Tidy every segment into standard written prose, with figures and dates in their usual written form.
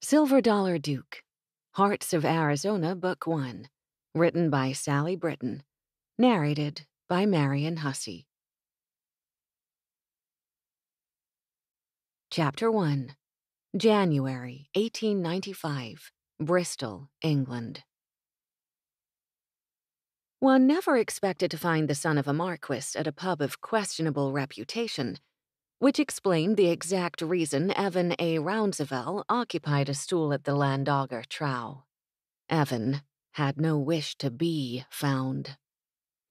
Silver Dollar Duke, Hearts of Arizona, Book 1, written by Sally Britton, narrated by Marion Hussey. Chapter 1, January 1895, Bristol, England. One never expected to find the son of a marquis at a pub of questionable reputation, which explained the exact reason Evan A. Rounsevell occupied a stool at the Landauger trough. Evan had no wish to be found,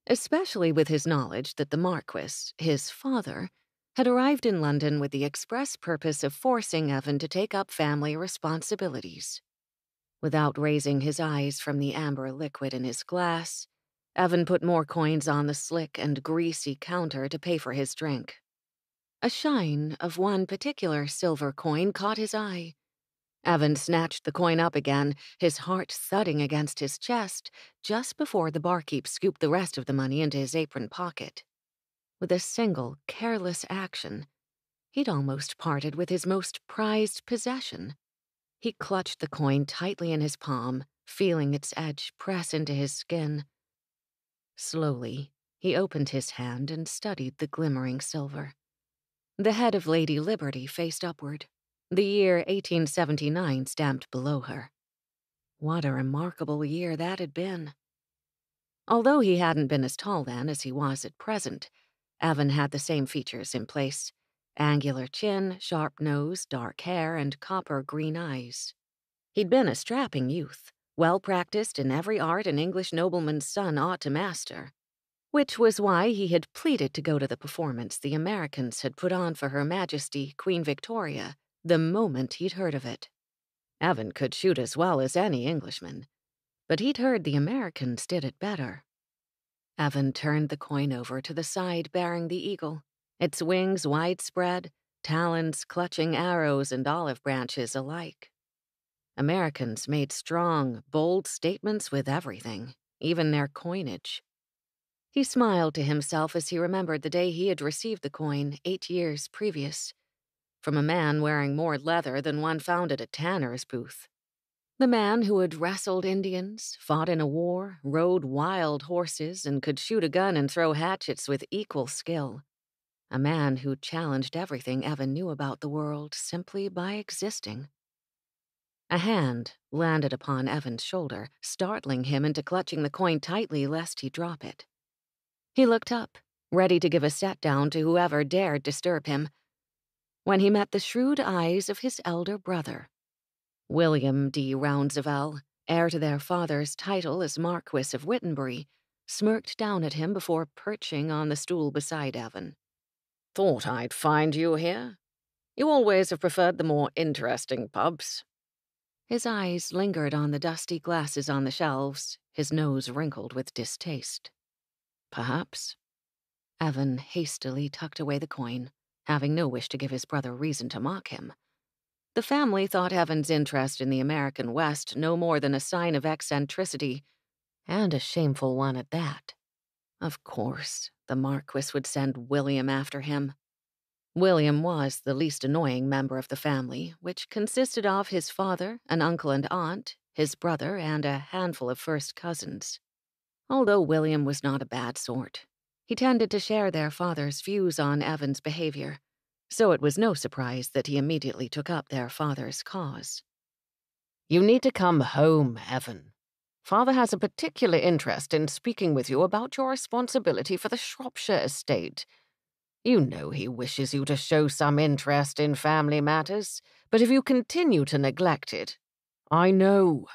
especially with his knowledge that the Marquis, his father, had arrived in London with the express purpose of forcing Evan to take up family responsibilities. Without raising his eyes from the amber liquid in his glass, Evan put more coins on the slick and greasy counter to pay for his drink. A shine of one particular silver coin caught his eye. Evan snatched the coin up again, his heart thudding against his chest, just before the barkeep scooped the rest of the money into his apron pocket. With a single, careless action, he'd almost parted with his most prized possession. He clutched the coin tightly in his palm, feeling its edge press into his skin. Slowly, he opened his hand and studied the glimmering silver. The head of Lady Liberty faced upward, the year 1879 stamped below her. What a remarkable year that had been. Although he hadn't been as tall then as he was at present, Evan had the same features in place: angular chin, sharp nose, dark hair, and copper-green eyes. He'd been a strapping youth, well-practiced in every art an English nobleman's son ought to master, which was why he had pleaded to go to the performance the Americans had put on for Her Majesty Queen Victoria the moment he'd heard of it. Evan could shoot as well as any Englishman, but he'd heard the Americans did it better. Evan turned the coin over to the side bearing the eagle, its wings widespread, talons clutching arrows and olive branches alike. Americans made strong, bold statements with everything, even their coinage. He smiled to himself as he remembered the day he had received the coin 8 years previous, from a man wearing more leather than one found at a tanner's booth. The man who had wrestled Indians, fought in a war, rode wild horses, and could shoot a gun and throw hatchets with equal skill. A man who challenged everything Evan knew about the world simply by existing. A hand landed upon Evan's shoulder, startling him into clutching the coin tightly lest he drop it. He looked up, ready to give a set-down to whoever dared disturb him, when he met the shrewd eyes of his elder brother. William D. Rounsevell, heir to their father's title as Marquess of Wittenbury, smirked down at him before perching on the stool beside Evan. "Thought I'd find you here. You always have preferred the more interesting pubs." His eyes lingered on the dusty glasses on the shelves, his nose wrinkled with distaste. "Perhaps." Evan hastily tucked away the coin, having no wish to give his brother reason to mock him. The family thought Evan's interest in the American West no more than a sign of eccentricity, and a shameful one at that. Of course, the Marquis would send William after him. William was the least annoying member of the family, which consisted of his father, an uncle and aunt, his brother, and a handful of first cousins. Although William was not a bad sort, he tended to share their father's views on Evan's behavior, so it was no surprise that he immediately took up their father's cause. "You need to come home, Evan. Father has a particular interest in speaking with you about your responsibility for the Shropshire estate. You know he wishes you to show some interest in family matters, but if you continue to neglect it, I know."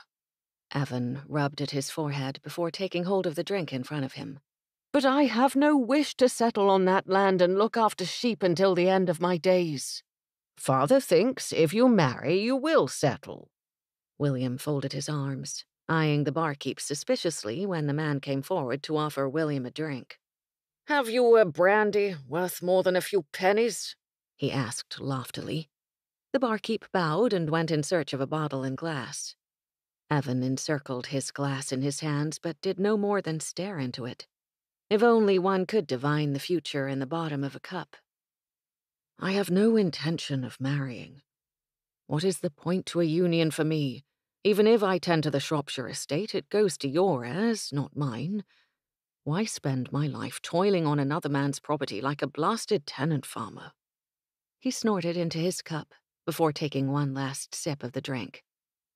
Evan rubbed at his forehead before taking hold of the drink in front of him. "But I have no wish to settle on that land and look after sheep until the end of my days. Father thinks if you marry, you will settle." William folded his arms, eyeing the barkeep suspiciously when the man came forward to offer William a drink. "Have you a brandy worth more than a few pennies?" he asked loftily. The barkeep bowed and went in search of a bottle and glass. Evan encircled his glass in his hands but did no more than stare into it. If only one could divine the future in the bottom of a cup. "I have no intention of marrying. What is the point to a union for me? Even if I tend to the Shropshire estate, it goes to your heirs, not mine. Why spend my life toiling on another man's property like a blasted tenant farmer?" He snorted into his cup before taking one last sip of the drink.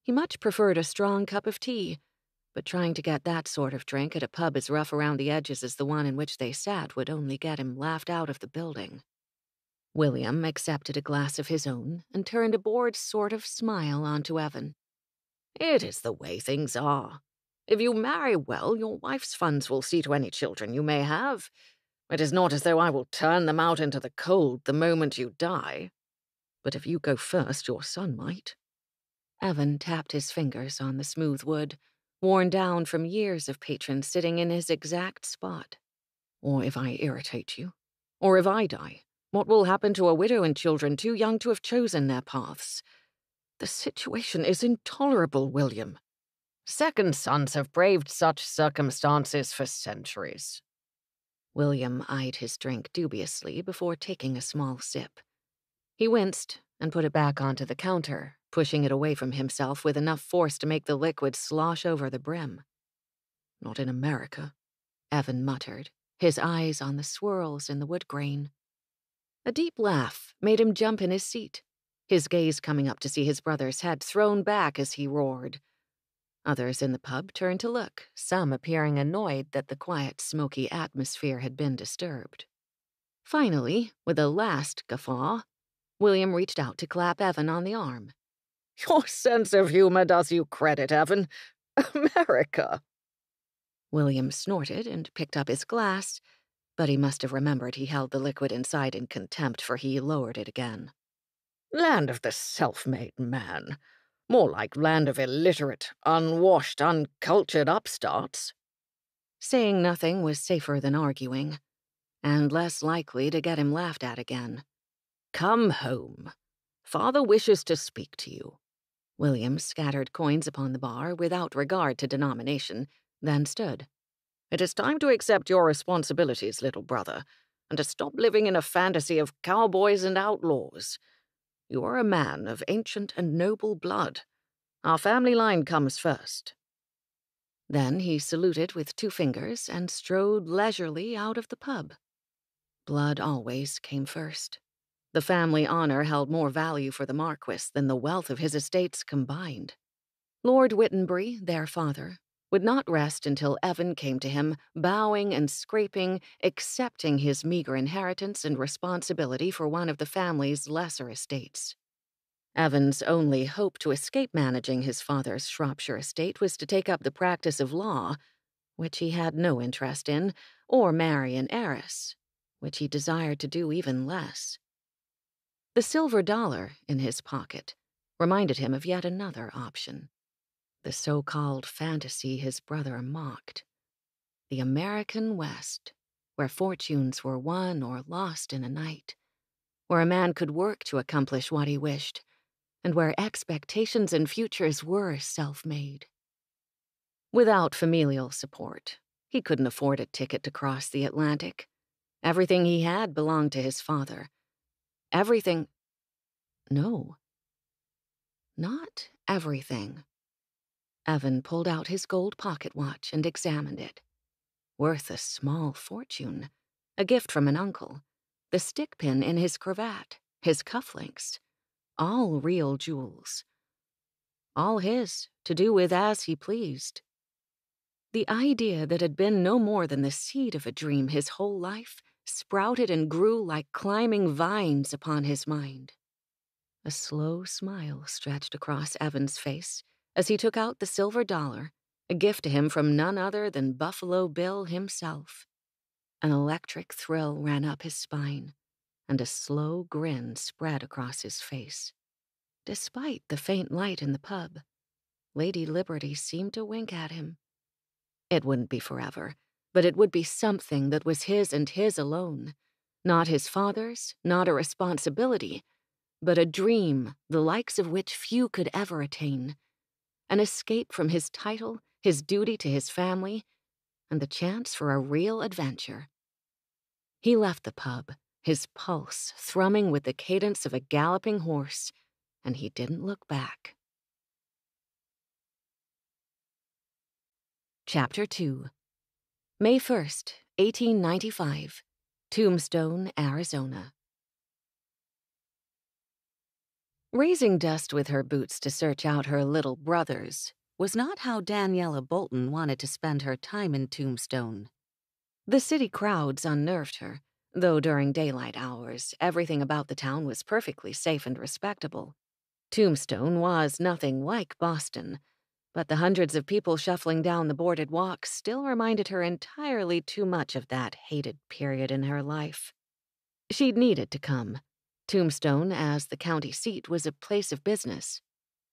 He much preferred a strong cup of tea, but trying to get that sort of drink at a pub as rough around the edges as the one in which they sat would only get him laughed out of the building. William accepted a glass of his own and turned a bored sort of smile onto Evan. "It is the way things are. If you marry well, your wife's funds will see to any children you may have. It is not as though I will turn them out into the cold the moment you die. But if you go first, your son might." Evan tapped his fingers on the smooth wood, worn down from years of patrons sitting in his exact spot. "Or if I irritate you, or if I die, what will happen to a widow and children too young to have chosen their paths? The situation is intolerable, William. Second sons have braved such circumstances for centuries." William eyed his drink dubiously before taking a small sip. He winced and put it back onto the counter, pushing it away from himself with enough force to make the liquid slosh over the brim. "Not in America," Evan muttered, his eyes on the swirls in the wood grain. A deep laugh made him jump in his seat, his gaze coming up to see his brother's head thrown back as he roared. Others in the pub turned to look, some appearing annoyed that the quiet, smoky atmosphere had been disturbed. Finally, with a last guffaw, William reached out to clap Evan on the arm. "Your sense of humor does you credit, Evan. America!" William snorted and picked up his glass, but he must have remembered he held the liquid inside in contempt, for he lowered it again. "Land of the self-made man. More like land of illiterate, unwashed, uncultured upstarts." Saying nothing was safer than arguing, and less likely to get him laughed at again. "Come home. Father wishes to speak to you." William scattered coins upon the bar without regard to denomination, then stood. "It is time to accept your responsibilities, little brother, and to stop living in a fantasy of cowboys and outlaws. You are a man of ancient and noble blood. Our family line comes first." Then he saluted with 2 fingers and strode leisurely out of the pub. Blood always came first. The family honor held more value for the Marquess than the wealth of his estates combined. Lord Wittenbury, their father, would not rest until Evan came to him, bowing and scraping, accepting his meager inheritance and responsibility for one of the family's lesser estates. Evan's only hope to escape managing his father's Shropshire estate was to take up the practice of law, which he had no interest in, or marry an heiress, which he desired to do even less. The silver dollar in his pocket reminded him of yet another option. The so-called fantasy his brother mocked. The American West, where fortunes were won or lost in a night, where a man could work to accomplish what he wished, and where expectations and futures were self-made. Without familial support, he couldn't afford a ticket to cross the Atlantic. Everything he had belonged to his father. Everything— No, not everything. Evan pulled out his gold pocket watch and examined it. Worth a small fortune. A gift from an uncle. The stick pin in his cravat. His cufflinks. All real jewels. All his, to do with as he pleased. The idea that had been no more than the seed of a dream his whole life sprouted and grew like climbing vines upon his mind. A slow smile stretched across Evan's face as he took out the silver dollar, a gift to him from none other than Buffalo Bill himself. An electric thrill ran up his spine, and a slow grin spread across his face. Despite the faint light in the pub, Lady Liberty seemed to wink at him. It wouldn't be forever, but it would be something that was his and his alone. Not his father's, not a responsibility, but a dream the likes of which few could ever attain. An escape from his title, his duty to his family, and the chance for a real adventure. He left the pub, his pulse thrumming with the cadence of a galloping horse, and he didn't look back. Chapter 2. May 1st, 1895. Tombstone, Arizona. Raising dust with her boots to search out her little brothers was not how Daniela Bolton wanted to spend her time in Tombstone. The city crowds unnerved her, though during daylight hours, everything about the town was perfectly safe and respectable. Tombstone was nothing like Boston, but the hundreds of people shuffling down the boarded walks still reminded her entirely too much of that hated period in her life. She'd needed to come. Tombstone, as the county seat, was a place of business.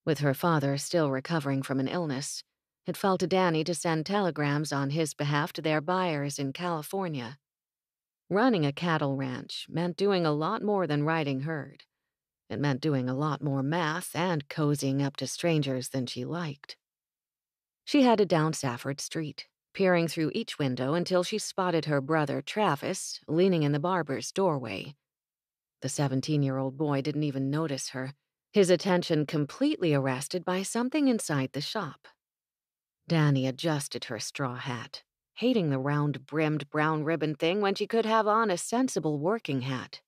With her father still recovering from an illness, it fell to Dannie to send telegrams on his behalf to their buyers in California. Running a cattle ranch meant doing a lot more than riding herd. It meant doing a lot more math and cozying up to strangers than she liked. She headed down Safford Street, peering through each window until she spotted her brother Travis leaning in the barber's doorway. The 17-year-old boy didn't even notice her, his attention completely arrested by something inside the shop. Dannie adjusted her straw hat, hating the round-brimmed brown ribbon thing when she could have on a sensible working hat.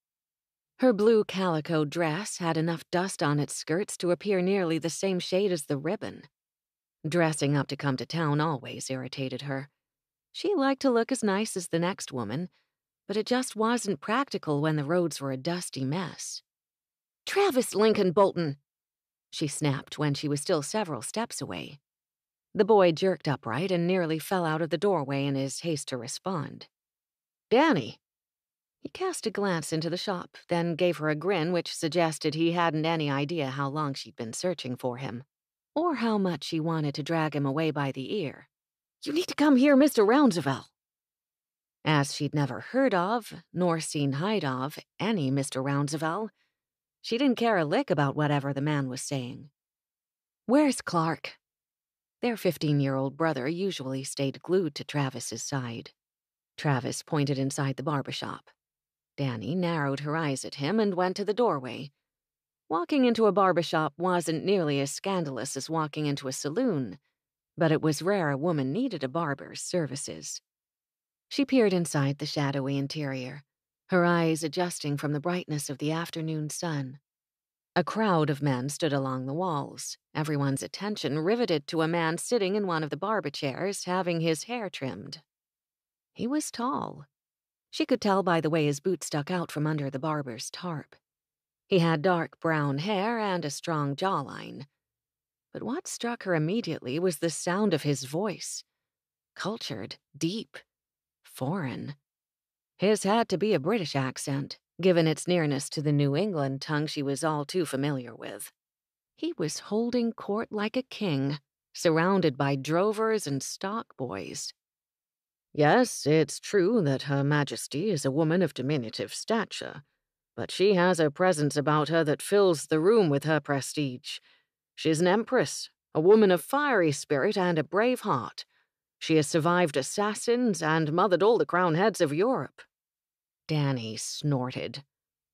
Her blue calico dress had enough dust on its skirts to appear nearly the same shade as the ribbon. Dressing up to come to town always irritated her. She liked to look as nice as the next woman, but it just wasn't practical when the roads were a dusty mess. "Travis Lincoln Bolton!" she snapped when she was still several steps away. The boy jerked upright and nearly fell out of the doorway in his haste to respond. "Dannie!" He cast a glance into the shop, then gave her a grin which suggested he hadn't any idea how long she'd been searching for him, or how much she wanted to drag him away by the ear. "You need to come here, Mr. Rounsevell." As she'd never heard of, nor seen hide of, any Mr. Rounsevell, she didn't care a lick about whatever the man was saying. "Where's Clark?" Their 15-year-old brother usually stayed glued to Travis's side. Travis pointed inside the barber shop. Dannie narrowed her eyes at him and went to the doorway. Walking into a barber shop wasn't nearly as scandalous as walking into a saloon, but it was rare a woman needed a barber's services. She peered inside the shadowy interior, her eyes adjusting from the brightness of the afternoon sun. A crowd of men stood along the walls, everyone's attention riveted to a man sitting in one of the barber chairs having his hair trimmed. He was tall. She could tell by the way his boots stuck out from under the barber's tarp. He had dark brown hair and a strong jawline. But what struck her immediately was the sound of his voice. Cultured, deep, foreign. His had to be a British accent, given its nearness to the New England tongue she was all too familiar with. He was holding court like a king, surrounded by drovers and stock boys. "Yes, it's true that Her Majesty is a woman of diminutive stature, but she has a presence about her that fills the room with her prestige. She's an empress, a woman of fiery spirit and a brave heart. She has survived assassins and mothered all the crown heads of Europe." Dannie snorted,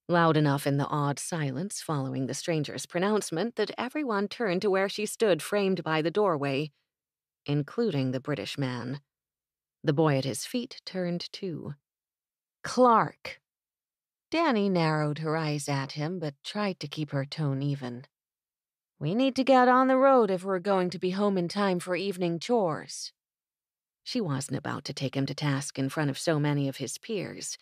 loud enough in the odd silence following the stranger's pronouncement that everyone turned to where she stood framed by the doorway, including the British man. The boy at his feet turned too. "Clark." Dannie narrowed her eyes at him but tried to keep her tone even. "We need to get on the road if we're going to be home in time for evening chores." She wasn't about to take him to task in front of so many of his peers,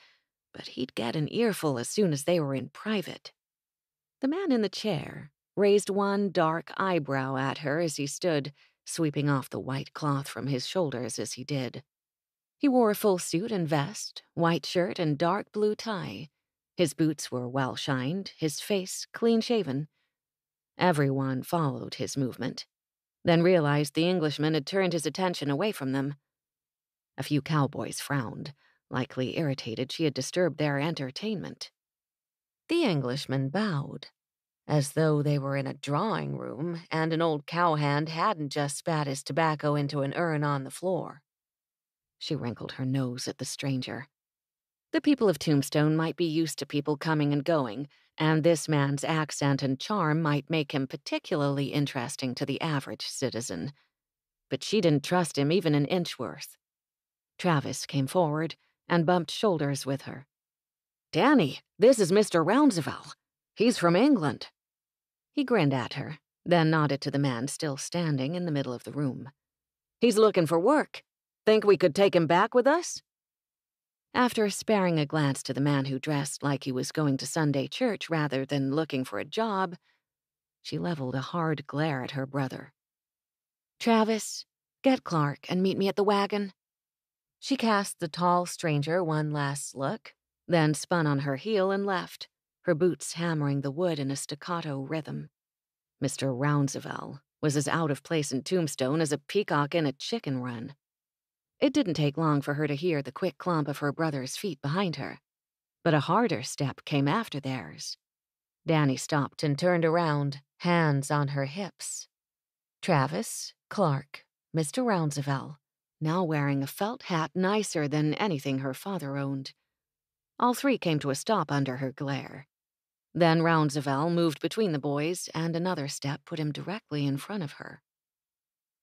but he'd get an earful as soon as they were in private. The man in the chair raised one dark eyebrow at her as he stood, sweeping off the white cloth from his shoulders as he did. He wore a full suit and vest, white shirt and dark blue tie. His boots were well-shined, his face clean-shaven. Everyone followed his movement, then realized the Englishman had turned his attention away from them. A few cowboys frowned, likely irritated she had disturbed their entertainment. The Englishman bowed, as though they were in a drawing room and an old cowhand hadn't just spat his tobacco into an urn on the floor. She wrinkled her nose at the stranger. The people of Tombstone might be used to people coming and going, and this man's accent and charm might make him particularly interesting to the average citizen. But she didn't trust him even an inch worth. Travis came forward and bumped shoulders with her. "Dannie, this is Mr. Rounsevell. He's from England." He grinned at her, then nodded to the man still standing in the middle of the room. "He's looking for work. Think we could take him back with us?" After sparing a glance to the man who dressed like he was going to Sunday church rather than looking for a job, she leveled a hard glare at her brother. "Travis, get Clark and meet me at the wagon." She cast the tall stranger one last look, then spun on her heel and left, her boots hammering the wood in a staccato rhythm. Mr. Rounsevell was as out of place in Tombstone as a peacock in a chicken run. It didn't take long for her to hear the quick clomp of her brother's feet behind her, but a harder step came after theirs. Dannie stopped and turned around, hands on her hips. Travis, Clark, Mr. Rounsevell, now wearing a felt hat nicer than anything her father owned. All three came to a stop under her glare. Then Rounsevell moved between the boys, and another step put him directly in front of her.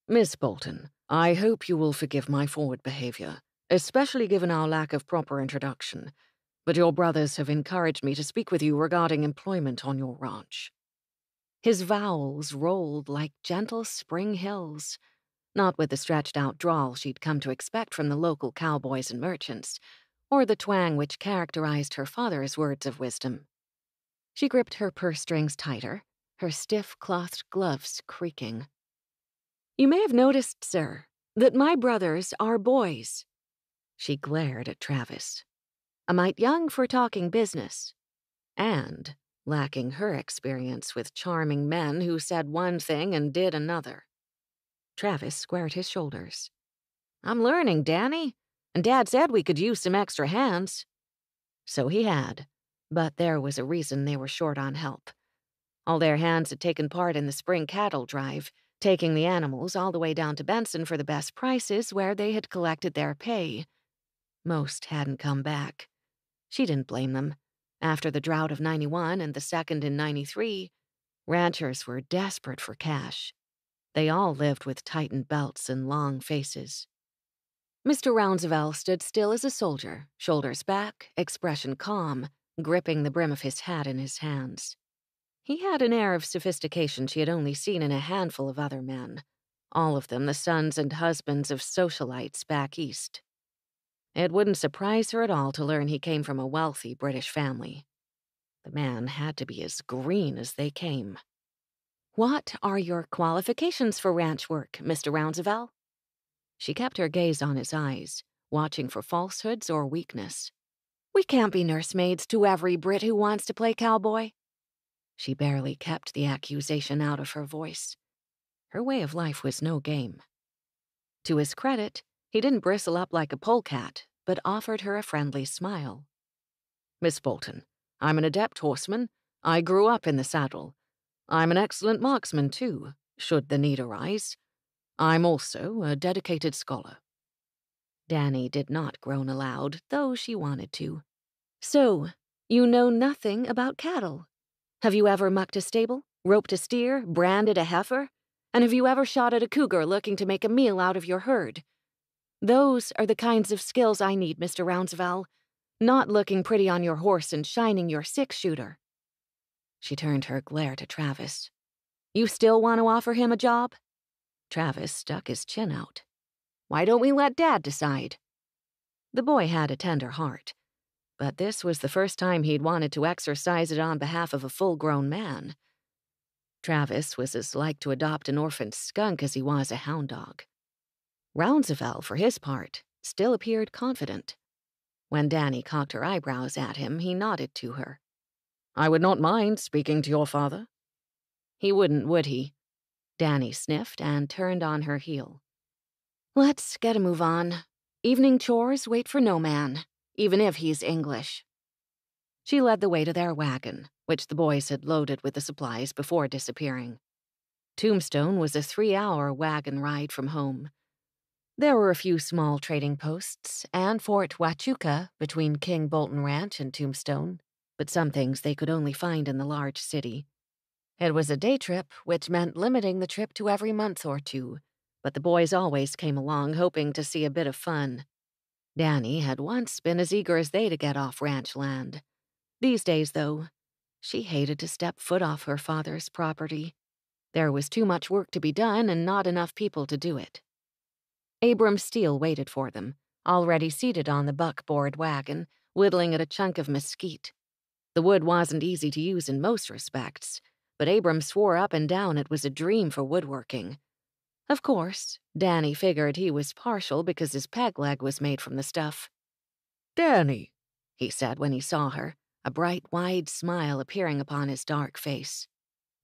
"Miss Bolton, I hope you will forgive my forward behavior, especially given our lack of proper introduction, but your brothers have encouraged me to speak with you regarding employment on your ranch." His vowels rolled like gentle spring hills, not with the stretched-out drawl she'd come to expect from the local cowboys and merchants, or the twang which characterized her father's words of wisdom. She gripped her purse strings tighter, her stiff-clothed gloves creaking. "You may have noticed, sir, that my brothers are boys." She glared at Travis. A mite young for talking business, and lacking her experience with charming men who said one thing and did another. Travis squared his shoulders. "I'm learning, Dannie, and Dad said we could use some extra hands." So he had, but there was a reason they were short on help. All their hands had taken part in the spring cattle drive, taking the animals all the way down to Benson for the best prices where they had collected their pay. Most hadn't come back. She didn't blame them. After the drought of 91 and the second in 93, ranchers were desperate for cash. They all lived with tightened belts and long faces. Mr. Rounsevell stood still as a soldier, shoulders back, expression calm, gripping the brim of his hat in his hands. He had an air of sophistication she had only seen in a handful of other men, all of them the sons and husbands of socialites back east. It wouldn't surprise her at all to learn he came from a wealthy British family. The man had to be as green as they came. "What are your qualifications for ranch work, Mr. Rounsevell?" She kept her gaze on his eyes, watching for falsehoods or weakness. "We can't be nursemaids to every Brit who wants to play cowboy." She barely kept the accusation out of her voice. Her way of life was no game. To his credit, he didn't bristle up like a polecat, but offered her a friendly smile. "Miss Bolton, I'm an adept horseman. I grew up in the saddle. I'm an excellent marksman, too, should the need arise. I'm also a dedicated scholar." Dannie did not groan aloud, though she wanted to. "So, you know nothing about cattle? Have you ever mucked a stable, roped a steer, branded a heifer? And have you ever shot at a cougar looking to make a meal out of your herd? Those are the kinds of skills I need, Mr. Rounsevell, not looking pretty on your horse and shining your six-shooter." She turned her glare to Travis. "You still want to offer him a job?" Travis stuck his chin out. "Why don't we let Dad decide?" The boy had a tender heart, but this was the first time he'd wanted to exercise it on behalf of a full-grown man. Travis was as like to adopt an orphaned skunk as he was a hound dog. Rounsevell, for his part, still appeared confident. When Dannie cocked her eyebrows at him, he nodded to her. "I would not mind speaking to your father." "He wouldn't, would he?" Dannie sniffed and turned on her heel. "Let's get a move on. Evening chores wait for no man, even if he's English." She led the way to their wagon, which the boys had loaded with the supplies before disappearing. Tombstone was a 3-hour wagon ride from home. There were a few small trading posts and Fort Huachuca between King Bolton Ranch and Tombstone. but some things they could only find in the large city. It was a day trip, which meant limiting the trip to every month or two, but the boys always came along hoping to see a bit of fun. Dannie had once been as eager as they to get off ranch land. These days, though, she hated to step foot off her father's property. There was too much work to be done and not enough people to do it. Abram Steele waited for them, already seated on the buckboard wagon, whittling at a chunk of mesquite. The wood wasn't easy to use in most respects, but Abram swore up and down it was a dream for woodworking. Of course, Dannie figured he was partial because his peg leg was made from the stuff. "Dannie," he said when he saw her, a bright, wide smile appearing upon his dark face.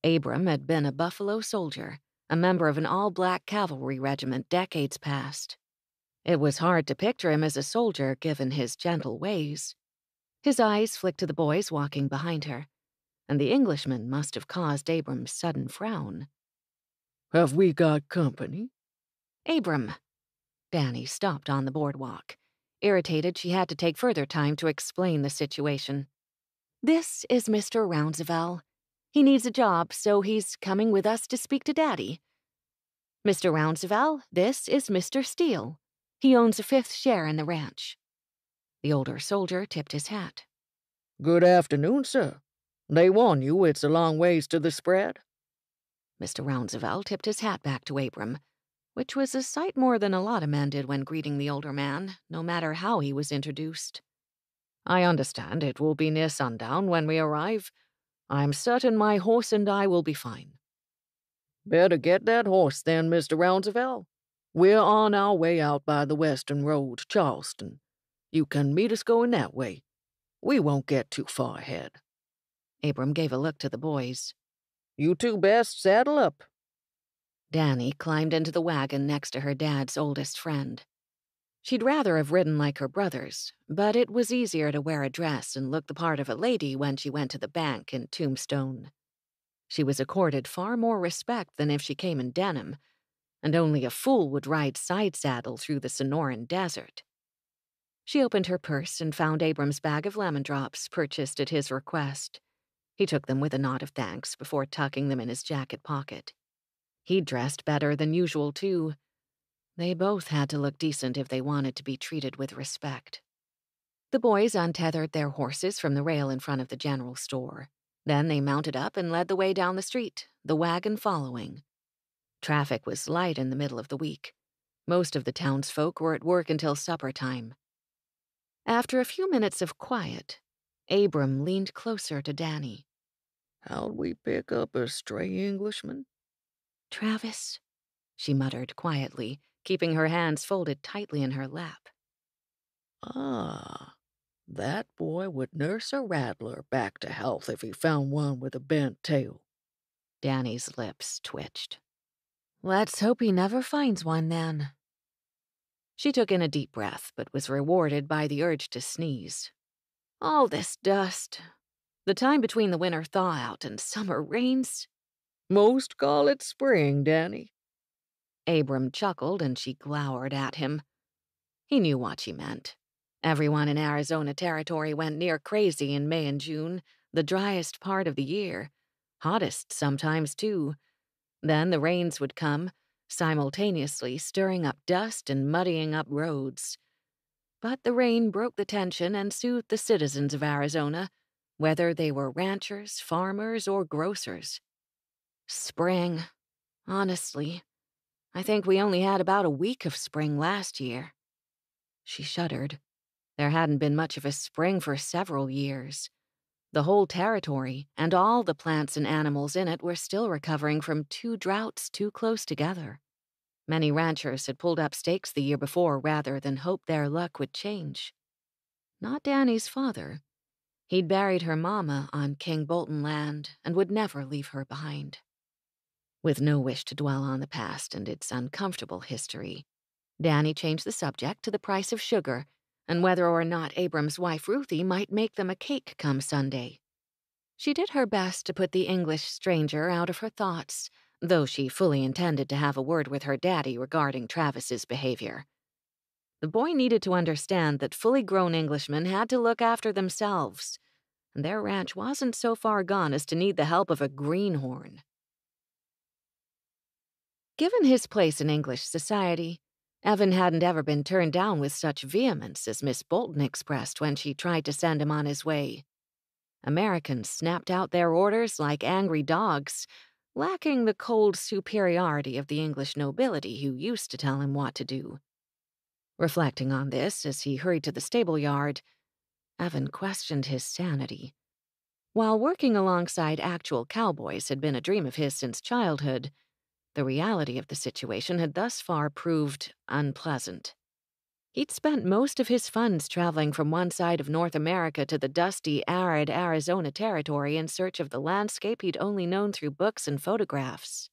Abram had been a Buffalo soldier, a member of an all-black cavalry regiment decades past. It was hard to picture him as a soldier given his gentle ways. His eyes flicked to the boys walking behind her, and the Englishman must have caused Abram's sudden frown. "Have we got company?" Abram. Dannie stopped on the boardwalk. Irritated, she had to take further time to explain the situation. This is Mr. Rounsevell. He needs a job, so he's coming with us to speak to Daddy. Mr. Rounsevell, this is Mr. Steele. He owns a 5th share in the ranch. The older soldier tipped his hat. "Good afternoon, sir. They warn you it's a long ways to the spread?" Mr. Rounsevell tipped his hat back to Abram, which was a sight more than a lot of men did when greeting the older man, no matter how he was introduced. "I understand it will be near sundown when we arrive. I'm certain my horse and I will be fine." "Better get that horse then, Mr. Rounsevell. We're on our way out by the western road, Charleston. You can meet us going that way. We won't get too far ahead." Abram gave a look to the boys. "You two best saddle up." Dannie climbed into the wagon next to her dad's oldest friend. She'd rather have ridden like her brothers, but it was easier to wear a dress and look the part of a lady when she went to the bank in Tombstone. She was accorded far more respect than if she came in denim, and only a fool would ride side-saddle through the Sonoran Desert. She opened her purse and found Abram's bag of lemon drops purchased at his request. He took them with a nod of thanks before tucking them in his jacket pocket. He'd dressed better than usual, too. They both had to look decent if they wanted to be treated with respect. The boys untethered their horses from the rail in front of the general store. Then they mounted up and led the way down the street, the wagon following. Traffic was light in the middle of the week. Most of the townsfolk were at work until supper time. After a few minutes of quiet, Abram leaned closer to Dannie. "How'd we pick up a stray Englishman?" Travis, she muttered quietly, keeping her hands folded tightly in her lap. "Ah, that boy would nurse a rattler back to health if he found one with a bent tail." Dannie's lips twitched. Let's hope he never finds one, then. She took in a deep breath, but was rewarded by the urge to sneeze. All this dust. The time between the winter thaw-out and summer rains. "Most call it spring, Dannie." Abram chuckled and she glowered at him. He knew what she meant. Everyone in Arizona Territory went near crazy in May and June, the driest part of the year. Hottest sometimes, too. Then the rains would come, simultaneously stirring up dust and muddying up roads. But the rain broke the tension and soothed the citizens of Arizona, whether they were ranchers, farmers, or grocers. Spring. Honestly, I think we only had about a week of spring last year. She shuddered. There hadn't been much of a spring for several years. The whole territory and all the plants and animals in it were still recovering from 2 droughts too close together. Many ranchers had pulled up stakes the year before rather than hope their luck would change. Not Dannie's father. He'd buried her mama on King Bolton land and would never leave her behind. With no wish to dwell on the past and its uncomfortable history, Dannie changed the subject to the price of sugar and whether or not Abram's wife Ruthie might make them a cake come Sunday. She did her best to put the English stranger out of her thoughts, though she fully intended to have a word with her daddy regarding Travis's behavior. The boy needed to understand that fully grown Englishmen had to look after themselves. and their ranch wasn't so far gone as to need the help of a greenhorn. Given his place in English society, Evan hadn't ever been turned down with such vehemence as Miss Bolton expressed when she tried to send him on his way. Americans snapped out their orders like angry dogs, lacking the cold superiority of the English nobility who used to tell him what to do. Reflecting on this as he hurried to the stable yard, Evan questioned his sanity. While working alongside actual cowboys had been a dream of his since childhood, the reality of the situation had thus far proved unpleasant. He'd spent most of his funds traveling from one side of North America to the dusty, arid Arizona territory in search of the landscape he'd only known through books and photographs.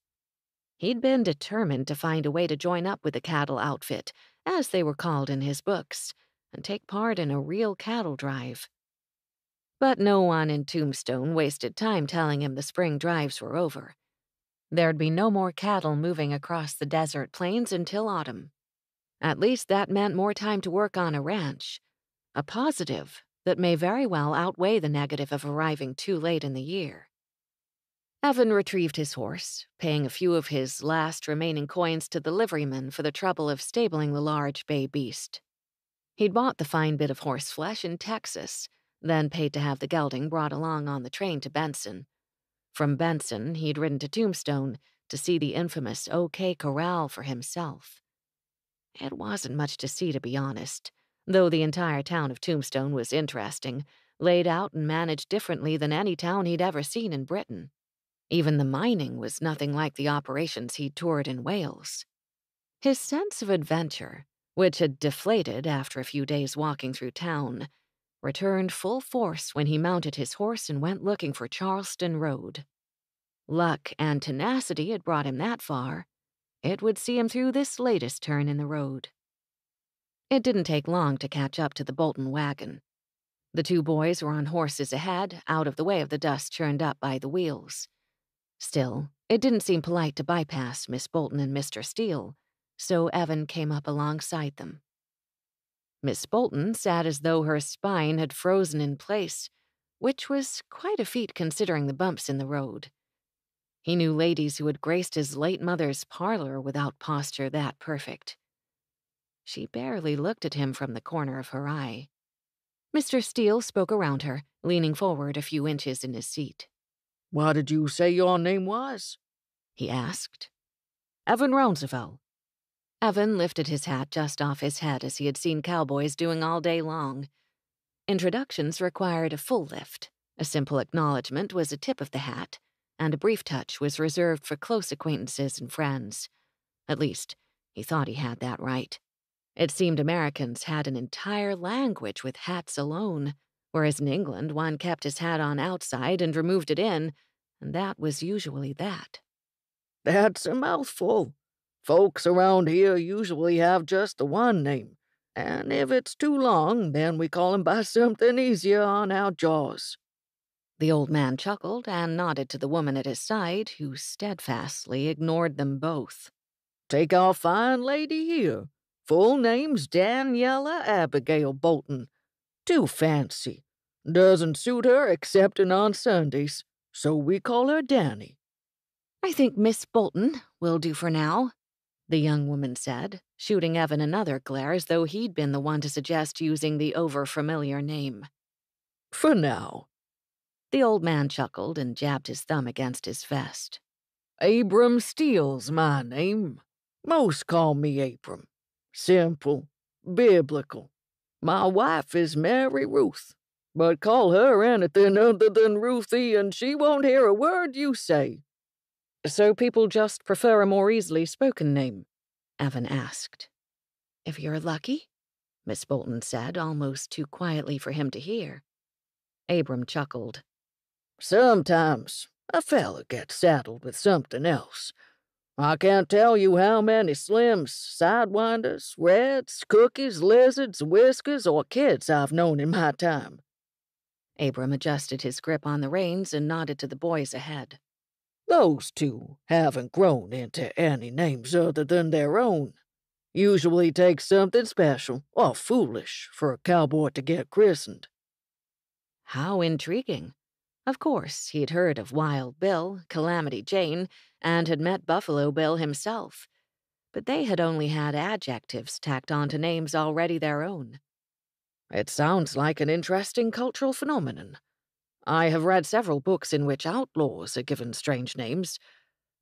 He'd been determined to find a way to join up with the cattle outfit, as they were called in his books, and take part in a real cattle drive. But no one in Tombstone wasted time telling him the spring drives were over. There'd be no more cattle moving across the desert plains until autumn. At least that meant more time to work on a ranch, a positive that may very well outweigh the negative of arriving too late in the year. Evan retrieved his horse, paying a few of his last remaining coins to the liveryman for the trouble of stabling the large bay beast. He'd bought the fine bit of horse flesh in Texas, then paid to have the gelding brought along on the train to Benson. From Benson, he'd ridden to Tombstone to see the infamous OK Corral for himself. It wasn't much to see, to be honest, though the entire town of Tombstone was interesting, laid out and managed differently than any town he'd ever seen in Britain. Even the mining was nothing like the operations he'd toured in Wales. His sense of adventure, which had deflated after a few days walking through town, returned full force when he mounted his horse and went looking for Charleston Road. Luck and tenacity had brought him that far. It would see him through this latest turn in the road. It didn't take long to catch up to the Bolton wagon. The two boys were on horses ahead, out of the way of the dust churned up by the wheels. Still, it didn't seem polite to bypass Miss Bolton and Mr. Steele, so Evan came up alongside them. Miss Bolton sat as though her spine had frozen in place, which was quite a feat considering the bumps in the road. He knew ladies who had graced his late mother's parlor without posture that perfect. She barely looked at him from the corner of her eye. Mr. Steele spoke around her, leaning forward a few inches in his seat. "What did you say your name was?" he asked. "Evan Rounsevell." Evan lifted his hat just off his head as he had seen cowboys doing all day long. Introductions required a full lift. A simple acknowledgement was a tip of the hat, and a brief touch was reserved for close acquaintances and friends. At least, he thought he had that right. It seemed Americans had an entire language with hats alone, whereas in England one kept his hat on outside and removed it in, and that was usually that. "That's a mouthful. Folks around here usually have just the one name, and if it's too long, then we call him by something easier on our jaws." The old man chuckled and nodded to the woman at his side, who steadfastly ignored them both. "Take our fine lady here. Full name's Daniela Abigail Bolton. Too fancy. Doesn't suit her excepting on Sundays, so we call her Dannie." "I think Miss Bolton will do for now," the young woman said, shooting Evan another glare as though he'd been the one to suggest using the over-familiar name. "For now." The old man chuckled and jabbed his thumb against his vest. "Abram Steele's my name. Most call me Abram. Simple, biblical. My wife is Mary Ruth, but call her anything other than Ruthie and she won't hear a word you say." "So people just prefer a more easily spoken name?" Evan asked. "If you're lucky," Miss Bolton said, almost too quietly for him to hear. Abram chuckled. "Sometimes a fella gets saddled with something else. I can't tell you how many Slims, Sidewinders, Reds, Cookies, Lizards, Whiskers, or Kids I've known in my time." Abram adjusted his grip on the reins and nodded to the boys ahead. "Those two haven't grown into any names other than their own. Usually takes something special or foolish for a cowboy to get christened." How intriguing. Of course, he'd heard of Wild Bill, Calamity Jane, and had met Buffalo Bill himself, but they had only had adjectives tacked onto names already their own. It sounds like an interesting cultural phenomenon. I have read several books in which outlaws are given strange names,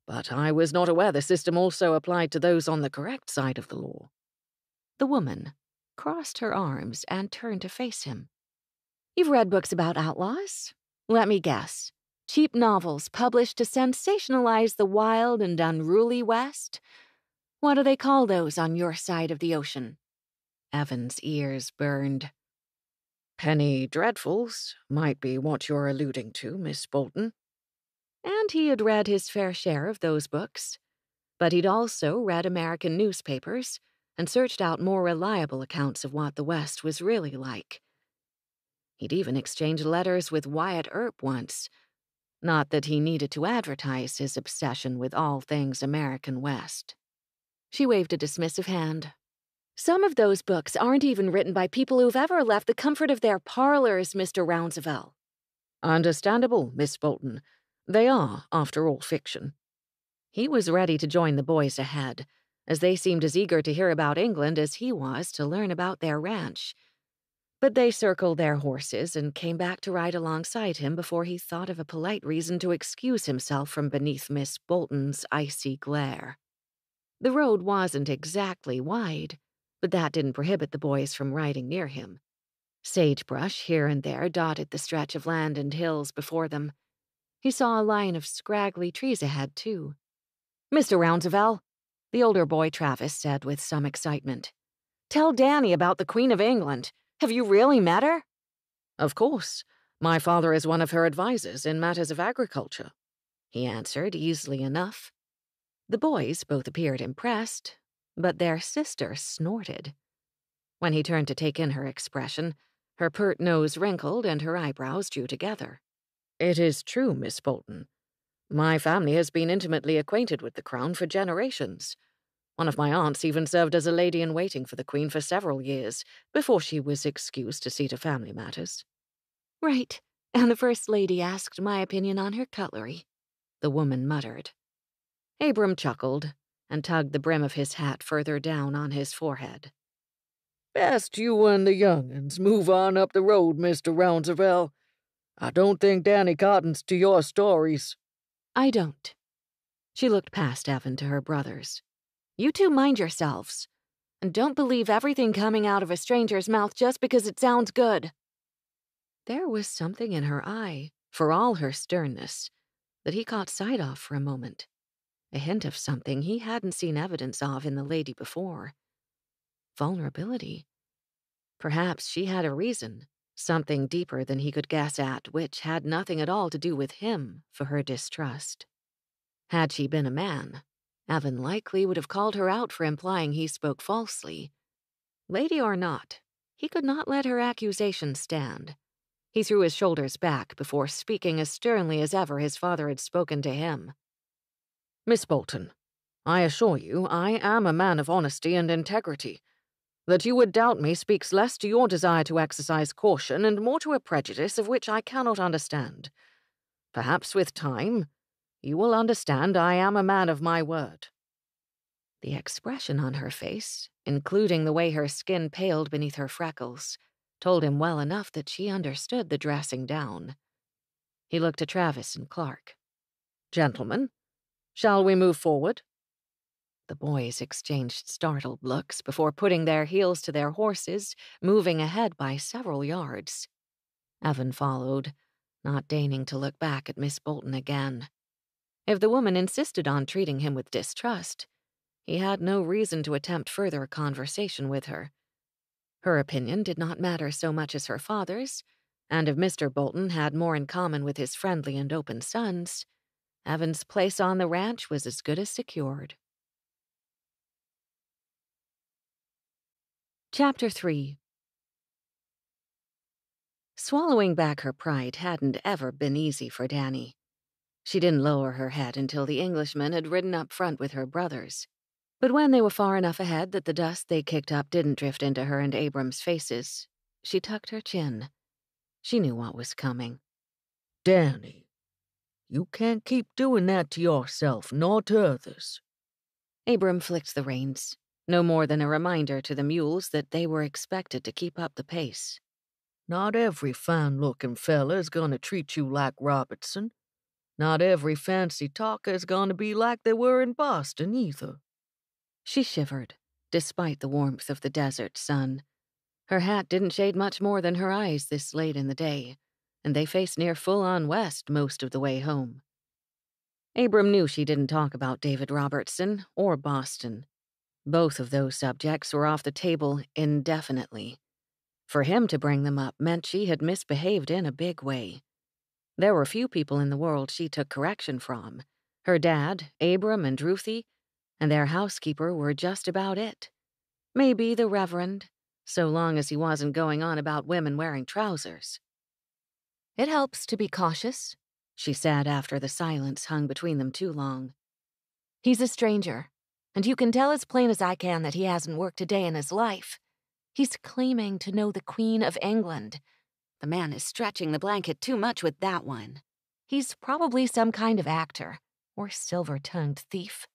but I was not aware the system also applied to those on the correct side of the law. The woman crossed her arms and turned to face him. You've read books about outlaws? Let me guess. Cheap novels published to sensationalize the wild and unruly West? What do they call those on your side of the ocean? Evan's ears burned. Penny dreadfuls might be what you're alluding to, Miss Bolton. And he had read his fair share of those books. But he'd also read American newspapers and searched out more reliable accounts of what the West was really like. He'd even exchanged letters with Wyatt Earp once. Not that he needed to advertise his obsession with all things American West. She waved a dismissive hand. Some of those books aren't even written by people who've ever left the comfort of their parlors, Mr. Rounsevell. Understandable, Miss Bolton. They are, after all, fiction. He was ready to join the boys ahead, as they seemed as eager to hear about England as he was to learn about their ranch. But they circled their horses and came back to ride alongside him before he thought of a polite reason to excuse himself from beneath Miss Bolton's icy glare. The road wasn't exactly wide, but that didn't prohibit the boys from riding near him. Sagebrush here and there dotted the stretch of land and hills before them. He saw a line of scraggly trees ahead, too. Mr. Rounsevell, the older boy Travis said with some excitement. Tell Dannie about the Queen of England. Have you really met her? Of course. My father is one of her advisers in matters of agriculture, he answered easily enough. The boys both appeared impressed, but their sister snorted. When he turned to take in her expression, her pert nose wrinkled and her eyebrows drew together. It is true, Miss Bolton. My family has been intimately acquainted with the Crown for generations. One of my aunts even served as a lady-in-waiting for the Queen for several years, before she was excused to see to family matters. Right, and the First Lady asked my opinion on her cutlery, the woman muttered. Abram chuckled and tugged the brim of his hat further down on his forehead. Best you and the young'uns move on up the road, Mr. Rounsevell. I don't think Dannie cottons to your stories. I don't. She looked past Evan to her brothers. You two mind yourselves, and don't believe everything coming out of a stranger's mouth just because it sounds good. There was something in her eye, for all her sternness, that he caught sight of for a moment. A hint of something he hadn't seen evidence of in the lady before. Vulnerability. Perhaps she had a reason, something deeper than he could guess at, which had nothing at all to do with him for her distrust. Had she been a man, Evan likely would have called her out for implying he spoke falsely. Lady or not, he could not let her accusation stand. He threw his shoulders back before speaking as sternly as ever his father had spoken to him. Miss Bolton, I assure you I am a man of honesty and integrity. That you would doubt me speaks less to your desire to exercise caution and more to a prejudice of which I cannot understand. Perhaps with time, you will understand I am a man of my word. The expression on her face, including the way her skin paled beneath her freckles, told him well enough that she understood the dressing down. He looked at Travis and Clark. Gentlemen, shall we move forward? The boys exchanged startled looks before putting their heels to their horses, moving ahead by several yards. Evan followed, not deigning to look back at Miss Bolton again. If the woman insisted on treating him with distrust, he had no reason to attempt further conversation with her. Her opinion did not matter so much as her father's, and if Mr. Bolton had more in common with his friendly and open sons, Evan's place on the ranch was as good as secured. Chapter 3. Swallowing back her pride hadn't ever been easy for Dannie. She didn't lower her head until the Englishman had ridden up front with her brothers. But when they were far enough ahead that the dust they kicked up didn't drift into her and Abram's faces, she tucked her chin. She knew what was coming. Dannie, you can't keep doing that to yourself nor to others. Abram flicked the reins, no more than a reminder to the mules that they were expected to keep up the pace. Not every fine-looking fella is gonna treat you like Robertson. Not every fancy talker is gonna be like they were in Boston, either. She shivered, despite the warmth of the desert sun. Her hat didn't shade much more than her eyes this late in the day, and they faced near full-on west most of the way home. Abram knew she didn't talk about David Robertson or Boston. Both of those subjects were off the table indefinitely. For him to bring them up meant she had misbehaved in a big way. There were few people in the world she took correction from. Her dad, Abram, and Ruthie, and their housekeeper were just about it. Maybe the Reverend, so long as he wasn't going on about women wearing trousers. "It helps to be cautious," she said after the silence hung between them too long. "He's a stranger, and you can tell as plain as I can that he hasn't worked a day in his life. He's claiming to know the Queen of England. The man is stretching the blanket too much with that one. He's probably some kind of actor, or silver-tongued thief."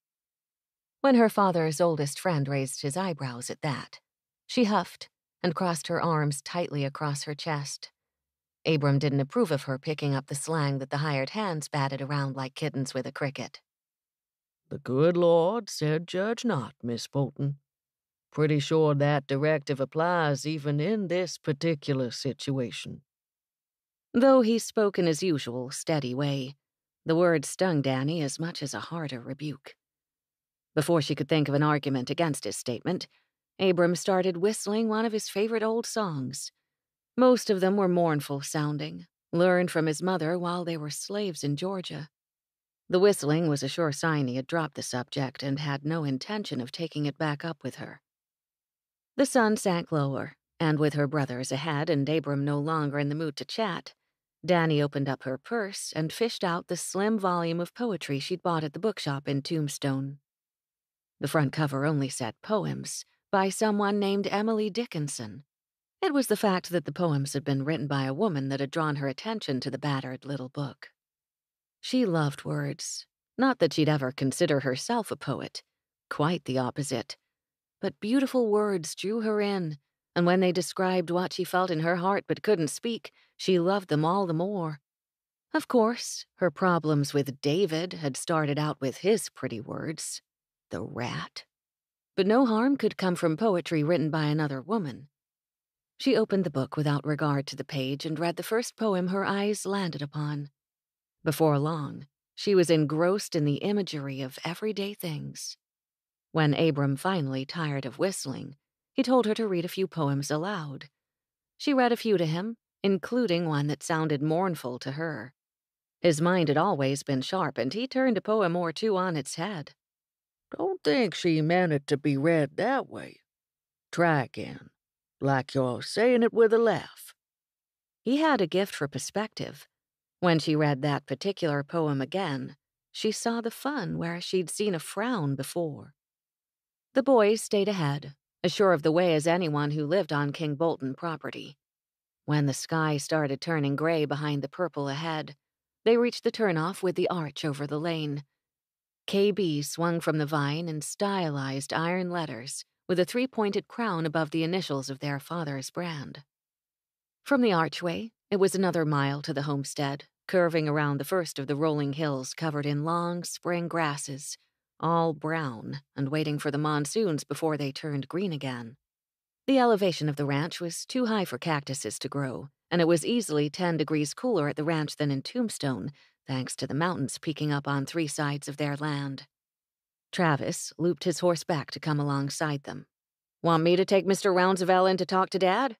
When her father's oldest friend raised his eyebrows at that, she huffed and crossed her arms tightly across her chest. Abram didn't approve of her picking up the slang that the hired hands batted around like kittens with a cricket. The good Lord said judge not, Miss Bolton. Pretty sure that directive applies even in this particular situation. Though he spoke in his usual steady way, the words stung Dannie as much as a harder rebuke. Before she could think of an argument against his statement, Abram started whistling one of his favorite old songs. Most of them were mournful sounding, learned from his mother while they were slaves in Georgia. The whistling was a sure sign he had dropped the subject and had no intention of taking it back up with her. The sun sank lower, and with her brothers ahead and Abram no longer in the mood to chat, Dannie opened up her purse and fished out the slim volume of poetry she'd bought at the bookshop in Tombstone. The front cover only said poems by someone named Emily Dickinson. It was the fact that the poems had been written by a woman that had drawn her attention to the battered little book. She loved words. Not that she'd ever consider herself a poet. Quite the opposite. But beautiful words drew her in, and when they described what she felt in her heart but couldn't speak, she loved them all the more. Of course, her problems with David had started out with his pretty words. The rat. But no harm could come from poetry written by another woman. She opened the book without regard to the page and read the first poem her eyes landed upon. Before long, she was engrossed in the imagery of everyday things. When Abram finally tired of whistling, he told her to read a few poems aloud. She read a few to him, including one that sounded mournful to her. His mind had always been sharp, and he turned a poem or two on its head. Don't think she meant it to be read that way. Try again, like you're saying it with a laugh. He had a gift for perspective. When she read that particular poem again, she saw the fun where she'd seen a frown before. The boys stayed ahead, as sure of the way as anyone who lived on King Bolton property. When the sky started turning gray behind the purple ahead, they reached the turnoff with the arch over the lane. KB swung from the vine in stylized iron letters with a three-pointed crown above the initials of their father's brand. From the archway, it was another mile to the homestead, curving around the first of the rolling hills covered in long spring grasses, all brown and waiting for the monsoons before they turned green again. The elevation of the ranch was too high for cactuses to grow, and it was easily 10 degrees cooler at the ranch than in Tombstone, thanks to the mountains peeking up on 3 sides of their land. Travis looped his horse back to come alongside them. "Want me to take Mr. Rounsevell in to talk to Dad?"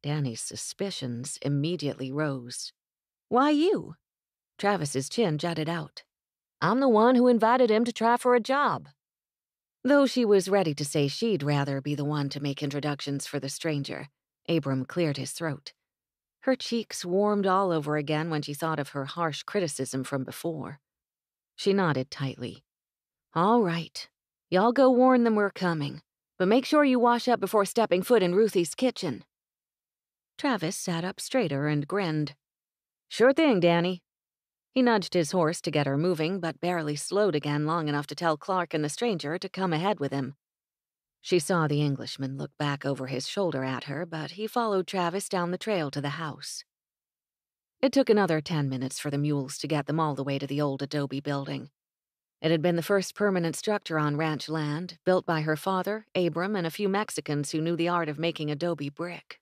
Dannie's suspicions immediately rose. "Why you?" Travis's chin jutted out. "I'm the one who invited him to try for a job." Though she was ready to say she'd rather be the one to make introductions for the stranger, Abram cleared his throat. Her cheeks warmed all over again when she thought of her harsh criticism from before. She nodded tightly. "All right. Y'all go warn them we're coming, but make sure you wash up before stepping foot in Ruthie's kitchen." Travis sat up straighter and grinned. Sure thing, Danny. He nudged his horse to get her moving, but barely slowed again long enough to tell Clark and the stranger to come ahead with him. She saw the Englishman look back over his shoulder at her, but he followed Travis down the trail to the house. It took another 10 minutes for the mules to get them all the way to the old adobe building. It had been the first permanent structure on ranch land, built by her father, Abram, and a few Mexicans who knew the art of making adobe brick.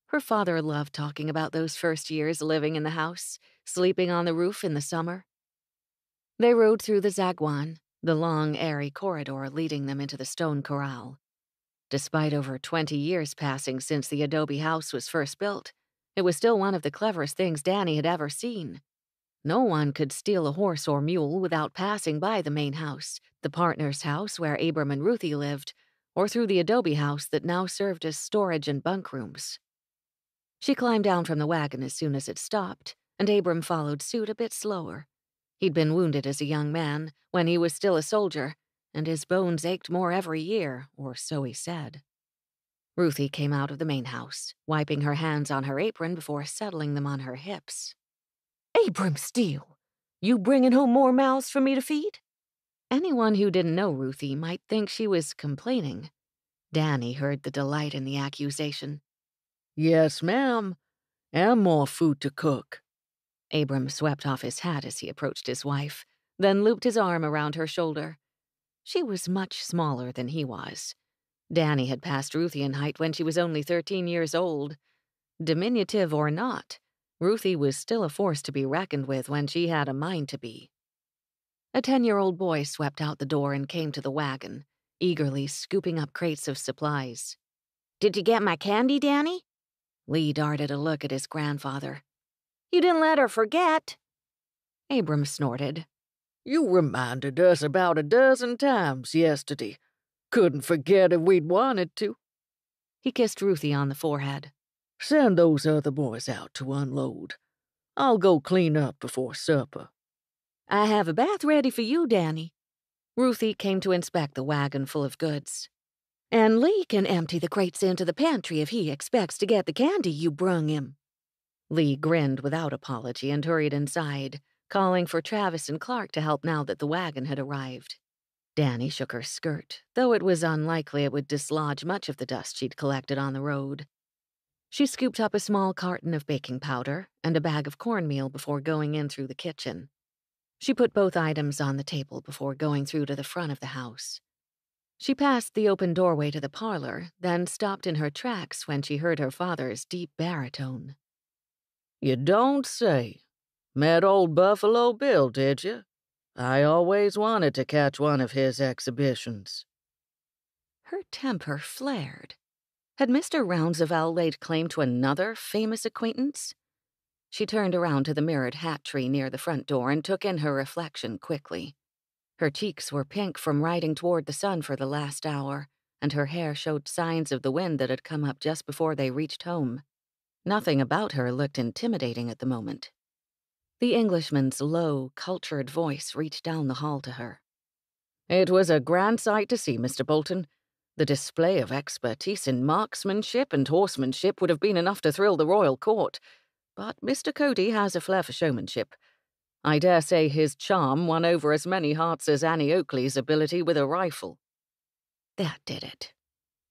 Her father loved talking about those first years living in the house, sleeping on the roof in the summer. They rode through the zaguan, the long, airy corridor leading them into the stone corral. Despite over 20 years passing since the adobe house was first built, it was still one of the cleverest things Dannie had ever seen. No one could steal a horse or mule without passing by the main house, the partner's house where Abram and Ruthie lived, or through the adobe house that now served as storage and bunk rooms. She climbed down from the wagon as soon as it stopped, and Abram followed suit a bit slower. He'd been wounded as a young man, when he was still a soldier, and his bones ached more every year, or so he said. Ruthie came out of the main house, wiping her hands on her apron before settling them on her hips. Abram Steele, you bringing home more mouths for me to feed? Anyone who didn't know Ruthie might think she was complaining. Dannie heard the delight in the accusation. Yes, ma'am, and more food to cook. Abram swept off his hat as he approached his wife, then looped his arm around her shoulder. She was much smaller than he was. Dannie had passed Ruthie in height when she was only 13 years old. Diminutive or not, Ruthie was still a force to be reckoned with when she had a mind to be. A 10-year-old boy swept out the door and came to the wagon, eagerly scooping up crates of supplies. Did you get my candy, Dannie? Lee darted a look at his grandfather. You didn't let her forget. Abram snorted. You reminded us about a dozen times yesterday. Couldn't forget if we'd wanted to. He kissed Ruthie on the forehead. Send those other boys out to unload. I'll go clean up before supper. I have a bath ready for you, Dannie. Ruthie came to inspect the wagon full of goods. And Lee can empty the crates into the pantry if he expects to get the candy you brung him. Lee grinned without apology and hurried inside, calling for Travis and Clark to help now that the wagon had arrived. Dannie shook her skirt, though it was unlikely it would dislodge much of the dust she'd collected on the road. She scooped up a small carton of baking powder and a bag of cornmeal before going in through the kitchen. She put both items on the table before going through to the front of the house. She passed the open doorway to the parlor, then stopped in her tracks when she heard her father's deep baritone. You don't say. Met old Buffalo Bill, did you? I always wanted to catch one of his exhibitions. Her temper flared. Had Mr. Rounsevell laid claim to another famous acquaintance? She turned around to the mirrored hat tree near the front door and took in her reflection quickly. Her cheeks were pink from riding toward the sun for the last hour, and her hair showed signs of the wind that had come up just before they reached home. Nothing about her looked intimidating at the moment. The Englishman's low, cultured voice reached down the hall to her. It was a grand sight to see, Mr. Bolton. The display of expertise in marksmanship and horsemanship would have been enough to thrill the royal court, but Mr. Cody has a flair for showmanship. I dare say his charm won over as many hearts as Annie Oakley's ability with a rifle. That did it.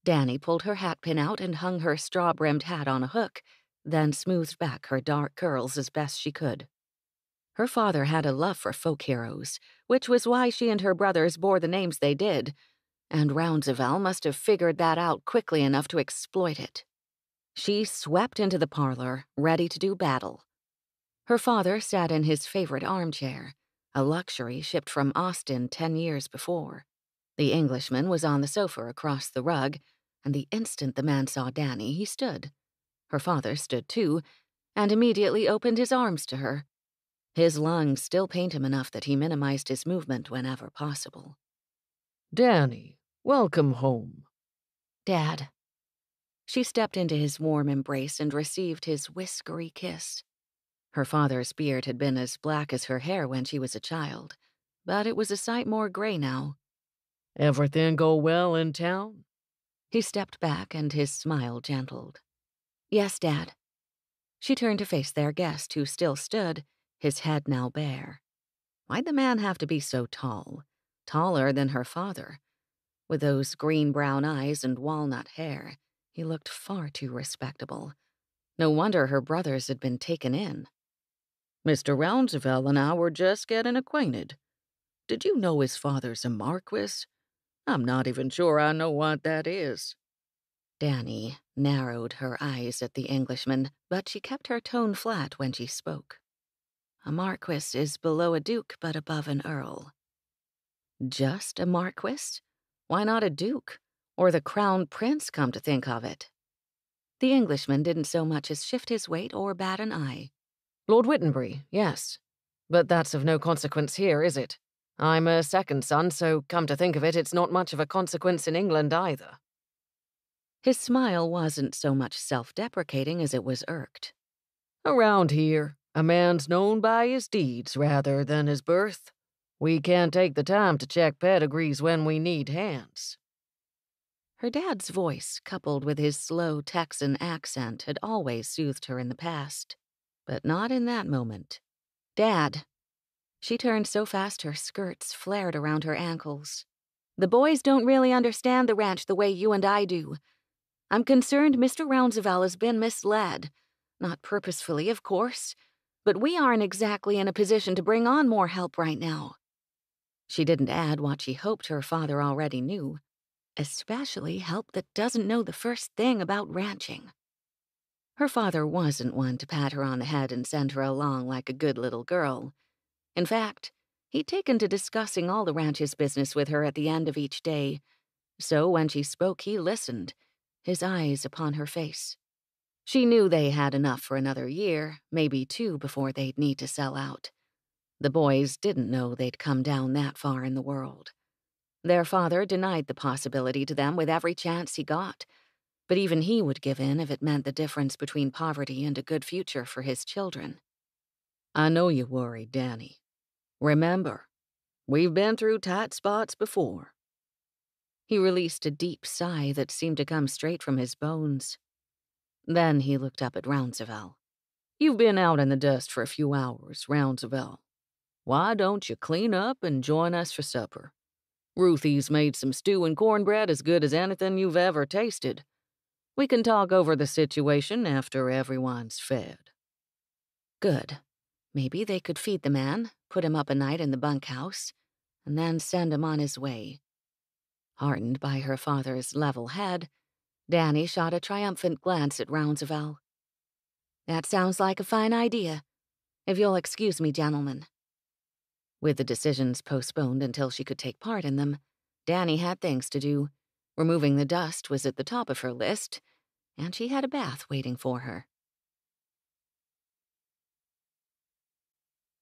Dannie pulled her hat pin out and hung her straw-brimmed hat on a hook, then smoothed back her dark curls as best she could. Her father had a love for folk heroes, which was why she and her brothers bore the names they did, and Rounsevell must have figured that out quickly enough to exploit it. She swept into the parlor, ready to do battle. Her father sat in his favorite armchair, a luxury shipped from Austin 10 years before. The Englishman was on the sofa across the rug, and the instant the man saw Dannie, he stood. Her father stood too, and immediately opened his arms to her. His lungs still pained him enough that he minimized his movement whenever possible. Dannie, welcome home. Dad. She stepped into his warm embrace and received his whiskery kiss. Her father's beard had been as black as her hair when she was a child, but it was a sight more gray now. Everything go well in town? He stepped back and his smile gentled. Yes, Dad. She turned to face their guest, who still stood, his head now bare. Why'd the man have to be so tall? Taller than her father. With those green-brown eyes and walnut hair, he looked far too respectable. No wonder her brothers had been taken in. Mr. Rounsevell and I were just getting acquainted. Did you know his father's a Marquess? I'm not even sure I know what that is. Dannie narrowed her eyes at the Englishman, but she kept her tone flat when she spoke. A Marquess is below a duke but above an earl. Just a Marquess? Why not a duke? Or the crown prince, come to think of it? The Englishman didn't so much as shift his weight or bat an eye. Lord Wittenbury, yes. But that's of no consequence here, is it? I'm a second son, so come to think of it, it's not much of a consequence in England either. His smile wasn't so much self-deprecating as it was irked. Around here, a man's known by his deeds rather than his birth. We can't take the time to check pedigrees when we need hands. Her dad's voice, coupled with his slow Texan accent, had always soothed her in the past. But not in that moment. Dad. She turned so fast her skirts flared around her ankles. The boys don't really understand the ranch the way you and I do. I'm concerned Mr. Rounsevell has been misled. Not purposefully, of course. But we aren't exactly in a position to bring on more help right now. She didn't add what she hoped her father already knew. Especially help that doesn't know the first thing about ranching. Her father wasn't one to pat her on the head and send her along like a good little girl. In fact, he'd taken to discussing all the ranch's business with her at the end of each day, so when she spoke he listened, his eyes upon her face. She knew they had enough for another year, maybe 2 before they'd need to sell out. The boys didn't know they'd come down that far in the world. Their father denied the possibility to them with every chance he got, but even he would give in if it meant the difference between poverty and a good future for his children. I know you worry, Dannie. Remember, we've been through tight spots before. He released a deep sigh that seemed to come straight from his bones. Then he looked up at Rounsevell. You've been out in the dust for a few hours, Rounsevell. Why don't you clean up and join us for supper? Ruthie's made some stew and cornbread as good as anything you've ever tasted. We can talk over the situation after everyone's fed. Good. Maybe they could feed the man, put him up a night in the bunkhouse, and then send him on his way. Heartened by her father's level head, Dannie shot a triumphant glance at Rounsevell. That sounds like a fine idea. If you'll excuse me, gentlemen. With the decisions postponed until she could take part in them, Dannie had things to do. Removing the dust was at the top of her list, and she had a bath waiting for her.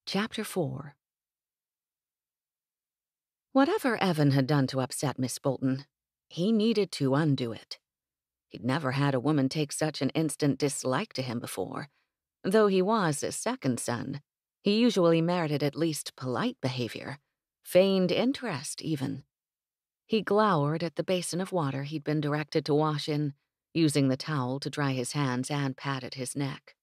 Chapter 4. Whatever Evan had done to upset Miss Bolton, he needed to undo it. He'd never had a woman take such an instant dislike to him before. Though he was a second son, he usually merited at least polite behavior, feigned interest even. He glowered at the basin of water he'd been directed to wash in, using the towel to dry his hands and patted his neck.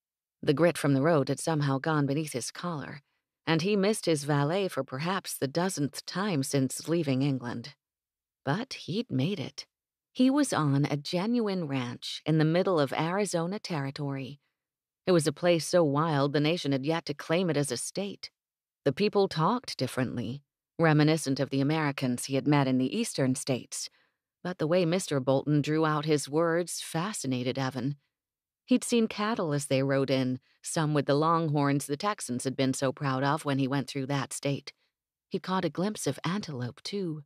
The grit from the road had somehow gone beneath his collar, and he missed his valet for perhaps the dozenth time since leaving England. But he'd made it. He was on a genuine ranch in the middle of Arizona territory. It was a place so wild the nation had yet to claim it as a state. The people talked differently, reminiscent of the Americans he had met in the eastern states, but the way Mr. Bolton drew out his words fascinated Evan. He'd seen cattle as they rode in, some with the longhorns the Texans had been so proud of when he went through that state. He'd caught a glimpse of antelope, too.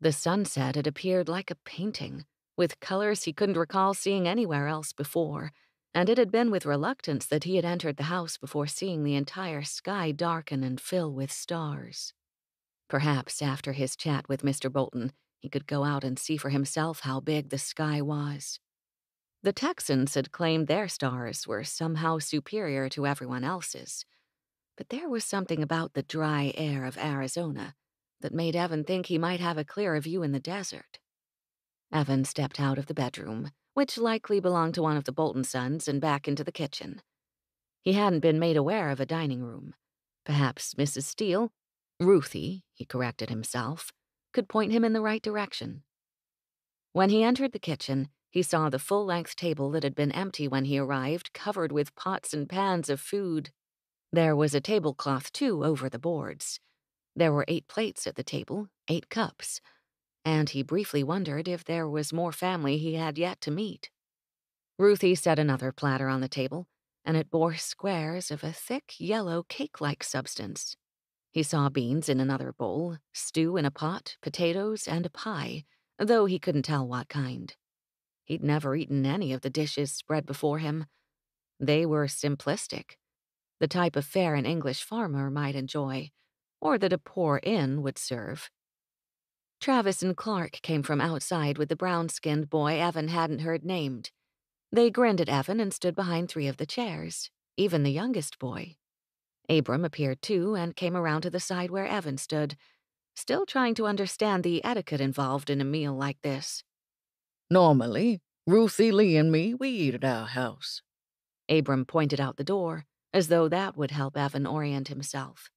The sunset had appeared like a painting, with colors he couldn't recall seeing anywhere else before, and it had been with reluctance that he had entered the house before seeing the entire sky darken and fill with stars. Perhaps after his chat with Mr. Bolton, he could go out and see for himself how big the sky was. The Texans had claimed their stars were somehow superior to everyone else's, but there was something about the dry air of Arizona that made Evan think he might have a clearer view in the desert. Evan stepped out of the bedroom, which likely belonged to one of the Bolton sons, and back into the kitchen. He hadn't been made aware of a dining room. Perhaps Mrs. Steele, Ruthie, he corrected himself, could point him in the right direction. When he entered the kitchen, he saw the full-length table that had been empty when he arrived, covered with pots and pans of food. There was a tablecloth, too, over the boards. There were 8 plates at the table, 8 cups, and he briefly wondered if there was more family he had yet to meet. Ruthie set another platter on the table, and it bore squares of a thick, yellow, cake-like substance. He saw beans in another bowl, stew in a pot, potatoes, and a pie, though he couldn't tell what kind. He'd never eaten any of the dishes spread before him. They were simplistic, the type of fare an English farmer might enjoy, or that a poor inn would serve. Travis and Clark came from outside with the brown-skinned boy Evan hadn't heard named. They grinned at Evan and stood behind 3 of the chairs, even the youngest boy. Abram appeared too and came around to the side where Evan stood, still trying to understand the etiquette involved in a meal like this. Normally, Ruthie Lee and me, we eat at our house. Abram pointed out the door, as though that would help Evan orient himself.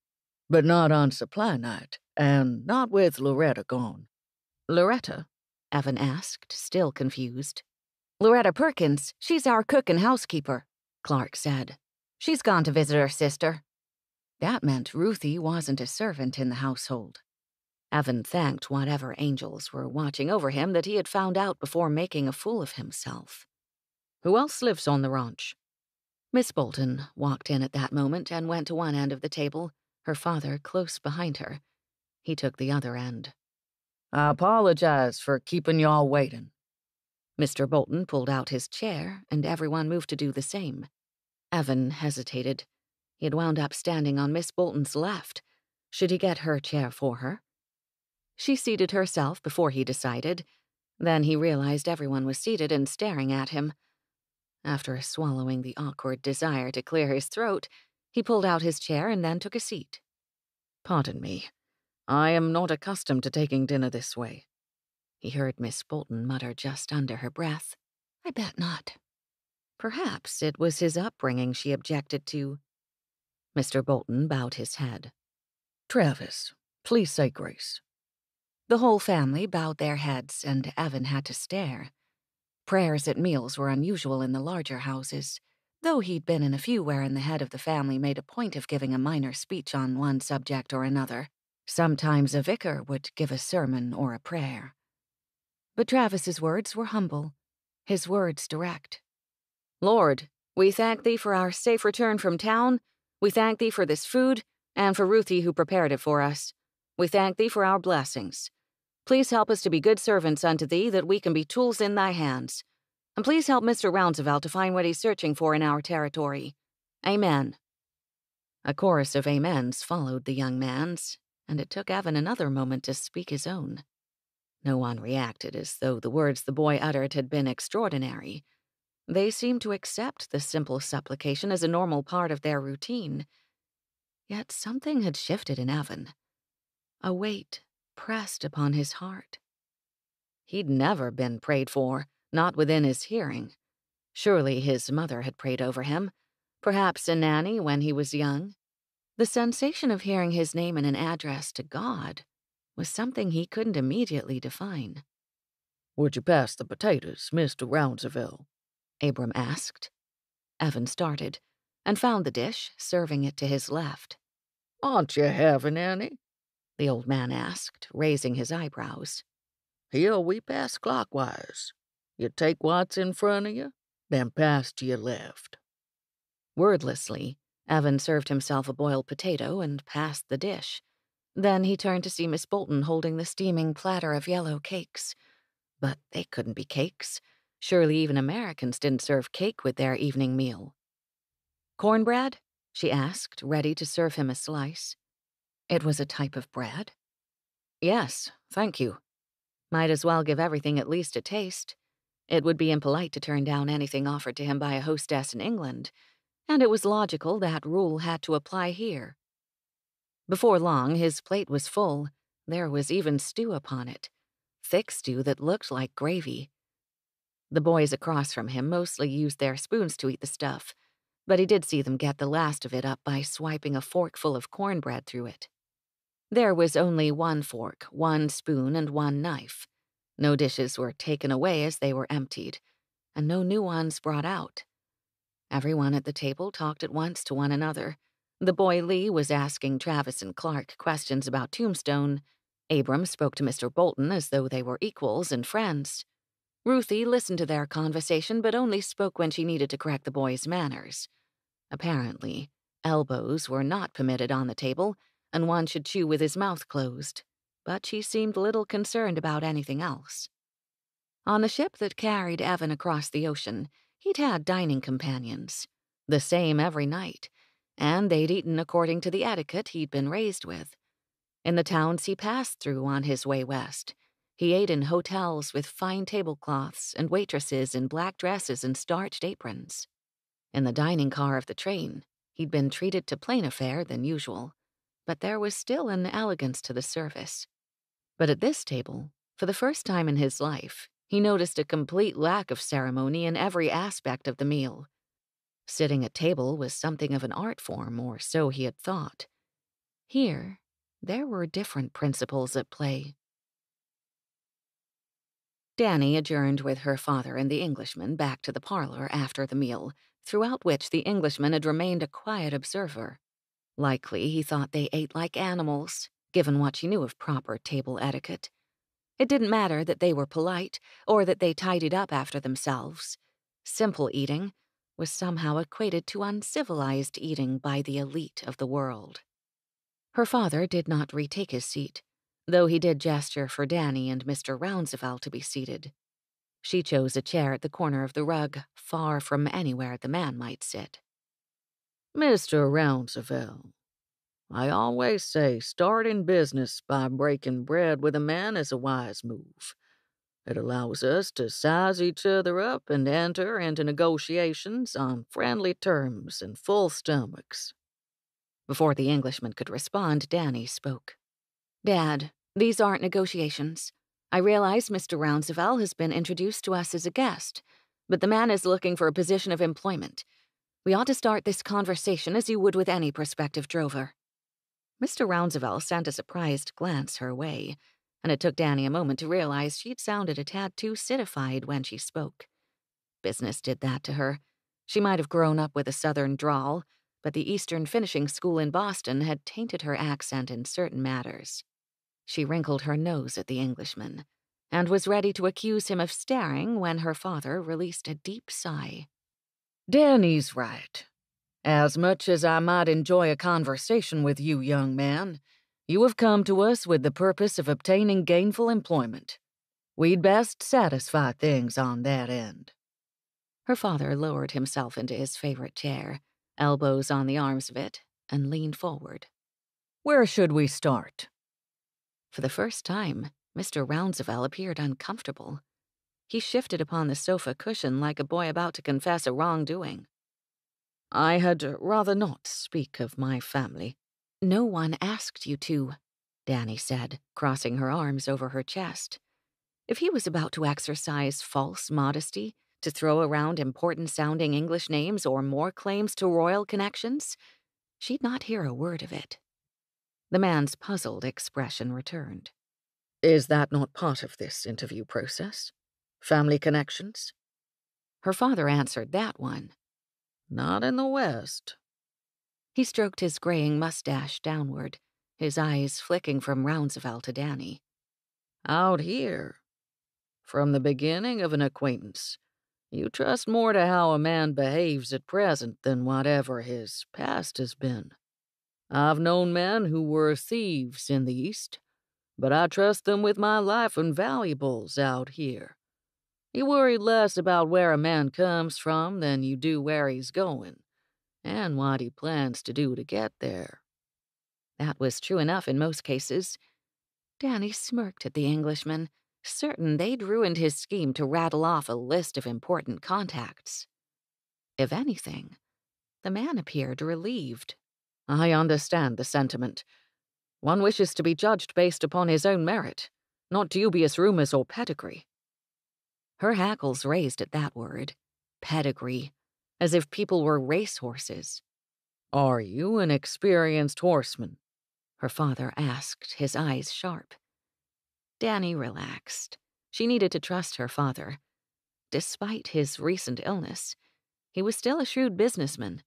But not on supply night, and not with Loretta gone. Loretta? Evan asked, still confused. Loretta Perkins, she's our cook and housekeeper, Clark said. She's gone to visit her sister. That meant Ruthie wasn't a servant in the household. Evan thanked whatever angels were watching over him that he had found out before making a fool of himself. Who else lives on the ranch? Miss Bolton walked in at that moment and went to one end of the table, her father close behind her. He took the other end. I apologize for keeping y'all waiting. Mr. Bolton pulled out his chair, and everyone moved to do the same. Evan hesitated. He had wound up standing on Miss Bolton's left. Should he get her chair for her? She seated herself before he decided. Then he realized everyone was seated and staring at him. After swallowing the awkward desire to clear his throat, he pulled out his chair and then took a seat. Pardon me. I am not accustomed to taking dinner this way. He heard Miss Bolton mutter just under her breath. I bet not. Perhaps it was his upbringing she objected to. Mr. Bolton bowed his head. Travis, please say grace. The whole family bowed their heads, and Evan had to stare. Prayers at meals were unusual in the larger houses, though he'd been in a few wherein the head of the family made a point of giving a minor speech on one subject or another. Sometimes a vicar would give a sermon or a prayer. But Travis's words were humble, his words direct. Lord, we thank thee for our safe return from town. We thank thee for this food, and for Ruthie who prepared it for us. We thank thee for our blessings. Please help us to be good servants unto thee, that we can be tools in thy hands. And please help Mr. Rounsevell to find what he's searching for in our territory. Amen. A chorus of amens followed the young man's, and it took Evan another moment to speak his own. No one reacted as though the words the boy uttered had been extraordinary. They seemed to accept the simple supplication as a normal part of their routine. Yet something had shifted in Evan. A weight pressed upon his heart. He'd never been prayed for, not within his hearing. Surely his mother had prayed over him, perhaps a nanny when he was young. The sensation of hearing his name in an address to God was something he couldn't immediately define. Would you pass the potatoes, Mr. Rounsevell? Abram asked. Evan started, and found the dish, serving it to his left. Aren't you having any? The old man asked, raising his eyebrows. Here we pass clockwise. You take what's in front of you, then pass to your left. Wordlessly, Evan served himself a boiled potato and passed the dish. Then he turned to see Miss Bolton holding the steaming platter of yellow cakes. But they couldn't be cakes. Surely even Americans didn't serve cake with their evening meal. Cornbread? She asked, ready to serve him a slice. It was a type of bread? Yes, thank you. Might as well give everything at least a taste. It would be impolite to turn down anything offered to him by a hostess in England, and it was logical that rule had to apply here. Before long, his plate was full. There was even stew upon it, thick stew that looked like gravy. The boys across from him mostly used their spoons to eat the stuff, but he did see them get the last of it up by swiping a forkful of cornbread through it. There was only one fork, one spoon, and one knife. No dishes were taken away as they were emptied, and no new ones brought out. Everyone at the table talked at once to one another. The boy Lee was asking Travis and Clark questions about Tombstone. Abram spoke to Mr. Bolton as though they were equals and friends. Ruthie listened to their conversation but only spoke when she needed to correct the boys' manners. Apparently, elbows were not permitted on the table, and one should chew with his mouth closed, but she seemed little concerned about anything else. On the ship that carried Evan across the ocean, he'd had dining companions, the same every night, and they'd eaten according to the etiquette he'd been raised with. In the towns he passed through on his way west, he ate in hotels with fine tablecloths and waitresses in black dresses and starched aprons. In the dining car of the train, he'd been treated to plainer fare than usual, but there was still an elegance to the service. But at this table, for the first time in his life, he noticed a complete lack of ceremony in every aspect of the meal. Sitting at table was something of an art form, or so he had thought. Here, there were different principles at play. Dannie adjourned with her father and the Englishman back to the parlor after the meal, throughout which the Englishman had remained a quiet observer. Likely he thought they ate like animals, given what she knew of proper table etiquette. It didn't matter that they were polite or that they tidied up after themselves. Simple eating was somehow equated to uncivilized eating by the elite of the world. Her father did not retake his seat, though he did gesture for Dannie and Mr. Rounsevell to be seated. She chose a chair at the corner of the rug, far from anywhere the man might sit. Mr. Rounsevell, I always say starting business by breaking bread with a man is a wise move. It allows us to size each other up and enter into negotiations on friendly terms and full stomachs. Before the Englishman could respond, Dannie spoke. Dad, these aren't negotiations. I realize Mr. Rounsevell has been introduced to us as a guest, but the man is looking for a position of employment. We ought to start this conversation as you would with any prospective drover. Mr. Rounsevell sent a surprised glance her way, and it took Dannie a moment to realize she'd sounded a tad too citified when she spoke. Business did that to her. She might have grown up with a southern drawl, but the Eastern finishing school in Boston had tainted her accent in certain matters. She wrinkled her nose at the Englishman, and was ready to accuse him of staring when her father released a deep sigh. Danny's right. As much as I might enjoy a conversation with you, young man, you have come to us with the purpose of obtaining gainful employment. We'd best satisfy things on that end. Her father lowered himself into his favorite chair, elbows on the arms of it, and leaned forward. Where should we start? For the first time, Mr. Rounsevell appeared uncomfortable. He shifted upon the sofa cushion like a boy about to confess a wrongdoing. I had rather not speak of my family. No one asked you to, Dannie said, crossing her arms over her chest. If he was about to exercise false modesty, to throw around important-sounding English names or more claims to royal connections, she'd not hear a word of it. The man's puzzled expression returned. Is that not part of this interview process? Family connections? Her father answered that one. Not in the West. He stroked his graying mustache downward, his eyes flicking from Rounsevell to Dannie. Out here, from the beginning of an acquaintance, you trust more to how a man behaves at present than whatever his past has been. I've known men who were thieves in the East, but I trust them with my life and valuables out here. You worry less about where a man comes from than you do where he's going, and what he plans to do to get there. That was true enough in most cases. Dannie smirked at the Englishman, certain they'd ruined his scheme to rattle off a list of important contacts. If anything, the man appeared relieved. I understand the sentiment. One wishes to be judged based upon his own merit, not dubious rumors or pedigree. Her hackles raised at that word. Pedigree. As if people were racehorses. Are you an experienced horseman? Her father asked, his eyes sharp. Dannie relaxed. She needed to trust her father. Despite his recent illness, he was still a shrewd businessman.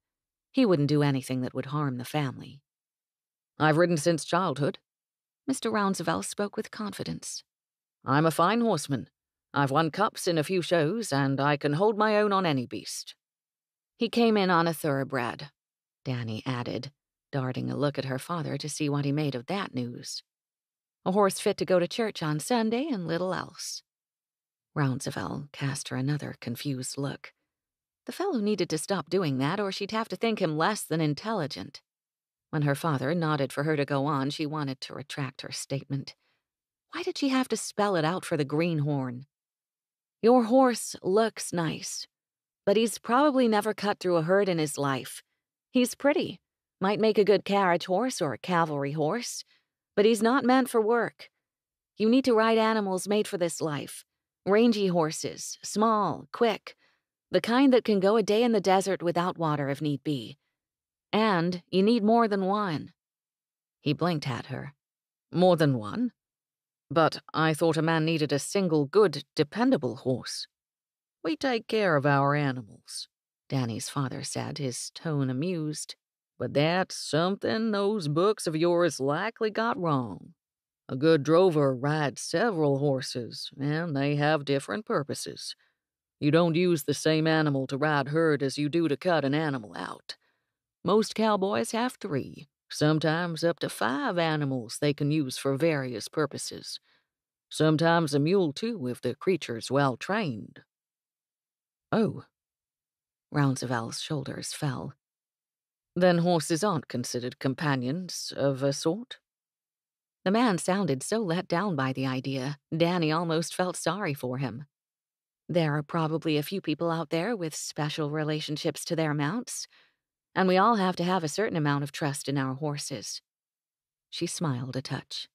He wouldn't do anything that would harm the family. I've ridden since childhood. Mr. Rounsevell spoke with confidence. I'm a fine horseman. I've won cups in a few shows, and I can hold my own on any beast. He came in on a thoroughbred, Dannie added, darting a look at her father to see what he made of that news. A horse fit to go to church on Sunday and little else. Rounsevell cast her another confused look. The fellow needed to stop doing that, or she'd have to think him less than intelligent. When her father nodded for her to go on, she wanted to retract her statement. Why did she have to spell it out for the greenhorn? Your horse looks nice, but he's probably never cut through a herd in his life. He's pretty, might make a good carriage horse or a cavalry horse, but he's not meant for work. You need to ride animals made for this life. Rangy horses, small, quick, the kind that can go a day in the desert without water if need be. And you need more than one. He blinked at her. More than one? But I thought a man needed a single good, dependable horse. We take care of our animals, Dannie's father said, his tone amused. But that's something those books of yours likely got wrong. A good drover rides several horses, and they have different purposes. You don't use the same animal to ride herd as you do to cut an animal out. Most cowboys have 3, sometimes up to 5 animals they can use for various purposes. Sometimes a mule, too, if the creature's well trained. Oh. Rounsevell's shoulders fell. Then horses aren't considered companions of a sort? The man sounded so let down by the idea, Dannie almost felt sorry for him. There are probably a few people out there with special relationships to their mounts, and we all have to have a certain amount of trust in our horses. She smiled a touch.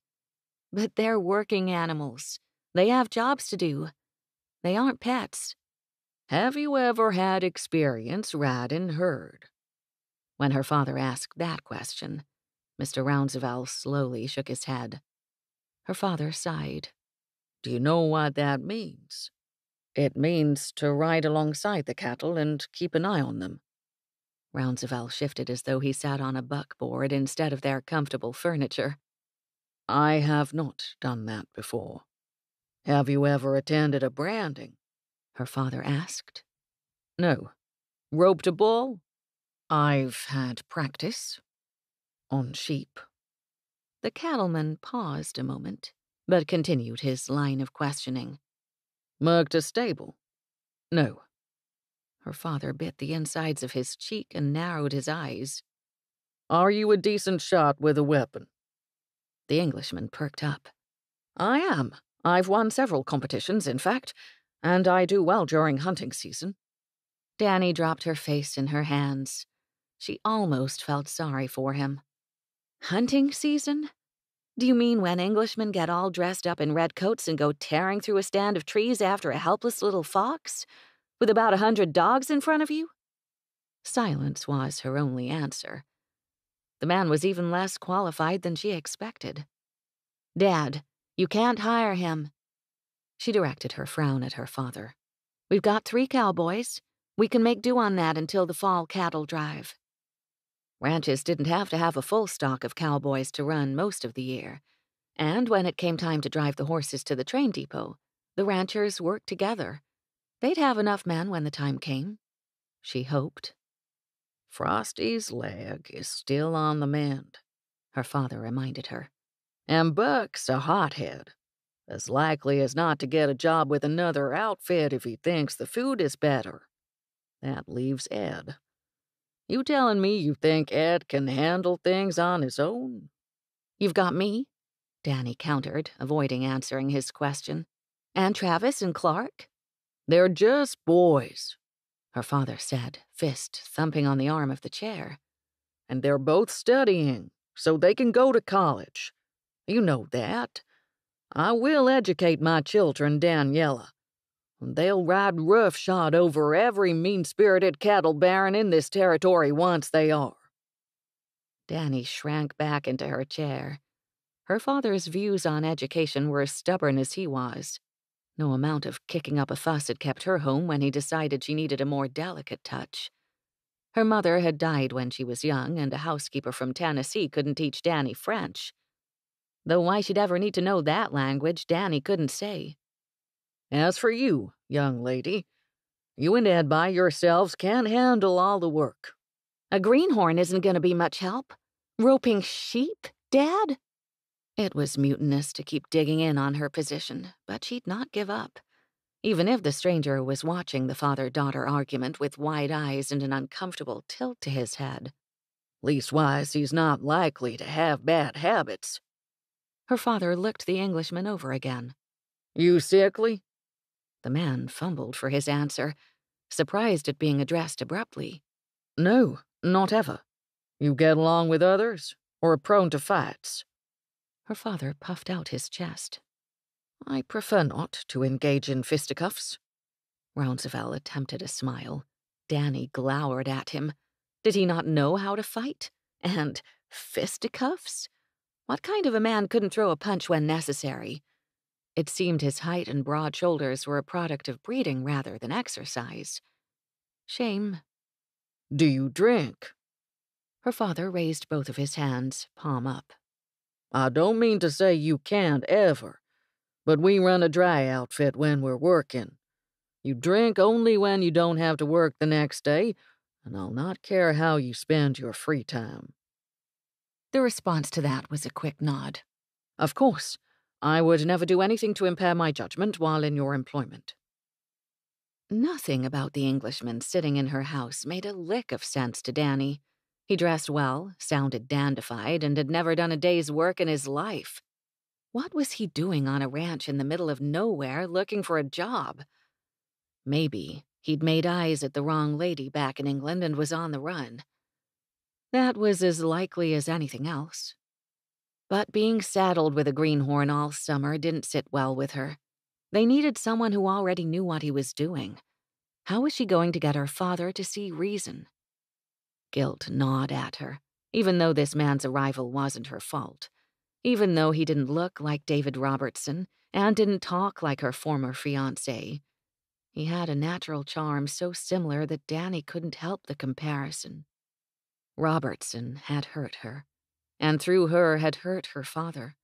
But they're working animals. They have jobs to do. They aren't pets. Have you ever had experience riding herd? When her father asked that question, Mr. Rounsevell slowly shook his head. Her father sighed. Do you know what that means? It means to ride alongside the cattle and keep an eye on them. Rounsevell shifted as though he sat on a buckboard instead of their comfortable furniture. I have not done that before. Have you ever attended a branding? Her father asked. No. Roped a bull? I've had practice. On sheep. The cattleman paused a moment, but continued his line of questioning. Mugged a stable? No. Her father bit the insides of his cheek and narrowed his eyes. Are you a decent shot with a weapon? The Englishman perked up. I am. I've won several competitions, in fact, and I do well during hunting season. Dannie dropped her face in her hands. She almost felt sorry for him. Hunting season? Do you mean when Englishmen get all dressed up in red coats and go tearing through a stand of trees after a helpless little fox, with about 100 dogs in front of you? Silence was her only answer. The man was even less qualified than she expected. Dad, you can't hire him. She directed her frown at her father. We've got 3 cowboys. We can make do on that until the fall cattle drive. Ranches didn't have to have a full stock of cowboys to run most of the year, and when it came time to drive the horses to the train depot, the ranchers worked together. They'd have enough men when the time came. She hoped. Frosty's leg is still on the mend, her father reminded her. And Buck's a hothead. As likely as not to get a job with another outfit if he thinks the food is better. That leaves Ed. You telling me you think Ed can handle things on his own? You've got me, Dannie countered, avoiding answering his question. And Travis and Clark? They're just boys, her father said, fist thumping on the arm of the chair. And they're both studying, so they can go to college. You know that. I will educate my children, Daniela. They'll ride roughshod over every mean-spirited cattle baron in this territory once they are." Dannie shrank back into her chair. Her father's views on education were as stubborn as he was. No amount of kicking up a fuss had kept her home when he decided she needed a more delicate touch. Her mother had died when she was young, and a housekeeper from Tennessee couldn't teach Dannie French. Though why she'd ever need to know that language, Dannie couldn't say. "As for you, young lady, you and Ed by yourselves can't handle all the work." A greenhorn isn't going to be much help. Roping sheep, Dad? It was mutinous to keep digging in on her position, but she'd not give up. Even if the stranger was watching the father-daughter argument with wide eyes and an uncomfortable tilt to his head. "Leastwise, he's not likely to have bad habits." Her father looked the Englishman over again. "You sickly?" The man fumbled for his answer, surprised at being addressed abruptly. "No, not ever. You get along with others, or are prone to fights?" Her father puffed out his chest. "I prefer not to engage in fisticuffs." Rounsevell attempted a smile. Dannie glowered at him. Did he not know how to fight? And fisticuffs? What kind of a man couldn't throw a punch when necessary? It seemed his height and broad shoulders were a product of breeding rather than exercise. Shame. "Do you drink?" Her father raised both of his hands, palm up. "I don't mean to say you can't ever, but we run a dry outfit when we're working. You drink only when you don't have to work the next day, and I'll not care how you spend your free time." The response to that was a quick nod. "Of course, I would never do anything to impair my judgment while in your employment." Nothing about the Englishman sitting in her house made a lick of sense to Dannie. He dressed well, sounded dandified, and had never done a day's work in his life. What was he doing on a ranch in the middle of nowhere looking for a job? Maybe he'd made eyes at the wrong lady back in England and was on the run. That was as likely as anything else. But being saddled with a greenhorn all summer didn't sit well with her. They needed someone who already knew what he was doing. How was she going to get her father to see reason? Guilt gnawed at her, even though this man's arrival wasn't her fault. Even though he didn't look like David Robertson and didn't talk like her former fiancé. He had a natural charm so similar that Dannie couldn't help the comparison. Robertson had hurt her, and through her had hurt her father.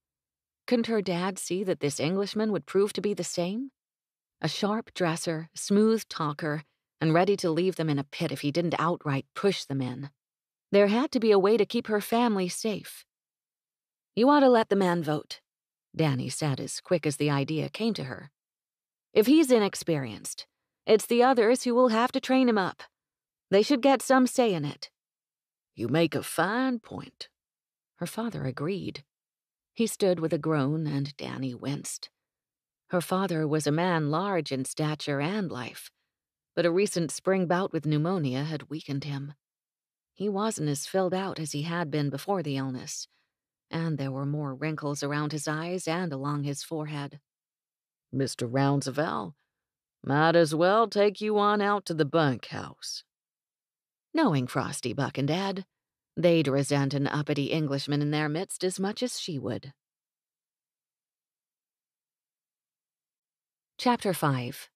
Couldn't her dad see that this Englishman would prove to be the same? A sharp dresser, smooth talker, and ready to leave them in a pit if he didn't outright push them in. There had to be a way to keep her family safe. "You ought to let the man vote," Dannie said as quick as the idea came to her. "If he's inexperienced, it's the others who will have to train him up. They should get some say in it." "You make a fine point." Her father agreed. He stood with a groan, and Dannie winced. Her father was a man large in stature and life, but a recent spring bout with pneumonia had weakened him. He wasn't as filled out as he had been before the illness, and there were more wrinkles around his eyes and along his forehead. "Mr. Rounsevell, might as well take you on out to the bunkhouse." Knowing Frosty Buck and Dad, they'd resent an uppity Englishman in their midst as much as she would. Chapter 5.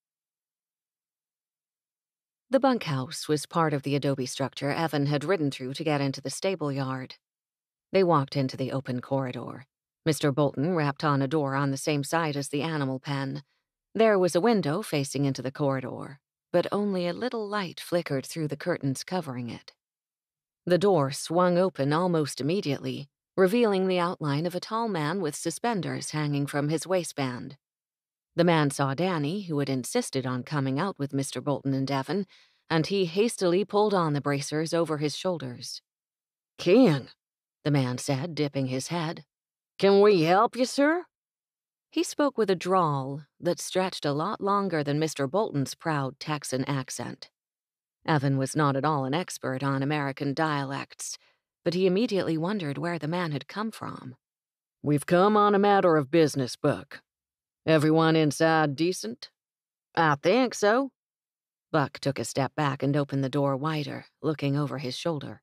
The bunkhouse was part of the adobe structure Evan had ridden through to get into the stable yard. They walked into the open corridor. Mr. Bolton rapped on a door on the same side as the animal pen. There was a window facing into the corridor, but only a little light flickered through the curtains covering it. The door swung open almost immediately, revealing the outline of a tall man with suspenders hanging from his waistband. The man saw Dannie, who had insisted on coming out with Mr. Bolton and Evan, and he hastily pulled on the bracers over his shoulders. "Ken," the man said, dipping his head. "Can we help you, sir?" He spoke with a drawl that stretched a lot longer than Mr. Bolton's proud Texan accent. Evan was not at all an expert on American dialects, but he immediately wondered where the man had come from. "We've come on a matter of business, Buck. Everyone inside decent?" I think so. Buck took a step back and opened the door wider, looking over his shoulder.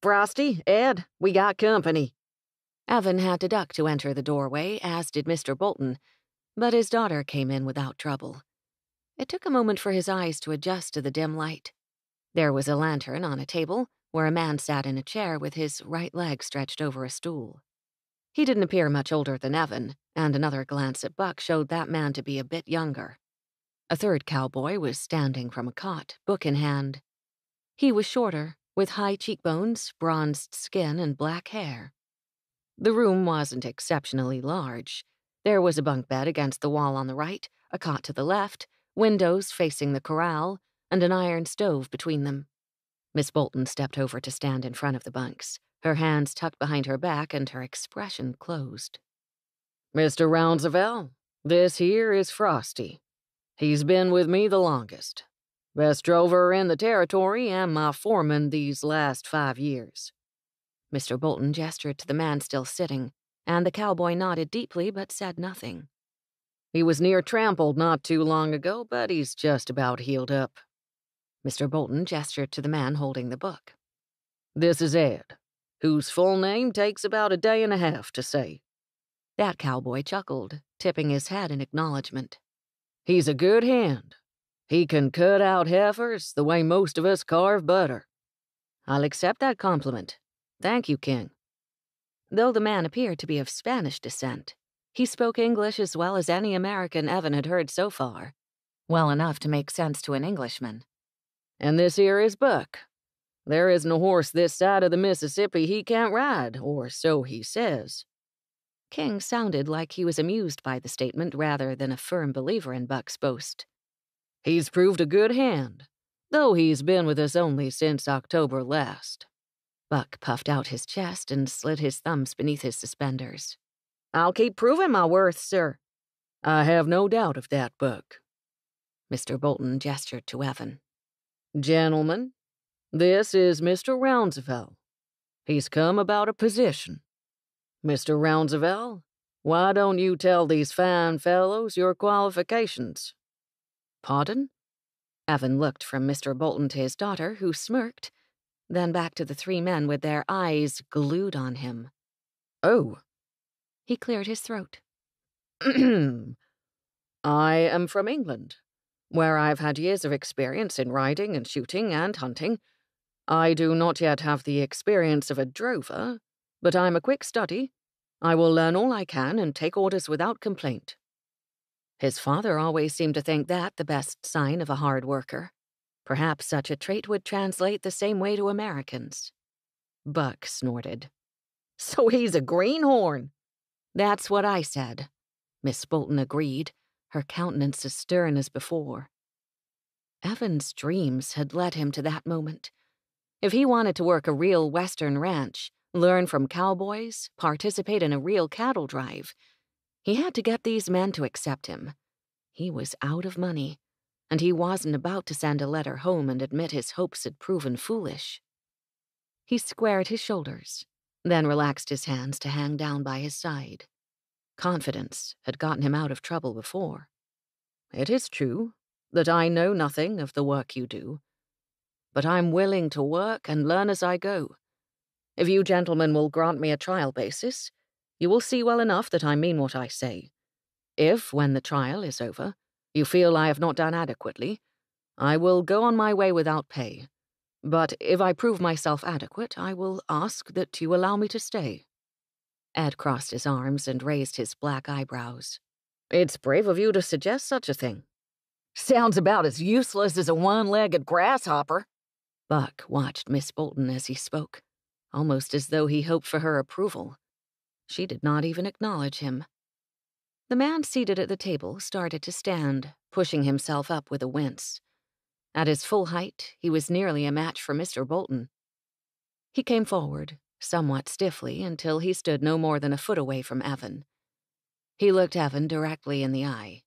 Frosty, Ed, we got company. Evan had to duck to enter the doorway, as did Mr. Bolton, but his daughter came in without trouble. It took a moment for his eyes to adjust to the dim light. There was a lantern on a table, where a man sat in a chair with his right leg stretched over a stool. He didn't appear much older than Evan, and another glance at Buck showed that man to be a bit younger. A third cowboy was standing from a cot, book in hand. He was shorter, with high cheekbones, bronzed skin, and black hair. The room wasn't exceptionally large. There was a bunk bed against the wall on the right, a cot to the left, windows facing the corral, and an iron stove between them. Miss Bolton stepped over to stand in front of the bunks, her hands tucked behind her back and her expression closed. Mr. Rounsevell, this here is Frosty. He's been with me the longest. Best drover in the territory and my foreman these last 5 years. Mr. Bolton gestured to the man still sitting, and the cowboy nodded deeply but said nothing. He was near trampled not too long ago, but he's just about healed up. Mr. Bolton gestured to the man holding the book. This is Ed, whose full name takes about a day and a half to say. That cowboy chuckled, tipping his head in acknowledgement. He's a good hand. He can cut out heifers the way most of us carve butter. I'll accept that compliment. Thank you, King. Though the man appeared to be of Spanish descent, he spoke English as well as any American Evan had heard so far, well enough to make sense to an Englishman. And this here is Buck. There isn't a horse this side of the Mississippi he can't ride, or so he says. King sounded like he was amused by the statement rather than a firm believer in Buck's boast. He's proved a good hand, though he's been with us only since October last. Buck puffed out his chest and slid his thumbs beneath his suspenders. I'll keep proving my worth, sir. I have no doubt of that, Buck. Mr. Bolton gestured to Evan. Gentlemen, this is Mr. Rounsevell. He's come about a position. Mr. Rounsevell, why don't you tell these fine fellows your qualifications? Pardon? Evan looked from Mr. Bolton to his daughter, who smirked, then back to the three men with their eyes glued on him. Oh. He cleared his throat. I am from England, where I've had years of experience in riding and shooting and hunting. I do not yet have the experience of a drover, but I'm a quick study. I will learn all I can and take orders without complaint. His father always seemed to think that the best sign of a hard worker. Perhaps such a trait would translate the same way to Americans. Buck snorted. So he's a greenhorn. That's what I said. Miss Bolton agreed, her countenance as stern as before. Evan's dreams had led him to that moment. If he wanted to work a real Western ranch, learn from cowboys, participate in a real cattle drive, he had to get these men to accept him. He was out of money, and he wasn't about to send a letter home and admit his hopes had proven foolish. He squared his shoulders, then relaxed his hands to hang down by his side. Confidence had gotten him out of trouble before. It is true that I know nothing of the work you do, but I'm willing to work and learn as I go. If you gentlemen will grant me a trial basis, you will see well enough that I mean what I say. If, when the trial is over, you feel I have not done adequately, I will go on my way without pay. But if I prove myself adequate, I will ask that you allow me to stay. Ed crossed his arms and raised his black eyebrows. It's brave of you to suggest such a thing. Sounds about as useless as a one-legged grasshopper. Buck watched Miss Bolton as he spoke, almost as though he hoped for her approval. She did not even acknowledge him. The man seated at the table started to stand, pushing himself up with a wince. At his full height, he was nearly a match for Mr. Bolton. He came forward, somewhat stiffly, until he stood no more than a foot away from Evan. He looked Evan directly in the eye.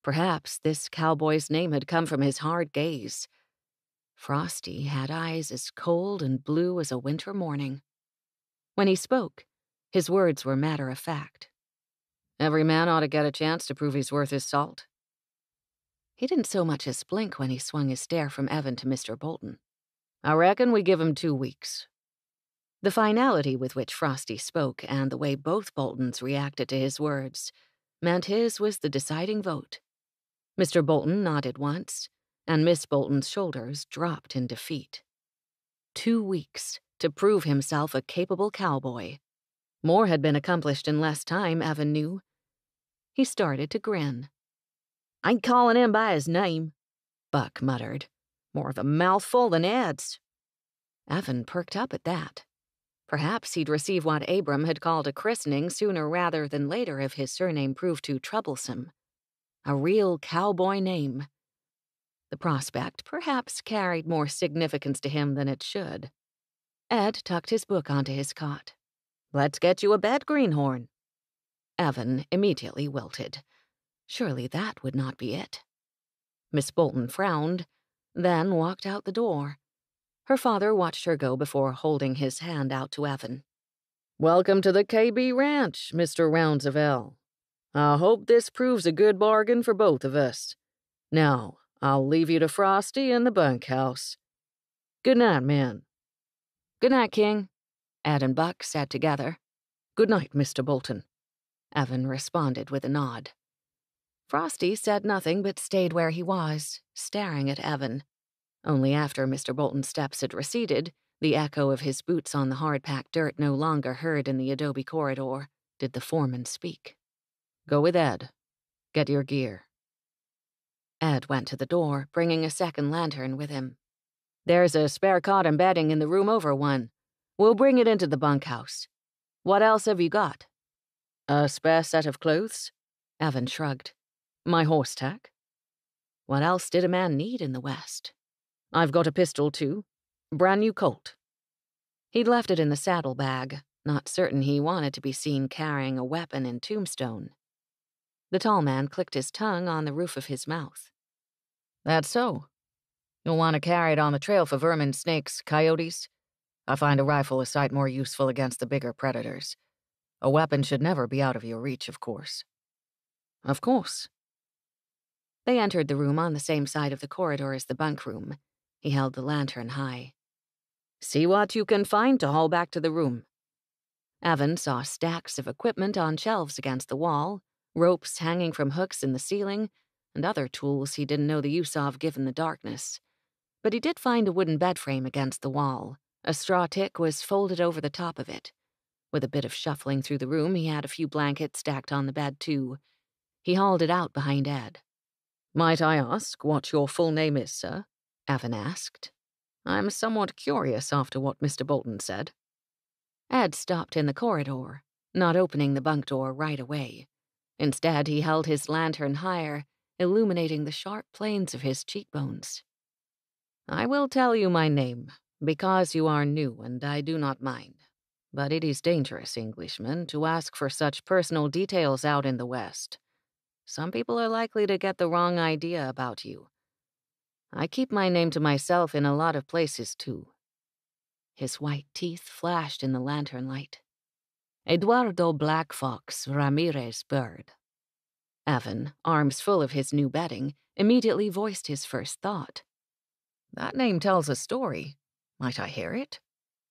Perhaps this cowboy's name had come from his hard gaze. Frosty had eyes as cold and blue as a winter morning. When he spoke, his words were matter of fact. Every man ought to get a chance to prove he's worth his salt. He didn't so much as blink when he swung his stare from Evan to Mr. Bolton. I reckon we give him 2 weeks. The finality with which Frosty spoke and the way both Boltons reacted to his words meant his was the deciding vote. Mr. Bolton nodded once, and Miss Bolton's shoulders dropped in defeat. 2 weeks to prove himself a capable cowboy. More had been accomplished in less time, Evan knew. He started to grin. "Ain't calling him by his name," Buck muttered. "More of a mouthful than Ed's." Evan perked up at that. Perhaps he'd receive what Abram had called a christening sooner rather than later if his surname proved too troublesome. A real cowboy name. The prospect perhaps carried more significance to him than it should. Ed tucked his book onto his cot. "Let's get you a bed, Greenhorn." Evan immediately wilted. Surely that would not be it. Miss Bolton frowned, then walked out the door. Her father watched her go before holding his hand out to Evan. "Welcome to the KB Ranch, Mr. Rounsevell. I hope this proves a good bargain for both of us. Now, I'll leave you to Frosty in the bunkhouse. Good night, man." "Good night, King," Ed and Buck said together. "Good night, Mr. Bolton," Evan responded with a nod. Frosty said nothing but stayed where he was, staring at Evan. Only after Mr. Bolton's steps had receded, the echo of his boots on the hard-packed dirt no longer heard in the adobe corridor, did the foreman speak. "Go with Ed. Get your gear." Ed went to the door, bringing a second lantern with him. "There's a spare cot and bedding in the room over one. We'll bring it into the bunkhouse. What else have you got?" "A spare set of clothes?" Evan shrugged. "My horse tack." What else did a man need in the West? "I've got a pistol, too. Brand new Colt." He'd left it in the saddlebag, not certain he wanted to be seen carrying a weapon in Tombstone. The tall man clicked his tongue on the roof of his mouth. "That's so. You'll want to carry it on the trail for vermin, snakes, coyotes. I find a rifle a sight more useful against the bigger predators. A weapon should never be out of your reach, of course." "Of course." They entered the room on the same side of the corridor as the bunk room. He held the lantern high. "See what you can find to haul back to the room." Evan saw stacks of equipment on shelves against the wall, ropes hanging from hooks in the ceiling, and other tools he didn't know the use of given the darkness. But he did find a wooden bed frame against the wall. A straw tick was folded over the top of it. With a bit of shuffling through the room, he had a few blankets stacked on the bed, too. He hauled it out behind Ed. "Might I ask what your full name is, sir?" Evan asked. "I'm somewhat curious after what Mr. Bolton said." Ed stopped in the corridor, not opening the bunk door right away. Instead, he held his lantern higher, illuminating the sharp planes of his cheekbones. "I will tell you my name, because you are new and I do not mind. But it is dangerous, Englishman, to ask for such personal details out in the West. Some people are likely to get the wrong idea about you. I keep my name to myself in a lot of places, too." His white teeth flashed in the lantern light. "Eduardo Black Fox Ramirez Bird." Evan, arms full of his new bedding, immediately voiced his first thought. "That name tells a story. Might I hear it?"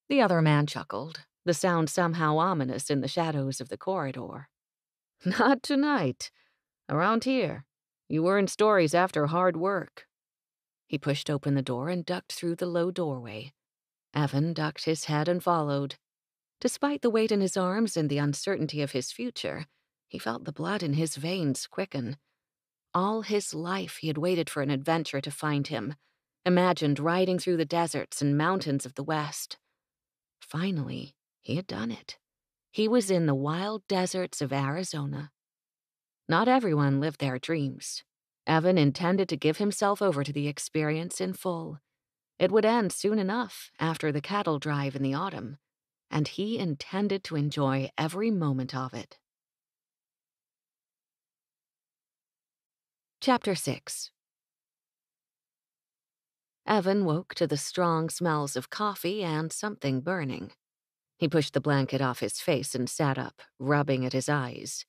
The other man chuckled, the sound somehow ominous in the shadows of the corridor. "Not tonight. Around here, you earn stories after hard work." He pushed open the door and ducked through the low doorway. Evan ducked his head and followed. Despite the weight in his arms and the uncertainty of his future, he felt the blood in his veins quicken. All his life he had waited for an adventure to find him, imagined riding through the deserts and mountains of the West. Finally, he had done it. He was in the wild deserts of Arizona. Not everyone lived their dreams. Evan intended to give himself over to the experience in full. It would end soon enough after the cattle drive in the autumn, and he intended to enjoy every moment of it. Chapter 6. Evan woke to the strong smells of coffee and something burning. He pushed the blanket off his face and sat up, rubbing at his eyes.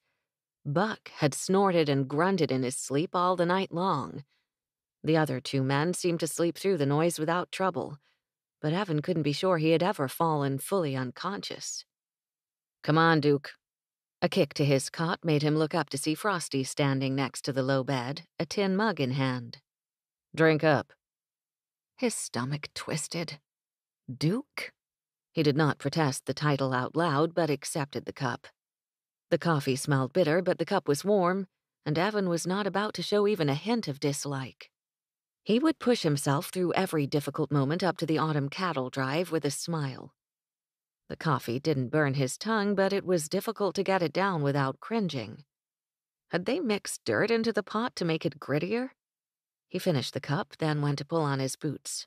Buck had snorted and grunted in his sleep all the night long. The other two men seemed to sleep through the noise without trouble, but Evan couldn't be sure he had ever fallen fully unconscious. Come on, Duke. A kick to his cot made him look up to see Frosty standing next to the low bed, a tin mug in hand. Drink up. His stomach twisted. Duke? He did not protest the title out loud, but accepted the cup. The coffee smelled bitter, but the cup was warm, and Evan was not about to show even a hint of dislike. He would push himself through every difficult moment up to the autumn cattle drive with a smile. The coffee didn't burn his tongue, but it was difficult to get it down without cringing. Had they mixed dirt into the pot to make it grittier? He finished the cup, then went to pull on his boots.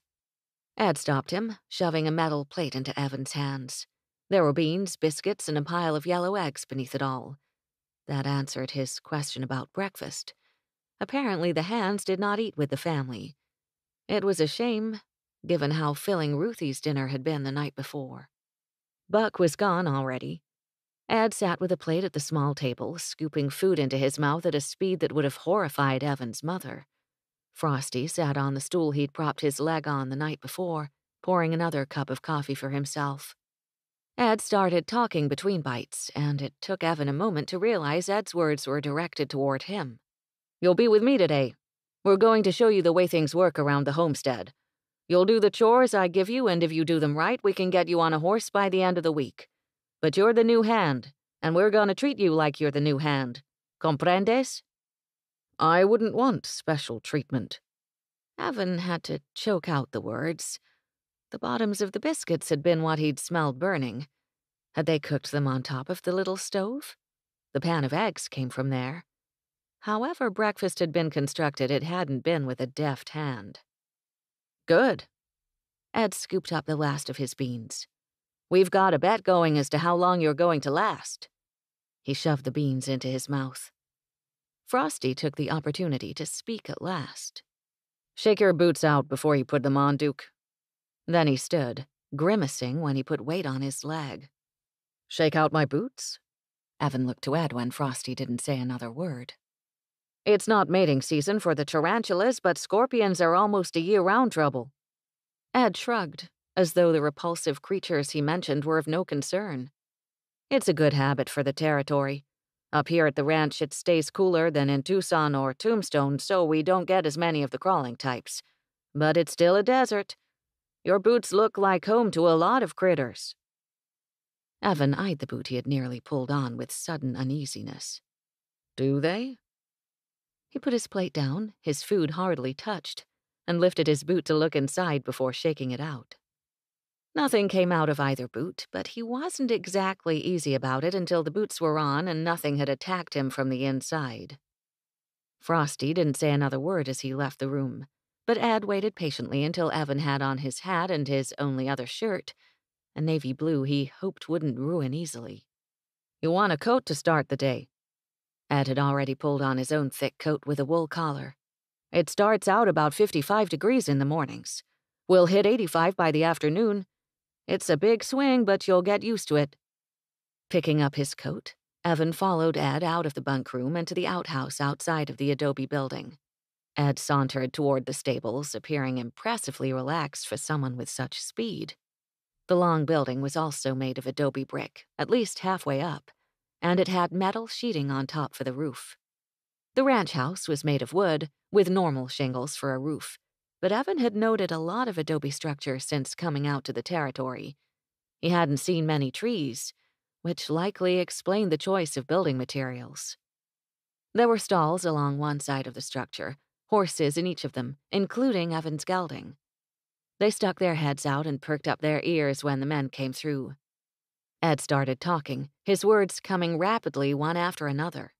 Ed stopped him, shoving a metal plate into Evan's hands. There were beans, biscuits, and a pile of yellow eggs beneath it all. That answered his question about breakfast. Apparently the Hands did not eat with the family. It was a shame, given how filling Ruthie's dinner had been the night before. Buck was gone already. Ed sat with a plate at the small table, scooping food into his mouth at a speed that would have horrified Evan's mother. Frosty sat on the stool he'd propped his leg on the night before, pouring another cup of coffee for himself. Ed started talking between bites, and it took Evan a moment to realize Ed's words were directed toward him. You'll be with me today. We're going to show you the way things work around the homestead. You'll do the chores I give you, and if you do them right, we can get you on a horse by the end of the week. But you're the new hand, and we're going to treat you like you're the new hand. Comprendes? I wouldn't want special treatment. Evan had to choke out the words. The bottoms of the biscuits had been what he'd smelled burning. Had they cooked them on top of the little stove? The pan of eggs came from there. However breakfast had been constructed, it hadn't been with a deft hand. Good. Ed scooped up the last of his beans. We've got a bet going as to how long you're going to last. He shoved the beans into his mouth. Frosty took the opportunity to speak at last. Shake your boots out before you put them on, Duke. Then he stood, grimacing when he put weight on his leg. Shake out my boots? Evan looked to Ed when Frosty didn't say another word. It's not mating season for the tarantulas, but scorpions are almost a year-round trouble. Ed shrugged, as though the repulsive creatures he mentioned were of no concern. It's a good habit for the territory. Up here at the ranch, it stays cooler than in Tucson or Tombstone, so we don't get as many of the crawling types. But it's still a desert. Your boots look like home to a lot of critters. Evan eyed the boot he had nearly pulled on with sudden uneasiness. Do they? He put his plate down, his food hardly touched, and lifted his boot to look inside before shaking it out. Nothing came out of either boot, but he wasn't exactly easy about it until the boots were on and nothing had attacked him from the inside. Frosty didn't say another word as he left the room, but Ed waited patiently until Evan had on his hat and his only other shirt, a navy blue he hoped wouldn't ruin easily. You want a coat to start the day? Ed had already pulled on his own thick coat with a wool collar. It starts out about 55 degrees in the mornings. We'll hit 85 by the afternoon. It's a big swing, but you'll get used to it. Picking up his coat, Evan followed Ed out of the bunk room and to the outhouse outside of the adobe building. Ed sauntered toward the stables, appearing impressively relaxed for someone with such speed. The long building was also made of adobe brick, at least halfway up, and it had metal sheeting on top for the roof. The ranch house was made of wood, with normal shingles for a roof, but Evan had noted a lot of adobe structure since coming out to the territory. He hadn't seen many trees, which likely explained the choice of building materials. There were stalls along one side of the structure, horses in each of them, including Evan's gelding. They stuck their heads out and perked up their ears when the men came through. Ed started talking, his words coming rapidly one after another.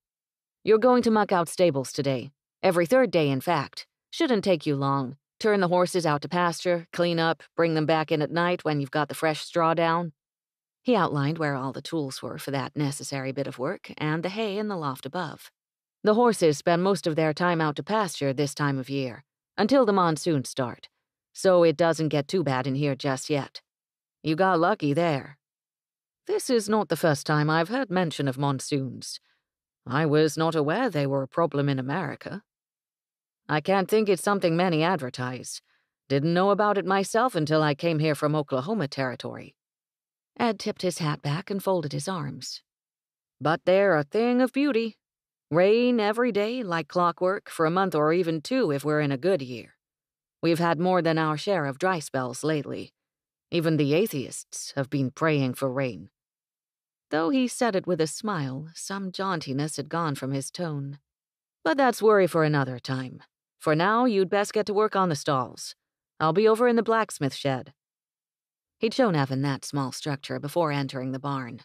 You're going to muck out stables today. Every third day, in fact. Shouldn't take you long. Turn the horses out to pasture, clean up, bring them back in at night when you've got the fresh straw down. He outlined where all the tools were for that necessary bit of work and the hay in the loft above. The horses spend most of their time out to pasture this time of year, until the monsoons start, so it doesn't get too bad in here just yet. You got lucky there. This is not the first time I've heard mention of monsoons. I was not aware they were a problem in America. I can't think it's something many advertise. Didn't know about it myself until I came here from Oklahoma Territory." Ed tipped his hat back and folded his arms. "But they're a thing of beauty. Rain every day, like clockwork, for a month or even 2 if we're in a good year. We've had more than our share of dry spells lately. Even the atheists have been praying for rain." Though he said it with a smile, some jauntiness had gone from his tone. "But that's worry for another time. For now, you'd best get to work on the stalls. I'll be over in the blacksmith shed." He'd shown Evan that small structure before entering the barn.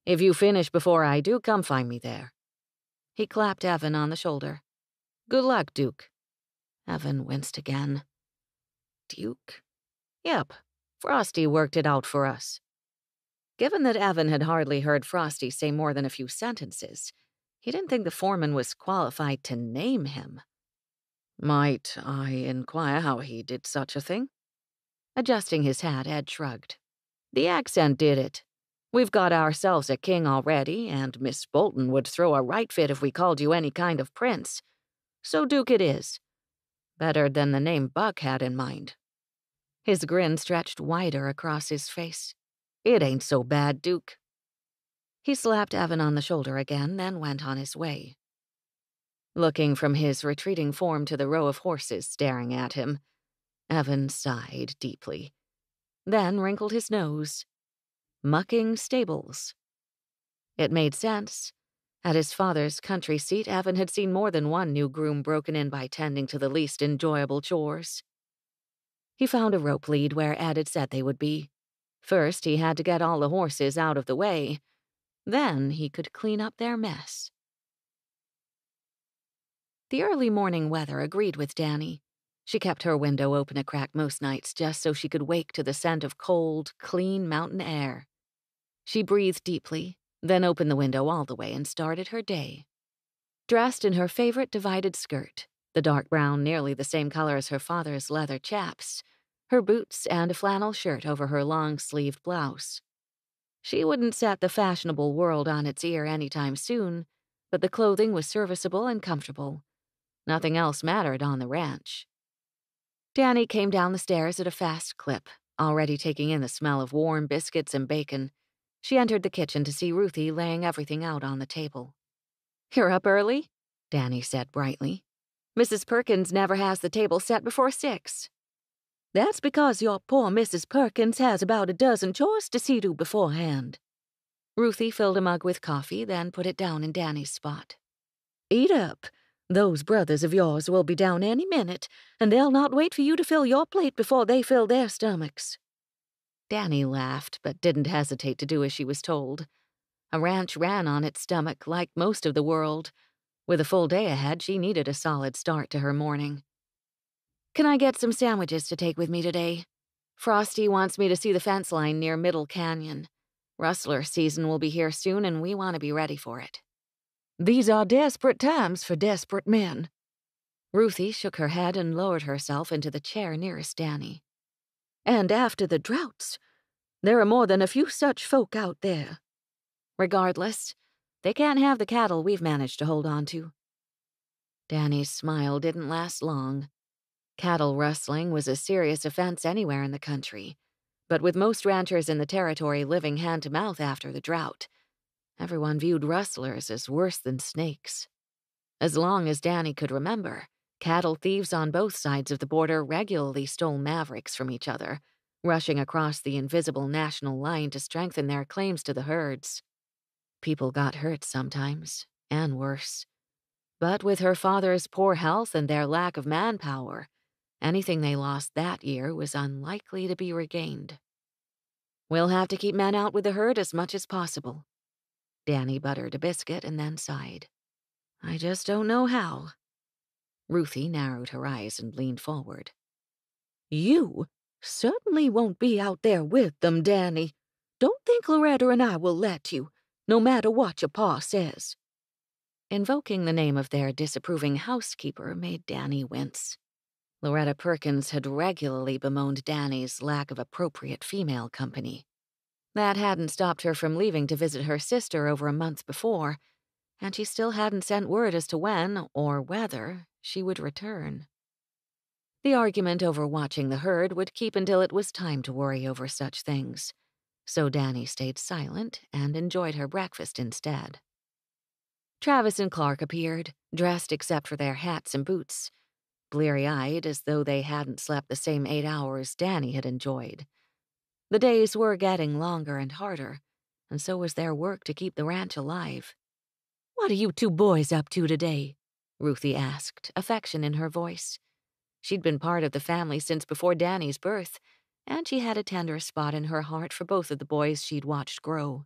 "If you finish before I do, come find me there." He clapped Evan on the shoulder. "Good luck, Duke." Evan winced again. Duke? "Yep, Frosty worked it out for us." Given that Evan had hardly heard Frosty say more than a few sentences, he didn't think the foreman was qualified to name him. "Might I inquire how he did such a thing?" Adjusting his hat, Ed shrugged. "The accent did it. We've got ourselves a king already, and Miss Bolton would throw a right fit if we called you any kind of prince. So Duke it is. Better than the name Buck had in mind." His grin stretched wider across his face. "It ain't so bad, Duke." He slapped Evan on the shoulder again, then went on his way. Looking from his retreating form to the row of horses staring at him, Evan sighed deeply, then wrinkled his nose. Mucking stables. It made sense. At his father's country seat, Evan had seen more than one new groom broken in by tending to the least enjoyable chores. He found a rope lead where Ed had said they would be. First, he had to get all the horses out of the way. Then he could clean up their mess. The early morning weather agreed with Dannie. She kept her window open a crack most nights just so she could wake to the scent of cold, clean mountain air. She breathed deeply, then opened the window all the way and started her day. Dressed in her favorite divided skirt, the dark brown nearly the same color as her father's leather chaps, her boots and a flannel shirt over her long-sleeved blouse. She wouldn't set the fashionable world on its ear anytime soon, but the clothing was serviceable and comfortable. Nothing else mattered on the ranch. Dannie came down the stairs at a fast clip, already taking in the smell of warm biscuits and bacon. She entered the kitchen to see Ruthie laying everything out on the table. "You're up early?" Dannie said brightly. "Mrs. Perkins never has the table set before 6. "That's because your poor Mrs. Perkins has about a dozen chores to see to beforehand." Ruthie filled a mug with coffee, then put it down in Danny's spot. "Eat up. Those brothers of yours will be down any minute, and they'll not wait for you to fill your plate before they fill their stomachs." Dannie laughed, but didn't hesitate to do as she was told. A ranch ran on its stomach like most of the world. With a full day ahead, she needed a solid start to her morning. "Can I get some sandwiches to take with me today? Frosty wants me to see the fence line near Middle Canyon. Rustler season will be here soon, and we want to be ready for it." "These are desperate times for desperate men." Ruthie shook her head and lowered herself into the chair nearest Dannie. "And after the droughts, there are more than a few such folk out there." "Regardless, they can't have the cattle we've managed to hold on to." Danny's smile didn't last long. Cattle rustling was a serious offense anywhere in the country, but with most ranchers in the territory living hand-to-mouth after the drought, everyone viewed rustlers as worse than snakes. As long as Dannie could remember, cattle thieves on both sides of the border regularly stole mavericks from each other, rushing across the invisible national line to strengthen their claims to the herds. People got hurt sometimes, and worse. But with her father's poor health and their lack of manpower, anything they lost that year was unlikely to be regained. "We'll have to keep men out with the herd as much as possible." Dannie buttered a biscuit and then sighed. "I just don't know how." Ruthie narrowed her eyes and leaned forward. "You certainly won't be out there with them, Dannie. Don't think Loretta and I will let you, no matter what your pa says." Invoking the name of their disapproving housekeeper made Dannie wince. Loretta Perkins had regularly bemoaned Danny's lack of appropriate female company. That hadn't stopped her from leaving to visit her sister over a month before, and she still hadn't sent word as to when, or whether, she would return. The argument over watching the herd would keep until it was time to worry over such things, so Dannie stayed silent and enjoyed her breakfast instead. Travis and Clark appeared, dressed except for their hats and boots, bleary-eyed as though they hadn't slept the same 8 hours Dannie had enjoyed. The days were getting longer and harder, and so was their work to keep the ranch alive. "What are you two boys up to today?" Ruthie asked, affection in her voice. She'd been part of the family since before Dannie's birth, and she had a tender spot in her heart for both of the boys she'd watched grow.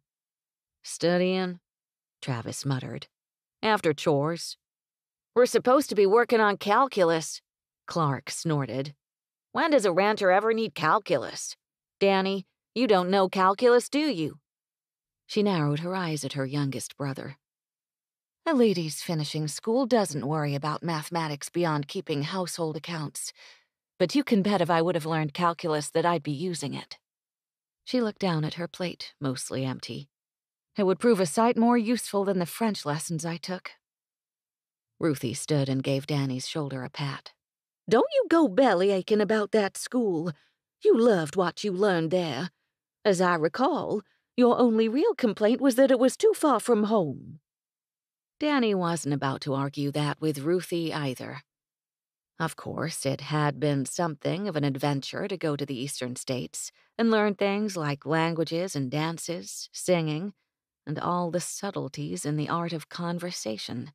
"Studying," Travis muttered. "after chores." "We're supposed to be working on calculus," Clark snorted. "When does a rancher ever need calculus? Dannie, you don't know calculus, do you?" She narrowed her eyes at her youngest brother. "A lady's finishing school doesn't worry about mathematics beyond keeping household accounts, but you can bet if I would have learned calculus that I'd be using it." She looked down at her plate, mostly empty. "It would prove a sight more useful than the French lessons I took." Ruthie stood and gave Dannie's shoulder a pat. "Don't you go belly-aching about that school. You loved what you learned there. As I recall, your only real complaint was that it was too far from home." Dannie wasn't about to argue that with Ruthie either. Of course, it had been something of an adventure to go to the eastern states and learn things like languages and dances, singing, and all the subtleties in the art of conversation.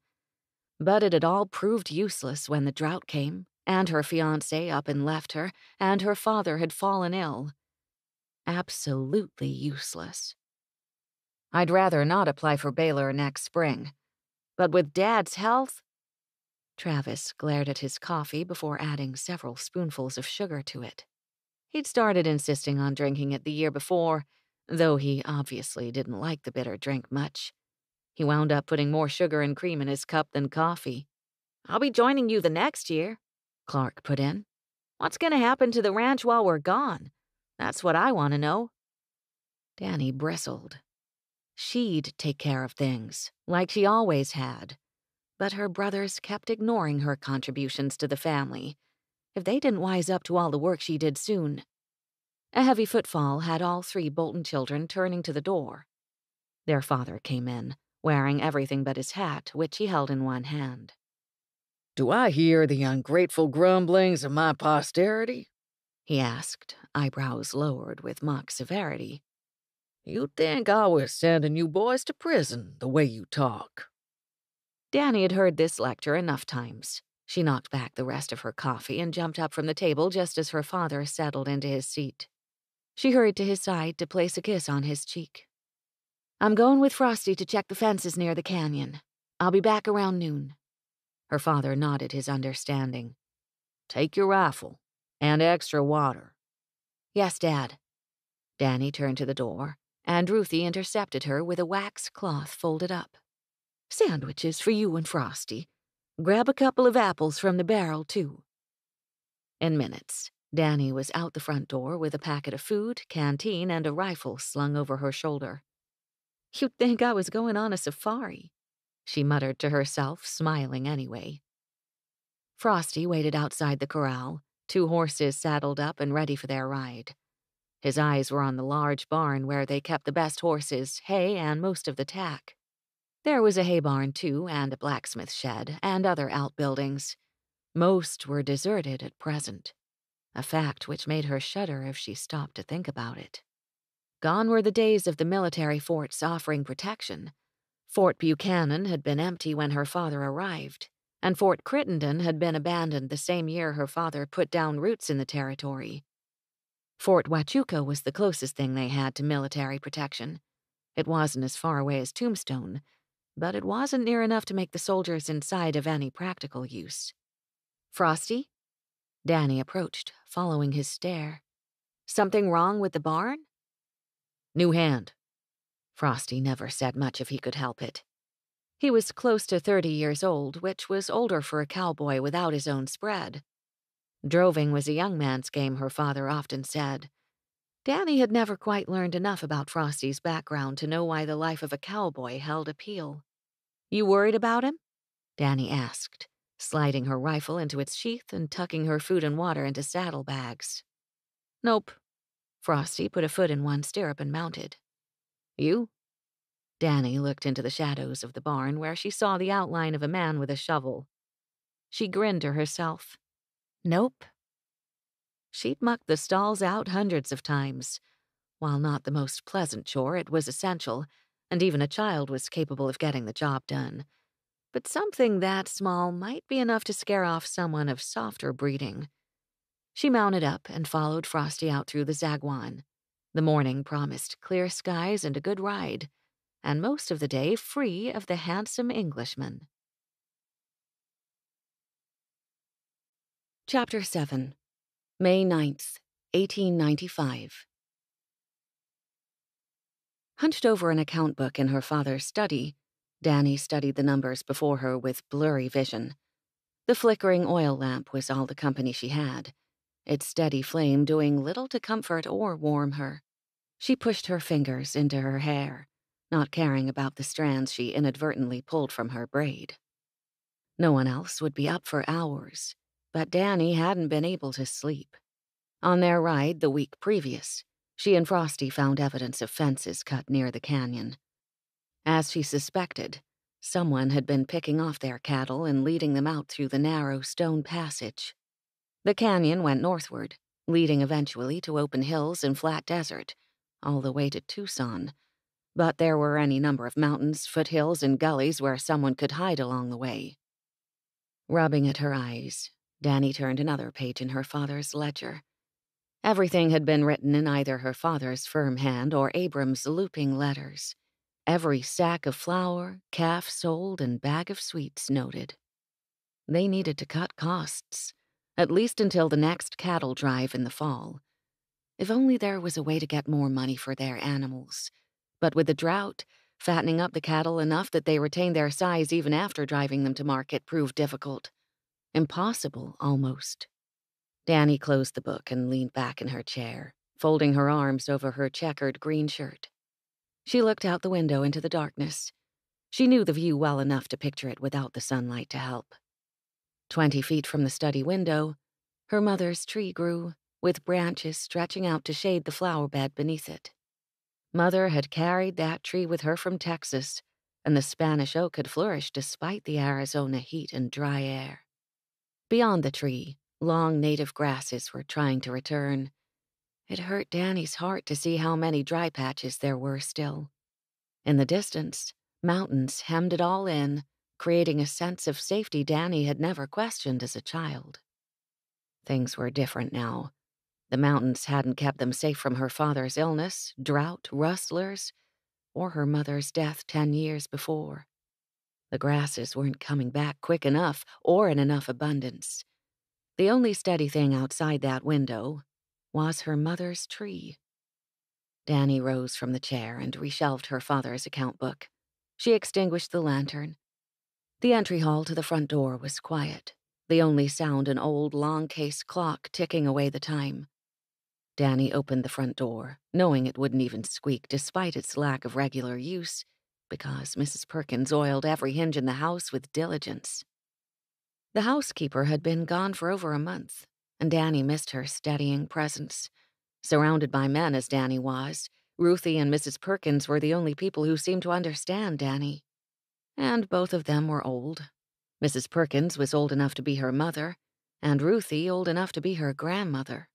But it had all proved useless when the drought came, and her fiancé up and left her, and her father had fallen ill. Absolutely useless. "I'd rather not apply for Baylor next spring. But with Dad's health—" Travis glared at his coffee before adding several spoonfuls of sugar to it. He'd started insisting on drinking it the year before, though he obviously didn't like the bitter drink much. He wound up putting more sugar and cream in his cup than coffee. "I'll be joining you the next year," Clark put in. "What's going to happen to the ranch while we're gone? That's what I want to know." Dannie bristled. She'd take care of things, like she always had. But her brothers kept ignoring her contributions to the family. If they didn't wise up to all the work she did soon. A heavy footfall had all 3 Bolton children turning to the door. Their father came in, wearing everything but his hat, which he held in one hand. "Do I hear the ungrateful grumblings of my posterity?" he asked, eyebrows lowered with mock severity. "You'd think I was sending you boys to prison, the way you talk." Dannie had heard this lecture enough times. She knocked back the rest of her coffee and jumped up from the table just as her father settled into his seat. She hurried to his side to place a kiss on his cheek. "I'm going with Frosty to check the fences near the canyon. I'll be back around noon." Her father nodded his understanding. "Take your rifle and extra water." "Yes, Dad." Dannie turned to the door, and Ruthie intercepted her with a wax cloth folded up. "Sandwiches for you and Frosty. Grab a couple of apples from the barrel, too." In minutes, Dannie was out the front door with a packet of food, canteen, and a rifle slung over her shoulder. "You'd think I was going on a safari," she muttered to herself, smiling anyway. Frosty waited outside the corral, 2 horses saddled up and ready for their ride. His eyes were on the large barn where they kept the best horses, hay, and most of the tack. There was a hay barn, too, and a blacksmith shed, and other outbuildings. Most were deserted at present, a fact which made her shudder if she stopped to think about it. Gone were the days of the military forts offering protection. Fort Buchanan had been empty when her father arrived, and Fort Crittenden had been abandoned the same year her father put down roots in the territory. Fort Huachuca was the closest thing they had to military protection. It wasn't as far away as Tombstone, but it wasn't near enough to make the soldiers inside of any practical use. "Frosty?" Dannie approached, following his stare. "Something wrong with the barn?" "New hand." Frosty never said much if he could help it. He was close to 30 years old, which was older for a cowboy without his own spread. Droving was a young man's game, her father often said. Dannie had never quite learned enough about Frosty's background to know why the life of a cowboy held appeal. "You worried about him?" Dannie asked, sliding her rifle into its sheath and tucking her food and water into saddlebags. "Nope." Frosty put a foot in one stirrup and mounted. "You?" Dannie looked into the shadows of the barn where she saw the outline of a man with a shovel. She grinned to herself. Nope. She'd mucked the stalls out hundreds of times. While not the most pleasant chore, it was essential, and even a child was capable of getting the job done. But something that small might be enough to scare off someone of softer breeding. She mounted up and followed Frosty out through the Zagwan. The morning promised clear skies and a good ride, and most of the day free of the handsome Englishman. Chapter 7. May 9th, 1895. Hunched over an account book in her father's study, Dannie studied the numbers before her with blurry vision. The flickering oil lamp was all the company she had, its steady flame doing little to comfort or warm her. She pushed her fingers into her hair, not caring about the strands she inadvertently pulled from her braid. No one else would be up for hours, but Dannie hadn't been able to sleep. On their ride the week previous, she and Frosty found evidence of fences cut near the canyon. As she suspected, someone had been picking off their cattle and leading them out through the narrow stone passage. The canyon went northward, leading eventually to open hills and flat desert, all the way to Tucson. But there were any number of mountains, foothills, and gullies where someone could hide along the way. Rubbing at her eyes, Dannie turned another page in her father's ledger. Everything had been written in either her father's firm hand or Abram's looping letters. Every sack of flour, calf sold, and bag of sweets noted. They needed to cut costs, at least until the next cattle drive in the fall. If only there was a way to get more money for their animals. But with the drought, fattening up the cattle enough that they retained their size even after driving them to market proved difficult. Impossible, almost. Dannie closed the book and leaned back in her chair, folding her arms over her checkered green shirt. She looked out the window into the darkness. She knew the view well enough to picture it without the sunlight to help. 20 feet from the study window, her mother's tree grew, with branches stretching out to shade the flower bed beneath it. Mother had carried that tree with her from Texas, and the Spanish oak had flourished despite the Arizona heat and dry air. Beyond the tree, long native grasses were trying to return. It hurt Dannie's heart to see how many dry patches there were still. In the distance, mountains hemmed it all in, creating a sense of safety Dannie had never questioned as a child. Things were different now. The mountains hadn't kept them safe from her father's illness, drought, rustlers, or her mother's death 10 years before. The grasses weren't coming back quick enough or in enough abundance. The only steady thing outside that window was her mother's tree. Dannie rose from the chair and reshelved her father's account book. She extinguished the lantern. The entry hall to the front door was quiet, the only sound an old long-case clock ticking away the time. Dannie opened the front door, knowing it wouldn't even squeak despite its lack of regular use, because Mrs. Perkins oiled every hinge in the house with diligence. The housekeeper had been gone for over a month, and Dannie missed her steadying presence. Surrounded by men as Dannie was, Ruthie and Mrs. Perkins were the only people who seemed to understand Dannie. And both of them were old. Mrs. Perkins was old enough to be her mother, and Ruthie old enough to be her grandmother.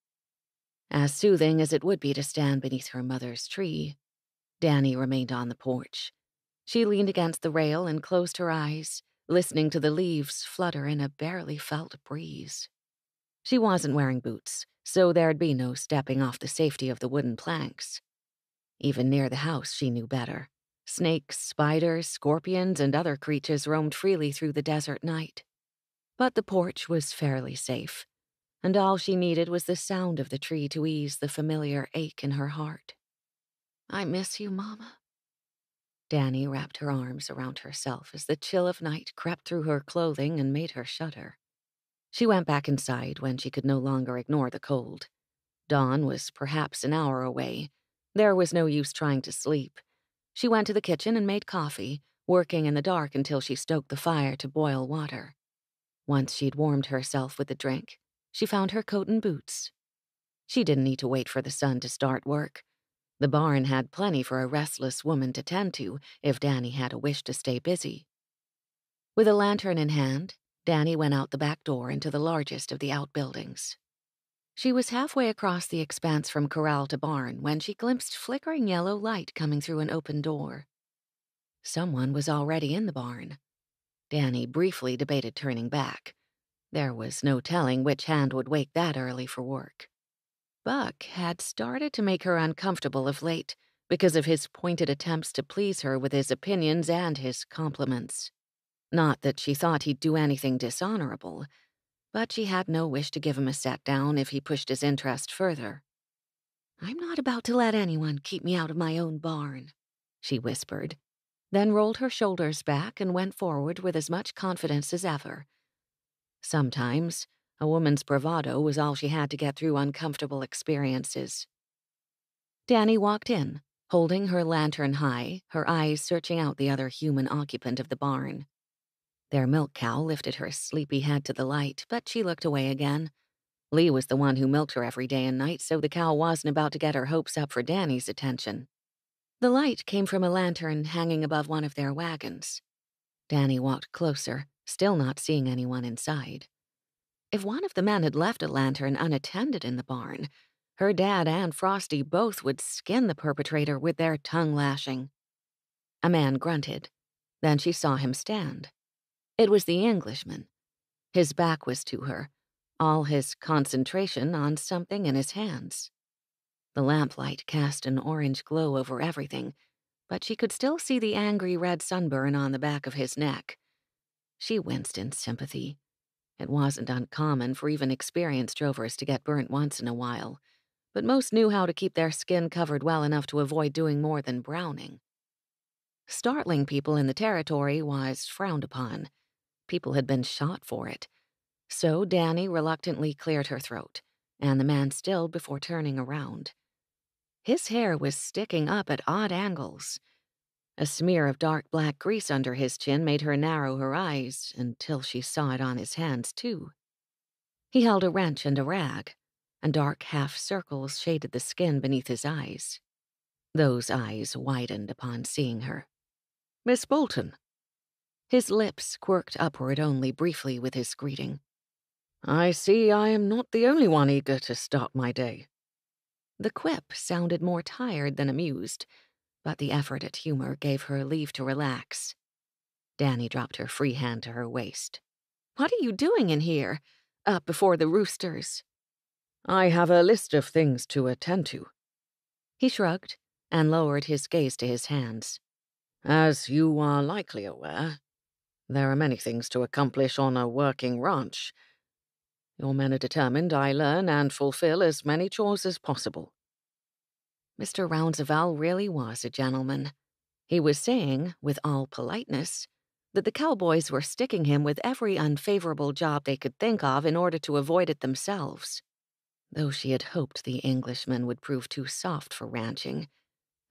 As soothing as it would be to stand beneath her mother's tree, Dannie remained on the porch. She leaned against the rail and closed her eyes, listening to the leaves flutter in a barely felt breeze. She wasn't wearing boots, so there'd be no stepping off the safety of the wooden planks. Even near the house, she knew better. Snakes, spiders, scorpions, and other creatures roamed freely through the desert night. But the porch was fairly safe, and all she needed was the sound of the tree to ease the familiar ache in her heart. "I miss you, Mama." Dannie wrapped her arms around herself as the chill of night crept through her clothing and made her shudder. She went back inside when she could no longer ignore the cold. Dawn was perhaps an hour away. There was no use trying to sleep. She went to the kitchen and made coffee, working in the dark until she stoked the fire to boil water. Once she'd warmed herself with the drink, she found her coat and boots. She didn't need to wait for the sun to start work. The barn had plenty for a restless woman to tend to if Dannie had a wish to stay busy. With a lantern in hand, Dannie went out the back door into the largest of the outbuildings. She was halfway across the expanse from corral to barn when she glimpsed flickering yellow light coming through an open door. Someone was already in the barn. Dannie briefly debated turning back. There was no telling which hand would wake that early for work. Buck had started to make her uncomfortable of late because of his pointed attempts to please her with his opinions and his compliments. Not that she thought he'd do anything dishonorable, but she had no wish to give him a set down if he pushed his interest further. "I'm not about to let anyone keep me out of my own barn," she whispered, then rolled her shoulders back and went forward with as much confidence as ever. Sometimes, a woman's bravado was all she had to get through uncomfortable experiences. Dannie walked in, holding her lantern high, her eyes searching out the other human occupant of the barn. Their milk cow lifted her sleepy head to the light, but she looked away again. Lee was the one who milked her every day and night, so the cow wasn't about to get her hopes up for Dannie's attention. The light came from a lantern hanging above one of their wagons. Dannie walked closer, still not seeing anyone inside. If one of the men had left a lantern unattended in the barn, her dad and Frosty both would skin the perpetrator with their tongue lashing. A man grunted. Then she saw him stand. It was the Englishman. His back was to her, all his concentration on something in his hands. The lamplight cast an orange glow over everything, but she could still see the angry red sunburn on the back of his neck. She winced in sympathy. It wasn't uncommon for even experienced drovers to get burnt once in a while, but most knew how to keep their skin covered well enough to avoid doing more than browning. Startling people in the territory was frowned upon. People had been shot for it. So Dannie reluctantly cleared her throat, and the man stilled before turning around. His hair was sticking up at odd angles. A smear of dark black grease under his chin made her narrow her eyes until she saw it on his hands, too. He held a wrench and a rag, and dark half circles shaded the skin beneath his eyes. Those eyes widened upon seeing her. "Miss Bolton." His lips quirked upward only briefly with his greeting. "I see I am not the only one eager to start my day." The quip sounded more tired than amused, but the effort at humor gave her leave to relax. Dannie dropped her free hand to her waist. "What are you doing in here? Up before the roosters?" "I have a list of things to attend to." He shrugged and lowered his gaze to his hands. "As you are likely aware, there are many things to accomplish on a working ranch. Your men are determined I learn and fulfill as many chores as possible." Mr. Rounsevell really was a gentleman. He was saying, with all politeness, that the cowboys were sticking him with every unfavorable job they could think of in order to avoid it themselves. Though she had hoped the Englishman would prove too soft for ranching,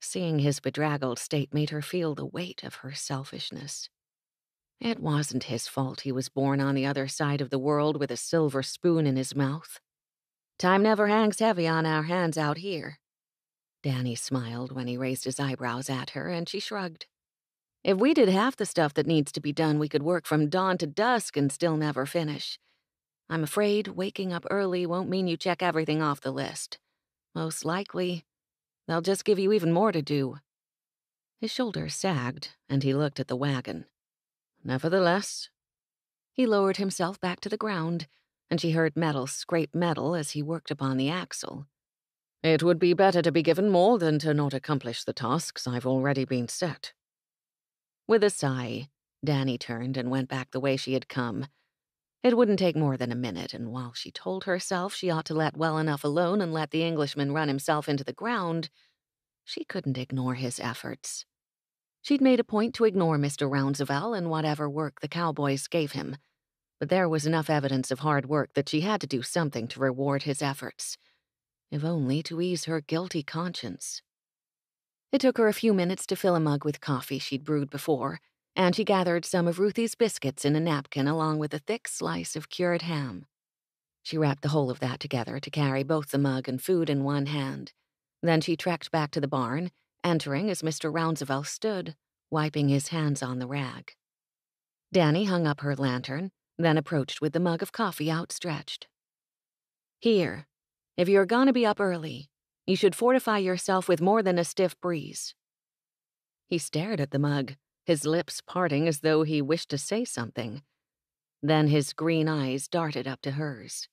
seeing his bedraggled state made her feel the weight of her selfishness. It wasn't his fault he was born on the other side of the world with a silver spoon in his mouth. Time never hangs heavy on our hands out here. Dannie smiled when he raised his eyebrows at her, and she shrugged. If we did half the stuff that needs to be done, we could work from dawn to dusk and still never finish. I'm afraid waking up early won't mean you check everything off the list. Most likely, they'll just give you even more to do. His shoulders sagged, and he looked at the wagon. Nevertheless, he lowered himself back to the ground, and she heard metal scrape metal as he worked upon the axle. it would be better to be given more than to not accomplish the tasks I've already been set. With a sigh, Dannie turned and went back the way she had come. It wouldn't take more than a minute, and while she told herself she ought to let well enough alone and let the Englishman run himself into the ground, she couldn't ignore his efforts. She'd made a point to ignore Mr. Rounsevell and whatever work the cowboys gave him, but there was enough evidence of hard work that she had to do something to reward his efforts, if only to ease her guilty conscience. It took her a few minutes to fill a mug with coffee she'd brewed before, and she gathered some of Ruthie's biscuits in a napkin along with a thick slice of cured ham. She wrapped the whole of that together to carry both the mug and food in one hand. Then she trekked back to the barn, entering as Mr. Rounsevell stood, wiping his hands on the rag. Dannie hung up her lantern, then approached with the mug of coffee outstretched. "Here, if you're gonna be up early, you should fortify yourself with more than a stiff breeze." He stared at the mug, his lips parting as though he wished to say something. Then his green eyes darted up to hers.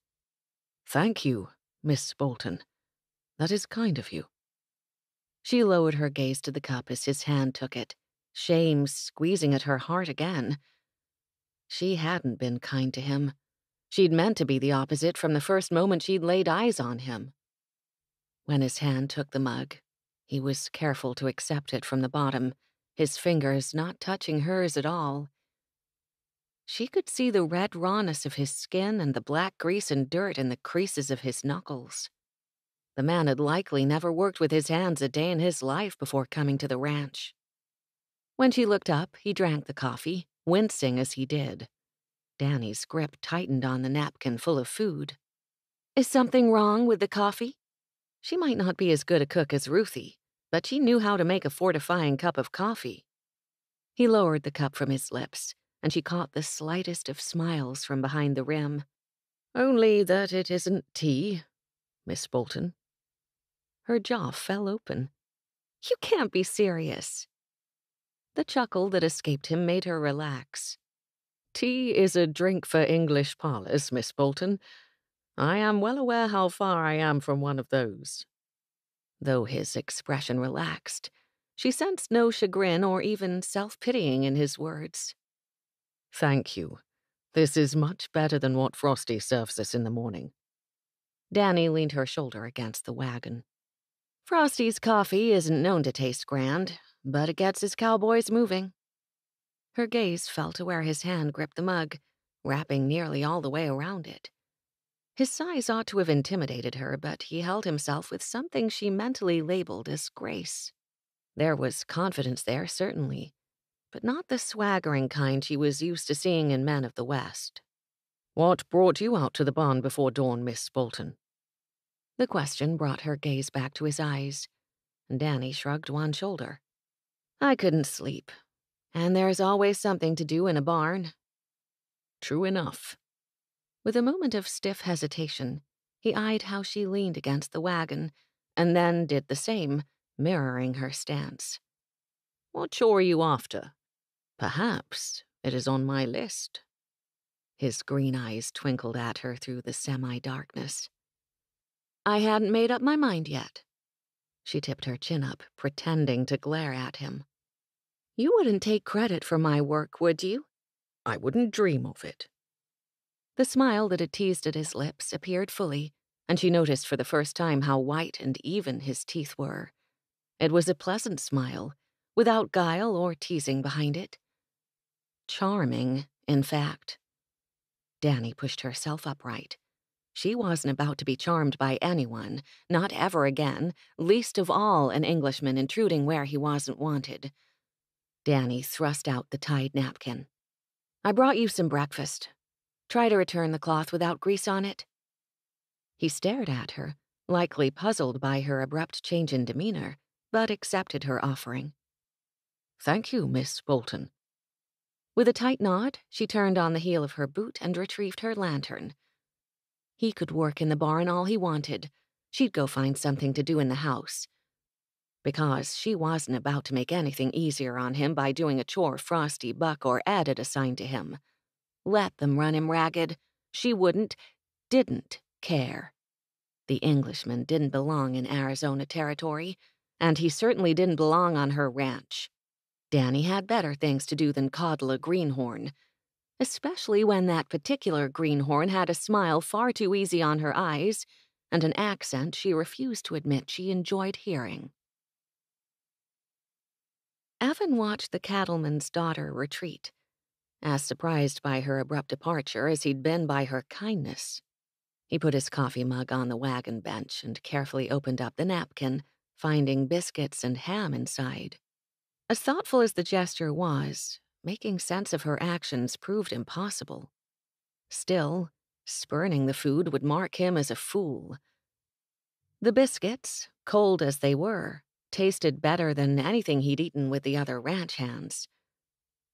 "Thank you, Miss Bolton. That is kind of you." She lowered her gaze to the cup as his hand took it, shame squeezing at her heart again. She hadn't been kind to him. She'd meant to be the opposite from the first moment she'd laid eyes on him. When his hand took the mug, he was careful to accept it from the bottom, his fingers not touching hers at all. She could see the red rawness of his skin and the black grease and dirt in the creases of his knuckles. The man had likely never worked with his hands a day in his life before coming to the ranch. When she looked up, he drank the coffee, wincing as he did. Dannie's grip tightened on the napkin full of food. "Is something wrong with the coffee?" She might not be as good a cook as Ruthie, but she knew how to make a fortifying cup of coffee. He lowered the cup from his lips, and she caught the slightest of smiles from behind the rim. "Only that it isn't tea, Miss Bolton." Her jaw fell open. "You can't be serious." The chuckle that escaped him made her relax. "Tea is a drink for English parlors, Miss Bolton. I am well aware how far I am from one of those." Though his expression relaxed, she sensed no chagrin or even self-pitying in his words. "Thank you. This is much better than what Frosty serves us in the morning." Dannie leaned her shoulder against the wagon. "Frosty's coffee isn't known to taste grand, but it gets his cowboys moving." Her gaze fell to where his hand gripped the mug, wrapping nearly all the way around it. His size ought to have intimidated her, but he held himself with something she mentally labeled as grace. There was confidence there, certainly, but not the swaggering kind she was used to seeing in men of the West. "What brought you out to the barn before dawn, Miss Bolton?" The question brought her gaze back to his eyes, and Dannie shrugged one shoulder. "I couldn't sleep, and there's always something to do in a barn." "True enough." With a moment of stiff hesitation, he eyed how she leaned against the wagon, and then did the same, mirroring her stance. "What chore are you after? Perhaps it is on my list." His green eyes twinkled at her through the semi-darkness. "I hadn't made up my mind yet." She tipped her chin up, pretending to glare at him. "You wouldn't take credit for my work, would you?" "I wouldn't dream of it." The smile that had teased at his lips appeared fully, and she noticed for the first time how white and even his teeth were. It was a pleasant smile, without guile or teasing behind it. Charming, in fact. Dannie pushed herself upright. She wasn't about to be charmed by anyone, not ever again, least of all an Englishman intruding where he wasn't wanted. Dannie thrust out the tied napkin. "I brought you some breakfast. Try to return the cloth without grease on it." He stared at her, likely puzzled by her abrupt change in demeanor, but accepted her offering. "Thank you, Miss Bolton." With a tight nod, she turned on the heel of her boot and retrieved her lantern. He could work in the barn all he wanted. She'd go find something to do in the house. Because she wasn't about to make anything easier on him by doing a chore Frosty, Buck, or Ed had assigned to him. Let them run him ragged. She didn't care. The Englishman didn't belong in Arizona territory, and he certainly didn't belong on her ranch. Dannie had better things to do than coddle a greenhorn, especially when that particular greenhorn had a smile far too easy on her eyes and an accent she refused to admit she enjoyed hearing. Evan watched the cattleman's daughter retreat, as surprised by her abrupt departure as he'd been by her kindness. He put his coffee mug on the wagon bench and carefully opened up the napkin, finding biscuits and ham inside. As thoughtful as the gesture was, making sense of her actions proved impossible. Still, spurning the food would mark him as a fool. The biscuits, cold as they were, tasted better than anything he'd eaten with the other ranch hands.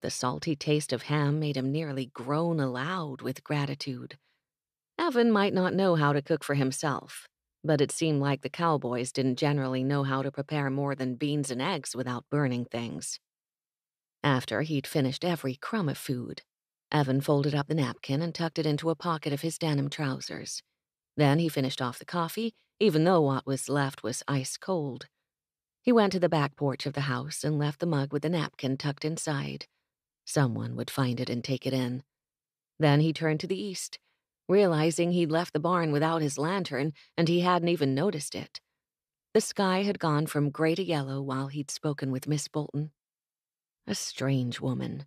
The salty taste of ham made him nearly groan aloud with gratitude. Evan might not know how to cook for himself, but it seemed like the cowboys didn't generally know how to prepare more than beans and eggs without burning things. After he'd finished every crumb of food, Evan folded up the napkin and tucked it into a pocket of his denim trousers. Then he finished off the coffee, even though what was left was ice cold. He went to the back porch of the house and left the mug with the napkin tucked inside. Someone would find it and take it in. Then he turned to the east, realizing he'd left the barn without his lantern and he hadn't even noticed it. The sky had gone from gray to yellow while he'd spoken with Miss Bolton. A strange woman.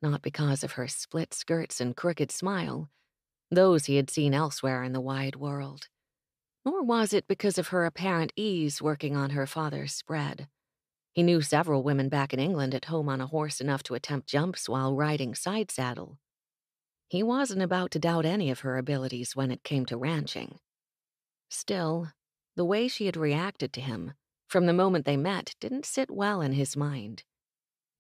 Not because of her split skirts and crooked smile. Those he had seen elsewhere in the wide world. Nor was it because of her apparent ease working on her father's spread. He knew several women back in England at home on a horse enough to attempt jumps while riding side saddle. He wasn't about to doubt any of her abilities when it came to ranching. Still, the way she had reacted to him, from the moment they met, didn't sit well in his mind.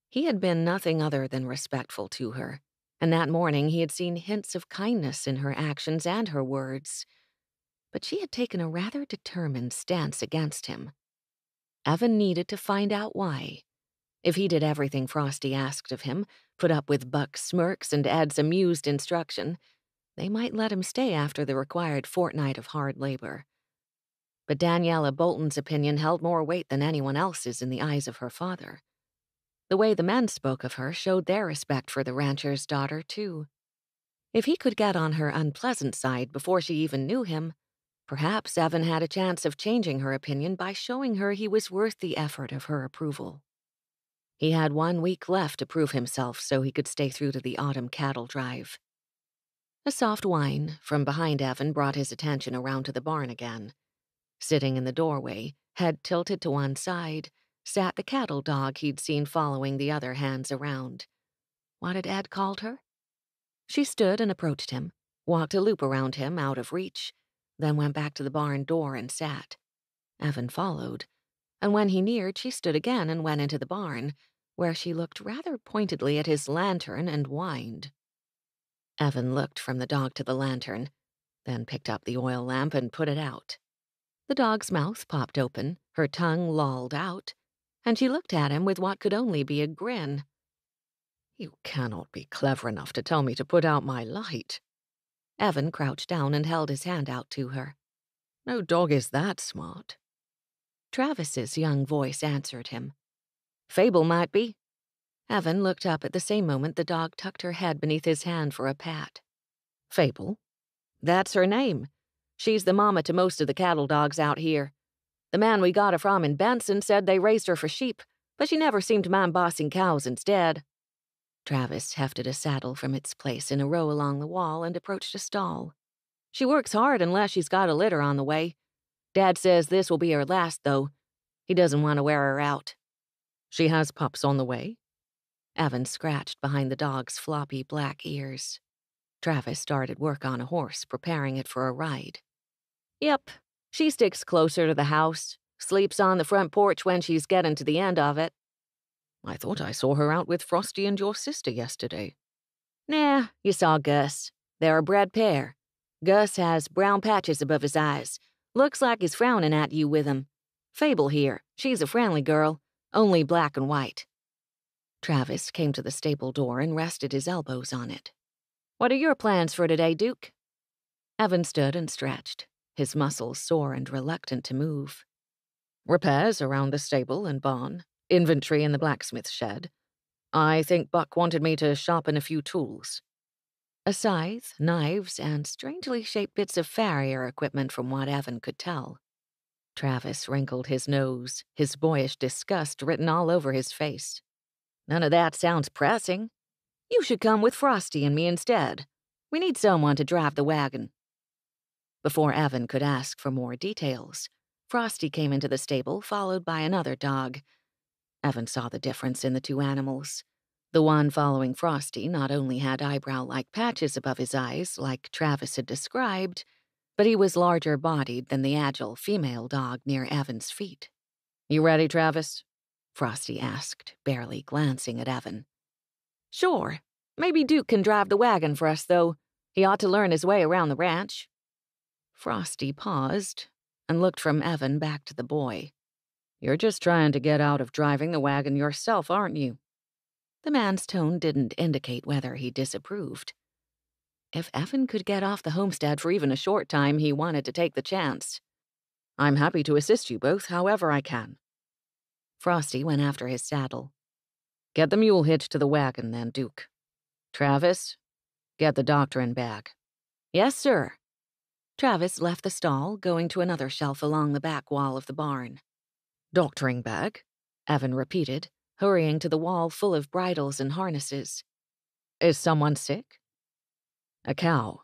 He had been nothing other than respectful to her, and that morning he had seen hints of kindness in her actions and her words. But she had taken a rather determined stance against him. Evan needed to find out why. If he did everything Frosty asked of him, put up with Buck's smirks and Ed's amused instruction, they might let him stay after the required fortnight of hard labor. But Daniela Bolton's opinion held more weight than anyone else's in the eyes of her father. The way the men spoke of her showed their respect for the rancher's daughter, too. If he could get on her unpleasant side before she even knew him, perhaps Evan had a chance of changing her opinion by showing her he was worth the effort of her approval. He had 1 week left to prove himself so he could stay through to the autumn cattle drive. A soft whine from behind Evan brought his attention around to the barn again. Sitting in the doorway, head tilted to one side, sat the cattle dog he'd seen following the other hands around. What had Ed called her? She stood and approached him, walked a loop around him out of reach, then went back to the barn door and sat. Evan followed, and when he neared, she stood again and went into the barn, where she looked rather pointedly at his lantern and whined. Evan looked from the dog to the lantern, then picked up the oil lamp and put it out. The dog's mouth popped open, her tongue lolled out, and she looked at him with what could only be a grin. "You cannot be clever enough to tell me to put out my light." Evan crouched down and held his hand out to her. "No dog is that smart." Travis's young voice answered him. Fable might be. Evan looked up at the same moment the dog tucked her head beneath his hand for a pat. Fable? That's her name. She's the mama to most of the cattle dogs out here. The man we got her from in Benson said they raised her for sheep, but she never seemed to mind bossing cows instead. Travis hefted a saddle from its place in a row along the wall and approached a stall. She works hard unless she's got a litter on the way. Dad says this will be her last, though. He doesn't want to wear her out. She has pups on the way? Evan scratched behind the dog's floppy black ears. Travis started work on a horse, preparing it for a ride. Yep, she sticks closer to the house, sleeps on the front porch when she's getting to the end of it. I thought I saw her out with Frosty and your sister yesterday. Nah, you saw Gus. They're a bred pair. Gus has brown patches above his eyes. Looks like he's frowning at you with them. Fable here. She's a friendly girl, only black and white. Travis came to the stable door and rested his elbows on it. What are your plans for today, Duke? Evan stood and stretched, his muscles sore and reluctant to move. Repairs around the stable and barn, inventory in the blacksmith shed. I think Buck wanted me to sharpen a few tools. A scythe, knives, and strangely shaped bits of farrier equipment from what Evan could tell. Travis wrinkled his nose, his boyish disgust written all over his face. None of that sounds pressing. You should come with Frosty and me instead. We need someone to drive the wagon. Before Evan could ask for more details, Frosty came into the stable, followed by another dog. Evan saw the difference in the two animals. The one following Frosty not only had eyebrow-like patches above his eyes, like Travis had described, but he was larger-bodied than the agile female dog near Evan's feet. "You ready, Travis?" Frosty asked, barely glancing at Evan. "Sure. Maybe Duke can drive the wagon for us, though. He ought to learn his way around the ranch." Frosty paused and looked from Evan back to the boy. "You're just trying to get out of driving the wagon yourself, aren't you?" The man's tone didn't indicate whether he disapproved. If Evan could get off the homestead for even a short time, he wanted to take the chance. "I'm happy to assist you both however I can." Frosty went after his saddle. "Get the mule hitched to the wagon, then, Duke. Travis, get the doctoring bag." "Yes, sir." Travis left the stall, going to another shelf along the back wall of the barn. "Doctoring bag?" Evan repeated, hurrying to the wall full of bridles and harnesses. "Is someone sick?" "A cow.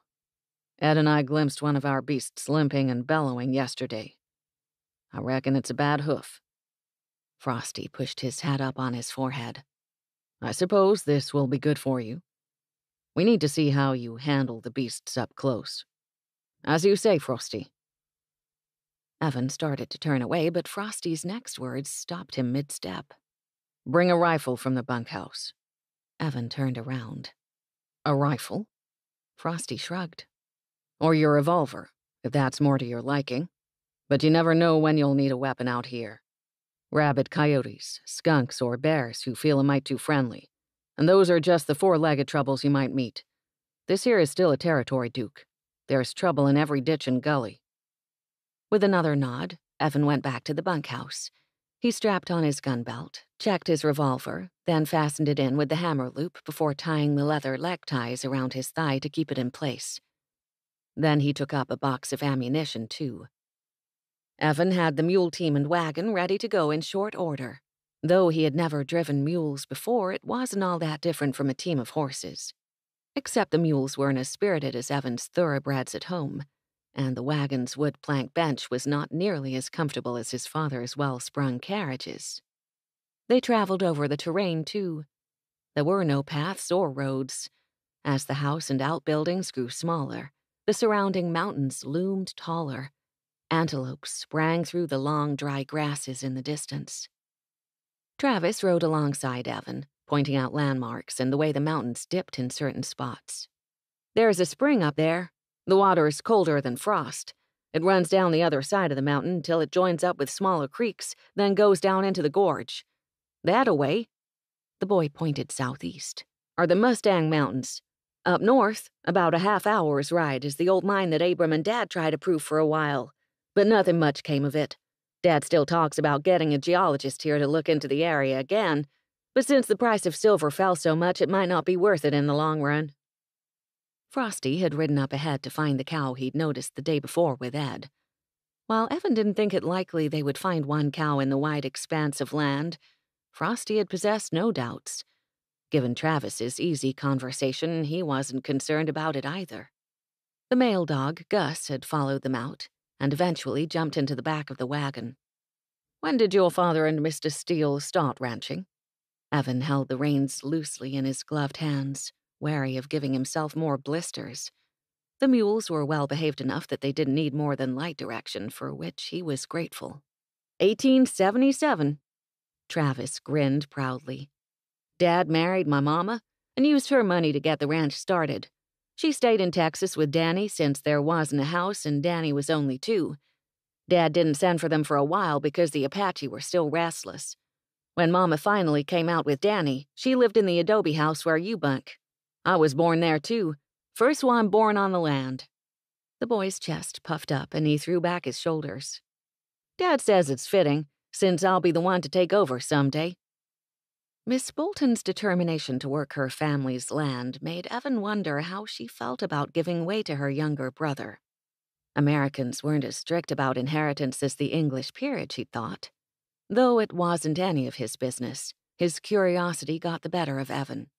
Ed and I glimpsed one of our beasts limping and bellowing yesterday. I reckon it's a bad hoof." Frosty pushed his hat up on his forehead. "I suppose this will be good for you. We need to see how you handle the beasts up close. As you say, Frosty." Evan started to turn away, but Frosty's next words stopped him mid-step. "Bring a rifle from the bunkhouse." Evan turned around. "A rifle?" Frosty shrugged. "Or your revolver, if that's more to your liking. But you never know when you'll need a weapon out here. Rabid coyotes, skunks, or bears who feel a mite too friendly. And those are just the four-legged troubles you might meet. This here is still a territory, Duke. There's trouble in every ditch and gully." With another nod, Evan went back to the bunkhouse. He strapped on his gun belt, checked his revolver, then fastened it in with the hammer loop before tying the leather leg ties around his thigh to keep it in place. Then he took up a box of ammunition, too. Evan had the mule team and wagon ready to go in short order. Though he had never driven mules before, it wasn't all that different from a team of horses. Except the mules weren't as spirited as Evan's thoroughbreds at home, and the wagon's wood plank bench was not nearly as comfortable as his father's well-sprung carriages. They traveled over the terrain, too. There were no paths or roads. As the house and outbuildings grew smaller, the surrounding mountains loomed taller. Antelopes sprang through the long, dry grasses in the distance. Travis rode alongside Evan, pointing out landmarks and the way the mountains dipped in certain spots. "There's a spring up there. The water is colder than frost. It runs down the other side of the mountain until it joins up with smaller creeks, then goes down into the gorge. That-a-way," the boy pointed southeast, "are the Mustang Mountains. Up north, about a half-hour's ride, is the old mine that Abram and Dad tried to prove for a while. But nothing much came of it. Dad still talks about getting a geologist here to look into the area again, but since the price of silver fell so much, it might not be worth it in the long run." Frosty had ridden up ahead to find the cow he'd noticed the day before with Ed. While Evan didn't think it likely they would find one cow in the wide expanse of land, Frosty had possessed no doubts. Given Travis's easy conversation, he wasn't concerned about it either. The male dog, Gus, had followed them out, and eventually jumped into the back of the wagon. "When did your father and Mr. Steele start ranching?" Evan held the reins loosely in his gloved hands, wary of giving himself more blisters. The mules were well behaved enough that they didn't need more than light direction, for which he was grateful. 1877. Travis grinned proudly. "Dad married my mama and used her money to get the ranch started. She stayed in Texas with Dannie since there wasn't a house and Dannie was only 2. Dad didn't send for them for a while because the Apache were still restless. When Mama finally came out with Dannie, she lived in the adobe house where you bunk. I was born there, too. First one born on the land." The boy's chest puffed up and he threw back his shoulders. "Dad says it's fitting, since I'll be the one to take over someday." Miss Bolton's determination to work her family's land made Evan wonder how she felt about giving way to her younger brother. Americans weren't as strict about inheritance as the English peerage, he thought. Though it wasn't any of his business, his curiosity got the better of Evan.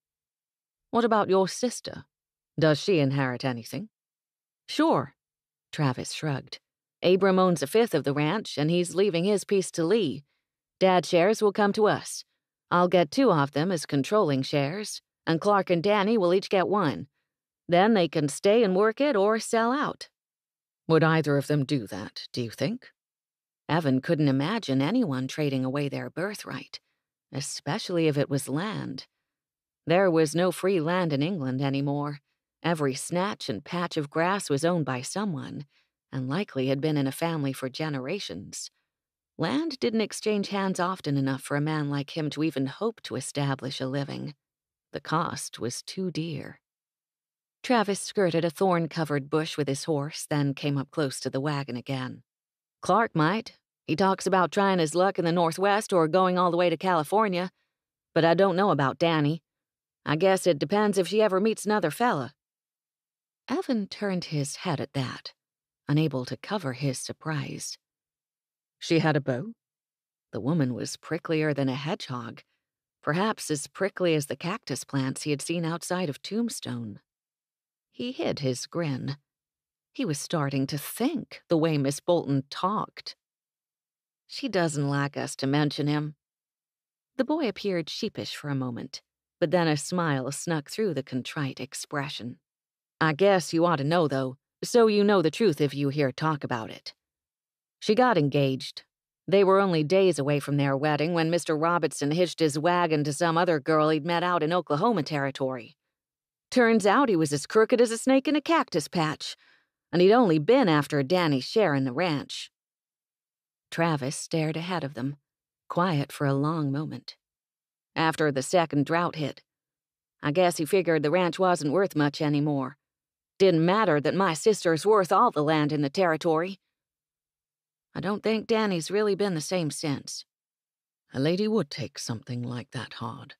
"What about your sister? Does she inherit anything?" "Sure," Travis shrugged. "Abram owns 1/5 of the ranch, and he's leaving his piece to Lee. Dad's shares will come to us. I'll get 2 of them as controlling shares, and Clark and Dannie will each get 1. Then they can stay and work it or sell out." Would either of them do that, do you think? Evan couldn't imagine anyone trading away their birthright, especially if it was land. There was no free land in England anymore. Every snatch and patch of grass was owned by someone, and likely had been in a family for generations. Land didn't exchange hands often enough for a man like him to even hope to establish a living. The cost was too dear. Travis skirted a thorn-covered bush with his horse, then came up close to the wagon again. "Clark might. He talks about trying his luck in the Northwest or going all the way to California. But I don't know about Dannie. I guess it depends if she ever meets another fella." Evan turned his head at that, unable to cover his surprise. She had a beau? The woman was pricklier than a hedgehog, perhaps as prickly as the cactus plants he had seen outside of Tombstone. He hid his grin. He was starting to think the way Miss Bolton talked. "She doesn't like us to mention him." The boy appeared sheepish for a moment, but then a smile snuck through the contrite expression. "I guess you ought to know, though, so you know the truth if you hear talk about it. She got engaged. They were only days away from their wedding when Mr. Robertson hitched his wagon to some other girl he'd met out in Oklahoma territory. Turns out he was as crooked as a snake in a cactus patch, and he'd only been after Dannie's share in the ranch." Travis stared ahead of them, quiet for a long moment. "After the second drought hit, I guess he figured the ranch wasn't worth much anymore. Didn't matter that my sister's worth all the land in the territory. I don't think Dannie's really been the same since." A lady would take something like that hard.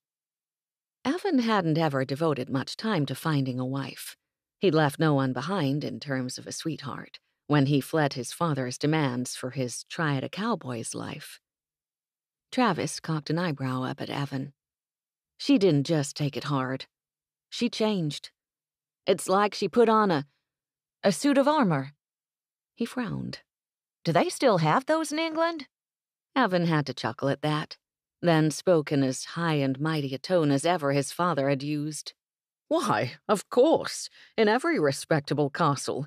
Evan hadn't ever devoted much time to finding a wife. He'd left no one behind in terms of a sweetheart when he fled his father's demands for his try-at-a-cowboy's life. Travis cocked an eyebrow up at Evan. "She didn't just take it hard. She changed. It's like she put on a suit of armor." He frowned. "Do they still have those in England?" Evan had to chuckle at that, then spoke in as high and mighty a tone as ever his father had used. Why, of course, in every respectable castle,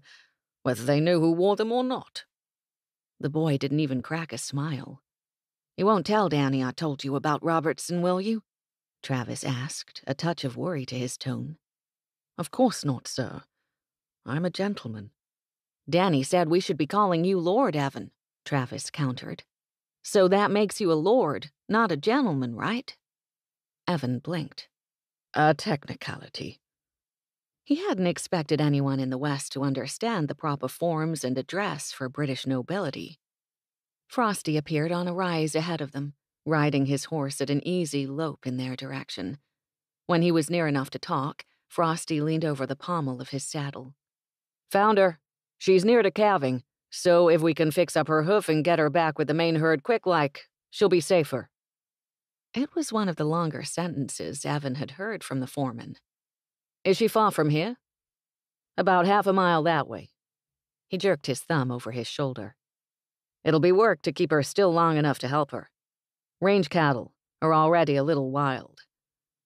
whether they knew who wore them or not. The boy didn't even crack a smile. "You won't tell Dannie I told you about Robertson, will you?" Travis asked, a touch of worry to his tone. Of course not, sir. I'm a gentleman. "Dannie said we should be calling you Lord Evan," Travis countered. "So that makes you a lord, not a gentleman, right?" Evan blinked. A technicality. He hadn't expected anyone in the West to understand the proper forms and address for British nobility. Frosty appeared on a rise ahead of them, riding his horse at an easy lope in their direction. When he was near enough to talk, Frosty leaned over the pommel of his saddle. "Found her. She's near to calving, so if we can fix up her hoof and get her back with the main herd quick-like, she'll be safer." It was one of the longer sentences Evan had heard from the foreman. "Is she far from here?" "About half a mile that way." He jerked his thumb over his shoulder. "It'll be work to keep her still long enough to help her. Range cattle are already a little wild.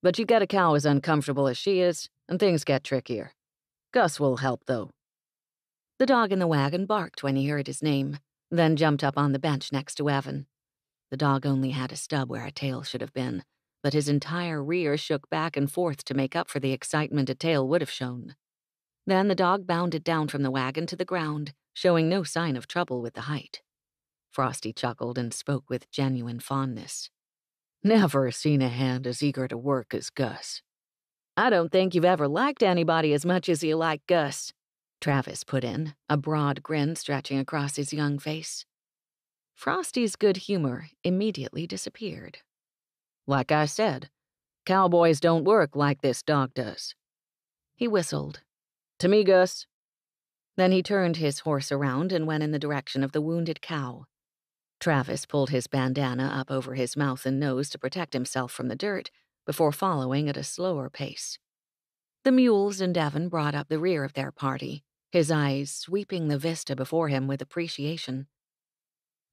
But you get a cow as uncomfortable as she is, and things get trickier. Gus will help, though." The dog in the wagon barked when he heard his name, then jumped up on the bench next to Evan. The dog only had a stub where a tail should have been, but his entire rear shook back and forth to make up for the excitement a tail would have shown. Then the dog bounded down from the wagon to the ground, showing no sign of trouble with the height. Frosty chuckled and spoke with genuine fondness. "Never seen a hand as eager to work as Gus." "I don't think you've ever liked anybody as much as you like Gus," Travis put in, a broad grin stretching across his young face. Frosty's good humor immediately disappeared. "Like I said, cowboys don't work like this dog does." He whistled. "To me, Gus." Then he turned his horse around and went in the direction of the wounded cow. Travis pulled his bandana up over his mouth and nose to protect himself from the dirt before following at a slower pace. The mules and Evan brought up the rear of their party, his eyes sweeping the vista before him with appreciation.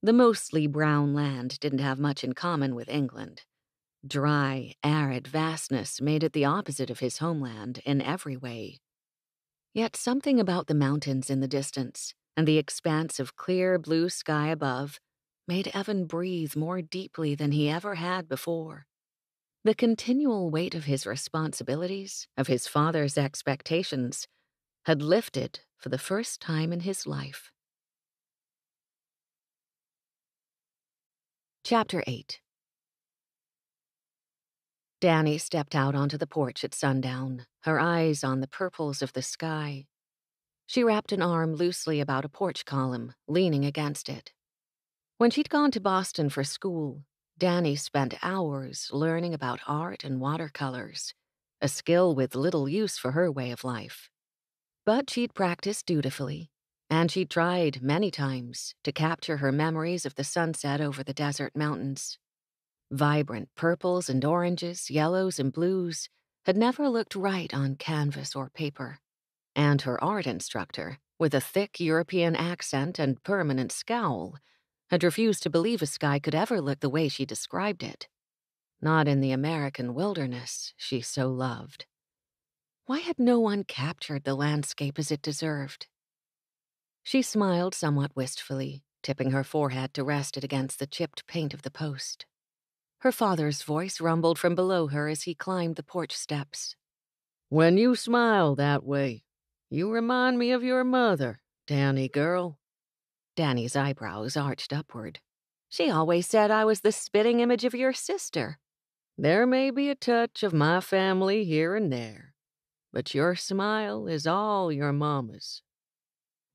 The mostly brown land didn't have much in common with England. Dry, arid vastness made it the opposite of his homeland in every way. Yet something about the mountains in the distance and the expanse of clear blue sky above made Evan breathe more deeply than he ever had before. The continual weight of his responsibilities, of his father's expectations, had lifted for the first time in his life. Chapter 8. Dannie stepped out onto the porch at sundown, her eyes on the purples of the sky. She wrapped an arm loosely about a porch column, leaning against it. When she'd gone to Boston for school, Dannie spent hours learning about art and watercolors, a skill with little use for her way of life. But she'd practiced dutifully, and she'd tried many times to capture her memories of the sunset over the desert mountains. Vibrant purples and oranges, yellows and blues had never looked right on canvas or paper, and her art instructor, with a thick European accent and permanent scowl, had refused to believe a sky could ever look the way she described it. Not in the American wilderness she so loved. Why had no one captured the landscape as it deserved? She smiled somewhat wistfully, tipping her forehead to rest it against the chipped paint of the post. Her father's voice rumbled from below her as he climbed the porch steps. When you smile that way, you remind me of your mother, Dannie girl. Dannie's eyebrows arched upward. She always said I was the spitting image of your sister. There may be a touch of my family here and there, but your smile is all your mama's.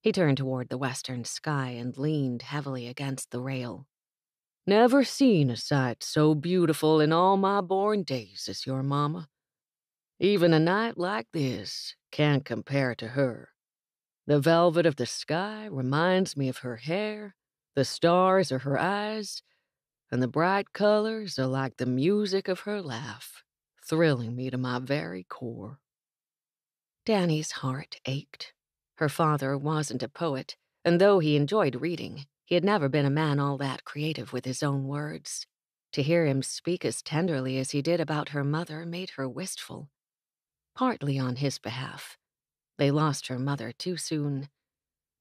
He turned toward the western sky and leaned heavily against the rail. Never seen a sight so beautiful in all my born days as your mama. Even a night like this can't compare to her. The velvet of the sky reminds me of her hair, the stars are her eyes, and the bright colors are like the music of her laugh, thrilling me to my very core. Dannie's heart ached. Her father wasn't a poet, and though he enjoyed reading, he had never been a man all that creative with his own words. To hear him speak as tenderly as he did about her mother made her wistful. Partly on his behalf. They lost her mother too soon.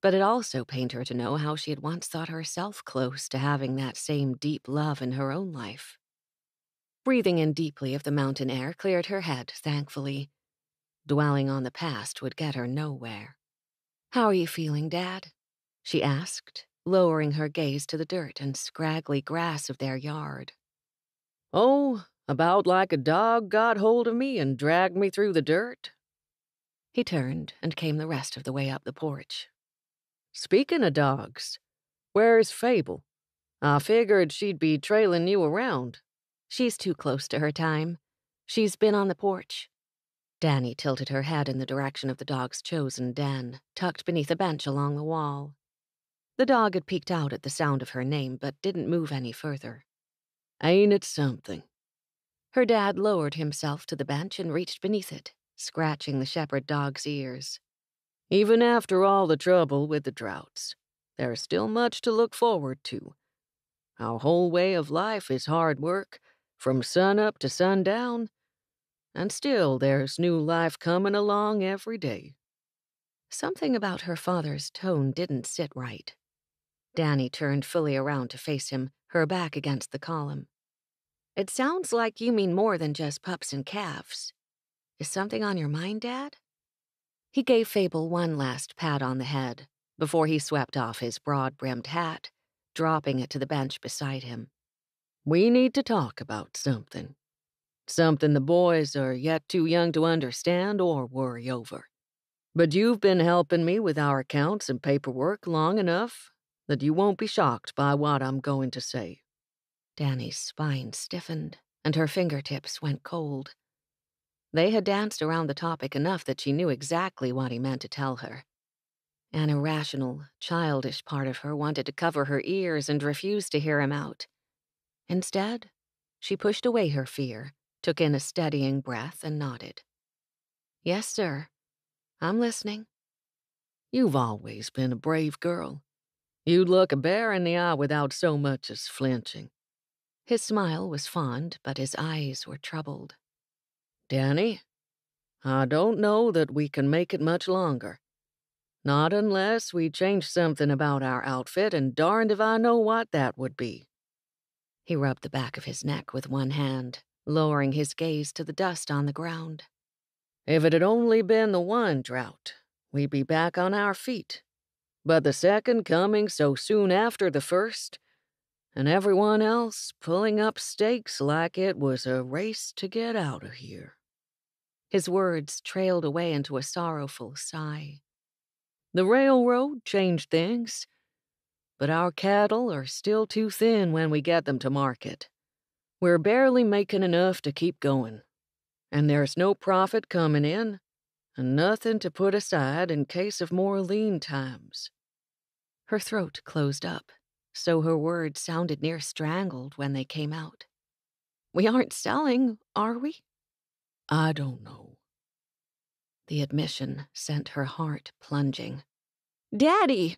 But it also pained her to know how she had once thought herself close to having that same deep love in her own life. Breathing in deeply of the mountain air cleared her head, thankfully. Dwelling on the past would get her nowhere. "How are you feeling, Dad?" she asked, lowering her gaze to the dirt and scraggly grass of their yard. Oh, about like a dog got hold of me and dragged me through the dirt. He turned and came the rest of the way up the porch. Speaking of dogs, where's Fable? I figured she'd be trailing you around. She's too close to her time. She's been on the porch. Dannie tilted her head in the direction of the dog's chosen den, tucked beneath a bench along the wall. The dog had peeked out at the sound of her name, but didn't move any further. Ain't it something? Her dad lowered himself to the bench and reached beneath it, scratching the shepherd dog's ears. Even after all the trouble with the droughts, there's still much to look forward to. Our whole way of life is hard work, from sunup to sundown, and still there's new life coming along every day. Something about her father's tone didn't sit right. Dannie turned fully around to face him, her back against the column. "It sounds like you mean more than just pups and calves. Is something on your mind, Dad?" He gave Fable one last pat on the head before he swept off his broad-brimmed hat, dropping it to the bench beside him. We need to talk about something. Something the boys are yet too young to understand or worry over. But you've been helping me with our accounts and paperwork long enough that you won't be shocked by what I'm going to say. Dannie's spine stiffened, and her fingertips went cold. They had danced around the topic enough that she knew exactly what he meant to tell her. An irrational, childish part of her wanted to cover her ears and refused to hear him out. Instead, she pushed away her fear, took in a steadying breath, and nodded. "Yes, sir. I'm listening." You've always been a brave girl. You'd look a bear in the eye without so much as flinching. His smile was fond, but his eyes were troubled. Danny, I don't know that we can make it much longer. Not unless we change something about our outfit, and darned if I know what that would be. He rubbed the back of his neck with one hand, lowering his gaze to the dust on the ground. If it had only been the one drought, we'd be back on our feet. But the second coming so soon after the first, and everyone else pulling up stakes like it was a race to get out of here. His words trailed away into a sorrowful sigh. The railroad changed things, but our cattle are still too thin when we get them to market. We're barely making enough to keep going, and there's no profit coming in, and nothing to put aside in case of more lean times. Her throat closed up, so her words sounded near strangled when they came out. We aren't selling, are we? I don't know. The admission sent her heart plunging. Daddy,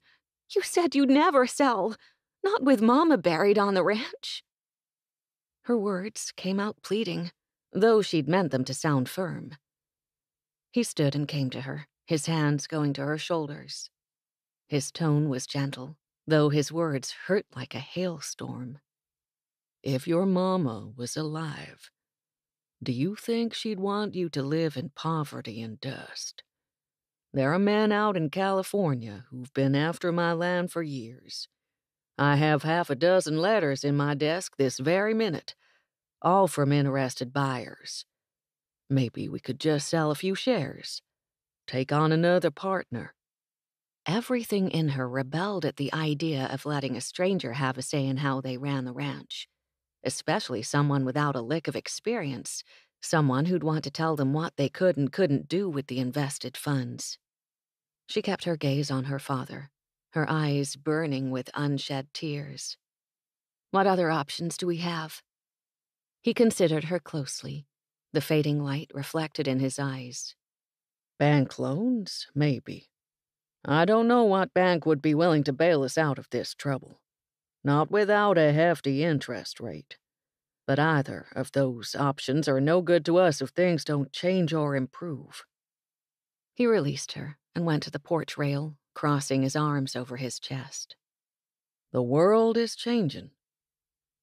you said you'd never sell, not with Mama buried on the ranch. Her words came out pleading, though she'd meant them to sound firm. He stood and came to her, his hands going to her shoulders. His tone was gentle, though his words hurt like a hailstorm. If your mama was alive, do you think she'd want you to live in poverty and dust? There are men out in California who've been after my land for years. I have 6 letters in my desk this very minute, all from interested buyers. Maybe we could just sell a few shares, take on another partner. Everything in her rebelled at the idea of letting a stranger have a say in how they ran the ranch, especially someone without a lick of experience, someone who'd want to tell them what they could and couldn't do with the invested funds. She kept her gaze on her father, her eyes burning with unshed tears. What other options do we have? He considered her closely, the fading light reflected in his eyes. Bank loans, maybe. I don't know what bank would be willing to bail us out of this trouble. Not without a hefty interest rate. But either of those options are no good to us if things don't change or improve. He released her and went to the porch rail, crossing his arms over his chest. The world is changing.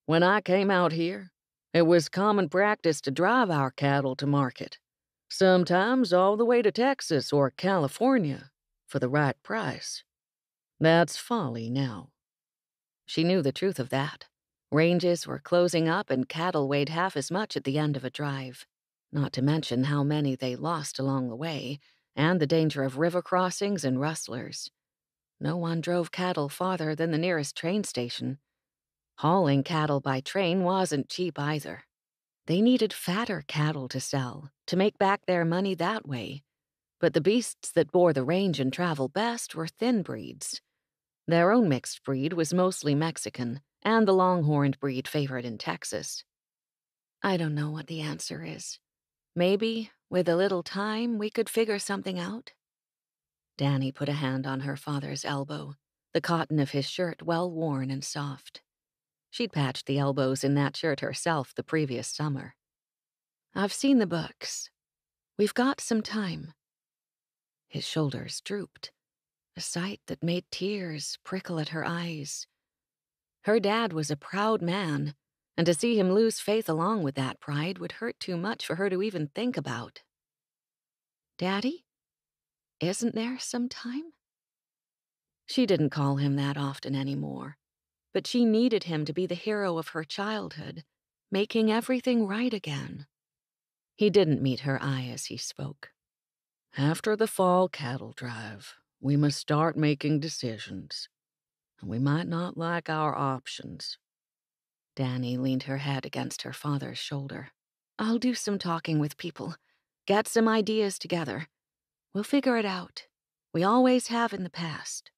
When I came out here, it was common practice to drive our cattle to market, sometimes all the way to Texas or California, for the right price. That's folly now. She knew the truth of that. Ranges were closing up and cattle weighed half as much at the end of a drive, not to mention how many they lost along the way, and the danger of river crossings and rustlers. No one drove cattle farther than the nearest train station. Hauling cattle by train wasn't cheap either. They needed fatter cattle to sell, to make back their money that way. But the beasts that bore the range and travel best were thin breeds. Their own mixed breed was mostly Mexican, and the longhorned breed favored in Texas. I don't know what the answer is. Maybe, with a little time, we could figure something out. Dannie put a hand on her father's elbow, the cotton of his shirt well worn and soft. She'd patched the elbows in that shirt herself the previous summer. I've seen the books. We've got some time. His shoulders drooped, a sight that made tears prickle at her eyes. Her dad was a proud man, and to see him lose faith along with that pride would hurt too much for her to even think about. Daddy? Isn't there some time? She didn't call him that often anymore, but she needed him to be the hero of her childhood, making everything right again. He didn't meet her eye as he spoke. After the fall cattle drive, we must start making decisions. And we might not like our options. Dannie leaned her head against her father's shoulder. I'll do some talking with people. Get some ideas together. We'll figure it out. We always have in the past.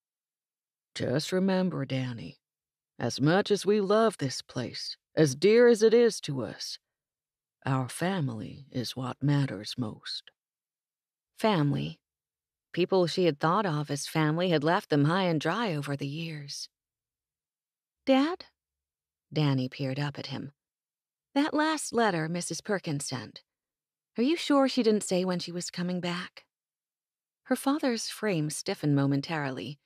Just remember, Dannie, as much as we love this place, as dear as it is to us, our family is what matters most. Family. People she had thought of as family had left them high and dry over the years. Dad? Dannie peered up at him, That last letter Mrs. Perkins sent, are you sure she didn't say when she was coming back? Her father's frame stiffened momentarily.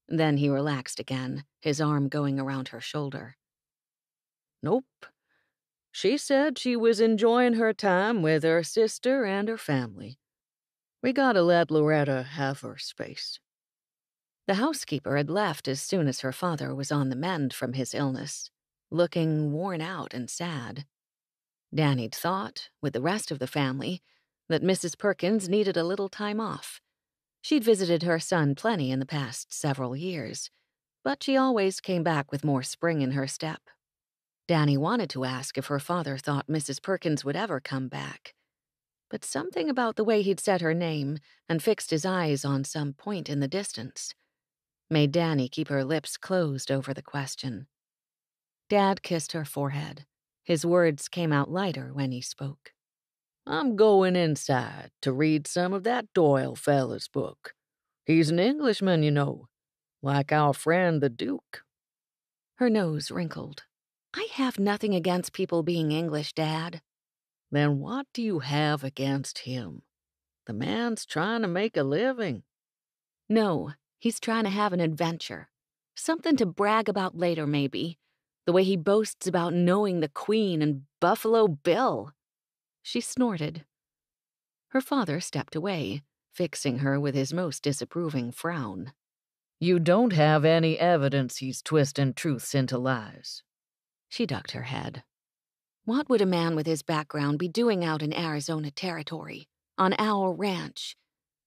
Then he relaxed again, his arm going around her shoulder. Nope. She said she was enjoying her time with her sister and her family. We gotta let Loretta have her space. The housekeeper had left as soon as her father was on the mend from his illness, looking worn out and sad. Dannie'd thought, with the rest of the family, that Mrs. Perkins needed a little time off. She'd visited her son plenty in the past several years, but she always came back with more spring in her step. Dannie wanted to ask if her father thought Mrs. Perkins would ever come back, but something about the way he'd said her name and fixed his eyes on some point in the distance made Dannie keep her lips closed over the question. Dad kissed her forehead. His words came out lighter when he spoke. I'm going inside to read some of that Doyle fella's book. He's an Englishman, you know, like our friend the Duke. Her nose wrinkled. I have nothing against people being English, Dad. Then what do you have against him? The man's trying to make a living. No, he's trying to have an adventure. Something to brag about later, maybe. The way he boasts about knowing the Queen and Buffalo Bill. She snorted. Her father stepped away, fixing her with his most disapproving frown. You don't have any evidence he's twisting truths into lies. She ducked her head. What would a man with his background be doing out in Arizona territory, on our ranch?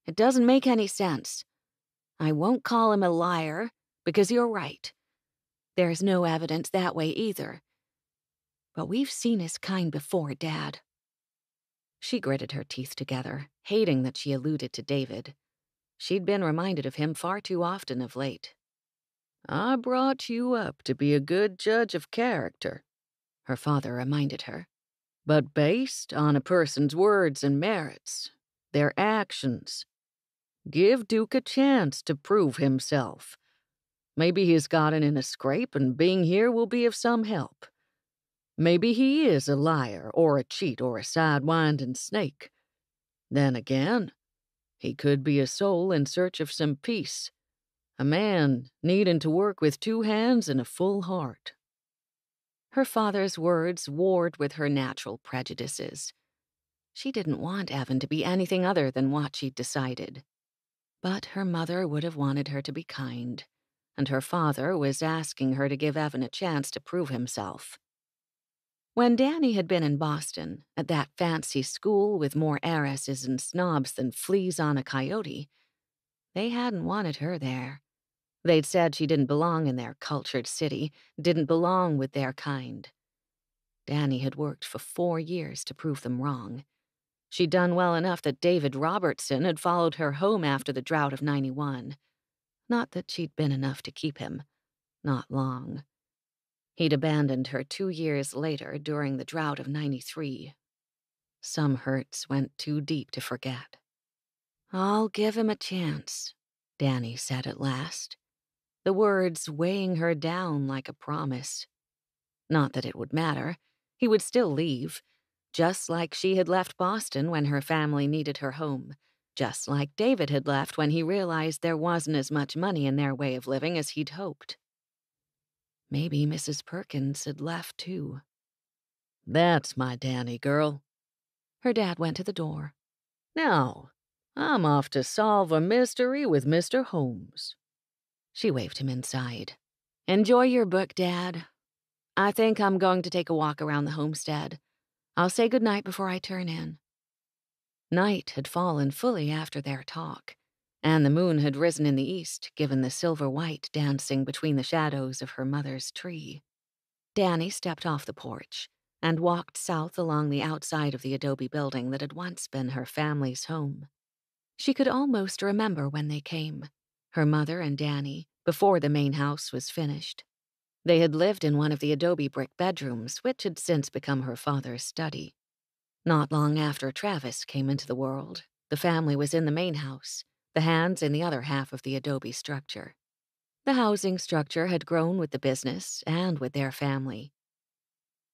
It doesn't make any sense. I won't call him a liar, because you're right. There's no evidence that way either. But we've seen his kind before, Dad. She gritted her teeth together, hating that she alluded to David. She'd been reminded of him far too often of late. I brought you up to be a good judge of character, her father reminded her. But based on a person's words and merits, their actions. Give Duke a chance to prove himself. Maybe he's gotten in a scrape and being here will be of some help. Maybe he is a liar or a cheat or a sidewinding snake. Then again, he could be a soul in search of some peace, a man needing to work with 2 hands and a full heart. Her father's words warred with her natural prejudices. She didn't want Evan to be anything other than what she'd decided. But her mother would have wanted her to be kind, and her father was asking her to give Evan a chance to prove himself. When Dannie had been in Boston, at that fancy school with more heiresses and snobs than fleas on a coyote, they hadn't wanted her there. They'd said she didn't belong in their cultured city, didn't belong with their kind. Dannie had worked for 4 years to prove them wrong. She'd done well enough that David Robertson had followed her home after the drought of '91. Not that she'd been enough to keep him. Not long. He'd abandoned her 2 years later during the drought of '93. Some hurts went too deep to forget. I'll give him a chance, Dannie said at last, the words weighing her down like a promise. Not that it would matter. He would still leave, just like she had left Boston when her family needed her home, just like David had left when he realized there wasn't as much money in their way of living as he'd hoped. Maybe Mrs. Perkins had left too. That's my Dannie girl. Her dad went to the door. Now, I'm off to solve a mystery with Mr. Holmes. She waved him inside. Enjoy your book, Dad. I think I'm going to take a walk around the homestead. I'll say goodnight before I turn in. Night had fallen fully after their talk, and the moon had risen in the east, given the silver-white dancing between the shadows of her mother's tree. Dannie stepped off the porch and walked south along the outside of the adobe building that had once been her family's home. She could almost remember when they came, her mother and Dannie, before the main house was finished. They had lived in one of the adobe brick bedrooms, which had since become her father's study. Not long after Travis came into the world, the family was in the main house, the hands in the other half of the adobe structure. The housing structure had grown with the business and with their family.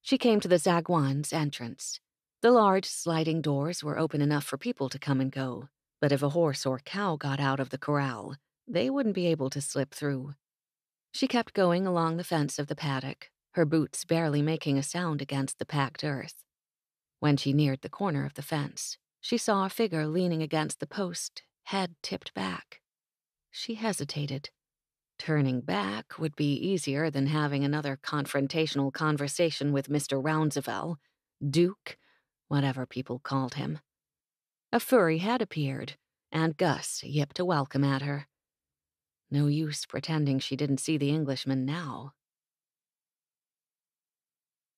She came to the Zagwan's entrance. The large sliding doors were open enough for people to come and go, but if a horse or cow got out of the corral, they wouldn't be able to slip through. She kept going along the fence of the paddock, her boots barely making a sound against the packed earth. When she neared the corner of the fence, she saw a figure leaning against the post, head tipped back. She hesitated. Turning back would be easier than having another confrontational conversation with Mr. Rounsevell, Duke, whatever people called him. A furry head appeared, and Gus yipped a welcome at her. No use pretending she didn't see the Englishman now.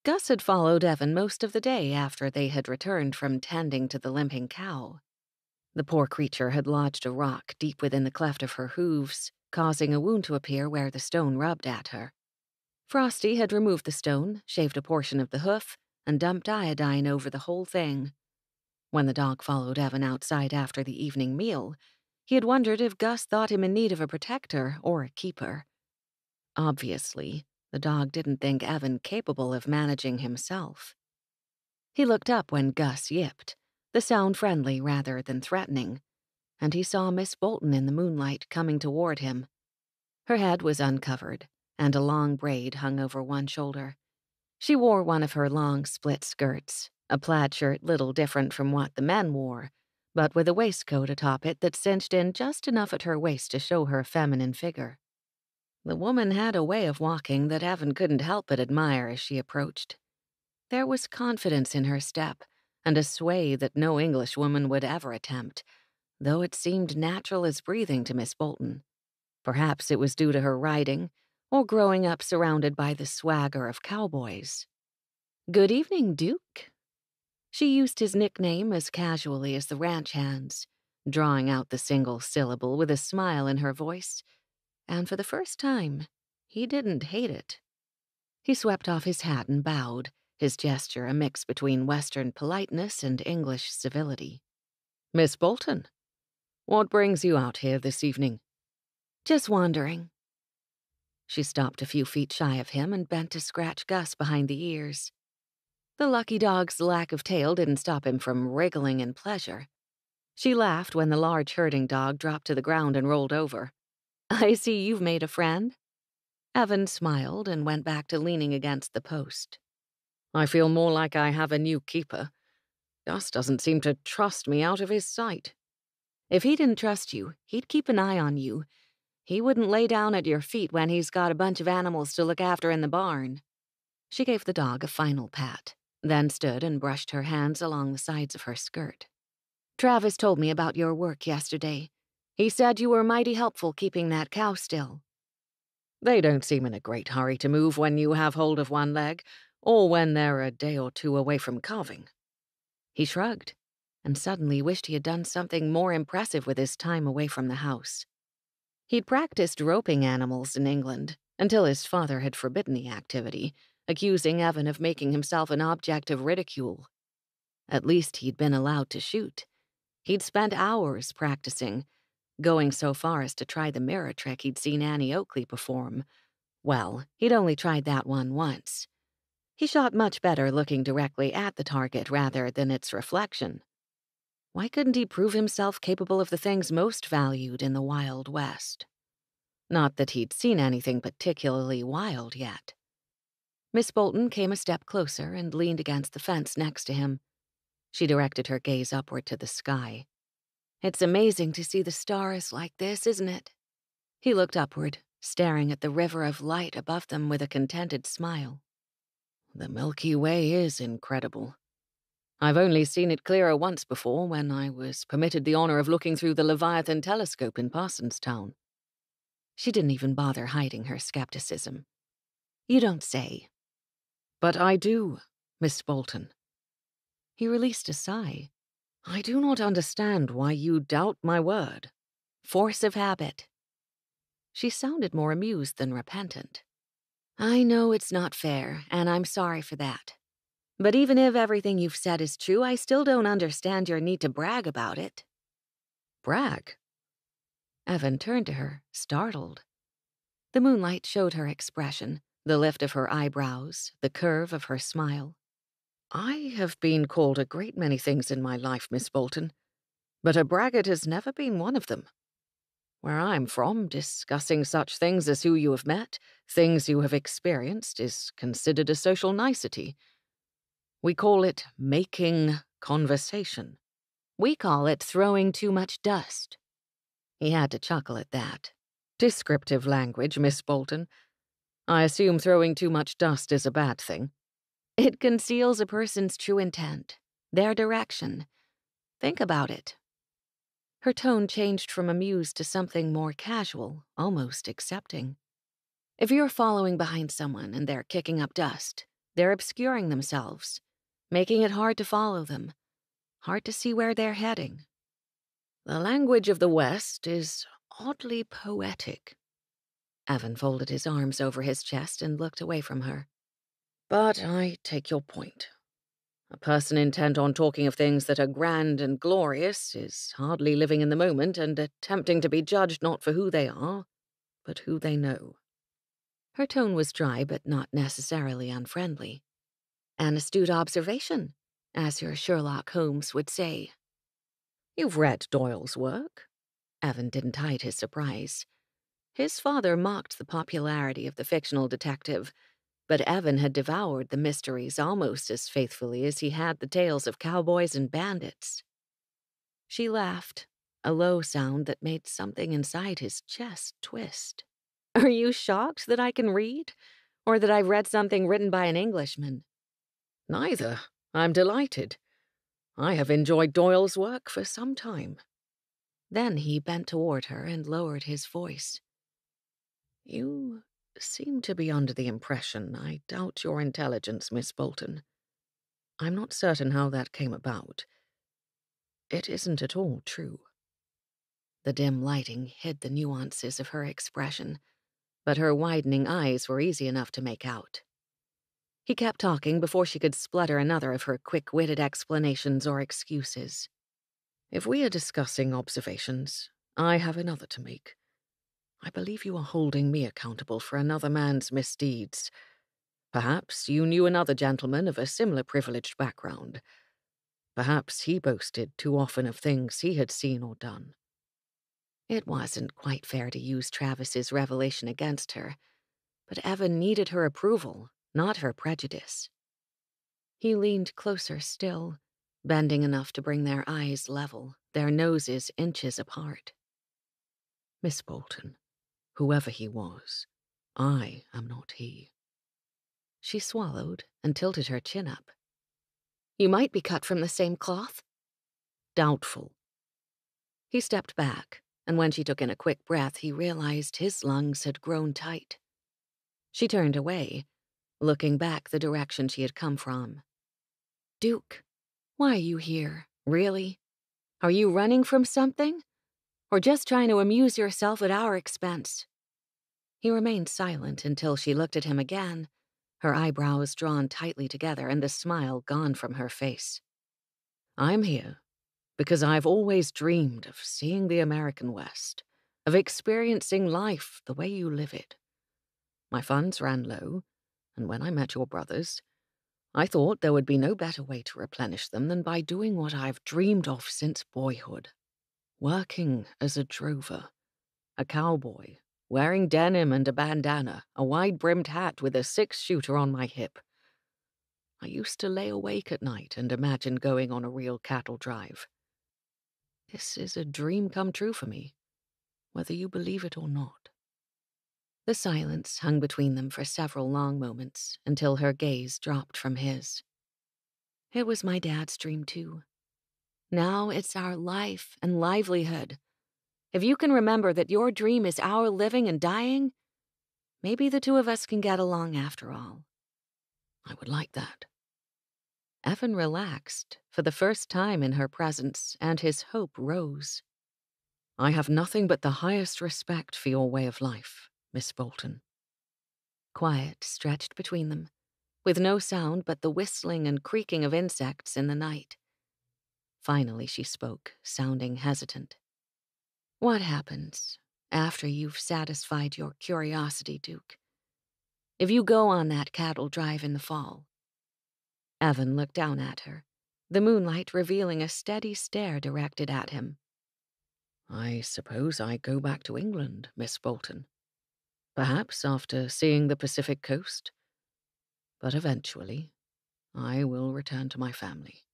Gus had followed Evan most of the day after they had returned from tending to the limping cow. The poor creature had lodged a rock deep within the cleft of her hooves, causing a wound to appear where the stone rubbed at her. Frosty had removed the stone, shaved a portion of the hoof, and dumped iodine over the whole thing. When the dog followed Evan outside after the evening meal, he had wondered if Gus thought him in need of a protector or a keeper. Obviously, the dog didn't think Evan capable of managing himself. He looked up when Gus yipped, the sound friendly rather than threatening, and he saw Miss Bolton in the moonlight coming toward him. Her head was uncovered, and a long braid hung over one shoulder. She wore one of her long split skirts, a plaid shirt little different from what the men wore, but with a waistcoat atop it that cinched in just enough at her waist to show her feminine figure. The woman had a way of walking that Evan couldn't help but admire as she approached. There was confidence in her step, and a sway that no Englishwoman would ever attempt, though it seemed natural as breathing to Miss Bolton. Perhaps it was due to her riding, or growing up surrounded by the swagger of cowboys. "Good evening, Duke." She used his nickname as casually as the ranch hands, drawing out the single syllable with a smile in her voice, and for the first time, he didn't hate it. He swept off his hat and bowed, his gesture a mix between Western politeness and English civility. "Miss Bolton, what brings you out here this evening?" "Just wandering." She stopped a few feet shy of him and bent to scratch Gus behind the ears. The lucky dog's lack of tail didn't stop him from wriggling in pleasure. She laughed when the large herding dog dropped to the ground and rolled over. "I see you've made a friend." Evan smiled and went back to leaning against the post. "I feel more like I have a new keeper. Gus doesn't seem to trust me out of his sight." "If he didn't trust you, he'd keep an eye on you. He wouldn't lay down at your feet when he's got a bunch of animals to look after in the barn." She gave the dog a final pat, then stood and brushed her hands along the sides of her skirt. "Travis told me about your work yesterday. He said you were mighty helpful keeping that cow still." "They don't seem in a great hurry to move when you have hold of one leg, or when they're a day or two away from calving." He shrugged, and suddenly wished he had done something more impressive with his time away from the house. He'd practiced roping animals in England until his father had forbidden the activity, accusing Evan of making himself an object of ridicule. At least he'd been allowed to shoot. He'd spent hours practicing, going so far as to try the mirror trick he'd seen Annie Oakley perform. Well, he'd only tried that one once. He shot much better looking directly at the target rather than its reflection. Why couldn't he prove himself capable of the things most valued in the Wild West? Not that he'd seen anything particularly wild yet. Miss Bolton came a step closer and leaned against the fence next to him. She directed her gaze upward to the sky. "It's amazing to see the stars like this, isn't it?" He looked upward, staring at the river of light above them with a contented smile. "The Milky Way is incredible. I've only seen it clearer once before when I was permitted the honor of looking through the Leviathan telescope in Parsonstown." She didn't even bother hiding her skepticism. "You don't say." "But I do, Miss Bolton." He released a sigh. "I do not understand why you doubt my word." "Force of habit." She sounded more amused than repentant. "I know it's not fair, and I'm sorry for that. But even if everything you've said is true, I still don't understand your need to brag about it." "Brag?" Evan turned to her, startled. The moonlight showed her expression, The lift of her eyebrows, the curve of her smile. I have been called a great many things in my life, Miss Bolton, but a braggart has never been one of them. Where I'm from, discussing such things as who you have met, things you have experienced, is considered a social nicety. We call it making conversation. We call it throwing too much dust. He had to chuckle at that. Descriptive language, Miss Bolton. I assume throwing too much dust is a bad thing. It conceals a person's true intent, their direction. Think about it. Her tone changed from amused to something more casual, almost accepting. If you're following behind someone and they're kicking up dust, they're obscuring themselves, making it hard to follow them, hard to see where they're heading. The language of the West is oddly poetic. Evan folded his arms over his chest and looked away from her. But I take your point. A person intent on talking of things that are grand and glorious is hardly living in the moment and attempting to be judged not for who they are, but who they know. Her tone was dry but not necessarily unfriendly. An astute observation, as your Sherlock Holmes would say. You've read Doyle's work? Evan didn't hide his surprise. His father mocked the popularity of the fictional detective, but Evan had devoured the mysteries almost as faithfully as he had the tales of cowboys and bandits. She laughed, a low sound that made something inside his chest twist. Are you shocked that I can read? Or that I've read something written by an Englishman? Neither. I'm delighted. I have enjoyed Doyle's work for some time. Then he bent toward her and lowered his voice. You seem to be under the impression I doubt your intelligence, Miss Bolton. I'm not certain how that came about. It isn't at all true. The dim lighting hid the nuances of her expression, but her widening eyes were easy enough to make out. He kept talking before she could splutter another of her quick-witted explanations or excuses. If we are discussing observations, I have another to make. I believe you are holding me accountable for another man's misdeeds. Perhaps you knew another gentleman of a similar privileged background. Perhaps he boasted too often of things he had seen or done. It wasn't quite fair to use Travis's revelation against her, but Evan needed her approval, not her prejudice. He leaned closer still, bending enough to bring their eyes level, their noses inches apart. Miss Bolton, whoever he was, I am not he. She swallowed and tilted her chin up. You might be cut from the same cloth? Doubtful. He stepped back, and when she took in a quick breath, he realized his lungs had grown tight. She turned away, looking back the direction she had come from. Duke, why are you here, really? Are you running from something? Or just trying to amuse yourself at our expense? He remained silent until she looked at him again, her eyebrows drawn tightly together and the smile gone from her face. I'm here because I've always dreamed of seeing the American West, of experiencing life the way you live it. My funds ran low, and when I met your brothers, I thought there would be no better way to replenish them than by doing what I've dreamed of since boyhood. Working as a drover, a cowboy, wearing denim and a bandana, a wide-brimmed hat with a six-shooter on my hip. I used to lay awake at night and imagine going on a real cattle drive. This is a dream come true for me, whether you believe it or not. The silence hung between them for several long moments until her gaze dropped from his. It was my dad's dream, too. Now it's our life and livelihood. If you can remember that your dream is our living and dying, maybe the two of us can get along after all. I would like that. Evan relaxed for the first time in her presence, and his hope rose. I have nothing but the highest respect for your way of life, Miss Bolton. Quiet stretched between them, with no sound but the whistling and creaking of insects in the night. Finally she spoke, sounding hesitant. What happens after you've satisfied your curiosity, Duke? if you go on that cattle drive in the fall." Evan looked down at her, the moonlight revealing a steady stare directed at him. "I suppose I go back to England, Miss Bolton. Perhaps after seeing the Pacific coast. But eventually, I will return to my family."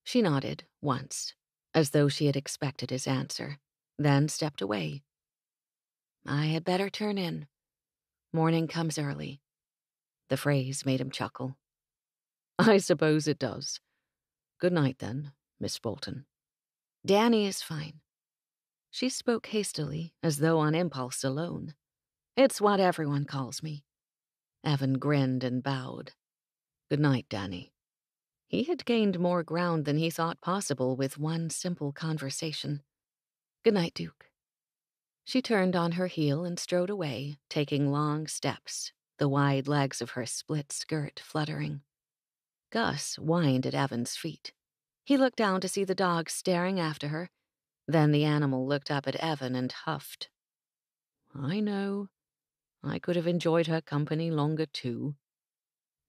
She nodded once, as though she had expected his answer, then stepped away. "I had better turn in. Morning comes early." The phrase made him chuckle. "I suppose it does. Good night, then, Miss Bolton." "Dannie is fine." She spoke hastily, as though on impulse alone. "It's what everyone calls me." Evan grinned and bowed. "Good night, Dannie." He had gained more ground than he thought possible with one simple conversation. "Good night, Duke." She turned on her heel and strode away, taking long steps, the wide legs of her split skirt fluttering. Gus whined at Evan's feet. He looked down to see the dog staring after her. Then the animal looked up at Evan and huffed. "I know. I could have enjoyed her company longer, too."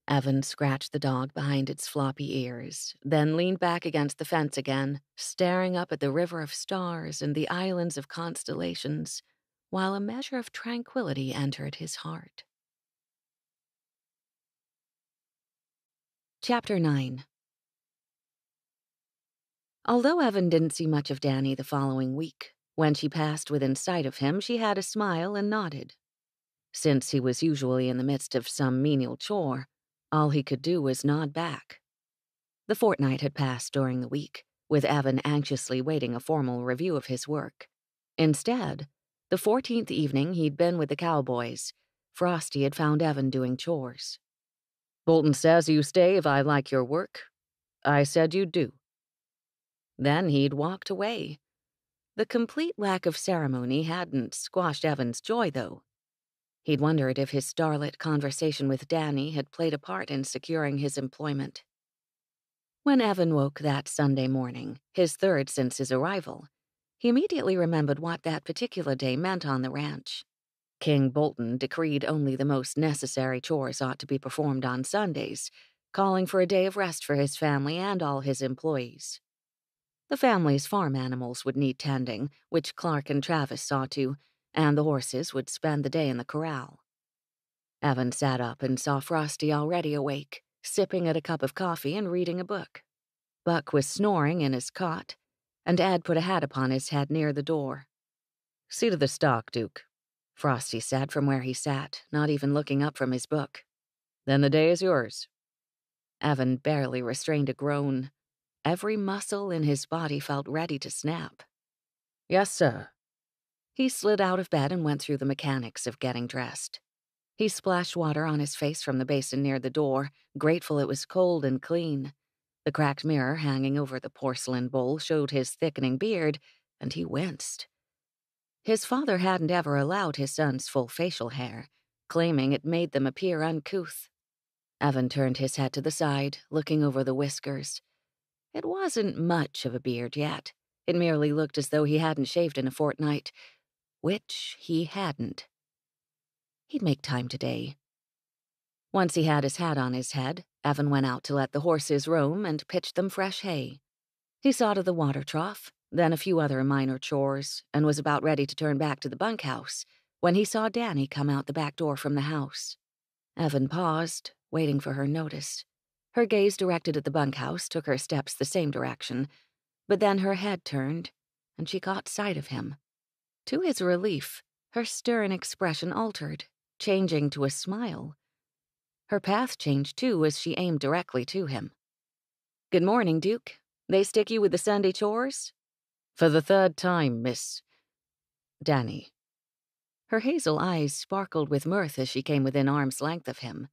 Evan scratched the dog behind its floppy ears, then leaned back against the fence again, staring up at the river of stars and the islands of constellations, while a measure of tranquility entered his heart. Chapter 9. Although Evan didn't see much of Dannie the following week, when she passed within sight of him, she had a smile and nodded. Since he was usually in the midst of some menial chore, all he could do was nod back. The fortnight had passed during the week, with Evan anxiously waiting a formal review of his work. Instead, the 14th evening he'd been with the cowboys, Frosty had found Evan doing chores. "Bolton says you stay if I like your work. I said you do." Then he'd walked away. The complete lack of ceremony hadn't squashed Evan's joy, though. He'd wondered if his starlit conversation with Dannie had played a part in securing his employment. When Evan woke that Sunday morning, his third since his arrival, he immediately remembered what that particular day meant on the ranch. King Bolton decreed only the most necessary chores ought to be performed on Sundays, calling for a day of rest for his family and all his employees. The family's farm animals would need tending, which Clark and Travis saw to, and the horses would spend the day in the corral. Evan sat up and saw Frosty already awake, sipping at a cup of coffee and reading a book. Buck was snoring in his cot, and Ed put a hat upon his head near the door. "See to the stock, Duke," Frosty said from where he sat, not even looking up from his book. "Then the day is yours." Evan barely restrained a groan. Every muscle in his body felt ready to snap. "Yes, sir." He slid out of bed and went through the mechanics of getting dressed. He splashed water on his face from the basin near the door, grateful it was cold and clean. The cracked mirror hanging over the porcelain bowl showed his thickening beard, and he winced. His father hadn't ever allowed his sons full facial hair, claiming it made them appear uncouth. Evan turned his head to the side, looking over the whiskers. It wasn't much of a beard yet. It merely looked as though he hadn't shaved in a fortnight, which he hadn't. He'd make time today. Once he had his hat on his head, Evan went out to let the horses roam and pitch them fresh hay. He saw to the water trough, then a few other minor chores, and was about ready to turn back to the bunkhouse when he saw Dannie come out the back door from the house. Evan paused, waiting for her notice. Her gaze directed at the bunkhouse took her steps the same direction, but then her head turned, and she caught sight of him. To his relief, her stern expression altered, changing to a smile. Her path changed, too, as she aimed directly to him. "Good morning, Duke. They stick you with the Sunday chores?" "For the third time, Miss Dannie." Her hazel eyes sparkled with mirth as she came within arm's length of him.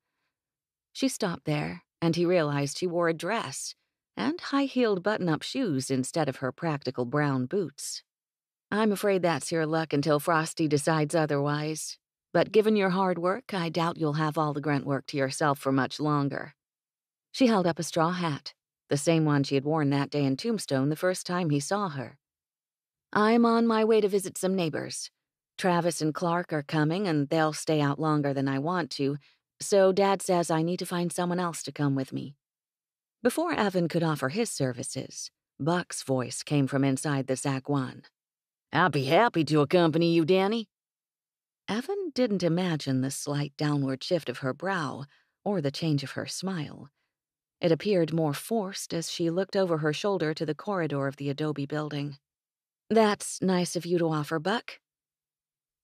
She stopped there, and he realized she wore a dress and high-heeled button-up shoes instead of her practical brown boots. "I'm afraid that's your luck until Frosty decides otherwise. But given your hard work, I doubt you'll have all the grunt work to yourself for much longer." She held up a straw hat, the same one she had worn that day in Tombstone the first time he saw her. "I'm on my way to visit some neighbors. Travis and Clark are coming, and they'll stay out longer than I want to, so Dad says I need to find someone else to come with me." Before Evan could offer his services, Buck's voice came from inside the Zaguan. "I'd be happy to accompany you, Dannie." Evan didn't imagine the slight downward shift of her brow or the change of her smile. It appeared more forced as she looked over her shoulder to the corridor of the adobe building. "That's nice of you to offer, Buck."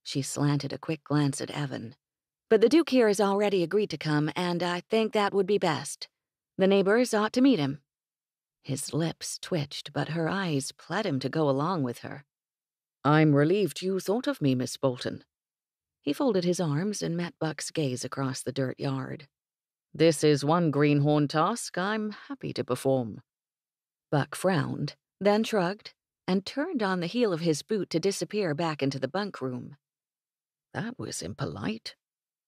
She slanted a quick glance at Evan. "But the Duke here has already agreed to come, and I think that would be best. The neighbors ought to meet him." His lips twitched, but her eyes pled him to go along with her. "I'm relieved you thought of me, Miss Bolton." He folded his arms and met Buck's gaze across the dirt yard. "This is one greenhorn task I'm happy to perform." Buck frowned, then shrugged, and turned on the heel of his boot to disappear back into the bunk room. "That was impolite,"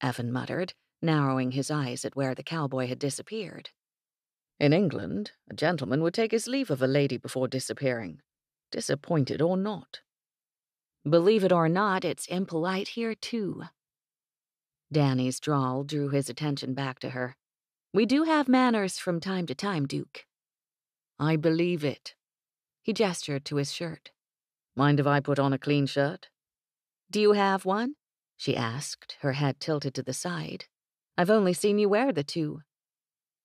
Evan muttered, narrowing his eyes at where the cowboy had disappeared. "In England, a gentleman would take his leave of a lady before disappearing, disappointed or not." "Believe it or not, it's impolite here, too." Danny's drawl drew his attention back to her. "We do have manners from time to time, Duke." "I believe it." He gestured to his shirt. "Mind if I put on a clean shirt?" "Do you have one?" she asked, her head tilted to the side. "I've only seen you wear the two."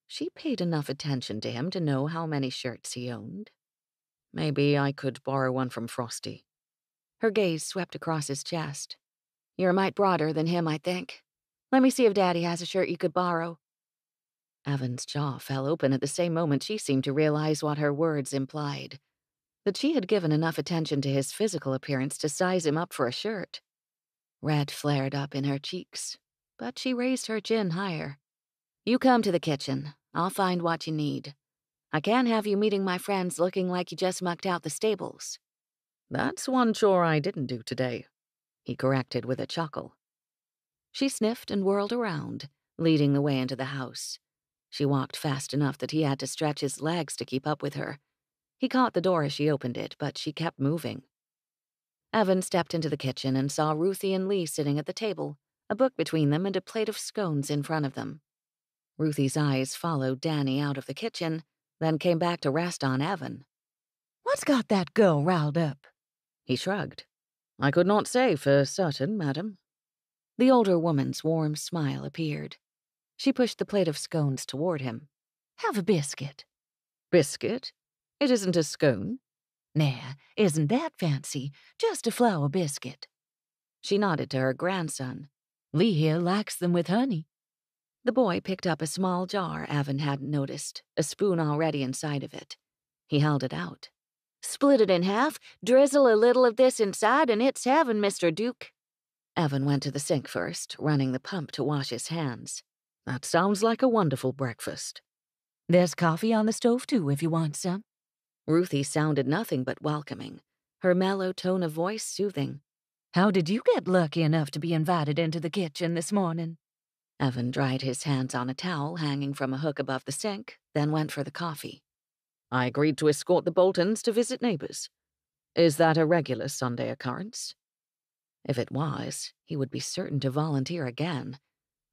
She paid enough attention to him to know how many shirts he owned. "Maybe I could borrow one from Frosty." Her gaze swept across his chest. "You're a mite broader than him, I think. Let me see if Daddy has a shirt you could borrow." Evan's jaw fell open at the same moment she seemed to realize what her words implied. That she had given enough attention to his physical appearance to size him up for a shirt. Red flared up in her cheeks, but she raised her chin higher. "You come to the kitchen. I'll find what you need. I can't have you meeting my friends looking like you just mucked out the stables." "That's one chore I didn't do today," he corrected with a chuckle. She sniffed and whirled around, leading the way into the house. She walked fast enough that he had to stretch his legs to keep up with her. He caught the door as she opened it, but she kept moving. Evan stepped into the kitchen and saw Ruthie and Lee sitting at the table, a book between them and a plate of scones in front of them. Ruthie's eyes followed Danny out of the kitchen, then came back to rest on Evan. "What's got that girl riled up?" He shrugged. "I could not say for certain, madam." The older woman's warm smile appeared. She pushed the plate of scones toward him. "Have a biscuit." "Biscuit? It isn't a scone." "Nah, isn't that fancy? Just a flour biscuit." She nodded to her grandson. "Lee here likes them with honey." The boy picked up a small jar Evan hadn't noticed, a spoon already inside of it. He held it out. "Split it in half, drizzle a little of this inside, and it's heaven, Mr. Duke." Evan went to the sink first, running the pump to wash his hands. "That sounds like a wonderful breakfast." "There's coffee on the stove, too, if you want some." Ruthie sounded nothing but welcoming, her mellow tone of voice soothing. "How did you get lucky enough to be invited into the kitchen this morning?" Evan dried his hands on a towel hanging from a hook above the sink, then went for the coffee. "I agreed to escort the Boltons to visit neighbors. Is that a regular Sunday occurrence?" If it was, he would be certain to volunteer again,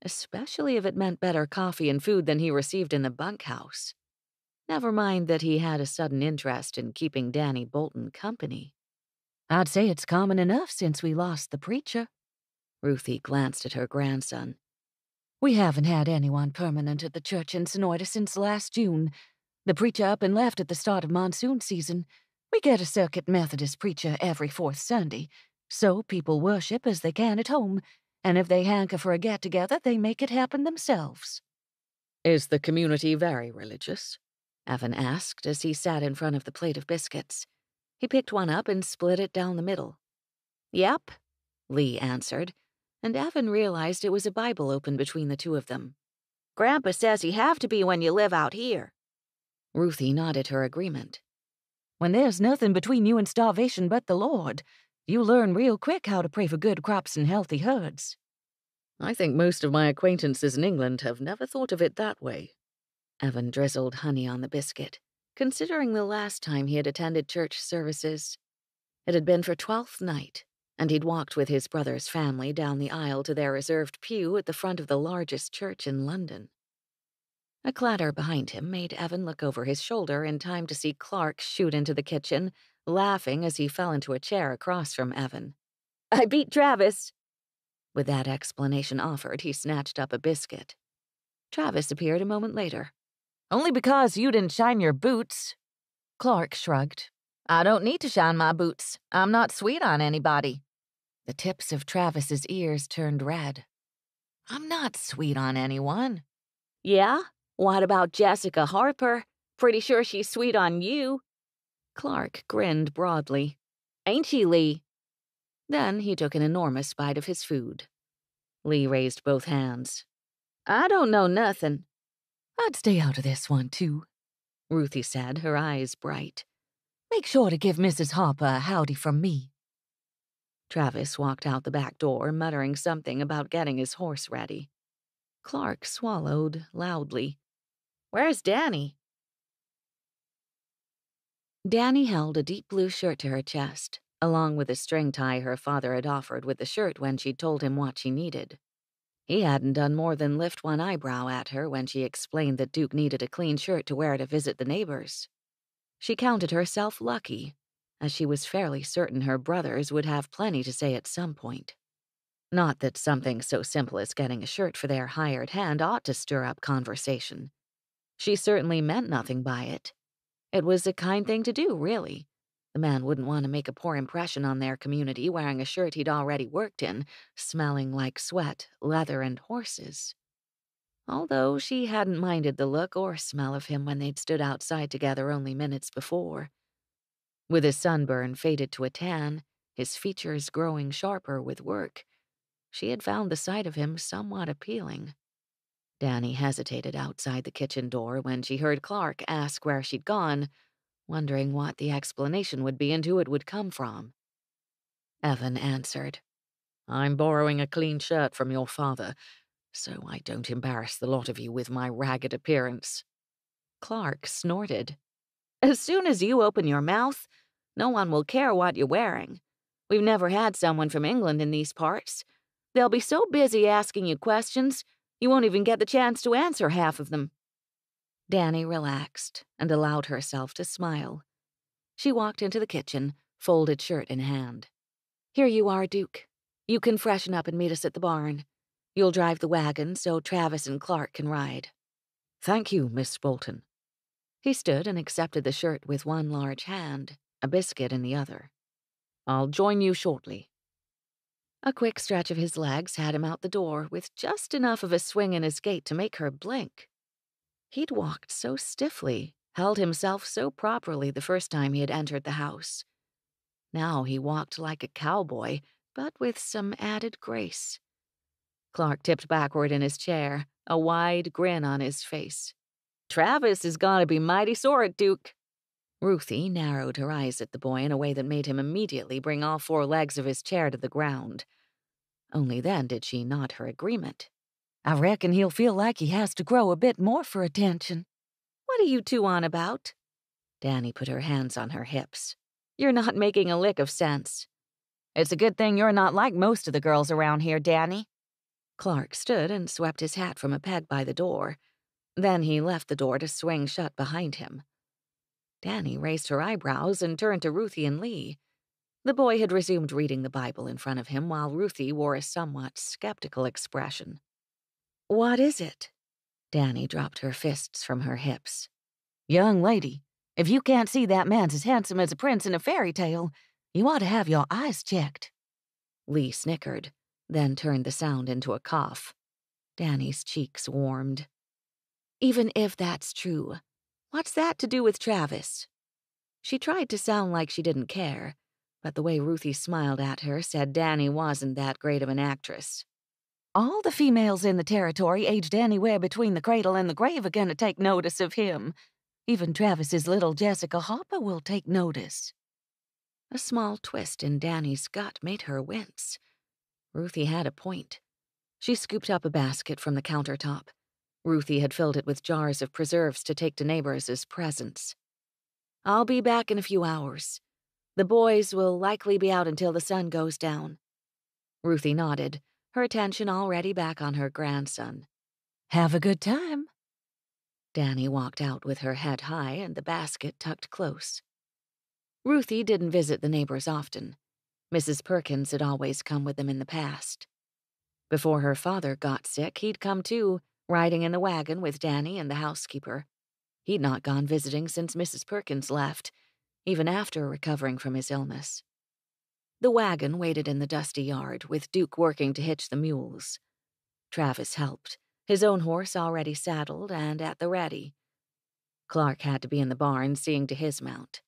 especially if it meant better coffee and food than he received in the bunkhouse. Never mind that he had a sudden interest in keeping Danny Bolton company. "I'd say it's common enough since we lost the preacher." Ruthie glanced at her grandson. "We haven't had anyone permanent at the church in Sonoyta since last June. The preacher up and left at the start of monsoon season. We get a circuit Methodist preacher every fourth Sunday, so people worship as they can at home, and if they hanker for a get-together, they make it happen themselves." "Is the community very religious?" Evan asked as he sat in front of the plate of biscuits. He picked one up and split it down the middle. "Yep," Lee answered, and Evan realized it was a Bible open between the two of them. "Grandpa says you have to be when you live out here." Ruthie nodded her agreement. "When there's nothing between you and starvation but the Lord, you learn real quick how to pray for good crops and healthy herds." "I think most of my acquaintances in England have never thought of it that way." Evan drizzled honey on the biscuit, considering the last time he had attended church services. It had been for 12th night, and he'd walked with his brother's family down the aisle to their reserved pew at the front of the largest church in London. A clatter behind him made Evan look over his shoulder in time to see Clark shoot into the kitchen, laughing as he fell into a chair across from Evan. "I beat Travis." With that explanation offered, he snatched up a biscuit. Travis appeared a moment later. "Only because you didn't shine your boots." Clark shrugged. "I don't need to shine my boots. I'm not sweet on anybody." The tips of Travis's ears turned red. "I'm not sweet on anyone." "Yeah? What about Jessica Harper? Pretty sure she's sweet on you." Clark grinned broadly. "Ain't she, Lee?" Then he took an enormous bite of his food. Lee raised both hands. "I don't know nothing." "I'd stay out of this one, too," Ruthie said, her eyes bright. "Make sure to give Mrs. Harper a howdy from me." Travis walked out the back door, muttering something about getting his horse ready. Clark swallowed loudly. "Where's Dannie?" Dannie held a deep blue shirt to her chest, along with a string tie her father had offered with the shirt when she'd told him what she needed. He hadn't done more than lift one eyebrow at her when she explained that Duke needed a clean shirt to wear to visit the neighbors. She counted herself lucky, as she was fairly certain her brothers would have plenty to say at some point. Not that something so simple as getting a shirt for their hired hand ought to stir up conversation. She certainly meant nothing by it. It was a kind thing to do, really. The man wouldn't want to make a poor impression on their community wearing a shirt he'd already worked in, smelling like sweat, leather, and horses. Although she hadn't minded the look or smell of him when they'd stood outside together only minutes before. With his sunburn faded to a tan, his features growing sharper with work, she had found the sight of him somewhat appealing. Dannie hesitated outside the kitchen door when she heard Clark ask where she'd gone, wondering what the explanation would be and who it would come from. Evan answered, "I'm borrowing a clean shirt from your father, so I don't embarrass the lot of you with my ragged appearance." Clark snorted. "As soon as you open your mouth, no one will care what you're wearing. We've never had someone from England in these parts. They'll be so busy asking you questions, you won't even get the chance to answer half of them." Dannie relaxed and allowed herself to smile. She walked into the kitchen, folded shirt in hand. "Here you are, Duke. You can freshen up and meet us at the barn. You'll drive the wagon so Travis and Clark can ride." "Thank you, Miss Bolton." He stood and accepted the shirt with one large hand, a biscuit in the other. "I'll join you shortly." A quick stretch of his legs had him out the door, with just enough of a swing in his gait to make her blink. He'd walked so stiffly, held himself so properly the first time he had entered the house. Now he walked like a cowboy, but with some added grace. Clark tipped backward in his chair, a wide grin on his face. "Travis is gonna be mighty sore at Duke." Ruthie narrowed her eyes at the boy in a way that made him immediately bring all four legs of his chair to the ground. Only then did she nod her agreement. "I reckon he'll feel like he has to grow a bit more for attention." "What are you two on about?" Dannie put her hands on her hips. "You're not making a lick of sense." "It's a good thing you're not like most of the girls around here, Dannie." Clark stood and swept his hat from a peg by the door. Then he left the door to swing shut behind him. Dannie raised her eyebrows and turned to Ruthie and Lee. The boy had resumed reading the Bible in front of him while Ruthie wore a somewhat skeptical expression. "What is it?" Dannie dropped her fists from her hips. "Young lady, if you can't see that man's as handsome as a prince in a fairy tale, you ought to have your eyes checked." Lee snickered, then turned the sound into a cough. Dannie's cheeks warmed. "Even if that's true, what's that to do with Travis?" She tried to sound like she didn't care, but the way Ruthie smiled at her said Dannie wasn't that great of an actress. "All the females in the territory aged anywhere between the cradle and the grave are going to take notice of him. Even Travis's little Jessica Harper will take notice." A small twist in Dannie's gut made her wince. Ruthie had a point. She scooped up a basket from the countertop. Ruthie had filled it with jars of preserves to take to neighbors as presents. "I'll be back in a few hours. The boys will likely be out until the sun goes down. Ruthie nodded, her attention already back on her grandson. Have a good time. Dannie walked out with her head high and the basket tucked close. Ruthie didn't visit the neighbors often. Mrs. Perkins had always come with them in the past. Before her father got sick, he'd come too, riding in the wagon with Dannie and the housekeeper. He'd not gone visiting since Mrs. Perkins left, even after recovering from his illness. The wagon waited in the dusty yard, with Duke working to hitch the mules. Travis helped, his own horse already saddled and at the ready. Clark had to be in the barn seeing to his mount.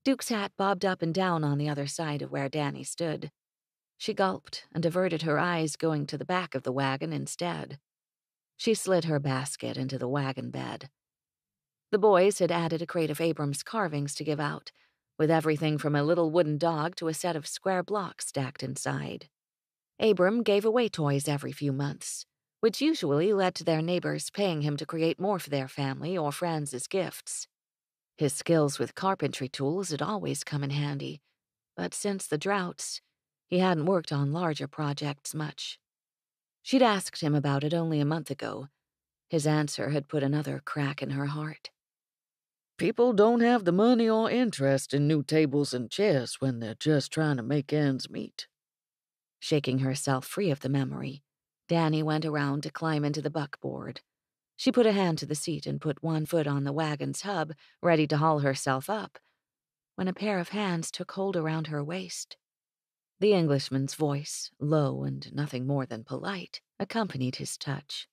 Duke's hat bobbed up and down on the other side of where Dannie stood. She gulped and averted her eyes, going to the back of the wagon instead. She slid her basket into the wagon bed. The boys had added a crate of Abram's carvings to give out, with everything from a little wooden dog to a set of square blocks stacked inside. Abram gave away toys every few months, which usually led to their neighbors paying him to create more for their family or friends as gifts. His skills with carpentry tools had always come in handy, but since the droughts, he hadn't worked on larger projects much. She'd asked him about it only a month ago. His answer had put another crack in her heart. People don't have the money or interest in new tables and chairs when they're just trying to make ends meet. Shaking herself free of the memory, Dannie went around to climb into the buckboard. She put a hand to the seat and put one foot on the wagon's hub, ready to haul herself up, when a pair of hands took hold around her waist. The Englishman's voice, low and nothing more than polite, accompanied his touch.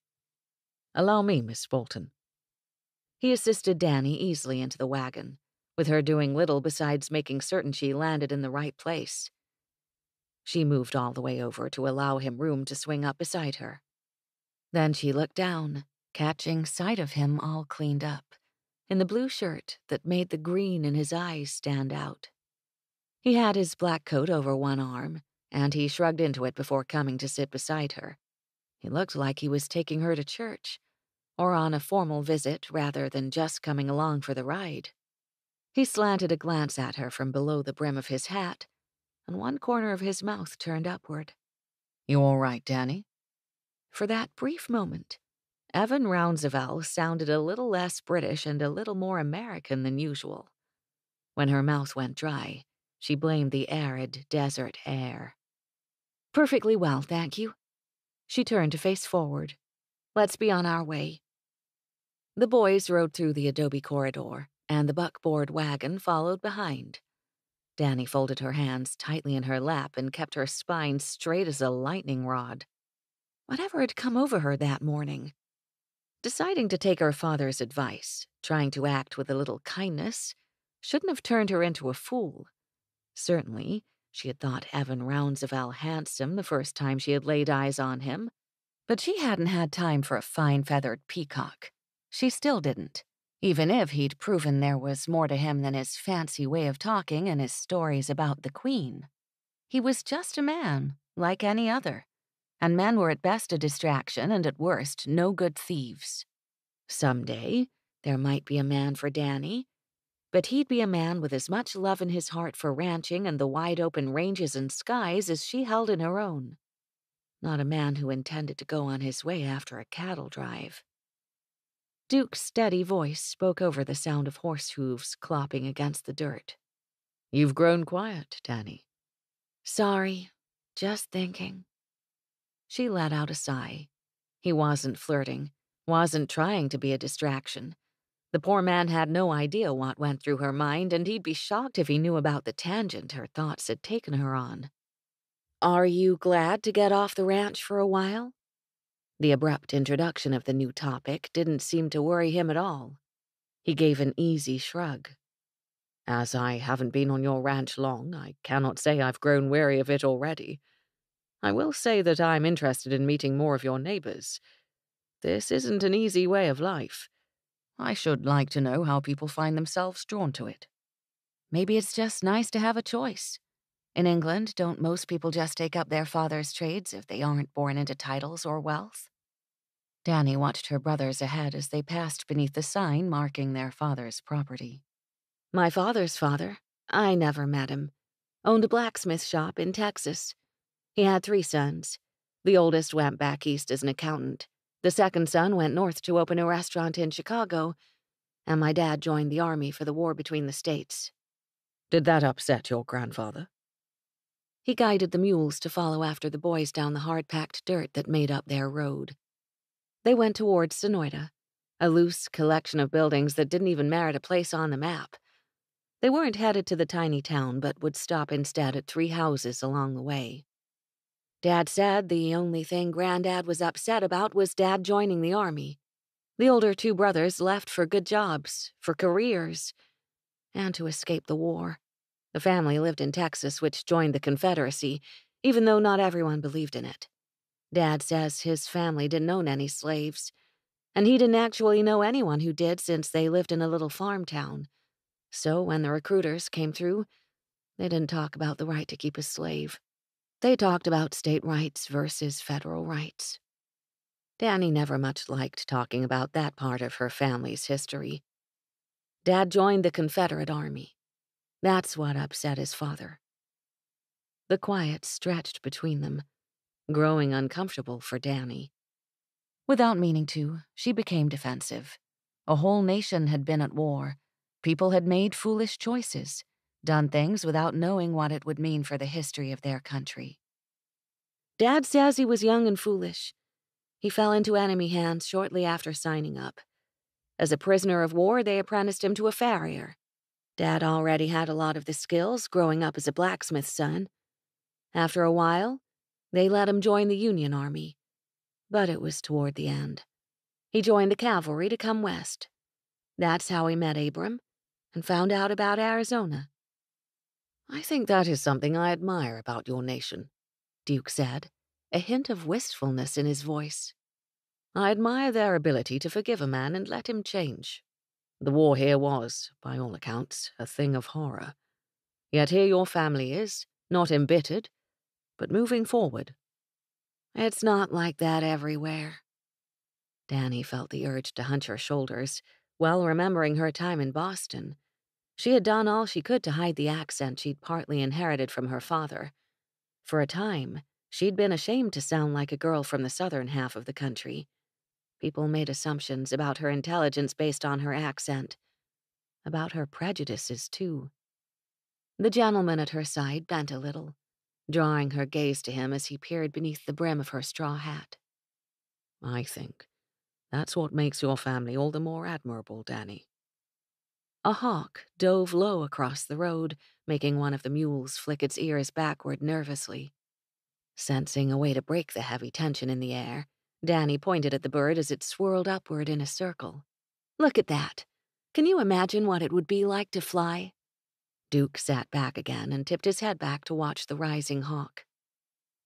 Allow me, Miss Bolton. He assisted Dannie easily into the wagon, with her doing little besides making certain she landed in the right place. She moved all the way over to allow him room to swing up beside her. Then she looked down, catching sight of him all cleaned up, in the blue shirt that made the green in his eyes stand out. He had his black coat over one arm, and he shrugged into it before coming to sit beside her. He looked like he was taking her to church, or on a formal visit rather than just coming along for the ride. He slanted a glance at her from below the brim of his hat, and one corner of his mouth turned upward. You all right, Dannie? For that brief moment, Evan Rounsevell sounded a little less British and a little more American than usual. When her mouth went dry, she blamed the arid desert air. Perfectly well, thank you. She turned to face forward. Let's be on our way. The boys rode through the adobe corridor, and the buckboard wagon followed behind. Dannie folded her hands tightly in her lap and kept her spine straight as a lightning rod. Whatever had come over her that morning? Deciding to take her father's advice, trying to act with a little kindness, shouldn't have turned her into a fool. Certainly, she had thought Evan Rounsevell handsome the first time she had laid eyes on him, but she hadn't had time for a fine-feathered peacock. She still didn't, even if he'd proven there was more to him than his fancy way of talking and his stories about the Queen. He was just a man, like any other, and men were at best a distraction and at worst no good thieves. Someday, there might be a man for Dannie, but he'd be a man with as much love in his heart for ranching and the wide-open ranges and skies as she held in her own. Not a man who intended to go on his way after a cattle drive. Duke's steady voice spoke over the sound of horse hooves clopping against the dirt. You've grown quiet, Dannie. Sorry, just thinking. She let out a sigh. He wasn't flirting, wasn't trying to be a distraction. The poor man had no idea what went through her mind, and he'd be shocked if he knew about the tangent her thoughts had taken her on. Are you glad to get off the ranch for a while? The abrupt introduction of the new topic didn't seem to worry him at all. He gave an easy shrug. As I haven't been on your ranch long, I cannot say I've grown weary of it already. I will say that I'm interested in meeting more of your neighbors. This isn't an easy way of life. I should like to know how people find themselves drawn to it. Maybe it's just nice to have a choice. In England, don't most people just take up their father's trades if they aren't born into titles or wealth? Dannie watched her brothers ahead as they passed beneath the sign marking their father's property. My father's father, I never met him. Owned a blacksmith shop in Texas. He had 3 sons. The oldest went back east as an accountant. The second son went north to open a restaurant in Chicago, and my dad joined the army for the war between the states. Did that upset your grandfather? He guided the mules to follow after the boys down the hard-packed dirt that made up their road. They went towards Sonoyta, a loose collection of buildings that didn't even merit a place on the map. They weren't headed to the tiny town, but would stop instead at 3 houses along the way. Dad said the only thing Granddad was upset about was Dad joining the army. The older 2 brothers left for good jobs, for careers, and to escape the war. The family lived in Texas, which joined the Confederacy, even though not everyone believed in it. Dad says his family didn't own any slaves, and he didn't actually know anyone who did since they lived in a little farm town. So when the recruiters came through, they didn't talk about the right to keep a slave. They talked about state rights versus federal rights. Dannie never much liked talking about that part of her family's history. Dad joined the Confederate Army. That's what upset his father. The quiet stretched between them, growing uncomfortable for Dannie. Without meaning to, she became defensive. A whole nation had been at war. People had made foolish choices, done things without knowing what it would mean for the history of their country. Dad says he was young and foolish. He fell into enemy hands shortly after signing up. As a prisoner of war, they apprenticed him to a farrier. Dad already had a lot of the skills growing up as a blacksmith's son. After a while, they let him join the Union Army. But it was toward the end. He joined the cavalry to come west. That's how he met Abram and found out about Arizona. I think that is something I admire about your nation, Duke said, a hint of wistfulness in his voice. I admire their ability to forgive a man and let him change. The war here was, by all accounts, a thing of horror. Yet here your family is, not embittered, but moving forward. It's not like that everywhere. Dannie felt the urge to hunch her shoulders, well remembering her time in Boston. She had done all she could to hide the accent she'd partly inherited from her father. For a time, she'd been ashamed to sound like a girl from the southern half of the country. People made assumptions about her intelligence based on her accent. About her prejudices, too. The gentleman at her side bent a little, drawing her gaze to him as he peered beneath the brim of her straw hat. I think that's what makes your family all the more admirable, Dannie. A hawk dove low across the road, making one of the mules flick its ears backward nervously. Sensing a way to break the heavy tension in the air, Dannie pointed at the bird as it swirled upward in a circle. Look at that. Can you imagine what it would be like to fly? Duke sat back again and tipped his head back to watch the rising hawk.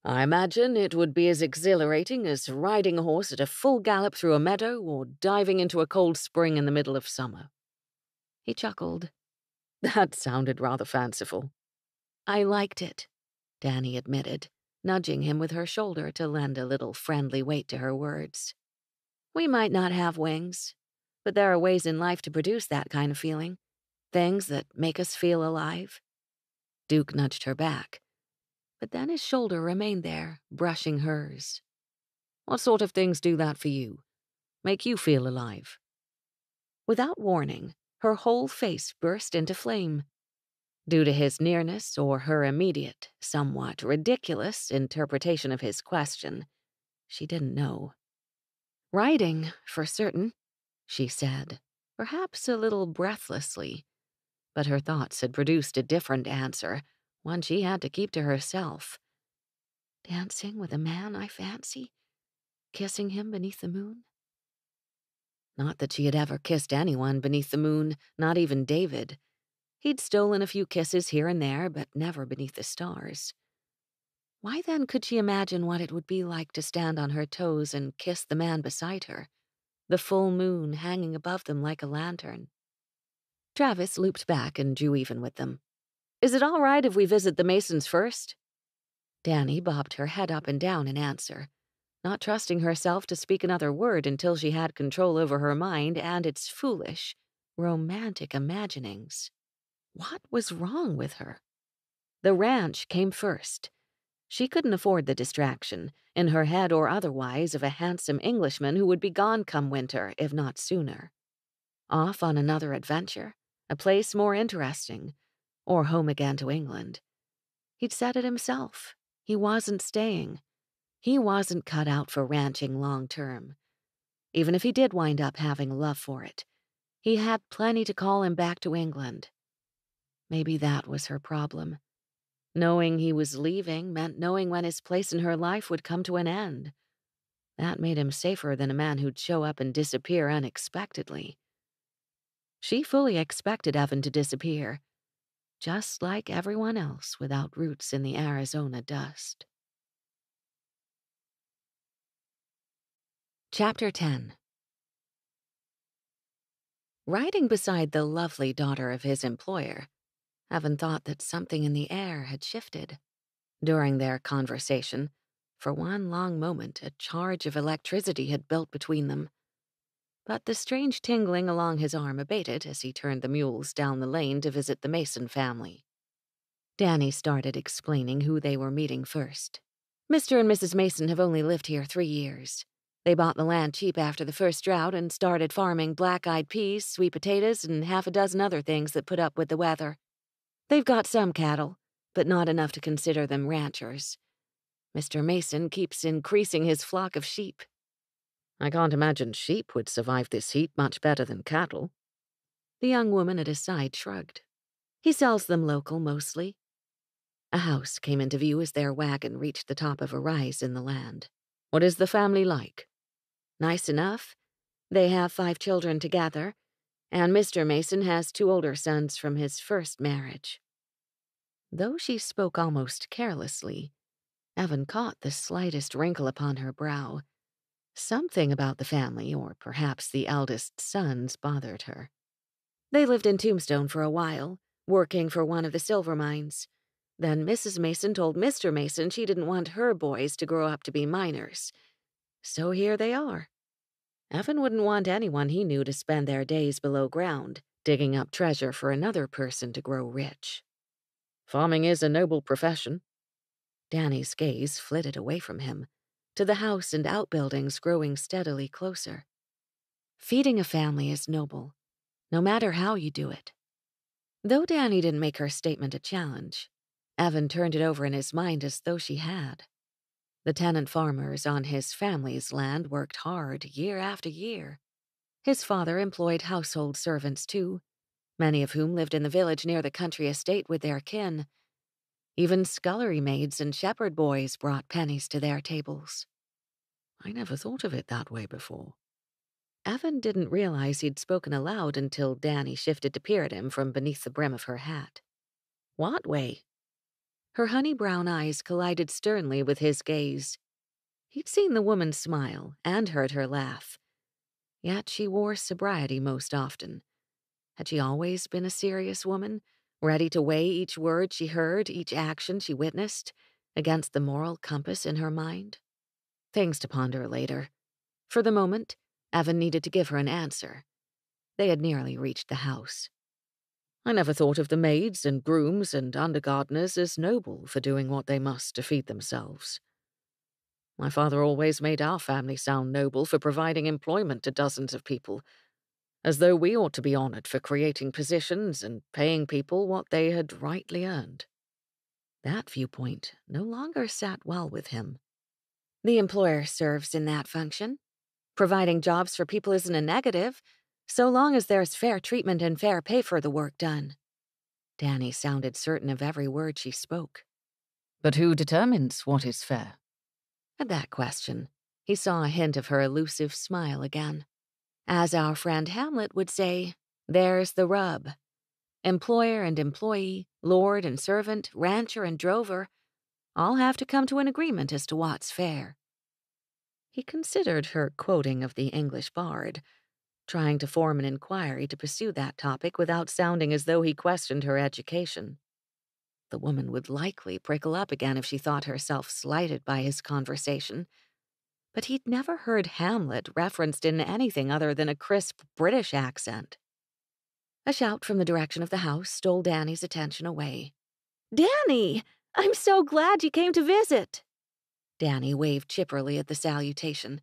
I imagine it would be as exhilarating as riding a horse at a full gallop through a meadow or diving into a cold spring in the middle of summer. He chuckled. That sounded rather fanciful. I liked it, Dannie admitted, nudging him with her shoulder to lend a little friendly weight to her words. We might not have wings, but there are ways in life to produce that kind of feeling. Things that make us feel alive. Duke nudged her back, but then his shoulder remained there, brushing hers. What sort of things do that for you? Make you feel alive? Without warning, her whole face burst into flame. Due to his nearness or her immediate, somewhat ridiculous interpretation of his question, she didn't know. Riding, for certain, she said, perhaps a little breathlessly. But her thoughts had produced a different answer, one she had to keep to herself. Dancing with a man I fancy? Kissing him beneath the moon? Not that she had ever kissed anyone beneath the moon, not even David. He'd stolen a few kisses here and there, but never beneath the stars. Why then could she imagine what it would be like to stand on her toes and kiss the man beside her, the full moon hanging above them like a lantern? Travis looped back and drew even with them. Is it all right if we visit the Masons first? Dannie bobbed her head up and down in answer, not trusting herself to speak another word until she had control over her mind and its foolish, romantic imaginings. What was wrong with her? The ranch came first. She couldn't afford the distraction, in her head or otherwise, of a handsome Englishman who would be gone come winter, if not sooner. Off on another adventure, a place more interesting, or home again to England. He'd said it himself. He wasn't staying. He wasn't cut out for ranching long term. Even if he did wind up having love for it, he had plenty to call him back to England. Maybe that was her problem. Knowing he was leaving meant knowing when his place in her life would come to an end. That made him safer than a man who'd show up and disappear unexpectedly. She fully expected Evan to disappear, just like everyone else without roots in the Arizona dust. Chapter 10. Riding beside the lovely daughter of his employer, Evan thought that something in the air had shifted. During their conversation, for one long moment, a charge of electricity had built between them. But the strange tingling along his arm abated as he turned the mules down the lane to visit the Mason family. Dannie started explaining who they were meeting first. Mr. and Mrs. Mason have only lived here 3 years. They bought the land cheap after the first drought and started farming black-eyed peas, sweet potatoes, and half a dozen other things that put up with the weather. They've got some cattle, but not enough to consider them ranchers. Mr. Mason keeps increasing his flock of sheep. I can't imagine sheep would survive this heat much better than cattle. The young woman at his side shrugged. He sells them local, mostly. A house came into view as their wagon reached the top of a rise in the land. What is the family like? Nice enough. They have 5 children together, and Mr. Mason has 2 older sons from his first marriage. Though she spoke almost carelessly, Evan caught the slightest wrinkle upon her brow. Something about the family, or perhaps the eldest sons, bothered her. They lived in Tombstone for a while, working for one of the silver mines. Then Mrs. Mason told Mr. Mason she didn't want her boys to grow up to be miners. So here they are. Evan wouldn't want anyone he knew to spend their days below ground, digging up treasure for another person to grow rich. Farming is a noble profession. Danny's gaze flitted away from him, to the house and outbuildings growing steadily closer. Feeding a family is noble, no matter how you do it. Though Dannie didn't make her statement a challenge, Evan turned it over in his mind as though she had. The tenant farmers on his family's land worked hard year after year. His father employed household servants, too, many of whom lived in the village near the country estate with their kin. Even scullery maids and shepherd boys brought pennies to their tables. I never thought of it that way before. Evan didn't realize he'd spoken aloud until Dannie shifted to peer at him from beneath the brim of her hat. What way? Her honey-brown eyes collided sternly with his gaze. He'd seen the woman smile and heard her laugh. Yet she wore sobriety most often. Had she always been a serious woman, ready to weigh each word she heard, each action she witnessed, against the moral compass in her mind? Things to ponder later. For the moment, Evan needed to give her an answer. They had nearly reached the house. I never thought of the maids and grooms and undergardeners as noble for doing what they must to feed themselves. My father always made our family sound noble for providing employment to dozens of people, as though we ought to be honored for creating positions and paying people what they had rightly earned. That viewpoint no longer sat well with him. The employer serves in that function. Providing jobs for people isn't a negative, so long as there's fair treatment and fair pay for the work done. Dannie sounded certain of every word she spoke. But who determines what is fair? At that question, he saw a hint of her elusive smile again. As our friend Hamlet would say, there's the rub. Employer and employee, lord and servant, rancher and drover, all have to come to an agreement as to what's fair. He considered her quoting of the English bard, trying to form an inquiry to pursue that topic without sounding as though he questioned her education. The woman would likely prickle up again if she thought herself slighted by his conversation, but he'd never heard Hamlet referenced in anything other than a crisp British accent. A shout from the direction of the house stole Danny's attention away. "Danny! I'm so glad you came to visit!" Danny waved chipperly at the salutation.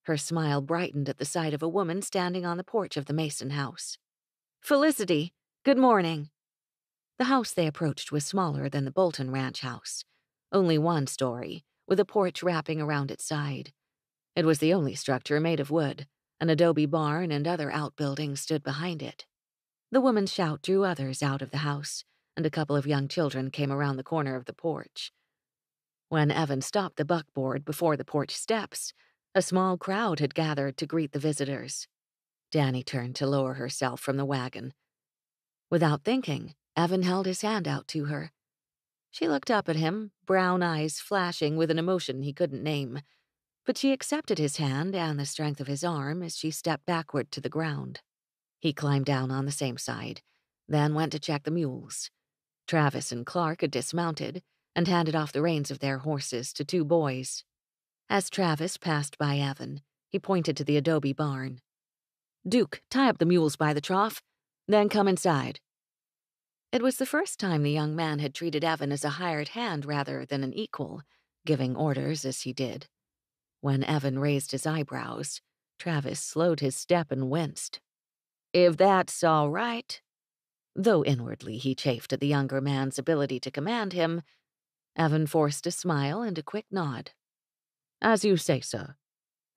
Her smile brightened at the sight of a woman standing on the porch of the Mason house. "Felicity, good morning." The house they approached was smaller than the Bolton ranch house, only one story, with a porch wrapping around its side. It was the only structure made of wood. An adobe barn and other outbuildings stood behind it. The woman's shout drew others out of the house, and a couple of young children came around the corner of the porch. When Evan stopped the buckboard before the porch steps, a small crowd had gathered to greet the visitors. Danny turned to lower herself from the wagon. Without thinking, Evan held his hand out to her. She looked up at him, brown eyes flashing with an emotion he couldn't name, but she accepted his hand and the strength of his arm as she stepped backward to the ground. He climbed down on the same side, then went to check the mules. Travis and Clark had dismounted and handed off the reins of their horses to two boys. As Travis passed by Evan, he pointed to the adobe barn. "Duke, tie up the mules by the trough, then come inside." It was the first time the young man had treated Evan as a hired hand rather than an equal, giving orders as he did. When Evan raised his eyebrows, Travis slowed his step and winced. "If that's all right." Though inwardly he chafed at the younger man's ability to command him, Evan forced a smile and a quick nod. "As you say, sir."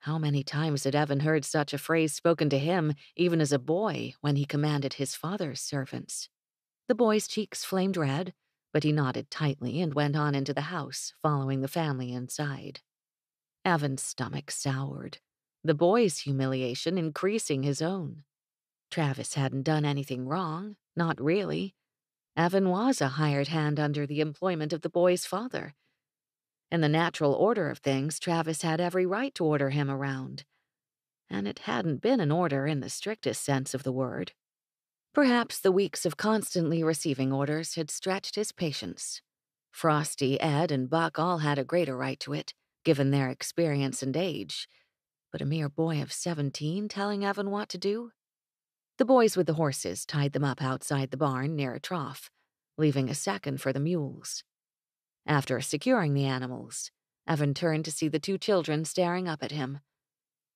How many times had Evan heard such a phrase spoken to him, even as a boy, when he commanded his father's servants? The boy's cheeks flamed red, but he nodded tightly and went on into the house, following the family inside. Evan's stomach soured, the boy's humiliation increasing his own. Travis hadn't done anything wrong, not really. Evan was a hired hand under the employment of the boy's father. In the natural order of things, Travis had every right to order him around. And it hadn't been an order in the strictest sense of the word. Perhaps the weeks of constantly receiving orders had stretched his patience. Frosty, Ed, and Buck all had a greater right to it, given their experience and age. But a mere boy of 17 telling Evan what to do? The boys with the horses tied them up outside the barn near a trough, leaving a second for the mules. After securing the animals, Evan turned to see the two children staring up at him.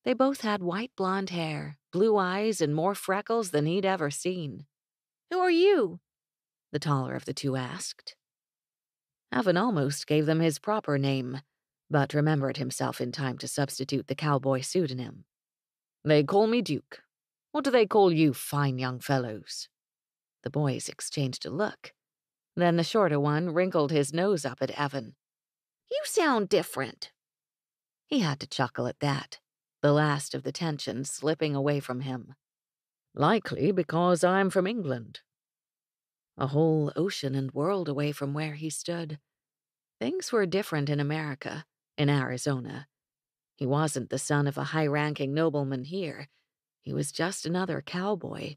They both had white blonde hair, blue eyes, and more freckles than he'd ever seen. "Who are you?" the taller of the two asked. Evan almost gave them his proper name, but remembered himself in time to substitute the cowboy pseudonym. "They call me Duke. What do they call you fine young fellows?" The boys exchanged a look. Then the shorter one wrinkled his nose up at Evan. "You sound different." He had to chuckle at that, the last of the tension slipping away from him. "Likely because I'm from England." A whole ocean and world away from where he stood. Things were different in America, in Arizona. He wasn't the son of a high-ranking nobleman here. He was just another cowboy.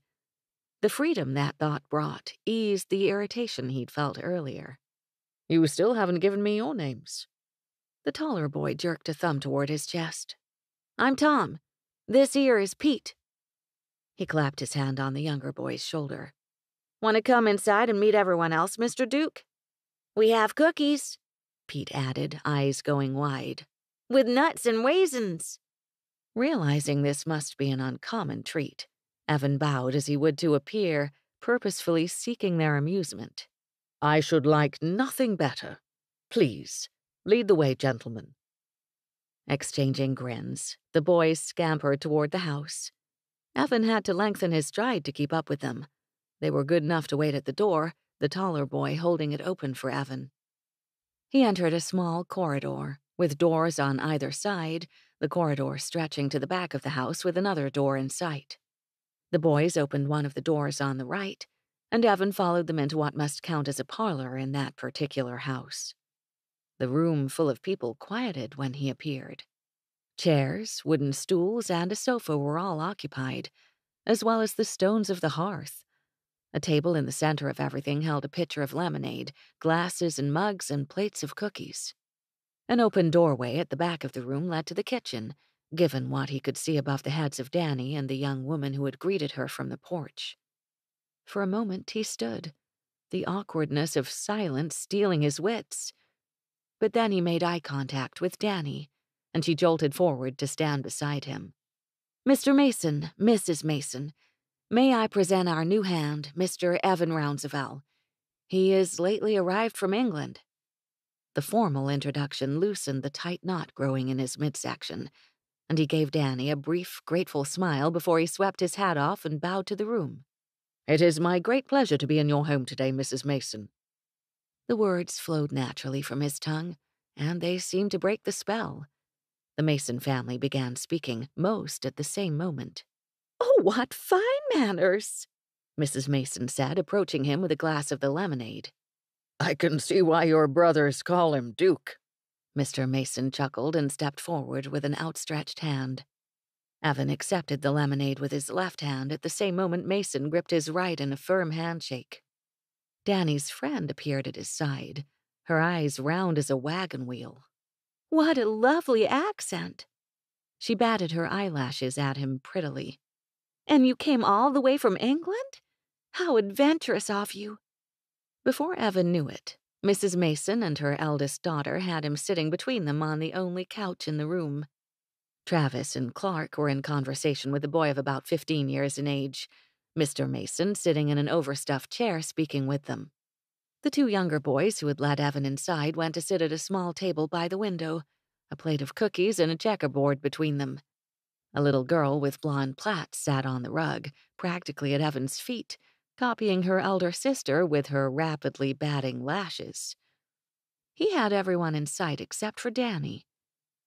The freedom that thought brought eased the irritation he'd felt earlier. "You still haven't given me your names." The taller boy jerked a thumb toward his chest. "I'm Tom. This here is Pete." He clapped his hand on the younger boy's shoulder. "Want to come inside and meet everyone else, Mr. Duke?" "We have cookies," Pete added, eyes going wide. "With nuts and raisins." Realizing this must be an uncommon treat, Evan bowed as he would to a peer, purposefully seeking their amusement. "I should like nothing better. Please, lead the way, gentlemen." Exchanging grins, the boys scampered toward the house. Evan had to lengthen his stride to keep up with them. They were good enough to wait at the door, the taller boy holding it open for Evan. He entered a small corridor, with doors on either side, the corridor stretching to the back of the house with another door in sight. The boys opened one of the doors on the right, and Evan followed them into what must count as a parlor in that particular house. The room full of people quieted when he appeared. Chairs, wooden stools, and a sofa were all occupied, as well as the stones of the hearth. A table in the center of everything held a pitcher of lemonade, glasses and mugs, and plates of cookies. An open doorway at the back of the room led to the kitchen, given what he could see above the heads of Dannie and the young woman who had greeted her from the porch. For a moment he stood, the awkwardness of silence stealing his wits. But then he made eye contact with Dannie, and she jolted forward to stand beside him. "Mr. Mason, Mrs. Mason, may I present our new hand, Mr. Evan Rounsevell. He is lately arrived from England." The formal introduction loosened the tight knot growing in his midsection, and he gave Dannie a brief, grateful smile before he swept his hat off and bowed to the room. "It is my great pleasure to be in your home today, Mrs. Mason." The words flowed naturally from his tongue, and they seemed to break the spell. The Mason family began speaking, most at the same moment. "Oh, what fine manners!" Mrs. Mason said, approaching him with a glass of the lemonade. "I can see why your brothers call him Duke." Mr. Mason chuckled and stepped forward with an outstretched hand. Evan accepted the lemonade with his left hand at the same moment Mason gripped his right in a firm handshake. Dannie's friend appeared at his side, her eyes round as a wagon wheel. "What a lovely accent!" She batted her eyelashes at him prettily. "And you came all the way from England? How adventurous of you!" Before Evan knew it, Mrs. Mason and her eldest daughter had him sitting between them on the only couch in the room. Travis and Clark were in conversation with a boy of about 15 years in age, Mr. Mason sitting in an overstuffed chair speaking with them. The two younger boys who had led Evan inside went to sit at a small table by the window, a plate of cookies and a checkerboard between them. A little girl with blonde plaits sat on the rug, practically at Evan's feet, copying her elder sister with her rapidly batting lashes. He had everyone in sight except for Dannie.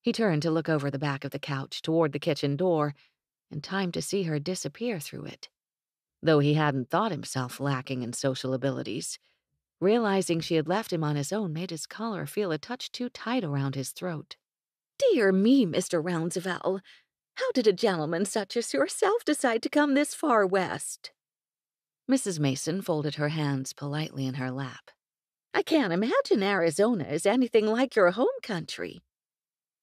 He turned to look over the back of the couch toward the kitchen door, in time to see her disappear through it. Though he hadn't thought himself lacking in social abilities, realizing she had left him on his own made his collar feel a touch too tight around his throat. "Dear me, Mr. Rounsevell, how did a gentleman such as yourself decide to come this far west?" Mrs. Mason folded her hands politely in her lap. "I can't imagine Arizona is anything like your home country."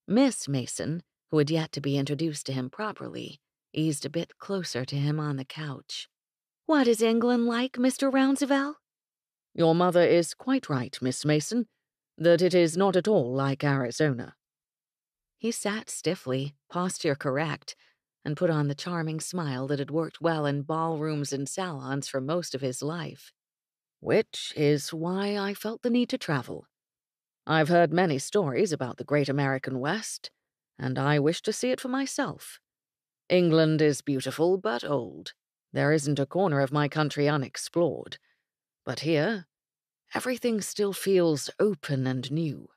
Miss Mason, who had yet to be introduced to him properly, eased a bit closer to him on the couch. "What is England like, Mr. Rounsevell?" "Your mother is quite right, Miss Mason, that it is not at all like Arizona." He sat stiffly, posture correct, and put on the charming smile that had worked well in ballrooms and salons for most of his life. "Which is why I felt the need to travel. I've heard many stories about the great American West, and I wish to see it for myself. England is beautiful but old. There isn't a corner of my country unexplored. But here, everything still feels open and new."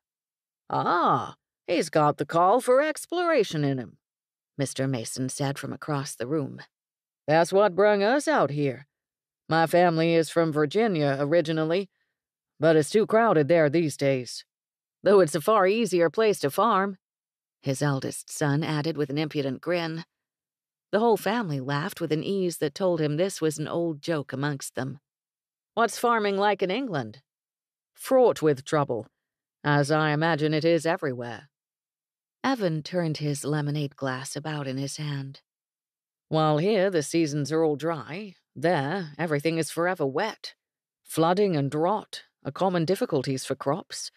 "Ah, he's got the call for exploration in him," Mr. Mason said from across the room. "That's what brung us out here. My family is from Virginia originally, but it's too crowded there these days. Though it's a far easier place to farm," his eldest son added with an impudent grin. The whole family laughed with an ease that told him this was an old joke amongst them. "What's farming like in England?" "Fraught with trouble, as I imagine it is everywhere." Evan turned his lemonade glass about in his hand. "While here the seasons are all dry, there everything is forever wet. Flooding and drought are common difficulties for crops,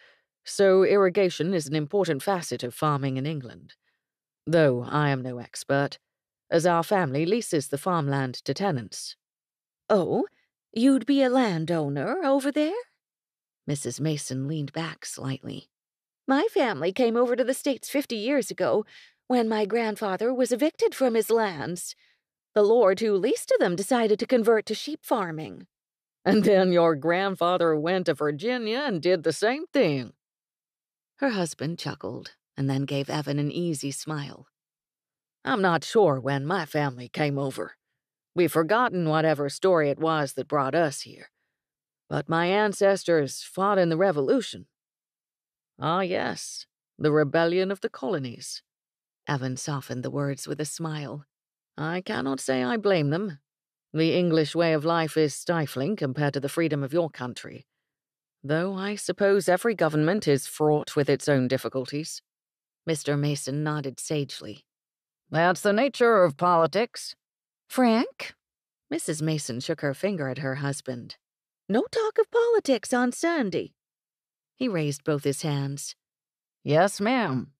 so irrigation is an important facet of farming in England. Though I am no expert, as our family leases the farmland to tenants." "Oh, you'd be a landowner over there?" Mrs. Mason leaned back slightly. "My family came over to the States 50 years ago, when my grandfather was evicted from his lands. The lord who leased to them decided to convert to sheep farming." "And then your grandfather went to Virginia and did the same thing." Her husband chuckled, and then gave Evan an easy smile. "I'm not sure when my family came over. We've forgotten whatever story it was that brought us here. But my ancestors fought in the Revolution." "Ah, yes, the rebellion of the colonies." Evan softened the words with a smile. "I cannot say I blame them. The English way of life is stifling compared to the freedom of your country. Though I suppose every government is fraught with its own difficulties." Mr. Mason nodded sagely. "That's the nature of politics." "Frank?" Mrs. Mason shook her finger at her husband. No talk of politics on Sunday. He raised both his hands. Yes, ma'am.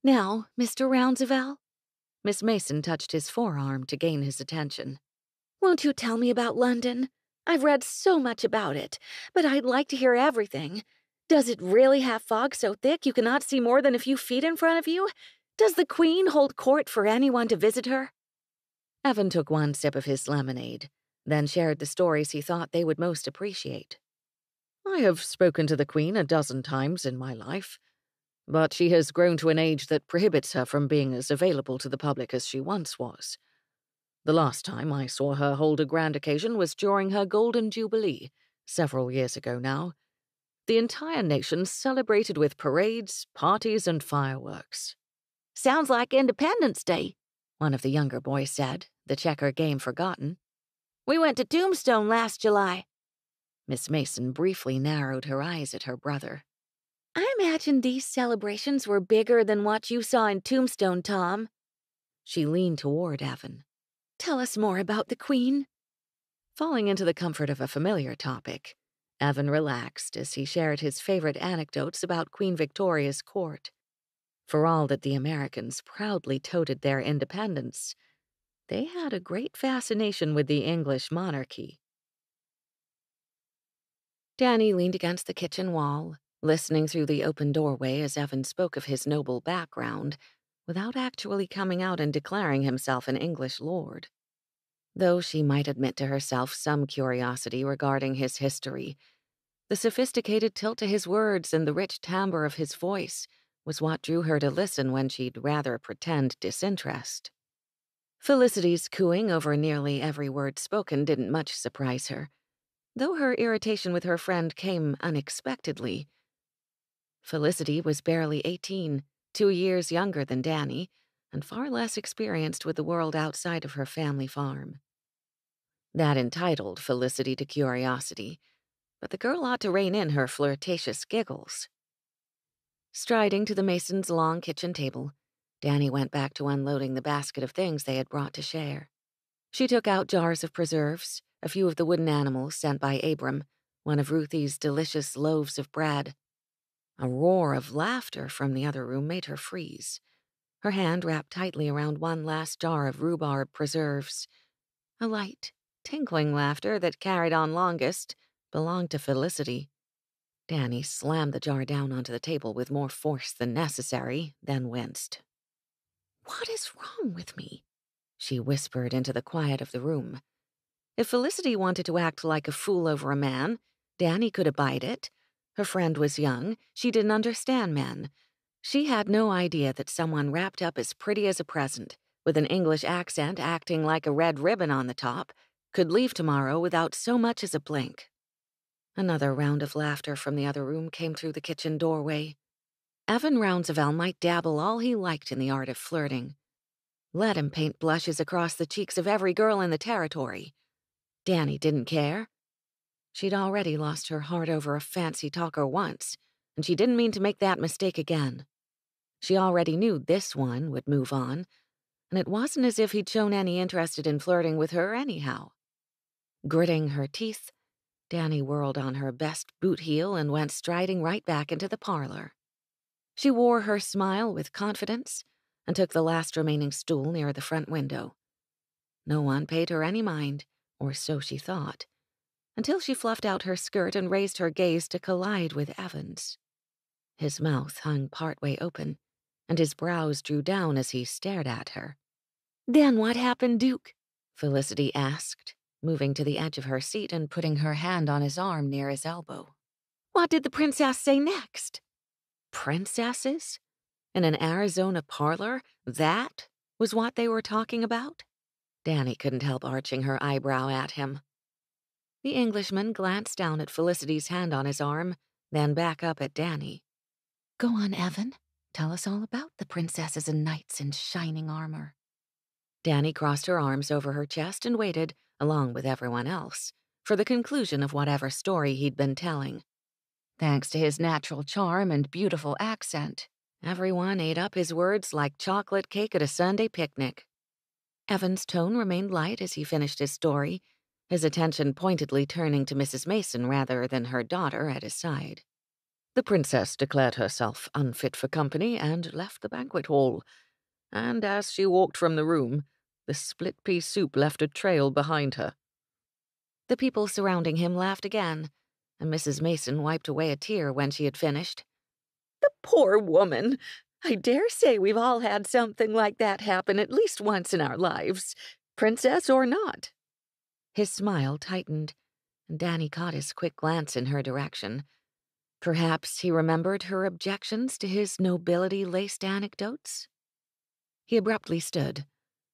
Now, Mr. Rounsevell, Miss Mason touched his forearm to gain his attention. won't you tell me about London? I've read so much about it, but I'd like to hear everything. Does it really have fog so thick you cannot see more than a few feet in front of you? Does the Queen hold court for anyone to visit her? Evan took one sip of his lemonade, then shared the stories he thought they would most appreciate. I have spoken to the Queen a dozen times in my life, but she has grown to an age that prohibits her from being as available to the public as she once was. The last time I saw her hold a grand occasion was during her Golden Jubilee, several years ago now. The entire nation celebrated with parades, parties, and fireworks. Sounds like Independence Day, one of the younger boys said, the checker game forgotten. We went to Tombstone last July. Miss Mason briefly narrowed her eyes at her brother. I imagine these celebrations were bigger than what you saw in Tombstone, Tom. She leaned toward Evan. Tell us more about the Queen. Falling into the comfort of a familiar topic, Evan relaxed as he shared his favorite anecdotes about Queen Victoria's court. For all that the Americans proudly touted their independence, they had a great fascination with the English monarchy. Dannie leaned against the kitchen wall, listening through the open doorway as Evan spoke of his noble background, without actually coming out and declaring himself an English lord. Though she might admit to herself some curiosity regarding his history, the sophisticated tilt to his words and the rich timbre of his voice was what drew her to listen when she'd rather pretend disinterest. Felicity's cooing over nearly every word spoken didn't much surprise her, though her irritation with her friend came unexpectedly. Felicity was barely 18, 2 years younger than Dannie, and far less experienced with the world outside of her family farm. That entitled Felicity to curiosity, but the girl ought to rein in her flirtatious giggles. Striding to the Masons' long kitchen table, Dannie went back to unloading the basket of things they had brought to share. She took out jars of preserves, a few of the wooden animals sent by Abram, one of Ruthie's delicious loaves of bread. A roar of laughter from the other room made her freeze. Her hand wrapped tightly around one last jar of rhubarb preserves. A light, tinkling laughter that carried on longest belonged to Felicity. Dannie slammed the jar down onto the table with more force than necessary, then winced. "What is wrong with me?" she whispered into the quiet of the room. If Felicity wanted to act like a fool over a man, Dannie could abide it. Her friend was young. She didn't understand men. She had no idea that someone wrapped up as pretty as a present, with an English accent acting like a red ribbon on the top, could leave tomorrow without so much as a blink. Another round of laughter from the other room came through the kitchen doorway. Evan Rounsevell might dabble all he liked in the art of flirting. Let him paint blushes across the cheeks of every girl in the territory. Dannie didn't care. She'd already lost her heart over a fancy talker once, and she didn't mean to make that mistake again. She already knew this one would move on, and it wasn't as if he'd shown any interest in flirting with her anyhow. Gritting her teeth, Dannie whirled on her best boot heel and went striding right back into the parlor. She wore her smile with confidence and took the last remaining stool near the front window. No one paid her any mind, or so she thought, until she fluffed out her skirt and raised her gaze to collide with Evan's. His mouth hung partway open, and his brows drew down as he stared at her. "Then what happened, Duke?" Felicity asked, moving to the edge of her seat and putting her hand on his arm near his elbow. "What did the princess say next?" Princesses? In an Arizona parlor? That was what they were talking about? Dannie couldn't help arching her eyebrow at him. The Englishman glanced down at Felicity's hand on his arm, then back up at Dannie. "Go on, Evan. Tell us all about the princesses and knights in shining armor." Dannie crossed her arms over her chest and waited, along with everyone else, for the conclusion of whatever story he'd been telling. Thanks to his natural charm and beautiful accent, everyone ate up his words like chocolate cake at a Sunday picnic. Evan's tone remained light as he finished his story, his attention pointedly turning to Mrs. Mason rather than her daughter at his side. The princess declared herself unfit for company and left the banquet hall, and as she walked from the room, the split-pea soup left a trail behind her. The people surrounding him laughed again, and Mrs. Mason wiped away a tear when she had finished. The poor woman! I dare say we've all had something like that happen at least once in our lives, princess or not. His smile tightened, and Dannie caught his quick glance in her direction. Perhaps he remembered her objections to his nobility-laced anecdotes? He abruptly stood,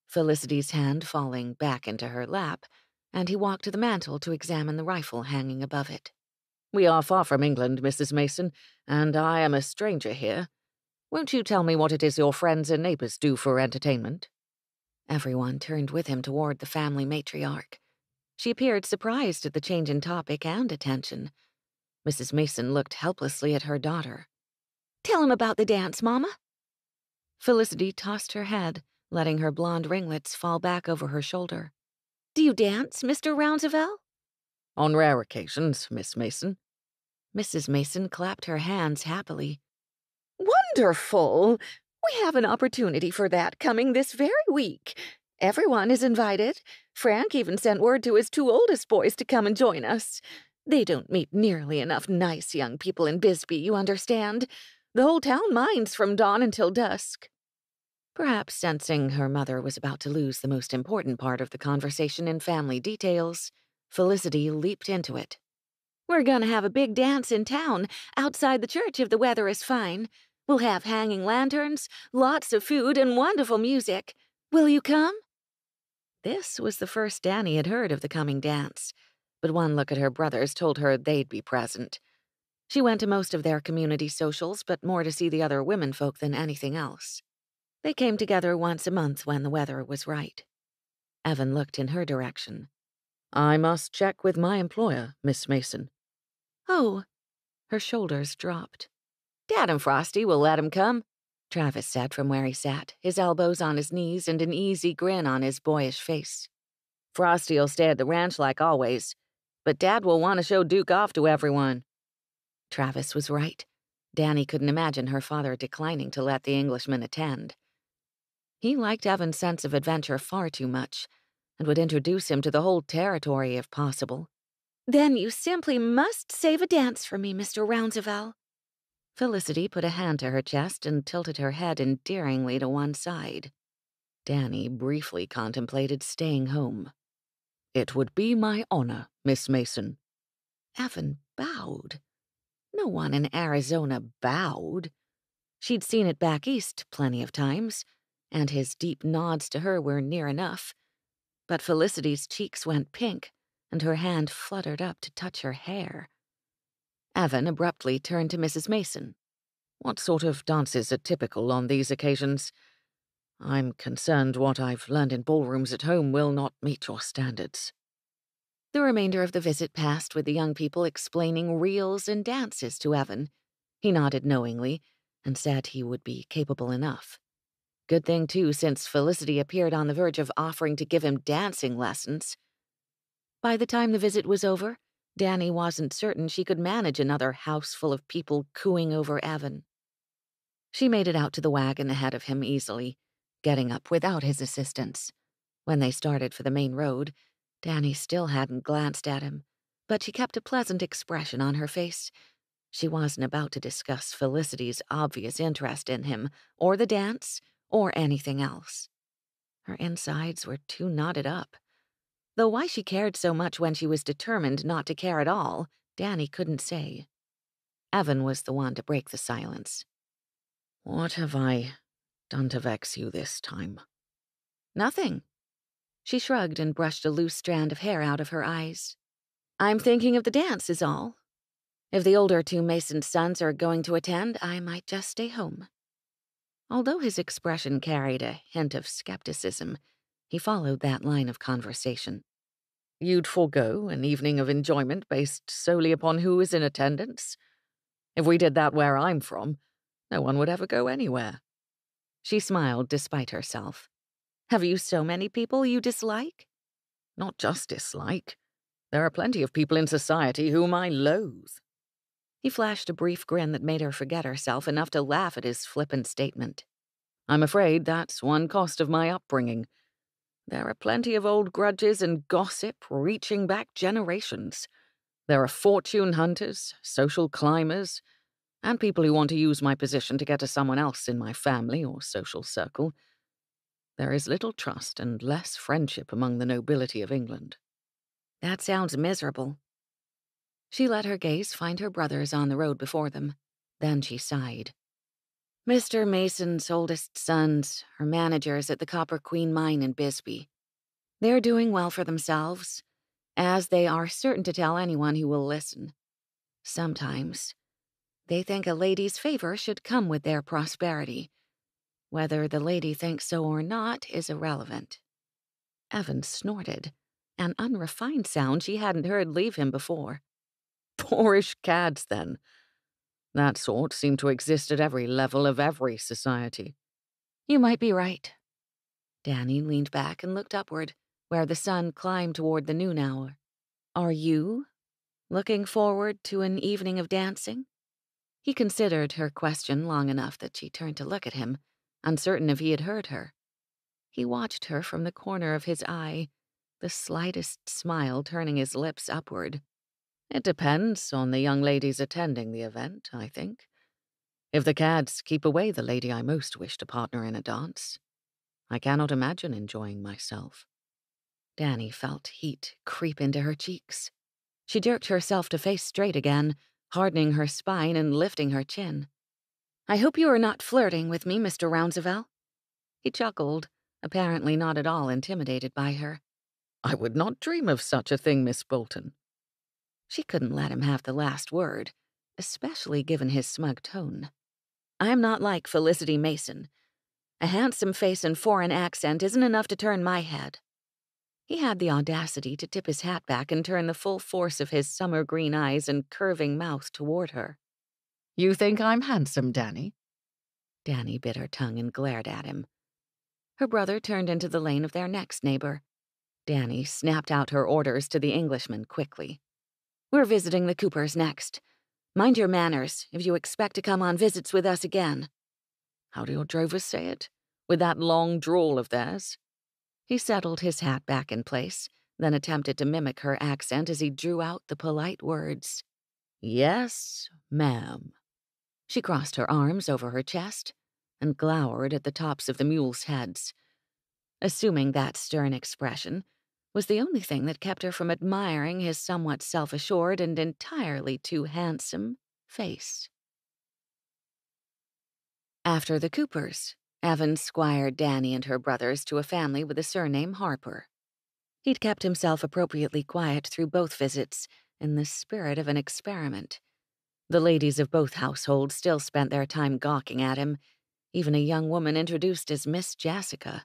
Felicity's hand falling back into her lap, and he walked to the mantel to examine the rifle hanging above it. We are far from England, Mrs. Mason, and I am a stranger here. Won't you tell me what it is your friends and neighbors do for entertainment? Everyone turned with him toward the family matriarch. She appeared surprised at the change in topic and attention. Mrs. Mason looked helplessly at her daughter. Tell him about the dance, Mama. Felicity tossed her head, letting her blonde ringlets fall back over her shoulder. Do you dance, Mr. Rounsevell? On rare occasions, Miss Mason. Mrs. Mason clapped her hands happily. Wonderful! We have an opportunity for that coming this very week. Everyone is invited. Frank even sent word to his 2 oldest boys to come and join us. They don't meet nearly enough nice young people in Bisbee, you understand. The whole town minds from dawn until dusk. Perhaps sensing her mother was about to lose the most important part of the conversation in family details, Felicity leaped into it. We're going to have a big dance in town, outside the church if the weather is fine. We'll have hanging lanterns, lots of food, and wonderful music. Will you come? This was the first Dannie had heard of the coming dance, but one look at her brothers told her they'd be present. She went to most of their community socials, but more to see the other womenfolk than anything else. They came together once a month when the weather was right. Evan looked in her direction. I must check with my employer, Miss Mason. Oh. Her shoulders dropped. Dad and Frosty will let him come, Travis said from where he sat, his elbows on his knees and an easy grin on his boyish face. Frosty'll stay at the ranch like always, but Dad will want to show Duke off to everyone. Travis was right. Dannie couldn't imagine her father declining to let the Englishman attend. He liked Evan's sense of adventure far too much, and would introduce him to the whole territory if possible. Then you simply must save a dance for me, Mr. Rounsevell. Felicity put a hand to her chest and tilted her head endearingly to one side. Dannie briefly contemplated staying home. It would be my honor, Miss Mason. Evan bowed. No one in Arizona bowed. She'd seen it back east plenty of times, and his deep nods to her were near enough. But Felicity's cheeks went pink, and her hand fluttered up to touch her hair. Evan abruptly turned to Mrs. Mason. What sort of dances are typical on these occasions? I'm concerned what I've learned in ballrooms at home will not meet your standards. The remainder of the visit passed with the young people explaining reels and dances to Evan. He nodded knowingly and said he would be capable enough. Good thing, too, since Felicity appeared on the verge of offering to give him dancing lessons. By the time the visit was over, Dannie wasn't certain she could manage another house full of people cooing over Evan. She made it out to the wagon ahead of him easily, getting up without his assistance. When they started for the main road, Dannie still hadn't glanced at him, but she kept a pleasant expression on her face. She wasn't about to discuss Felicity's obvious interest in him, or the dance, or anything else. Her insides were too knotted up. Though why she cared so much when she was determined not to care at all, Dannie couldn't say. Evan was the one to break the silence. What have I done to vex you this time? Nothing. She shrugged and brushed a loose strand of hair out of her eyes. I'm thinking of the dance is all. If the older 2 Mason's sons are going to attend, I might just stay home. Although his expression carried a hint of skepticism, he followed that line of conversation. You'd forego an evening of enjoyment based solely upon who is in attendance? If we did that where I'm from, no one would ever go anywhere. She smiled despite herself. Have you so many people you dislike? Not just dislike. There are plenty of people in society whom I loathe. He flashed a brief grin that made her forget herself enough to laugh at his flippant statement. I'm afraid that's one cost of my upbringing. There are plenty of old grudges and gossip reaching back generations. There are fortune hunters, social climbers, and people who want to use my position to get to someone else in my family or social circle. There is little trust and less friendship among the nobility of England. That sounds miserable. She let her gaze find her brothers on the road before them. Then she sighed. Mr. Mason's oldest sons are managers at the Copper Queen mine in Bisbee. They're doing well for themselves, as they are certain to tell anyone who will listen. Sometimes they think a lady's favor should come with their prosperity. Whether the lady thinks so or not is irrelevant. Evan snorted, an unrefined sound she hadn't heard leave him before. Boorish cads, then. That sort seem to exist at every level of every society. You might be right. Dannie leaned back and looked upward, where the sun climbed toward the noon hour. Are you looking forward to an evening of dancing? He considered her question long enough that she turned to look at him, uncertain if he had heard her. He watched her from the corner of his eye, the slightest smile turning his lips upward. It depends on the young ladies attending the event, I think. If the cads keep away the lady I most wish to partner in a dance, I cannot imagine enjoying myself. Dannie felt heat creep into her cheeks. She jerked herself to face straight again, hardening her spine and lifting her chin. I hope you are not flirting with me, Mr. Rounsevell. He chuckled, apparently not at all intimidated by her. I would not dream of such a thing, Miss Bolton. She couldn't let him have the last word, especially given his smug tone. I am not like Felicity Mason. A handsome face and foreign accent isn't enough to turn my head. He had the audacity to tip his hat back and turn the full force of his summer green eyes and curving mouth toward her. You think I'm handsome, Dannie? Dannie bit her tongue and glared at him. Her brother turned into the lane of their next neighbor. Dannie snapped out her orders to the Englishman quickly. We're visiting the Coopers next. Mind your manners if you expect to come on visits with us again. How do your drovers say it? With that long drawl of theirs? He settled his hat back in place, then attempted to mimic her accent as he drew out the polite words. Yes, ma'am. She crossed her arms over her chest and glowered at the tops of the mules' heads, assuming that stern expression was the only thing that kept her from admiring his somewhat self-assured and entirely too handsome face. After the Coopers, Evan squired Dannie and her brothers to a family with the surname Harper. He'd kept himself appropriately quiet through both visits in the spirit of an experiment. The ladies of both households still spent their time gawking at him, even a young woman introduced as Miss Jessica.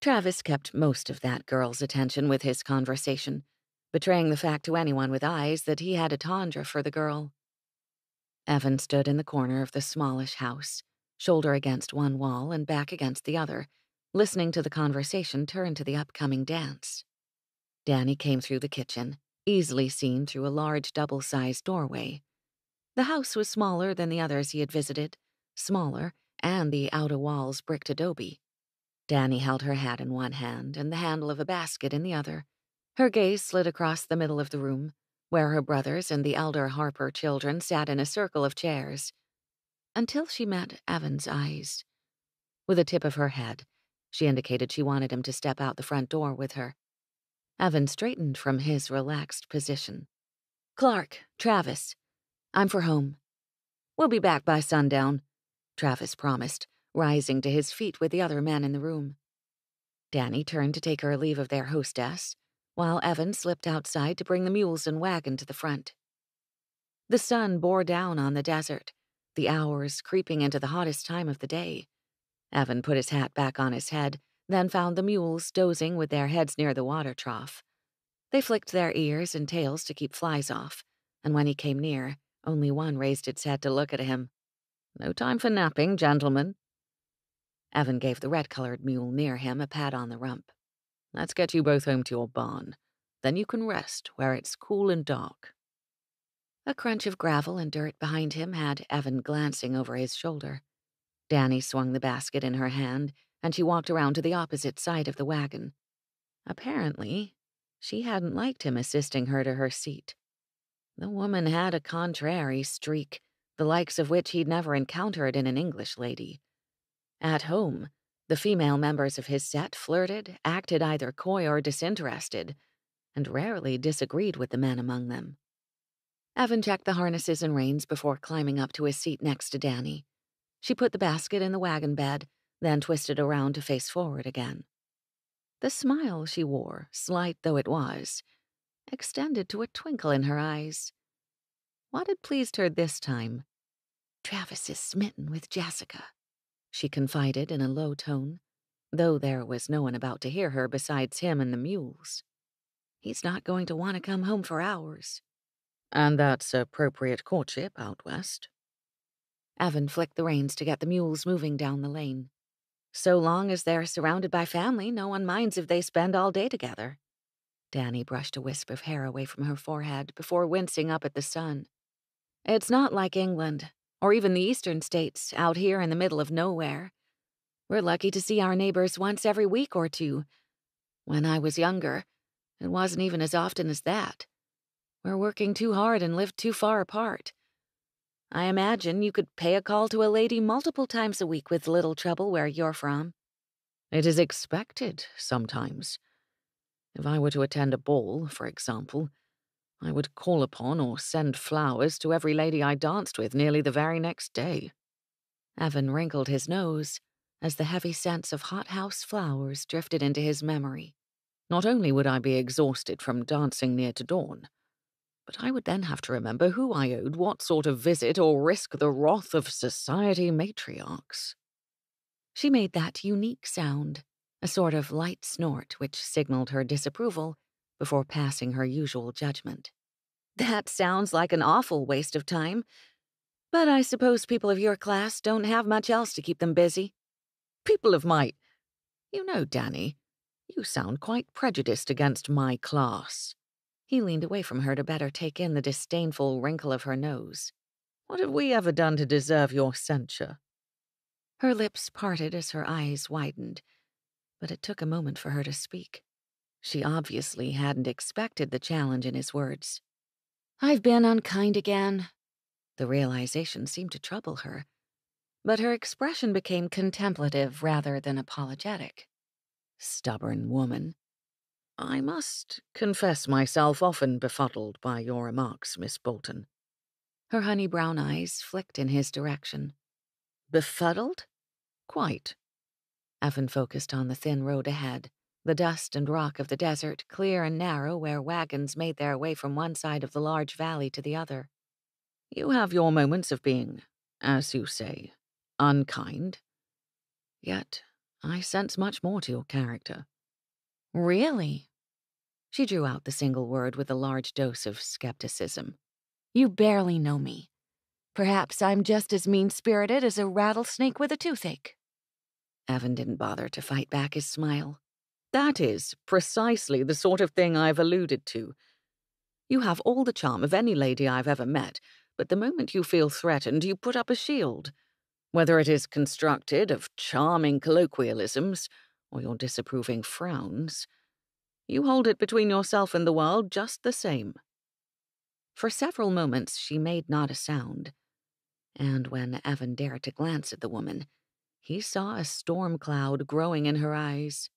Travis kept most of that girl's attention with his conversation, betraying the fact to anyone with eyes that he had a tendre for the girl. Evan stood in the corner of the smallish house, shoulder against one wall and back against the other, listening to the conversation turn to the upcoming dance. Dannie came through the kitchen, easily seen through a large double-sized doorway. The house was smaller than the others he had visited, smaller, and the outer walls bricked adobe. Dannie held her hat in one hand and the handle of a basket in the other. Her gaze slid across the middle of the room, where her brothers and the elder Harper children sat in a circle of chairs, until she met Evan's eyes. With a tip of her head, she indicated she wanted him to step out the front door with her. Evan straightened from his relaxed position. Clark, Travis, I'm for home. We'll be back by sundown, Travis promised, rising to his feet with the other men in the room. Dannie turned to take her leave of their hostess, while Evan slipped outside to bring the mules and wagon to the front. The sun bore down on the desert, the hours creeping into the hottest time of the day. Evan put his hat back on his head, then found the mules dozing with their heads near the water trough. They flicked their ears and tails to keep flies off, and when he came near, only one raised its head to look at him. No time for napping, gentlemen. Evan gave the red-colored mule near him a pat on the rump. Let's get you both home to your barn. Then you can rest where it's cool and dark. A crunch of gravel and dirt behind him had Evan glancing over his shoulder. Dannie swung the basket in her hand, and she walked around to the opposite side of the wagon. Apparently, she hadn't liked him assisting her to her seat. The woman had a contrary streak, the likes of which he'd never encountered in an English lady. At home, the female members of his set flirted, acted either coy or disinterested, and rarely disagreed with the men among them. Evan checked the harnesses and reins before climbing up to his seat next to Dannie. She put the basket in the wagon bed, then twisted around to face forward again. The smile she wore, slight though it was, extended to a twinkle in her eyes. What had pleased her this time? "Travis is smitten with Jessica," she confided in a low tone, though there was no one about to hear her besides him and the mules. "He's not going to want to come home for hours." And that's appropriate courtship out west. Evan flicked the reins to get the mules moving down the lane. "So long as they're surrounded by family, no one minds if they spend all day together." Dannie brushed a wisp of hair away from her forehead before wincing up at the sun. "It's not like England, or even the eastern states, out here in the middle of nowhere. We're lucky to see our neighbors once every week or two. When I was younger, it wasn't even as often as that. We're working too hard and live too far apart. I imagine you could pay a call to a lady multiple times a week with little trouble where you're from." It is expected, sometimes. If I were to attend a ball, for example, I would call upon or send flowers to every lady I danced with nearly the very next day. Evan wrinkled his nose as the heavy scents of hothouse flowers drifted into his memory. Not only would I be exhausted from dancing near to dawn, but I would then have to remember who I owed what sort of visit or risk the wrath of society matriarchs. She made that unique sound, a sort of light snort which signaled her disapproval before passing her usual judgment. "That sounds like an awful waste of time, but I suppose people of your class don't have much else to keep them busy." People of my... You know, Dannie, you sound quite prejudiced against my class. He leaned away from her to better take in the disdainful wrinkle of her nose. What have we ever done to deserve your censure? Her lips parted as her eyes widened, but it took a moment for her to speak. She obviously hadn't expected the challenge in his words. "I've been unkind again." The realization seemed to trouble her, but her expression became contemplative rather than apologetic. Stubborn woman. I must confess myself often befuddled by your remarks, Miss Bolton. Her honey-brown eyes flicked in his direction. "Befuddled?" Quite. Evan focused on the thin road ahead, the dust and rock of the desert, clear and narrow where wagons made their way from one side of the large valley to the other. You have your moments of being, as you say, unkind. Yet I sense much more to your character. "Really?" She drew out the single word with a large dose of skepticism. "You barely know me. Perhaps I'm just as mean-spirited as a rattlesnake with a toothache." Evan didn't bother to fight back his smile. That is precisely the sort of thing I've alluded to. You have all the charm of any lady I've ever met, but the moment you feel threatened, you put up a shield. Whether it is constructed of charming colloquialisms or your disapproving frowns, you hold it between yourself and the world just the same. For several moments she made not a sound, and when Evan dared to glance at the woman, he saw a storm cloud growing in her eyes.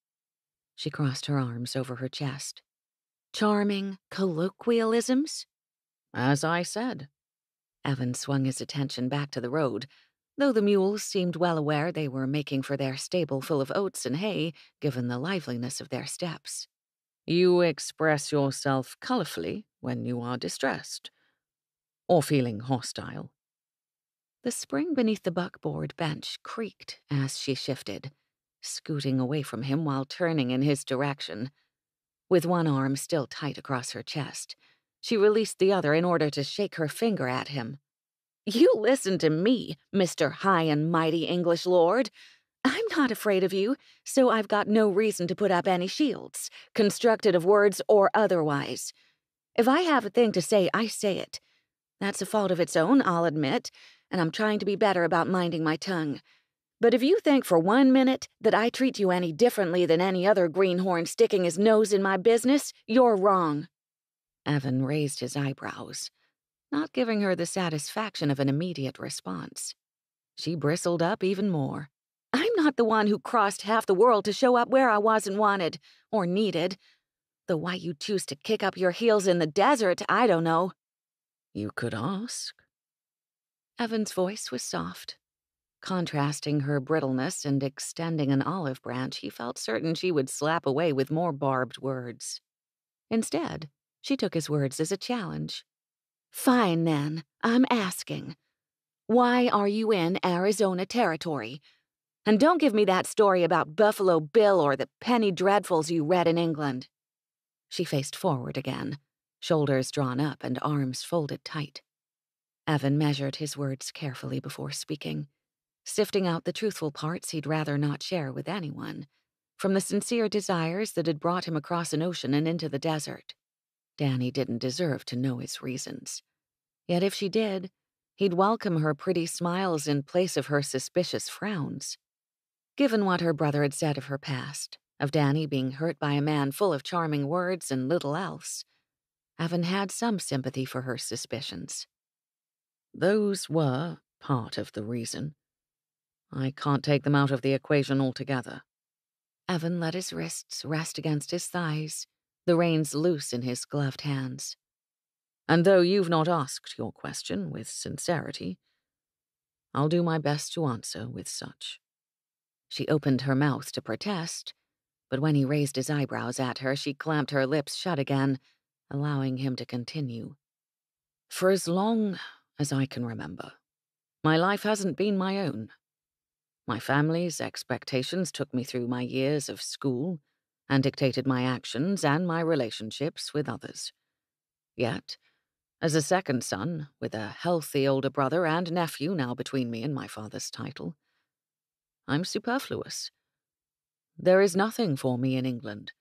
She crossed her arms over her chest. "Charming colloquialisms?" As I said. Evan swung his attention back to the road, though the mules seemed well aware they were making for their stable full of oats and hay, given the liveliness of their steps. You express yourself colorfully when you are distressed, or feeling hostile. The spring beneath the buckboard bench creaked as she shifted, scooting away from him while turning in his direction. With one arm still tight across her chest, she released the other in order to shake her finger at him. "You listen to me, Mr. High and Mighty English Lord. I'm not afraid of you, so I've got no reason to put up any shields, constructed of words or otherwise. If I have a thing to say, I say it. That's a fault of its own, I'll admit, and I'm trying to be better about minding my tongue. But if you think for 1 minute that I treat you any differently than any other greenhorn sticking his nose in my business, you're wrong. Evan raised his eyebrows, not giving her the satisfaction of an immediate response. She bristled up even more. I'm not the one who crossed half the world to show up where I wasn't wanted, or needed. Though why you choose to kick up your heels in the desert, I don't know. You could ask. Evan's voice was soft. Contrasting her brittleness and extending an olive branch, he felt certain she would slap away with more barbed words. Instead, she took his words as a challenge. Fine, then. I'm asking. Why are you in Arizona territory? And don't give me that story about Buffalo Bill or the penny dreadfuls you read in England. She faced forward again, shoulders drawn up and arms folded tight. Evan measured his words carefully before speaking, sifting out the truthful parts he'd rather not share with anyone, from the sincere desires that had brought him across an ocean and into the desert. Dannie didn't deserve to know his reasons. Yet if she did, he'd welcome her pretty smiles in place of her suspicious frowns. Given what her brother had said of her past, of Dannie being hurt by a man full of charming words and little else, Evan had some sympathy for her suspicions. Those were part of the reason. I can't take them out of the equation altogether. Evan let his wrists rest against his thighs, the reins loose in his gloved hands. And though you've not asked your question with sincerity, I'll do my best to answer with such. She opened her mouth to protest, but when he raised his eyebrows at her, she clamped her lips shut again, allowing him to continue. For as long as I can remember, my life hasn't been my own. My family's expectations took me through my years of school and dictated my actions and my relationships with others. Yet, as a second son, with a healthy older brother and nephew now between me and my father's title, I'm superfluous. There is nothing for me in England,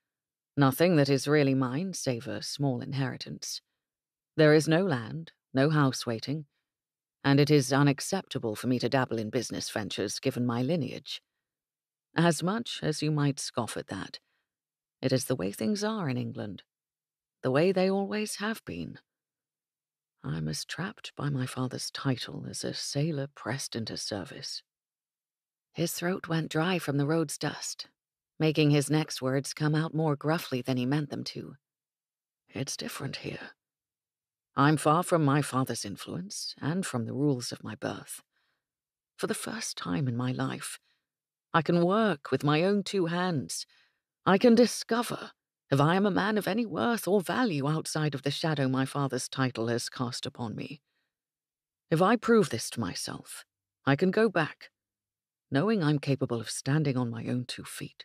nothing that is really mine save a small inheritance. There is no land, no house waiting, and it is unacceptable for me to dabble in business ventures given my lineage. As much as you might scoff at that, it is the way things are in England, the way they always have been. I'm as trapped by my father's title as a sailor pressed into service. His throat went dry from the road's dust, making his next words come out more gruffly than he meant them to. It's different here. I'm far from my father's influence and from the rules of my birth. For the first time in my life, I can work with my own 2 hands. I can discover if I am a man of any worth or value outside of the shadow my father's title has cast upon me. If I prove this to myself, I can go back, knowing I'm capable of standing on my own 2 feet.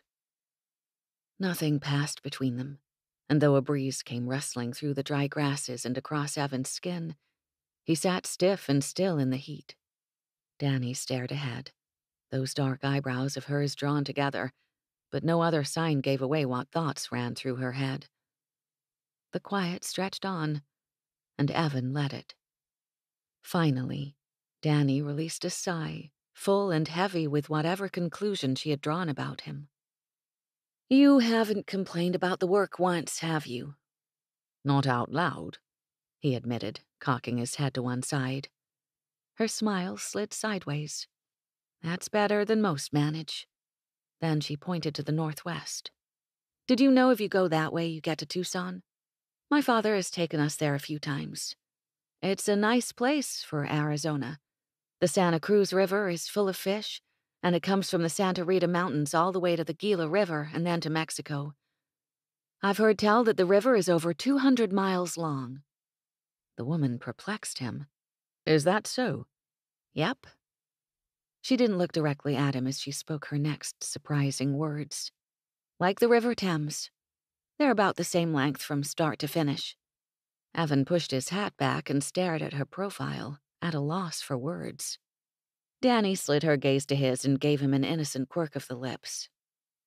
Nothing passed between them, and though a breeze came rustling through the dry grasses and across Evan's skin, he sat stiff and still in the heat. Dannie stared ahead, those dark eyebrows of hers drawn together, but no other sign gave away what thoughts ran through her head. The quiet stretched on, and Evan let it. Finally, Dannie released a sigh, full and heavy with whatever conclusion she had drawn about him. You haven't complained about the work once, have you? Not out loud, he admitted, cocking his head to one side. Her smile slid sideways. That's better than most manage. Then she pointed to the northwest. Did you know if you go that way, you get to Tucson? My father has taken us there a few times. It's a nice place for Arizona. The Santa Cruz River is full of fish, and it comes from the Santa Rita Mountains all the way to the Gila River and then to Mexico. I've heard tell that the river is over 200 miles long. The woman perplexed him. Is that so? Yep. She didn't look directly at him as she spoke her next surprising words. Like the River Thames. They're about the same length from start to finish. Evan pushed his hat back and stared at her profile, at a loss for words. Dannie slid her gaze to his and gave him an innocent quirk of the lips.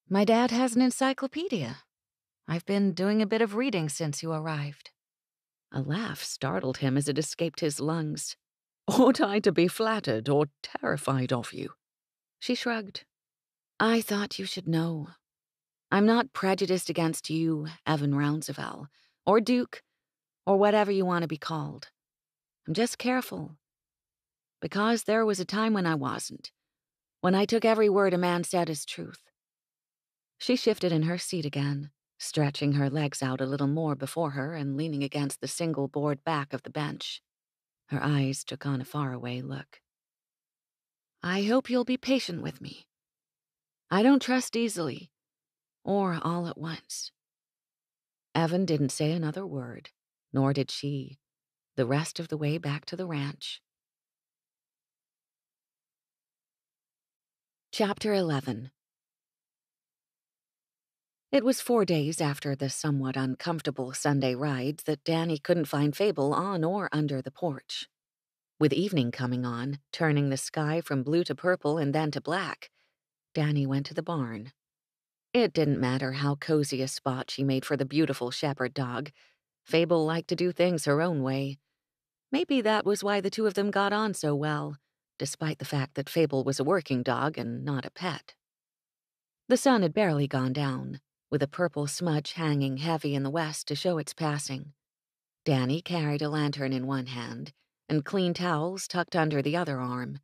My dad has an encyclopedia. I've been doing a bit of reading since you arrived. A laugh startled him as it escaped his lungs. Ought I to be flattered or terrified of you? She shrugged. I thought you should know. I'm not prejudiced against you, Evan Rounsevell, or Duke, or whatever you want to be called. I'm just careful. Because there was a time when I wasn't. When I took every word a man said as truth. She shifted in her seat again, stretching her legs out a little more before her and leaning against the single board back of the bench. Her eyes took on a faraway look. I hope you'll be patient with me. I don't trust easily, or all at once. Evan didn't say another word, nor did she, the rest of the way back to the ranch. Chapter 11. It was 4 days after the somewhat uncomfortable Sunday ride that Dannie couldn't find Fable on or under the porch. With evening coming on, turning the sky from blue to purple and then to black, Dannie went to the barn. It didn't matter how cozy a spot she made for the beautiful shepherd dog. Fable liked to do things her own way. Maybe that was why the two of them got on so well, despite the fact that Fable was a working dog and not a pet. The sun had barely gone down, with a purple smudge hanging heavy in the west to show its passing. Dannie carried a lantern in one hand and clean towels tucked under the other arm.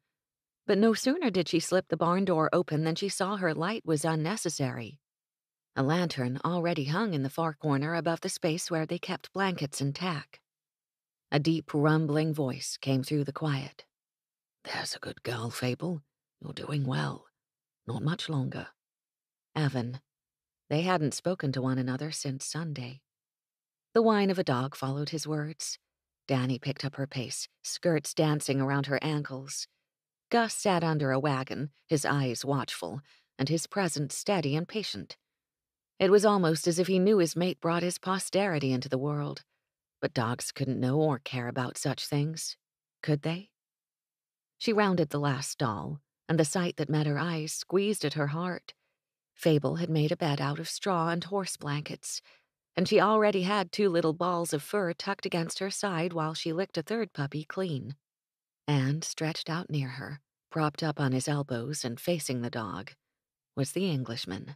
But no sooner did she slip the barn door open than she saw her light was unnecessary. A lantern already hung in the far corner above the space where they kept blankets and tack. A deep, rumbling voice came through the quiet. There's a good girl, Fable. You're doing well. Not much longer. Evan. They hadn't spoken to one another since Sunday. The whine of a dog followed his words. Dannie picked up her pace, skirts dancing around her ankles. Gus sat under a wagon, his eyes watchful, and his presence steady and patient. It was almost as if he knew his mate brought his posterity into the world. But dogs couldn't know or care about such things, could they? She rounded the last stall, and the sight that met her eyes squeezed at her heart. Fable had made a bed out of straw and horse blankets, and she already had 2 little balls of fur tucked against her side while she licked a third puppy clean. And stretched out near her, propped up on his elbows and facing the dog, was the Englishman.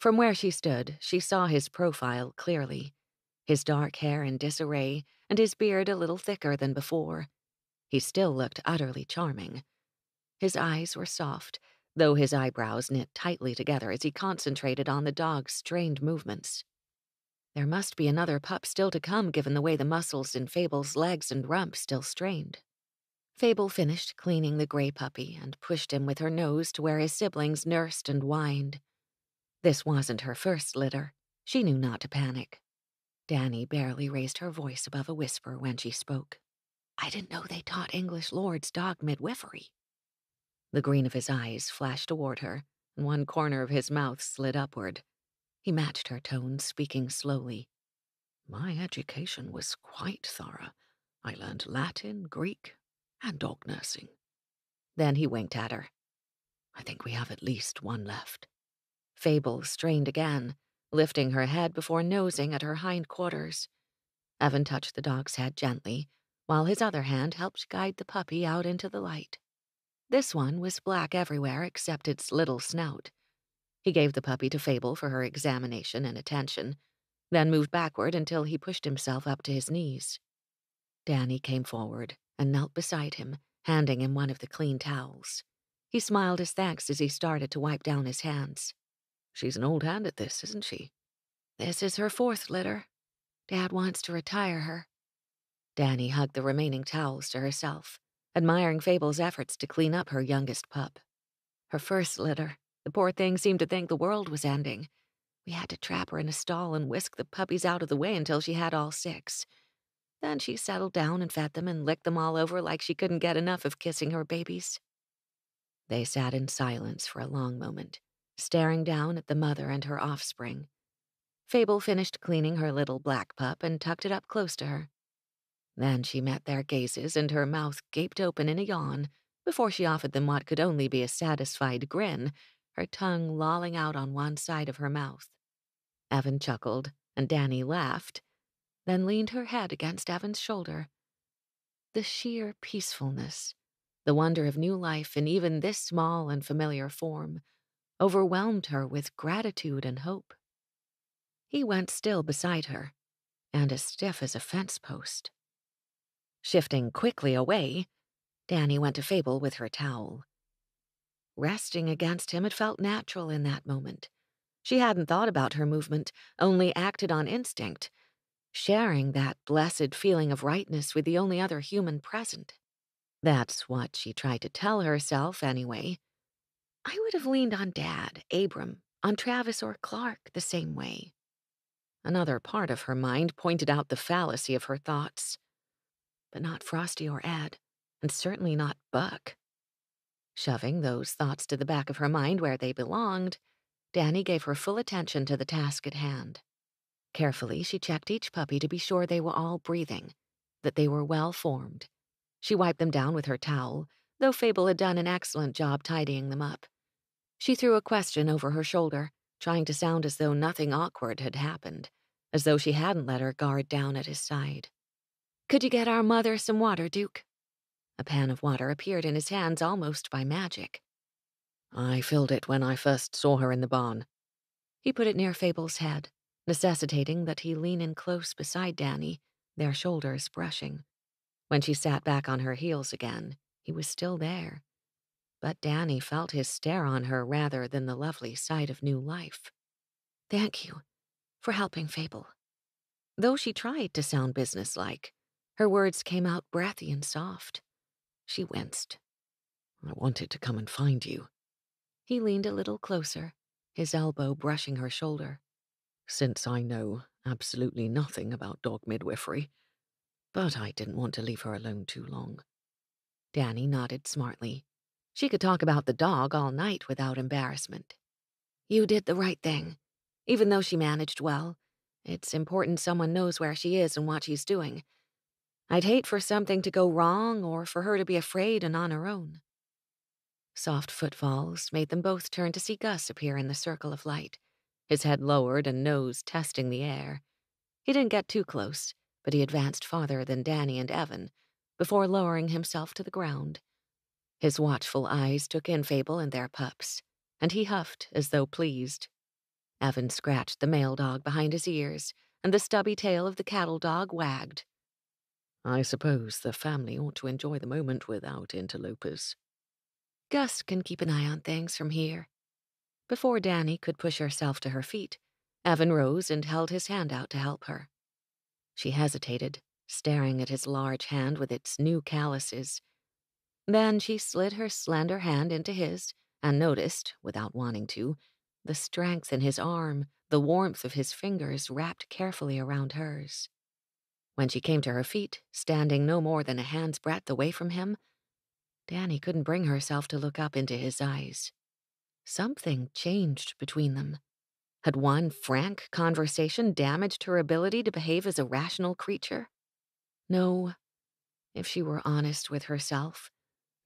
From where she stood, she saw his profile clearly, his dark hair in disarray and his beard a little thicker than before. He still looked utterly charming. His eyes were soft, though his eyebrows knit tightly together as he concentrated on the dog's strained movements. There must be another pup still to come given the way the muscles in Fable's legs and rump still strained. Fable finished cleaning the gray puppy and pushed him with her nose to where his siblings nursed and whined. This wasn't her first litter. She knew not to panic. Dannie barely raised her voice above a whisper when she spoke. I didn't know they taught English lords dog midwifery. The green of his eyes flashed toward her, and one corner of his mouth slid upward. He matched her tone, speaking slowly. My education was quite thorough. I learned Latin, Greek, and dog nursing. Then he winked at her. I think we have at least one left. Fable strained again, lifting her head before nosing at her hind quarters. Evan touched the dog's head gently, while his other hand helped guide the puppy out into the light. This one was black everywhere except its little snout. He gave the puppy to Fable for her examination and attention, then moved backward until he pushed himself up to his knees. Dannie came forward and knelt beside him, handing him one of the clean towels. He smiled his thanks as he started to wipe down his hands. She's an old hand at this, isn't she? This is her 4th litter. Dad wants to retire her. Dannie hugged the remaining towels to herself, admiring Fable's efforts to clean up her youngest pup. Her 1st litter. The poor thing seemed to think the world was ending. We had to trap her in a stall and whisk the puppies out of the way until she had all 6. Then she settled down and fed them and licked them all over like she couldn't get enough of kissing her babies. They sat in silence for a long moment, staring down at the mother and her offspring. Fable finished cleaning her little black pup and tucked it up close to her. Then she met their gazes and her mouth gaped open in a yawn, before she offered them what could only be a satisfied grin, her tongue lolling out on one side of her mouth. Evan chuckled, and Dannie laughed, then leaned her head against Evan's shoulder. The sheer peacefulness, the wonder of new life in even this small and familiar form, overwhelmed her with gratitude and hope. He went still beside her, and as stiff as a fence post. Shifting quickly away, Dannie went to Fable with her towel. Resting against him, it felt natural in that moment. She hadn't thought about her movement, only acted on instinct, sharing that blessed feeling of rightness with the only other human present. That's what she tried to tell herself, anyway. I would have leaned on Dad, Abram, on Travis or Clark the same way. Another part of her mind pointed out the fallacy of her thoughts. But not Frosty or Ed, and certainly not Buck. Shoving those thoughts to the back of her mind where they belonged, Dannie gave her full attention to the task at hand. Carefully, she checked each puppy to be sure they were all breathing, that they were well formed. She wiped them down with her towel, though Fable had done an excellent job tidying them up. She threw a question over her shoulder, trying to sound as though nothing awkward had happened, as though she hadn't let her guard down at his side. "Could you get our mother some water, Duke?" A pan of water appeared in his hands almost by magic. I filled it when I first saw her in the barn. He put it near Fable's head, necessitating that he lean in close beside Dannie, their shoulders brushing. When she sat back on her heels again, he was still there. But Dannie felt his stare on her rather than the lovely sight of new life. "Thank you for helping, Fable." Though she tried to sound businesslike, her words came out breathy and soft. She winced. I wanted to come and find you. He leaned a little closer, his elbow brushing her shoulder. Since I know absolutely nothing about dog midwifery, but I didn't want to leave her alone too long. Dannie nodded smartly. She could talk about the dog all night without embarrassment. "You did the right thing. Even though she managed well, it's important someone knows where she is and what she's doing. I'd hate for something to go wrong or for her to be afraid and on her own." Soft footfalls made them both turn to see Gus appear in the circle of light, his head lowered and nose testing the air. He didn't get too close, but he advanced farther than Dannie and Evan, before lowering himself to the ground. His watchful eyes took in Fable and their pups, and he huffed as though pleased. Evan scratched the male dog behind his ears, and the stubby tail of the cattle dog wagged. I suppose the family ought to enjoy the moment without interlopers. Gus can keep an eye on things from here. Before Dannie could push herself to her feet, Evan rose and held his hand out to help her. She hesitated, staring at his large hand with its new calluses. Then she slid her slender hand into his and noticed, without wanting to, the strength in his arm, the warmth of his fingers wrapped carefully around hers. When she came to her feet, standing no more than a hand's breadth away from him, Dannie couldn't bring herself to look up into his eyes. Something changed between them. Had one frank conversation damaged her ability to behave as a rational creature? No. If she were honest with herself,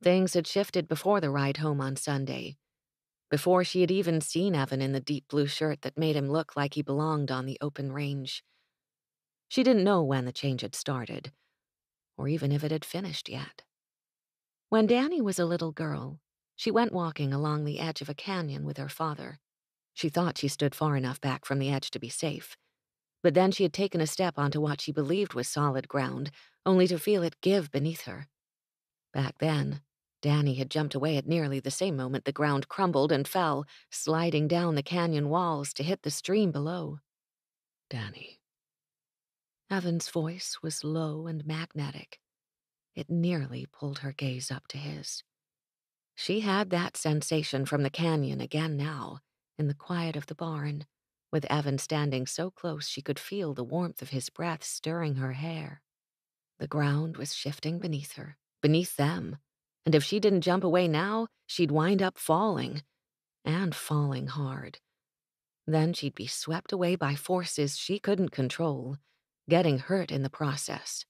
things had shifted before the ride home on Sunday, before she had even seen Evan in the deep blue shirt that made him look like he belonged on the open range. She didn't know when the change had started, or even if it had finished yet. When Dannie was a little girl, she went walking along the edge of a canyon with her father. She thought she stood far enough back from the edge to be safe, but then she had taken a step onto what she believed was solid ground, only to feel it give beneath her. Back then, Dannie had jumped away at nearly the same moment the ground crumbled and fell, sliding down the canyon walls to hit the stream below. Dannie. Evan's voice was low and magnetic. It nearly pulled her gaze up to his. She had that sensation from the canyon again now, in the quiet of the barn, with Evan standing so close she could feel the warmth of his breath stirring her hair. The ground was shifting beneath her, beneath them, and if she didn't jump away now, she'd wind up falling, and falling hard. Then she'd be swept away by forces she couldn't control, getting hurt in the process.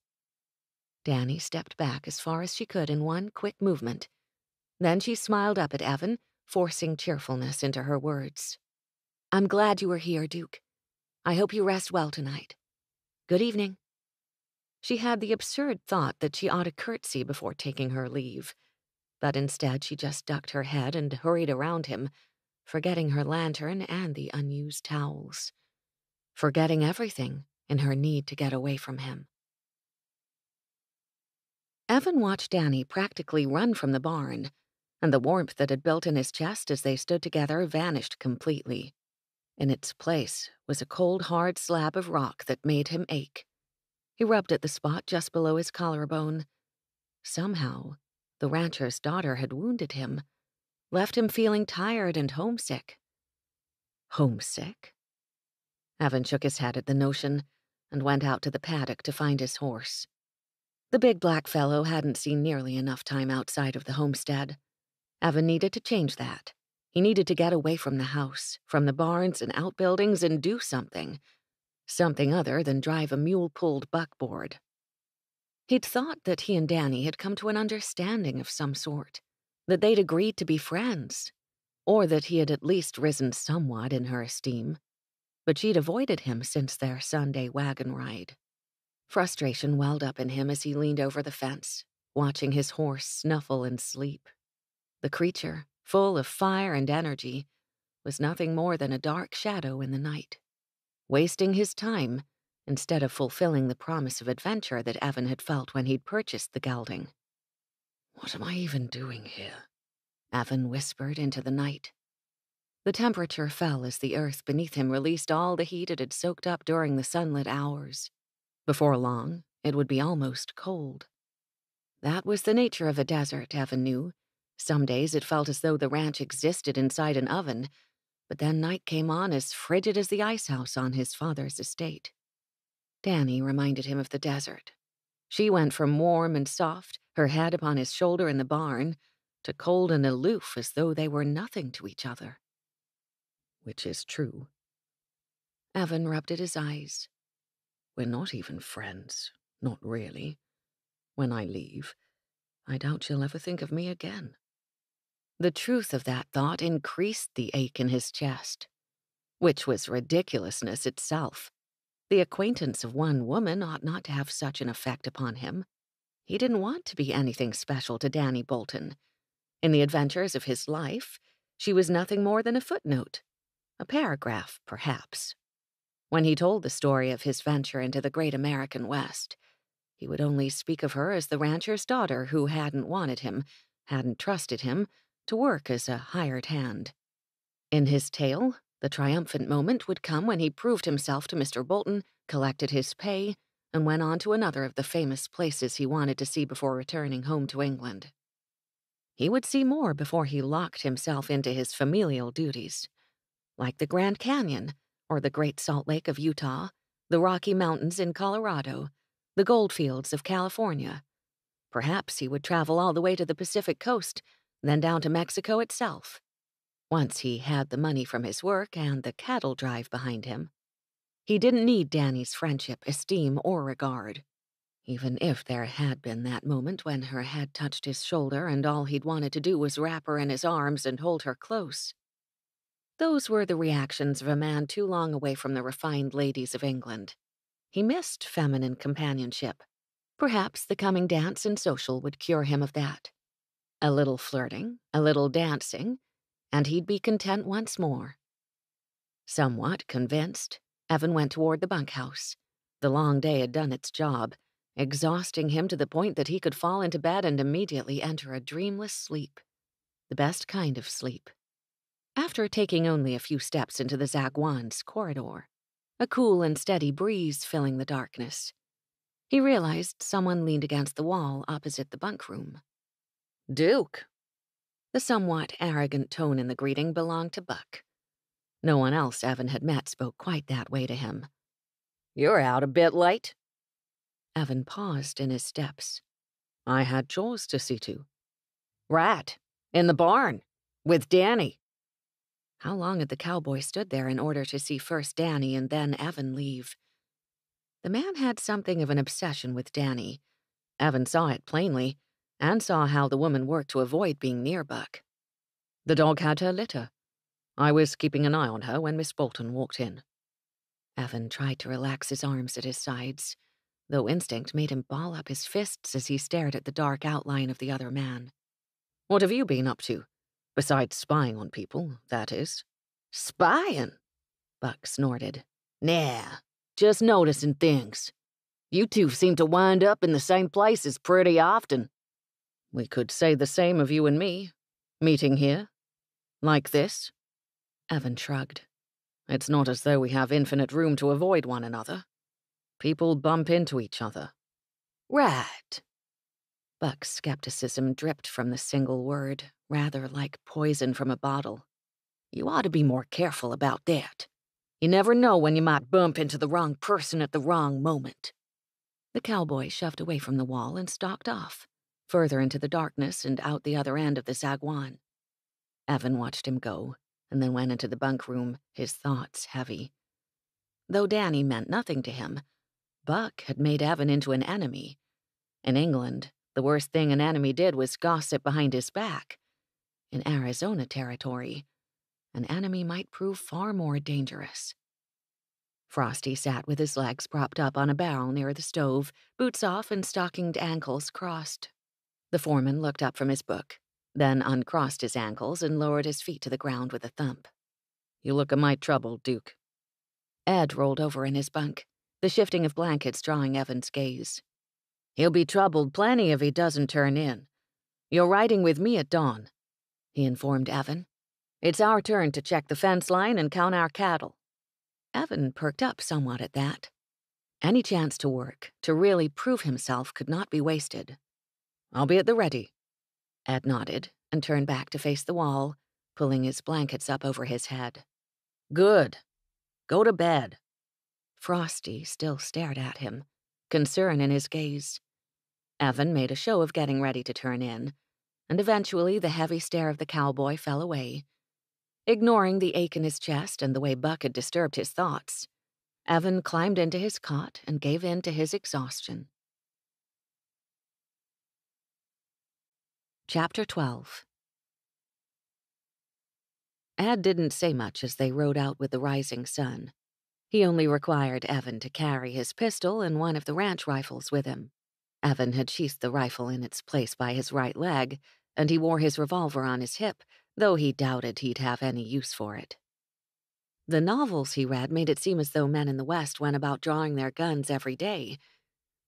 Dannie stepped back as far as she could in one quick movement, Then she smiled up at Evan, forcing cheerfulness into her words. I'm glad you were here, Duke. I hope you rest well tonight. Good evening. She had the absurd thought that she ought to curtsy before taking her leave, but instead she just ducked her head and hurried around him, forgetting her lantern and the unused towels. Forgetting everything in her need to get away from him. Evan watched Dannie practically run from the barn, and the warmth that had built in his chest as they stood together vanished completely. In its place was a cold, hard slab of rock that made him ache. He rubbed at the spot just below his collarbone. Somehow, the rancher's daughter had wounded him, left him feeling tired and homesick. Homesick? Evan shook his head at the notion and went out to the paddock to find his horse. The big black fellow hadn't seen nearly enough time outside of the homestead. Evan needed to change that. He needed to get away from the house, from the barns and outbuildings, and do something. Something other than drive a mule-pulled buckboard. He'd thought that he and Dannie had come to an understanding of some sort, that they'd agreed to be friends, or that he had at least risen somewhat in her esteem. But she'd avoided him since their Sunday wagon ride. Frustration welled up in him as he leaned over the fence, watching his horse snuffle and sleep. The creature, full of fire and energy, was nothing more than a dark shadow in the night, wasting his time instead of fulfilling the promise of adventure that Evan had felt when he'd purchased the gelding. What am I even doing here? Evan whispered into the night. The temperature fell as the earth beneath him released all the heat it had soaked up during the sunlit hours. Before long, it would be almost cold. That was the nature of a desert, Evan knew. Some days it felt as though the ranch existed inside an oven, but then night came on as frigid as the ice house on his father's estate. Dannie reminded him of the desert. She went from warm and soft, her head upon his shoulder in the barn, to cold and aloof as though they were nothing to each other. Which is true. Evan rubbed at his eyes. We're not even friends. Not really. When I leave, I doubt she'll ever think of me again. The truth of that thought increased the ache in his chest, which was ridiculousness itself. The acquaintance of one woman ought not to have such an effect upon him. He didn't want to be anything special to Dannie Bolton. In the adventures of his life, she was nothing more than a footnote, a paragraph, perhaps. When he told the story of his venture into the great American West, he would only speak of her as the rancher's daughter who hadn't wanted him, hadn't trusted him, to work as a hired hand. In his tale, the triumphant moment would come when he proved himself to Mr. Bolton, collected his pay, and went on to another of the famous places he wanted to see before returning home to England. He would see more before he locked himself into his familial duties, like the Grand Canyon, or the Great Salt Lake of Utah, the Rocky Mountains in Colorado, the goldfields of California. Perhaps he would travel all the way to the Pacific coast, then down to Mexico itself. Once he had the money from his work and the cattle drive behind him. He didn't need Dannie's friendship, esteem, or regard. Even if there had been that moment when her head touched his shoulder and all he'd wanted to do was wrap her in his arms and hold her close. Those were the reactions of a man too long away from the refined ladies of England. He missed feminine companionship. Perhaps the coming dance and social would cure him of that. A little flirting, a little dancing, and he'd be content once more. Somewhat convinced, Evan went toward the bunkhouse. The long day had done its job, exhausting him to the point that he could fall into bed and immediately enter a dreamless sleep. The best kind of sleep. After taking only a few steps into the Zagwan's corridor, a cool and steady breeze filling the darkness, he realized someone leaned against the wall opposite the bunk room. Duke. The somewhat arrogant tone in the greeting belonged to Buck. No one else Evan had met spoke quite that way to him. You're out a bit late. Evan paused in his steps. I had chores to see to. Right, in the barn, with Dannie. How long had the cowboy stood there in order to see first Dannie and then Evan leave? The man had something of an obsession with Dannie. Evan saw it plainly, and saw how the woman worked to avoid being near Buck. The dog had her litter. I was keeping an eye on her when Miss Bolton walked in. Evan tried to relax his arms at his sides, though instinct made him ball up his fists as he stared at the dark outline of the other man. What have you been up to? Besides spying on people, that is. Spying? Buck snorted. Nah, just noticing things. You two seem to wind up in the same places pretty often. We could say the same of you and me. Meeting here? Like this? Evan shrugged. It's not as though we have infinite room to avoid one another. People bump into each other. Right. Buck's skepticism dripped from the single word, rather like poison from a bottle. You ought to be more careful about that. You never know when you might bump into the wrong person at the wrong moment. The cowboy shoved away from the wall and stalked off, further into the darkness and out the other end of the saguan. Evan watched him go, and then went into the bunk room, his thoughts heavy. Though Dannie meant nothing to him, Buck had made Evan into an enemy. In England, the worst thing an enemy did was gossip behind his back. In Arizona territory, an enemy might prove far more dangerous. Frosty sat with his legs propped up on a barrel near the stove, boots off and stockinged ankles crossed. The foreman looked up from his book, then uncrossed his ankles and lowered his feet to the ground with a thump. You look a mite troubled, Duke. Ed rolled over in his bunk, the shifting of blankets drawing Evan's gaze. He'll be troubled plenty if he doesn't turn in. You're riding with me at dawn, he informed Evan. It's our turn to check the fence line and count our cattle. Evan perked up somewhat at that. Any chance to work, to really prove himself, could not be wasted. I'll be at the ready. Ed nodded and turned back to face the wall, pulling his blankets up over his head. Good. Go to bed. Frosty still stared at him, concern in his gaze. Evan made a show of getting ready to turn in, and eventually the heavy stare of the cowboy fell away. Ignoring the ache in his chest and the way Buck had disturbed his thoughts, Evan climbed into his cot and gave in to his exhaustion. Chapter 12. Ed didn't say much as they rode out with the rising sun. He only required Evan to carry his pistol and one of the ranch rifles with him. Evan had sheathed the rifle in its place by his right leg, and he wore his revolver on his hip, though he doubted he'd have any use for it. The novels he read made it seem as though men in the West went about drawing their guns every day,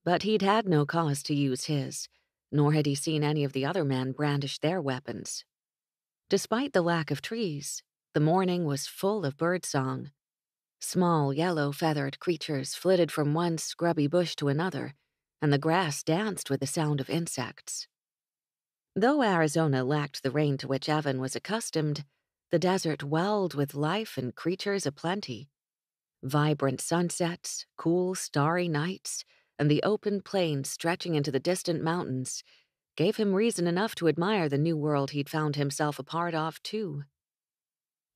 but he'd had no cause to use his, nor had he seen any of the other men brandish their weapons. Despite the lack of trees, the morning was full of birdsong. Small, yellow-feathered creatures flitted from one scrubby bush to another, and the grass danced with the sound of insects. Though Arizona lacked the rain to which Evan was accustomed, the desert welled with life and creatures aplenty. Vibrant sunsets, cool, starry nights, and the open plains stretching into the distant mountains gave him reason enough to admire the new world he'd found himself a part of, too.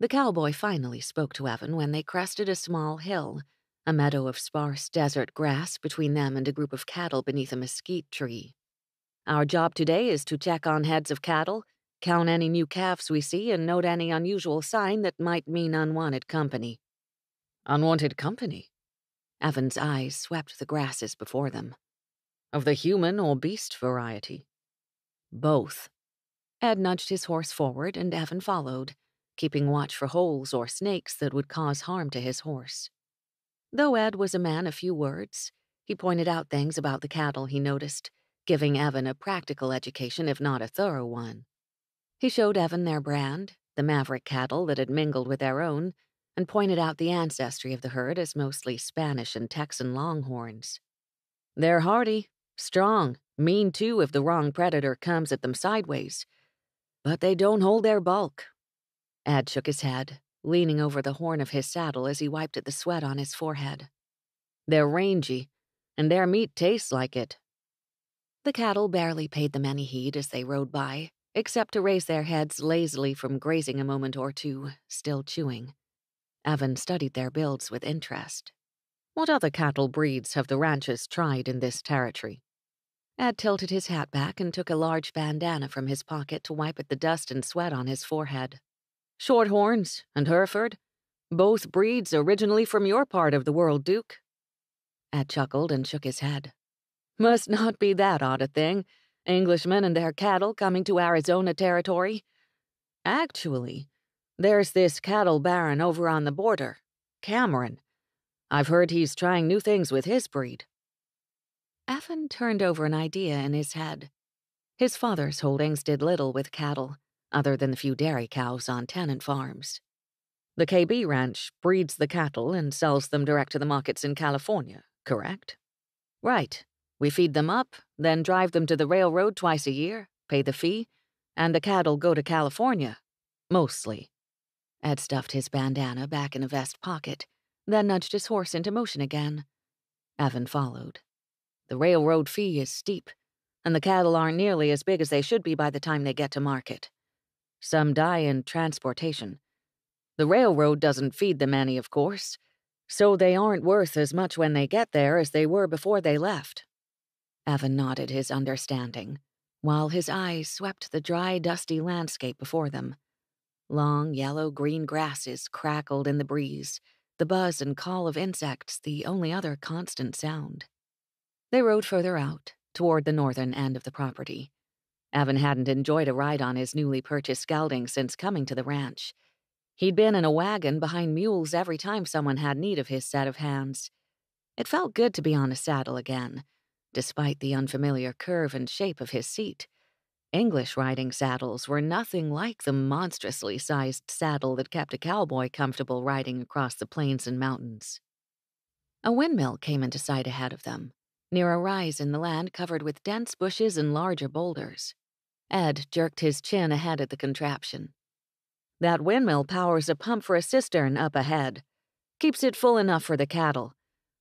The cowboy finally spoke to Evan when they crested a small hill, a meadow of sparse desert grass between them and a group of cattle beneath a mesquite tree. Our job today is to check on heads of cattle, count any new calves we see, and note any unusual sign that might mean unwanted company. Unwanted company? Evan's eyes swept the grasses before them. Of the human or beast variety? Both. Ed nudged his horse forward, and Evan followed, keeping watch for holes or snakes that would cause harm to his horse. Though Ed was a man of few words, he pointed out things about the cattle he noticed, giving Evan a practical education if not a thorough one. He showed Evan their brand, the maverick cattle that had mingled with their own, and pointed out the ancestry of the herd as mostly Spanish and Texan longhorns. They're hardy, strong, mean too if the wrong predator comes at them sideways, but they don't hold their bulk. Ed shook his head, leaning over the horn of his saddle as he wiped at the sweat on his forehead. They're rangy, and their meat tastes like it. The cattle barely paid them any heed as they rode by, except to raise their heads lazily from grazing a moment or two, still chewing. Evan studied their builds with interest. What other cattle breeds have the ranchers tried in this territory? Ed tilted his hat back and took a large bandana from his pocket to wipe at the dust and sweat on his forehead. Shorthorns and Hereford, both breeds originally from your part of the world, Duke. Ed chuckled and shook his head. Must not be that odd a thing, Englishmen and their cattle coming to Arizona territory. Actually, there's this cattle baron over on the border, Cameron. I've heard he's trying new things with his breed. Evan turned over an idea in his head. His father's holdings did little with cattle, other than the few dairy cows on tenant farms. The KB Ranch breeds the cattle and sells them direct to the markets in California, correct? Right. We feed them up, then drive them to the railroad twice a year, pay the fee, and the cattle go to California. Mostly. Ed stuffed his bandana back in a vest pocket, then nudged his horse into motion again. Evan followed. The railroad fee is steep, and the cattle aren't nearly as big as they should be by the time they get to market. Some die in transportation. The railroad doesn't feed them any, of course, so they aren't worth as much when they get there as they were before they left. Evan nodded his understanding, while his eyes swept the dry, dusty landscape before them. Long, yellow-green grasses crackled in the breeze, the buzz and call of insects the only other constant sound. They rode further out, toward the northern end of the property. Evan hadn't enjoyed a ride on his newly purchased gelding since coming to the ranch. He'd been in a wagon behind mules every time someone had need of his set of hands. It felt good to be on a saddle again, despite the unfamiliar curve and shape of his seat. English riding saddles were nothing like the monstrously sized saddle that kept a cowboy comfortable riding across the plains and mountains. A windmill came into sight ahead of them, near a rise in the land covered with dense bushes and larger boulders. Ed jerked his chin ahead at the contraption. That windmill powers a pump for a cistern up ahead. Keeps it full enough for the cattle.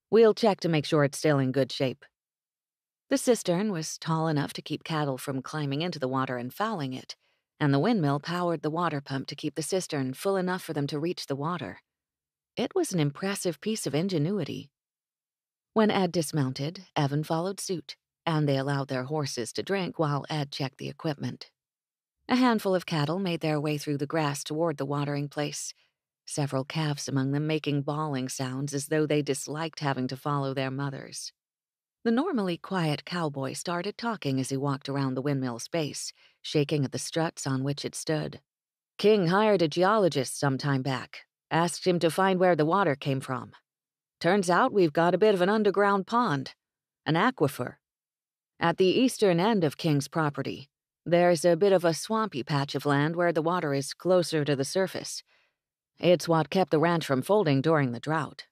We'll check to make sure it's still in good shape. The cistern was tall enough to keep cattle from climbing into the water and fouling it, and the windmill powered the water pump to keep the cistern full enough for them to reach the water. It was an impressive piece of ingenuity. When Ed dismounted, Evan followed suit, and they allowed their horses to drink while Ed checked the equipment. A handful of cattle made their way through the grass toward the watering place, several calves among them making bawling sounds as though they disliked having to follow their mothers. The normally quiet cowboy started talking as he walked around the windmill's base, shaking at the struts on which it stood. King hired a geologist some time back, asked him to find where the water came from. Turns out we've got a bit of an underground pond, an aquifer. At the eastern end of King's property, there's a bit of a swampy patch of land where the water is closer to the surface. It's what kept the ranch from folding during the drought.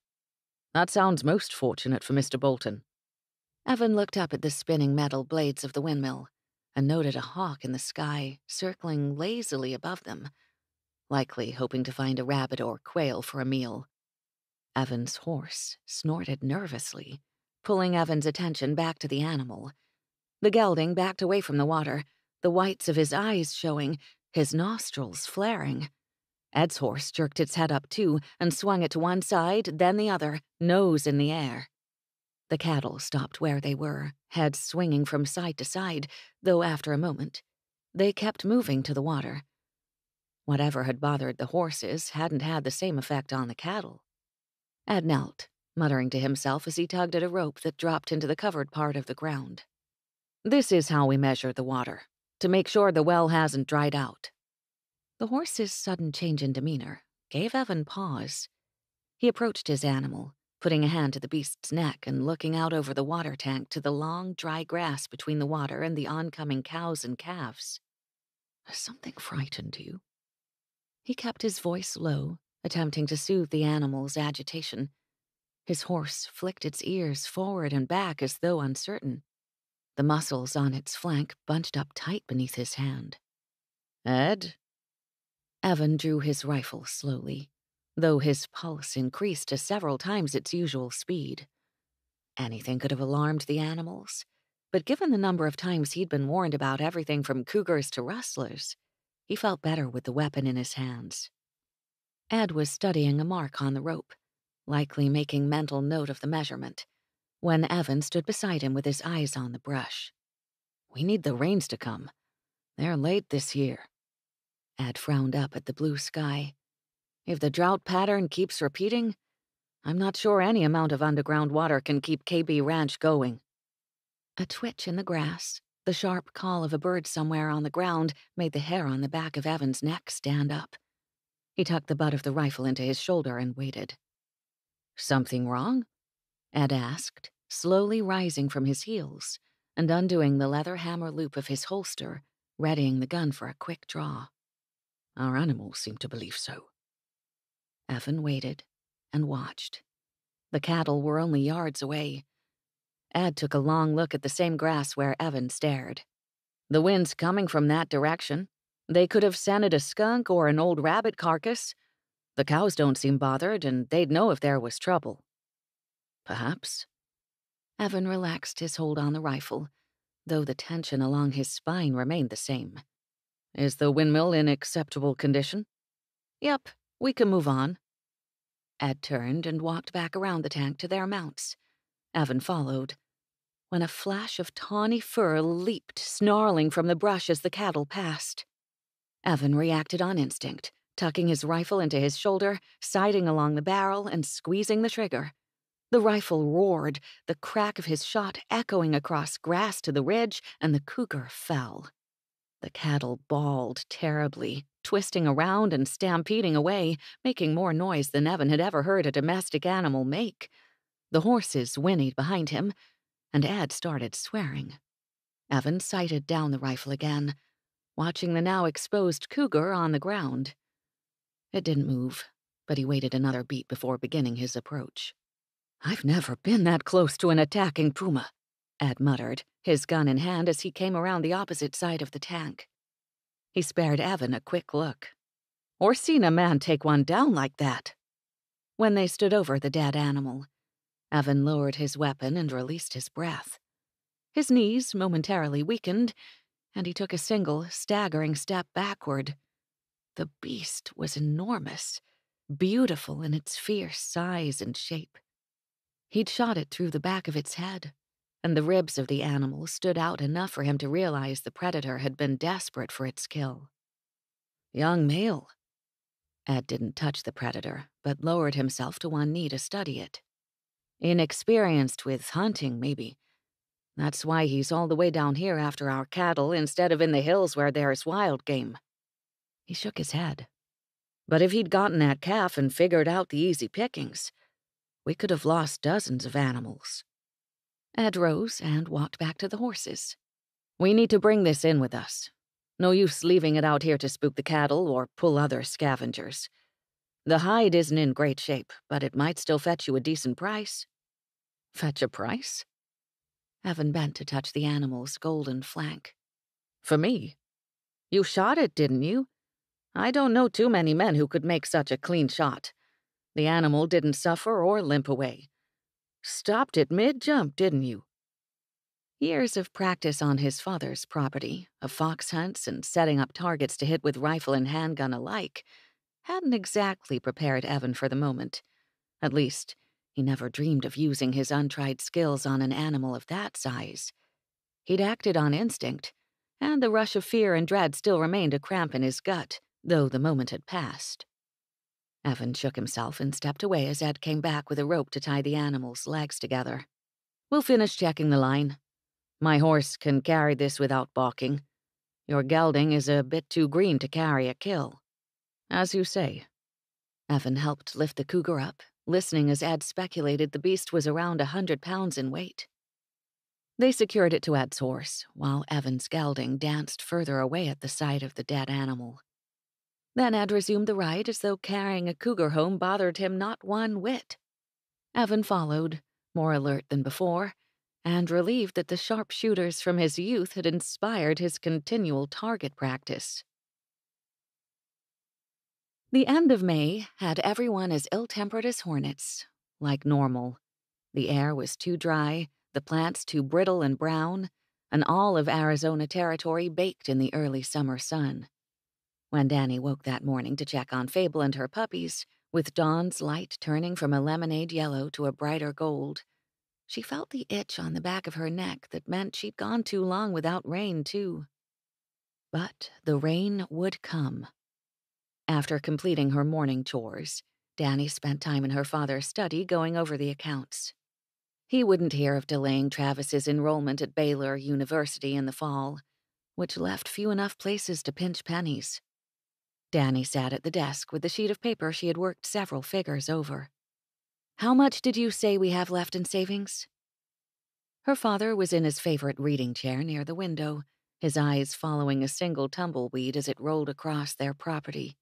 That sounds most fortunate for Mr. Bolton. Evan looked up at the spinning metal blades of the windmill and noted a hawk in the sky circling lazily above them, likely hoping to find a rabbit or quail for a meal. Evan's horse snorted nervously, pulling Evan's attention back to the animal. The gelding backed away from the water, the whites of his eyes showing, his nostrils flaring. Ed's horse jerked its head up too and swung it to one side, then the other, nose in the air. The cattle stopped where they were, heads swinging from side to side, though after a moment, they kept moving to the water. Whatever had bothered the horses hadn't had the same effect on the cattle. Ed knelt, muttering to himself as he tugged at a rope that dropped into the covered part of the ground. This is how we measure the water, to make sure the well hasn't dried out. The horse's sudden change in demeanor gave Evan pause. He approached his animal, putting a hand to the beast's neck and looking out over the water tank to the long, dry grass between the water and the oncoming cows and calves. Has something frightened you? He kept his voice low, attempting to soothe the animal's agitation. His horse flicked its ears forward and back as though uncertain. The muscles on its flank bunched up tight beneath his hand. Ed? Evan drew his rifle slowly, though his pulse increased to several times its usual speed. Anything could have alarmed the animals, but given the number of times he'd been warned about everything from cougars to rustlers, he felt better with the weapon in his hands. Ed was studying a mark on the rope, likely making mental note of the measurement, when Evan stood beside him with his eyes on the brush. We need the rains to come. They're late this year. Ed frowned up at the blue sky. If the drought pattern keeps repeating, I'm not sure any amount of underground water can keep KB Ranch going. A twitch in the grass, the sharp call of a bird somewhere on the ground, made the hair on the back of Evan's neck stand up. He tucked the butt of the rifle into his shoulder and waited. Something wrong? Ed asked, slowly rising from his heels and undoing the leather hammer loop of his holster, readying the gun for a quick draw. Our animals seem to believe so. Evan waited and watched. The cattle were only yards away. Ed took a long look at the same grass where Evan stared. The wind's coming from that direction. They could have scented a skunk or an old rabbit carcass. The cows don't seem bothered, and they'd know if there was trouble. Perhaps. Evan relaxed his hold on the rifle, though the tension along his spine remained the same. Is the windmill in acceptable condition? Yep, we can move on. Ed turned and walked back around the tank to their mounts. Evan followed, when a flash of tawny fur leaped, snarling from the brush as the cattle passed. Evan reacted on instinct, tucking his rifle into his shoulder, sighting along the barrel, and squeezing the trigger. The rifle roared, the crack of his shot echoing across grass to the ridge, and the cougar fell. The cattle bawled terribly, twisting around and stampeding away, making more noise than Evan had ever heard a domestic animal make. The horses whinnied behind him, and Ed started swearing. Evan sighted down the rifle again, watching the now exposed cougar on the ground. It didn't move, but he waited another beat before beginning his approach. I've never been that close to an attacking puma, Ed muttered, his gun in hand as he came around the opposite side of the tank. He spared Evan a quick look. or seen a man take one down like that. When they stood over the dead animal, Evan lowered his weapon and released his breath. His knees momentarily weakened, and he took a single, staggering step backward. The beast was enormous, beautiful in its fierce size and shape. He'd shot it through the back of its head, and the ribs of the animal stood out enough for him to realize the predator had been desperate for its kill. Young male. Ed didn't touch the predator, but lowered himself to one knee to study it. Inexperienced with hunting, maybe. That's why he's all the way down here after our cattle instead of in the hills where there's wild game. He shook his head. But if he'd gotten that calf and figured out the easy pickings, we could have lost dozens of animals. Ed rose and walked back to the horses. We need to bring this in with us. No use leaving it out here to spook the cattle or pull other scavengers. The hide isn't in great shape, but it might still fetch you a decent price. Fetch a price? Evan bent to touch the animal's golden flank. For me? You shot it, didn't you? I don't know too many men who could make such a clean shot. The animal didn't suffer or limp away. Stopped it mid-jump, didn't you? Years of practice on his father's property, of fox hunts and setting up targets to hit with rifle and handgun alike, hadn't exactly prepared Evan for the moment. At least, he never dreamed of using his untried skills on an animal of that size. He'd acted on instinct, and the rush of fear and dread still remained a cramp in his gut, though the moment had passed. Evan shook himself and stepped away as Ed came back with a rope to tie the animal's legs together. We'll finish checking the line. My horse can carry this without balking. Your gelding is a bit too green to carry a kill. As you say. Evan helped lift the cougar up, listening as Ed speculated the beast was around 100 pounds in weight. They secured it to Ed's horse, while Evan's gelding danced further away at the side of the dead animal. Then Ed resumed the ride as though carrying a cougar home bothered him not one whit. Evan followed, more alert than before, and relieved that the sharpshooters from his youth had inspired his continual target practice. The end of May had everyone as ill-tempered as hornets, like normal. The air was too dry, the plants too brittle and brown, and all of Arizona territory baked in the early summer sun. When Dannie woke that morning to check on Fable and her puppies, with dawn's light turning from a lemonade yellow to a brighter gold, She felt the itch on the back of her neck that meant she'd gone too long without rain, too. But the rain would come. After completing her morning chores, Dannie spent time in her father's study going over the accounts. He wouldn't hear of delaying Travis's enrollment at Baylor University in the fall, which left few enough places to pinch pennies. Dannie sat at the desk with the sheet of paper she had worked several figures over. "How much did you say we have left in savings?" Her father was in his favorite reading chair near the window, his eyes following a single tumbleweed as it rolled across their property.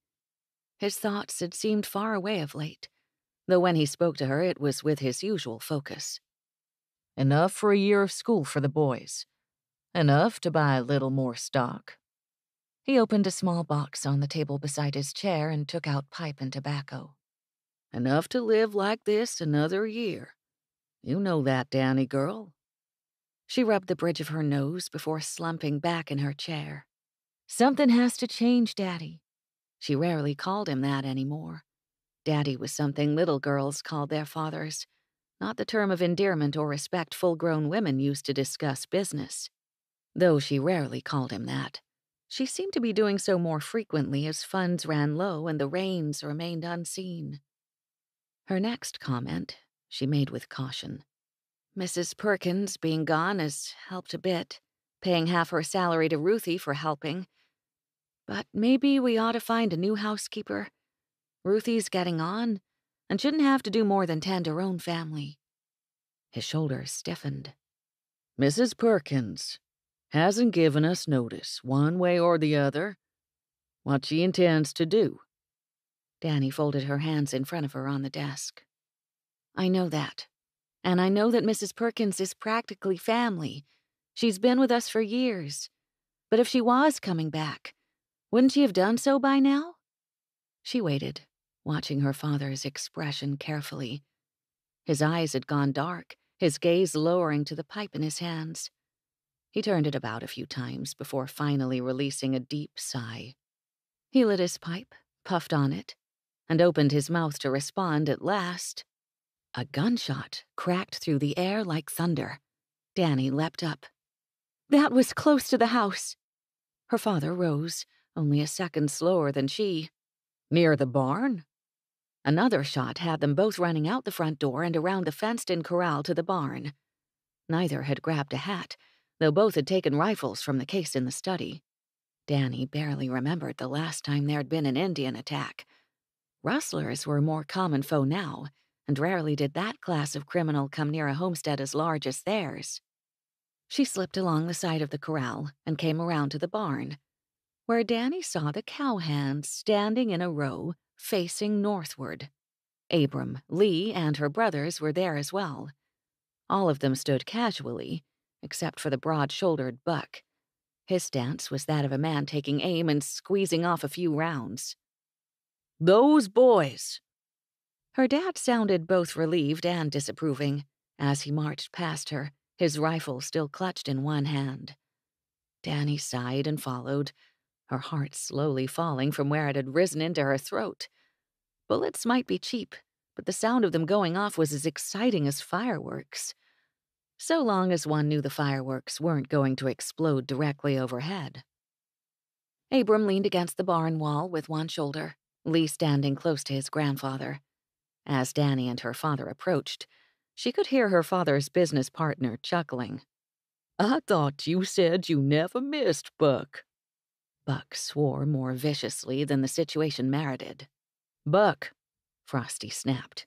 His thoughts had seemed far away of late, though when he spoke to her it was with his usual focus. Enough for a year of school for the boys. Enough to buy a little more stock. He opened a small box on the table beside his chair and took out pipe and tobacco. Enough to live like this another year. You know that, Dannie girl." She rubbed the bridge of her nose before slumping back in her chair. "Something has to change, Daddy." She rarely called him that anymore. Daddy was something little girls called their fathers, not the term of endearment or respect full-grown women used to discuss business. Though she rarely called him that, she seemed to be doing so more frequently as funds ran low and the rains remained unseen. Her next comment she made with caution. "Mrs. Perkins being gone has helped a bit, paying half her salary to Ruthie for helping. But maybe we ought to find a new housekeeper. Ruthie's getting on, and shouldn't have to do more than tend her own family." His shoulders stiffened. "Mrs. Perkins hasn't given us notice, one way or the other, what she intends to do." Dannie folded her hands in front of her on the desk. "I know that. And I know that Mrs. Perkins is practically family. She's been with us for years. But if she was coming back, wouldn't she have done so by now?" She waited, watching her father's expression carefully. His eyes had gone dark, his gaze lowering to the pipe in his hands. He turned it about a few times before finally releasing a deep sigh. He lit his pipe, puffed on it, and opened his mouth to respond at last. A gunshot cracked through the air like thunder. Dannie leapt up. "That was close to the house." Her father rose, only a second slower than she. "Near the barn?" Another shot had them both running out the front door and around the fenced-in corral to the barn. Neither had grabbed a hat, though both had taken rifles from the case in the study. Dannie barely remembered the last time there'd been an Indian attack. Rustlers were a more common foe now, and rarely did that class of criminal come near a homestead as large as theirs. She slipped along the side of the corral and came around to the barn, where Dannie saw the cowhands standing in a row, facing northward. Abram, Lee, and her brothers were there as well. All of them stood casually, except for the broad-shouldered Buck. His stance was that of a man taking aim and squeezing off a few rounds. "Those boys!" Her dad sounded both relieved and disapproving as he marched past her, his rifle still clutched in one hand. Dannie sighed and followed, her heart slowly falling from where it had risen into her throat. Bullets might be cheap, but the sound of them going off was as exciting as fireworks. So long as one knew the fireworks weren't going to explode directly overhead. Abram leaned against the barn wall with one shoulder, Lee standing close to his grandfather. As Dannie and her father approached, she could hear her father's business partner chuckling. "I thought you said you never missed, Buck." Buck swore more viciously than the situation merited. "Buck," Frosty snapped.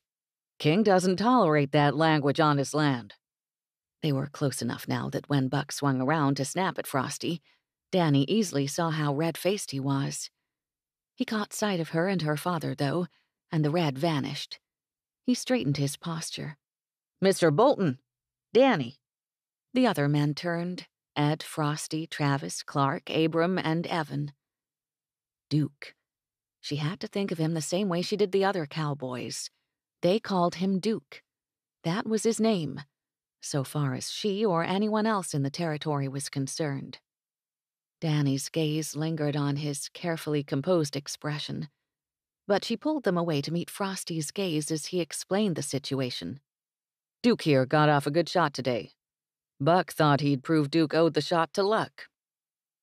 "King doesn't tolerate that language on his land." They were close enough now that when Buck swung around to snap at Frosty, Dannie easily saw how red-faced he was. He caught sight of her and her father, though, and the red vanished. He straightened his posture. "Mr. Bolton! Dannie!" The other men turned. Ed, Frosty, Travis, Clark, Abram, and Evan. Duke. She had to think of him the same way she did the other cowboys. They called him Duke. That was his name, so far as she or anyone else in the territory was concerned. Dannie's gaze lingered on his carefully composed expression, but she pulled them away to meet Frosty's gaze as he explained the situation. Duke here got off a good shot today. Buck thought he'd prove Duke owed the shot to luck."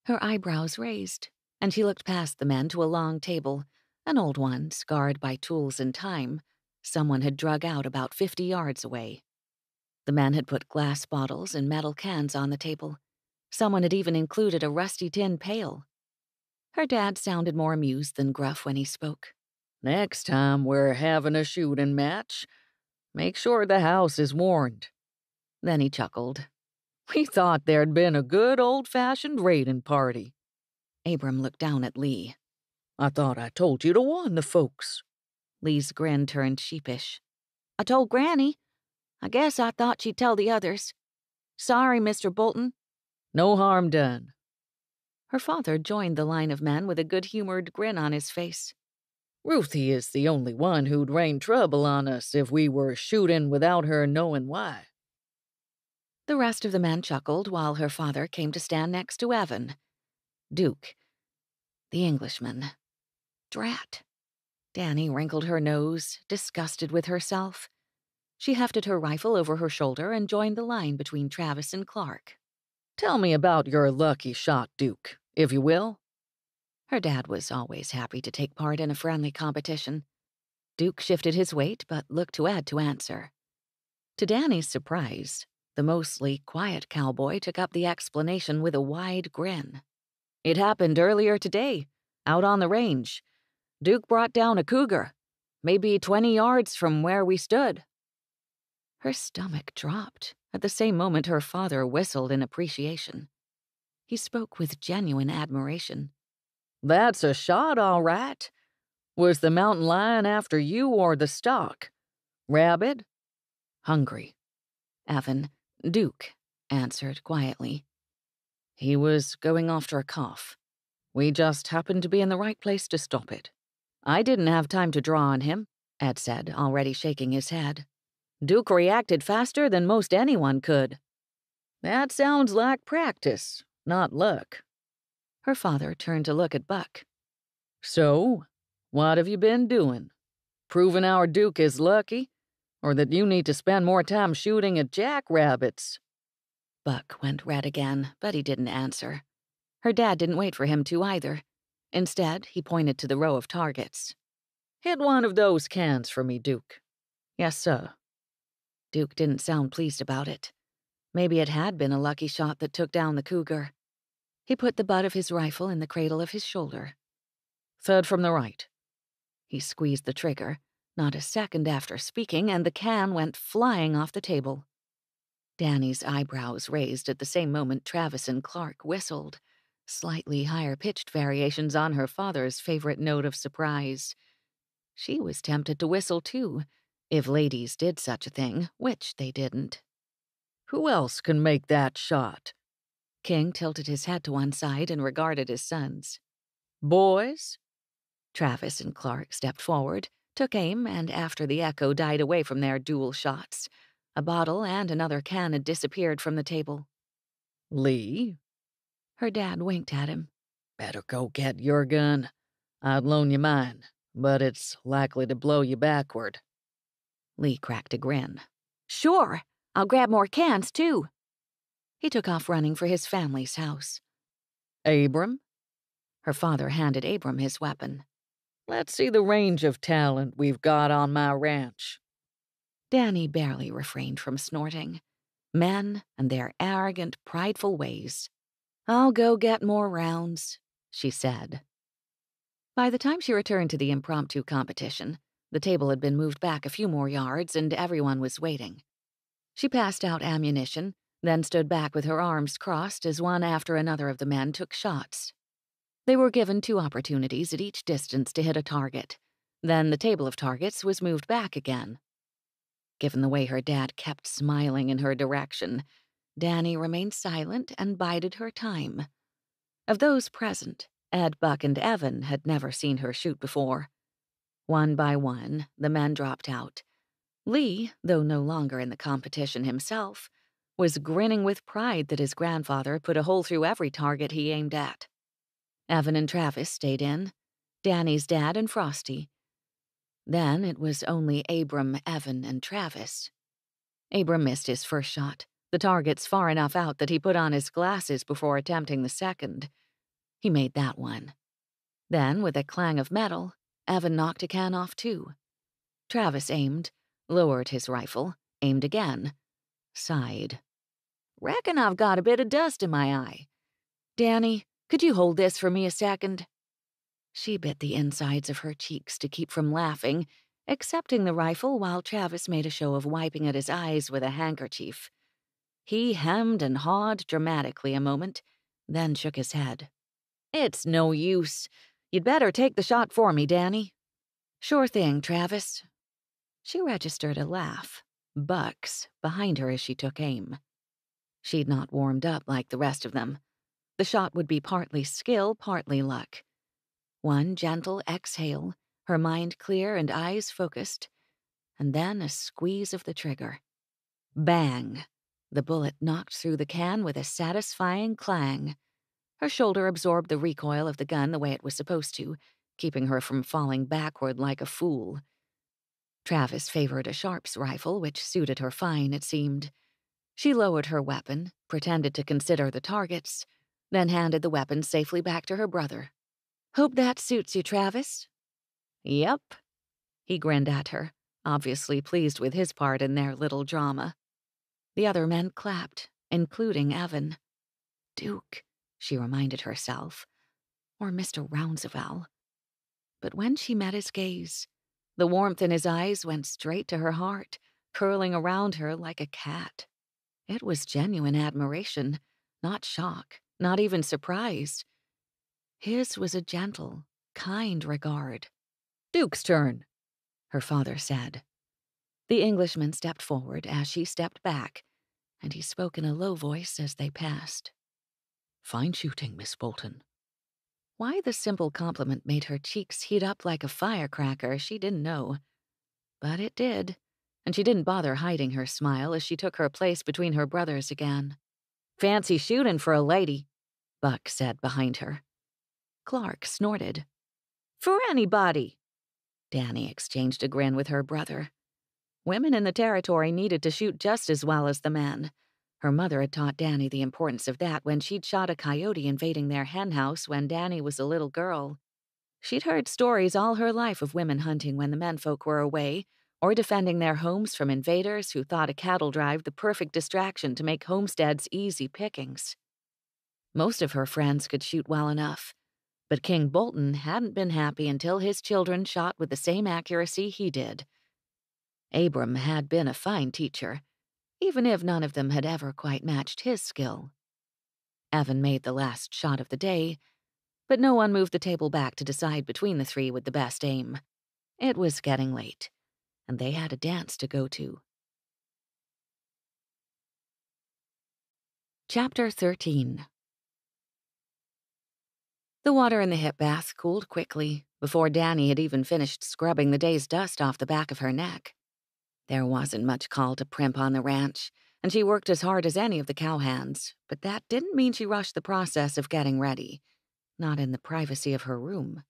Her eyebrows raised, and she looked past the men to a long table, an old one scarred by tools and time. Someone had drug out about 50 yards away. The men had put glass bottles and metal cans on the table. Someone had even included a rusty tin pail. Her dad sounded more amused than gruff when he spoke. "Next time we're having a shooting match, make sure the house is warned." Then he chuckled. "We thought there'd been a good old-fashioned raiding party." Abram looked down at Lee. "I thought I told you to warn the folks." Lee's grin turned sheepish. "I told Granny. I guess I thought she'd tell the others. Sorry, Mr. Bolton." "No harm done." Her father joined the line of men with a good-humored grin on his face. "Ruthie is the only one who'd rain trouble on us if we were shooting without her knowing why." The rest of the men chuckled while her father came to stand next to Evan. Duke. The Englishman. Drat. Dannie wrinkled her nose, disgusted with herself. She hefted her rifle over her shoulder and joined the line between Travis and Clark. "Tell me about your lucky shot, Duke, if you will." Her dad was always happy to take part in a friendly competition. Duke shifted his weight but looked to Ed to answer. To Danny's surprise, the mostly quiet cowboy took up the explanation with a wide grin. "It happened earlier today, out on the range. Duke brought down a cougar, maybe 20 yards from where we stood." Her stomach dropped. At the same moment, her father whistled in appreciation. He spoke with genuine admiration. "That's a shot, all right. Was the mountain lion after you or the stock? Rabbit?" "Hungry." Evan, Duke, answered quietly. "He was going after a calf. We just happened to be in the right place to stop it." "I didn't have time to draw on him," Ed said, already shaking his head. "Duke reacted faster than most anyone could." "That sounds like practice, not luck." Her father turned to look at Buck. "So, what have you been doing? Proving our Duke is lucky, or that you need to spend more time shooting at jackrabbits?" Buck went red again, but he didn't answer. Her dad didn't wait for him to either. Instead, he pointed to the row of targets. "Hit one of those cans for me, Duke." "Yes, sir." Duke didn't sound pleased about it. Maybe it had been a lucky shot that took down the cougar. He put the butt of his rifle in the cradle of his shoulder. "Third from the right." He squeezed the trigger, not a second after speaking, and the can went flying off the table. Danny's eyebrows raised at the same moment Travis and Clark whistled, slightly higher-pitched variations on her father's favorite note of surprise. She was tempted to whistle, too, if ladies did such a thing, which they didn't. "Who else can make that shot?" King tilted his head to one side and regarded his sons. "Boys?" Travis and Clark stepped forward, took aim, and after the echo died away from their dual shots, a bottle and another can had disappeared from the table. "Lee?" Her dad winked at him. "Better go get your gun. I'd loan you mine, but it's likely to blow you backward." Lee cracked a grin. "Sure, I'll grab more cans, too." He took off running for his family's house. "Abram?" Her father handed Abram his weapon. "Let's see the range of talent we've got on my ranch." Dannie barely refrained from snorting. Men and their arrogant, prideful ways. "I'll go get more rounds," she said. By the time she returned to the impromptu competition, the table had been moved back a few more yards and everyone was waiting. She passed out ammunition, then stood back with her arms crossed as one after another of the men took shots. They were given 2 opportunities at each distance to hit a target. Then the table of targets was moved back again. Given the way her dad kept smiling in her direction, Dannie remained silent and bided her time. Of those present, Ed, Buck, and Evan had never seen her shoot before. One by one, the men dropped out. Lee, though no longer in the competition himself, was grinning with pride that his grandfather put a hole through every target he aimed at. Evan and Travis stayed in, Danny's dad and Frosty. Then it was only Abram, Evan, and Travis. Abram missed his first shot, the targets far enough out that he put on his glasses before attempting the second. He made that one. Then, with a clang of metal, Evan knocked a can off too. Travis aimed, lowered his rifle, aimed again, sighed. "Reckon I've got a bit of dust in my eye. Dannie, could you hold this for me a second?" She bit the insides of her cheeks to keep from laughing, accepting the rifle while Travis made a show of wiping at his eyes with a handkerchief. He hemmed and hawed dramatically a moment, then shook his head. "It's no use. You'd better take the shot for me, Dannie." "Sure thing, Travis." She registered a laugh, Buck's, behind her as she took aim. She'd not warmed up like the rest of them. The shot would be partly skill, partly luck. One gentle exhale, her mind clear and eyes focused, and then a squeeze of the trigger. Bang! The bullet knocked through the can with a satisfying clang. Her shoulder absorbed the recoil of the gun the way it was supposed to, keeping her from falling backward like a fool. Travis favored a Sharp's rifle, which suited her fine, it seemed. She lowered her weapon, pretended to consider the targets, then handed the weapon safely back to her brother. "Hope that suits you, Travis." "Yep." He grinned at her, obviously pleased with his part in their little drama. The other men clapped, including Evan. Duke, she reminded herself, or Mr. Rounsevell. But when she met his gaze, the warmth in his eyes went straight to her heart, curling around her like a cat. It was genuine admiration, not shock, not even surprise. His was a gentle, kind regard. "Duke's turn," her father said. The Englishman stepped forward as she stepped back, and he spoke in a low voice as they passed. "Fine shooting, Miss Bolton." Why the simple compliment made her cheeks heat up like a firecracker, she didn't know. But it did, and she didn't bother hiding her smile as she took her place between her brothers again. "Fancy shooting for a lady," Buck said behind her. Clark snorted. "For anybody." Dannie exchanged a grin with her brother. Women in the territory needed to shoot just as well as the men. Her mother had taught Dannie the importance of that when she'd shot a coyote invading their henhouse when Dannie was a little girl. She'd heard stories all her life of women hunting when the menfolk were away, or defending their homes from invaders who thought a cattle drive the perfect distraction to make homesteads easy pickings. Most of her friends could shoot well enough, but King Bolton hadn't been happy until his children shot with the same accuracy he did. Abram had been a fine teacher, even if none of them had ever quite matched his skill. Evan made the last shot of the day, but no one moved the table back to decide between the three with the best aim. It was getting late, and they had a dance to go to. Chapter 13. The water in the hip bath cooled quickly, before Dannie had even finished scrubbing the day's dust off the back of her neck. There wasn't much call to primp on the ranch, and she worked as hard as any of the cowhands, but that didn't mean she rushed the process of getting ready, not in the privacy of her room.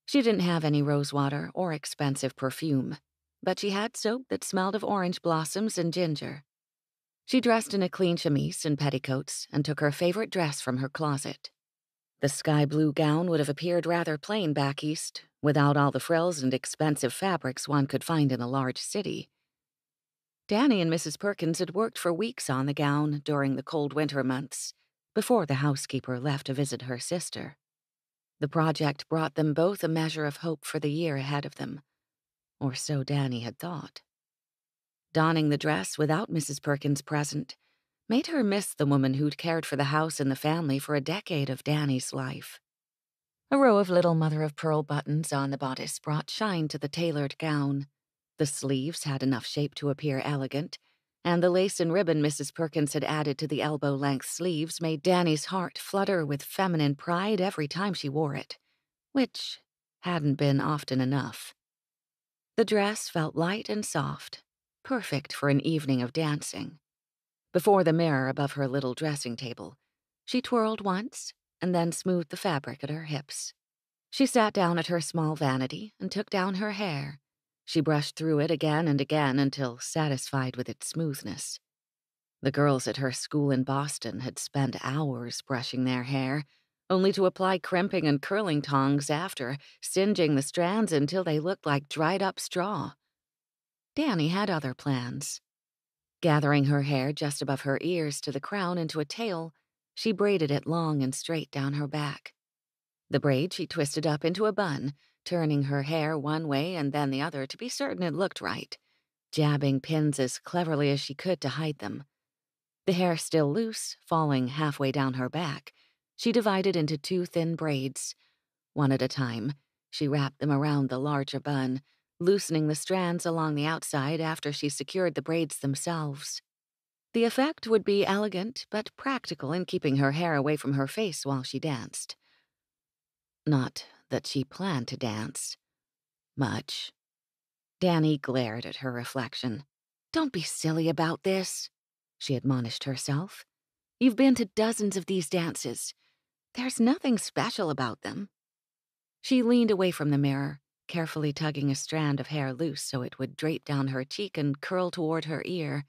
She didn't have any rosewater or expensive perfume, but she had soap that smelled of orange blossoms and ginger. She dressed in a clean chemise and petticoats and took her favorite dress from her closet. The sky blue gown would have appeared rather plain back east, without all the frills and expensive fabrics one could find in a large city. Dannie and Mrs. Perkins had worked for weeks on the gown during the cold winter months, before the housekeeper left to visit her sister. The project brought them both a measure of hope for the year ahead of them, or so Dannie had thought. Donning the dress without Mrs. Perkins present made her miss the woman who'd cared for the house and the family for a decade of Dannie's life. A row of little mother-of-pearl buttons on the bodice brought shine to the tailored gown. The sleeves had enough shape to appear elegant, and the lace and ribbon Mrs. Perkins had added to the elbow-length sleeves made Dannie's heart flutter with feminine pride every time she wore it, which hadn't been often enough. The dress felt light and soft, perfect for an evening of dancing. Before the mirror above her little dressing table, she twirled once and then smoothed the fabric at her hips. She sat down at her small vanity and took down her hair. She brushed through it again and again until satisfied with its smoothness. The girls at her school in Boston had spent hours brushing their hair, only to apply crimping and curling tongs after, singeing the strands until they looked like dried-up straw. Dannie had other plans. Gathering her hair just above her ears to the crown into a tail, she braided it long and straight down her back. The braid she twisted up into a bun, turning her hair one way and then the other to be certain it looked right, jabbing pins as cleverly as she could to hide them. The hair still loose, falling halfway down her back, she divided into 2 thin braids. One at a time, she wrapped them around the larger bun, loosening the strands along the outside after she secured the braids themselves. The effect would be elegant but practical in keeping her hair away from her face while she danced. Not that she planned to dance. Much. Dannie glared at her reflection. "Don't be silly about this," she admonished herself. "You've been to dozens of these dances. There's nothing special about them." She leaned away from the mirror, carefully tugging a strand of hair loose so it would drape down her cheek and curl toward her ear.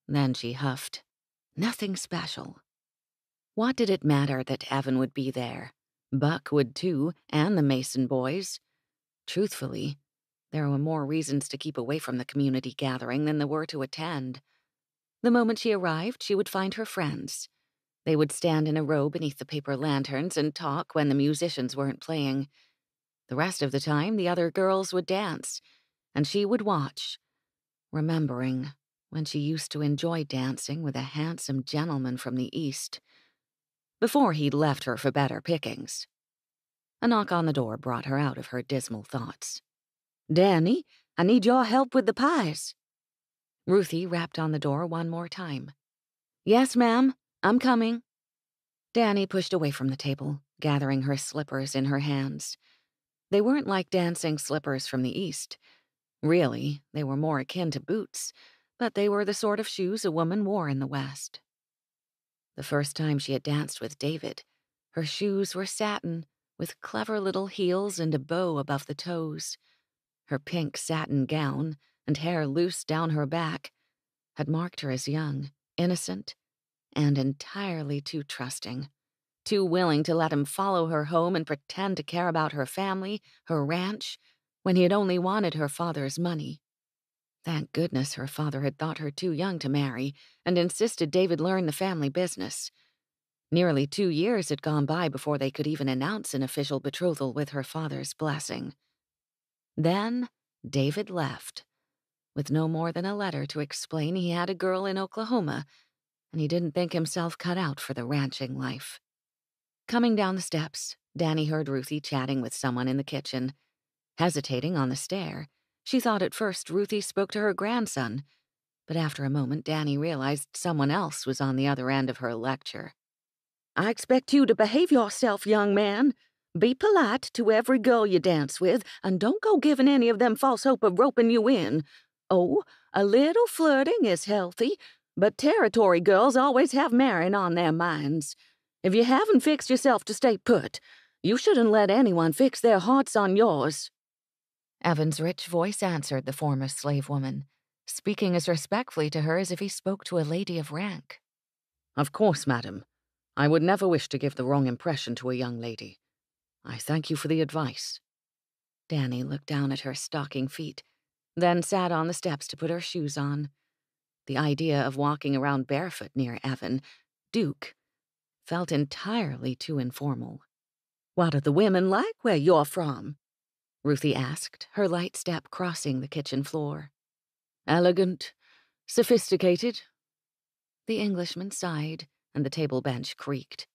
Then she huffed. Nothing special. What did it matter that Evan would be there? Buck would too, and the Mason boys. Truthfully, there were more reasons to keep away from the community gathering than there were to attend. The moment she arrived, she would find her friends. They would stand in a row beneath the paper lanterns and talk when the musicians weren't playing. The rest of the time, the other girls would dance, and she would watch, remembering when she used to enjoy dancing with a handsome gentleman from the East, before he'd left her for better pickings. A knock on the door brought her out of her dismal thoughts. "Dannie, I need your help with the pies." Ruthie rapped on the door one more time. "Yes, ma'am, I'm coming." Dannie pushed away from the table, gathering her slippers in her hands. They weren't like dancing slippers from the East. Really, they were more akin to boots, but they were the sort of shoes a woman wore in the West. The first time she had danced with David, her shoes were satin, with clever little heels and a bow above the toes. Her pink satin gown, and hair loose down her back, had marked her as young, innocent, and entirely too trusting, too willing to let him follow her home and pretend to care about her family, her ranch, when he had only wanted her father's money. Thank goodness her father had thought her too young to marry and insisted David learn the family business. Nearly 2 years had gone by before they could even announce an official betrothal with her father's blessing. Then David left, with no more than a letter to explain he had a girl in Oklahoma, and he didn't think himself cut out for the ranching life. Coming down the steps, Dannie heard Ruthie chatting with someone in the kitchen. Hesitating on the stair, she thought at first Ruthie spoke to her grandson, but after a moment Dannie realized someone else was on the other end of her lecture. "I expect you to behave yourself, young man. Be polite to every girl you dance with, and don't go giving any of them false hope of roping you in. Oh, a little flirting is healthy, but territory girls always have marrying on their minds. If you haven't fixed yourself to stay put, you shouldn't let anyone fix their hearts on yours." Evan's rich voice answered the former slave woman, speaking as respectfully to her as if he spoke to a lady of rank. "Of course, madam. I would never wish to give the wrong impression to a young lady. I thank you for the advice." Dannie looked down at her stocking feet, then sat on the steps to put her shoes on. The idea of walking around barefoot near Evan, Duke, felt entirely too informal. "What do the women like where you're from?" Ruthie asked, her light step crossing the kitchen floor. "Elegant, sophisticated." The Englishman sighed, and the table bench creaked.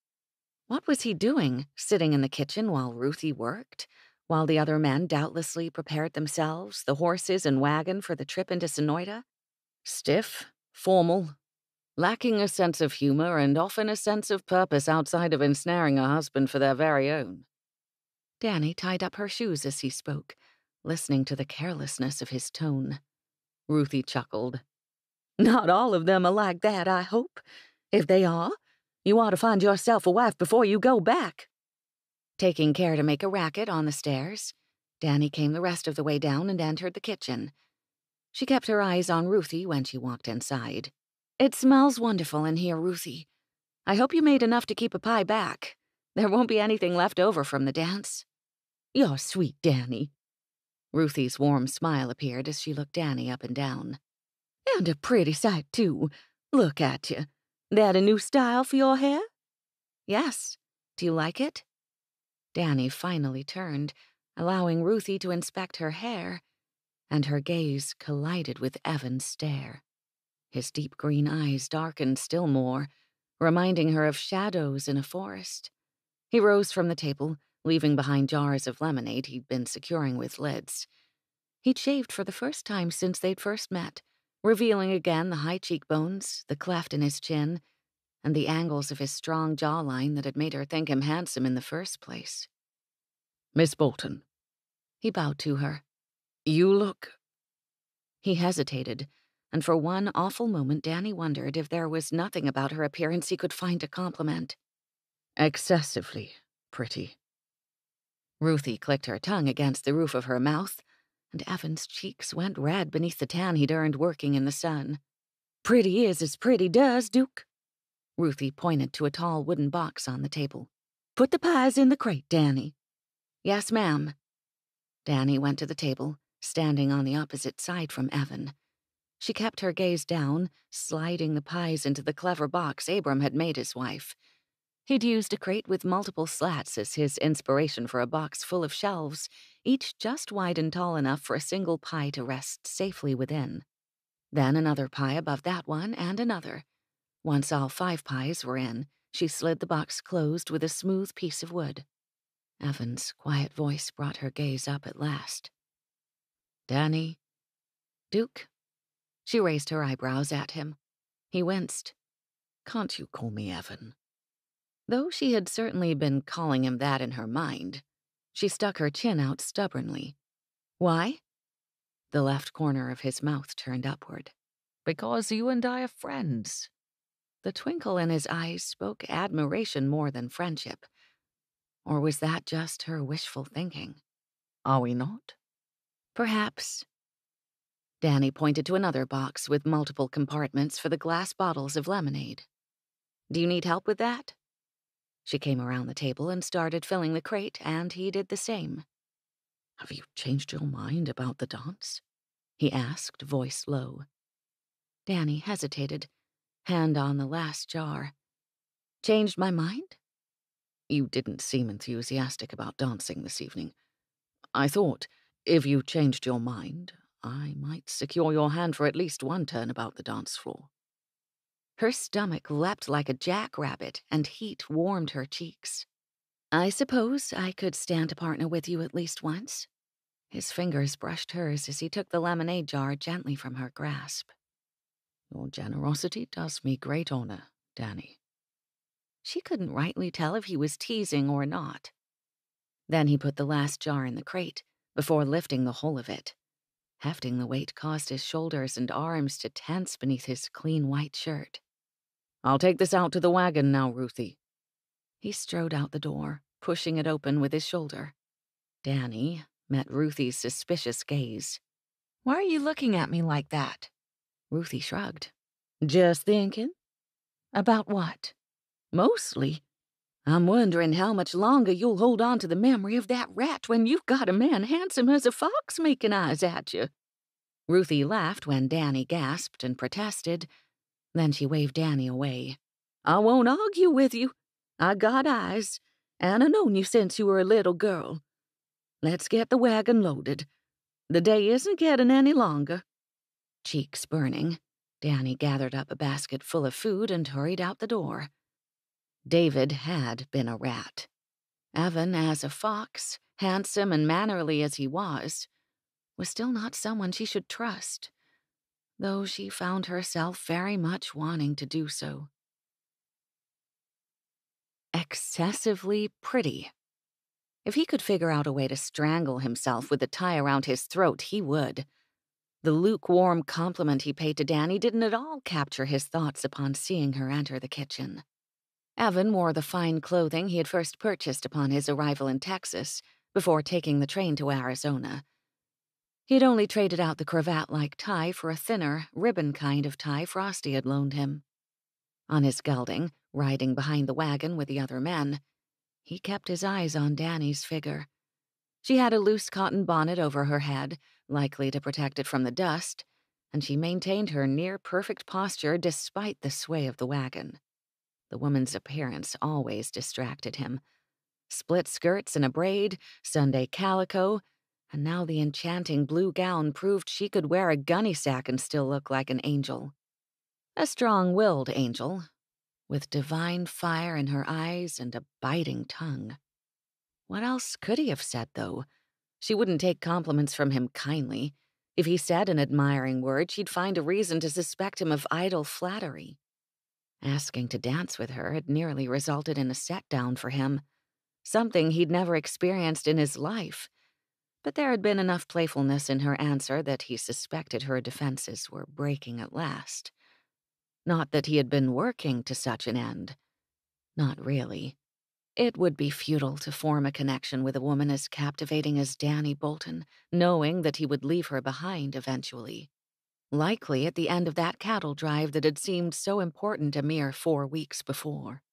What was he doing, sitting in the kitchen while Ruthie worked, while the other men doubtlessly prepared themselves, the horses and wagon for the trip into Sonoyta? Stiff, formal, lacking a sense of humor and often a sense of purpose outside of ensnaring a husband for their very own. Dannie tied up her shoes as he spoke, listening to the carelessness of his tone. Ruthie chuckled. "Not all of them are like that, I hope. If they are, you ought to find yourself a wife before you go back." Taking care to make a racket on the stairs, Dannie came the rest of the way down and entered the kitchen. She kept her eyes on Ruthie when she walked inside. "It smells wonderful in here, Ruthie. I hope you made enough to keep a pie back. There won't be anything left over from the dance." "You're sweet, Dannie." Ruthie's warm smile appeared as she looked Dannie up and down. "And a pretty sight, too. Look at you. That a new style for your hair?" "Yes. Do you like it?" Dannie finally turned, allowing Ruthie to inspect her hair, and her gaze collided with Evan's stare. His deep green eyes darkened still more, reminding her of shadows in a forest. He rose from the table, leaving behind jars of lemonade he'd been securing with lids. He'd shaved for the first time since they'd first met, revealing again the high cheekbones, the cleft in his chin, and the angles of his strong jawline that had made her think him handsome in the first place. "Miss Bolton." He bowed to her. "You look—" He hesitated, and for one awful moment Dannie wondered if there was nothing about her appearance he could find to compliment. "Excessively pretty." Ruthie clicked her tongue against the roof of her mouth, and Evan's cheeks went red beneath the tan he'd earned working in the sun. "Pretty is as pretty does, Duke." Ruthie pointed to a tall wooden box on the table. "Put the pies in the crate, Dannie." "Yes, ma'am." Dannie went to the table, standing on the opposite side from Evan. She kept her gaze down, sliding the pies into the clever box Abram had made his wife. He'd used a crate with multiple slats as his inspiration for a box full of shelves, each just wide and tall enough for a single pie to rest safely within. Then another pie above that one, and another. Once all 5 pies were in, she slid the box closed with a smooth piece of wood. Evan's quiet voice brought her gaze up at last. "Dannie?" "Duke?" She raised her eyebrows at him. He winced. "Can't you call me Evan?" Though she had certainly been calling him that in her mind, she stuck her chin out stubbornly. "Why?" The left corner of his mouth turned upward. "Because you and I are friends." The twinkle in his eyes spoke admiration more than friendship. Or was that just her wishful thinking? "Are we not?" "Perhaps." Dannie pointed to another box with multiple compartments for the glass bottles of lemonade. "Do you need help with that?" She came around the table and started filling the crate, and he did the same. "Have you changed your mind about the dance?" he asked, voice low. Dannie hesitated, hand on the last jar. "Changed my mind?" "You didn't seem enthusiastic about dancing this evening. I thought, if you changed your mind, I might secure your hand for at least one turn about the dance floor." Her stomach leapt like a jackrabbit, and heat warmed her cheeks. "I suppose I could stand to partner with you at least once." His fingers brushed hers as he took the lemonade jar gently from her grasp. "Your generosity does me great honor, Dannie." She couldn't rightly tell if he was teasing or not. Then he put the last jar in the crate, before lifting the whole of it. Hefting the weight caused his shoulders and arms to tense beneath his clean white shirt. "I'll take this out to the wagon now, Ruthie." He strode out the door, pushing it open with his shoulder. Dannie met Ruthie's suspicious gaze. "Why are you looking at me like that?" Ruthie shrugged. "Just thinking." "About what?" "Mostly. I'm wondering how much longer you'll hold on to the memory of that rat when you've got a man handsome as a fox making eyes at you." Ruthie laughed when Dannie gasped and protested. Then she waved Dannie away. "I won't argue with you. I got eyes, and I known you since you were a little girl. Let's get the wagon loaded. The day isn't getting any longer." Cheeks burning, Dannie gathered up a basket full of food and hurried out the door. David had been a rat. Evan, as a fox, handsome and mannerly as he was still not someone she should trust, though she found herself very much wanting to do so. Excessively pretty. If he could figure out a way to strangle himself with the tie around his throat, he would. The lukewarm compliment he paid to Dannie didn't at all capture his thoughts upon seeing her enter the kitchen. Evan wore the fine clothing he had first purchased upon his arrival in Texas, before taking the train to Arizona. He'd only traded out the cravat-like tie for a thinner, ribbon kind of tie Frosty had loaned him. On his gelding, riding behind the wagon with the other men, he kept his eyes on Dannie's figure. She had a loose cotton bonnet over her head, likely to protect it from the dust, and she maintained her near-perfect posture despite the sway of the wagon. The woman's appearance always distracted him. Split skirts and a braid, Sunday calico, and now the enchanting blue gown proved she could wear a gunny sack and still look like an angel. A strong-willed angel, with divine fire in her eyes and a biting tongue. What else could he have said, though? She wouldn't take compliments from him kindly. If he said an admiring word, she'd find a reason to suspect him of idle flattery. Asking to dance with her had nearly resulted in a set-down for him, something he'd never experienced in his life. But there had been enough playfulness in her answer that he suspected her defenses were breaking at last. Not that he had been working to such an end. Not really. It would be futile to form a connection with a woman as captivating as Dannie Bolton, knowing that he would leave her behind eventually. Likely at the end of that cattle drive that had seemed so important a mere 4 weeks before.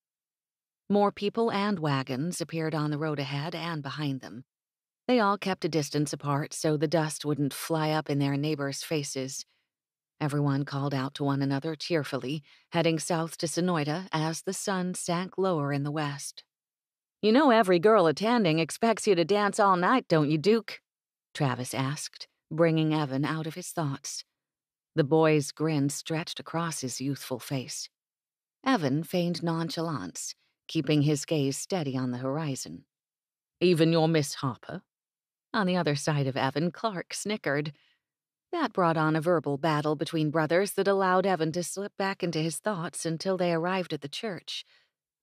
More people and wagons appeared on the road ahead and behind them. They all kept a distance apart so the dust wouldn't fly up in their neighbors' faces. Everyone called out to one another cheerfully, heading south to Sonoyta as the sun sank lower in the west. "You know every girl attending expects you to dance all night, don't you, Duke?" Travis asked, bringing Evan out of his thoughts. The boy's grin stretched across his youthful face. Evan feigned nonchalance, keeping his gaze steady on the horizon. "Even your Miss Harper?" On the other side of Evan, Clark snickered. That brought on a verbal battle between brothers that allowed Evan to slip back into his thoughts until they arrived at the church,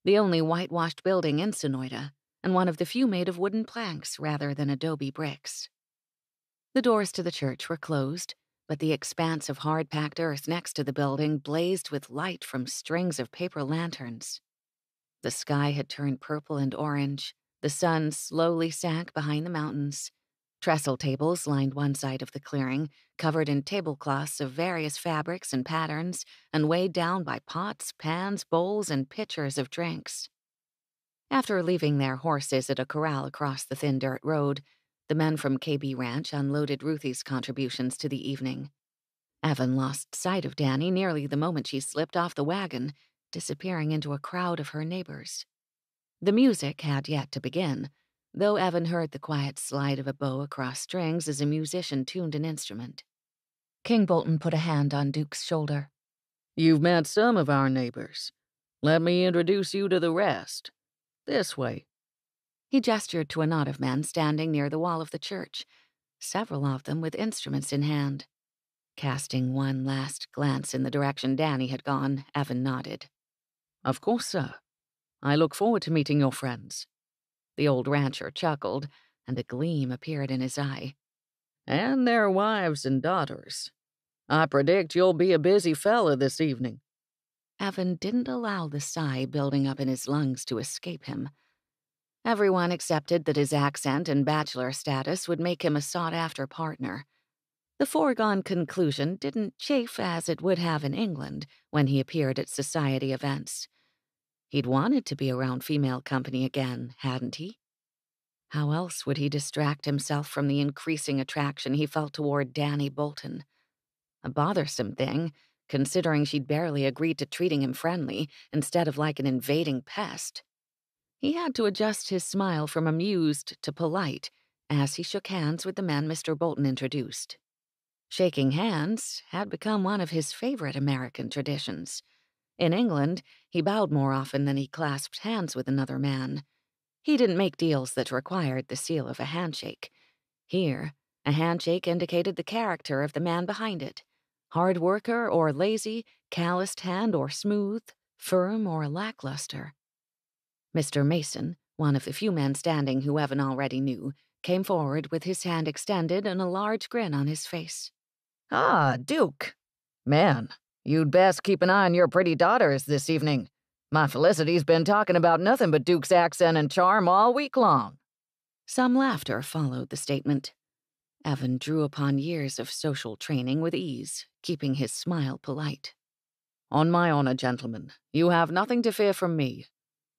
the only whitewashed building in Sonoyta, and one of the few made of wooden planks rather than adobe bricks. The doors to the church were closed, but the expanse of hard-packed earth next to the building blazed with light from strings of paper lanterns. The sky had turned purple and orange. The sun slowly sank behind the mountains. Trestle tables lined one side of the clearing, covered in tablecloths of various fabrics and patterns, and weighed down by pots, pans, bowls, and pitchers of drinks. After leaving their horses at a corral across the thin dirt road, the men from KB Ranch unloaded Ruthie's contributions to the evening. Evan lost sight of Dannie nearly the moment she slipped off the wagon, disappearing into a crowd of her neighbors. The music had yet to begin, though Evan heard the quiet slide of a bow across strings as a musician tuned an instrument. King Bolton put a hand on Duke's shoulder. "You've met some of our neighbors. Let me introduce you to the rest. This way." He gestured to a knot of men standing near the wall of the church, several of them with instruments in hand. Casting one last glance in the direction Dannie had gone, Evan nodded. "Of course, sir. I look forward to meeting your friends." The old rancher chuckled, and a gleam appeared in his eye. "And their wives and daughters. I predict you'll be a busy fella this evening." Evan didn't allow the sigh building up in his lungs to escape him. Everyone accepted that his accent and bachelor status would make him a sought-after partner. The foregone conclusion didn't chafe as it would have in England when he appeared at society events. He'd wanted to be around female company again, hadn't he? How else would he distract himself from the increasing attraction he felt toward Dannie Bolton? A bothersome thing, considering she'd barely agreed to treating him friendly instead of like an invading pest. He had to adjust his smile from amused to polite as he shook hands with the men Mr. Bolton introduced. Shaking hands had become one of his favorite American traditions. In England, he bowed more often than he clasped hands with another man. He didn't make deals that required the seal of a handshake. Here, a handshake indicated the character of the man behind it. Hard worker or lazy, calloused hand or smooth, firm or lackluster. Mr. Mason, one of the few men standing who Evan already knew, came forward with his hand extended and a large grin on his face. "Ah, Duke. Man, you'd best keep an eye on your pretty daughters this evening. My Felicity's been talking about nothing but Duke's accent and charm all week long." Some laughter followed the statement. Evan drew upon years of social training with ease, keeping his smile polite. On my honor, gentlemen, you have nothing to fear from me.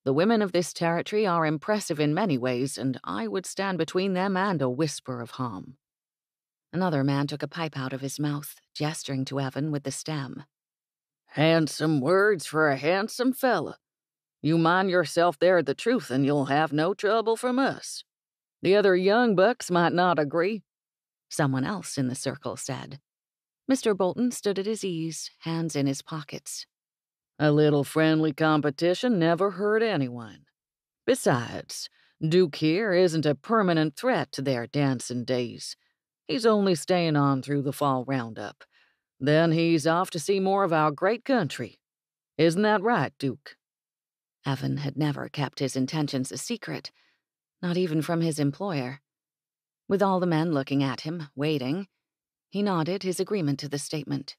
The women of this territory are impressive in many ways, and I would stand between them and a whisper of harm. Another man took a pipe out of his mouth, gesturing to Evan with the stem. Handsome words for a handsome fella. You mind yourself there at the truth, and you'll have no trouble from us. The other young bucks might not agree, someone else in the circle said. Mr. Bolton stood at his ease, hands in his pockets. A little friendly competition never hurt anyone. Besides, Duke here isn't a permanent threat to their dancing days. He's only staying on through the fall roundup. Then he's off to see more of our great country. Isn't that right, Duke? Evan had never kept his intentions a secret, not even from his employer. With all the men looking at him, waiting, he nodded his agreement to the statement.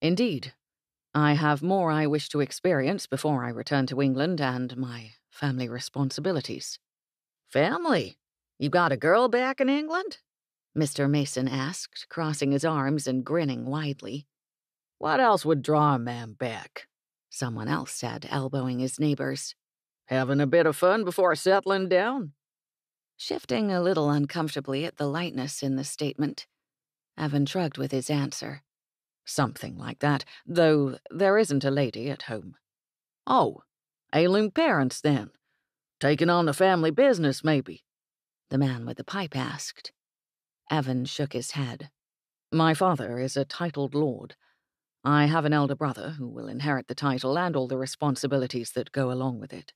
Indeed. I have more I wish to experience before I return to England and my family responsibilities. Family? You got a girl back in England? Mr. Mason asked, crossing his arms and grinning widely. What else would draw a man back? Someone else said, elbowing his neighbors. Having a bit of fun before settling down? Shifting a little uncomfortably at the lightness in the statement, Evan shrugged with his answer. Something like that, though there isn't a lady at home. Oh, ailing parents, then. Taking on the family business, maybe? The man with the pipe asked. Evan shook his head. My father is a titled lord. I have an elder brother who will inherit the title and all the responsibilities that go along with it.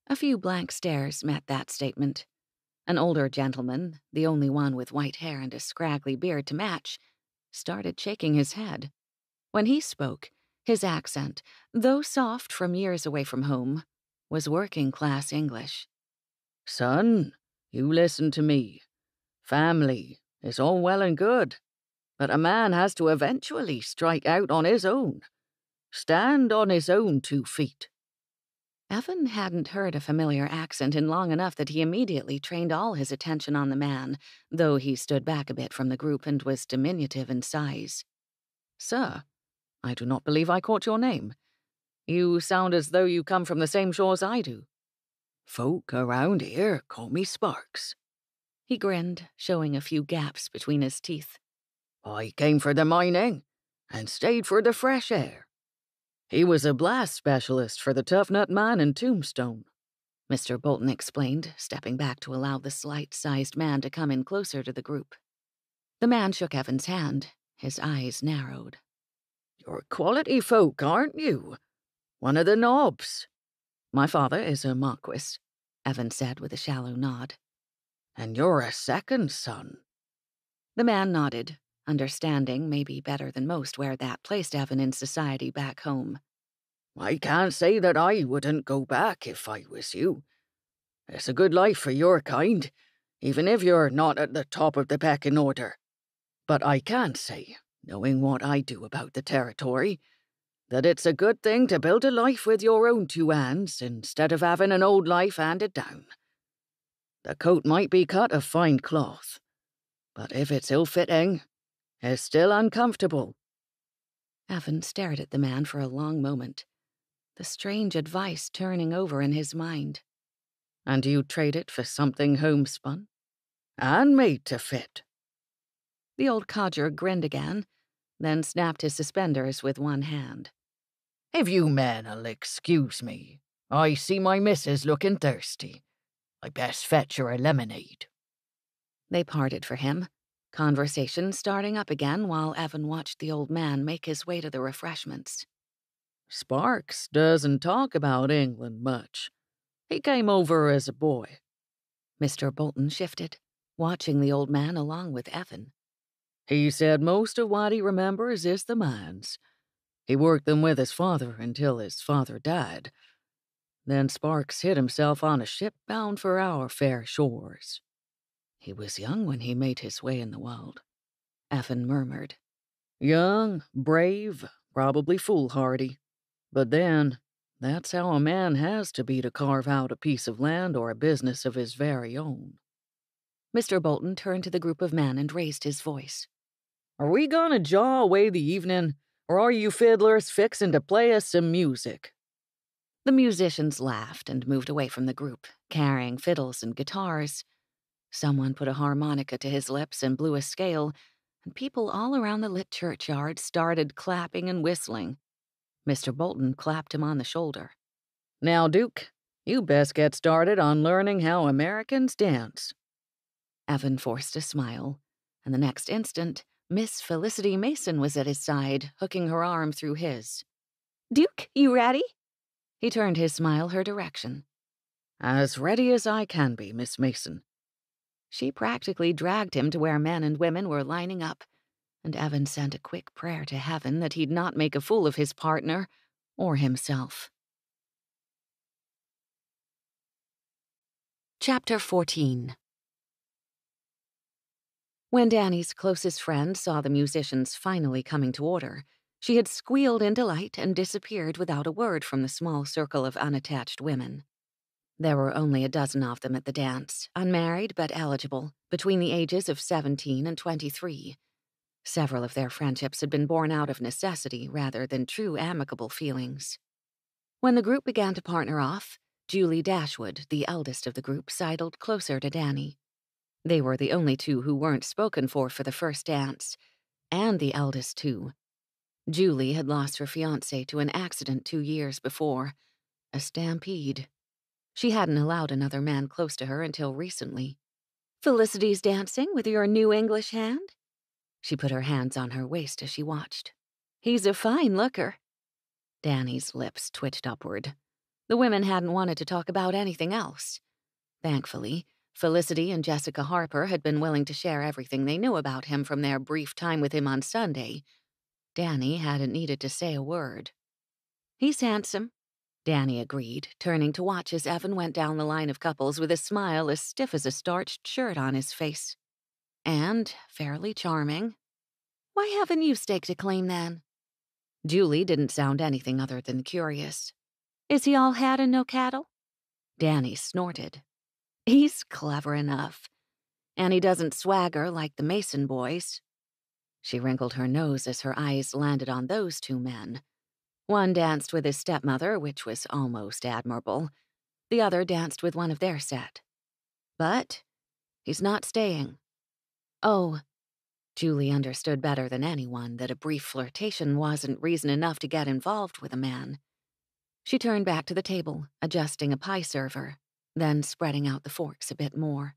A few blank stares met that statement. An older gentleman, the only one with white hair and a scraggly beard to match, started shaking his head. When he spoke, his accent, though soft from years away from home, was working-class English. Son, you listen to me. Family is all well and good, but a man has to eventually strike out on his own. Stand on his own 2 feet. Evan hadn't heard a familiar accent in long enough that he immediately trained all his attention on the man, though he stood back a bit from the group and was diminutive in size. Sir, I do not believe I caught your name. You sound as though you come from the same shores I do. Folk around here call me Sparks. He grinned, showing a few gaps between his teeth. I came for the mining and stayed for the fresh air. He was a blast specialist for the Tough Nut Mine in Tombstone, Mr. Bolton explained, stepping back to allow the slight-sized man to come in closer to the group. The man shook Evan's hand. His eyes narrowed. You're quality folk, aren't you? One of the nobs. My father is a Marquess, Evan said with a shallow nod. And you're a second son. The man nodded, understanding maybe better than most where that placed Evan in society back home. I can't say that I wouldn't go back if I was you. It's a good life for your kind, even if you're not at the top of the pecking order. But I can say, knowing what I do about the territory, that it's a good thing to build a life with your own 2 hands instead of having an old life handed down. The coat might be cut of fine cloth, but if it's ill-fitting, it's still uncomfortable. Evan stared at the man for a long moment, the strange advice turning over in his mind. And you trade it for something homespun? And made to fit. The old codger grinned again, then snapped his suspenders with one hand. If you men'll excuse me, I see my missus looking thirsty. I best fetch her a lemonade. They parted for him, conversation starting up again while Evan watched the old man make his way to the refreshments. Sparks doesn't talk about England much. He came over as a boy. Mr. Bolton shifted, watching the old man along with Evan. He said most of what he remembers is the mines. He worked them with his father until his father died. Then Sparks hid himself on a ship bound for our fair shores. He was young when he made his way in the world, Evan murmured. Young, brave, probably foolhardy. But then, that's how a man has to be to carve out a piece of land or a business of his very own. Mr. Bolton turned to the group of men and raised his voice. Are we gonna jaw away the evening, or are you fiddlers fixin' to play us some music? The musicians laughed and moved away from the group, carrying fiddles and guitars. Someone put a harmonica to his lips and blew a scale, and people all around the lit churchyard started clapping and whistling. Mr. Bolton clapped him on the shoulder. Now, Duke, you best get started on learning how Americans dance. Evan forced a smile, and the next instant, Miss Felicity Mason was at his side, hooking her arm through his. "Duke, you ready?" He turned his smile her direction. As ready as I can be, Miss Mason. She practically dragged him to where men and women were lining up, and Evan sent a quick prayer to heaven that he'd not make a fool of his partner or himself. Chapter 14. When Danny's closest friend saw the musicians finally coming to order, she had squealed in delight and disappeared without a word from the small circle of unattached women. There were only a dozen of them at the dance, unmarried but eligible, between the ages of 17 and 23. Several of their friendships had been born out of necessity rather than true amicable feelings. When the group began to partner off, Julie Dashwood, the eldest of the group, sidled closer to Danny. They were the only two who weren't spoken for the first dance, and the eldest, too. Julie had lost her fiancé to an accident 2 years before, a stampede. She hadn't allowed another man close to her until recently. "Felicity's dancing with your new English hand?" She put her hands on her waist as she watched. "He's a fine looker." Danny's lips twitched upward. The women hadn't wanted to talk about anything else. Thankfully, Felicity and Jessica Harper had been willing to share everything they knew about him from their brief time with him on Sunday. Danny hadn't needed to say a word. "He's handsome," Danny agreed, turning to watch as Evan went down the line of couples with a smile as stiff as a starched shirt on his face. "And fairly charming." "Why haven't you staked a claim, then?" Julie didn't sound anything other than curious. "Is he all hat and no cattle?" Danny snorted. "He's clever enough. And he doesn't swagger like the Mason boys." She wrinkled her nose as her eyes landed on those two men. One danced with his stepmother, which was almost admirable. The other danced with one of their set. But he's not staying. Oh, Julie understood better than anyone that a brief flirtation wasn't reason enough to get involved with a man. She turned back to the table, adjusting a pie server, then spreading out the forks a bit more.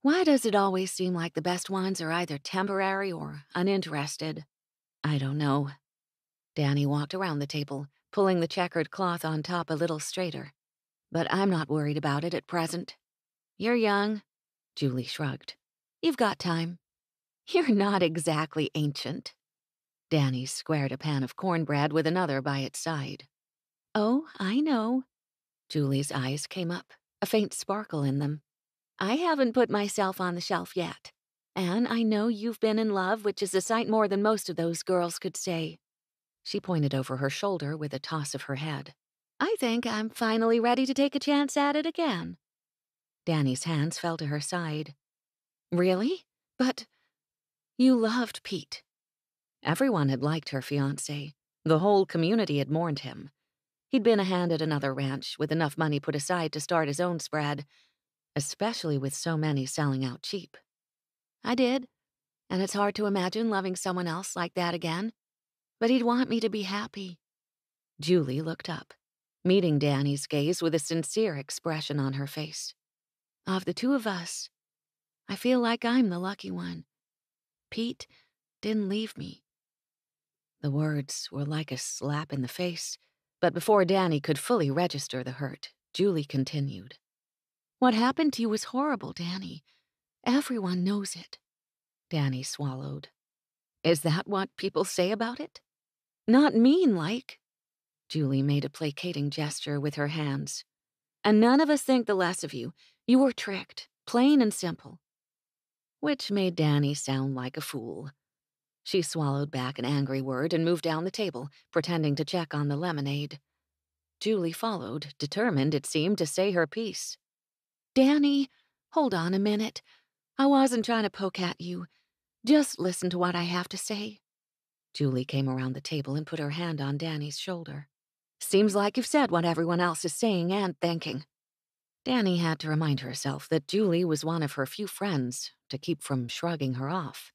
"Why does it always seem like the best ones are either temporary or uninterested?" "I don't know." Danny walked around the table, pulling the checkered cloth on top a little straighter. "But I'm not worried about it at present." "You're young," Julie shrugged. "You've got time." "You're not exactly ancient." Danny squared a pan of cornbread with another by its side. "Oh, I know." Julie's eyes came up, a faint sparkle in them. "I haven't put myself on the shelf yet. And I know you've been in love, which is a sight more than most of those girls could say." She pointed over her shoulder with a toss of her head. "I think I'm finally ready to take a chance at it again." Danny's hands fell to her side. "Really? But you loved Pete." Everyone had liked her fiancé. The whole community had mourned him. He'd been a hand at another ranch, with enough money put aside to start his own spread, especially with so many selling out cheap. "I did, and it's hard to imagine loving someone else like that again. But he'd want me to be happy." Julie looked up, meeting Danny's gaze with a sincere expression on her face. "Of the two of us, I feel like I'm the lucky one. Pete didn't leave me." The words were like a slap in the face, but before Danny could fully register the hurt, Julie continued. "What happened to you was horrible, Danny. Everyone knows it." Danny swallowed. "Is that what people say about it?" "Not mean-like." Julie made a placating gesture with her hands. "And none of us think the less of you. You were tricked, plain and simple." Which made Danny sound like a fool. She swallowed back an angry word and moved down the table, pretending to check on the lemonade. Julie followed, determined, it seemed, to say her piece. "Danny, hold on a minute. I wasn't trying to poke at you. Just listen to what I have to say. Julie came around the table and put her hand on Danny's shoulder. Seems like you've said what everyone else is saying and thinking. Danny had to remind herself that Julie was one of her few friends to keep from shrugging her off.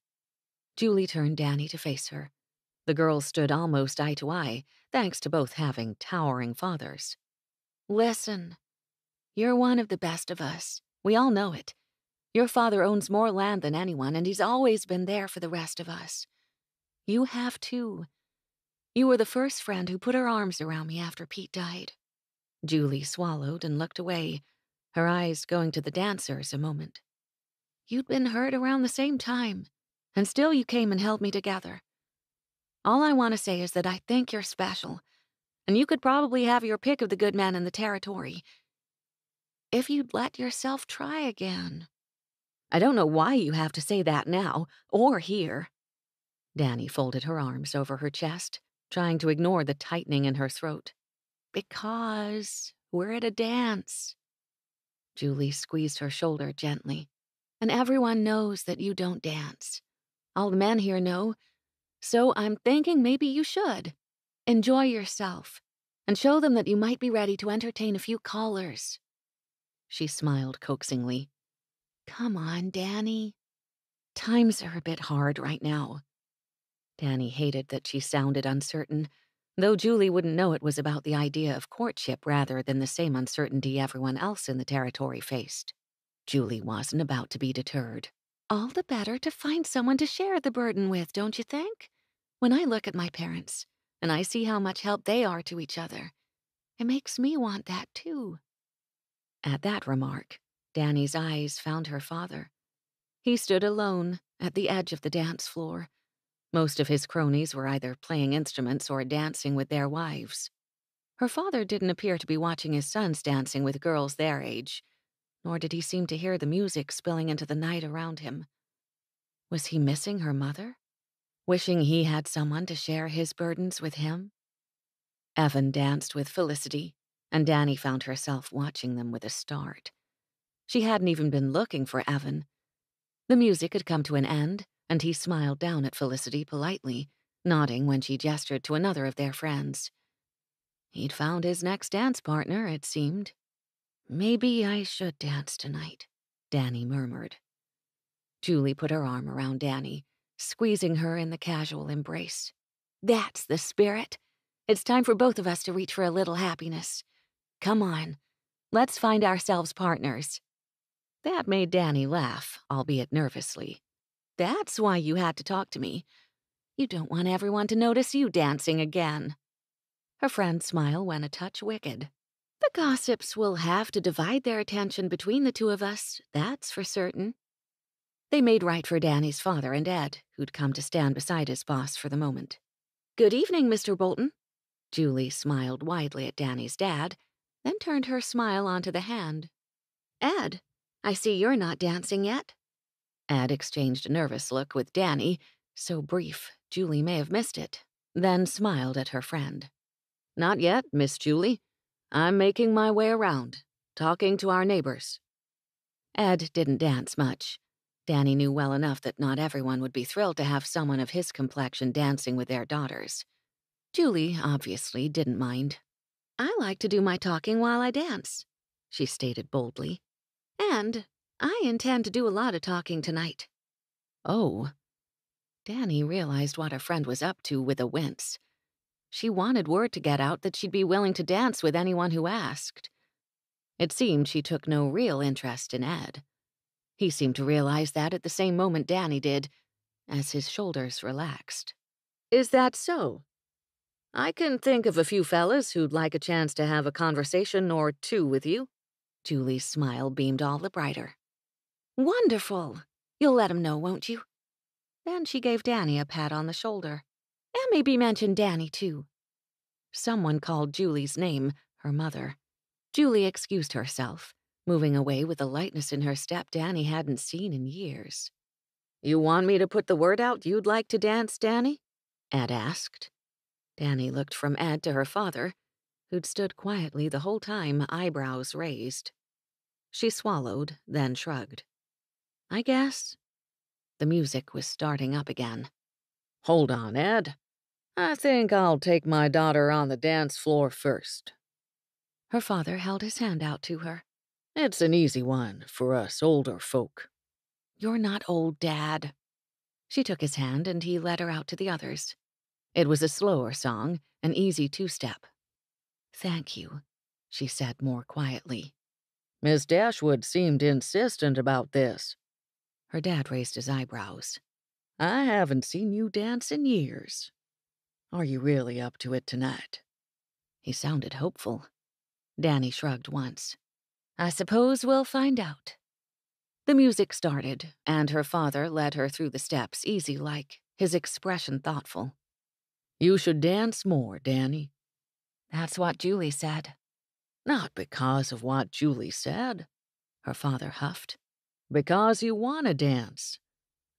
Julie turned Danny to face her. The girls stood almost eye to eye, thanks to both having towering fathers. Listen, you're one of the best of us. We all know it. Your father owns more land than anyone, and he's always been there for the rest of us. You have too. You were the first friend who put her arms around me after Pete died. Julie swallowed and looked away, her eyes going to the dancers a moment. You'd been hurt around the same time, and still you came and held me together. All I want to say is that I think you're special, and you could probably have your pick of the good men in the territory if you'd let yourself try again. I don't know why you have to say that now, or here. Danny folded her arms over her chest, trying to ignore the tightening in her throat. Because we're at a dance. Julie squeezed her shoulder gently. And everyone knows that you don't dance. All the men here know, so I'm thinking maybe you should. Enjoy yourself, and show them that you might be ready to entertain a few callers. She smiled coaxingly. Come on, Danny. Times are a bit hard right now. Danny hated that she sounded uncertain, though Julie wouldn't know it was about the idea of courtship rather than the same uncertainty everyone else in the territory faced. Julie wasn't about to be deterred. All the better to find someone to share the burden with, don't you think? When I look at my parents, and I see how much help they are to each other, it makes me want that too. At that remark, Danny's eyes found her father. He stood alone at the edge of the dance floor. Most of his cronies were either playing instruments or dancing with their wives. Her father didn't appear to be watching his sons dancing with girls their age, nor did he seem to hear the music spilling into the night around him. Was he missing her mother? Wishing he had someone to share his burdens with him? Evan danced with Felicity, and Danny found herself watching them with a start. She hadn't even been looking for Evan. The music had come to an end, and he smiled down at Felicity politely, nodding when she gestured to another of their friends. He'd found his next dance partner, it seemed. Maybe I should dance tonight, Danny murmured. Julie put her arm around Danny, squeezing her in the casual embrace. That's the spirit. It's time for both of us to reach for a little happiness. Come on, let's find ourselves partners. That made Danny laugh, albeit nervously. That's why you had to talk to me. You don't want everyone to notice you dancing again. Her friend's smile went a touch wicked. The gossips will have to divide their attention between the two of us, that's for certain. They made right for Danny's father and Ed, who'd come to stand beside his boss for the moment. Good evening, Mr. Bolton. Julie smiled widely at Danny's dad, then turned her smile onto the hand. Ed, I see you're not dancing yet. Ed exchanged a nervous look with Danny, so brief Julie may have missed it, then smiled at her friend. Not yet, Miss Julie. I'm making my way around, talking to our neighbors. Ed didn't dance much. Danny knew well enough that not everyone would be thrilled to have someone of his complexion dancing with their daughters. Julie obviously didn't mind. I like to do my talking while I dance, she stated boldly. And I intend to do a lot of talking tonight. Oh. Danny realized what her friend was up to with a wince. She wanted word to get out that she'd be willing to dance with anyone who asked. It seemed she took no real interest in Ed. He seemed to realize that at the same moment Danny did, as his shoulders relaxed. Is that so? I can think of a few fellas who'd like a chance to have a conversation or two with you. Julie's smile beamed all the brighter. Wonderful. You'll let him know, won't you? Then she gave Danny a pat on the shoulder. And maybe mention Danny, too. Someone called Julie's name, her mother. Julie excused herself, moving away with a lightness in her step Danny hadn't seen in years. You want me to put the word out you'd like to dance, Danny? Ed asked. Danny looked from Ed to her father, who'd stood quietly the whole time, eyebrows raised. She swallowed, then shrugged. I guess. The music was starting up again. Hold on, Ed. I think I'll take my daughter on the dance floor first. Her father held his hand out to her. It's an easy one for us older folk. You're not old, Dad. She took his hand and he led her out to the others. It was a slower song, an easy two-step. Thank you, she said more quietly. Miss Dashwood seemed insistent about this. Her dad raised his eyebrows. I haven't seen you dance in years. Are you really up to it tonight? He sounded hopeful. Dannie shrugged once. I suppose we'll find out. The music started, and her father led her through the steps easy-like, his expression thoughtful. You should dance more, Dannie. That's what Julie said. Not because of what Julie said, her father huffed. Because you want to dance.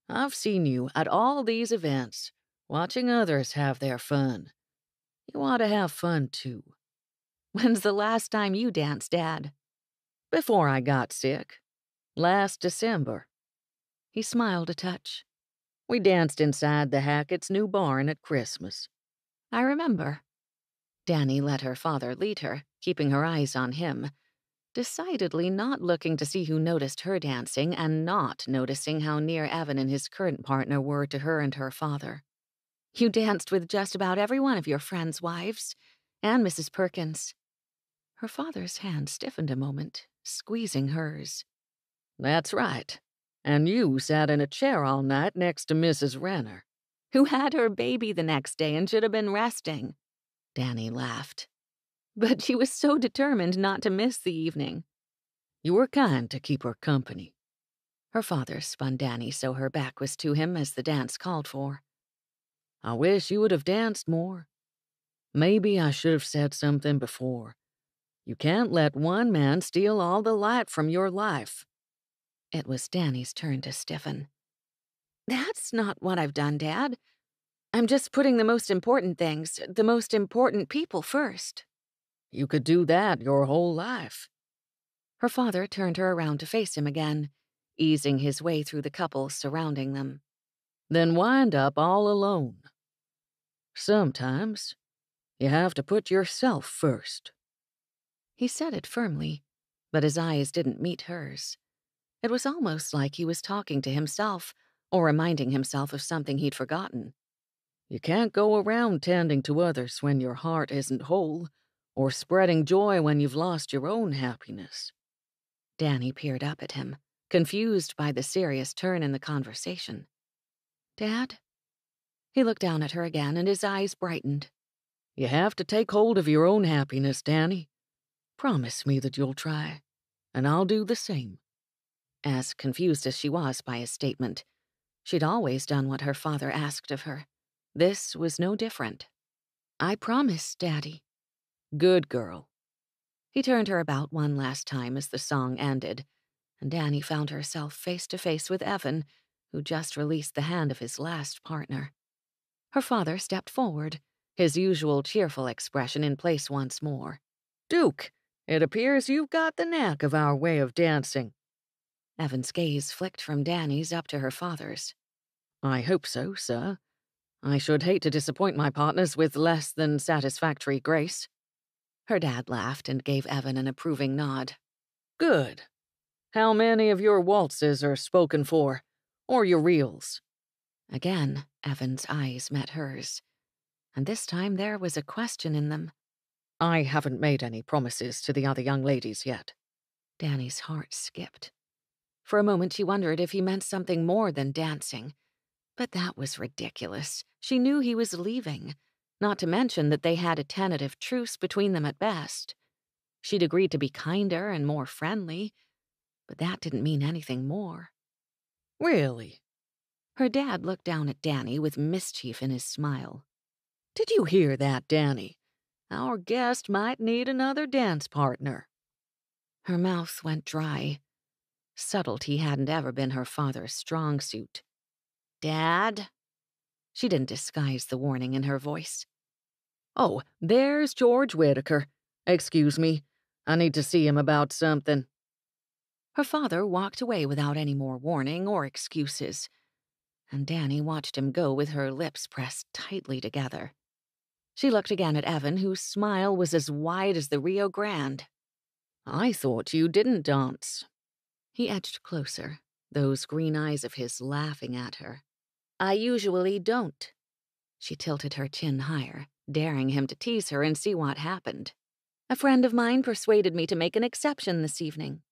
I've seen you at all these events, watching others have their fun. You ought to have fun, too. When's the last time you danced, Dad? Before I got sick. Last December. He smiled a touch. We danced inside the Hackett's new barn at Christmas. I remember. Dannie let her father lead her, keeping her eyes on him, decidedly not looking to see who noticed her dancing and not noticing how near Evan and his current partner were to her and her father. You danced with just about every one of your friends' wives, and Mrs. Perkins. Her father's hand stiffened a moment, squeezing hers. That's right. And you sat in a chair all night next to Mrs. Renner. Who had her baby the next day and should have been resting. Dannie laughed. But she was so determined not to miss the evening. You were kind to keep her company. Her father spun Dannie so her back was to him as the dance called for. I wish you would have danced more. Maybe I should have said something before. You can't let one man steal all the light from your life. It was Dannie's turn to stiffen. That's not what I've done, Dad. I'm just putting the most important things, the most important people first. You could do that your whole life. Her father turned her around to face him again, easing his way through the couples surrounding them. Then wind up all alone. Sometimes you have to put yourself first. He said it firmly, but his eyes didn't meet hers. It was almost like he was talking to himself or reminding himself of something he'd forgotten. You can't go around tending to others when your heart isn't whole, or spreading joy when you've lost your own happiness. Dannie peered up at him, confused by the serious turn in the conversation. Dad? He looked down at her again, and his eyes brightened. You have to take hold of your own happiness, Dannie. Promise me that you'll try, and I'll do the same. As confused as she was by his statement, she'd always done what her father asked of her. This was no different. I promise, Daddy. Good girl. He turned her about one last time as the song ended, and Dannie found herself face to face with Evan, who just released the hand of his last partner. Her father stepped forward, his usual cheerful expression in place once more. Duke, it appears you've got the knack of our way of dancing. Evan's gaze flicked from Dannie's up to her father's. I hope so, sir. I should hate to disappoint my partners with less than satisfactory grace. Her dad laughed and gave Evan an approving nod. Good. How many of your waltzes are spoken for? Or your reels? Again, Evan's eyes met hers. And this time there was a question in them. I haven't made any promises to the other young ladies yet. Dannie's heart skipped. For a moment she wondered if he meant something more than dancing. But that was ridiculous. She knew he was leaving, not to mention that they had a tentative truce between them at best. She'd agreed to be kinder and more friendly, but that didn't mean anything more. Really? Her dad looked down at Dannie with mischief in his smile. Did you hear that, Dannie? Our guest might need another dance partner. Her mouth went dry. Subtlety hadn't ever been her father's strong suit. Dad? She didn't disguise the warning in her voice. Oh, there's George Whitaker. Excuse me. I need to see him about something. Her father walked away without any more warning or excuses, and Dannie watched him go with her lips pressed tightly together. She looked again at Evan, whose smile was as wide as the Rio Grande. I thought you didn't dance. He edged closer, those green eyes of his laughing at her. I usually don't. She tilted her chin higher, daring him to tease her and see what happened. A friend of mine persuaded me to make an exception this evening.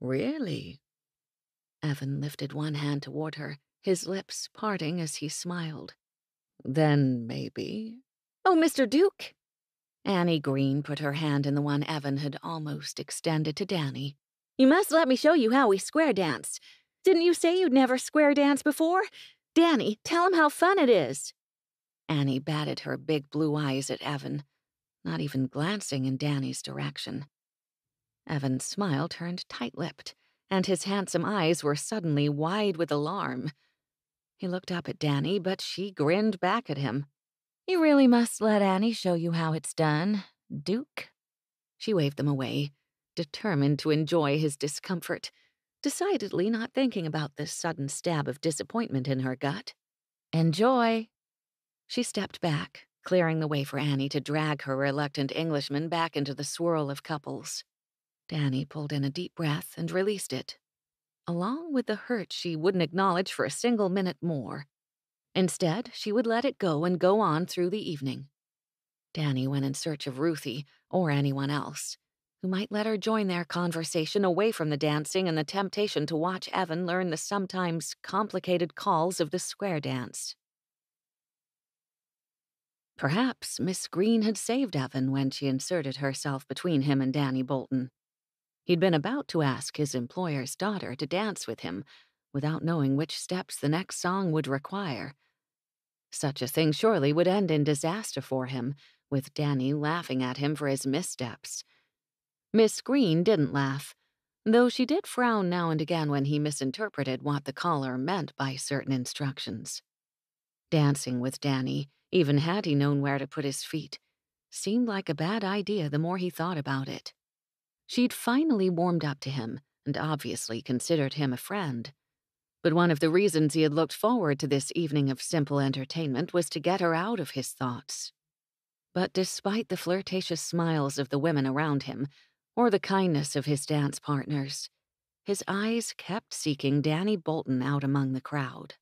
Really? Evan lifted one hand toward her, his lips parting as he smiled. Then maybe. Oh, Mr. Duke! Annie Green put her hand in the one Evan had almost extended to Dannie. You must let me show you how we square dance. Didn't you say you'd never square danced before? Dannie, tell him how fun it is. Annie batted her big blue eyes at Evan, not even glancing in Danny's direction. Evan's smile turned tight-lipped, and his handsome eyes were suddenly wide with alarm. He looked up at Dannie, but she grinned back at him. You really must let Annie show you how it's done, Duke. She waved them away, determined to enjoy his discomfort, decidedly not thinking about this sudden stab of disappointment in her gut. Enjoy. She stepped back, clearing the way for Annie to drag her reluctant Englishman back into the swirl of couples. Dannie pulled in a deep breath and released it, along with the hurt she wouldn't acknowledge for a single minute more. Instead, she would let it go and go on through the evening. Dannie went in search of Ruthie or anyone else who might let her join their conversation away from the dancing and the temptation to watch Evan learn the sometimes complicated calls of the square dance. Perhaps Miss Green had saved Evan when she inserted herself between him and Dannie Bolton. He'd been about to ask his employer's daughter to dance with him without knowing which steps the next song would require. Such a thing surely would end in disaster for him, with Dannie laughing at him for his missteps. Miss Green didn't laugh, though she did frown now and again when he misinterpreted what the caller meant by certain instructions. Dancing with Dannie, even had he known where to put his feet, seemed like a bad idea the more he thought about it. She'd finally warmed up to him and obviously considered him a friend. But one of the reasons he had looked forward to this evening of simple entertainment was to get her out of his thoughts. But despite the flirtatious smiles of the women around him, or the kindness of his dance partners, his eyes kept seeking Dannie Bolton out among the crowd.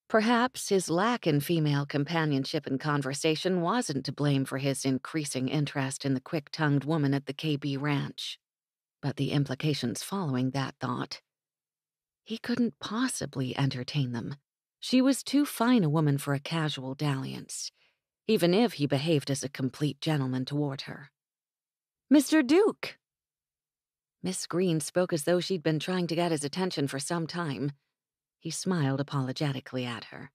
Perhaps his lack in female companionship and conversation wasn't to blame for his increasing interest in the quick-tongued woman at the KB ranch. But the implications following that thought. He couldn't possibly entertain them. She was too fine a woman for a casual dalliance, even if he behaved as a complete gentleman toward her. Mr. Duke! Miss Green spoke as though she'd been trying to get his attention for some time. He smiled apologetically at her.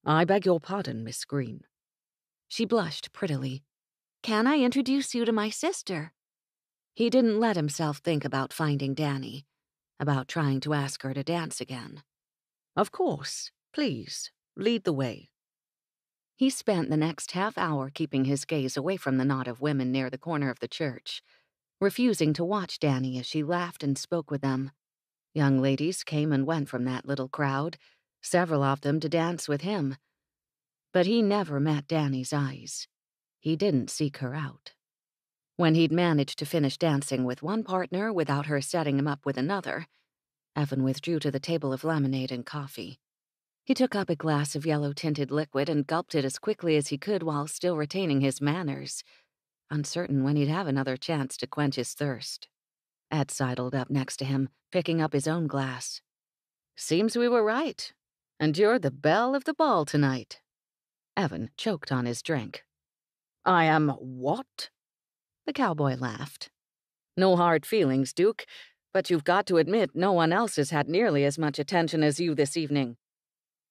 I beg your pardon, Miss Green. She blushed prettily. Can I introduce you to my sister? He didn't let himself think about finding Dannie, about trying to ask her to dance again. Of course. Please, lead the way. He spent the next half hour keeping his gaze away from the knot of women near the corner of the church, refusing to watch Dannie as she laughed and spoke with them. Young ladies came and went from that little crowd, several of them to dance with him. But he never met Dannie's eyes. He didn't seek her out. When he'd managed to finish dancing with one partner without her setting him up with another, Evan withdrew to the table of lemonade and coffee. He took up a glass of yellow-tinted liquid and gulped it as quickly as he could while still retaining his manners, uncertain when he'd have another chance to quench his thirst. Ed sidled up next to him, picking up his own glass. Seems we were right, and you're the belle of the ball tonight. Evan choked on his drink. I am what? The cowboy laughed. No hard feelings, Duke, but you've got to admit no one else has had nearly as much attention as you this evening.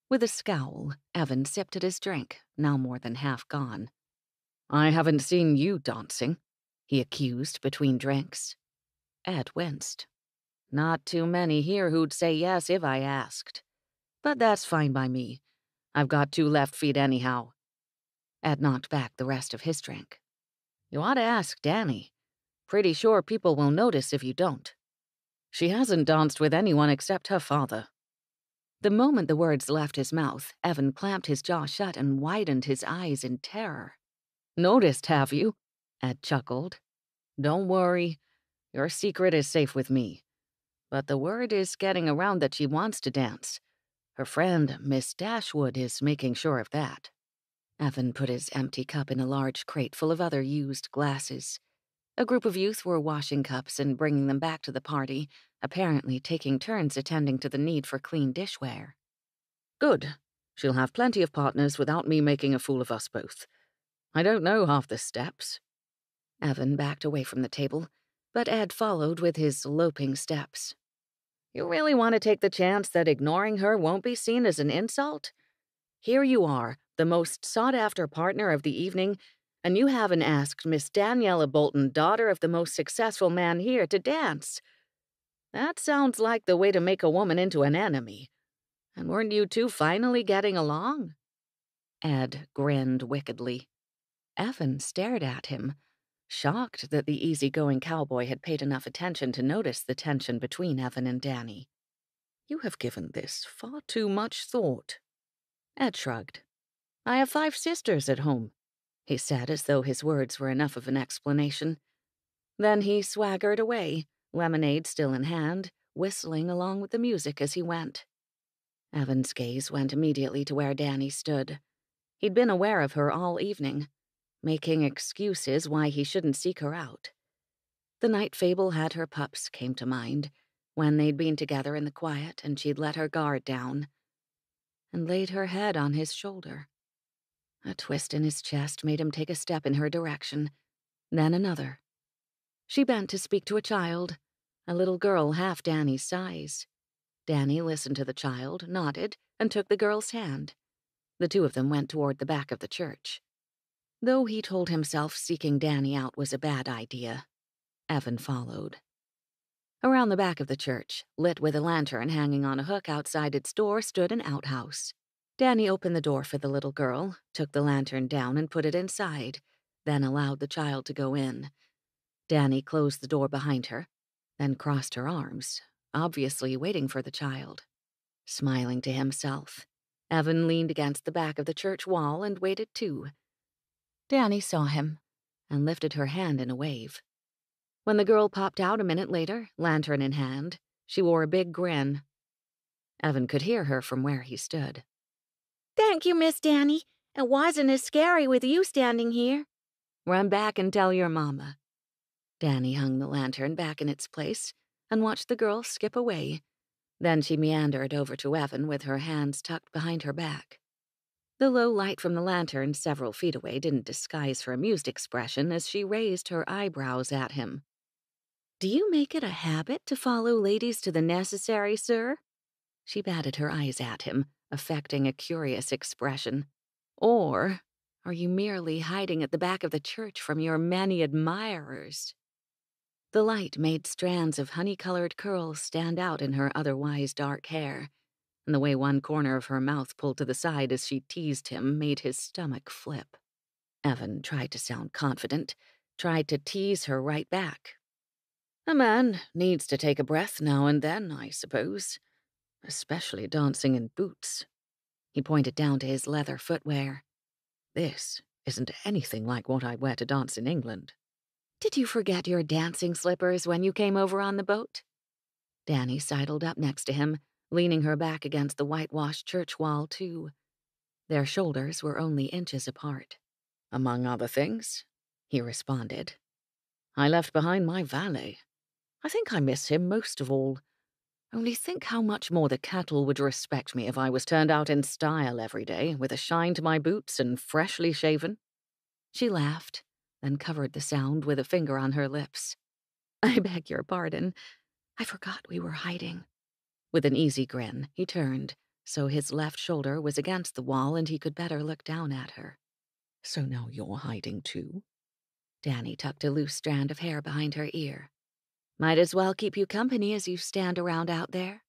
With a scowl, Evan sipped at his drink, now more than half gone. I haven't seen you dancing, he accused between drinks. Ed winced. Not too many here who'd say yes if I asked. But that's fine by me. I've got 2 left feet anyhow. Ed knocked back the rest of his drink. You ought to ask Dannie. Pretty sure people will notice if you don't. She hasn't danced with anyone except her father." The moment the words left his mouth, Evan clamped his jaw shut and widened his eyes in terror. "Noticed, have you?" Ed chuckled. "Don't worry. Your secret is safe with me. But the word is getting around that she wants to dance. Her friend, Miss Dashwood, is making sure of that." Evan put his empty cup in a large crate full of other used glasses. A group of youth were washing cups and bringing them back to the party, apparently taking turns attending to the need for clean dishware. "Good. She'll have plenty of partners without me making a fool of us both. I don't know half the steps." Evan backed away from the table, but Ed followed with his loping steps. "You really want to take the chance that ignoring her won't be seen as an insult? Here you are, the most sought-after partner of the evening, and you haven't asked Miss Daniela Bolton, daughter of the most successful man here, to dance. That sounds like the way to make a woman into an enemy. And weren't you two finally getting along?" Ed grinned wickedly. Evan stared at him, shocked that the easygoing cowboy had paid enough attention to notice the tension between Evan and Dannie. "You have given this far too much thought." Ed shrugged. "I have 5 sisters at home," he said, as though his words were enough of an explanation. Then he swaggered away, lemonade still in hand, whistling along with the music as he went. Evan's gaze went immediately to where Dannie stood. He'd been aware of her all evening, making excuses why he shouldn't seek her out. The night Fable had her pups came to mind, when they'd been together in the quiet and she'd let her guard down and laid her head on his shoulder. A twist in his chest made him take a step in her direction, then another. She bent to speak to a child, a little girl half Danny's size. Dannie listened to the child, nodded, and took the girl's hand. The two of them went toward the back of the church. Though he told himself seeking Dannie out was a bad idea, Evan followed. Around the back of the church, lit with a lantern hanging on a hook outside its door, stood an outhouse. Dannie opened the door for the little girl, took the lantern down and put it inside, then allowed the child to go in. Dannie closed the door behind her, then crossed her arms, obviously waiting for the child. Smiling to himself, Evan leaned against the back of the church wall and waited too. Dannie saw him and lifted her hand in a wave. When the girl popped out a minute later, lantern in hand, she wore a big grin. Evan could hear her from where he stood. "Thank you, Miss Dannie. It wasn't as scary with you standing here." "Run back and tell your mama." Dannie hung the lantern back in its place and watched the girl skip away. Then she meandered over to Evan with her hands tucked behind her back. The low light from the lantern several feet away didn't disguise her amused expression as she raised her eyebrows at him. "Do you make it a habit to follow ladies to the necessary, sir?" She batted her eyes at him, affecting a curious expression. "Or are you merely hiding at the back of the church from your many admirers?" The light made strands of honey-colored curls stand out in her otherwise dark hair, and the way one corner of her mouth pulled to the side as she teased him made his stomach flip. Evan tried to sound confident, tried to tease her right back. "A man needs to take a breath now and then, I suppose, especially dancing in boots." He pointed down to his leather footwear. "This isn't anything like what I wear to dance in England." "Did you forget your dancing slippers when you came over on the boat?" Dannie sidled up next to him, leaning her back against the whitewashed church wall, too. Their shoulders were only inches apart. "Among other things," he responded. "I left behind my valet. I think I miss him most of all. Only think how much more the cattle would respect me if I was turned out in style every day, with a shine to my boots and freshly shaven." She laughed, then covered the sound with a finger on her lips. "I beg your pardon. I forgot we were hiding." With an easy grin, he turned, so his left shoulder was against the wall and he could better look down at her. "So now you're hiding too?" Dannie tucked a loose strand of hair behind her ear. "Might as well keep you company as you stand around out there."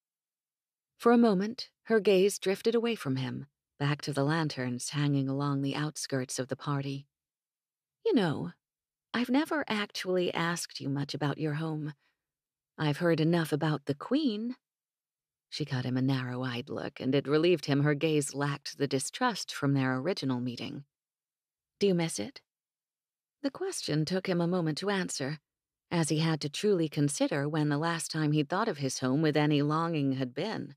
For a moment, her gaze drifted away from him, back to the lanterns hanging along the outskirts of the party. "You know, I've never actually asked you much about your home. I've heard enough about the Queen. She cut him a narrow-eyed look, and it relieved him her gaze lacked the distrust from their original meeting. Do you miss it? The question took him a moment to answer, as he had to truly consider when the last time he'd thought of his home with any longing had been.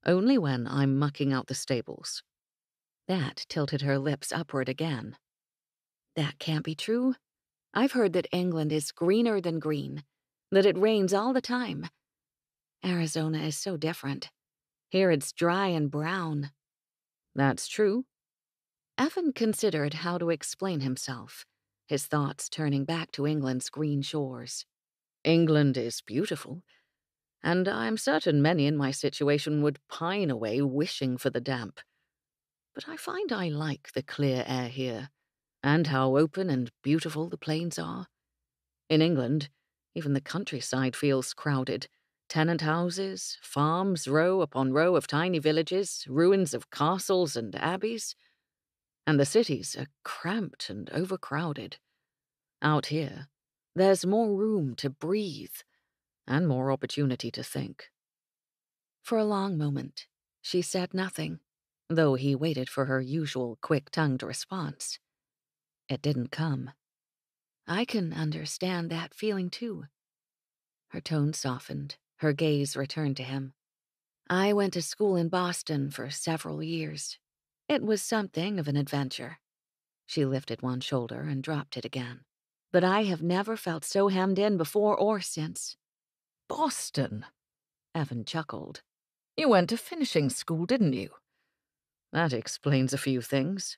Only when I'm mucking out the stables. That tilted her lips upward again. That can't be true. I've heard that England is greener than green, that it rains all the time. Arizona is so different. Here it's dry and brown. That's true. Evan considered how to explain himself, his thoughts turning back to England's green shores. England is beautiful, and I'm certain many in my situation would pine away wishing for the damp. But I find I like the clear air here, and how open and beautiful the plains are. In England, even the countryside feels crowded. Tenant houses, farms, row upon row of tiny villages, ruins of castles and abbeys. And the cities are cramped and overcrowded. Out here, there's more room to breathe and more opportunity to think. For a long moment, she said nothing, though he waited for her usual quick-tongued response. It didn't come. I can understand that feeling, too. Her tone softened, her gaze returned to him. I went to school in Boston for several years. It was something of an adventure. She lifted one shoulder and dropped it again. But I have never felt so hemmed in before or since. Boston, Evan chuckled. You went to finishing school, didn't you? That explains a few things.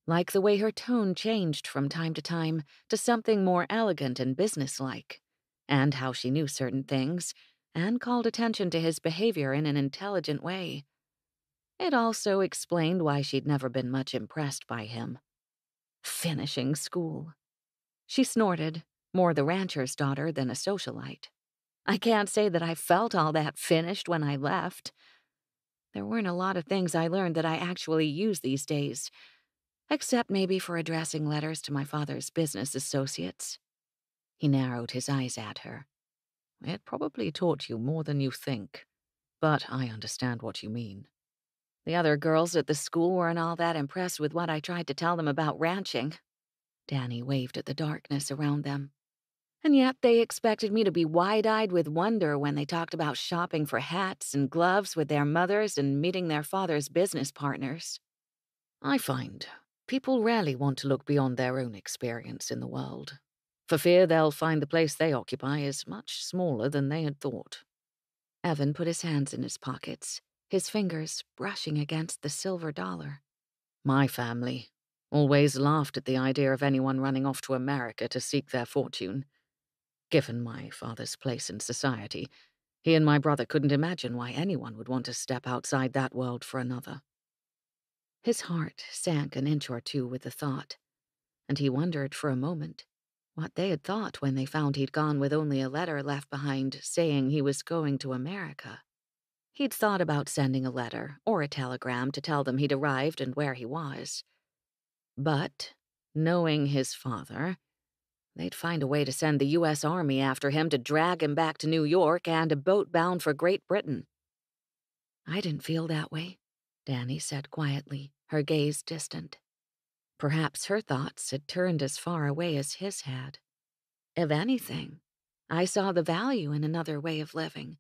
Like the way her tone changed from time to something more elegant and businesslike, and how she knew certain things and called attention to his behavior in an intelligent way. It also explained why she'd never been much impressed by him. Finishing school. She snorted, more the rancher's daughter than a socialite. I can't say that I felt all that finished when I left. There weren't a lot of things I learned that I actually use these days, except maybe for addressing letters to my father's business associates. He narrowed his eyes at her. It probably taught you more than you think, but I understand what you mean. The other girls at the school weren't all that impressed with what I tried to tell them about ranching. Dannie waved at the darkness around them. And yet they expected me to be wide-eyed with wonder when they talked about shopping for hats and gloves with their mothers and meeting their father's business partners. I find people rarely want to look beyond their own experience in the world, for fear they'll find the place they occupy is much smaller than they had thought. Evan put his hands in his pockets, his fingers brushing against the silver dollar. My family always laughed at the idea of anyone running off to America to seek their fortune. Given my father's place in society, he and my brother couldn't imagine why anyone would want to step outside that world for another. His heart sank an inch or two with the thought, and he wondered for a moment what they had thought when they found he'd gone with only a letter left behind saying he was going to America. He'd thought about sending a letter or a telegram to tell them he'd arrived and where he was. But, knowing his father, they'd find a way to send the U.S. Army after him to drag him back to New York and a boat bound for Great Britain. I didn't feel that way, Dannie said quietly, her gaze distant. Perhaps her thoughts had turned as far away as his had. If anything, I saw the value in another way of living.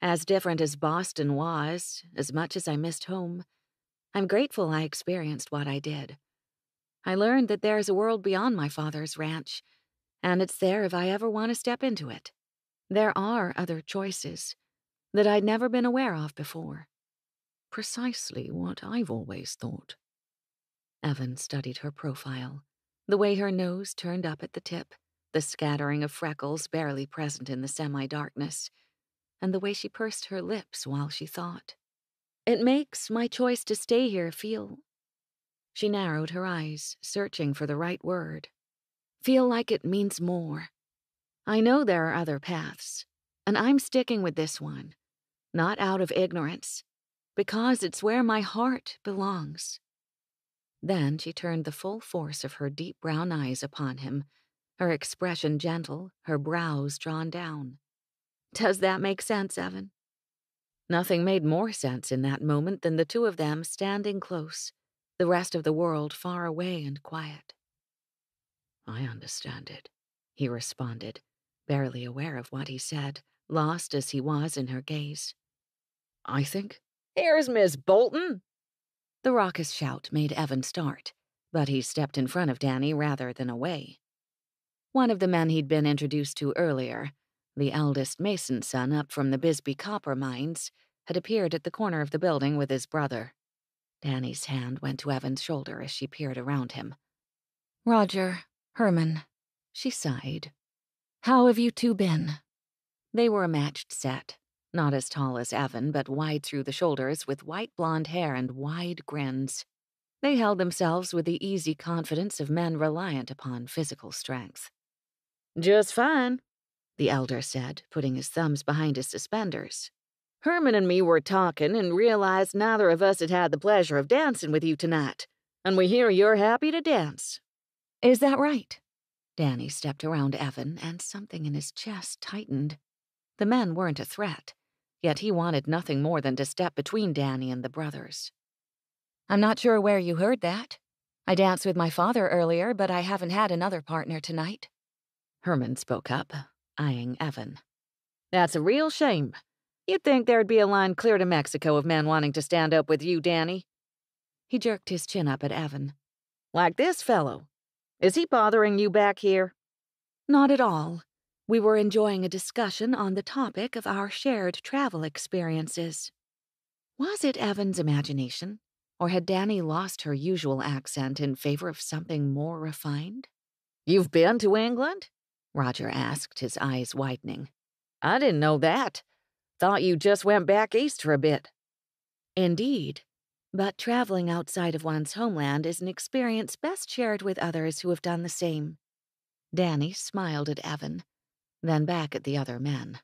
As different as Boston was, as much as I missed home, I'm grateful I experienced what I did. I learned that there's a world beyond my father's ranch, and it's there if I ever want to step into it. There are other choices that I'd never been aware of before. Precisely what I've always thought. Evan studied her profile, the way her nose turned up at the tip, the scattering of freckles barely present in the semi-darkness, and the way she pursed her lips while she thought. It makes my choice to stay here feel... She narrowed her eyes, searching for the right word. Feel like it means more. I know there are other paths, and I'm sticking with this one, not out of ignorance, because it's where my heart belongs. Then she turned the full force of her deep brown eyes upon him, her expression gentle, her brows drawn down. Does that make sense, Evan? Nothing made more sense in that moment than the two of them standing close, the rest of the world far away and quiet. I understand it, he responded, barely aware of what he said, lost as he was in her gaze. I think, here's Miss Bolton! The raucous shout made Evan start, but he stepped in front of Dannie rather than away. One of the men he'd been introduced to earlier, the eldest mason's son up from the Bisbee copper mines, had appeared at the corner of the building with his brother. Danny's hand went to Evan's shoulder as she peered around him. Roger, Herman, she sighed. How have you two been? They were a matched set, not as tall as Evan, but wide through the shoulders with white blonde hair and wide grins. They held themselves with the easy confidence of men reliant upon physical strength. Just fine, the elder said, putting his thumbs behind his suspenders. Herman and me were talking and realized neither of us had had the pleasure of dancing with you tonight, and we hear you're happy to dance. Is that right? Danny stepped around Evan, and something in his chest tightened. The men weren't a threat, yet he wanted nothing more than to step between Danny and the brothers. I'm not sure where you heard that. I danced with my father earlier, but I haven't had another partner tonight. Herman spoke up, eyeing Evan. That's a real shame. You'd think there'd be a line clear to Mexico of men wanting to stand up with you, Danny. He jerked his chin up at Evan. Like this fellow. Is he bothering you back here? Not at all. We were enjoying a discussion on the topic of our shared travel experiences. Was it Evan's imagination, or had Danny lost her usual accent in favor of something more refined? You've been to England? Roger asked, his eyes widening. I didn't know that. Thought you just went back east for a bit. Indeed, but traveling outside of one's homeland is an experience best shared with others who have done the same. Danny smiled at Evan, then back at the other men.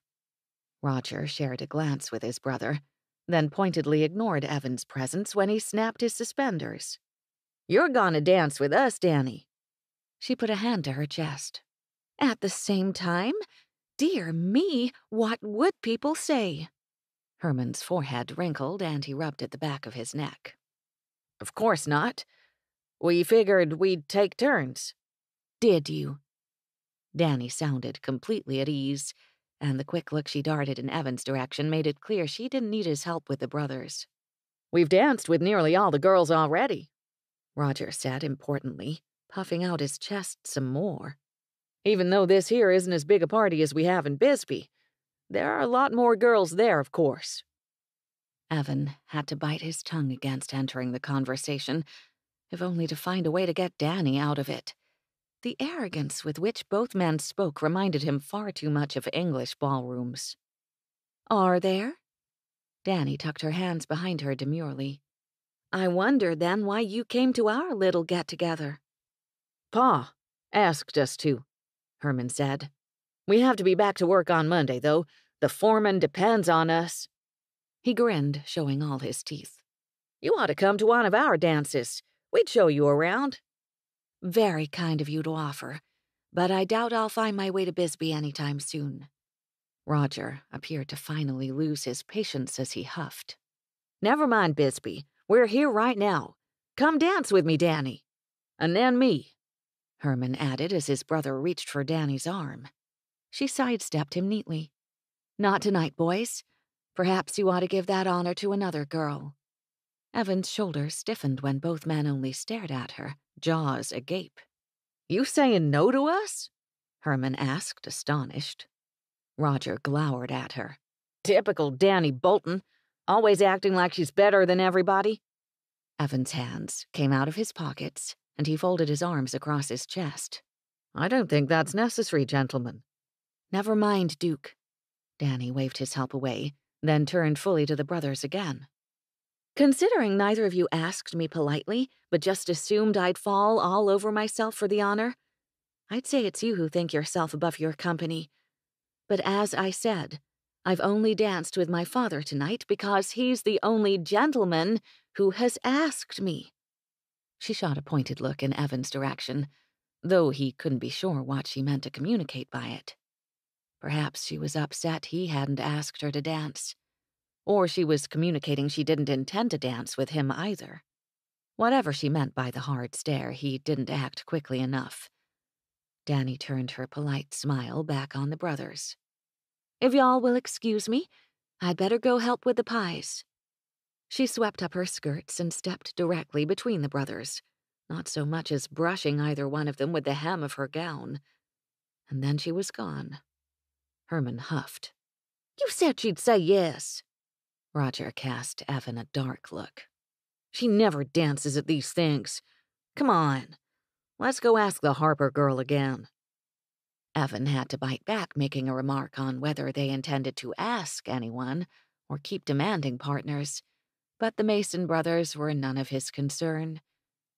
Roger shared a glance with his brother, then pointedly ignored Evan's presence when he snapped his suspenders. You're gonna dance with us, Danny. She put a hand to her chest. At the same time? Dear me, what would people say? Herman's forehead wrinkled and he rubbed at the back of his neck. Of course not. We figured we'd take turns. Did you? Danny sounded completely at ease, and the quick look she darted in Evan's direction made it clear she didn't need his help with the brothers. We've danced with nearly all the girls already, Roger said importantly, puffing out his chest some more. Even though this here isn't as big a party as we have in Bisbee, there are a lot more girls there, of course. Evan had to bite his tongue against entering the conversation, if only to find a way to get Danny out of it. The arrogance with which both men spoke reminded him far too much of English ballrooms. Are there? Danny tucked her hands behind her demurely. I wonder, then, why you came to our little get-together. Pa asked us to, Herman said. We have to be back to work on Monday, though. The foreman depends on us. He grinned, showing all his teeth. You ought to come to one of our dances. We'd show you around. Very kind of you to offer, but I doubt I'll find my way to Bisbee anytime soon. Roger appeared to finally lose his patience as he huffed. Never mind, Bisbee. We're here right now. Come dance with me, Danny. And then me, Herman added as his brother reached for Danny's arm. She sidestepped him neatly. Not tonight, boys. Perhaps you ought to give that honor to another girl. Evan's shoulders stiffened when both men only stared at her, jaws agape. You saying no to us? Herman asked, astonished. Roger glowered at her. Typical Danny Bolton, always acting like she's better than everybody. Evan's hands came out of his pockets, and he folded his arms across his chest. I don't think that's necessary, gentlemen. Never mind, Duke. Danny waved his help away, then turned fully to the brothers again. Considering neither of you asked me politely, but just assumed I'd fall all over myself for the honor, I'd say it's you who think yourself above your company. But as I said, I've only danced with my father tonight because he's the only gentleman who has asked me. She shot a pointed look in Evan's direction, though he couldn't be sure what she meant to communicate by it. Perhaps she was upset he hadn't asked her to dance. Or she was communicating she didn't intend to dance with him either. Whatever she meant by the hard stare, he didn't act quickly enough. Dannie turned her polite smile back on the brothers. "If y'all will excuse me, I'd better go help with the pies." She swept up her skirts and stepped directly between the brothers, not so much as brushing either one of them with the hem of her gown. And then she was gone. Herman huffed. "You said she'd say yes." Roger cast Evan a dark look. "She never dances at these things. Come on, let's go ask the Harper girl again." Evan had to bite back, making a remark on whether they intended to ask anyone or keep demanding partners. But the Mason brothers were none of his concern.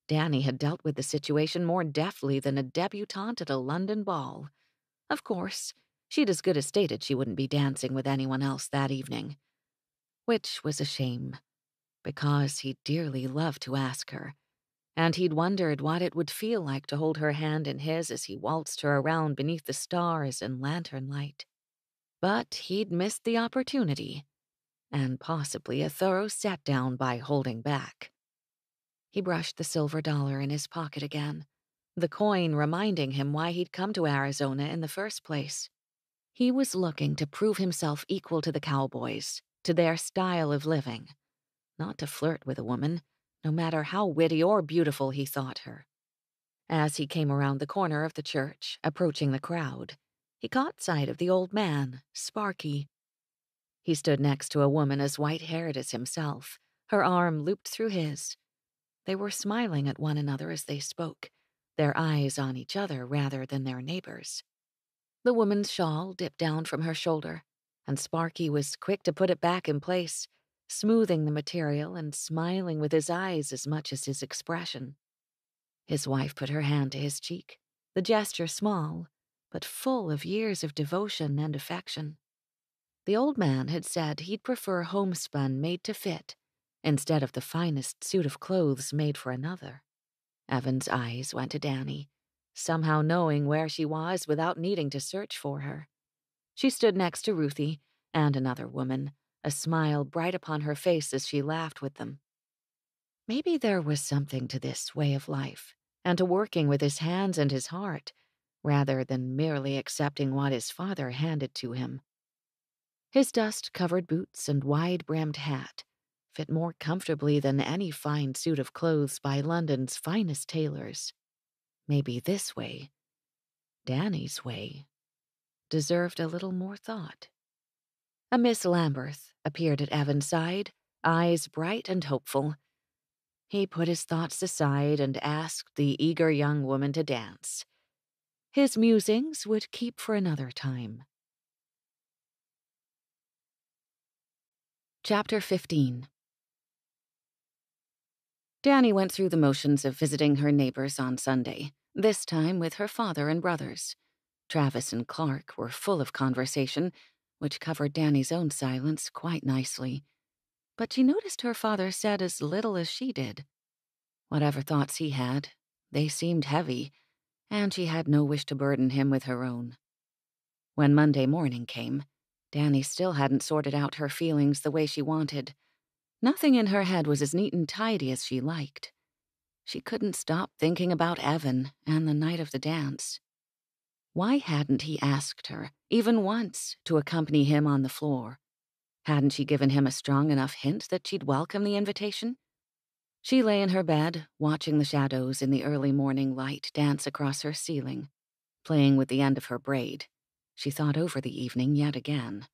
Dannie had dealt with the situation more deftly than a debutante at a London ball. Of course, she'd as good as stated she wouldn't be dancing with anyone else that evening. Which was a shame, because he'd dearly loved to ask her, and he'd wondered what it would feel like to hold her hand in his as he waltzed her around beneath the stars and lantern light. But he'd missed the opportunity, and possibly a thorough set-down by holding back. He brushed the silver dollar in his pocket again, the coin reminding him why he'd come to Arizona in the first place. He was looking to prove himself equal to the cowboys, to their style of living, not to flirt with a woman, no matter how witty or beautiful he thought her. As he came around the corner of the church, approaching the crowd, he caught sight of the old man, Sparky. He stood next to a woman as white-haired as himself, her arm looped through his. They were smiling at one another as they spoke, their eyes on each other rather than their neighbors. The woman's shawl dipped down from her shoulder, and Sparky was quick to put it back in place, smoothing the material and smiling with his eyes as much as his expression. His wife put her hand to his cheek, the gesture small, but full of years of devotion and affection. The old man had said he'd prefer homespun made to fit, instead of the finest suit of clothes made for another. Evan's eyes went to Dannie, somehow knowing where she was without needing to search for her. She stood next to Ruthie and another woman, a smile bright upon her face as she laughed with them. Maybe there was something to this way of life, and to working with his hands and his heart, rather than merely accepting what his father handed to him. His dust-covered boots and wide-brimmed hat fit more comfortably than any fine suit of clothes by London's finest tailors. Maybe this way, Dannie's way, deserved a little more thought. A Miss Lamberth appeared at Evan's side, eyes bright and hopeful. He put his thoughts aside and asked the eager young woman to dance. His musings would keep for another time. Chapter 15. Dannie went through the motions of visiting her neighbors on Sunday, this time with her father and brothers. Travis and Clark were full of conversation, which covered Dannie's own silence quite nicely. But she noticed her father said as little as she did. Whatever thoughts he had, they seemed heavy, and she had no wish to burden him with her own. When Monday morning came, Dannie still hadn't sorted out her feelings the way she wanted. Nothing in her head was as neat and tidy as she liked. She couldn't stop thinking about Evan and the night of the dance. Why hadn't he asked her, even once, to accompany him on the floor? Hadn't she given him a strong enough hint that she'd welcome the invitation? She lay in her bed, watching the shadows in the early morning light dance across her ceiling. Playing with the end of her braid, she thought over the evening yet again.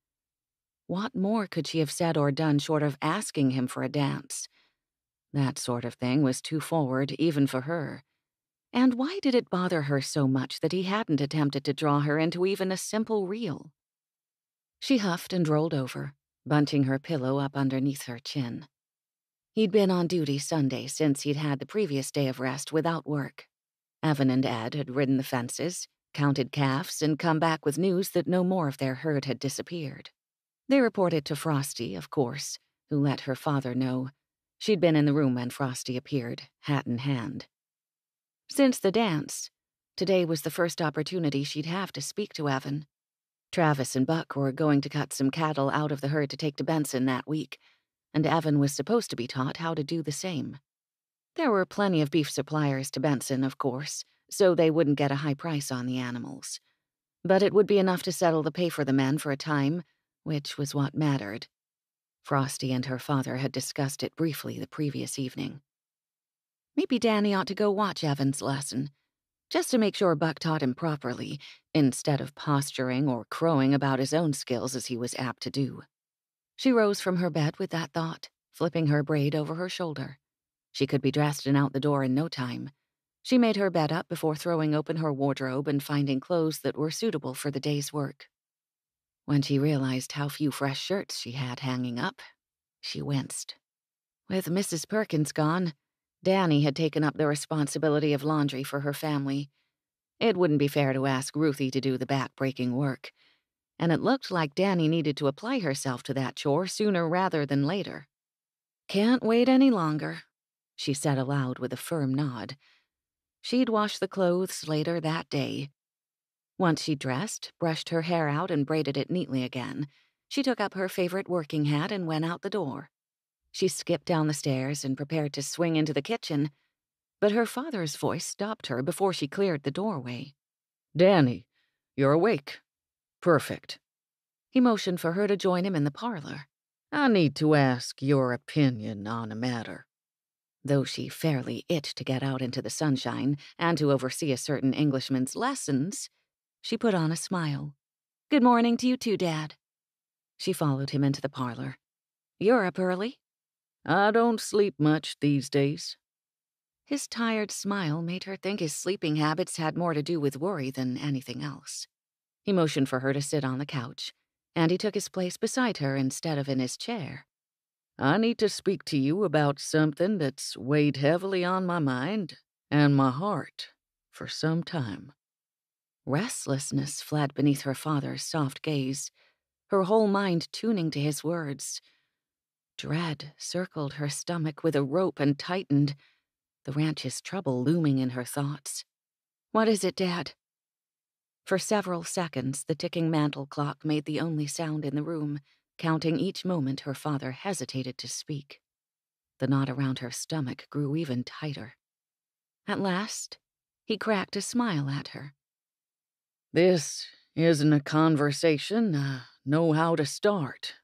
What more could she have said or done short of asking him for a dance? That sort of thing was too forward even for her. And why did it bother her so much that he hadn't attempted to draw her into even a simple reel? She huffed and rolled over, bunching her pillow up underneath her chin. He'd been on duty Sunday since he'd had the previous day of rest without work. Evan and Ed had ridden the fences, counted calves, and come back with news that no more of their herd had disappeared. They reported to Frosty, of course, who let her father know. She'd been in the room when Frosty appeared, hat in hand. Since the dance, today was the first opportunity she'd have to speak to Evan. Travis and Buck were going to cut some cattle out of the herd to take to Benson that week, and Evan was supposed to be taught how to do the same. There were plenty of beef suppliers to Benson, of course, so they wouldn't get a high price on the animals. But it would be enough to settle the pay for the men for a time, which was what mattered. Frosty and her father had discussed it briefly the previous evening. Maybe Dannie ought to go watch Evan's lesson, just to make sure Buck taught him properly, instead of posturing or crowing about his own skills as he was apt to do. She rose from her bed with that thought, flipping her braid over her shoulder. She could be dressed and out the door in no time. She made her bed up before throwing open her wardrobe and finding clothes that were suitable for the day's work. When she realized how few fresh shirts she had hanging up, she winced. With Mrs. Perkins gone, Dannie had taken up the responsibility of laundry for her family. It wouldn't be fair to ask Ruthie to do the back-breaking work, and it looked like Dannie needed to apply herself to that chore sooner rather than later. "Can't wait any longer," she said aloud with a firm nod. She'd wash the clothes later that day. Once she dressed, brushed her hair out, and braided it neatly again, she took up her favorite working hat and went out the door. She skipped down the stairs and prepared to swing into the kitchen, but her father's voice stopped her before she cleared the doorway. "Dannie, you're awake. Perfect." He motioned for her to join him in the parlor. "I need to ask your opinion on a matter." Though she fairly itched to get out into the sunshine and to oversee a certain Englishman's lessons, she put on a smile. "Good morning to you too, Dad." She followed him into the parlor. "You're up early?" "I don't sleep much these days." His tired smile made her think his sleeping habits had more to do with worry than anything else. He motioned for her to sit on the couch, and he took his place beside her instead of in his chair. "I need to speak to you about something that's weighed heavily on my mind and my heart for some time." Restlessness fled beneath her father's soft gaze, her whole mind tuning to his words. Dread circled her stomach with a rope and tightened, the ranch's trouble looming in her thoughts. "What is it, Dad?" For several seconds, the ticking mantel clock made the only sound in the room, counting each moment her father hesitated to speak. The knot around her stomach grew even tighter. At last, he cracked a smile at her. "This isn't a conversation I know how to start,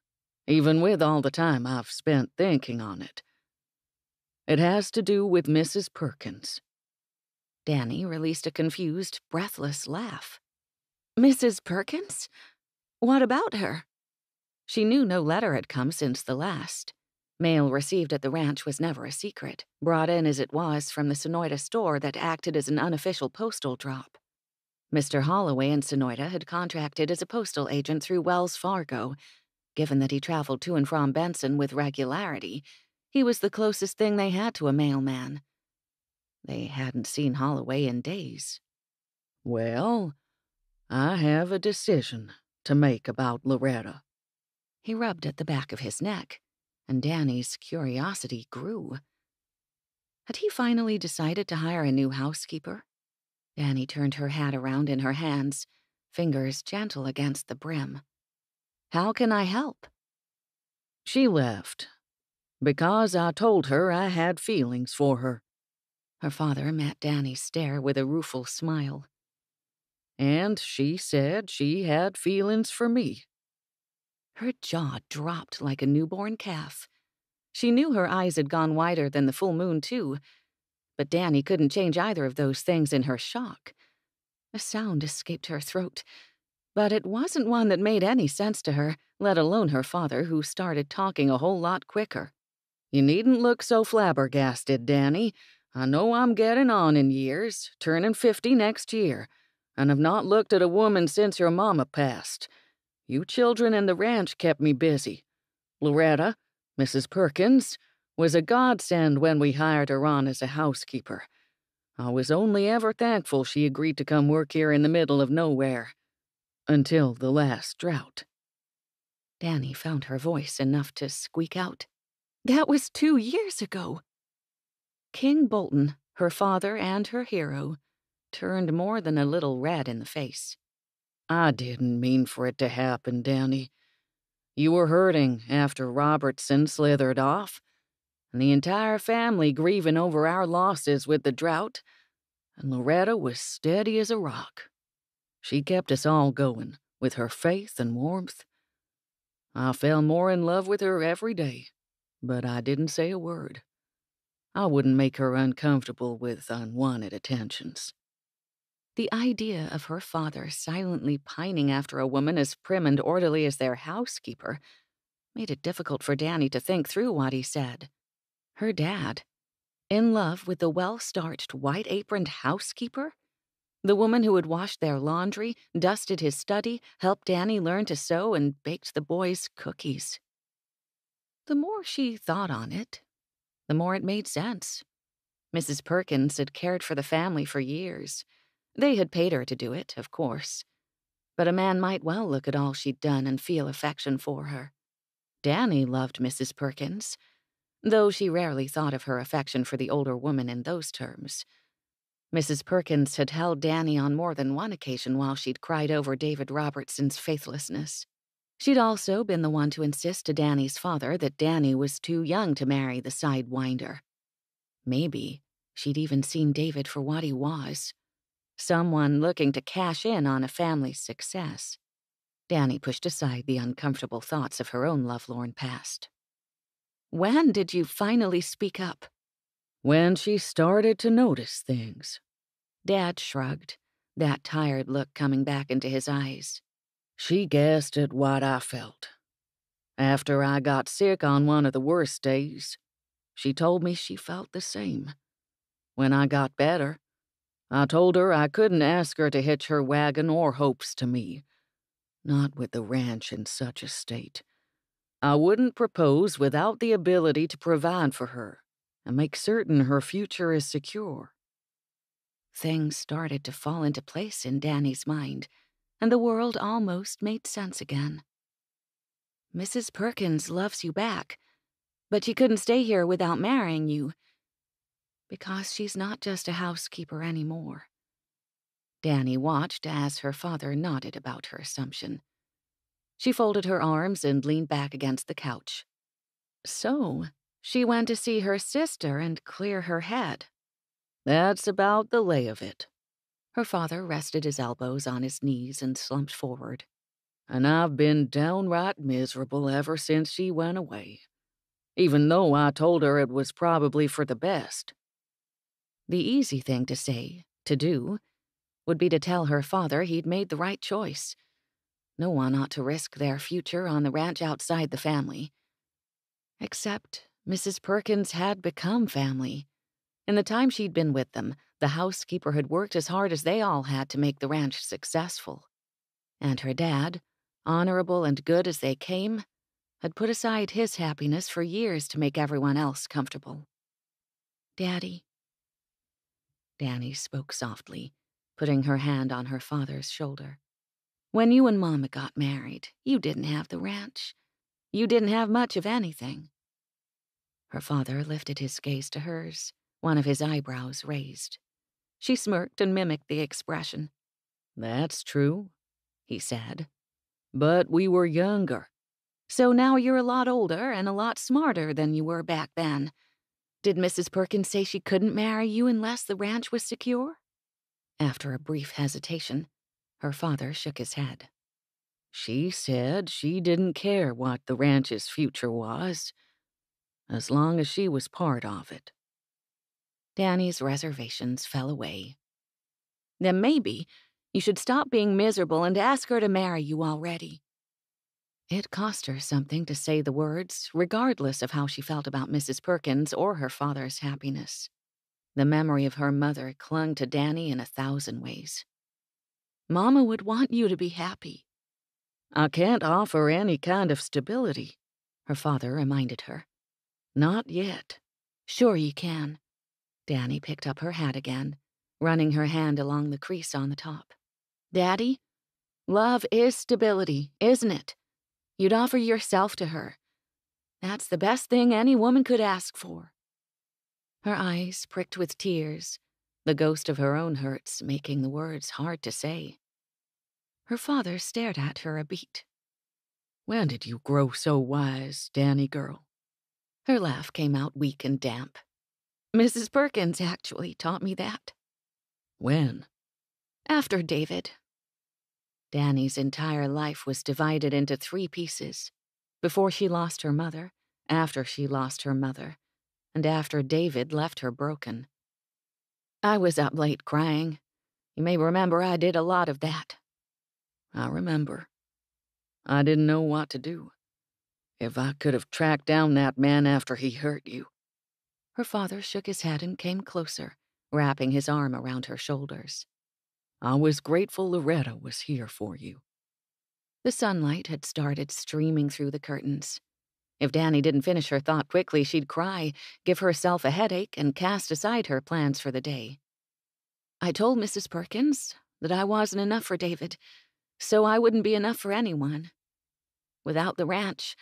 even with all the time I've spent thinking on it. It has to do with Mrs. Perkins." Dannie released a confused, breathless laugh. "Mrs. Perkins? What about her?" She knew no letter had come since the last. Mail received at the ranch was never a secret, brought in as it was from the Sonoyta store that acted as an unofficial postal drop. Mr. Holloway in Sonoyta had contracted as a postal agent through Wells Fargo. Given that he traveled to and from Benson with regularity, he was the closest thing they had to a mailman. They hadn't seen Holloway in days. "Well, I have a decision to make about Loretta." He rubbed at the back of his neck, and Dannie's curiosity grew. Had he finally decided to hire a new housekeeper? Dannie turned her hat around in her hands, fingers gentle against the brim. "How can I help?" "She left because I told her I had feelings for her." Her father met Dannie's stare with a rueful smile. "And she said she had feelings for me." Her jaw dropped like a newborn calf. She knew her eyes had gone wider than the full moon, too, but Dannie couldn't change either of those things in her shock. A sound escaped her throat, but it wasn't one that made any sense to her, let alone her father, who started talking a whole lot quicker. "You needn't look so flabbergasted, Dannie. I know I'm getting on in years, turning 50 next year, and have not looked at a woman since your mama passed. You children and the ranch kept me busy. Loretta, Mrs. Perkins, was a godsend when we hired her on as a housekeeper. I was only ever thankful she agreed to come work here in the middle of nowhere. Until the last drought." Dannie found her voice enough to squeak out, "That was 2 years ago." King Bolton, her father and her hero, turned more than a little red in the face. I didn't mean for it to happen, Dannie. You were hurting after Robertson slithered off, and the entire family grieving over our losses with the drought, and Loretta was steady as a rock. She kept us all going, with her faith and warmth. I fell more in love with her every day, but I didn't say a word. I wouldn't make her uncomfortable with unwanted attentions. The idea of her father silently pining after a woman as prim and orderly as their housekeeper made it difficult for Dannie to think through what he said. Her dad, in love with the well-starched, white-aproned housekeeper? The woman who had washed their laundry, dusted his study, helped Dannie learn to sew, and baked the boys cookies. The more she thought on it, the more it made sense. Mrs. Perkins had cared for the family for years. They had paid her to do it, of course. But a man might well look at all she'd done and feel affection for her. Dannie loved Mrs. Perkins, though she rarely thought of her affection for the older woman in those terms. Mrs. Perkins had held Dannie on more than one occasion while she'd cried over David Robertson's faithlessness. She'd also been the one to insist to Dannie's father that Dannie was too young to marry the sidewinder. Maybe she'd even seen David for what he was, someone looking to cash in on a family's success. Dannie pushed aside the uncomfortable thoughts of her own lovelorn past. When did you finally speak up? When she started to notice things. Dad shrugged, that tired look coming back into his eyes. She guessed at what I felt. After I got sick on one of the worst days, she told me she felt the same. When I got better, I told her I couldn't ask her to hitch her wagon or hopes to me. Not with the ranch in such a state. I wouldn't propose without the ability to provide for her and make certain her future is secure. Things started to fall into place in Dannie's mind, and the world almost made sense again. Mrs. Perkins loves you back, but she couldn't stay here without marrying you, because she's not just a housekeeper anymore. Dannie watched as her father nodded about her assumption. She folded her arms and leaned back against the couch. So, she went to see her sister and clear her head. That's about the lay of it. Her father rested his elbows on his knees and slumped forward. And I've been downright miserable ever since she went away, even though I told her it was probably for the best. The easy thing to say, to do, would be to tell her father he'd made the right choice. No one ought to risk their future on the ranch outside the family. Except Mrs. Perkins had become family. In the time she'd been with them, the housekeeper had worked as hard as they all had to make the ranch successful. And her dad, honorable and good as they came, had put aside his happiness for years to make everyone else comfortable. Daddy. Dannie spoke softly, putting her hand on her father's shoulder. When you and Mama got married, you didn't have the ranch. You didn't have much of anything. Her father lifted his gaze to hers, one of his eyebrows raised. She smirked and mimicked the expression. That's true, he said. But we were younger. So now you're a lot older and a lot smarter than you were back then. Did Mrs. Perkins say she couldn't marry you unless the ranch was secure? After a brief hesitation, her father shook his head. She said she didn't care what the ranch's future was, as long as she was part of it. Dannie's reservations fell away. Then maybe you should stop being miserable and ask her to marry you already. It cost her something to say the words, regardless of how she felt about Mrs. Perkins or her father's happiness. The memory of her mother clung to Dannie in 1,000 ways. Mama would want you to be happy. I can't offer any kind of stability, her father reminded her. Not yet. Sure you can. Dannie picked up her hat again, running her hand along the crease on the top. Daddy, love is stability, isn't it? You'd offer yourself to her. That's the best thing any woman could ask for. Her eyes pricked with tears, the ghost of her own hurts making the words hard to say. Her father stared at her a beat. When did you grow so wise, Dannie girl? Her laugh came out weak and damp. Mrs. Perkins actually taught me that. When? After David. Dannie's entire life was divided into 3 pieces. Before she lost her mother, after she lost her mother, and after David left her broken. I was up late crying. You may remember I did a lot of that. I remember. I didn't know what to do. If I could have tracked down that man after he hurt you. Her father shook his head and came closer, wrapping his arm around her shoulders. I was grateful Loretta was here for you. The sunlight had started streaming through the curtains. If Dannie didn't finish her thought quickly, she'd cry, give herself a headache, and cast aside her plans for the day. I told Mrs. Perkins that I wasn't enough for David, so I wouldn't be enough for anyone. Without the ranch,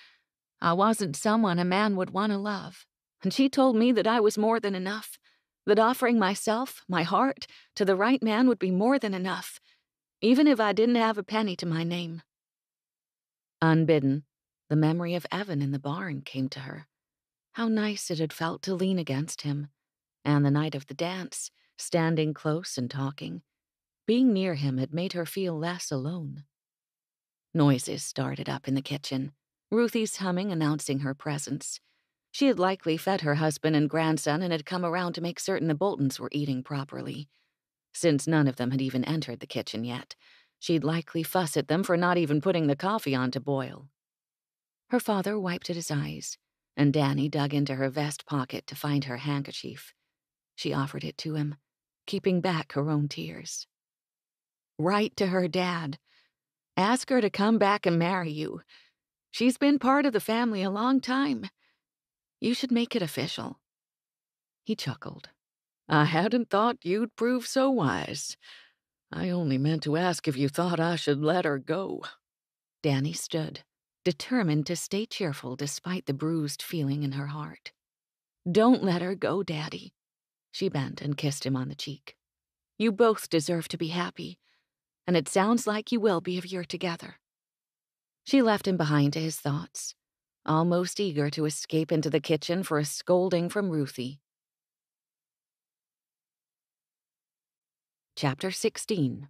I wasn't someone a man would want to love, and she told me that I was more than enough, that offering myself, my heart, to the right man would be more than enough, even if I didn't have a penny to my name. Unbidden, the memory of Evan in the barn came to her. How nice it had felt to lean against him, and the night of the dance, standing close and talking. Being near him had made her feel less alone. Noises started up in the kitchen, Ruthie's humming announcing her presence. She had likely fed her husband and grandson and had come around to make certain the Boltons were eating properly. Since none of them had even entered the kitchen yet, she'd likely fuss at them for not even putting the coffee on to boil. Her father wiped at his eyes, and Dannie dug into her vest pocket to find her handkerchief. She offered it to him, keeping back her own tears. Write to her dad. Ask her to come back and marry you. She's been part of the family a long time. You should make it official. He chuckled. I hadn't thought you'd prove so wise. I only meant to ask if you thought I should let her go. Dannie stood, determined to stay cheerful despite the bruised feeling in her heart. Don't let her go, Daddy. She bent and kissed him on the cheek. You both deserve to be happy, and it sounds like you will be if you're together. She left him behind to his thoughts, almost eager to escape into the kitchen for a scolding from Ruthie. Chapter 16.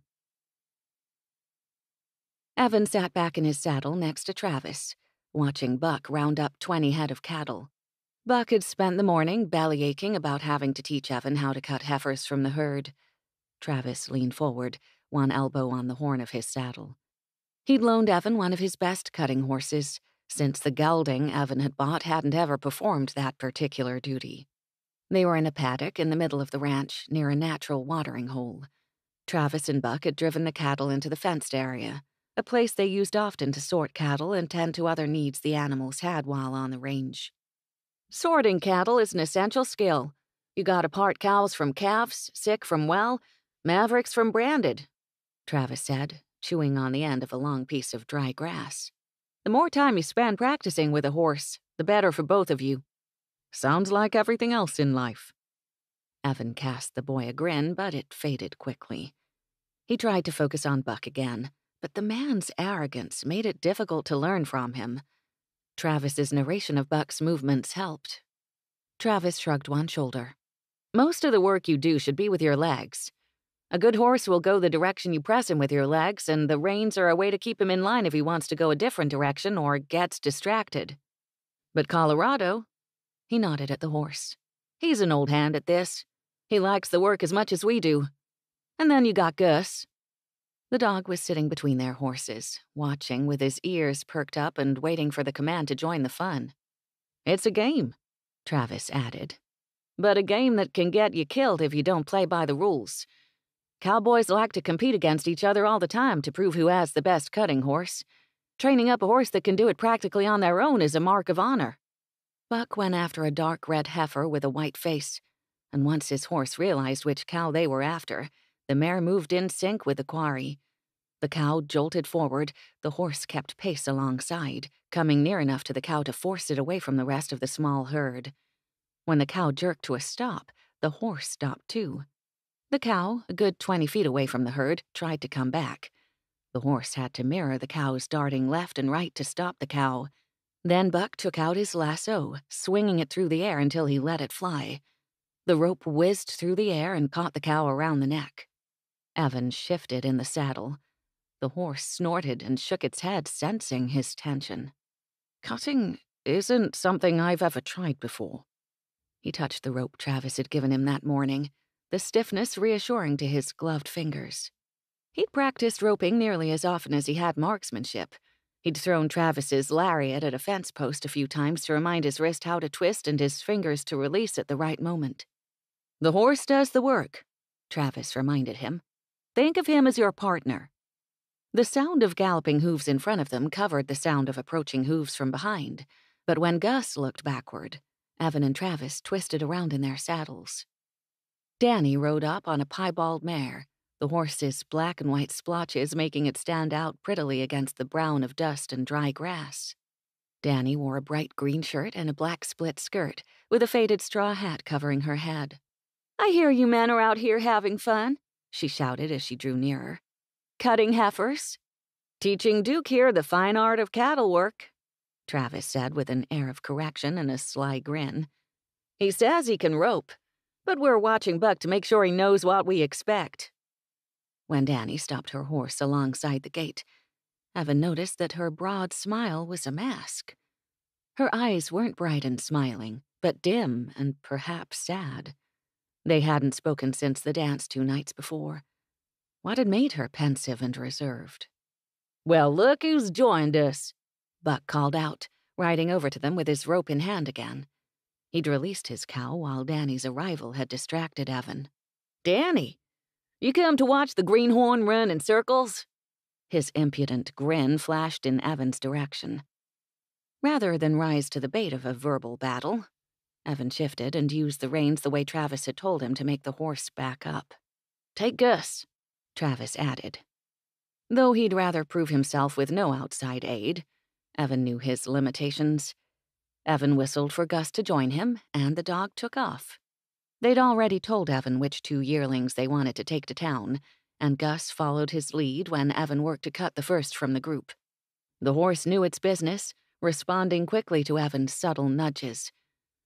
Evan sat back in his saddle next to Travis, watching Buck round up 20 head of cattle. Buck had spent the morning bellyaching about having to teach Evan how to cut heifers from the herd. Travis leaned forward, one elbow on the horn of his saddle. He'd loaned Evan one of his best cutting horses, since the gelding Evan had bought hadn't ever performed that particular duty. They were in a paddock in the middle of the ranch, near a natural watering hole. Travis and Buck had driven the cattle into the fenced area, a place they used often to sort cattle and tend to other needs the animals had while on the range. Sorting cattle is an essential skill. You gotta part cows from calves, sick from well, mavericks from branded, Travis said, chewing on the end of a long piece of dry grass. The more time you spend practicing with a horse, the better for both of you. Sounds like everything else in life. Evan cast the boy a grin, but it faded quickly. He tried to focus on Buck again, but the man's arrogance made it difficult to learn from him. Travis's narration of Buck's movements helped. Travis shrugged one shoulder. Most of the work you do should be with your legs. A good horse will go the direction you press him with your legs, and the reins are a way to keep him in line if he wants to go a different direction or gets distracted. But Colorado, he nodded at the horse. He's an old hand at this. He likes the work as much as we do. And then you got Gus. The dog was sitting between their horses, watching with his ears perked up and waiting for the command to join the fun. It's a game, Travis added. But a game that can get you killed if you don't play by the rules. Cowboys like to compete against each other all the time to prove who has the best cutting horse. Training up a horse that can do it practically on their own is a mark of honor. Buck went after a dark red heifer with a white face, and once his horse realized which cow they were after, the mare moved in sync with the quarry. The cow jolted forward, the horse kept pace alongside, coming near enough to the cow to force it away from the rest of the small herd. When the cow jerked to a stop, the horse stopped too. The cow, a good 20 feet away from the herd, tried to come back. The horse had to mirror the cow's darting left and right to stop the cow. Then Buck took out his lasso, swinging it through the air until he let it fly. The rope whizzed through the air and caught the cow around the neck. Evan shifted in the saddle. The horse snorted and shook its head, sensing his tension. Cutting isn't something I've ever tried before. He touched the rope Travis had given him that morning, the stiffness reassuring to his gloved fingers. He'd practiced roping nearly as often as he had marksmanship. He'd thrown Travis's lariat at a fence post a few times to remind his wrist how to twist and his fingers to release at the right moment. "The horse does the work," Travis reminded him. "Think of him as your partner." The sound of galloping hooves in front of them covered the sound of approaching hooves from behind, but when Gus looked backward, Evan and Travis twisted around in their saddles. Dannie rode up on a piebald mare, the horse's black and white splotches making it stand out prettily against the brown of dust and dry grass. Dannie wore a bright green shirt and a black split skirt, with a faded straw hat covering her head. "I hear you men are out here having fun," she shouted as she drew nearer. "Cutting heifers?" "Teaching Duke here the fine art of cattle work," Travis said with an air of correction and a sly grin. "He says he can rope, but we're watching Buck to make sure he knows what we expect." When Dannie stopped her horse alongside the gate, Evan noticed that her broad smile was a mask. Her eyes weren't bright and smiling, but dim and perhaps sad. They hadn't spoken since the dance 2 nights before. What had made her pensive and reserved? "Well, look who's joined us," Buck called out, riding over to them with his rope in hand again. He'd released his cow while Danny's arrival had distracted Evan. "Dannie, you come to watch the greenhorn run in circles?" His impudent grin flashed in Evan's direction. Rather than rise to the bait of a verbal battle, Evan shifted and used the reins the way Travis had told him to make the horse back up. "Take Gus," Travis added. Though he'd rather prove himself with no outside aid, Evan knew his limitations. Evan whistled for Gus to join him, and the dog took off. They'd already told Evan which 2 yearlings they wanted to take to town, and Gus followed his lead when Evan worked to cut the first from the group. The horse knew its business, responding quickly to Evan's subtle nudges.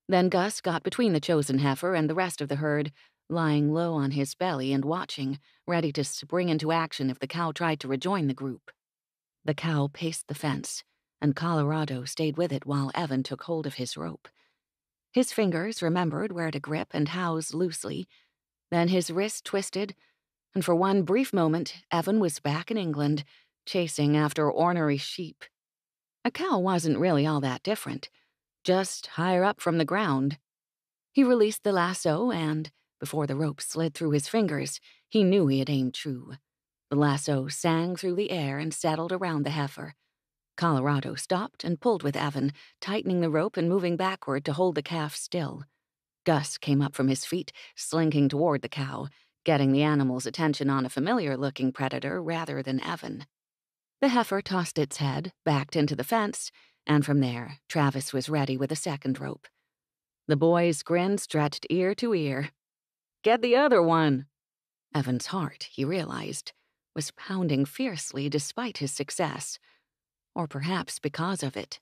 Then Gus got between the chosen heifer and the rest of the herd, lying low on his belly and watching, ready to spring into action if the cow tried to rejoin the group. The cow paced the fence, and Colorado stayed with it while Evan took hold of his rope. His fingers remembered where to grip and house loosely. Then his wrist twisted, and for one brief moment, Evan was back in England, chasing after ornery sheep. A cow wasn't really all that different, just higher up from the ground. He released the lasso and, before the rope slid through his fingers, he knew he had aimed true. The lasso sang through the air and settled around the heifer. Colorado stopped and pulled with Evan, tightening the rope and moving backward to hold the calf still. Gus came up from his feet, slinking toward the cow, getting the animal's attention on a familiar-looking predator rather than Evan. The heifer tossed its head, backed into the fence, and from there, Travis was ready with a second rope. The boy's grin stretched ear to ear. "Get the other one." Evan's heart, he realized, was pounding fiercely despite his success, or perhaps because of it.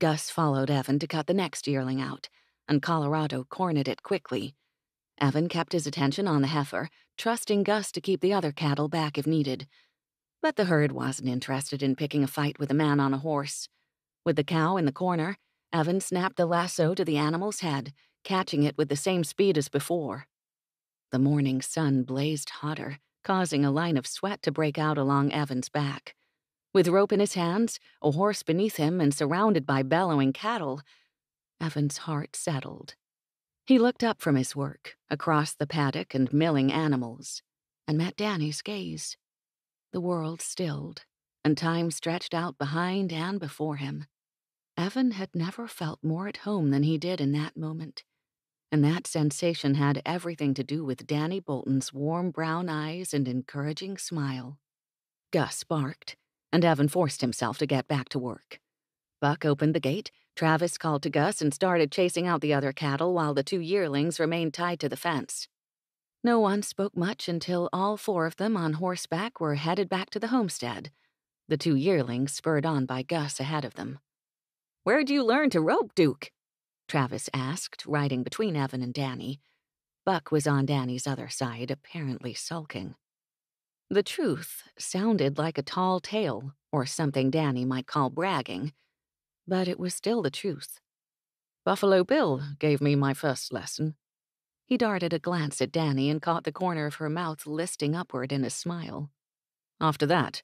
Gus followed Evan to cut the next yearling out, and Colorado cornered it quickly. Evan kept his attention on the heifer, trusting Gus to keep the other cattle back if needed. But the herd wasn't interested in picking a fight with a man on a horse. With the cow in the corner, Evan snapped the lasso to the animal's head, catching it with the same speed as before. The morning sun blazed hotter, causing a line of sweat to break out along Evan's back. With rope in his hands, a horse beneath him, and surrounded by bellowing cattle, Evan's heart settled. He looked up from his work, across the paddock and milling animals, and met Danny's gaze. The world stilled, and time stretched out behind and before him. Evan had never felt more at home than he did in that moment, and that sensation had everything to do with Dannie Bolton's warm brown eyes and encouraging smile. Gus barked, and Evan forced himself to get back to work. Buck opened the gate, Travis called to Gus and started chasing out the other cattle while the 2 yearlings remained tied to the fence. No one spoke much until all 4 of them on horseback were headed back to the homestead, the 2 yearlings spurred on by Gus ahead of them. "Where'd you learn to rope, Duke?" Travis asked, riding between Evan and Dannie. Buck was on Danny's other side, apparently sulking. The truth sounded like a tall tale, or something Danny might call bragging, but it was still the truth. Buffalo Bill gave me my first lesson. He darted a glance at Danny and caught the corner of her mouth listing upward in a smile. After that,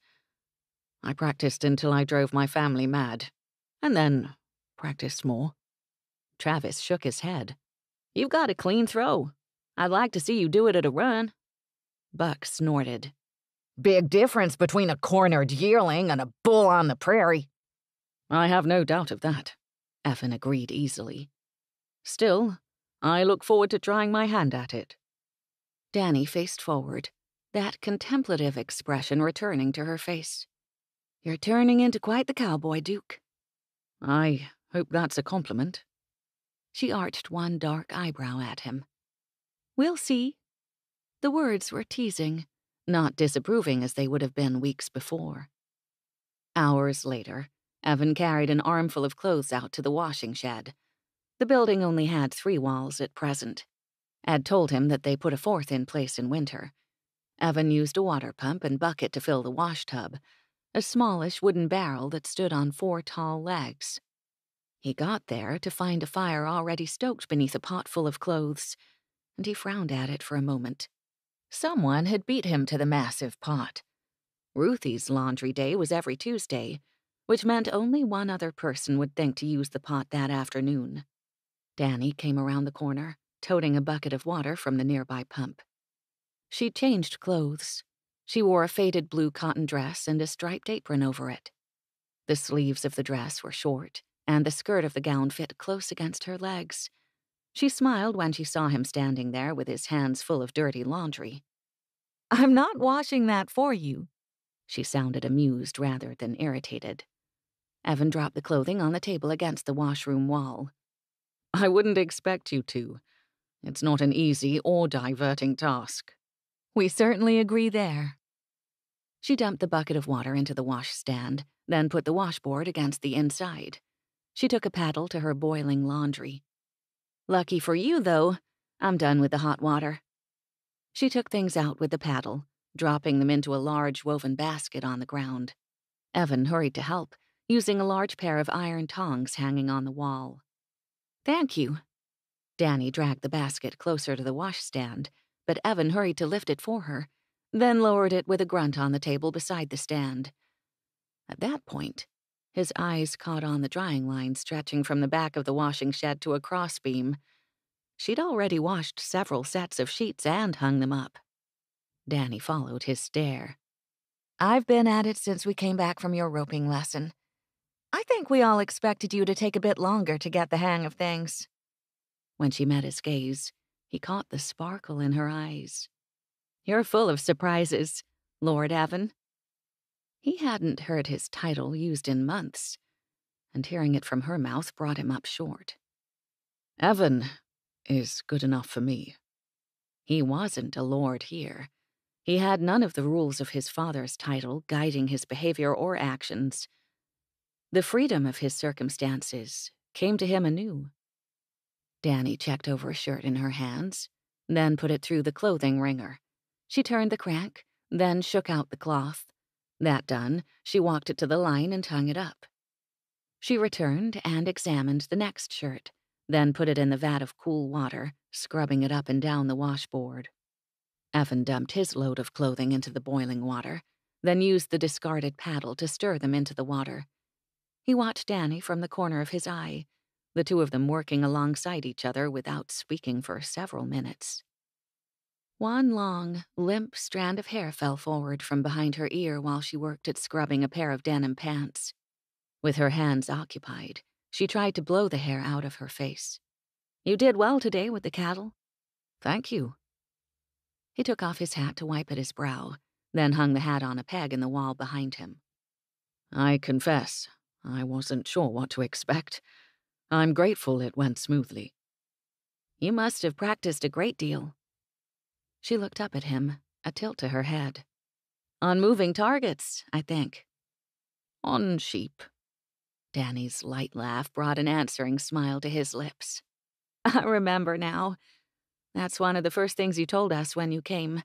I practiced until I drove my family mad, and then practiced more. Travis shook his head. "You've got a clean throw. I'd like to see you do it at a run." Buck snorted. Big difference between a cornered yearling and a bull on the prairie. I have no doubt of that, Evan agreed easily. Still, I look forward to trying my hand at it. Danny faced forward, that contemplative expression returning to her face. "You're turning into quite the cowboy, Duke." I hope that's a compliment. She arched one dark eyebrow at him. "We'll see." The words were teasing, not disapproving as they would have been weeks before. Hours later, Evan carried an armful of clothes out to the washing shed. The building only had 3 walls at present. Ed told him that they put a 4th in place in winter. Evan used a water pump and bucket to fill the wash tub, a smallish wooden barrel that stood on 4 tall legs. He got there to find a fire already stoked beneath a pot full of clothes, and he frowned at it for a moment. Someone had beat him to the massive pot. Ruthie's laundry day was every Tuesday, which meant only one other person would think to use the pot that afternoon. Danny came around the corner, toting a bucket of water from the nearby pump. She'd changed clothes. She wore a faded blue cotton dress and a striped apron over it. The sleeves of the dress were short, and the skirt of the gown fit close against her legs. She smiled when she saw him standing there with his hands full of dirty laundry. "I'm not washing that for you." She sounded amused rather than irritated. Evan dropped the clothing on the table against the washroom wall. I wouldn't expect you to. It's not an easy or diverting task. We certainly agree there. She dumped the bucket of water into the washstand, then put the washboard against the inside. She took a paddle to her boiling laundry. "Lucky for you, though, I'm done with the hot water." She took things out with the paddle, dropping them into a large woven basket on the ground. Evan hurried to help, using a large pair of iron tongs hanging on the wall. "Thank you." Danny dragged the basket closer to the washstand, but Evan hurried to lift it for her, then lowered it with a grunt on the table beside the stand. At that point, his eyes caught on the drying line stretching from the back of the washing shed to a crossbeam. She'd already washed several sets of sheets and hung them up. Danny followed his stare. "I've been at it since we came back from your roping lesson. I think we all expected you to take a bit longer to get the hang of things." When she met his gaze, he caught the sparkle in her eyes. "You're full of surprises, Lord Evan." He hadn't heard his title used in months, and hearing it from her mouth brought him up short. Evan is good enough for me. He wasn't a lord here. He had none of the rules of his father's title guiding his behavior or actions. The freedom of his circumstances came to him anew. Danny checked over a shirt in her hands, then put it through the clothing wringer. She turned the crank, then shook out the cloth. That done, she walked it to the line and hung it up. She returned and examined the next shirt, then put it in the vat of cool water, scrubbing it up and down the washboard. Evan dumped his load of clothing into the boiling water, then used the discarded paddle to stir them into the water. He watched Danny from the corner of his eye, the 2 of them working alongside each other without speaking for several minutes. One long, limp strand of hair fell forward from behind her ear while she worked at scrubbing a pair of denim pants. With her hands occupied, she tried to blow the hair out of her face. "You did well today with the cattle." "Thank you." He took off his hat to wipe at his brow, then hung the hat on a peg in the wall behind him. I confess, I wasn't sure what to expect. I'm grateful it went smoothly. "You must have practiced a great deal." She looked up at him, a tilt to her head. On moving targets, I think. On sheep. Danny's light laugh brought an answering smile to his lips. I remember now. That's one of the first things you told us when you came.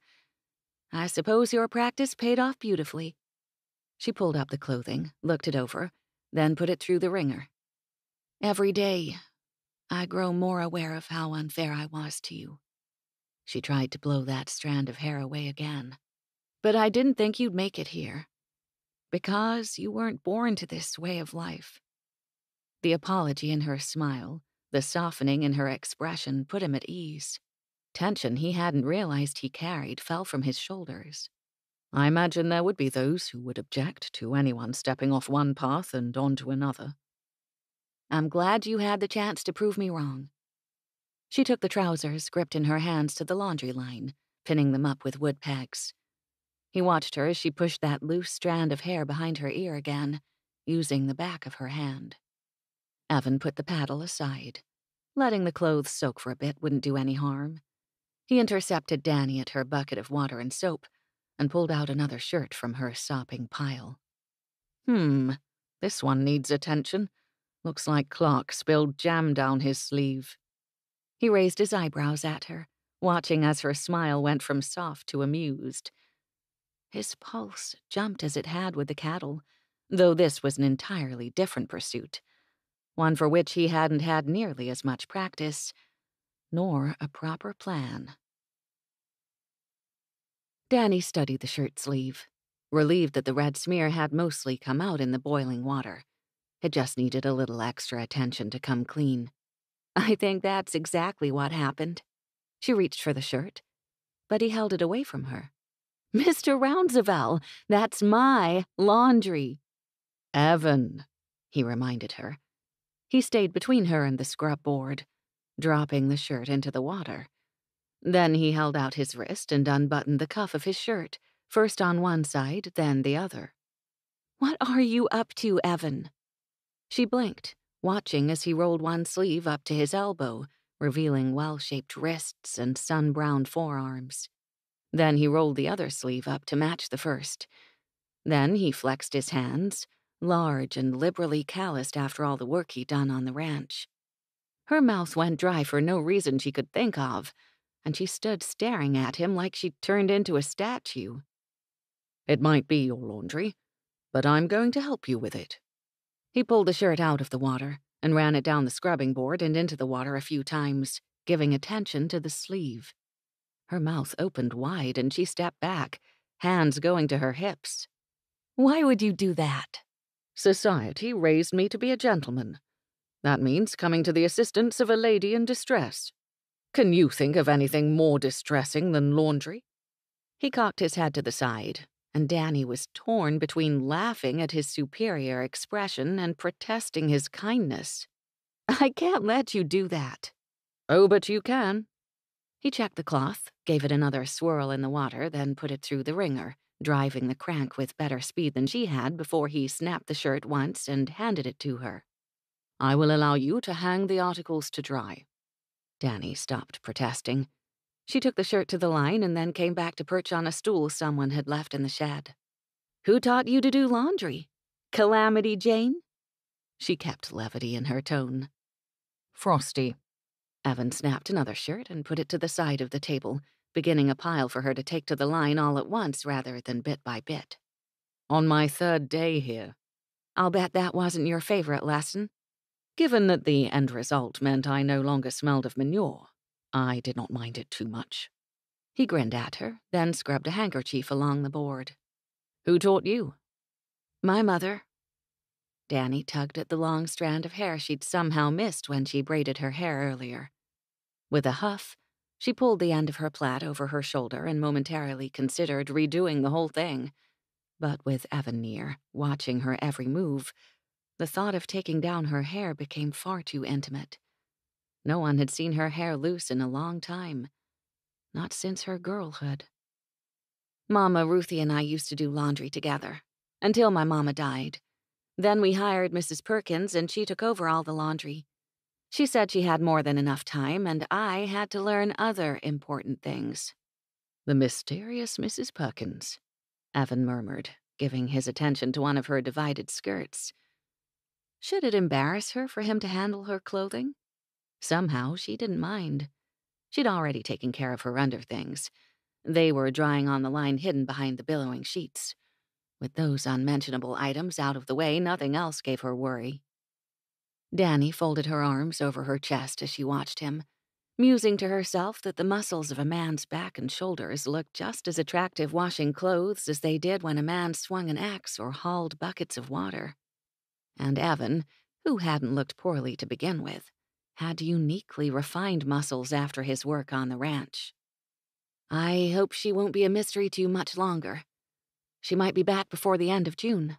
I suppose your practice paid off beautifully. She pulled up the clothing, looked it over, then put it through the wringer. Every day, I grow more aware of how unfair I was to you. She tried to blow that strand of hair away again. But I didn't think you'd make it here. Because you weren't born to this way of life. The apology in her smile, the softening in her expression put him at ease. Tension he hadn't realized he carried fell from his shoulders. I imagine there would be those who would object to anyone stepping off one path and onto another. I'm glad you had the chance to prove me wrong. She took the trousers gripped in her hands to the laundry line, pinning them up with wood pegs. He watched her as she pushed that loose strand of hair behind her ear again, using the back of her hand. Evan put the paddle aside. Letting the clothes soak for a bit wouldn't do any harm. He intercepted Dannie at her bucket of water and soap and pulled out another shirt from her sopping pile. This one needs attention. Looks like Clark spilled jam down his sleeve. He raised his eyebrows at her, watching as her smile went from soft to amused. His pulse jumped as it had with the cattle, though this was an entirely different pursuit, one for which he hadn't had nearly as much practice, nor a proper plan. Dannie studied the shirt sleeve, relieved that the red smear had mostly come out in the boiling water. It just needed a little extra attention to come clean. I think that's exactly what happened. She reached for the shirt, but he held it away from her. Mr. Rounsevell, that's my laundry. Evan, he reminded her. He stayed between her and the scrub board, dropping the shirt into the water. Then he held out his wrist and unbuttoned the cuff of his shirt, first on one side, then the other. What are you up to, Evan? She blinked, watching as he rolled one sleeve up to his elbow, revealing well-shaped wrists and sun-browned forearms. Then he rolled the other sleeve up to match the first. Then he flexed his hands, large and liberally calloused after all the work he'd done on the ranch. Her mouth went dry for no reason she could think of, and she stood staring at him like she'd turned into a statue. It might be your laundry, but I'm going to help you with it. He pulled the shirt out of the water and ran it down the scrubbing board and into the water a few times, giving attention to the sleeve. Her mouth opened wide and she stepped back, hands going to her hips. Why would you do that? Society raised me to be a gentleman. That means coming to the assistance of a lady in distress. Can you think of anything more distressing than laundry? He cocked his head to the side, and Dannie was torn between laughing at his superior expression and protesting his kindness. I can't let you do that. Oh, but you can. He checked the cloth, gave it another swirl in the water, then put it through the wringer, driving the crank with better speed than she had before he snapped the shirt once and handed it to her. I will allow you to hang the articles to dry. Dannie stopped protesting. She took the shirt to the line and then came back to perch on a stool someone had left in the shed. Who taught you to do laundry? Calamity Jane? She kept levity in her tone. Frosty. Evan snapped another shirt and put it to the side of the table, beginning a pile for her to take to the line all at once rather than bit by bit. On my third day here. I'll bet that wasn't your favorite lesson. Given that the end result meant I no longer smelled of manure, I did not mind it too much. He grinned at her, then scrubbed a handkerchief along the board. Who taught you? My mother. Dannie tugged at the long strand of hair she'd somehow missed when she braided her hair earlier. With a huff, she pulled the end of her plait over her shoulder and momentarily considered redoing the whole thing. But with Evan near, watching her every move, the thought of taking down her hair became far too intimate. No one had seen her hair loose in a long time. Not since her girlhood. Mama, Ruthie, and I used to do laundry together, until my mama died. Then we hired Mrs. Perkins, and she took over all the laundry. She said she had more than enough time, and I had to learn other important things. The mysterious Mrs. Perkins, Evan murmured, giving his attention to one of her divided skirts. Should it embarrass her for him to handle her clothing? Somehow she didn't mind. She'd already taken care of her underthings. They were drying on the line hidden behind the billowing sheets. With those unmentionable items out of the way, nothing else gave her worry. Dannie folded her arms over her chest as she watched him, musing to herself that the muscles of a man's back and shoulders looked just as attractive washing clothes as they did when a man swung an axe or hauled buckets of water. And Evan, who hadn't looked poorly to begin with, had uniquely refined muscles after his work on the ranch. I hope she won't be a mystery to you much longer. She might be back before the end of June.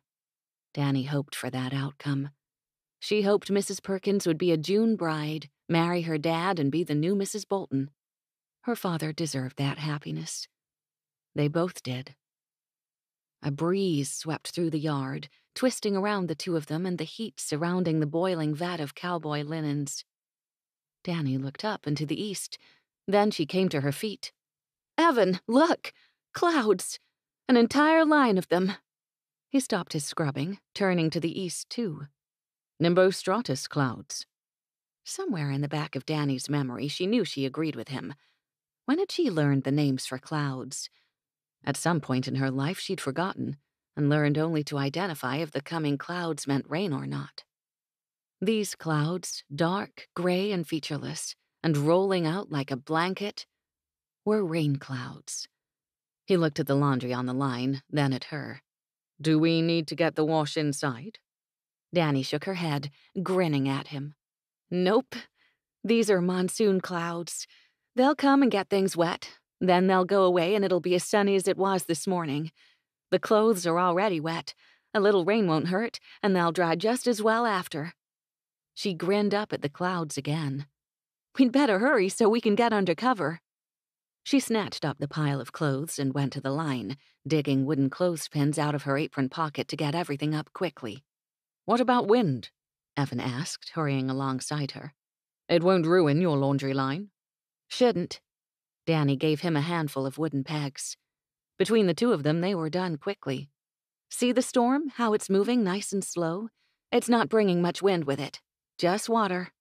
Dannie hoped for that outcome. She hoped Mrs. Perkins would be a June bride, marry her dad, and be the new Mrs. Bolton. Her father deserved that happiness. They both did. A breeze swept through the yard, twisting around the two of them and the heat surrounding the boiling vat of cowboy linens. Dannie looked up into the east. Then she came to her feet. "Evan, look! Clouds! An entire line of them." He stopped his scrubbing, turning to the east, too. Nimbostratus clouds. Somewhere in the back of Danny's memory, she knew she agreed with him. When had she learned the names for clouds? At some point in her life, she'd forgotten, and learned only to identify if the coming clouds meant rain or not. These clouds, dark, gray, and featureless, and rolling out like a blanket, were rain clouds. He looked at the laundry on the line, then at her. "Do we need to get the wash inside?" Dannie shook her head, grinning at him. "Nope. These are monsoon clouds. They'll come and get things wet. Then they'll go away and it'll be as sunny as it was this morning. The clothes are already wet. A little rain won't hurt, and they'll dry just as well after." She grinned up at the clouds again. "We'd better hurry so we can get under cover." She snatched up the pile of clothes and went to the line, digging wooden clothespins out of her apron pocket to get everything up quickly. "What about wind?" Evan asked, hurrying alongside her. "It won't ruin your laundry line." "Shouldn't." Dannie gave him a handful of wooden pegs. Between the two of them, they were done quickly. "See the storm, how it's moving nice and slow? It's not bringing much wind with it. Just water.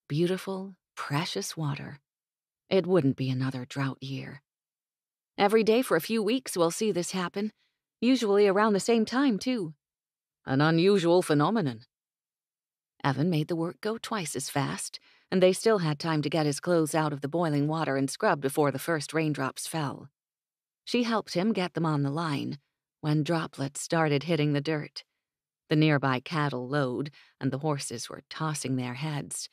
Beautiful, precious water. It wouldn't be another drought year. Every day for a few weeks we'll see this happen, usually around the same time, too." "An unusual phenomenon." Evan made the work go twice as fast, and they still had time to get his clothes out of the boiling water and scrub before the first raindrops fell. She helped him get them on the line, when droplets started hitting the dirt. The nearby cattle lowed, and the horses were tossing their heads.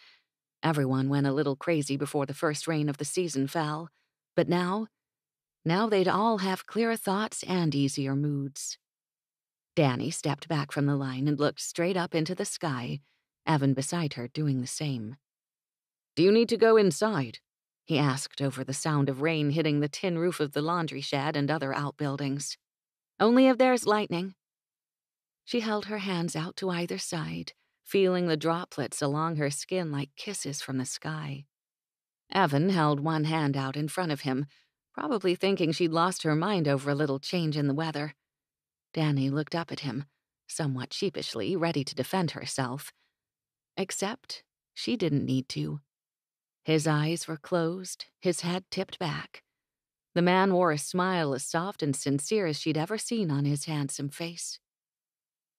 Everyone went a little crazy before the first rain of the season fell, but now they'd all have clearer thoughts and easier moods. Dannie stepped back from the line and looked straight up into the sky, Evan beside her doing the same. "Do you need to go inside?" he asked over the sound of rain hitting the tin roof of the laundry shed and other outbuildings. "Only if there's lightning." She held her hands out to either side, feeling the droplets along her skin like kisses from the sky. Evan held one hand out in front of him, probably thinking she'd lost her mind over a little change in the weather. Dannie looked up at him, somewhat sheepishly, ready to defend herself. Except she didn't need to. His eyes were closed, his head tipped back. The man wore a smile as soft and sincere as she'd ever seen on his handsome face.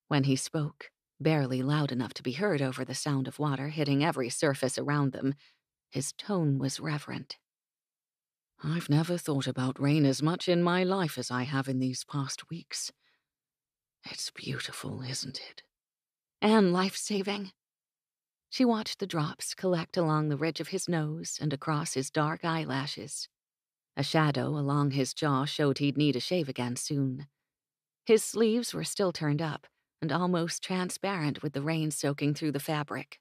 When he spoke, barely loud enough to be heard over the sound of water hitting every surface around them, his tone was reverent. "I've never thought about rain as much in my life as I have in these past weeks. It's beautiful, isn't it?" "And life-saving." She watched the drops collect along the ridge of his nose and across his dark eyelashes. A shadow along his jaw showed he'd need a shave again soon. His sleeves were still turned up and almost transparent with the rain soaking through the fabric.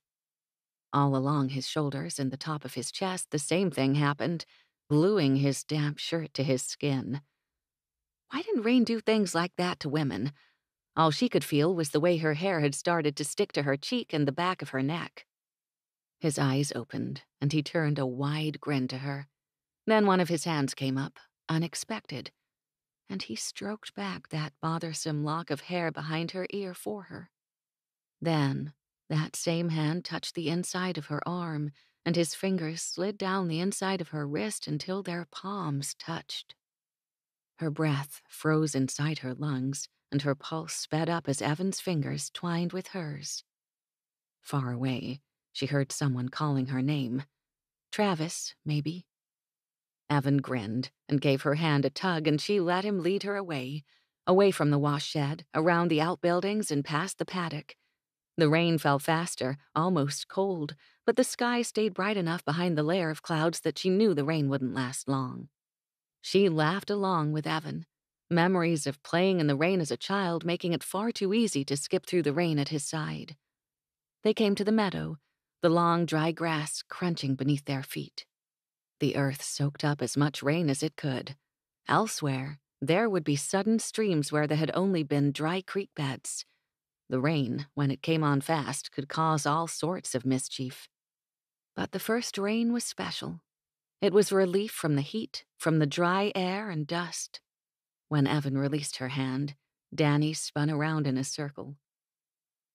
All along his shoulders and the top of his chest, the same thing happened, gluing his damp shirt to his skin. Why didn't rain do things like that to women? All she could feel was the way her hair had started to stick to her cheek and the back of her neck. His eyes opened, and he turned a wide grin to her. Then one of his hands came up, unexpected, and he stroked back that bothersome lock of hair behind her ear for her. Then, that same hand touched the inside of her arm, and his fingers slid down the inside of her wrist until their palms touched. Her breath froze inside her lungs, and her pulse sped up as Evan's fingers twined with hers. Far away, she heard someone calling her name. Travis, maybe. Evan grinned and gave her hand a tug, and she let him lead her away from the wash shed, around the outbuildings, and past the paddock. The rain fell faster, almost cold, but the sky stayed bright enough behind the layer of clouds that she knew the rain wouldn't last long. She laughed along with Evan, memories of playing in the rain as a child making it far too easy to skip through the rain at his side. They came to the meadow, the long, dry grass crunching beneath their feet. The earth soaked up as much rain as it could. Elsewhere, there would be sudden streams where there had only been dry creek beds. The rain, when it came on fast, could cause all sorts of mischief. But the first rain was special. It was relief from the heat, from the dry air and dust. When Evan released her hand, Dannie spun around in a circle.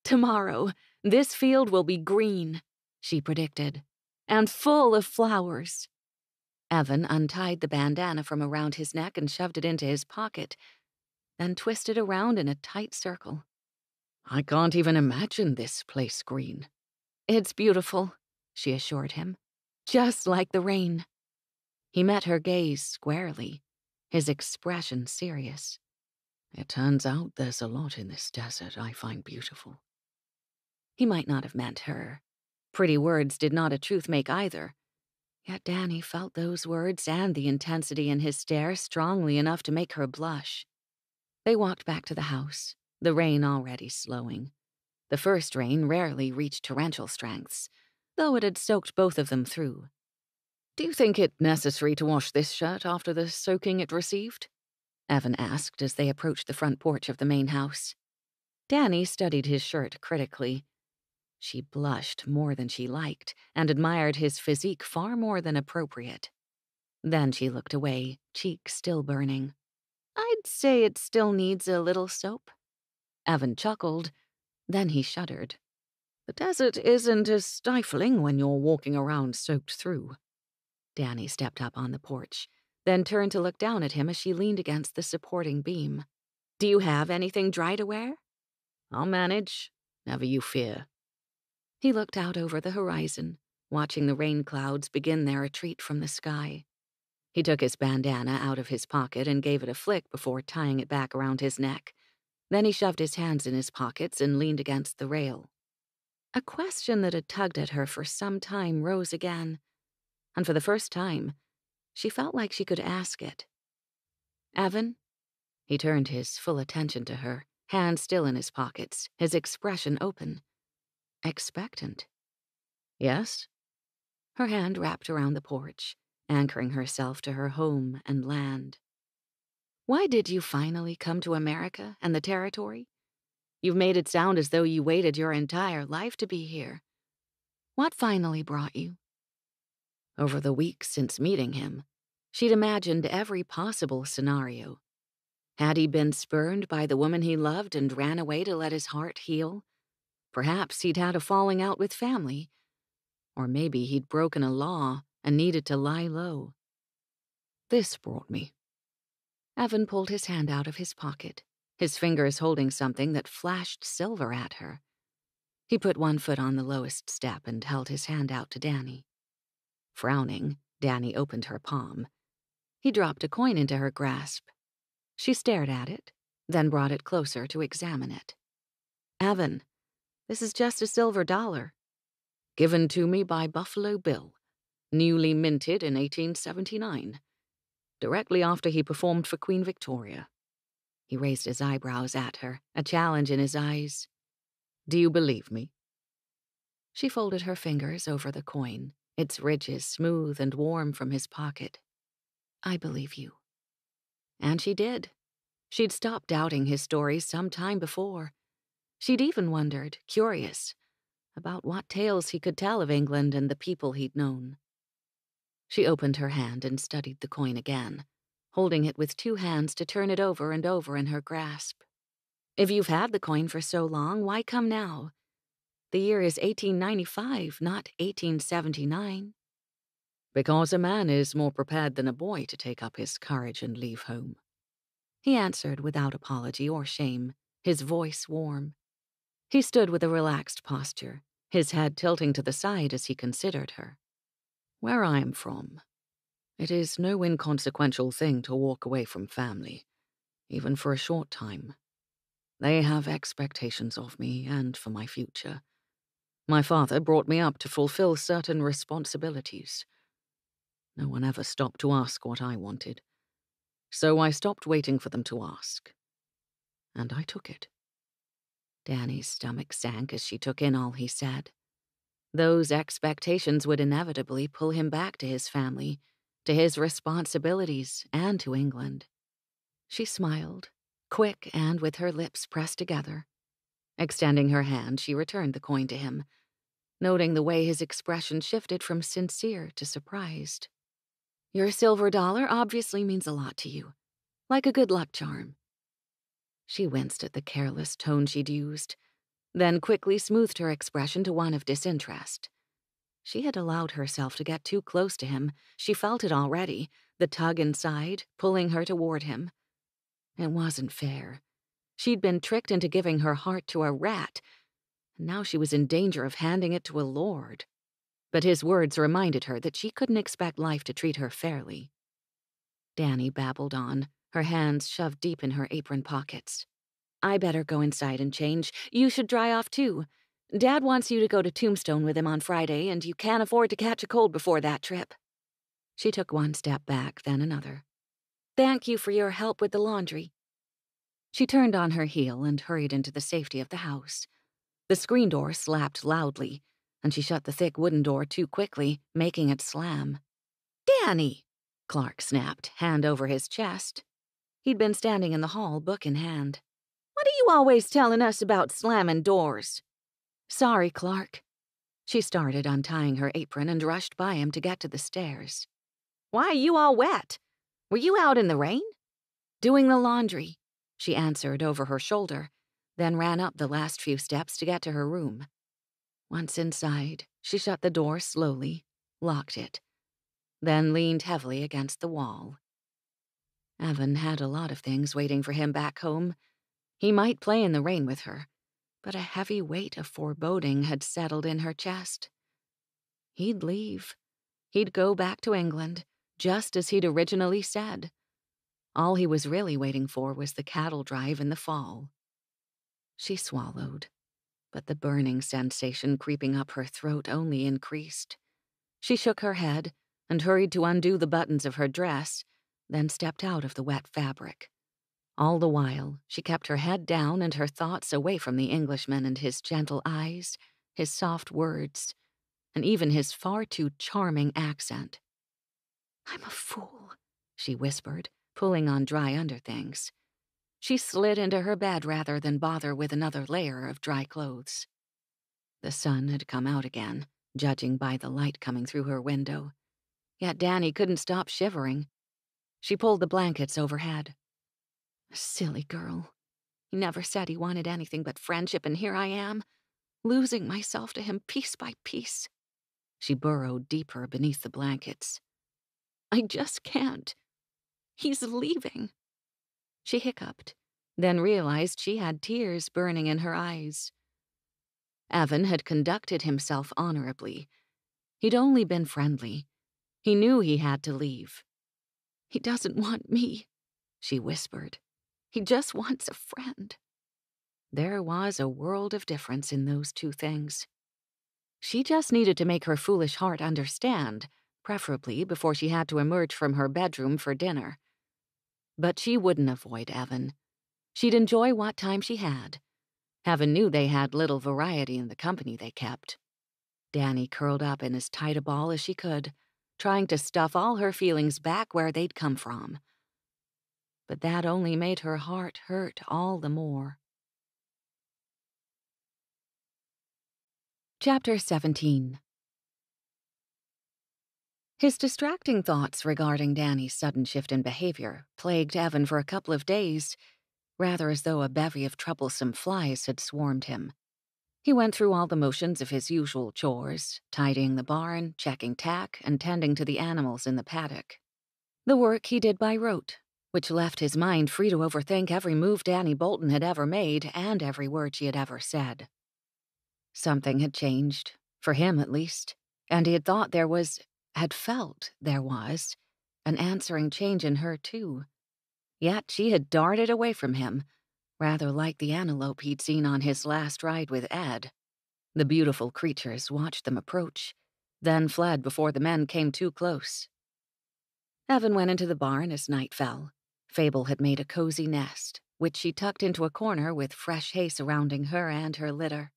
"Tomorrow, this field will be green," she predicted, "and full of flowers." Evan untied the bandana from around his neck and shoved it into his pocket, then twisted around in a tight circle. "I can't even imagine this place green." "It's beautiful," she assured him. "Just like the rain." He met her gaze squarely, his expression serious. "It turns out there's a lot in this desert I find beautiful." He might not have meant her. Pretty words did not a truth make either. Yet Dannie felt those words and the intensity in his stare strongly enough to make her blush. They walked back to the house, the rain already slowing. The first rain rarely reached torrential strengths, though it had soaked both of them through. "Do you think it necessary to wash this shirt after the soaking it received?" Evan asked as they approached the front porch of the main house. Dannie studied his shirt critically. She blushed more than she liked and admired his physique far more than appropriate. Then she looked away, cheeks still burning. "I'd say it still needs a little soap." Evan chuckled. Then he shuddered. "The desert isn't as stifling when you're walking around soaked through." Dannie stepped up on the porch, then turned to look down at him as she leaned against the supporting beam. "Do you have anything dry to wear?" "I'll manage. Never you fear." He looked out over the horizon, watching the rain clouds begin their retreat from the sky. He took his bandana out of his pocket and gave it a flick before tying it back around his neck. Then he shoved his hands in his pockets and leaned against the rail. A question that had tugged at her for some time rose again, and for the first time, she felt like she could ask it. "Evan?" He turned his full attention to her, hands still in his pockets, his expression open. Expectant. "Yes?" Her hand wrapped around the porch, anchoring herself to her home and land. "Why did you finally come to America and the territory? You've made it sound as though you waited your entire life to be here. What finally brought you?" Over the weeks since meeting him, she'd imagined every possible scenario. Had he been spurned by the woman he loved and ran away to let his heart heal? Perhaps he'd had a falling out with family. Or maybe he'd broken a law and needed to lie low. "This brought me." Evan pulled his hand out of his pocket, his fingers holding something that flashed silver at her. He put one foot on the lowest step and held his hand out to Dannie. Frowning, Dannie opened her palm. He dropped a coin into her grasp. She stared at it, then brought it closer to examine it. "Evan, this is just a silver dollar." "Given to me by Buffalo Bill, newly minted in 1879, directly after he performed for Queen Victoria." He raised his eyebrows at her, a challenge in his eyes. "Do you believe me?" She folded her fingers over the coin, its ridges smooth and warm from his pocket. "I believe you." And she did. She'd stopped doubting his stories some time before. She'd even wondered, curious, about what tales he could tell of England and the people he'd known. She opened her hand and studied the coin again, holding it with 2 hands to turn it over and over in her grasp. If you've had the coin for so long, why come now? The year is 1895, not 1879. Because a man is more prepared than a boy to take up his courage and leave home, He answered without apology or shame, his voice warm. He stood with a relaxed posture, his head tilting to the side as he considered her. Where I am from, it is no inconsequential thing to walk away from family, even for a short time. They have expectations of me and for my future. My father brought me up to fulfill certain responsibilities. No one ever stopped to ask what I wanted, so I stopped waiting for them to ask. And I took it. Danny's stomach sank as she took in all he said. Those expectations would inevitably pull him back to his family, to his responsibilities, and to England. She smiled, quick and with her lips pressed together. Extending her hand, she returned the coin to him, noting the way his expression shifted from sincere to surprised. Your silver dollar obviously means a lot to you, like a good luck charm. She winced at the careless tone she'd used, then quickly smoothed her expression to one of disinterest. She had allowed herself to get too close to him. She felt it already, the tug inside, pulling her toward him. It wasn't fair. She'd been tricked into giving her heart to a rat, and now she was in danger of handing it to a lord. But his words reminded her that she couldn't expect life to treat her fairly. Dannie babbled on, her hands shoved deep in her apron pockets. I better go inside and change. You should dry off too. Dad wants you to go to Tombstone with him on Friday, and you can't afford to catch a cold before that trip. She took one step back, then another. Thank you for your help with the laundry. She turned on her heel and hurried into the safety of the house. The screen door slapped loudly, and she shut the thick wooden door too quickly, making it slam. Dannie! Clark snapped, hand over his chest. He'd been standing in the hall, book in hand. What are you always telling us about slamming doors? Sorry, Clark. She started untying her apron and rushed by him to get to the stairs. Why are you all wet? Were you out in the rain? Doing the laundry, she answered over her shoulder, then ran up the last few steps to get to her room. Once inside, she shut the door slowly, locked it, then leaned heavily against the wall. Evan had a lot of things waiting for him back home. He might play in the rain with her, but a heavy weight of foreboding had settled in her chest. He'd leave. He'd go back to England, just as he'd originally said. All he was really waiting for was the cattle drive in the fall. She swallowed, but the burning sensation creeping up her throat only increased. She shook her head and hurried to undo the buttons of her dress, then stepped out of the wet fabric. All the while, she kept her head down and her thoughts away from the Englishman and his gentle eyes, his soft words, and even his far too charming accent. I'm a fool, she whispered, pulling on dry underthings. She slid into her bed rather than bother with another layer of dry clothes. The sun had come out again, judging by the light coming through her window. Yet Dannie couldn't stop shivering. She pulled the blankets overhead. Silly girl. He never said he wanted anything but friendship, and here I am, losing myself to him piece by piece. She burrowed deeper beneath the blankets. I just can't. He's leaving. She hiccuped, then realized she had tears burning in her eyes. Evan had conducted himself honorably. He'd only been friendly. He knew he had to leave. He doesn't want me, she whispered. He just wants a friend. There was a world of difference in those two things. She just needed to make her foolish heart understand, preferably before she had to emerge from her bedroom for dinner. But she wouldn't avoid Evan. She'd enjoy what time she had. Evan knew they had little variety in the company they kept. Dannie curled up in as tight a ball as she could, trying to stuff all her feelings back where they'd come from. But that only made her heart hurt all the more. Chapter 17. His distracting thoughts regarding Danny's sudden shift in behavior plagued Evan for a couple of days, rather as though a bevy of troublesome flies had swarmed him. He went through all the motions of his usual chores, tidying the barn, checking tack, and tending to the animals in the paddock. The work he did by rote, which left his mind free to overthink every move Dannie Bolton had ever made and every word she had ever said. Something had changed, for him at least, and he had felt there was, an answering change in her too. Yet she had darted away from him, rather like the antelope he'd seen on his last ride with Ed. The beautiful creatures watched them approach, then fled before the men came too close. Evan went into the barn as night fell. Fable had made a cozy nest, which she tucked into a corner with fresh hay surrounding her and her litter.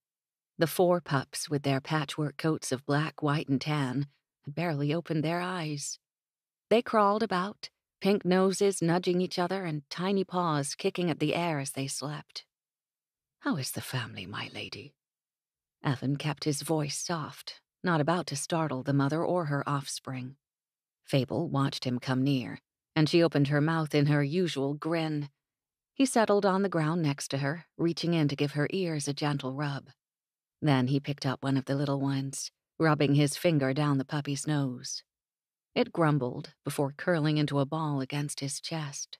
The 4 pups, with their patchwork coats of black, white, and tan, had barely opened their eyes. They crawled about, pink noses nudging each other and tiny paws kicking at the air as they slept. "How is the family, my lady?" Evan kept his voice soft, not about to startle the mother or her offspring. Fable watched him come near, and she opened her mouth in her usual grin. He settled on the ground next to her, reaching in to give her ears a gentle rub. Then he picked up one of the little ones, rubbing his finger down the puppy's nose. It grumbled before curling into a ball against his chest.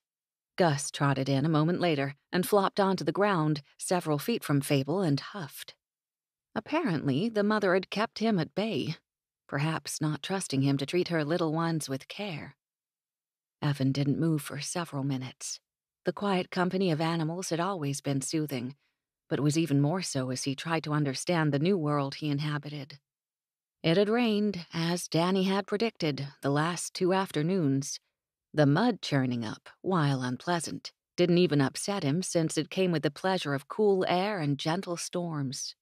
Gus trotted in a moment later and flopped onto the ground several feet from Fable and huffed. Apparently, the mother had kept him at bay, perhaps not trusting him to treat her little ones with care. Evan didn't move for several minutes. The quiet company of animals had always been soothing, but was even more so as he tried to understand the new world he inhabited. It had rained, as Danny had predicted, the last 2 afternoons. The mud churning up, while unpleasant, didn't even upset him since it came with the pleasure of cool air and gentle storms.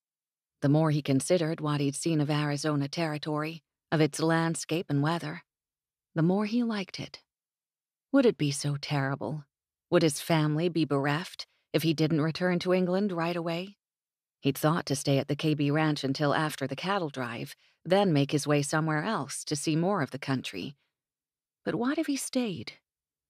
The more he considered what he'd seen of Arizona territory, of its landscape and weather, the more he liked it. Would it be so terrible? Would his family be bereft if he didn't return to England right away? He'd thought to stay at the KB Ranch until after the cattle drive, then make his way somewhere else to see more of the country. But what if he stayed?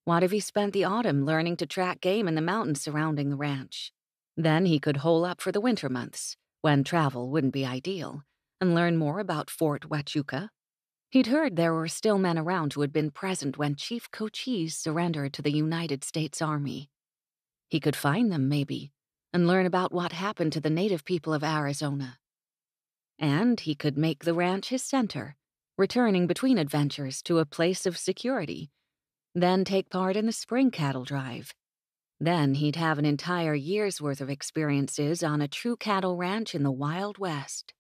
What if he spent the autumn learning to track game in the mountains surrounding the ranch? Then he could hole up for the winter months, when travel wouldn't be ideal, and learn more about Fort Huachuca. He'd heard there were still men around who had been present when Chief Cochise surrendered to the United States Army. He could find them, maybe, and learn about what happened to the native people of Arizona. And he could make the ranch his center, returning between adventures to a place of security, then take part in the spring cattle drive. Then he'd have an entire year's worth of experiences on a true cattle ranch in the Wild West.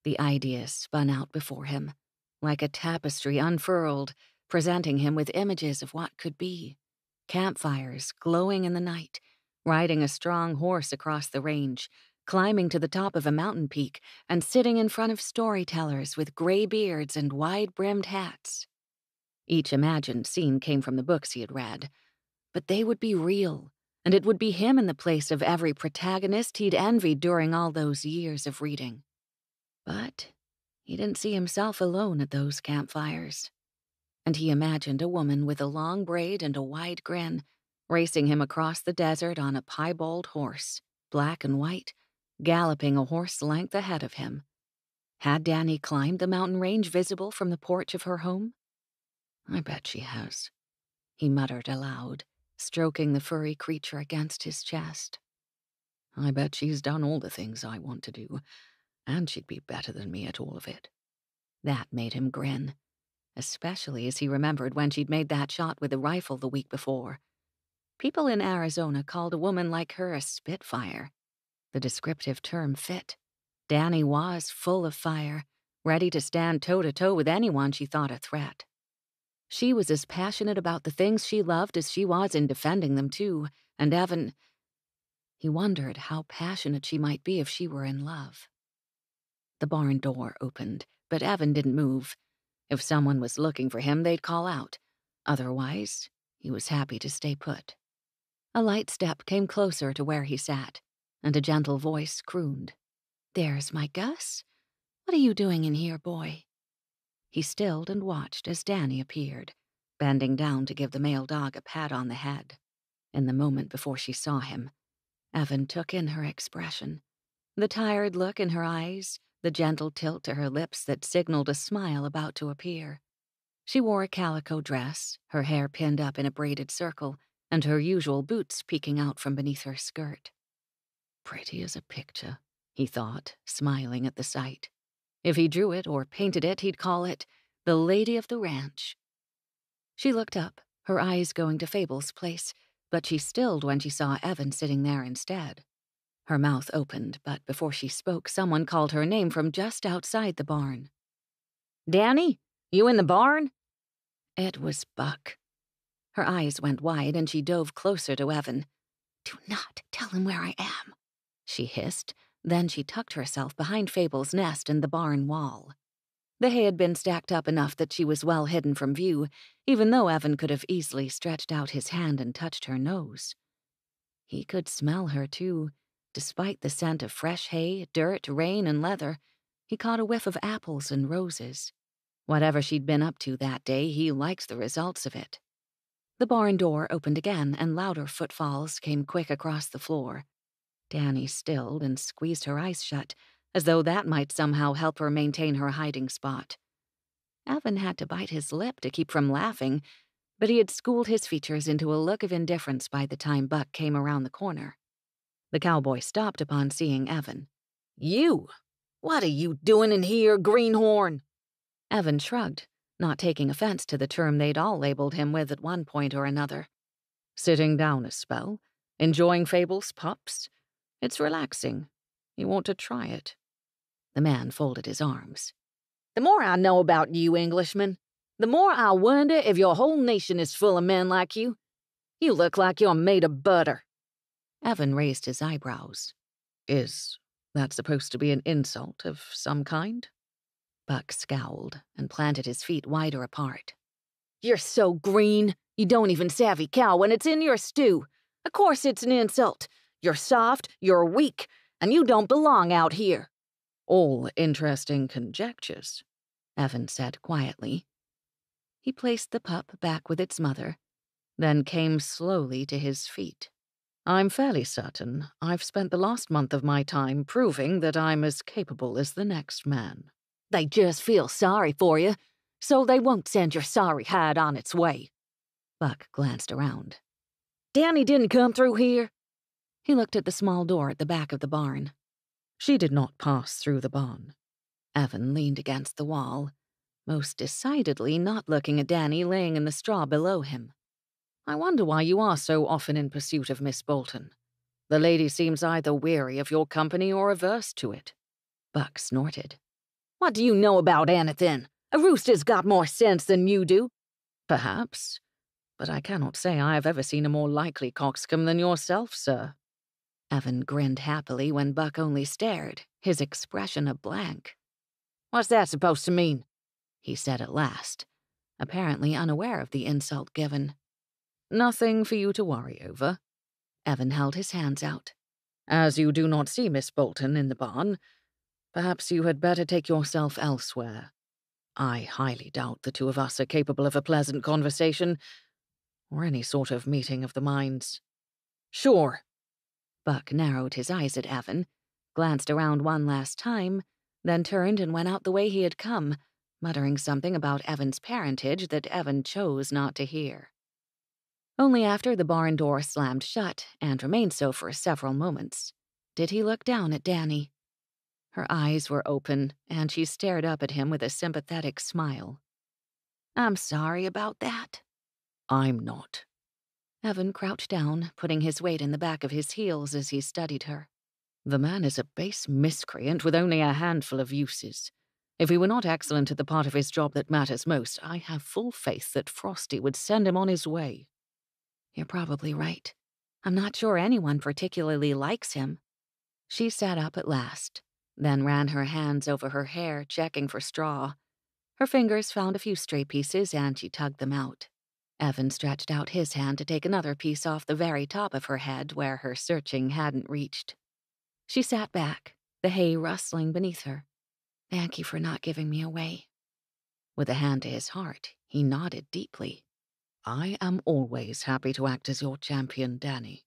The ideas spun out before him, like a tapestry unfurled, presenting him with images of what could be. Campfires glowing in the night, riding a strong horse across the range, climbing to the top of a mountain peak, and sitting in front of storytellers with gray beards and wide-brimmed hats. Each imagined scene came from the books he had read, but they would be real, and it would be him in the place of every protagonist he'd envied during all those years of reading. But he didn't see himself alone at those campfires, and he imagined a woman with a long braid and a wide grin, racing him across the desert on a piebald horse, black and white, galloping a horse length ahead of him. Had Danny climbed the mountain range visible from the porch of her home? "I bet she has," he muttered aloud, stroking the furry creature against his chest. "I bet she's done all the things I want to do, and she'd be better than me at all of it." That made him grin, especially as he remembered when she'd made that shot with the rifle the week before. People in Arizona called a woman like her a spitfire. The descriptive term fit. Danny was full of fire, ready to stand toe-to-toe with anyone she thought a threat. She was as passionate about the things she loved as she was in defending them, too, and Evan... He wondered how passionate she might be if she were in love. The barn door opened, but Evan didn't move. If someone was looking for him, they'd call out. Otherwise, he was happy to stay put. A light step came closer to where he sat, and a gentle voice crooned. "There's my Gus. What are you doing in here, boy?" He stilled and watched as Dannie appeared, bending down to give the male dog a pat on the head. In the moment before she saw him, Evan took in her expression. The tired look in her eyes, the gentle tilt to her lips that signaled a smile about to appear. She wore a calico dress, her hair pinned up in a braided circle, and her usual boots peeking out from beneath her skirt. Pretty as a picture, he thought, smiling at the sight. If he drew it or painted it, he'd call it the Lady of the Ranch. She looked up, her eyes going to Fable's place, but she stilled when she saw Evan sitting there instead. Her mouth opened, but before she spoke, someone called her name from just outside the barn. "Dannie, you in the barn?" It was Buck. Her eyes went wide and she dove closer to Evan. "Do not tell him where I am," she hissed. Then she tucked herself behind Fable's nest in the barn wall. The hay had been stacked up enough that she was well hidden from view, even though Evan could have easily stretched out his hand and touched her nose. He could smell her, too. Despite the scent of fresh hay, dirt, rain, and leather, he caught a whiff of apples and roses. Whatever she'd been up to that day, he liked the results of it. The barn door opened again, and louder footfalls came quick across the floor. Dannie stilled and squeezed her eyes shut, as though that might somehow help her maintain her hiding spot. Evan had to bite his lip to keep from laughing, but he had schooled his features into a look of indifference by the time Buck came around the corner. The cowboy stopped upon seeing Evan. "You? What are you doing in here, greenhorn?" Evan shrugged, not taking offense to the term they'd all labeled him with at one point or another. "Sitting down a spell, enjoying Fable's pups. It's relaxing. You want to try it." The man folded his arms. "The more I know about you, Englishman, the more I wonder if your whole nation is full of men like you. You look like you're made of butter." Evan raised his eyebrows. "Is that supposed to be an insult of some kind?" Buck scowled and planted his feet wider apart. "You're so green, you don't even savvy cow when it's in your stew. Of course it's an insult. You're soft, you're weak, and you don't belong out here." "All interesting conjectures," Evan said quietly. He placed the pup back with its mother, then came slowly to his feet. "I'm fairly certain I've spent the last month of my time proving that I'm as capable as the next man." "They just feel sorry for you, so they won't send your sorry hide on its way." Buck glanced around. "Dannie didn't come through here?" He looked at the small door at the back of the barn. "She did not pass through the barn." Evan leaned against the wall, most decidedly not looking at Dannie laying in the straw below him. "I wonder why you are so often in pursuit of Miss Bolton. The lady seems either weary of your company or averse to it." Buck snorted. "What do you know about anything? A rooster's got more sense than you do." "Perhaps, but I cannot say I have ever seen a more likely coxcomb than yourself, sir." Evan grinned happily when Buck only stared, his expression a blank. "What's that supposed to mean?" he said at last, apparently unaware of the insult given. "Nothing for you to worry over." Evan held his hands out. "As you do not see Miss Bolton in the barn, perhaps you had better take yourself elsewhere. I highly doubt the two of us are capable of a pleasant conversation, or any sort of meeting of the minds." "Sure." Buck narrowed his eyes at Evan, glanced around one last time, then turned and went out the way he had come, muttering something about Evan's parentage that Evan chose not to hear. Only after the barn door slammed shut, and remained so for several moments, did he look down at Dannie. Her eyes were open, and she stared up at him with a sympathetic smile. "I'm sorry about that." "I'm not." Evan crouched down, putting his weight in the back of his heels as he studied her. "The man is a base miscreant with only a handful of uses. If he were not excellent at the part of his job that matters most, I have full faith that Frosty would send him on his way." "You're probably right. I'm not sure anyone particularly likes him." She sat up at last, then ran her hands over her hair, checking for straw. Her fingers found a few stray pieces, and she tugged them out. Evan stretched out his hand to take another piece off the very top of her head where her searching hadn't reached. She sat back, the hay rustling beneath her. "Thank you for not giving me away." With a hand to his heart, he nodded deeply. I am always happy to act as your champion, Dannie.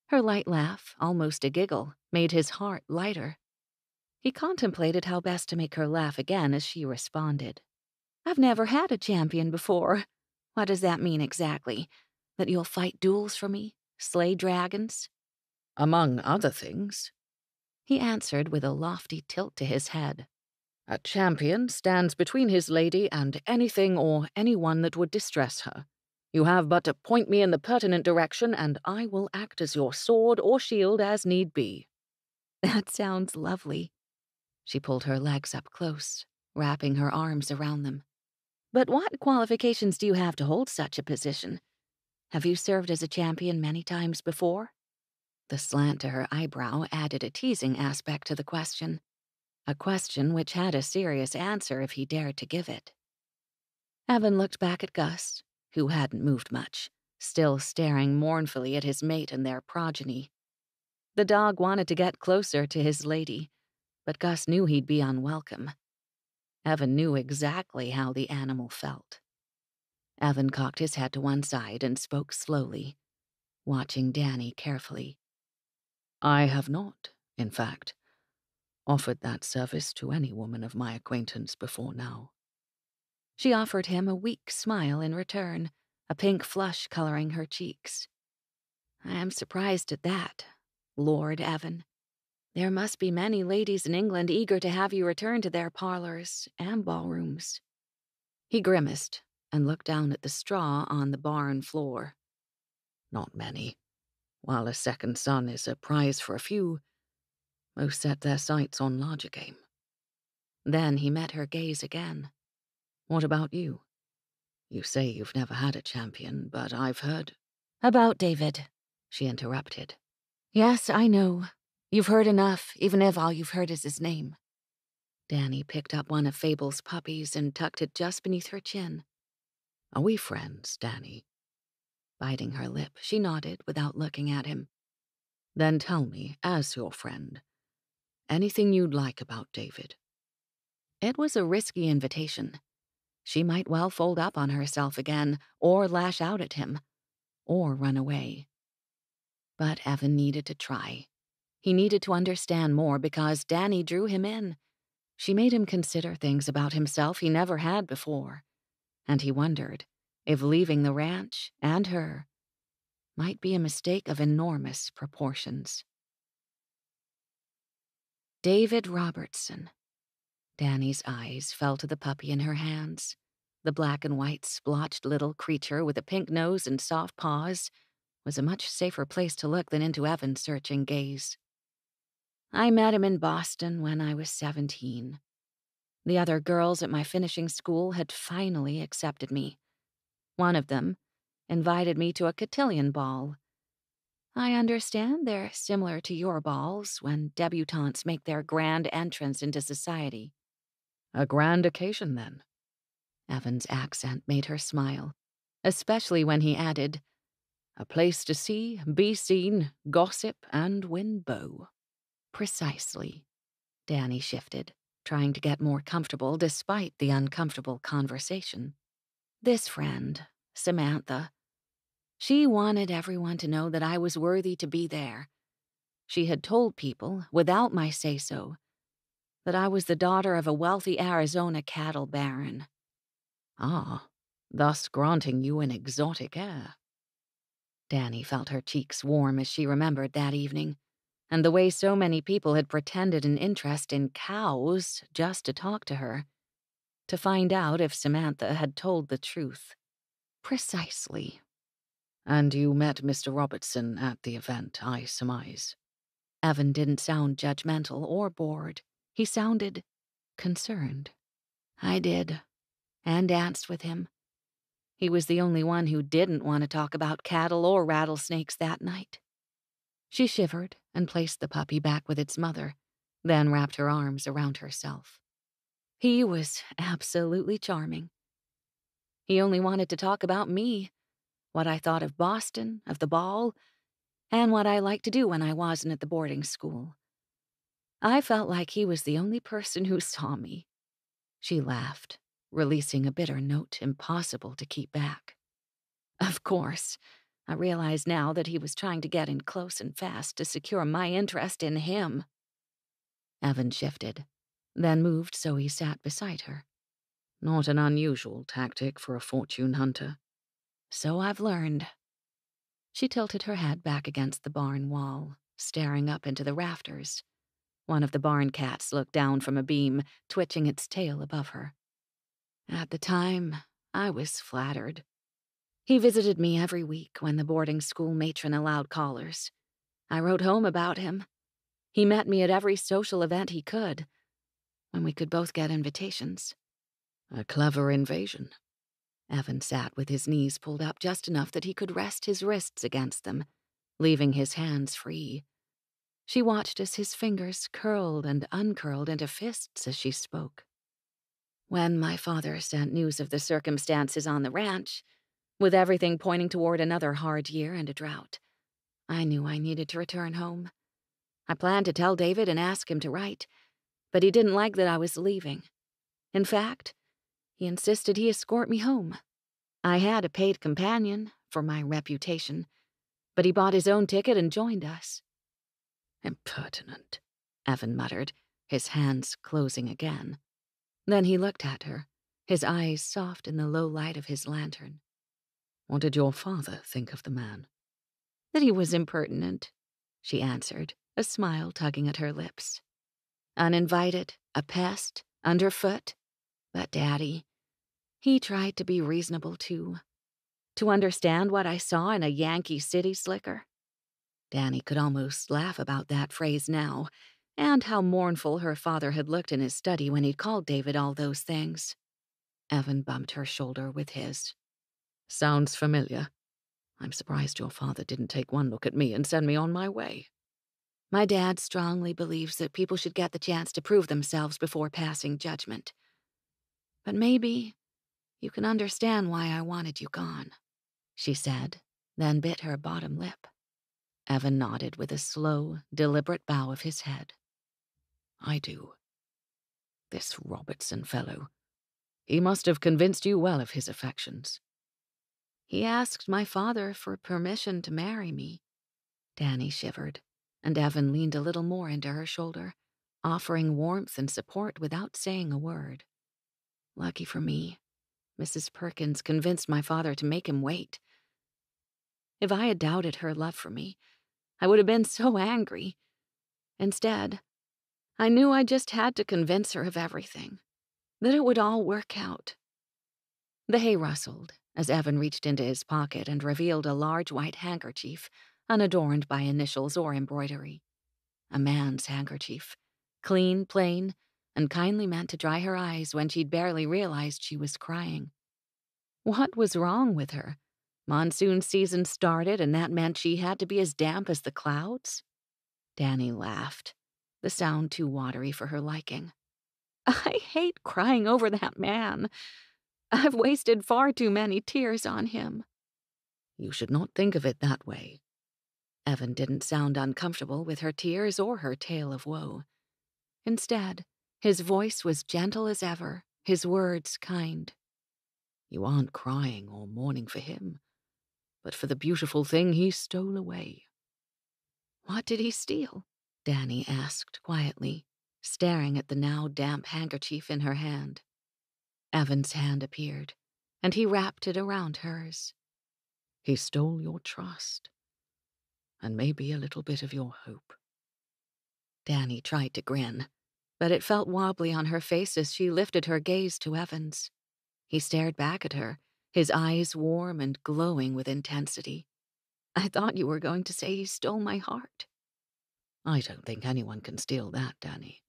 Her light laugh, almost a giggle, made his heart lighter. He contemplated how best to make her laugh again as she responded. I've never had a champion before. What does that mean exactly? That you'll fight duels for me? Slay dragons? Among other things, He answered with a lofty tilt to his head. a champion stands between his lady and anything or anyone that would distress her. You have but to point me in the pertinent direction, and I will act as your sword or shield as need be. That sounds lovely. She pulled her legs up close, wrapping her arms around them. But what qualifications do you have to hold such a position? Have you served as a champion many times before? The slant to her eyebrow added a teasing aspect to the question, a question which had a serious answer if he dared to give it. Evan looked back at Gus, who hadn't moved much, still staring mournfully at his mate and their progeny. The dog wanted to get closer to his lady, but Gus knew he'd be unwelcome. Evan knew exactly how the animal felt. Evan cocked his head to one side and spoke slowly, watching Dannie carefully. I have not, in fact, offered that service to any woman of my acquaintance before now. She offered him a weak smile in return, a pink flush coloring her cheeks. I am surprised at that, Lord Evan. There must be many ladies in England eager to have you return to their parlors and ballrooms. He grimaced and looked down at the straw on the barn floor. Not many. While a second son is a prize for a few, most set their sights on larger game. Then he met her gaze again. What about you? You say you've never had a champion, but I've heard... About David, she interrupted. Yes, I know. You've heard enough, even if all you've heard is his name. Dannie picked up one of Fable's puppies and tucked it just beneath her chin. Are we friends, Dannie? Biting her lip, she nodded without looking at him. Then tell me, as your friend, anything you'd like about David. It was a risky invitation. She might well fold up on herself again, or lash out at him, or run away. But Evan needed to try. He needed to understand more because Dannie drew him in. She made him consider things about himself he never had before, and he wondered if leaving the ranch and her might be a mistake of enormous proportions. David Robertson. Dannie's eyes fell to the puppy in her hands. The black and white splotched little creature with a pink nose and soft paws was a much safer place to look than into Evan's searching gaze. I met him in Boston when I was 17. The other girls at my finishing school had finally accepted me. One of them invited me to a cotillion ball. I understand they're similar to your balls when debutantes make their grand entrance into society. A grand occasion, then. Evan's accent made her smile, especially when he added, a place to see, be seen, gossip, and win beaux. Precisely. Dannie shifted, trying to get more comfortable despite the uncomfortable conversation. This friend, Samantha, she wanted everyone to know that I was worthy to be there. She had told people, without my say-so, that I was the daughter of a wealthy Arizona cattle baron. Ah, thus granting you an exotic air. Dannie felt her cheeks warm as she remembered that evening, and the way so many people had pretended an interest in cows just to talk to her, to find out if Samantha had told the truth. Precisely. And you met Mr. Robertson at the event, I surmise. Evan didn't sound judgmental or bored. He sounded concerned. I did, and danced with him. He was the only one who didn't want to talk about cattle or rattlesnakes that night. She shivered and placed the puppy back with its mother, then wrapped her arms around herself. He was absolutely charming. He only wanted to talk about me, what I thought of Boston, of the ball, and what I liked to do when I wasn't at the boarding school. I felt like he was the only person who saw me. She laughed, releasing a bitter note impossible to keep back. Of course, I realize now that he was trying to get in close and fast to secure my interest in him. Evan shifted, then moved so he sat beside her. Not an unusual tactic for a fortune hunter. So I've learned. She tilted her head back against the barn wall, staring up into the rafters. One of the barn cats looked down from a beam, twitching its tail above her. At the time, I was flattered. He visited me every week when the boarding school matron allowed callers. I wrote home about him. He met me at every social event he could, when we could both get invitations. A clever invasion. Evan sat with his knees pulled up just enough that he could rest his wrists against them, leaving his hands free. She watched as his fingers curled and uncurled into fists as she spoke. When my father sent news of the circumstances on the ranch, with everything pointing toward another hard year and a drought, I knew I needed to return home. I planned to tell David and ask him to write, but he didn't like that I was leaving. In fact, he insisted he escort me home. I had a paid companion for my reputation, but he bought his own ticket and joined us. Impertinent, Evan muttered, his hands closing again. Then he looked at her, his eyes soft in the low light of his lantern. What did your father think of the man? That he was impertinent, she answered, a smile tugging at her lips. Uninvited, a pest, underfoot. But Daddy, he tried to be reasonable too. To understand what I saw in a Yankee city slicker. Dannie could almost laugh about that phrase now, and how mournful her father had looked in his study when he'd called David all those things. Evan bumped her shoulder with his. Sounds familiar. I'm surprised your father didn't take one look at me and send me on my way. My dad strongly believes that people should get the chance to prove themselves before passing judgment. But maybe you can understand why I wanted you gone, she said, then bit her bottom lip. Evan nodded with a slow, deliberate bow of his head. I do. This Robertson fellow. He must have convinced you well of his affections. He asked my father for permission to marry me. Dannie shivered, and Evan leaned a little more into her shoulder, offering warmth and support without saying a word. Lucky for me, Mrs. Perkins convinced my father to make him wait. If I had doubted her love for me, I would have been so angry. Instead, I knew I just had to convince her of everything, that it would all work out. The hay rustled as Evan reached into his pocket and revealed a large white handkerchief, unadorned by initials or embroidery. A man's handkerchief, clean, plain, and kindly meant to dry her eyes when she'd barely realized she was crying. What was wrong with her? Monsoon season started, and that meant she had to be as damp as the clouds? Dannie laughed, the sound too watery for her liking. I hate crying over that man. I've wasted far too many tears on him. You should not think of it that way. Evan didn't sound uncomfortable with her tears or her tale of woe. Instead, his voice was gentle as ever, his words kind. You aren't crying or mourning for him, but for the beautiful thing he stole away. What did he steal? Dannie asked quietly, staring at the now damp handkerchief in her hand. Evan's hand appeared, and he wrapped it around hers. He stole your trust, and maybe a little bit of your hope. Dannie tried to grin, but it felt wobbly on her face as she lifted her gaze to Evan's. He stared back at her, his eyes warm and glowing with intensity. I thought you were going to say he stole my heart. I don't think anyone can steal that, Dannie.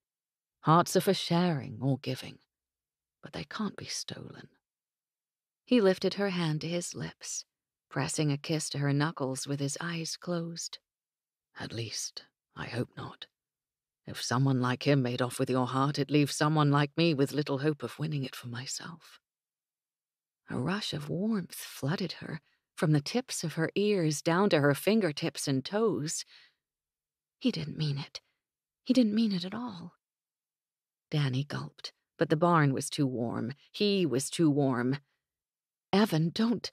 Hearts are for sharing or giving, but they can't be stolen. He lifted her hand to his lips, pressing a kiss to her knuckles with his eyes closed. At least, I hope not. If someone like him made off with your heart, it leaves someone like me with little hope of winning it for myself. A rush of warmth flooded her, from the tips of her ears down to her fingertips and toes. He didn't mean it. He didn't mean it at all. Dannie gulped, But the barn was too warm. He was too warm. "Evan, don't—"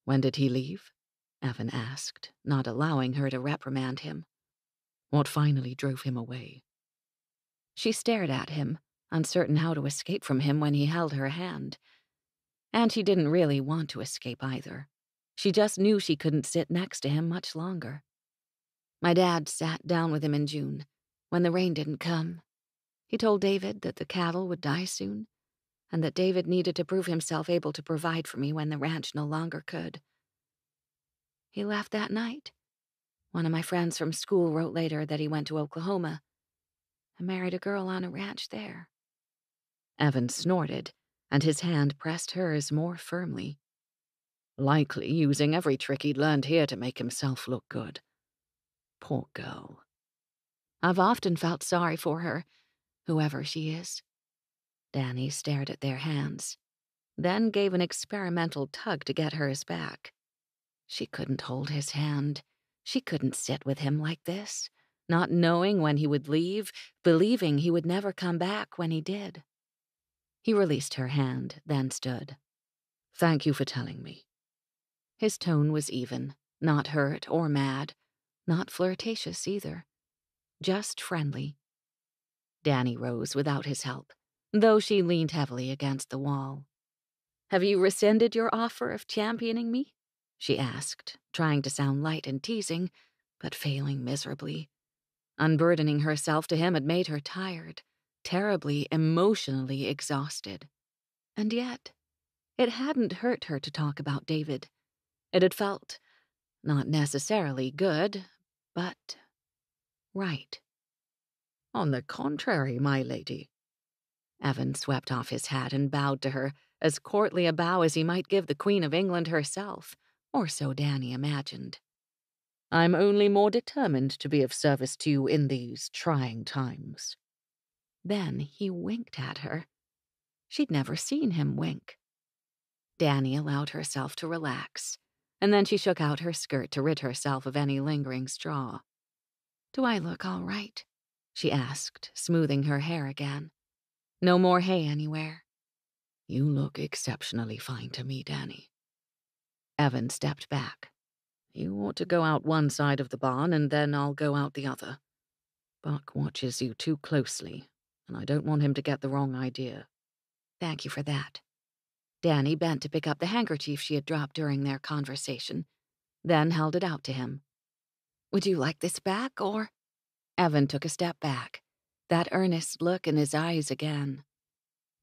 "When did he leave?" Evan asked, not allowing her to reprimand him. "What finally drove him away?" She stared at him, uncertain how to escape from him when he held her hand. And she didn't really want to escape either. She just knew she couldn't sit next to him much longer. "My dad sat down with him in June, when the rain didn't come. He told David that the cattle would die soon, and that David needed to prove himself able to provide for me when the ranch no longer could. He left that night. One of my friends from school wrote later that he went to Oklahoma and married a girl on a ranch there." Evan snorted, and his hand pressed hers more firmly. "Likely using every trick he'd learned here to make himself look good. Poor girl. I've often felt sorry for her, whoever she is." Dannie stared at their hands, then gave an experimental tug to get hers back. She couldn't hold his hand. She couldn't sit with him like this, not knowing when he would leave, believing he would never come back when he did. He released her hand, then stood. "Thank you for telling me." His tone was even, not hurt or mad, not flirtatious either, just friendly. Dannie rose without his help, though she leaned heavily against the wall. "Have you rescinded your offer of championing me?" she asked, trying to sound light and teasing, but failing miserably. Unburdening herself to him had made her tired, terribly emotionally exhausted. And yet, it hadn't hurt her to talk about David. It had felt, not necessarily good, but right. "On the contrary, my lady." Evan swept off his hat and bowed to her, as courtly a bow as he might give the Queen of England herself, or so Dannie imagined. "I'm only more determined to be of service to you in these trying times." Then he winked at her. She'd never seen him wink. Dannie allowed herself to relax, and then she shook out her skirt to rid herself of any lingering straw. "Do I look all right?" she asked, smoothing her hair again. "No more hay anywhere?" "You look exceptionally fine to me, Dannie." Evan stepped back. "You ought to go out one side of the barn, and then I'll go out the other. Buck watches you too closely, and I don't want him to get the wrong idea." "Thank you for that." Dannie bent to pick up the handkerchief she had dropped during their conversation, then held it out to him. "Would you like this back, or—" Evan took a step back, that earnest look in his eyes again.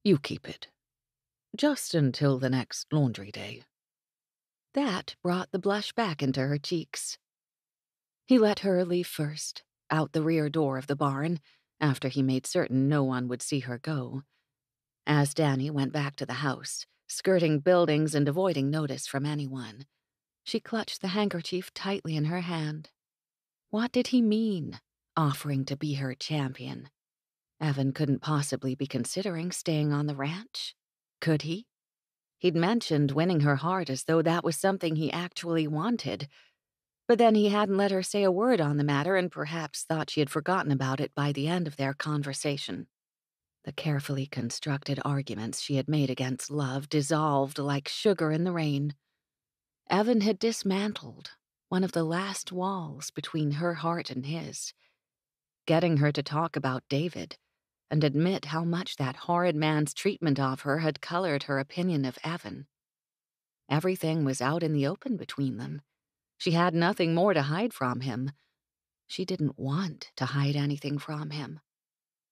"You keep it. Just until the next laundry day." That brought the blush back into her cheeks. He let her leave first, out the rear door of the barn, after he made certain no one would see her go. As Dannie went back to the house, skirting buildings and avoiding notice from anyone, she clutched the handkerchief tightly in her hand. What did he mean, offering to be her champion? Evan couldn't possibly be considering staying on the ranch. Could he? He'd mentioned winning her heart as though that was something he actually wanted. But then he hadn't let her say a word on the matter and perhaps thought she had forgotten about it by the end of their conversation. The carefully constructed arguments she had made against love dissolved like sugar in the rain. Evan had dismantled one of the last walls between her heart and his, getting her to talk about David and admit how much that horrid man's treatment of her had colored her opinion of Evan. Everything was out in the open between them. She had nothing more to hide from him. She didn't want to hide anything from him.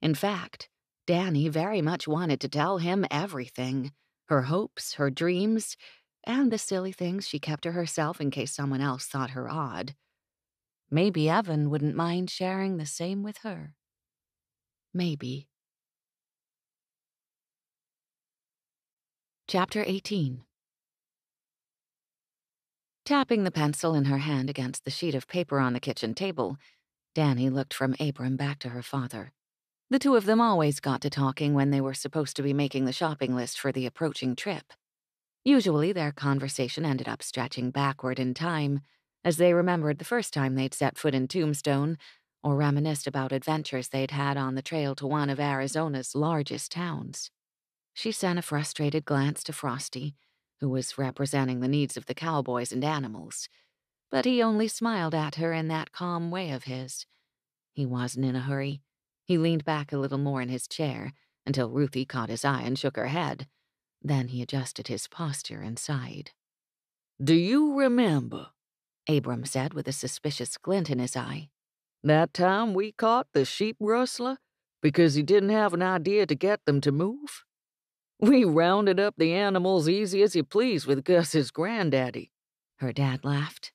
In fact, Dannie very much wanted to tell him everything, her hopes, her dreams, and the silly things she kept to herself in case someone else thought her odd. Maybe Evan wouldn't mind sharing the same with her. Maybe. Chapter 18. Tapping the pencil in her hand against the sheet of paper on the kitchen table, Dannie looked from Abram back to her father. The two of them always got to talking when they were supposed to be making the shopping list for the approaching trip. Usually their conversation ended up stretching backward in time, as they remembered the first time they'd set foot in Tombstone, or reminisced about adventures they'd had on the trail to one of Arizona's largest towns. She sent a frustrated glance to Frosty, who was representing the needs of the cowboys and animals, but he only smiled at her in that calm way of his. He wasn't in a hurry. He leaned back a little more in his chair until Ruthie caught his eye and shook her head. Then he adjusted his posture and sighed. "Do you remember," Abram said with a suspicious glint in his eye, "that time we caught the sheep rustler because he didn't have an idea to get them to move? We rounded up the animals easy as you please with Gus's granddaddy." Her dad laughed.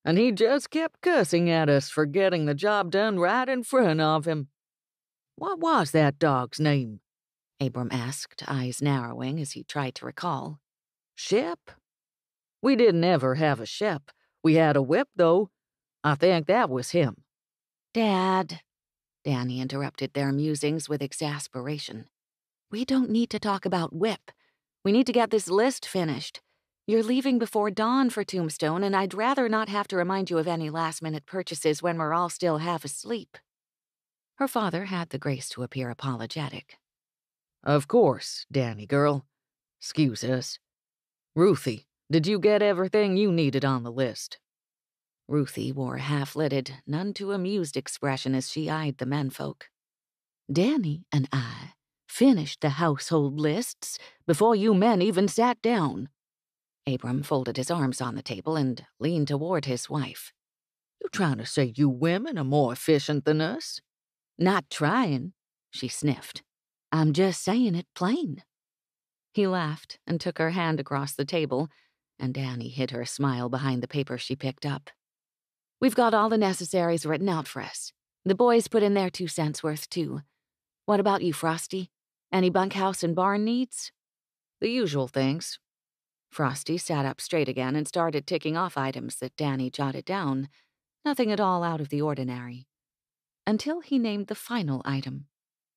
"And he just kept cussing at us for getting the job done right in front of him. What was that dog's name?" Abram asked, eyes narrowing as he tried to recall. "Shep? We didn't ever have a Shep. We had a whip, though. I think that was him." "Dad," Dannie interrupted their musings with exasperation. "We don't need to talk about whip. We need to get this list finished. You're leaving before dawn for Tombstone, and I'd rather not have to remind you of any last-minute purchases when we're all still half asleep." Her father had the grace to appear apologetic. "Of course, Danny girl. 'Scuse us. Ruthie, did you get everything you needed on the list?" Ruthie wore a half-lidded, none too amused expression as she eyed the menfolk. "Danny and I finished the household lists before you men even sat down." Abram folded his arms on the table and leaned toward his wife. "You trying to say you women are more efficient than us?" "Not trying," she sniffed. "I'm just saying it plain." He laughed and took her hand across the table, and Danny hid her smile behind the paper she picked up. "We've got all the necessaries written out for us. The boys put in their 2 cents worth, too. What about you, Frosty? Any bunkhouse and barn needs?" "The usual things." Frosty sat up straight again and started ticking off items that Danny jotted down, nothing at all out of the ordinary. Until he named the final item.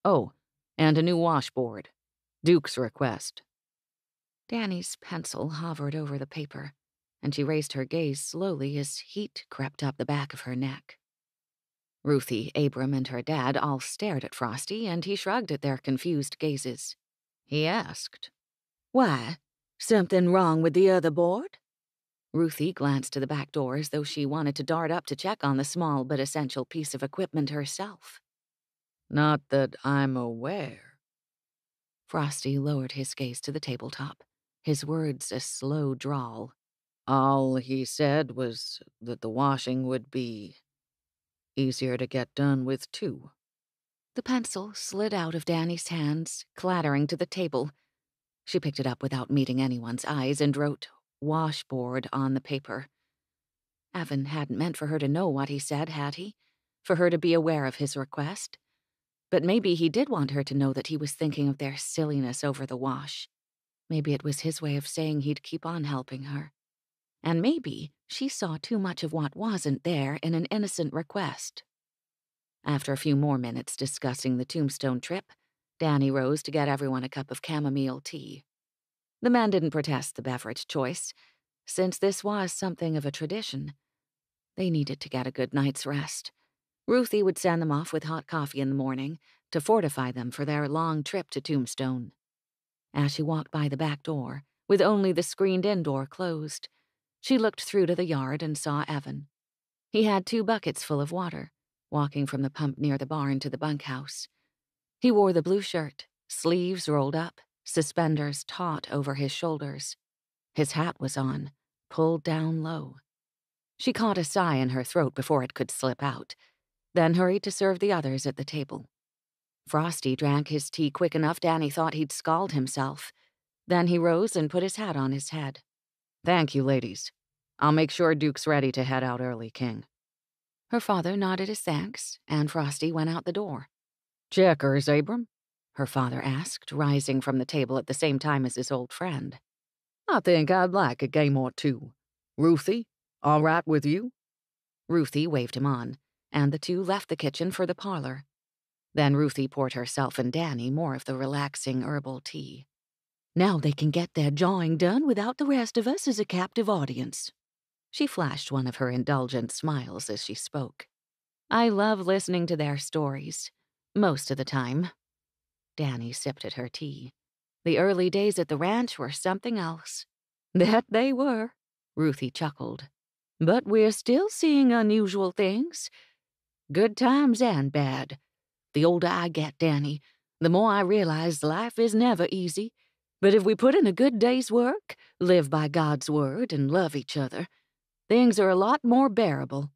"Oh, and a new washboard. Duke's request." Danny's pencil hovered over the paper, and she raised her gaze slowly as heat crept up the back of her neck. Ruthie, Abram, and her dad all stared at Frosty, and he shrugged at their confused gazes. He asked, "Why? Something wrong with the other board?" Ruthie glanced to the back door as though she wanted to dart up to check on the small but essential piece of equipment herself. "Not that I'm aware." Frosty lowered his gaze to the tabletop, his words a slow drawl. "All he said was that the washing would be easier to get done with, too." The pencil slid out of Danny's hands, clattering to the table. She picked it up without meeting anyone's eyes and wrote washboard on the paper. Evan hadn't meant for her to know what he said, had he? For her to be aware of his request? But maybe he did want her to know that he was thinking of their silliness over the wash. Maybe it was his way of saying he'd keep on helping her. And maybe she saw too much of what wasn't there in an innocent request. After a few more minutes discussing the Tombstone trip, Danny rose to get everyone a cup of chamomile tea. The men didn't protest the beverage choice, since this was something of a tradition. They needed to get a good night's rest. Ruthie would send them off with hot coffee in the morning to fortify them for their long trip to Tombstone. As she walked by the back door, with only the screened-in door closed, she looked through to the yard and saw Evan. He had 2 buckets full of water, walking from the pump near the barn to the bunkhouse. He wore the blue shirt, sleeves rolled up, suspenders taut over his shoulders. His hat was on, pulled down low. She caught a sigh in her throat before it could slip out, then hurried to serve the others at the table. Frosty drank his tea quick enough Danny thought he'd scald himself. Then he rose and put his hat on his head. "Thank you, ladies. I'll make sure Duke's ready to head out early, King." Her father nodded his thanks, and Frosty went out the door. "Checkers, Abram?" her father asked, rising from the table at the same time as his old friend. "I think I'd like a game or 2. Ruthie, all right with you?" Ruthie waved him on, and the 2 left the kitchen for the parlor. Then Ruthie poured herself and Danny more of the relaxing herbal tea. "Now they can get their jawing done without the rest of us as a captive audience." She flashed one of her indulgent smiles as she spoke. "I love listening to their stories. Most of the time." Danny sipped at her tea. The early days at the ranch were something else. That they were, Ruthie chuckled. But we're still seeing unusual things. Good times and bad. The older I get, Danny, the more I realize life is never easy. But if we put in a good day's work, live by God's word, and love each other, things are a lot more bearable.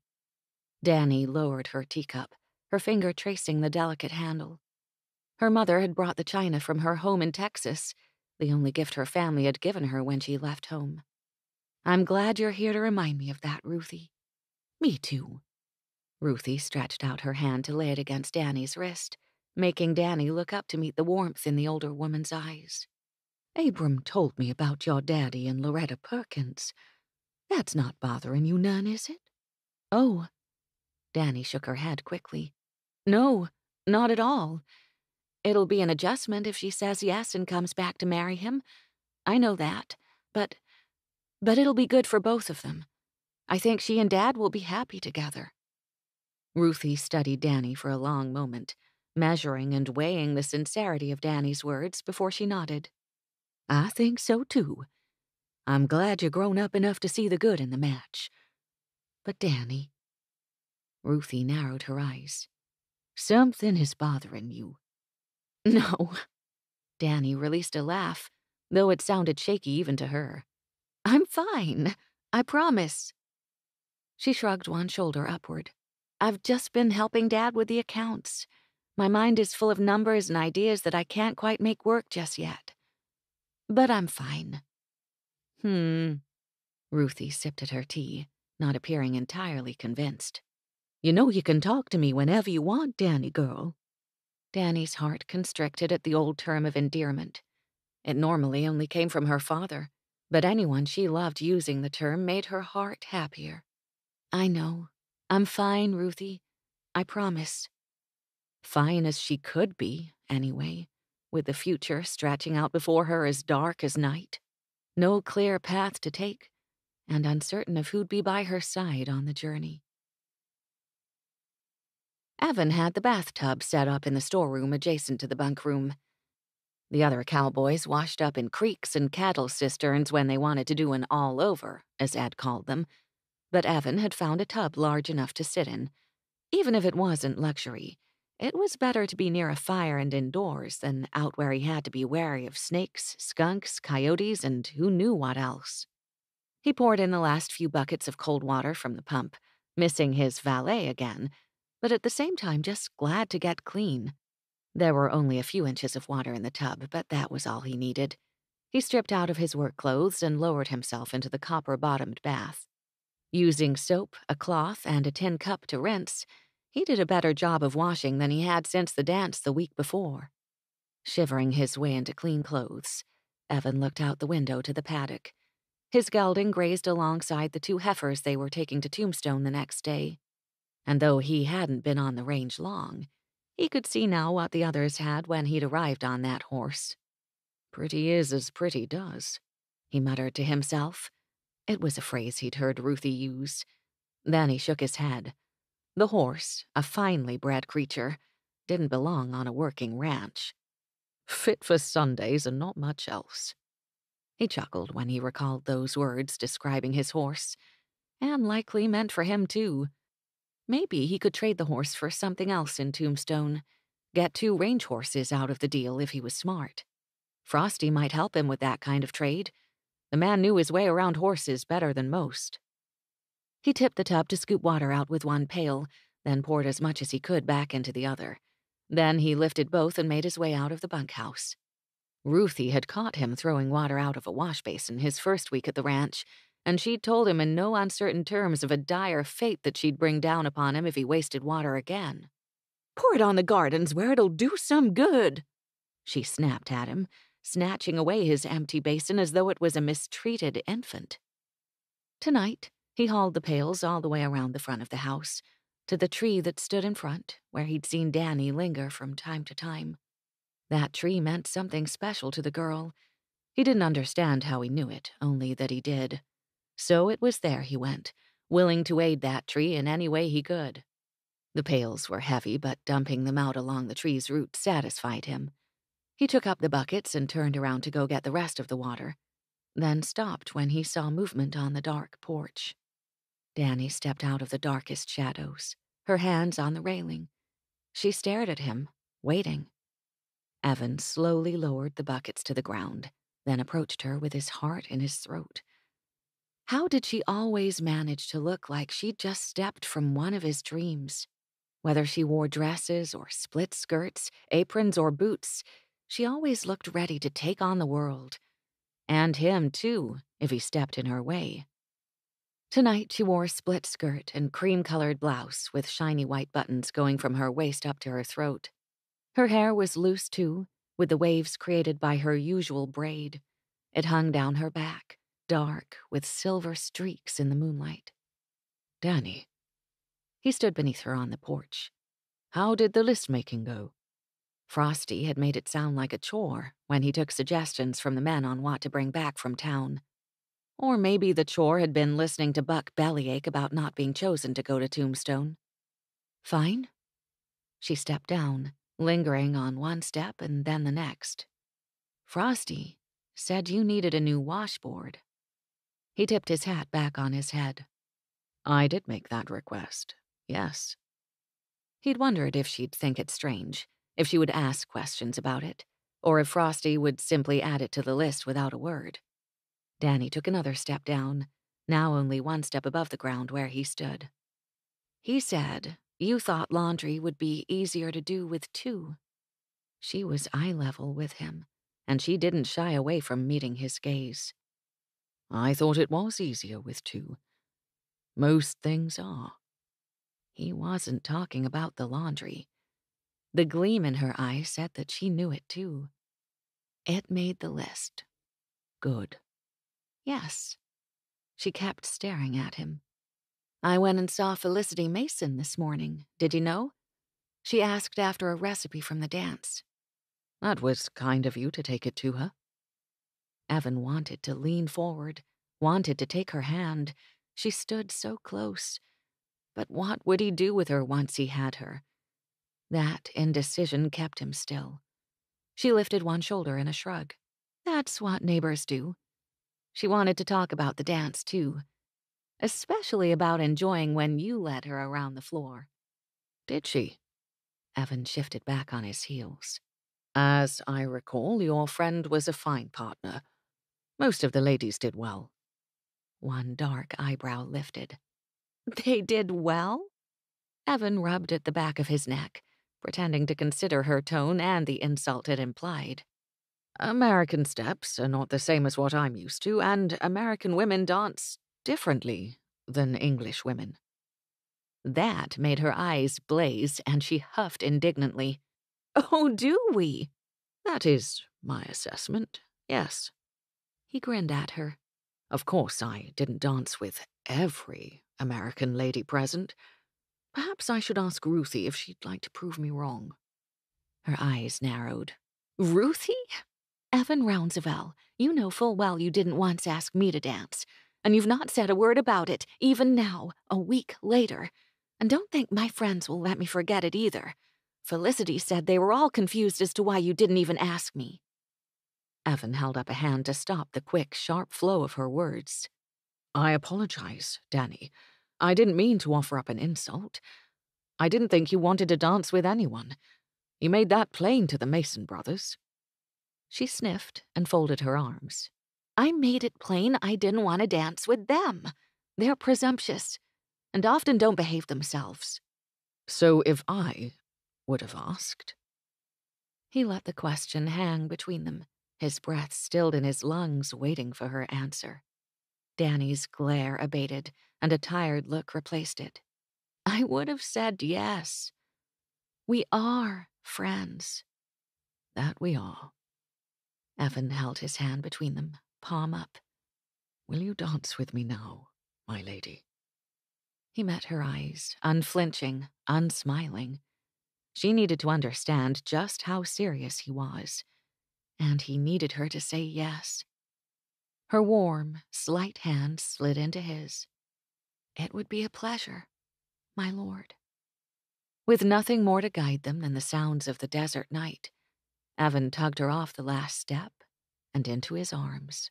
Dannie lowered her teacup, her finger tracing the delicate handle. Her mother had brought the china from her home in Texas, the only gift her family had given her when she left home. I'm glad you're here to remind me of that, Ruthie. Me too. Ruthie stretched out her hand to lay it against Danny's wrist, making Danny look up to meet the warmth in the older woman's eyes. Abram told me about your daddy and Loretta Perkins. That's not bothering you none, is it? Oh. Danny shook her head quickly. No, not at all. It'll be an adjustment if she says yes and comes back to marry him. I know that, but it'll be good for both of them. I think she and Dad will be happy together. Ruthie studied Danny for a long moment, measuring and weighing the sincerity of Danny's words before she nodded. I think so, too. I'm glad you're grown up enough to see the good in the match. But Danny... Ruthie narrowed her eyes. Something is bothering you. No. Danny released a laugh, though it sounded shaky even to her. I'm fine. I promise. She shrugged one shoulder upward. I've just been helping Dad with the accounts. My mind is full of numbers and ideas that I can't quite make work just yet. But I'm fine. Ruthie sipped at her tea, not appearing entirely convinced. You know you can talk to me whenever you want, Danny girl. Danny's heart constricted at the old term of endearment. It normally only came from her father, but anyone she loved using the term made her heart happier. I know. I'm fine, Ruthie. I promise. Fine as she could be, anyway, with the future stretching out before her as dark as night. No clear path to take, and uncertain of who'd be by her side on the journey. Evan had the bathtub set up in the storeroom adjacent to the bunk room. The other cowboys washed up in creeks and cattle cisterns when they wanted to do an all-over, as Ed called them, but Evan had found a tub large enough to sit in. Even if it wasn't luxury, it was better to be near a fire and indoors than out where he had to be wary of snakes, skunks, coyotes, and who knew what else. He poured in the last few buckets of cold water from the pump, missing his valet again, but at the same time just glad to get clean. There were only a few inches of water in the tub, but that was all he needed. He stripped out of his work clothes and lowered himself into the copper-bottomed bath. Using soap, a cloth, and a tin cup to rinse, he did a better job of washing than he had since the dance the week before. Shivering his way into clean clothes, Evan looked out the window to the paddock. His gelding grazed alongside the 2 heifers they were taking to Tombstone the next day. And though he hadn't been on the range long, he could see now what the others had when he'd arrived on that horse. Pretty is as pretty does, he muttered to himself. It was a phrase he'd heard Ruthie use. Then he shook his head. The horse, a finely bred creature, didn't belong on a working ranch. Fit for Sundays and not much else. He chuckled when he recalled those words describing his horse, and likely meant for him too. Maybe he could trade the horse for something else in Tombstone, get 2 range horses out of the deal if he was smart. Frosty might help him with that kind of trade. The man knew his way around horses better than most. He tipped the tub to scoop water out with one pail, then poured as much as he could back into the other. Then he lifted both and made his way out of the bunkhouse. Ruthie had caught him throwing water out of a wash basin his first week at the ranch, and she'd told him in no uncertain terms of a dire fate that she'd bring down upon him if he wasted water again. "Pour it on the gardens where it'll do some good," she snapped at him, snatching away his empty basin as though it was a mistreated infant. Tonight, he hauled the pails all the way around the front of the house, to the tree that stood in front, where he'd seen Danny linger from time to time. That tree meant something special to the girl. He didn't understand how he knew it, only that he did. So it was there he went, willing to aid that tree in any way he could. The pails were heavy, but dumping them out along the tree's roots satisfied him. He took up the buckets and turned around to go get the rest of the water, then stopped when he saw movement on the dark porch. Dannie stepped out of the darkest shadows, her hands on the railing. She stared at him, waiting. Evan slowly lowered the buckets to the ground, then approached her with his heart in his throat. How did she always manage to look like she'd just stepped from one of his dreams? Whether she wore dresses or split skirts, aprons or boots, she always looked ready to take on the world. And him, too, if he stepped in her way. Tonight she wore a split skirt and cream-colored blouse with shiny white buttons going from her waist up to her throat. Her hair was loose, too, with the waves created by her usual braid. It hung down her back, dark, with silver streaks in the moonlight. Dannie. He stood beneath her on the porch. How did the list-making go? Frosty had made it sound like a chore when he took suggestions from the men on what to bring back from town. Or maybe the chore had been listening to Buck bellyache about not being chosen to go to Tombstone. Fine. She stepped down, lingering on one step and then the next. Frosty said you needed a new washboard. He tipped his hat back on his head. I did make that request, yes. He'd wondered if she'd think it strange, if she would ask questions about it, or if Frosty would simply add it to the list without a word. Dannie took another step down, now only one step above the ground where he stood. He said you thought laundry would be easier to do with two. She was eye level with him, and she didn't shy away from meeting his gaze. I thought it was easier with two. Most things are. He wasn't talking about the laundry. The gleam in her eye said that she knew it too. It made the list. Good. Yes. She kept staring at him. I went and saw Felicity Mason this morning, did you know? She asked after a recipe from the dance. That was kind of you to take it to her. Evan wanted to lean forward, wanted to take her hand. She stood so close. But what would he do with her once he had her? That indecision kept him still. She lifted one shoulder in a shrug. That's what neighbors do. She wanted to talk about the dance, too. Especially about enjoying when you led her around the floor. Did she? Evan shifted back on his heels. As I recall, your friend was a fine partner. Most of the ladies did well. One dark eyebrow lifted. They did well? Evan rubbed at the back of his neck, pretending to consider her tone and the insult it implied. American steps are not the same as what I'm used to, and American women dance differently than English women. That made her eyes blaze, and she huffed indignantly. Oh, do we? That is my assessment, yes. He grinned at her. Of course, I didn't dance with every American lady present. Perhaps I should ask Ruthie if she'd like to prove me wrong. Her eyes narrowed. Ruthie? Evan Rounsevell, you know full well you didn't once ask me to dance, and you've not said a word about it, even now, a week later. And don't think my friends will let me forget it either. Felicity said they were all confused as to why you didn't even ask me. Evan held up a hand to stop the quick, sharp flow of her words. I apologize, Dannie. I didn't mean to offer up an insult. I didn't think you wanted to dance with anyone. You made that plain to the Mason brothers. She sniffed and folded her arms. I made it plain I didn't want to dance with them. They're presumptuous, and often don't behave themselves. So if I would have asked? He let the question hang between them, his breath stilled in his lungs, waiting for her answer. Danny's glare abated, and a tired look replaced it. I would have said yes. We are friends. That we are. Evan held his hand between them, palm up. Will you dance with me now, my lady? He met her eyes, unflinching, unsmiling. She needed to understand just how serious he was, and he needed her to say yes. Her warm, slight hand slid into his. It would be a pleasure, my lord. With nothing more to guide them than the sounds of the desert night, Evan tugged her off the last step and into his arms.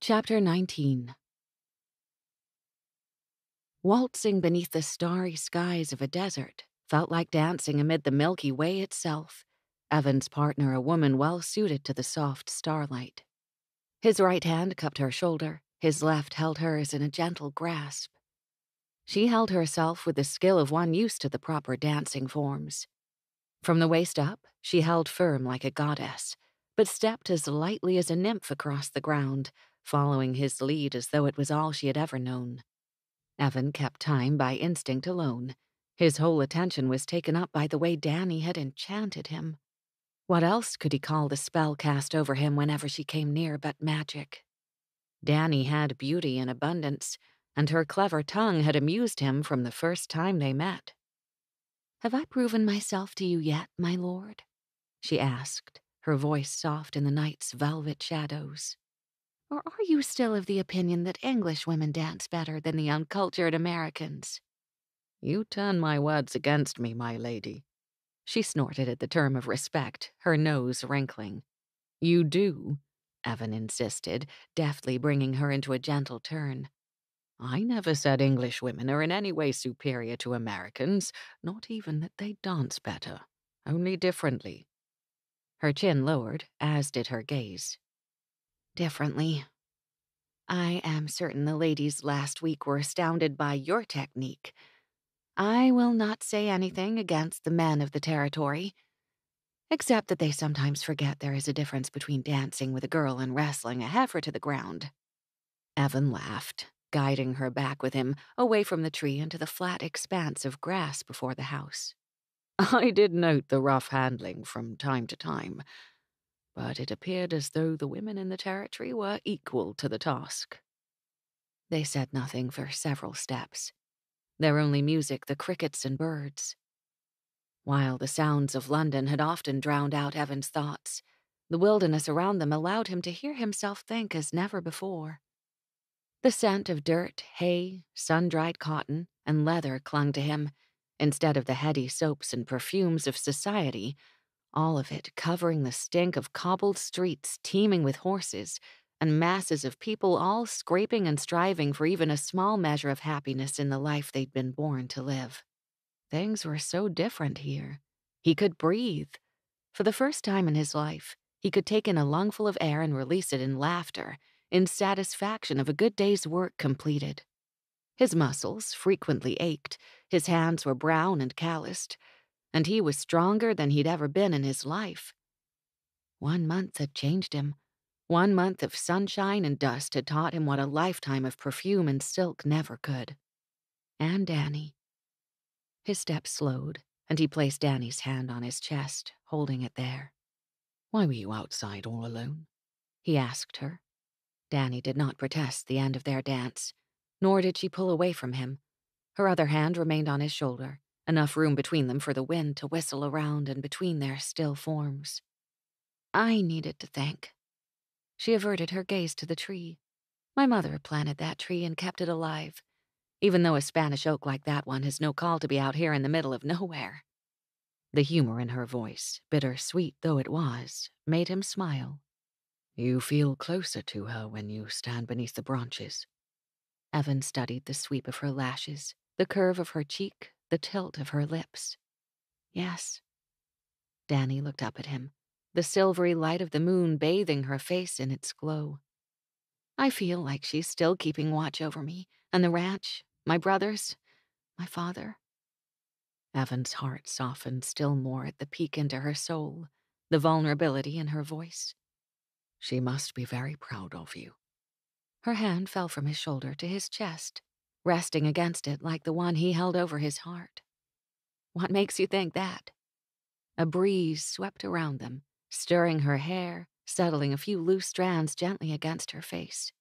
Chapter 19. Waltzing beneath the starry skies of a desert felt like dancing amid the Milky Way itself, Evan's partner a woman well suited to the soft starlight. His right hand cupped her shoulder, his left held hers in a gentle grasp. She held herself with the skill of one used to the proper dancing forms. From the waist up, she held firm like a goddess, but stepped as lightly as a nymph across the ground, following his lead as though it was all she had ever known. Evan kept time by instinct alone. His whole attention was taken up by the way Dannie had enchanted him. What else could he call the spell cast over him whenever she came near but magic? Dannie had beauty in abundance, and her clever tongue had amused him from the first time they met. "Have I proven myself to you yet, my lord?" she asked, her voice soft in the night's velvet shadows. "Or are you still of the opinion that English women dance better than the uncultured Americans?" "You turn my words against me, my lady." She snorted at the term of respect, her nose wrinkling. "You do," Evan insisted, deftly bringing her into a gentle turn. "I never said English women are in any way superior to Americans, not even that they dance better, only differently." Her chin lowered, as did her gaze. "Differently. I am certain the ladies last week were astounded by your technique. I will not say anything against the men of the territory, except that they sometimes forget there is a difference between dancing with a girl and wrestling a heifer to the ground." Evan laughed, guiding her back with him, away from the tree into the flat expanse of grass before the house. "I did note the rough handling from time to time, but it appeared as though the women in the territory were equal to the task." They said nothing for several steps. Their only music the crickets and birds. While the sounds of London had often drowned out Evan's thoughts, the wilderness around them allowed him to hear himself think as never before. The scent of dirt, hay, sun-dried cotton, and leather clung to him, instead of the heady soaps and perfumes of society, all of it covering the stink of cobbled streets teeming with horses, and masses of people all scraping and striving for even a small measure of happiness in the life they'd been born to live. Things were so different here. He could breathe. For the first time in his life, he could take in a lungful of air and release it in laughter, in satisfaction of a good day's work completed. His muscles frequently ached, his hands were brown and calloused, and he was stronger than he'd ever been in his life. 1 month had changed him. 1 month of sunshine and dust had taught him what a lifetime of perfume and silk never could. And Dannie. His steps slowed, and he placed Dannie's hand on his chest, holding it there. "Why were you outside all alone?" he asked her. Dannie did not protest the end of their dance, nor did she pull away from him. Her other hand remained on his shoulder, enough room between them for the wind to whistle around and between their still forms. "I needed to think." She averted her gaze to the tree. "My mother planted that tree and kept it alive, even though a Spanish oak like that one has no call to be out here in the middle of nowhere." The humor in her voice, bitter-sweet though it was, made him smile. "You feel closer to her when you stand beneath the branches." Evan studied the sweep of her lashes, the curve of her cheek, the tilt of her lips. "Yes." Dannie looked up at him, the silvery light of the moon bathing her face in its glow. "I feel like she's still keeping watch over me, and the ranch, my brothers, my father." Evan's heart softened still more at the peek into her soul, the vulnerability in her voice. "She must be very proud of you." Her hand fell from his shoulder to his chest, resting against it like the one he held over his heart. "What makes you think that?" A breeze swept around them, stirring her hair, settling a few loose strands gently against her face.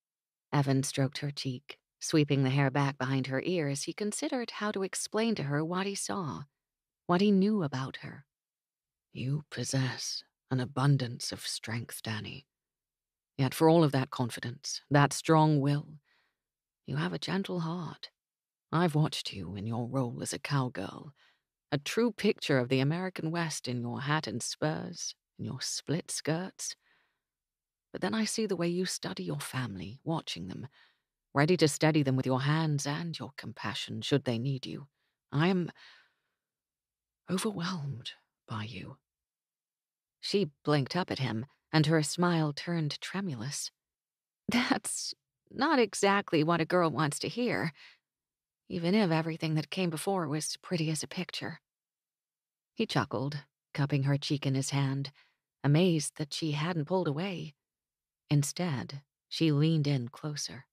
Evan stroked her cheek, sweeping the hair back behind her ears. He considered how to explain to her what he saw, what he knew about her. "You possess an abundance of strength, Dannie. Yet for all of that confidence, that strong will, you have a gentle heart. I've watched you in your role as a cowgirl, a true picture of the American West in your hat and spurs, in your split skirts. But then I see the way you study your family, watching them, ready to steady them with your hands and your compassion should they need you. I am overwhelmed by you." She blinked up at him, and her smile turned tremulous. "That's not exactly what a girl wants to hear, even if everything that came before was pretty as a picture." He chuckled, cupping her cheek in his hand, amazed that she hadn't pulled away. Instead, she leaned in closer.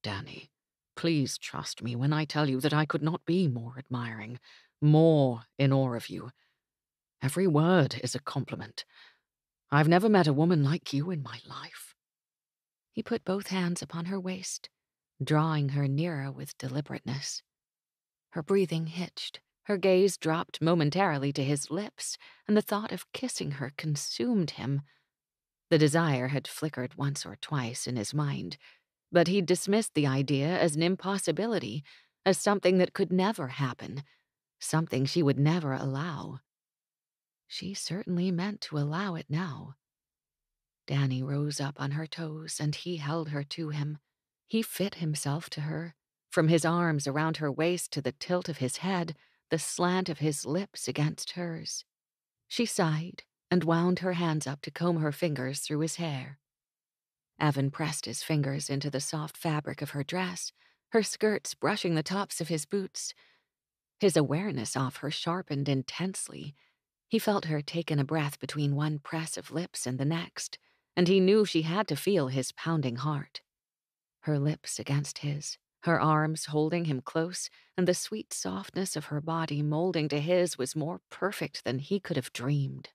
"Dannie, please trust me when I tell you that I could not be more admiring, more in awe of you. Every word is a compliment. I've never met a woman like you in my life." He put both hands upon her waist, drawing her nearer with deliberateness. Her breathing hitched, her gaze dropped momentarily to his lips, and the thought of kissing her consumed him. The desire had flickered once or twice in his mind, but he dismissed the idea as an impossibility, as something that could never happen, something she would never allow. She certainly meant to allow it now. Dannie rose up on her toes, and he held her to him. He fit himself to her, from his arms around her waist to the tilt of his head, the slant of his lips against hers. She sighed and wound her hands up to comb her fingers through his hair. Evan pressed his fingers into the soft fabric of her dress, her skirts brushing the tops of his boots. His awareness of her sharpened intensely. He felt her take in a breath between one press of lips and the next, and he knew she had to feel his pounding heart. Her lips against his, her arms holding him close, and the sweet softness of her body molding to his was more perfect than he could have dreamed.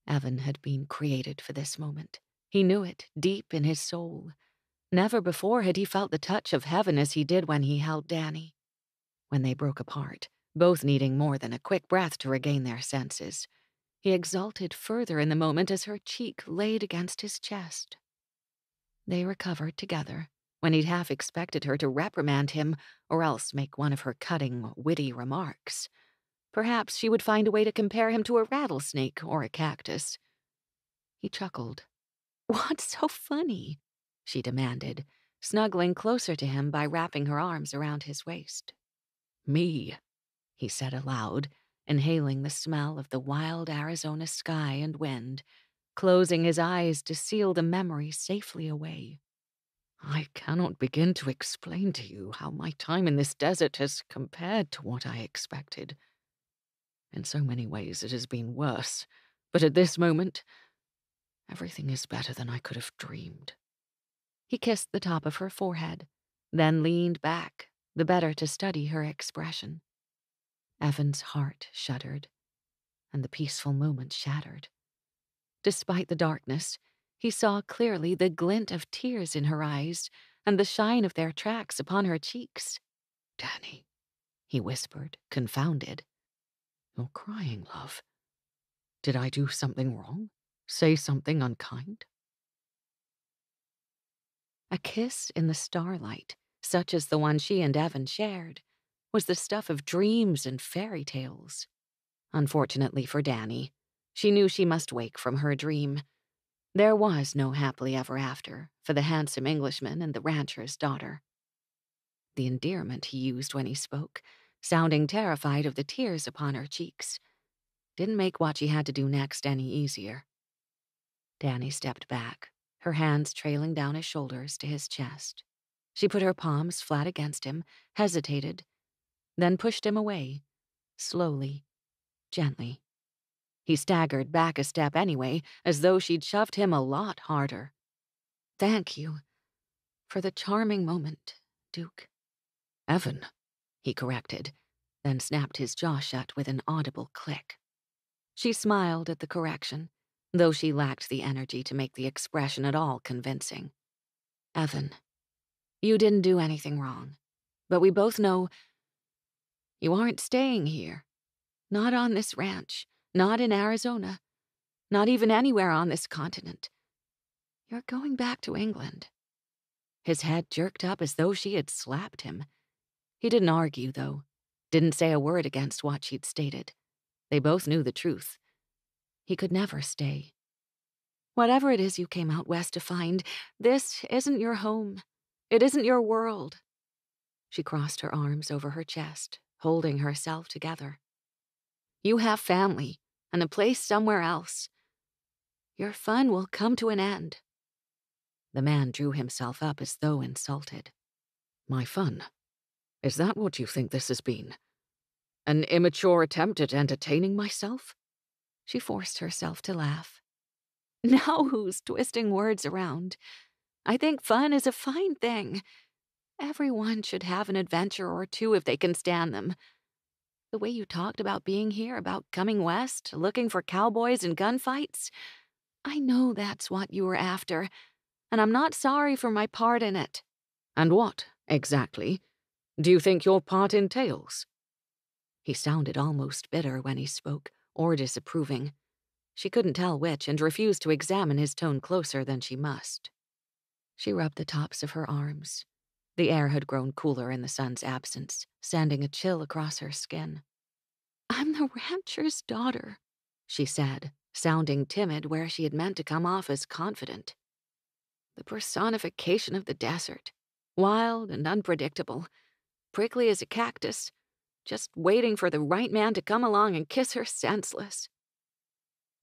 Evan had been created for this moment. He knew it deep in his soul. Never before had he felt the touch of heaven as he did when he held Dannie. When they broke apart, both needing more than a quick breath to regain their senses, he exulted further in the moment as her cheek laid against his chest. They recovered together when he'd half expected her to reprimand him or else make one of her cutting, witty remarks. Perhaps she would find a way to compare him to a rattlesnake or a cactus. He chuckled. "What's so funny?" she demanded, snuggling closer to him by wrapping her arms around his waist. "Me," he said aloud, inhaling the smell of the wild Arizona sky and wind, closing his eyes to seal the memory safely away. "I cannot begin to explain to you how my time in this desert has compared to what I expected. In so many ways it has been worse, but at this moment, everything is better than I could have dreamed." He kissed the top of her forehead, then leaned back, the better to study her expression. Evan's heart shuddered, and the peaceful moment shattered. Despite the darkness, he saw clearly the glint of tears in her eyes and the shine of their tracks upon her cheeks. "Dannie," he whispered, confounded. "You're crying, love. Did I do something wrong? Say something unkind?" A kiss in the starlight, such as the one she and Evan shared, was the stuff of dreams and fairy tales. Unfortunately for Dannie, she knew she must wake from her dream. There was no happily ever after for the handsome Englishman and the rancher's daughter. The endearment he used when he spoke, sounding terrified of the tears upon her cheeks, didn't make what she had to do next any easier. Dannie stepped back, her hands trailing down his shoulders to his chest. She put her palms flat against him, hesitated, then pushed him away, slowly, gently. He staggered back a step anyway, as though she'd shoved him a lot harder. "Thank you for the charming moment, Duke." "Evan," he corrected, then snapped his jaw shut with an audible click. She smiled at the correction, though she lacked the energy to make the expression at all convincing. "Evan, you didn't do anything wrong, but we both know you aren't staying here. Not on this ranch, not in Arizona, not even anywhere on this continent. You're going back to England." His head jerked up as though she had slapped him. He didn't argue, though. didn't say a word against what she'd stated. They both knew the truth. He could never stay. Whatever it is you came out west to find, this isn't your home. It isn't your world. She crossed her arms over her chest, holding herself together. You have family and a place somewhere else. Your fun will come to an end. The man drew himself up as though insulted. My fun? Is that what you think this has been? An immature attempt at entertaining myself? She forced herself to laugh. Now who's twisting words around? I think fun is a fine thing. Everyone should have an adventure or two if they can stand them. The way you talked about being here, about coming west, looking for cowboys and gunfights, I know that's what you were after, and I'm not sorry for my part in it. And what, exactly, do you think your part entails? He sounded almost bitter when he spoke, or disapproving. She couldn't tell which and refused to examine his tone closer than she must. She rubbed the tops of her arms. The air had grown cooler in the sun's absence, sending a chill across her skin. I'm the rancher's daughter, she said, sounding timid where she had meant to come off as confident. The personification of the desert, wild and unpredictable, prickly as a cactus, just waiting for the right man to come along and kiss her senseless.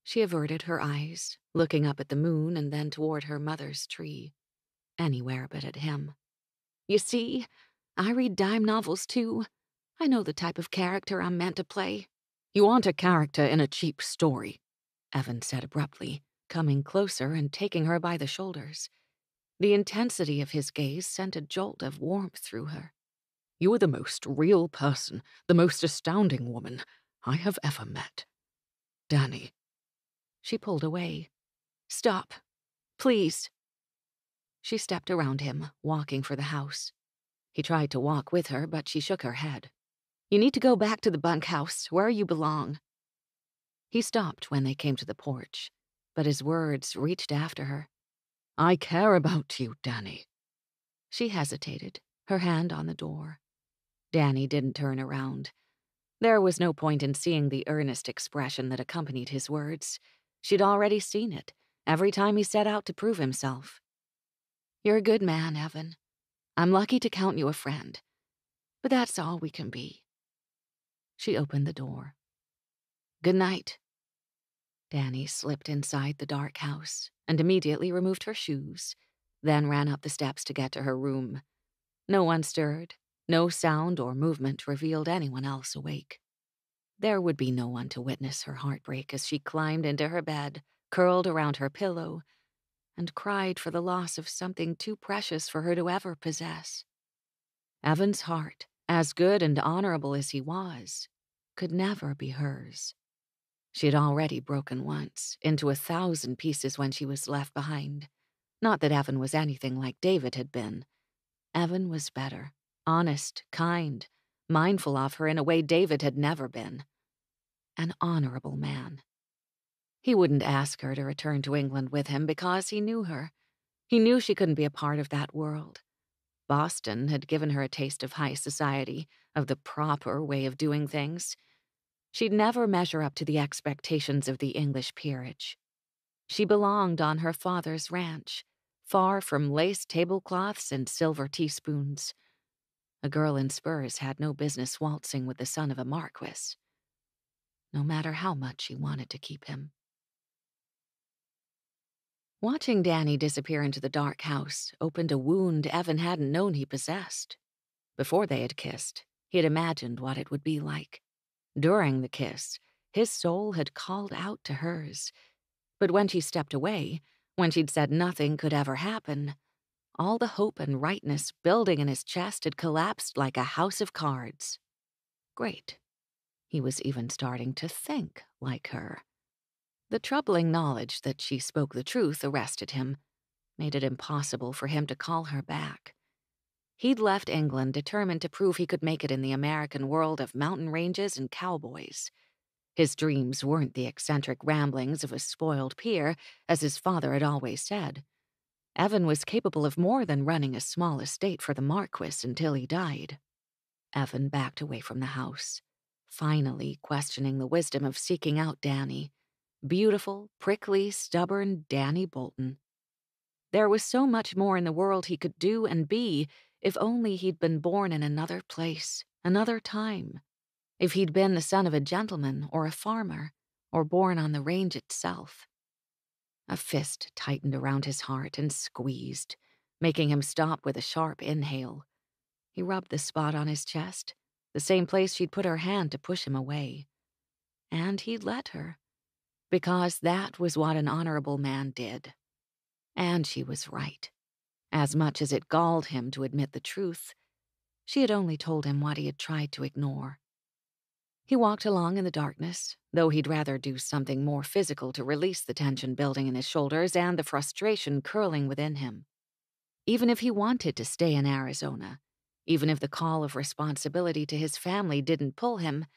She averted her eyes, looking up at the moon and then toward her mother's tree. Anywhere but at him. You see, I read dime novels too. I know the type of character I'm meant to play. You aren't a character in a cheap story, Evan said abruptly, coming closer and taking her by the shoulders. The intensity of his gaze sent a jolt of warmth through her. You are the most real person, the most astounding woman I have ever met. Dannie. She pulled away. Stop. Please. She stepped around him, walking for the house. He tried to walk with her, but she shook her head. You need to go back to the bunkhouse, where you belong. He stopped when they came to the porch, but his words reached after her. I care about you, Dannie. She hesitated, her hand on the door. Dannie didn't turn around. There was no point in seeing the earnest expression that accompanied his words. She'd already seen it, every time he set out to prove himself. You're a good man, Evan. I'm lucky to count you a friend. But that's all we can be. She opened the door. Good night. Dannie slipped inside the dark house and immediately removed her shoes, then ran up the steps to get to her room. No one stirred. No sound or movement revealed anyone else awake. There would be no one to witness her heartbreak as she climbed into her bed, curled around her pillow, and cried for the loss of something too precious for her to ever possess. Evan's heart, as good and honorable as he was, could never be hers. She had already broken once, into 1,000 pieces when she was left behind. Not that Evan was anything like David had been. Evan was better, honest, kind, mindful of her in a way David had never been. An honorable man. He wouldn't ask her to return to England with him because he knew her. He knew she couldn't be a part of that world. Boston had given her a taste of high society, of the proper way of doing things. She'd never measure up to the expectations of the English peerage. She belonged on her father's ranch, far from lace tablecloths and silver teaspoons. A girl in spurs had no business waltzing with the son of a marquis, no matter how much she wanted to keep him. Watching Dannie disappear into the dark house opened a wound Evan hadn't known he possessed. Before they had kissed, he had imagined what it would be like. During the kiss, his soul had called out to hers. But when she stepped away, when she'd said nothing could ever happen, all the hope and rightness building in his chest had collapsed like a house of cards. Great. He was even starting to think like her. The troubling knowledge that she spoke the truth arrested him, made it impossible for him to call her back. He'd left England determined to prove he could make it in the American world of mountain ranges and cowboys. His dreams weren't the eccentric ramblings of a spoiled peer, as his father had always said. Evan was capable of more than running a small estate for the Marquis until he died. Evan backed away from the house, finally questioning the wisdom of seeking out Dannie. Beautiful, prickly, stubborn Dannie Bolton. There was so much more in the world he could do and be if only he'd been born in another place, another time. If he'd been the son of a gentleman or a farmer, or born on the range itself. A fist tightened around his heart and squeezed, making him stop with a sharp inhale. He rubbed the spot on his chest, the same place she'd put her hand to push him away. And he'd let her, because that was what an honorable man did. And she was right. As much as it galled him to admit the truth, she had only told him what he had tried to ignore. He walked along in the darkness, though he'd rather do something more physical to release the tension building in his shoulders and the frustration curling within him. Even if he wanted to stay in Arizona, even if the call of responsibility to his family didn't pull him,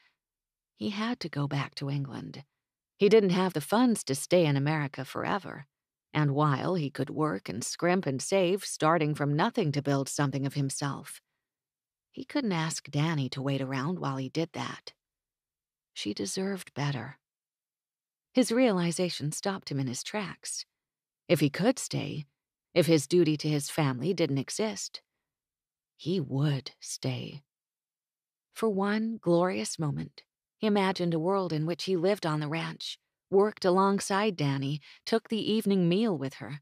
he had to go back to England. He didn't have the funds to stay in America forever, and while he could work and scrimp and save, starting from nothing to build something of himself, he couldn't ask Dannie to wait around while he did that. She deserved better. His realization stopped him in his tracks. If he could stay, if his duty to his family didn't exist, he would stay. For one glorious moment, he imagined a world in which he lived on the ranch, worked alongside Dannie, took the evening meal with her.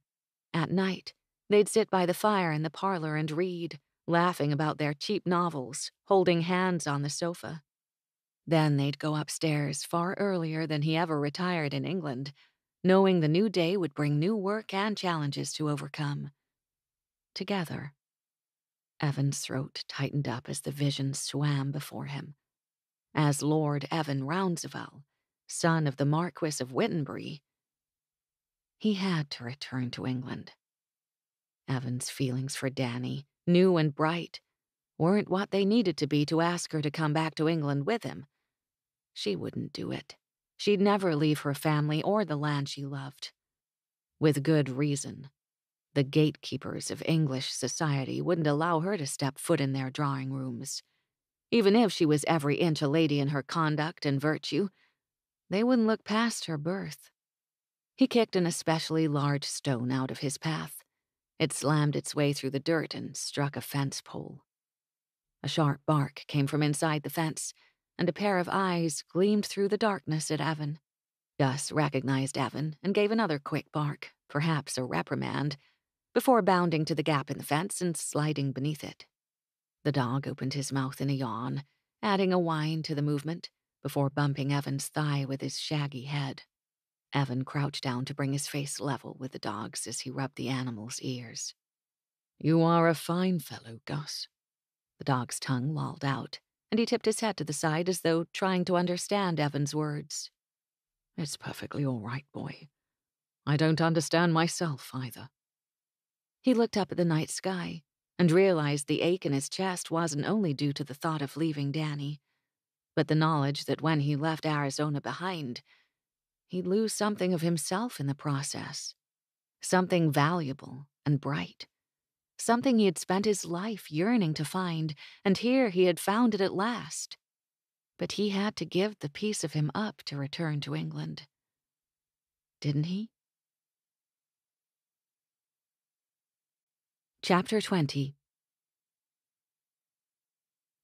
At night, they'd sit by the fire in the parlor and read, laughing about their cheap novels, holding hands on the sofa. Then they'd go upstairs far earlier than he ever retired in England, knowing the new day would bring new work and challenges to overcome. Together. Evan's throat tightened up as the vision swam before him. As Lord Evan Rounsevell, son of the Marquess of Wittenbury, he had to return to England. Evan's feelings for Dannie, new and bright, weren't what they needed to be to ask her to come back to England with him. She wouldn't do it. She'd never leave her family or the land she loved. With good reason. The gatekeepers of English society wouldn't allow her to step foot in their drawing rooms. Even if she was every inch a lady in her conduct and virtue, they wouldn't look past her birth. He kicked an especially large stone out of his path. It slammed its way through the dirt and struck a fence pole. A sharp bark came from inside the fence, and a pair of eyes gleamed through the darkness at Evan. Gus recognized Evan and gave another quick bark, perhaps a reprimand, before bounding to the gap in the fence and sliding beneath it. The dog opened his mouth in a yawn, adding a whine to the movement, before bumping Evan's thigh with his shaggy head. Evan crouched down to bring his face level with the dog's as he rubbed the animal's ears. "You are a fine fellow, Gus." The dog's tongue lolled out, and he tipped his head to the side as though trying to understand Evan's words. "It's perfectly all right, boy. I don't understand myself, either." He looked up at the night sky and realized the ache in his chest wasn't only due to the thought of leaving Dannie, but the knowledge that when he left Arizona behind, he'd lose something of himself in the process. Something valuable and bright. Something he had spent his life yearning to find, and here he had found it at last. But he had to give the piece of him up to return to England. Didn't he? Chapter 20.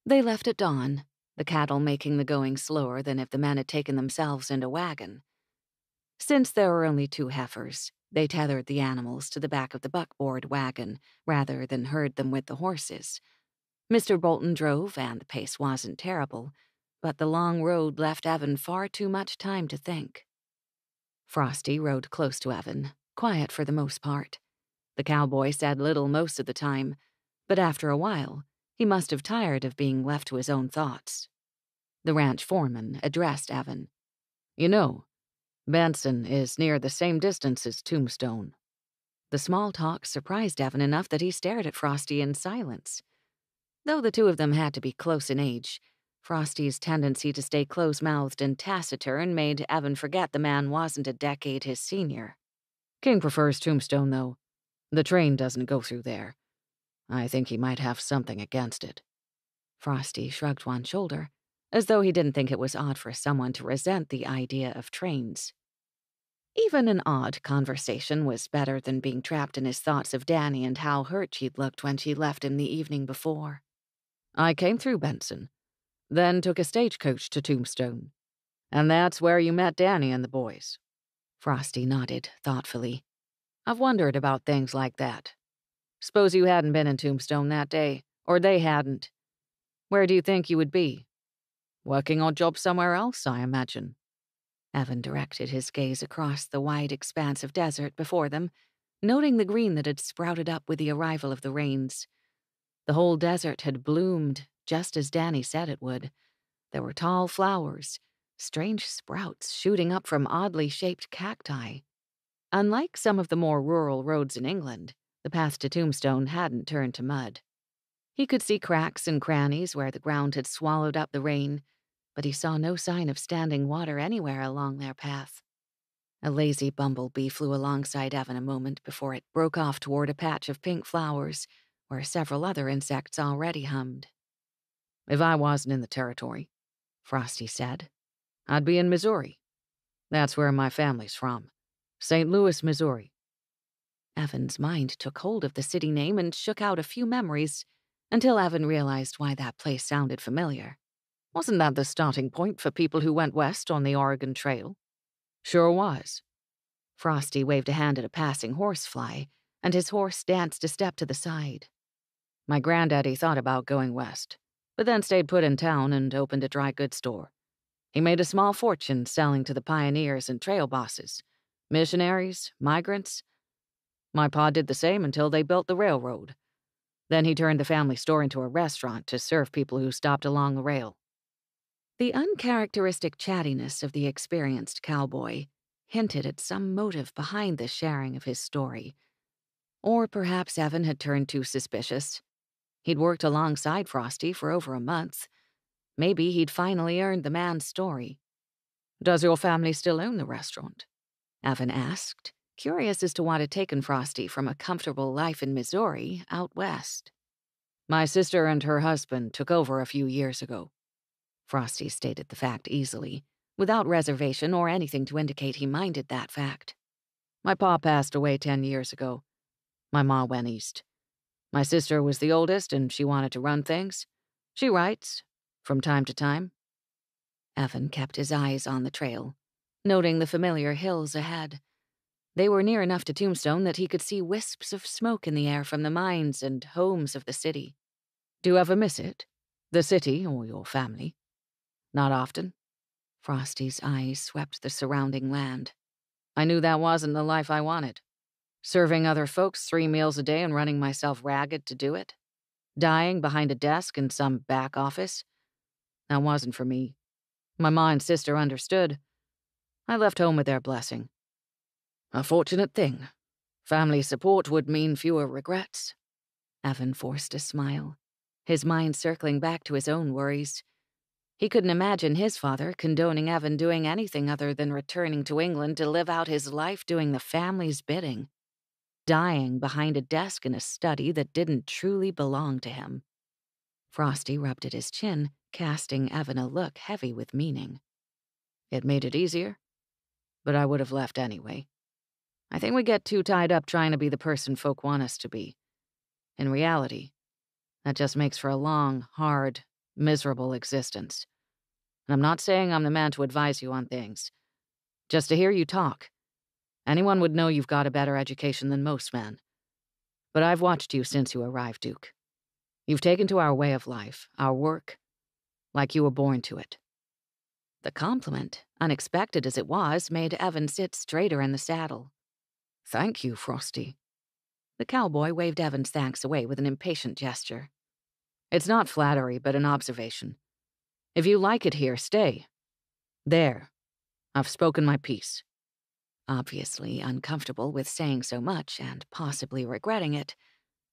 They left at dawn, the cattle making the going slower than if the men had taken themselves in a wagon. Since there were only 2 heifers, they tethered the animals to the back of the buckboard wagon rather than herd them with the horses. Mr. Bolton drove, and the pace wasn't terrible, but the long road left Evan far too much time to think. Frosty rode close to Evan, quiet for the most part. The cowboy said little most of the time, but after a while, he must have tired of being left to his own thoughts. The ranch foreman addressed Evan. "You know, Benson is near the same distance as Tombstone." The small talk surprised Evan enough that he stared at Frosty in silence. Though the two of them had to be close in age, Frosty's tendency to stay close-mouthed and taciturn made Evan forget the man wasn't a decade his senior. "King prefers Tombstone, though. The train doesn't go through there. I think he might have something against it." Frosty shrugged one shoulder, as though he didn't think it was odd for someone to resent the idea of trains. Even an odd conversation was better than being trapped in his thoughts of Dannie and how hurt she'd looked when she left him the evening before. I came through Benson, then took a stagecoach to Tombstone. And that's where you met Dannie and the boys. Frosty nodded thoughtfully. I've wondered about things like that. Suppose you hadn't been in Tombstone that day, or they hadn't. Where do you think you would be? Working odd job somewhere else, I imagine. Evan directed his gaze across the wide expanse of desert before them, noting the green that had sprouted up with the arrival of the rains. The whole desert had bloomed, just as Dannie said it would. There were tall flowers, strange sprouts shooting up from oddly shaped cacti. Unlike some of the more rural roads in England, the path to Tombstone hadn't turned to mud. He could see cracks and crannies where the ground had swallowed up the rain, but he saw no sign of standing water anywhere along their path. A lazy bumblebee flew alongside Evan a moment before it broke off toward a patch of pink flowers where several other insects already hummed. If I wasn't in the territory, Frosty said, I'd be in Missouri. That's where my family's from. St. Louis, Missouri. Evan's mind took hold of the city name and shook out a few memories until Evan realized why that place sounded familiar. Wasn't that the starting point for people who went west on the Oregon Trail? Sure was. Frosty waved a hand at a passing horsefly, and his horse danced a step to the side. My granddaddy thought about going west, but then stayed put in town and opened a dry goods store. He made a small fortune selling to the pioneers and trail bosses, missionaries, migrants. My pa did the same until they built the railroad. Then he turned the family store into a restaurant to serve people who stopped along the rail. The uncharacteristic chattiness of the experienced cowboy hinted at some motive behind the sharing of his story. Or perhaps Evan had turned too suspicious. He'd worked alongside Frosty for over a month. Maybe he'd finally earned the man's story. Does your family still own the restaurant? Evan asked, curious as to what had taken Frosty from a comfortable life in Missouri out west. My sister and her husband took over a few years ago. Frosty stated the fact easily, without reservation or anything to indicate he minded that fact. My pa passed away 10 years ago. My ma went east. My sister was the oldest and she wanted to run things. She writes, from time to time. Evan kept his eyes on the trail, noting the familiar hills ahead. They were near enough to Tombstone that he could see wisps of smoke in the air from the mines and homes of the city. Do you ever miss it? The city or your family? Not often. Frosty's eyes swept the surrounding land. I knew that wasn't the life I wanted. Serving other folks 3 meals a day and running myself ragged to do it. Dying behind a desk in some back office. That wasn't for me. My ma and sister understood. I left home with their blessing. A fortunate thing. Family support would mean fewer regrets. Evan forced a smile, his mind circling back to his own worries. He couldn't imagine his father condoning Evan doing anything other than returning to England to live out his life doing the family's bidding, dying behind a desk in a study that didn't truly belong to him. Frosty rubbed at his chin, casting Evan a look heavy with meaning. It made it easier, but I would have left anyway. I think we get too tied up trying to be the person folk want us to be. In reality, that just makes for a long, hard, miserable existence. And I'm not saying I'm the man to advise you on things. Just to hear you talk. Anyone would know you've got a better education than most men. But I've watched you since you arrived, Duke. You've taken to our way of life, our work, like you were born to it. The compliment, unexpected as it was, made Evan sit straighter in the saddle. Thank you, Frosty. The cowboy waved Evan's thanks away with an impatient gesture. It's not flattery, but an observation. If you like it here, stay. There. I've spoken my piece. Obviously uncomfortable with saying so much and possibly regretting it,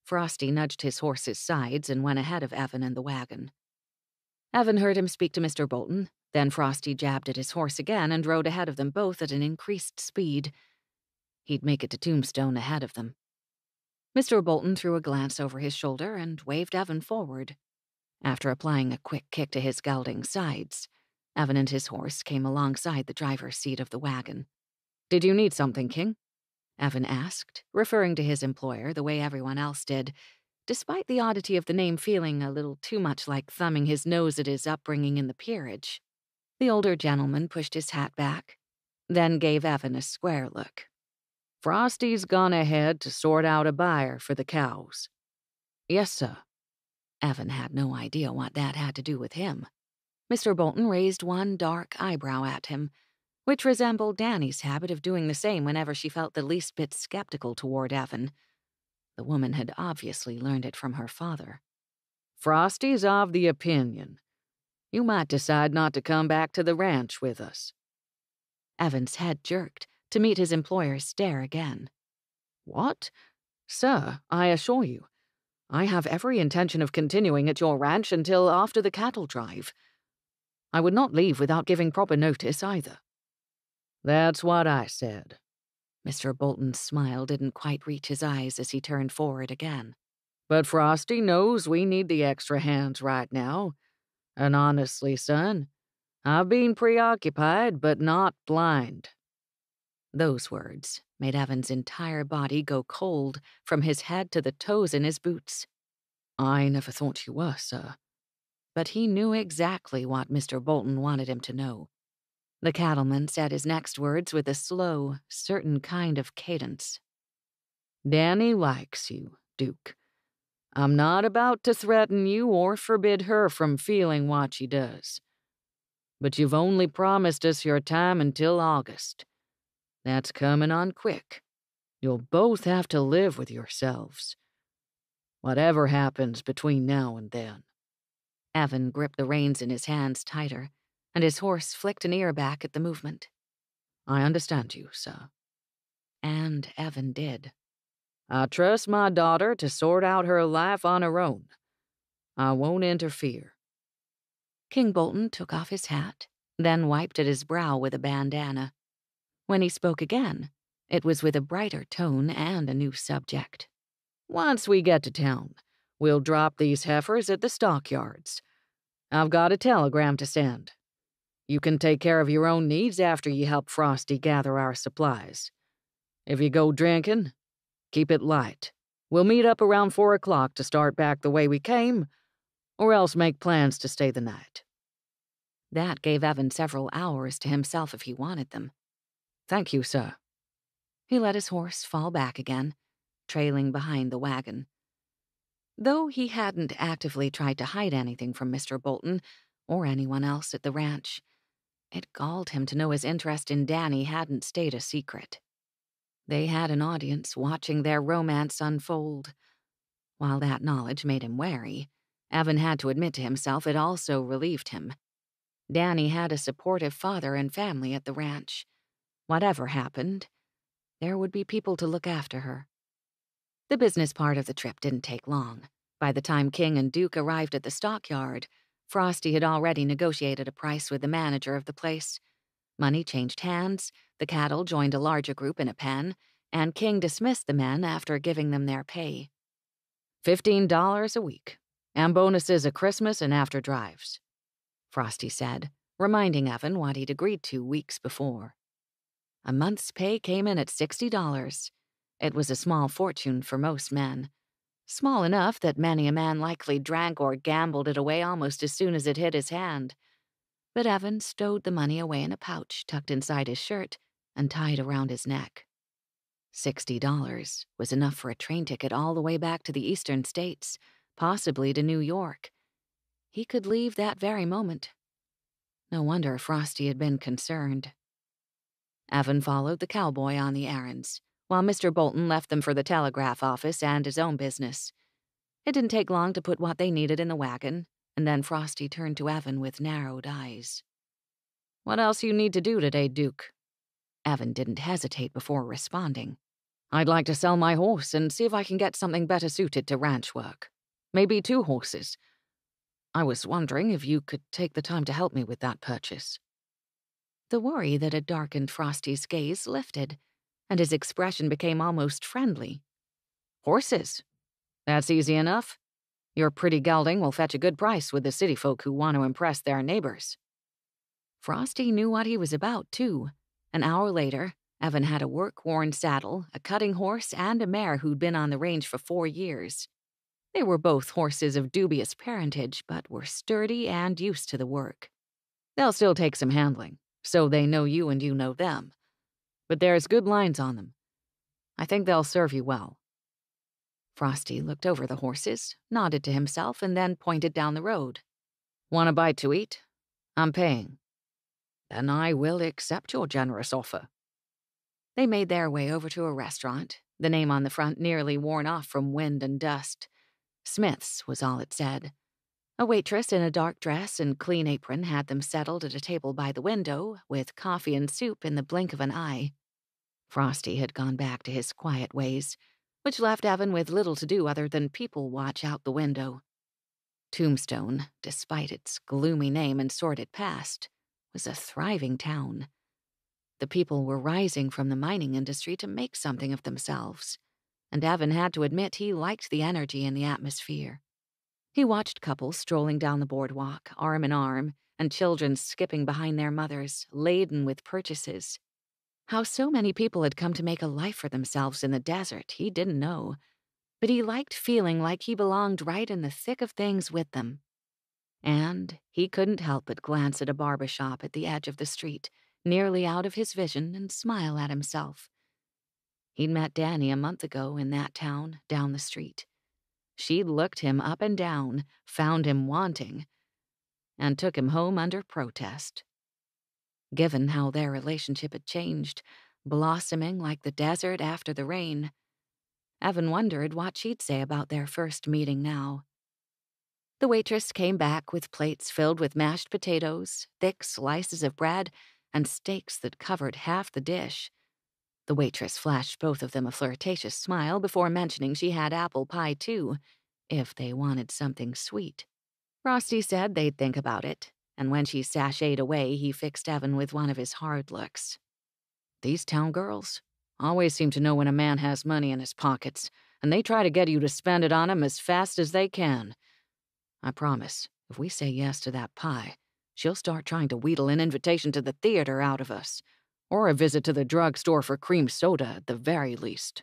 Frosty nudged his horse's sides and went ahead of Evan and the wagon. Evan heard him speak to Mr. Bolton, then Frosty jabbed at his horse again and rode ahead of them both at an increased speed. He'd make it to Tombstone ahead of them. Mr. Bolton threw a glance over his shoulder and waved Evan forward. After applying a quick kick to his gelding's sides, Evan and his horse came alongside the driver's seat of the wagon. "Did you need something, King?" Evan asked, referring to his employer the way everyone else did, despite the oddity of the name feeling a little too much like thumbing his nose at his upbringing in the peerage. The older gentleman pushed his hat back, then gave Evan a square look. "Frosty's gone ahead to sort out a buyer for the cows." "Yes, sir." Evan had no idea what that had to do with him. Mr. Bolton raised one dark eyebrow at him, which resembled Dannie's habit of doing the same whenever she felt the least bit skeptical toward Evan. The woman had obviously learned it from her father. "Frosty's of the opinion you might decide not to come back to the ranch with us." Evan's head jerked to meet his employer's stare again. "What? Sir, I assure you, I have every intention of continuing at your ranch until after the cattle drive. I would not leave without giving proper notice either." "That's what I said." Mr. Bolton's smile didn't quite reach his eyes as he turned forward again. "But Frosty knows we need the extra hands right now. And honestly, son, I've been preoccupied but not blind." Those words made Evan's entire body go cold from his head to the toes in his boots. "I never thought you were, sir." But he knew exactly what Mr. Bolton wanted him to know. The cattleman said his next words with a slow, certain kind of cadence. "Dannie likes you, Duke. I'm not about to threaten you or forbid her from feeling what she does. But you've only promised us your time until August. That's coming on quick. You'll both have to live with yourselves. Whatever happens between now and then." Evan gripped the reins in his hands tighter, and his horse flicked an ear back at the movement. "I understand you, sir." And Evan did. "I trust my daughter to sort out her life on her own. I won't interfere." King Bolton took off his hat, then wiped at his brow with a bandana. When he spoke again, it was with a brighter tone and a new subject. "Once we get to town, we'll drop these heifers at the stockyards. I've got a telegram to send. You can take care of your own needs after you help Frosty gather our supplies. If you go drinking, keep it light. We'll meet up around 4 o'clock to start back the way we came, or else make plans to stay the night." That gave Evan several hours to himself if he wanted them. "Thank you, sir." He let his horse fall back again, trailing behind the wagon. Though he hadn't actively tried to hide anything from Mr. Bolton or anyone else at the ranch, it galled him to know his interest in Dannie hadn't stayed a secret. They had an audience watching their romance unfold. While that knowledge made him wary, Evan had to admit to himself it also relieved him. Dannie had a supportive father and family at the ranch. Whatever happened, there would be people to look after her. The business part of the trip didn't take long. By the time King and Duke arrived at the stockyard, Frosty had already negotiated a price with the manager of the place. Money changed hands, the cattle joined a larger group in a pen, and King dismissed the men after giving them their pay. $15 a week, and bonuses at Christmas and after drives," Frosty said, reminding Evan what he'd agreed to weeks before. A month's pay came in at $60. It was a small fortune for most men. Small enough that many a man likely drank or gambled it away almost as soon as it hit his hand. But Evan stowed the money away in a pouch tucked inside his shirt and tied around his neck. $60 was enough for a train ticket all the way back to the eastern states, possibly to New York. He could leave that very moment. No wonder Frosty had been concerned. Evan followed the cowboy on the errands, while Mr. Bolton left them for the telegraph office and his own business. It didn't take long to put what they needed in the wagon, and then Frosty turned to Evan with narrowed eyes. "What else you need to do today, Duke?" Evan didn't hesitate before responding. "I'd like to sell my horse and see if I can get something better suited to ranch work. Maybe 2 horses. I was wondering if you could take the time to help me with that purchase." The worry that had darkened Frosty's gaze lifted, and his expression became almost friendly. "Horses? That's easy enough. Your pretty gelding will fetch a good price with the city folk who want to impress their neighbors." Frosty knew what he was about, too. An hour later, Evan had a work-worn saddle, a cutting horse, and a mare who'd been on the range for 4 years. They were both horses of dubious parentage, but were sturdy and used to the work. They'll still take some handling, so they know you and you know them. But there's good lines on them. I think they'll serve you well. Frosty looked over the horses, nodded to himself, and then pointed down the road. "Want a bite to eat? I'm paying." "Then I will accept your generous offer." They made their way over to a restaurant, the name on the front nearly worn off from wind and dust. Smith's was all it said. A waitress in a dark dress and clean apron had them settled at a table by the window, with coffee and soup in the blink of an eye. Frosty had gone back to his quiet ways, which left Evan with little to do other than people watch out the window. Tombstone, despite its gloomy name and sordid past, was a thriving town. The people were rising from the mining industry to make something of themselves, and Evan had to admit he liked the energy in the atmosphere. He watched couples strolling down the boardwalk, arm in arm, and children skipping behind their mothers, laden with purchases. How so many people had come to make a life for themselves in the desert, he didn't know, but he liked feeling like he belonged right in the thick of things with them. And he couldn't help but glance at a barber shop at the edge of the street, nearly out of his vision, and smile at himself. He'd met Dannie a month ago in that town, down the street. She'd looked him up and down, found him wanting, and took him home under protest. Given how their relationship had changed, blossoming like the desert after the rain, Evan wondered what she'd say about their first meeting now. The waitress came back with plates filled with mashed potatoes, thick slices of bread, and steaks that covered half the dish. The waitress flashed both of them a flirtatious smile before mentioning she had apple pie, too, if they wanted something sweet. Frosty said they'd think about it, and when she sashayed away, he fixed Evan with one of his hard looks. "These town girls always seem to know when a man has money in his pockets, and they try to get you to spend it on him as fast as they can. I promise, if we say yes to that pie, she'll start trying to wheedle an invitation to the theater out of us, or a visit to the drugstore for cream soda at the very least."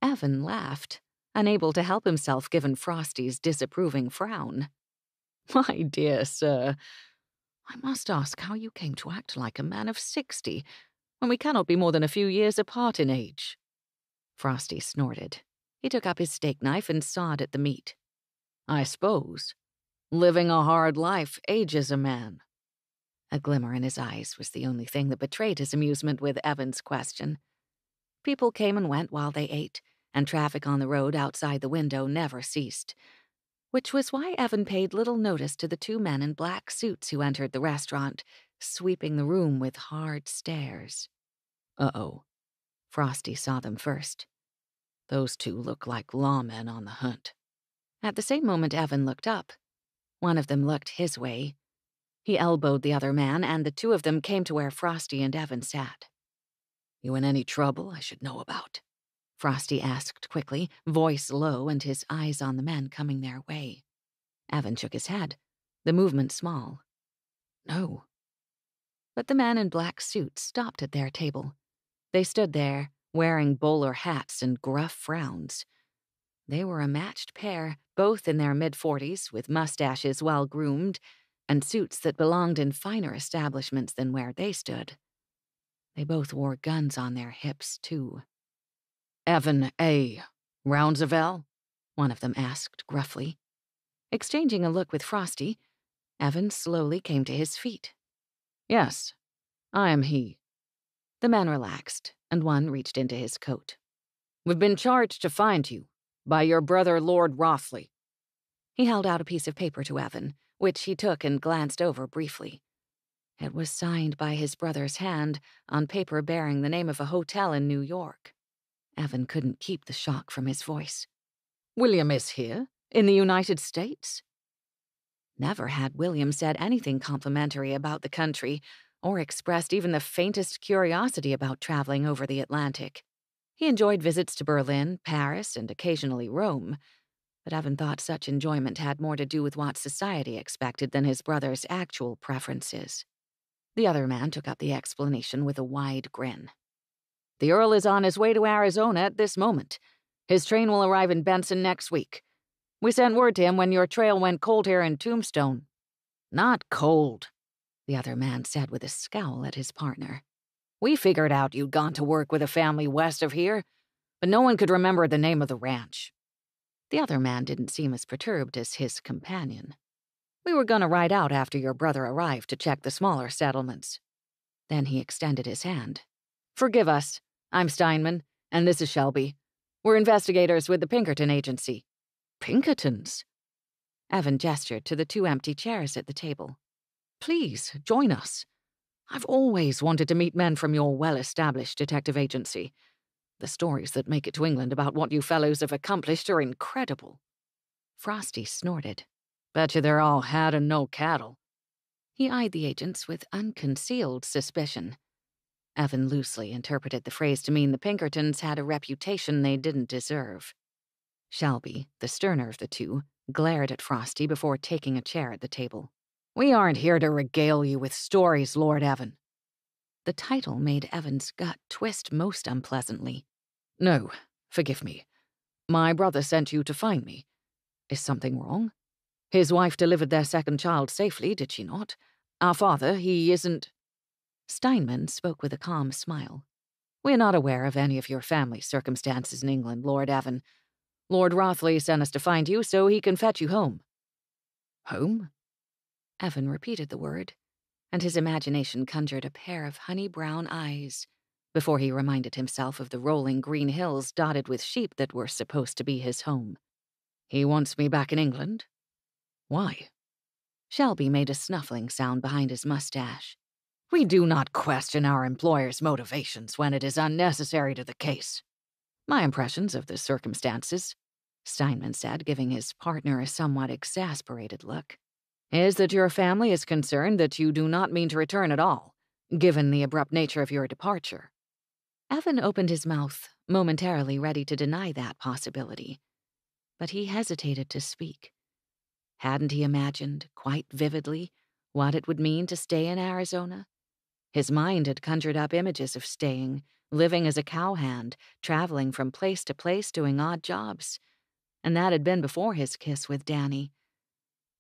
Evan laughed, unable to help himself given Frosty's disapproving frown. "My dear sir, I must ask how you came to act like a man of 60, when we cannot be more than a few years apart in age." Frosty snorted. He took up his steak knife and sawed at the meat. "I suppose living a hard life ages a man." A glimmer in his eyes was the only thing that betrayed his amusement with Evan's question. People came and went while they ate, and traffic on the road outside the window never ceased, which was why Evan paid little notice to the 2 men in black suits who entered the restaurant, sweeping the room with hard stares. Uh-oh. Frosty saw them first. Those 2 look like lawmen on the hunt. At the same moment Evan looked up. One of them looked his way. He elbowed the other man, and the 2 of them came to where Frosty and Evan sat. "You in any trouble I should know about?" Frosty asked quickly, voice low and his eyes on the men coming their way. Evan shook his head, the movement small. "No." But the men in black suits stopped at their table. They stood there, wearing bowler hats and gruff frowns. They were a matched pair, both in their mid-40s, with mustaches well-groomed, and suits that belonged in finer establishments than where they stood. They both wore guns on their hips, too. "Evan A. Rounsevell?" one of them asked gruffly. Exchanging a look with Frosty, Evan slowly came to his feet. "Yes, I am he." The men relaxed, and one reached into his coat. "We've been charged to find you by your brother Lord Rothwell." He held out a piece of paper to Evan, which he took and glanced over briefly. It was signed by his brother's hand on paper bearing the name of a hotel in New York. Evan couldn't keep the shock from his voice. "William is here, in the United States?" Never had William said anything complimentary about the country, or expressed even the faintest curiosity about traveling over the Atlantic. He enjoyed visits to Berlin, Paris, and occasionally Rome. but Evan thought such enjoyment had more to do with what society expected than his brother's actual preferences. The other man took up the explanation with a wide grin. The Earl is on his way to Arizona at this moment. His train will arrive in Benson next week. We sent word to him when your trail went cold here in Tombstone. Not cold, the other man said with a scowl at his partner. We figured out you'd gone to work with a family west of here, but no one could remember the name of the ranch. The other man didn't seem as perturbed as his companion. We were going to ride out after your brother arrived to check the smaller settlements. Then he extended his hand. Forgive us. I'm Steinman, and this is Shelby. We're investigators with the Pinkerton Agency. Pinkertons? Evan gestured to the 2 empty chairs at the table. Please, join us. I've always wanted to meet men from your well-established detective agency. The stories that make it to England about what you fellows have accomplished are incredible. Frosty snorted. Betcha they're all had and no cattle. He eyed the agents with unconcealed suspicion. Evan loosely interpreted the phrase to mean the Pinkertons had a reputation they didn't deserve. Shelby, the sterner of the two, glared at Frosty before taking a chair at the table. We aren't here to regale you with stories, Lord Evan. The title made Evan's gut twist most unpleasantly. No, forgive me. My brother sent you to find me. Is something wrong? His wife delivered their second child safely, did she not? Our father, he isn't... Steinman spoke with a calm smile. We're not aware of any of your family's circumstances in England, Lord Evan. Lord Rothwell sent us to find you so he can fetch you home. Home? Evan repeated the word, and his imagination conjured a pair of honey-brown eyes before he reminded himself of the rolling green hills dotted with sheep that were supposed to be his home. He wants me back in England? Why? Shelby made a snuffling sound behind his mustache. We do not question our employer's motivations when it is unnecessary to the case. My impressions of the circumstances, Steinman said, giving his partner a somewhat exasperated look, is that your family is concerned that you do not mean to return at all, given the abrupt nature of your departure. Evan opened his mouth, momentarily ready to deny that possibility, but he hesitated to speak. Hadn't he imagined, quite vividly, what it would mean to stay in Arizona? His mind had conjured up images of staying, living as a cowhand, traveling from place to place doing odd jobs. And that had been before his kiss with Dannie,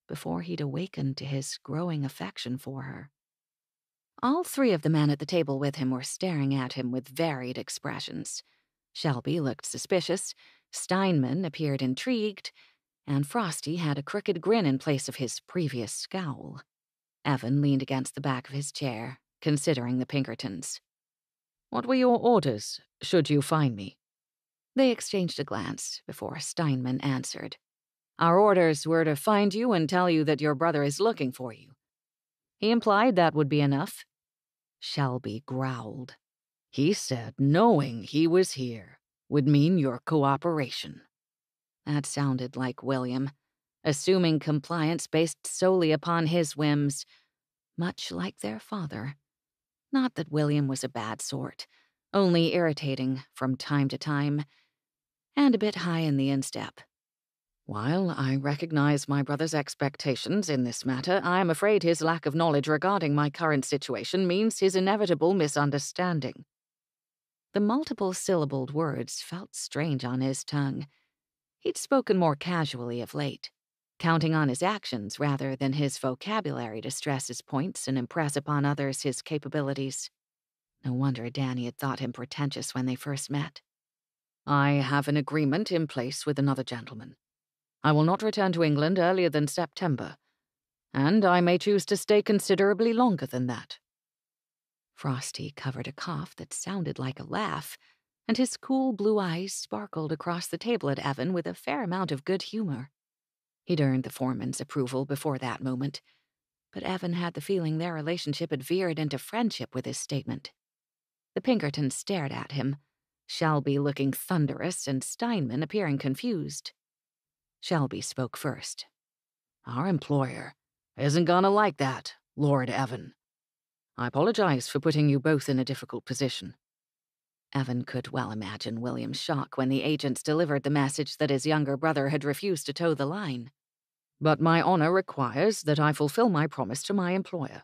before he'd awakened to his growing affection for her. All 3 of the men at the table with him were staring at him with varied expressions. Shelby looked suspicious, Steinman appeared intrigued, and Frosty had a crooked grin in place of his previous scowl. Evan leaned against the back of his chair, considering the Pinkertons. What were your orders, should you find me? They exchanged a glance before Steinman answered. Our orders were to find you and tell you that your brother is looking for you. He implied that would be enough. Shelby growled. He said knowing he was here would mean your cooperation. That sounded like William, assuming compliance based solely upon his whims, much like their father. Not that William was a bad sort, only irritating from time to time, and a bit high in the instep. While I recognize my brother's expectations in this matter, I am afraid his lack of knowledge regarding my current situation means his inevitable misunderstanding. The multiple-syllabled words felt strange on his tongue. He'd spoken more casually of late, counting on his actions rather than his vocabulary to stress his points and impress upon others his capabilities. No wonder Dannie had thought him pretentious when they first met. I have an agreement in place with another gentleman. I will not return to England earlier than September, and I may choose to stay considerably longer than that. Frosty covered a cough that sounded like a laugh, and his cool blue eyes sparkled across the table at Evan with a fair amount of good humor. He'd earned the foreman's approval before that moment, but Evan had the feeling their relationship had veered into friendship with his statement. The Pinkertons stared at him, Shelby looking thunderous and Steinman appearing confused. Shelby spoke first. Our employer isn't gonna like that, Lord Evan. I apologize for putting you both in a difficult position. Evan could well imagine William's shock when the agents delivered the message that his younger brother had refused to toe the line. But my honor requires that I fulfill my promise to my employer.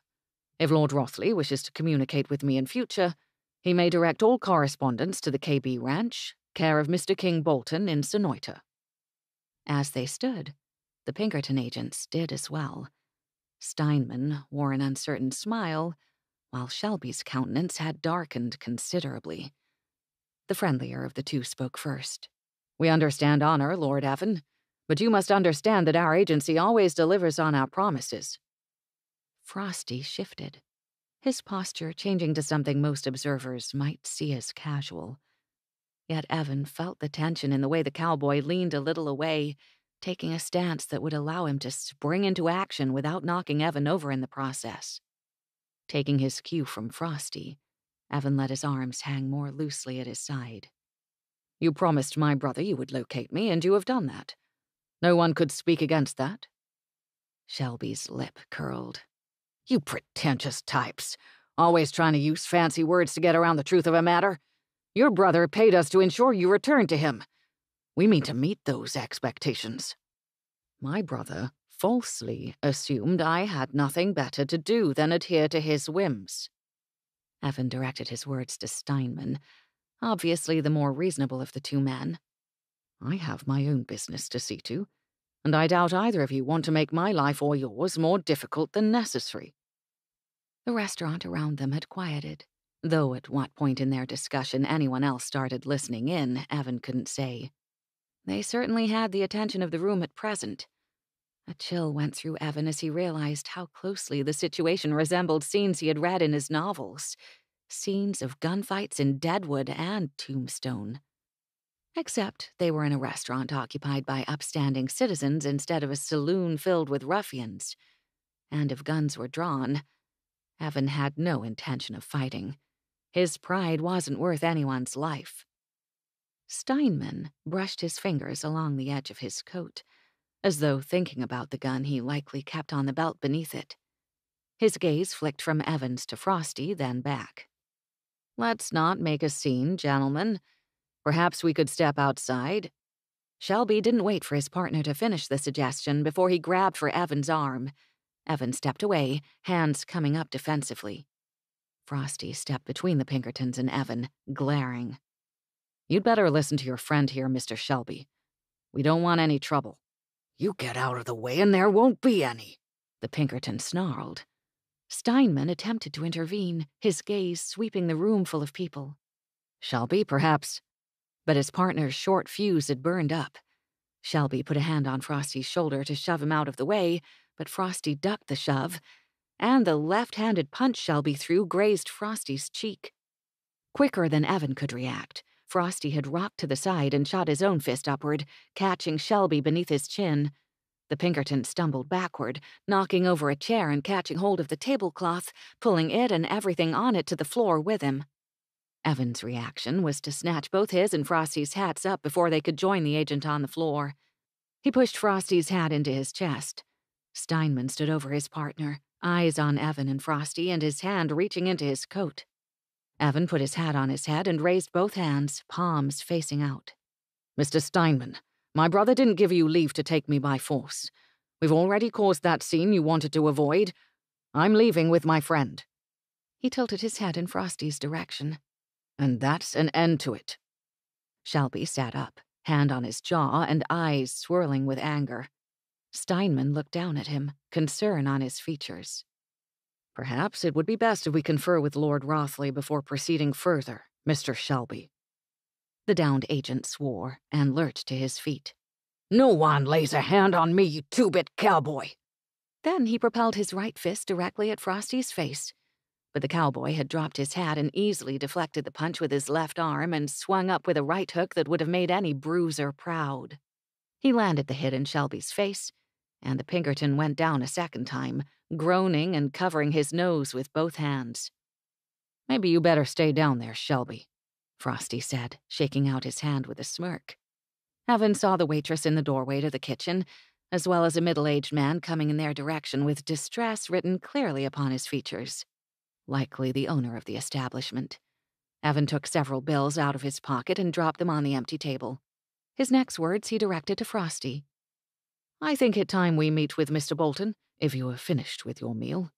If Lord Rothley wishes to communicate with me in future, he may direct all correspondence to the KB Ranch, care of Mr. King Bolton in Sonoyta. As they stood, the Pinkerton agents did as well. Steinman wore an uncertain smile, while Shelby's countenance had darkened considerably. The friendlier of the two spoke first. We understand honor, Lord Evan, but you must understand that our agency always delivers on our promises. Frosty shifted, his posture changing to something most observers might see as casual. Yet Evan felt the tension in the way the cowboy leaned a little away, taking a stance that would allow him to spring into action without knocking Evan over in the process. Taking his cue from Frosty, Evan let his arms hang more loosely at his side. You promised my brother you would locate me, and you have done that. No one could speak against that. Shelby's lip curled. You pretentious types, always trying to use fancy words to get around the truth of a matter. Your brother paid us to ensure you returned to him. We mean to meet those expectations. My brother falsely assumed I had nothing better to do than adhere to his whims. Evan directed his words to Steinman, obviously the more reasonable of the two men. I have my own business to see to, and I doubt either of you want to make my life or yours more difficult than necessary. The restaurant around them had quieted, though at what point in their discussion anyone else started listening in, Evan couldn't say. They certainly had the attention of the room at present. A chill went through Evan as he realized how closely the situation resembled scenes he had read in his novels, scenes of gunfights in Deadwood and Tombstone. Except they were in a restaurant occupied by upstanding citizens instead of a saloon filled with ruffians. And if guns were drawn, Evan had no intention of fighting. His pride wasn't worth anyone's life. Steinman brushed his fingers along the edge of his coat, as though thinking about the gun he likely kept on the belt beneath it. His gaze flicked from Evans to Frosty, then back. Let's not make a scene, gentlemen. Perhaps we could step outside. Shelby didn't wait for his partner to finish the suggestion before he grabbed for Evan's arm. Evan stepped away, hands coming up defensively. Frosty stepped between the Pinkertons and Evan, glaring. You'd better listen to your friend here, Mr. Shelby. We don't want any trouble. You get out of the way and there won't be any, the Pinkerton snarled. Steinman attempted to intervene, his gaze sweeping the room full of people. Shelby, perhaps. But his partner's short fuse had burned up. Shelby put a hand on Frosty's shoulder to shove him out of the way, but Frosty ducked the shove, and the left-handed punch Shelby threw grazed Frosty's cheek. Quicker than Evan could react, Frosty had rocked to the side and shot his own fist upward, catching Shelby beneath his chin. The Pinkerton stumbled backward, knocking over a chair and catching hold of the tablecloth, pulling it and everything on it to the floor with him. Evan's reaction was to snatch both his and Frosty's hats up before they could join the agent on the floor. He pushed Frosty's hat into his chest. Steinman stood over his partner, eyes on Evan and Frosty, and his hand reaching into his coat. Evan put his hat on his head and raised both hands, palms facing out. Mr. Steinman, my brother didn't give you leave to take me by force. We've already caused that scene you wanted to avoid. I'm leaving with my friend. He tilted his head in Frosty's direction. And that's an end to it. Shelby sat up, hand on his jaw and eyes swirling with anger. Steinman looked down at him, concern on his features. Perhaps it would be best if we confer with Lord Rothley before proceeding further, Mr. Shelby. The downed agent swore and lurched to his feet. No one lays a hand on me, you two-bit cowboy. Then he propelled his right fist directly at Frosty's face. But the cowboy had dropped his hat and easily deflected the punch with his left arm and swung up with a right hook that would have made any bruiser proud. He landed the hit in Shelby's face, and the Pinkerton went down a second time, groaning and covering his nose with both hands. Maybe you better stay down there, Shelby, Frosty said, shaking out his hand with a smirk. Evan saw the waitress in the doorway to the kitchen, as well as a middle-aged man coming in their direction with distress written clearly upon his features. Likely the owner of the establishment. Evan took several bills out of his pocket and dropped them on the empty table. His next words he directed to Frosty. "I think it time we meet with Mr. Bolton, if you have finished with your meal."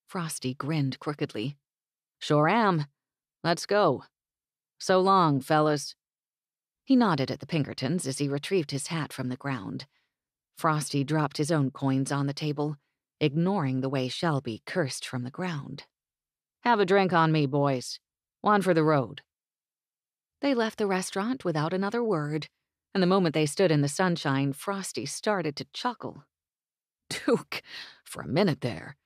Frosty grinned crookedly. "Sure am. Let's go. So long, fellas." He nodded at the Pinkertons as he retrieved his hat from the ground. Frosty dropped his own coins on the table, ignoring the way Shelby cursed from the ground. "Have a drink on me, boys. One for the road." They left the restaurant without another word, and the moment they stood in the sunshine, Frosty started to chuckle. "Duke, for a minute there,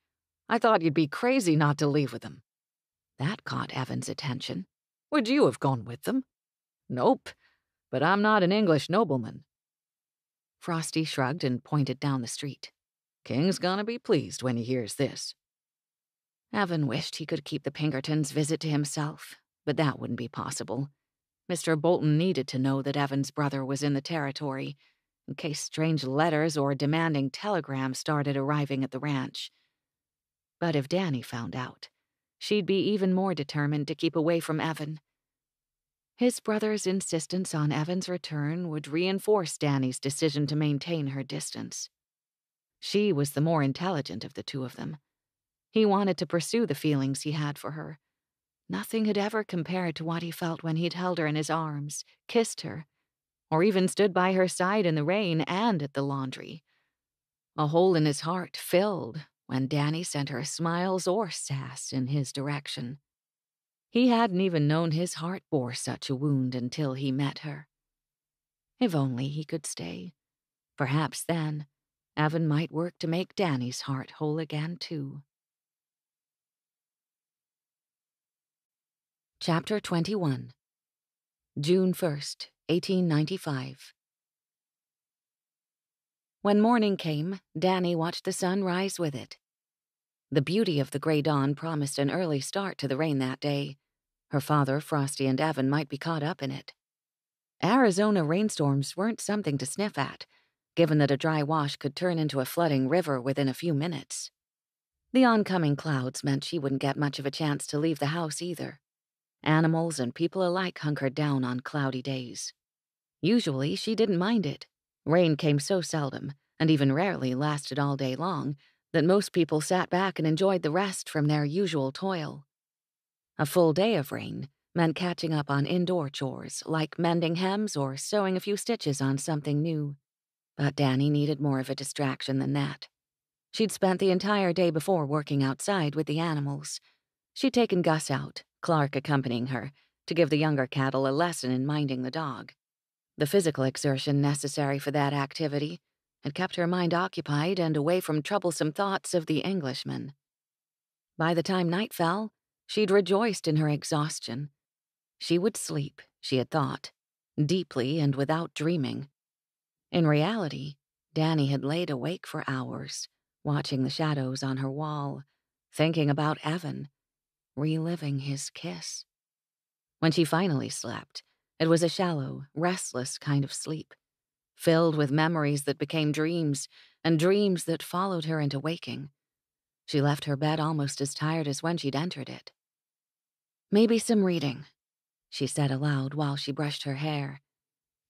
I thought you'd be crazy not to leave with them." That caught Evan's attention. "Would you have gone with them?" "Nope, but I'm not an English nobleman." Frosty shrugged and pointed down the street. "King's gonna be pleased when he hears this." Evan wished he could keep the Pinkertons' visit to himself, but that wouldn't be possible. Mr. Bolton needed to know that Evan's brother was in the territory, in case strange letters or demanding telegrams started arriving at the ranch. But if Dannie found out, she'd be even more determined to keep away from Evan. His brother's insistence on Evan's return would reinforce Dannie's decision to maintain her distance. She was the more intelligent of the two of them. He wanted to pursue the feelings he had for her. Nothing had ever compared to what he felt when he'd held her in his arms, kissed her, or even stood by her side in the rain and at the laundry. A hole in his heart filled when Dannie sent her smiles or sass in his direction. He hadn't even known his heart bore such a wound until he met her. If only he could stay. Perhaps then, Evan might work to make Dannie's heart whole again, too. Chapter 21. June 1st, 1895. When morning came, Dannie watched the sun rise with it. The beauty of the gray dawn promised an early start to the rain that day. Her father, Frosty, and Evan might be caught up in it. Arizona rainstorms weren't something to sniff at, given that a dry wash could turn into a flooding river within a few minutes. The oncoming clouds meant she wouldn't get much of a chance to leave the house either. Animals and people alike hunkered down on cloudy days. Usually, she didn't mind it. Rain came so seldom, and even rarely lasted all day long, that most people sat back and enjoyed the rest from their usual toil. A full day of rain meant catching up on indoor chores, like mending hems or sewing a few stitches on something new. But Dannie needed more of a distraction than that. She'd spent the entire day before working outside with the animals. She'd taken Gus out, Clark accompanying her, to give the younger cattle a lesson in minding the dog. The physical exertion necessary for that activity had kept her mind occupied and away from troublesome thoughts of the Englishman. By the time night fell, she'd rejoiced in her exhaustion. She would sleep, she had thought, deeply and without dreaming. In reality, Dannie had laid awake for hours, watching the shadows on her wall, thinking about Evan, reliving his kiss. When she finally slept, it was a shallow, restless kind of sleep, filled with memories that became dreams, and dreams that followed her into waking. She left her bed almost as tired as when she'd entered it. "Maybe some reading," she said aloud while she brushed her hair.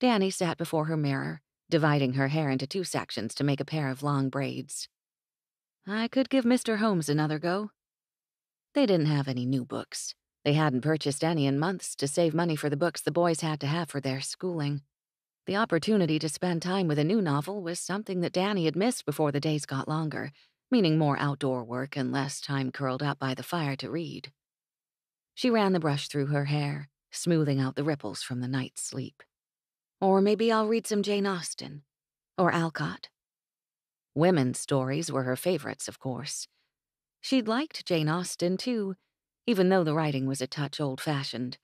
Dannie sat before her mirror, dividing her hair into two sections to make a pair of long braids. "I could give Mr. Holmes another go." They didn't have any new books. They hadn't purchased any in months to save money for the books the boys had to have for their schooling. The opportunity to spend time with a new novel was something that Dannie had missed before the days got longer, meaning more outdoor work and less time curled up by the fire to read. She ran the brush through her hair, smoothing out the ripples from the night's sleep. Or maybe I'll read some Jane Austen. Or Alcott. Women's stories were her favorites, of course. She'd liked Jane Austen, too, even though the writing was a touch old-fashioned.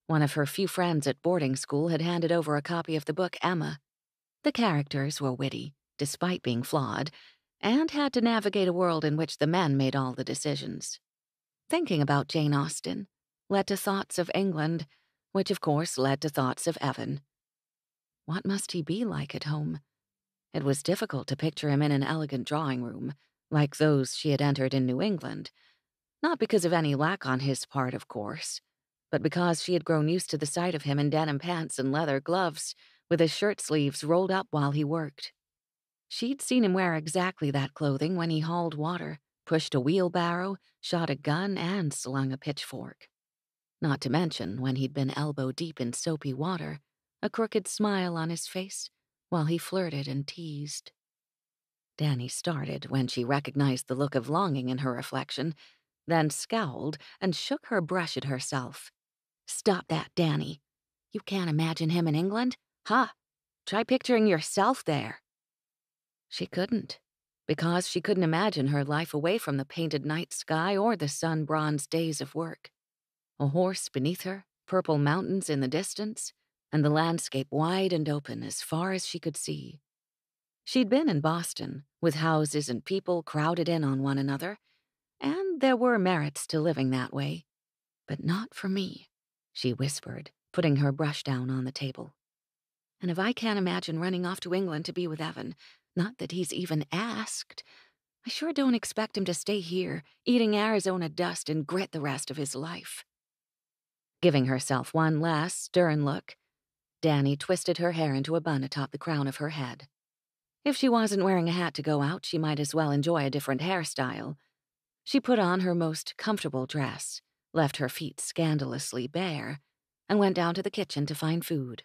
One of her few friends at boarding school had handed over a copy of the book Emma. The characters were witty, despite being flawed, and had to navigate a world in which the men made all the decisions. Thinking about Jane Austen led to thoughts of England, which of course led to thoughts of Evan. What must he be like at home? It was difficult to picture him in an elegant drawing room, like those she had entered in New England. Not because of any lack on his part, of course, but because she had grown used to the sight of him in denim pants and leather gloves, with his shirt sleeves rolled up while he worked. She'd seen him wear exactly that clothing when he hauled water, pushed a wheelbarrow, shot a gun, and slung a pitchfork. Not to mention when he'd been elbow-deep in soapy water, a crooked smile on his face, while he flirted and teased. Dannie started when she recognized the look of longing in her reflection, then scowled and shook her brush at herself. "Stop that, Dannie. You can't imagine him in England? Huh? Try picturing yourself there." She couldn't, because she couldn't imagine her life away from the painted night sky or the sun-bronzed days of work. A horse beneath her, purple mountains in the distance, and the landscape wide and open as far as she could see. She'd been in Boston, with houses and people crowded in on one another, and there were merits to living that way. But not for me, she whispered, putting her brush down on the table. And if I can't imagine running off to England to be with Evan, not that he's even asked, I sure don't expect him to stay here, eating Arizona dust and grit the rest of his life. Giving herself one last stern look, Dannie twisted her hair into a bun atop the crown of her head. If she wasn't wearing a hat to go out, she might as well enjoy a different hairstyle. She put on her most comfortable dress, left her feet scandalously bare, and went down to the kitchen to find food.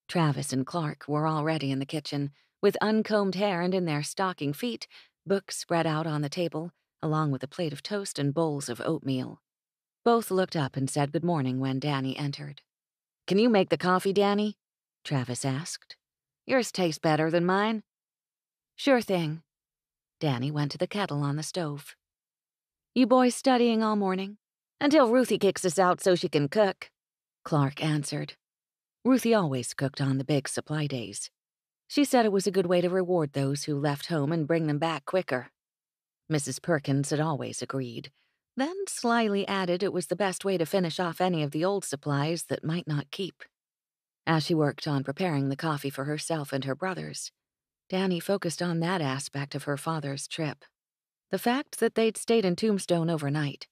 Travis and Clark were already in the kitchen, with uncombed hair and in their stocking feet, books spread out on the table, along with a plate of toast and bowls of oatmeal. Both looked up and said good morning when Dannie entered. "Can you make the coffee, Dannie?" Travis asked. "Yours tastes better than mine." "Sure thing." Dannie went to the kettle on the stove. "You boys studying all morning?" "Until Ruthie kicks us out so she can cook," Clark answered. Ruthie always cooked on the big supply days. She said it was a good way to reward those who left home and bring them back quicker. Mrs. Perkins had always agreed, then slyly added it was the best way to finish off any of the old supplies that might not keep. As she worked on preparing the coffee for herself and her brothers, Dannie focused on that aspect of her father's trip. The fact that they'd stayed in Tombstone overnight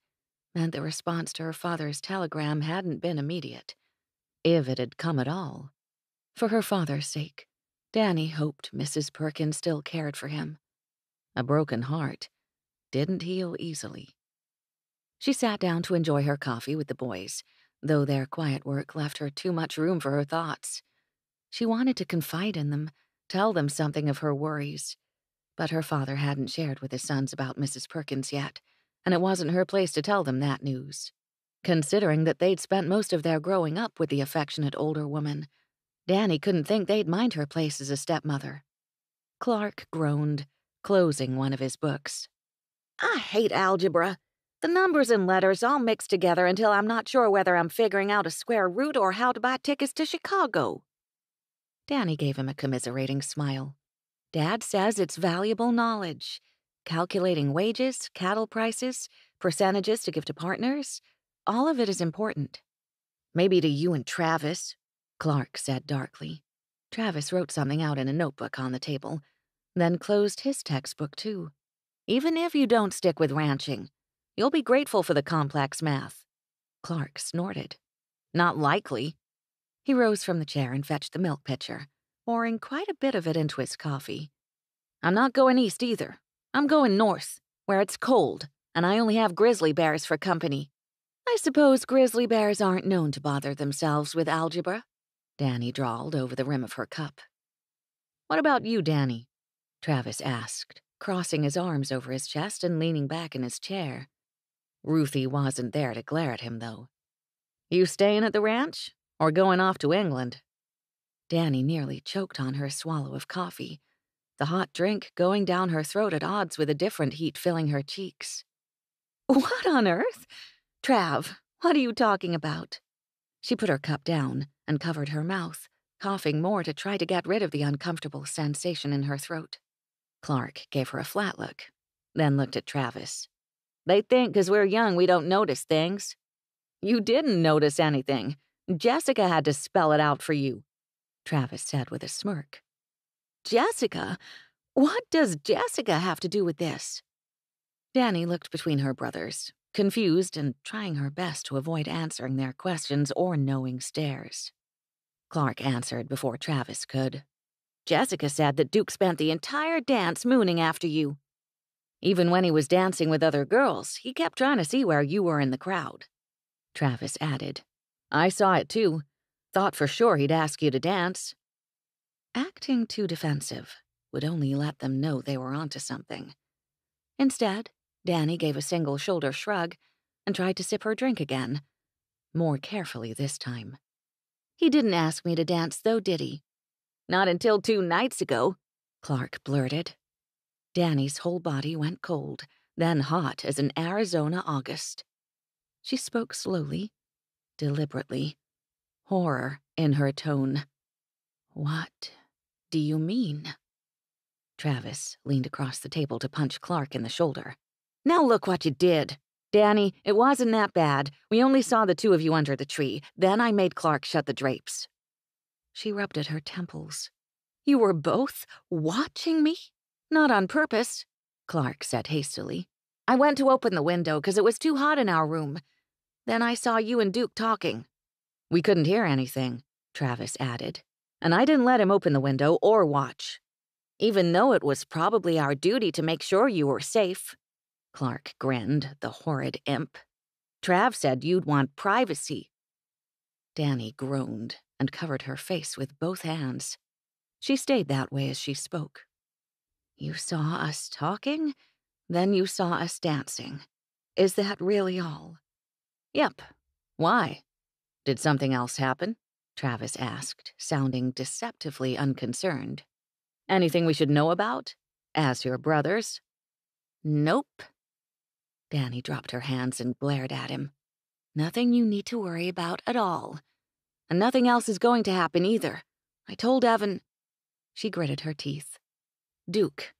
meant the response to her father's telegram hadn't been immediate, if it had come at all. For her father's sake, Dannie hoped Mrs. Perkins still cared for him. A broken heart didn't heal easily. She sat down to enjoy her coffee with the boys, though their quiet work left her too much room for her thoughts. She wanted to confide in them, tell them something of her worries. But her father hadn't shared with his sons about Mrs. Perkins yet, and it wasn't her place to tell them that news. Considering that they'd spent most of their growing up with the affectionate older woman, Dannie couldn't think they'd mind her place as a stepmother. Clark groaned, closing one of his books. "I hate algebra. The numbers and letters all mixed together until I'm not sure whether I'm figuring out a square root or how to buy tickets to Chicago." Dannie gave him a commiserating smile. "Dad says it's valuable knowledge. Calculating wages, cattle prices, percentages to give to partners, all of it is important." "Maybe to you and Travis," Clark said darkly. Travis wrote something out in a notebook on the table, then closed his textbook too. "Even if you don't stick with ranching, you'll be grateful for the complex math." Clark snorted. "Not likely." He rose from the chair and fetched the milk pitcher, pouring quite a bit of it into his coffee. "I'm not going east either. I'm going north, where it's cold, and I only have grizzly bears for company." "I suppose grizzly bears aren't known to bother themselves with algebra," Dannie drawled over the rim of her cup. "What about you, Dannie?" Travis asked, crossing his arms over his chest and leaning back in his chair. Ruthie wasn't there to glare at him, though. "You staying at the ranch, or going off to England?" Dannie nearly choked on her swallow of coffee, the hot drink going down her throat at odds with a different heat filling her cheeks. "What on earth? Trav, what are you talking about?" She put her cup down and covered her mouth, coughing more to try to get rid of the uncomfortable sensation in her throat. Clark gave her a flat look, then looked at Travis. "They think 'cause we're young we don't notice things." "You didn't notice anything. Jessica had to spell it out for you," Travis said with a smirk. "Jessica? What does Jessica have to do with this?" Dannie looked between her brothers, confused and trying her best to avoid answering their questions or knowing stares. Clark answered before Travis could. Jessica said that Duke spent the entire dance mooning after you. Even when he was dancing with other girls, he kept trying to see where you were in the crowd. Travis added. I saw it too. Thought for sure he'd ask you to dance. Acting too defensive would only let them know they were onto something. Instead, Dannie gave a single shoulder shrug and tried to sip her drink again, more carefully this time. He didn't ask me to dance, though, did he? Not until 2 nights ago, Clark blurted. Dannie's whole body went cold, then hot as an Arizona August. She spoke slowly, deliberately, horror in her tone. What do you mean? Travis leaned across the table to punch Clark in the shoulder. Now look what you did. Dannie, it wasn't that bad. We only saw the 2 of you under the tree. Then I made Clark shut the drapes. She rubbed at her temples. You were both watching me? Not on purpose, Clark said hastily. I went to open the window because it was too hot in our room. Then I saw you and Duke talking. We couldn't hear anything, Travis added, and I didn't let him open the window or watch. Even though it was probably our duty to make sure you were safe. Clark grinned, the horrid imp. Trav said you'd want privacy. Dannie groaned and covered her face with both hands. She stayed that way as she spoke. You saw us talking, then you saw us dancing. Is that really all? Yep. Why? Did something else happen? Travis asked, sounding deceptively unconcerned. Anything we should know about? As your brothers? Nope. Dannie dropped her hands and glared at him. Nothing you need to worry about at all. And nothing else is going to happen either. I told Evan... She gritted her teeth. Duke.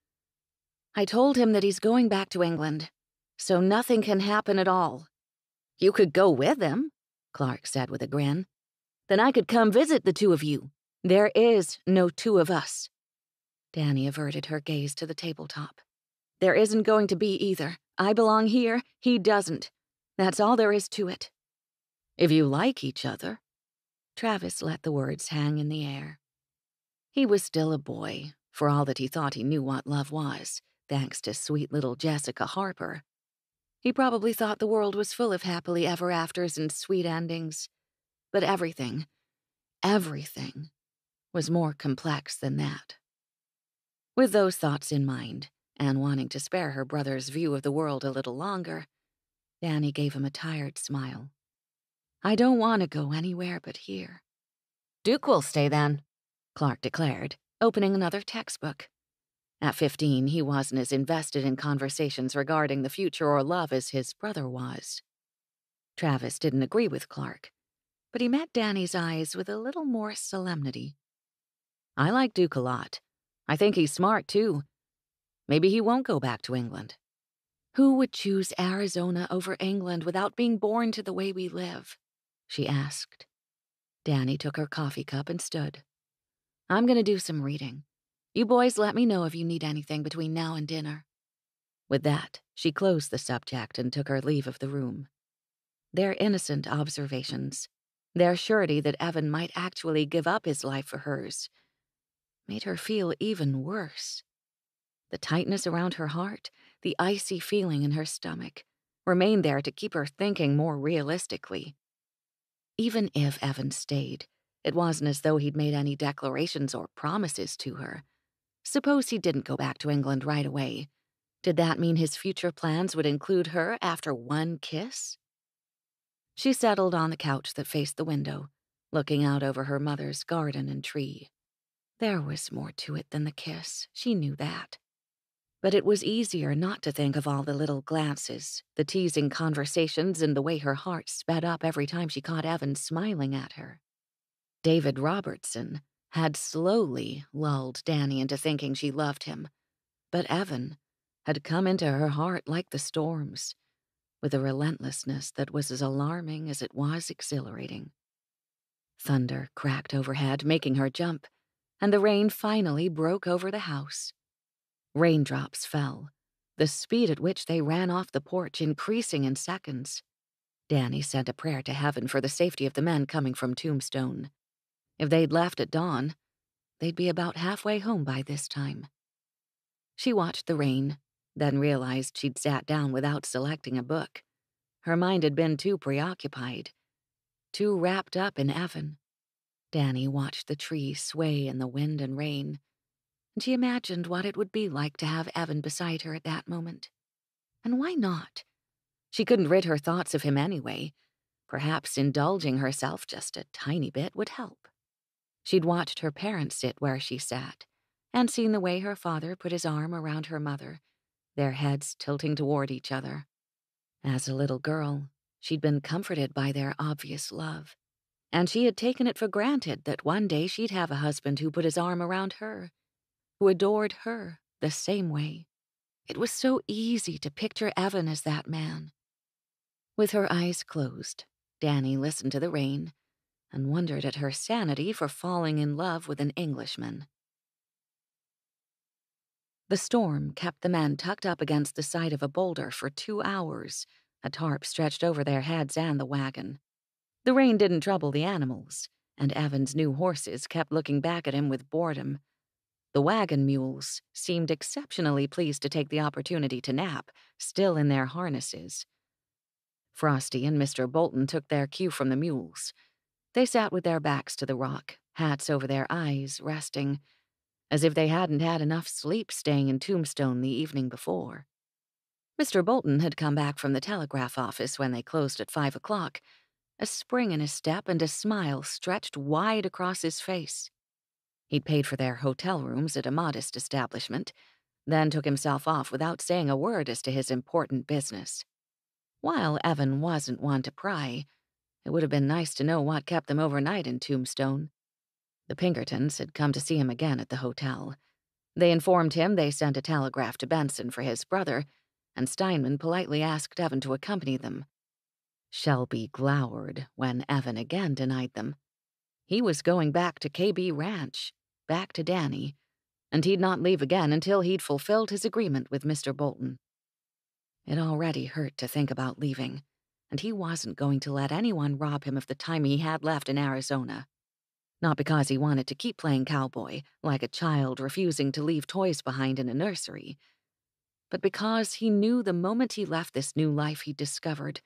I told him that he's going back to England, so nothing can happen at all. You could go with him, Clark said with a grin. Then I could come visit the 2 of you. There is no 2 of us. Dannie averted her gaze to the tabletop. There isn't going to be either. I belong here, he doesn't. That's all there is to it. If you like each other. Travis let the words hang in the air. He was still a boy, for all that he thought he knew what love was, thanks to sweet little Jessica Harper. He probably thought the world was full of happily ever afters and sweet endings. But everything was more complex than that. With those thoughts in mind, and wanting to spare her brother's view of the world a little longer, Dannie gave him a tired smile. I don't want to go anywhere but here. Duke will stay then, Clark declared, opening another textbook. At 15, he wasn't as invested in conversations regarding the future or love as his brother was. Travis didn't agree with Clark, but he met Dannie's eyes with a little more solemnity. I like Duke a lot. I think he's smart, too. Maybe he won't go back to England. Who would choose Arizona over England without being born to the way we live? She asked. Dannie took her coffee cup and stood. I'm going to do some reading. You boys let me know if you need anything between now and dinner. With that, she closed the subject and took her leave of the room. Their innocent observations, their surety that Evan might actually give up his life for hers, made her feel even worse. The tightness around her heart, the icy feeling in her stomach, remained there to keep her thinking more realistically. Even if Evan stayed, it wasn't as though he'd made any declarations or promises to her. Suppose he didn't go back to England right away. Did that mean his future plans would include her after one kiss? She settled on the couch that faced the window, looking out over her mother's garden and tree. There was more to it than the kiss, she knew that. But it was easier not to think of all the little glances, the teasing conversations, and the way her heart sped up every time she caught Evan smiling at her. David Robertson had slowly lulled Dannie into thinking she loved him, but Evan had come into her heart like the storms, with a relentlessness that was as alarming as it was exhilarating. Thunder cracked overhead, making her jump, and the rain finally broke over the house. Raindrops fell, the speed at which they ran off the porch increasing in seconds. Dannie sent a prayer to heaven for the safety of the men coming from Tombstone. If they'd left at dawn, they'd be about halfway home by this time. She watched the rain, then realized she'd sat down without selecting a book. Her mind had been too preoccupied, too wrapped up in Evan. Dannie watched the trees sway in the wind and rain, and she imagined what it would be like to have Evan beside her at that moment. And why not? She couldn't rid her thoughts of him anyway. Perhaps indulging herself just a tiny bit would help. She'd watched her parents sit where she sat, and seen the way her father put his arm around her mother, their heads tilting toward each other. As a little girl, she'd been comforted by their obvious love, and she had taken it for granted that one day she'd have a husband who put his arm around her, who adored her the same way. It was so easy to picture Evan as that man. With her eyes closed, Dannie listened to the rain and wondered at her sanity for falling in love with an Englishman. The storm kept the men tucked up against the side of a boulder for 2 hours, a tarp stretched over their heads and the wagon. The rain didn't trouble the animals, and Evan's new horses kept looking back at him with boredom. The wagon mules seemed exceptionally pleased to take the opportunity to nap, still in their harnesses. Frosty and Mr. Bolton took their cue from the mules. They sat with their backs to the rock, hats over their eyes, resting, as if they hadn't had enough sleep staying in Tombstone the evening before. Mr. Bolton had come back from the telegraph office when they closed at 5 o'clock, a spring in his step and a smile stretched wide across his face. He'd paid for their hotel rooms at a modest establishment, then took himself off without saying a word as to his important business. While Evan wasn't one to pry, it would have been nice to know what kept them overnight in Tombstone. The Pinkertons had come to see him again at the hotel. They informed him they sent a telegraph to Benson for his brother, and Steinman politely asked Evan to accompany them. Shelby glowered when Evan again denied them. He was going back to KB Ranch, back to Dannie, and he'd not leave again until he'd fulfilled his agreement with Mr. Bolton. It already hurt to think about leaving, and he wasn't going to let anyone rob him of the time he had left in Arizona. Not because he wanted to keep playing cowboy, like a child refusing to leave toys behind in a nursery, but because he knew the moment he left this new life he'd discovered,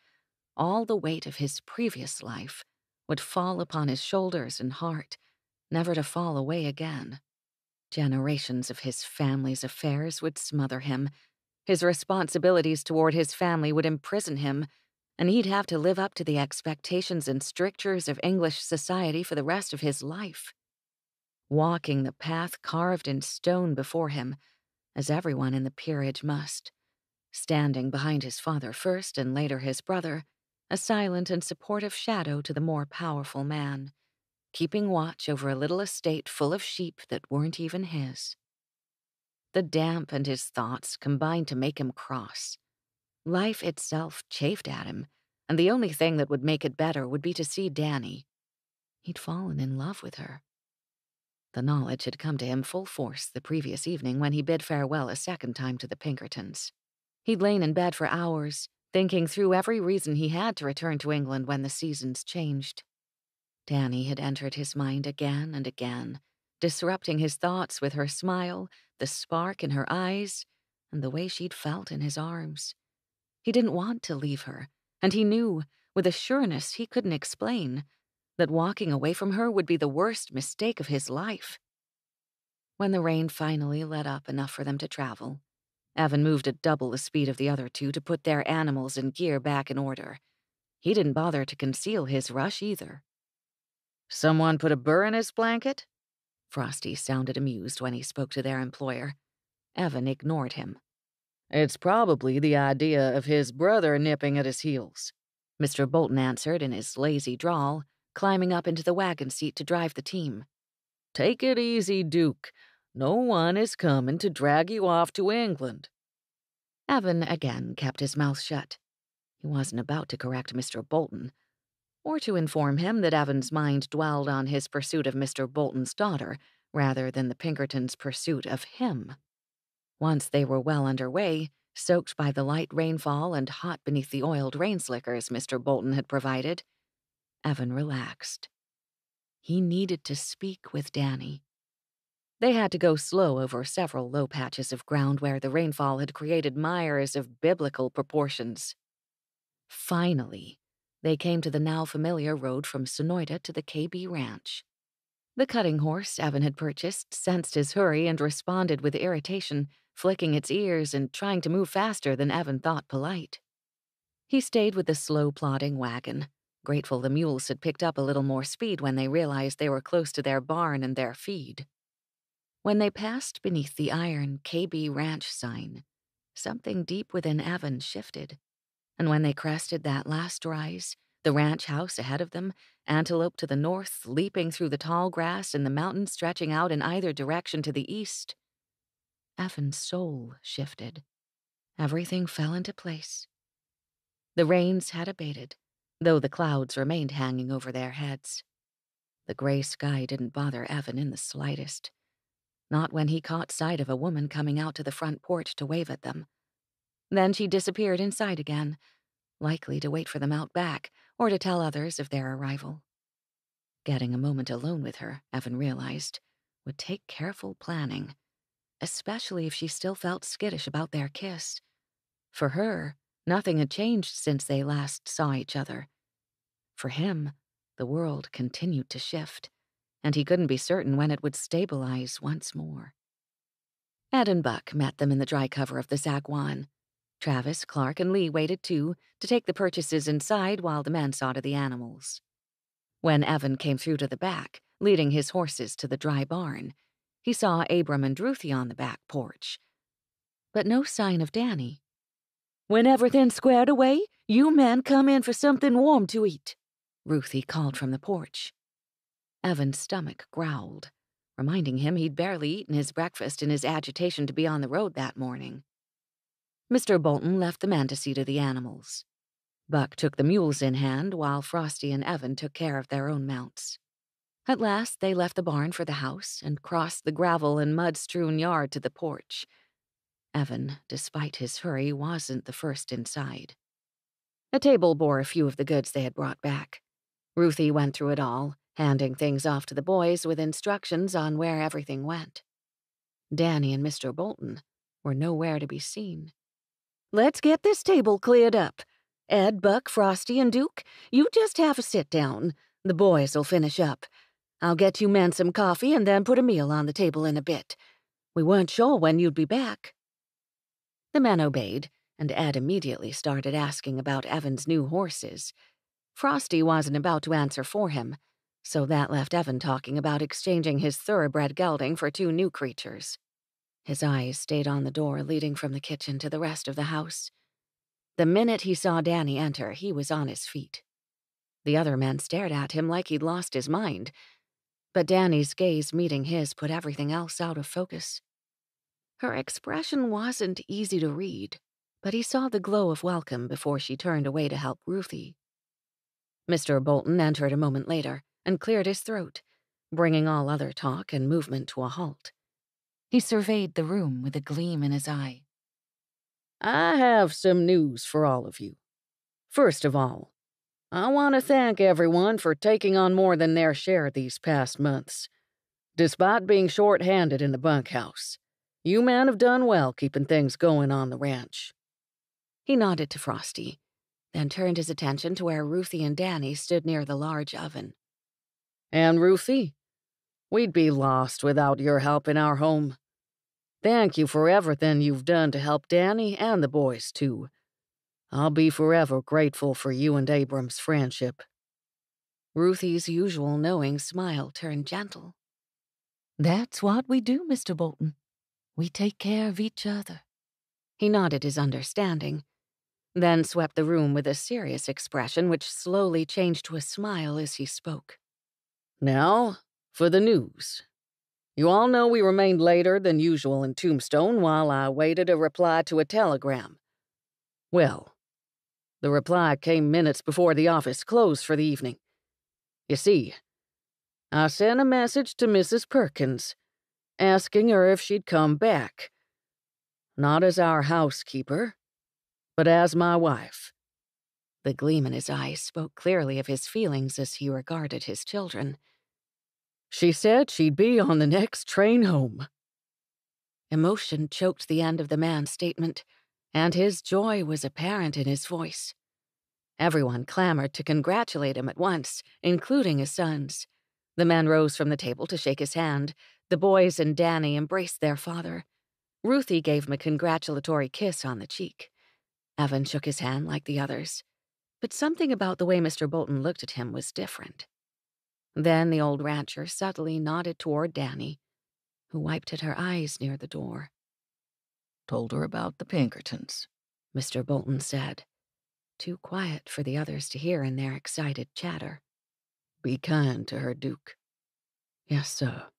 all the weight of his previous life would fall upon his shoulders and heart, never to fall away again. Generations of his family's affairs would smother him. His responsibilities toward his family would imprison him, and he'd have to live up to the expectations and strictures of English society for the rest of his life. Walking the path carved in stone before him, as everyone in the peerage must. Standing behind his father first and later his brother, a silent and supportive shadow to the more powerful man, keeping watch over a little estate full of sheep that weren't even his. The damp and his thoughts combined to make him cross. Life itself chafed at him, and the only thing that would make it better would be to see Dannie. He'd fallen in love with her. The knowledge had come to him full force the previous evening when he bid farewell a second time to the Pinkertons. He'd lain in bed for hours, thinking through every reason he had to return to England when the seasons changed. Dannie had entered his mind again and again, disrupting his thoughts with her smile, the spark in her eyes, and the way she'd felt in his arms. He didn't want to leave her, and he knew, with a sureness he couldn't explain, that walking away from her would be the worst mistake of his life. When the rain finally let up enough for them to travel, Evan moved at double the speed of the other two to put their animals and gear back in order. He didn't bother to conceal his rush either. "Someone put a burr in his blanket?" Frosty sounded amused when he spoke to their employer. Evan ignored him. "It's probably the idea of his brother nipping at his heels," Mr. Bolton answered in his lazy drawl, climbing up into the wagon seat to drive the team. "Take it easy, Duke. No one is coming to drag you off to England." Evan again kept his mouth shut. He wasn't about to correct Mr. Bolton, or to inform him that Evan's mind dwelled on his pursuit of Mr. Bolton's daughter rather than the Pinkertons' pursuit of him. Once they were well underway, soaked by the light rainfall and hot beneath the oiled rain slickers Mr. Bolton had provided, Evan relaxed. He needed to speak with Dannie. They had to go slow over several low patches of ground where the rainfall had created mires of biblical proportions. Finally, they came to the now familiar road from Sonoyta to the KB Ranch. The cutting horse Evan had purchased sensed his hurry and responded with irritation, flicking its ears and trying to move faster than Evan thought polite. He stayed with the slow-plodding wagon, grateful the mules had picked up a little more speed when they realized they were close to their barn and their feed. When they passed beneath the iron KB Ranch sign, something deep within Evan shifted, and when they crested that last rise, the ranch house ahead of them, antelope to the north, leaping through the tall grass and the mountains stretching out in either direction to the east, Evan's soul shifted. Everything fell into place. The rains had abated, though the clouds remained hanging over their heads. The gray sky didn't bother Evan in the slightest. Not when he caught sight of a woman coming out to the front porch to wave at them. Then she disappeared inside again, likely to wait for them out back or to tell others of their arrival. Getting a moment alone with her, Evan realized, would take careful planning, especially if she still felt skittish about their kiss. For her, nothing had changed since they last saw each other. For him, the world continued to shift, and he couldn't be certain when it would stabilize once more. Ed and Buck met them in the dry cover of the Zagwan. Travis, Clark, and Lee waited too to take the purchases inside while the men saw to the animals. When Evan came through to the back, leading his horses to the dry barn, he saw Abram and Ruthie on the back porch, but no sign of Dannie. "When everything's squared away, you men come in for something warm to eat," Ruthie called from the porch. Evan's stomach growled, reminding him he'd barely eaten his breakfast in his agitation to be on the road that morning. Mr. Bolton left the men to see to the animals. Buck took the mules in hand while Frosty and Evan took care of their own mounts. At last, they left the barn for the house and crossed the gravel and mud-strewn yard to the porch. Evan, despite his hurry, wasn't the first inside. A table bore a few of the goods they had brought back. Ruthie went through it all, handing things off to the boys with instructions on where everything went. Dannie and Mr. Bolton were nowhere to be seen. "Let's get this table cleared up. Ed, Buck, Frosty, and Duke, you just have a sit down. The boys'll finish up. I'll get you men some coffee and then put a meal on the table in a bit. We weren't sure when you'd be back." The men obeyed, and Ed immediately started asking about Evan's new horses. Frosty wasn't about to answer for him, so that left Evan talking about exchanging his thoroughbred gelding for 2 new creatures. His eyes stayed on the door leading from the kitchen to the rest of the house. The minute he saw Dannie enter, he was on his feet. The other men stared at him like he'd lost his mind, but Dannie's gaze meeting his put everything else out of focus. Her expression wasn't easy to read, but he saw the glow of welcome before she turned away to help Ruthie. Mr. Bolton entered a moment later and cleared his throat, bringing all other talk and movement to a halt. He surveyed the room with a gleam in his eye. "I have some news for all of you. First of all, I want to thank everyone for taking on more than their share these past months. Despite being short-handed in the bunkhouse, you men have done well keeping things going on the ranch." He nodded to Frosty, then turned his attention to where Ruthie and Dannie stood near the large oven. "And Ruthie, we'd be lost without your help in our home. Thank you for everything you've done to help Dannie and the boys, too. I'll be forever grateful for you and Abram's friendship." Ruthie's usual knowing smile turned gentle. "That's what we do, Mr. Bolton. We take care of each other." He nodded his understanding, then swept the room with a serious expression which slowly changed to a smile as he spoke. "Now, for the news. You all know we remained later than usual in Tombstone while I waited a reply to a telegram. Well, the reply came minutes before the office closed for the evening. You see, I sent a message to Mrs. Perkins, asking her if she'd come back. Not as our housekeeper, but as my wife." The gleam in his eyes spoke clearly of his feelings as he regarded his children. "She said she'd be on the next train home." Emotion choked the end of the man's statement, and his joy was apparent in his voice. Everyone clamored to congratulate him at once, including his sons. The men rose from the table to shake his hand. The boys and Dannie embraced their father. Ruthie gave him a congratulatory kiss on the cheek. Evan shook his hand like the others. But something about the way Mr. Bolton looked at him was different. Then the old rancher subtly nodded toward Dannie, who wiped at her eyes near the door. "Told her about the Pinkertons," Mr. Bolton said, too quiet for the others to hear in their excited chatter. "Be kind to her, Duke." "Yes, sir."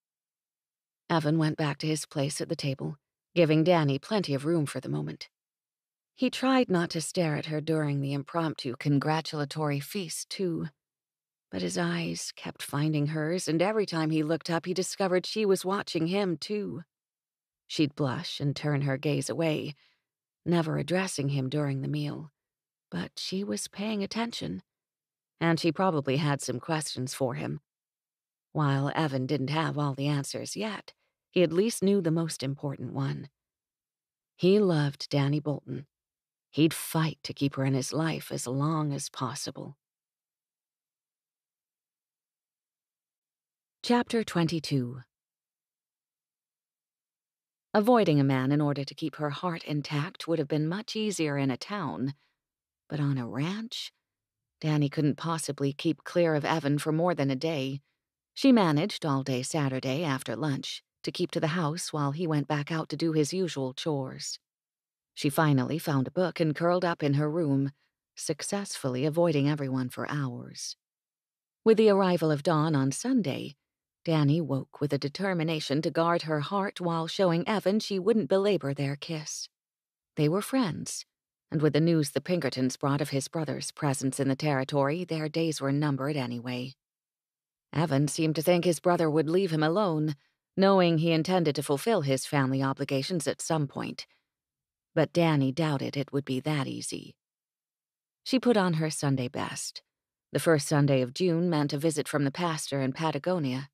Evan went back to his place at the table, giving Dannie plenty of room for the moment. He tried not to stare at her during the impromptu congratulatory feast, too. But his eyes kept finding hers, and every time he looked up, he discovered she was watching him, too. She'd blush and turn her gaze away, never addressing him during the meal. But she was paying attention, and she probably had some questions for him. While Evan didn't have all the answers yet, he at least knew the most important one. He loved Dannie Bolton. He'd fight to keep her in his life as long as possible. Chapter 22. Avoiding a man in order to keep her heart intact would have been much easier in a town, but on a ranch, Dannie couldn't possibly keep clear of Evan for more than a day. She managed all day Saturday after lunch to keep to the house while he went back out to do his usual chores. She finally found a book and curled up in her room, successfully avoiding everyone for hours. With the arrival of dawn on Sunday, Dannie woke with a determination to guard her heart while showing Evan she wouldn't belabor their kiss. They were friends, and with the news the Pinkertons brought of his brother's presence in the territory, their days were numbered anyway. Evan seemed to think his brother would leave him alone, knowing he intended to fulfill his family obligations at some point. But Dannie doubted it would be that easy. She put on her Sunday best. The first Sunday of June meant a visit from the pastor in Patagonia.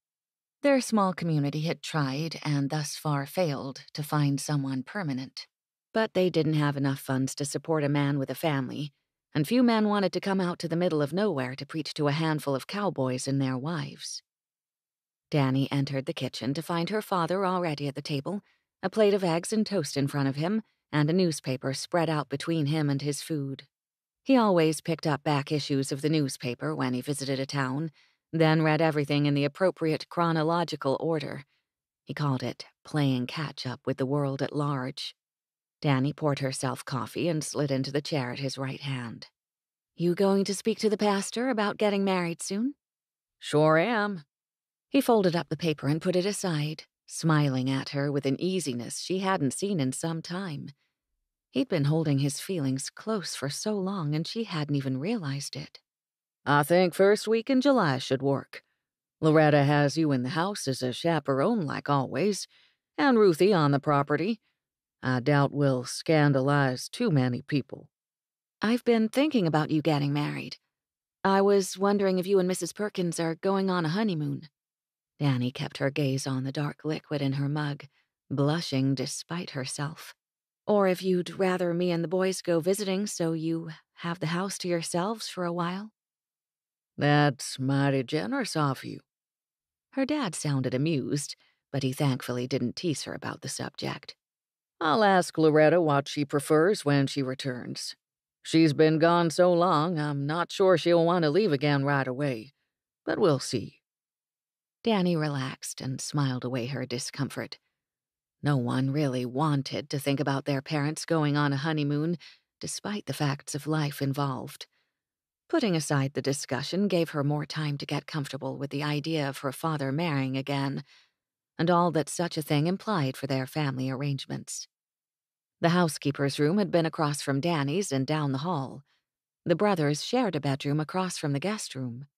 Their small community had tried, and thus far failed, to find someone permanent. But they didn't have enough funds to support a man with a family, and few men wanted to come out to the middle of nowhere to preach to a handful of cowboys and their wives. Dannie entered the kitchen to find her father already at the table, a plate of eggs and toast in front of him, and a newspaper spread out between him and his food. He always picked up back issues of the newspaper when he visited a town, then read everything in the appropriate chronological order. He called it playing catch-up with the world at large. Dannie poured herself coffee and slid into the chair at his right hand. "You going to speak to the pastor about getting married soon?" "Sure am." He folded up the paper and put it aside, smiling at her with an easiness she hadn't seen in some time. He'd been holding his feelings close for so long, and she hadn't even realized it. "I think first week in July should work. Loretta has you in the house as a chaperone like always, and Ruthie on the property. I doubt we'll scandalize too many people." "I've been thinking about you getting married. I was wondering if you and Mrs. Perkins are going on a honeymoon." Dannie kept her gaze on the dark liquid in her mug, blushing despite herself. "Or if you'd rather me and the boys go visiting so you have the house to yourselves for a while." "That's mighty generous of you." Her dad sounded amused, but he thankfully didn't tease her about the subject. "I'll ask Loretta what she prefers when she returns. She's been gone so long, I'm not sure she'll want to leave again right away, but we'll see." Dannie relaxed and smiled away her discomfort. No one really wanted to think about their parents going on a honeymoon, despite the facts of life involved. Putting aside the discussion gave her more time to get comfortable with the idea of her father marrying again, and all that such a thing implied for their family arrangements. The housekeeper's room had been across from Dannie's and down the hall. The brothers shared a bedroom across from the guest room.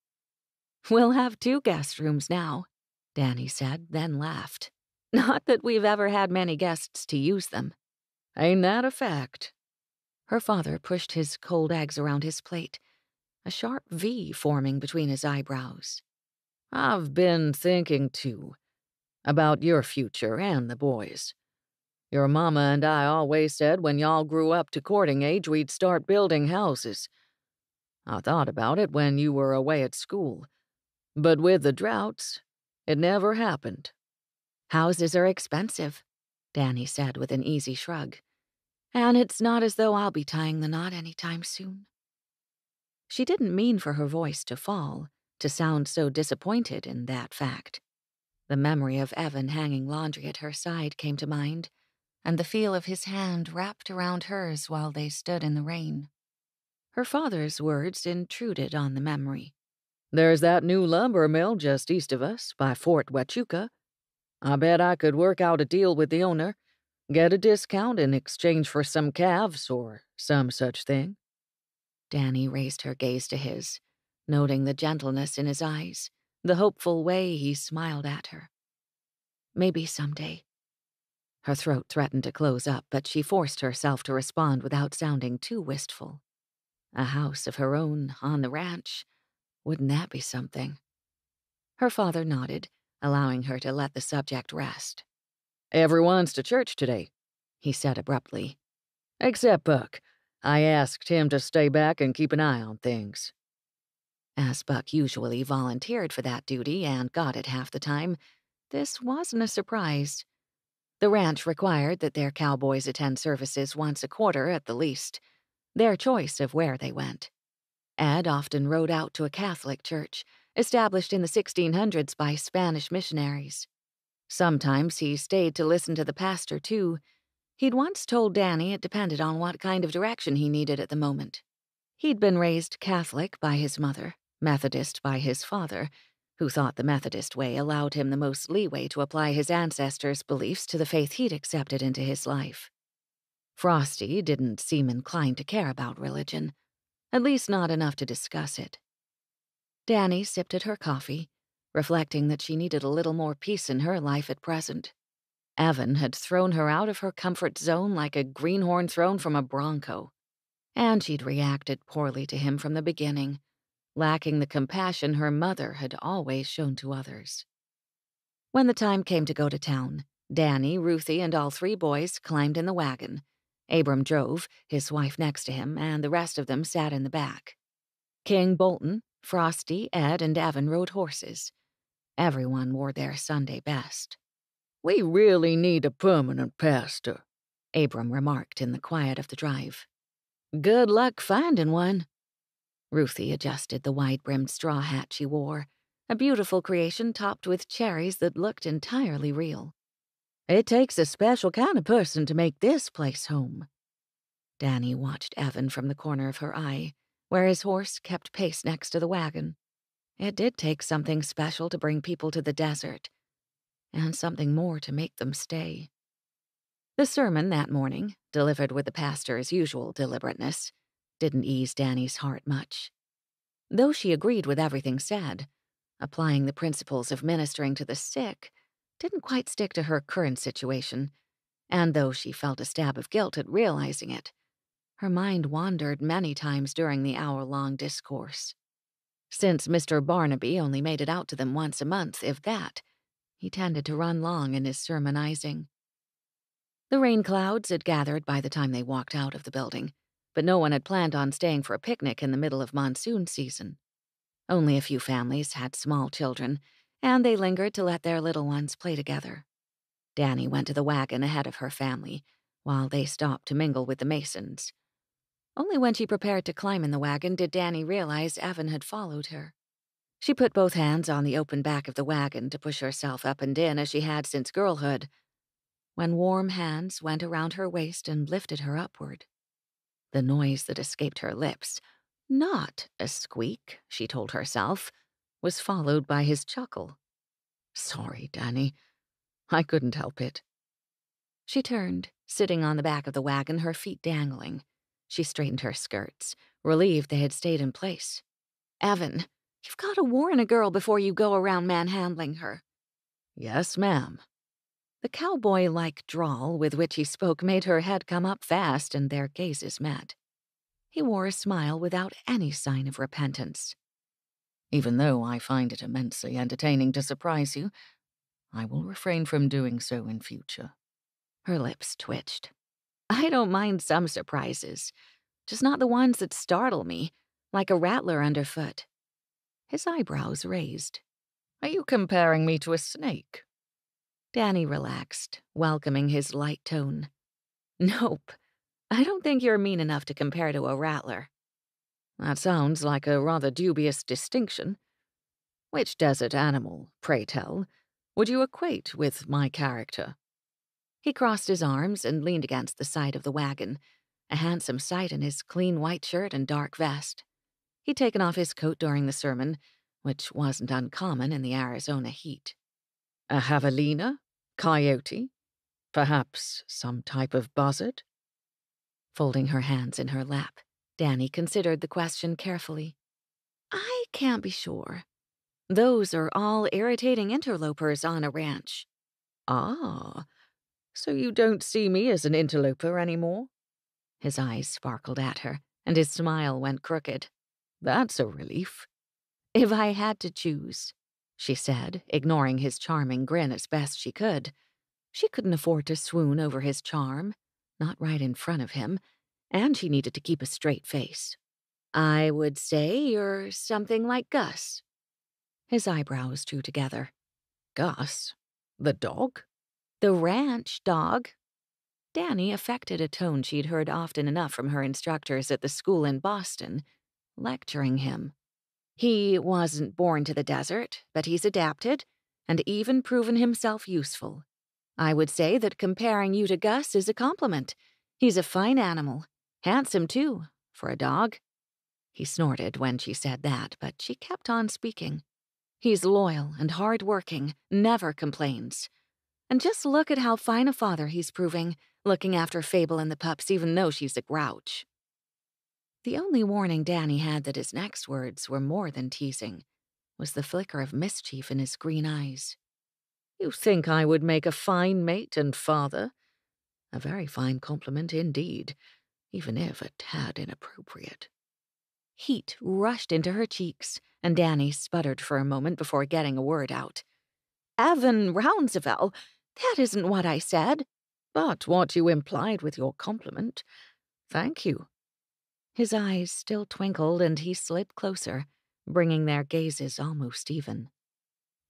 "We'll have 2 guest rooms now," Dannie said, then laughed. "Not that we've ever had many guests to use them." Ain't that a fact?" Her father pushed his cold eggs around his plate, a sharp V forming between his eyebrows. "I've been thinking, too, about your future and the boys. Your mama and I always said when y'all grew up to courting age, we'd start building houses. I thought about it when you were away at school, but with the droughts, it never happened." "Houses are expensive," Dannie said with an easy shrug. "And it's not as though I'll be tying the knot any time soon." She didn't mean for her voice to fall, to sound so disappointed in that fact. The memory of Evan hanging laundry at her side came to mind, and the feel of his hand wrapped around hers while they stood in the rain. Her father's words intruded on the memory. "There's that new lumber mill just east of us, by Fort Huachuca. I bet I could work out a deal with the owner, get a discount in exchange for some calves or some such thing." Dannie raised her gaze to his, noting the gentleness in his eyes, the hopeful way he smiled at her. "Maybe someday." Her throat threatened to close up, but she forced herself to respond without sounding too wistful. A house of her own on the ranch. Wouldn't that be something? Her father nodded, allowing her to let the subject rest. "Everyone's to church today," he said abruptly. "Except Buck. I asked him to stay back and keep an eye on things." As Buck usually volunteered for that duty and got it half the time, this wasn't a surprise. The ranch required that their cowboys attend services once a quarter at the least, their choice of where they went. Ed often rode out to a Catholic church, established in the 1600s by Spanish missionaries. Sometimes he stayed to listen to the pastor, too. He'd once told Dannie it depended on what kind of direction he needed at the moment. He'd been raised Catholic by his mother, Methodist by his father, who thought the Methodist way allowed him the most leeway to apply his ancestors' beliefs to the faith he'd accepted into his life. Frosty didn't seem inclined to care about religion, at least not enough to discuss it. Dannie sipped at her coffee, reflecting that she needed a little more peace in her life at present. Evan had thrown her out of her comfort zone like a greenhorn thrown from a bronco, and she'd reacted poorly to him from the beginning, lacking the compassion her mother had always shown to others. When the time came to go to town, Dannie, Ruthie, and all three boys climbed in the wagon. Abram drove, his wife next to him, and the rest of them sat in the back. King Bolton, Frosty, Ed, and Evan rode horses. Everyone wore their Sunday best. "We really need a permanent pastor," Abram remarked in the quiet of the drive. "Good luck finding one." Ruthie adjusted the wide-brimmed straw hat she wore, a beautiful creation topped with cherries that looked entirely real. "It takes a special kind of person to make this place home." Dannie watched Evan from the corner of her eye, where his horse kept pace next to the wagon. It did take something special to bring people to the desert, and something more to make them stay. The sermon that morning, delivered with the pastor's usual deliberateness, didn't ease Dannie's heart much. Though she agreed with everything said, applying the principles of ministering to the sick didn't quite stick to her current situation, and though she felt a stab of guilt at realizing it, her mind wandered many times during the hour-long discourse. Since Mr. Barnaby only made it out to them once a month, if that, he tended to run long in his sermonizing. The rain clouds had gathered by the time they walked out of the building, but no one had planned on staying for a picnic in the middle of monsoon season. Only a few families had small children, and they lingered to let their little ones play together. Dannie went to the wagon ahead of her family, while they stopped to mingle with the Masons. Only when she prepared to climb in the wagon did Dannie realize Evan had followed her. She put both hands on the open back of the wagon to push herself up and in as she had since girlhood, when warm hands went around her waist and lifted her upward. The noise that escaped her lips, not a squeak, she told herself, was followed by his chuckle. "Sorry, Dannie. I couldn't help it." She turned, sitting on the back of the wagon, her feet dangling. She straightened her skirts, relieved they had stayed in place. "Evan, you've got to warn a girl before you go around manhandling her." "Yes, ma'am." The cowboy-like drawl with which he spoke made her head come up fast, and their gazes met. He wore a smile without any sign of repentance. Even though I find it immensely entertaining to surprise you, I will refrain from doing so in future. Her lips twitched. I don't mind some surprises, just not the ones that startle me, like a rattler underfoot. His eyebrows raised. Are you comparing me to a snake? Dannie relaxed, welcoming his light tone. Nope. I don't think you're mean enough to compare to a rattler. That sounds like a rather dubious distinction. Which desert animal, pray tell, would you equate with my character? He crossed his arms and leaned against the side of the wagon, a handsome sight in his clean white shirt and dark vest. He'd taken off his coat during the sermon, which wasn't uncommon in the Arizona heat. A javelina? Coyote? Perhaps some type of buzzard? Folding her hands in her lap, Dannie considered the question carefully. I can't be sure. Those are all irritating interlopers on a ranch. Ah, so you don't see me as an interloper anymore? His eyes sparkled at her, and his smile went crooked. That's a relief. If I had to choose, she said, ignoring his charming grin as best she could. She couldn't afford to swoon over his charm, not right in front of him, and she needed to keep a straight face. I would say you're something like Gus. His eyebrows drew together. Gus? The dog? The ranch dog. Dannie affected a tone she'd heard often enough from her instructors at the school in Boston, lecturing him. He wasn't born to the desert, but he's adapted and even proven himself useful. I would say that comparing you to Gus is a compliment. He's a fine animal. Handsome, too, for a dog. He snorted when she said that, but she kept on speaking. He's loyal and hard-working, never complains. And just look at how fine a father he's proving, looking after Fable and the pups even though she's a grouch. The only warning Dannie had that his next words were more than teasing was the flicker of mischief in his green eyes. You think I would make a fine mate and father? A very fine compliment indeed, even if a tad inappropriate. Heat rushed into her cheeks, and Dannie sputtered for a moment before getting a word out. Evan Rounsevell, that isn't what I said. But what you implied with your compliment. Thank you. His eyes still twinkled, and he slid closer, bringing their gazes almost even.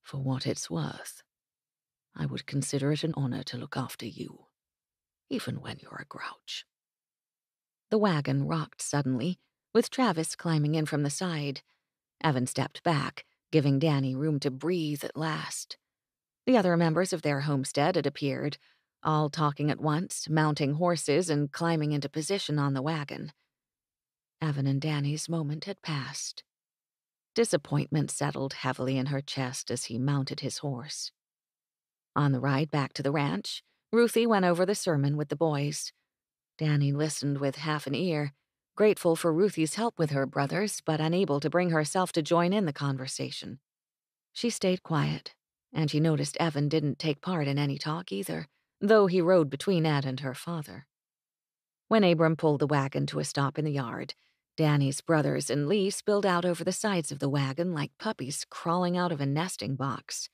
For what it's worth, I would consider it an honor to look after you, even when you're a grouch. The wagon rocked suddenly, with Travis climbing in from the side. Evan stepped back, giving Dannie room to breathe at last. The other members of their homestead had appeared, all talking at once, mounting horses and climbing into position on the wagon. Evan and Dannie's moment had passed. Disappointment settled heavily in her chest as he mounted his horse. On the ride back to the ranch, Ruthie went over the sermon with the boys. Dannie listened with half an ear, grateful for Ruthie's help with her brothers, but unable to bring herself to join in the conversation. She stayed quiet, and she noticed Evan didn't take part in any talk either, though he rode between Ed and her father. When Abram pulled the wagon to a stop in the yard, Dannie's brothers and Lee spilled out over the sides of the wagon like puppies crawling out of a nesting box.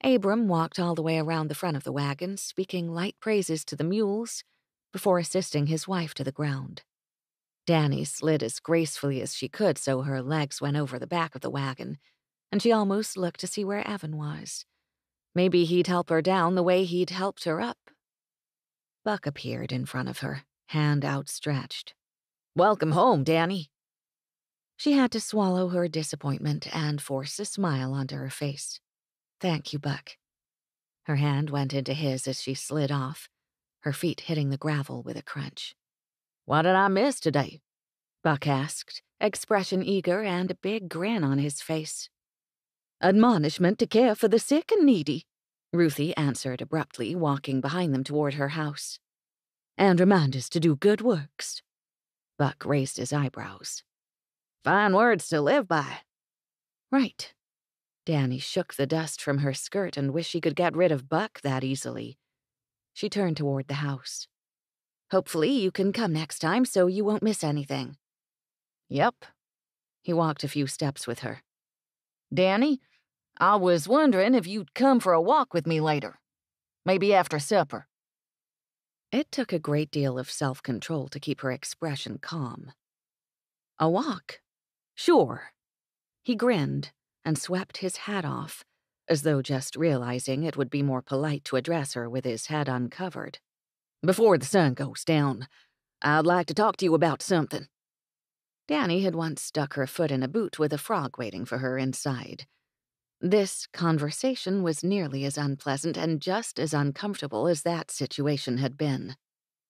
Abram walked all the way around the front of the wagon, speaking light praises to the mules, before assisting his wife to the ground. Dannie slid as gracefully as she could so her legs went over the back of the wagon, and she almost looked to see where Evan was. Maybe he'd help her down the way he'd helped her up. Buck appeared in front of her, hand outstretched. Welcome home, Dannie. She had to swallow her disappointment and force a smile onto her face. Thank you, Buck. Her hand went into his as she slid off, her feet hitting the gravel with a crunch. What did I miss today? Buck asked, expression eager and a big grin on his face. Admonishment to care for the sick and needy, Ruthie answered abruptly, walking behind them toward her house. And reminders to do good works. Buck raised his eyebrows. Fine words to live by. Right. Dannie shook the dust from her skirt and wished she could get rid of Buck that easily. She turned toward the house. Hopefully you can come next time so you won't miss anything. Yep. He walked a few steps with her. Dannie, I was wondering if you'd come for a walk with me later. Maybe after supper. It took a great deal of self-control to keep her expression calm. A walk? Sure. He grinned and swept his hat off, as though just realizing it would be more polite to address her with his head uncovered. Before the sun goes down, I'd like to talk to you about something. Dannie had once stuck her foot in a boot with a frog waiting for her inside. This conversation was nearly as unpleasant and just as uncomfortable as that situation had been.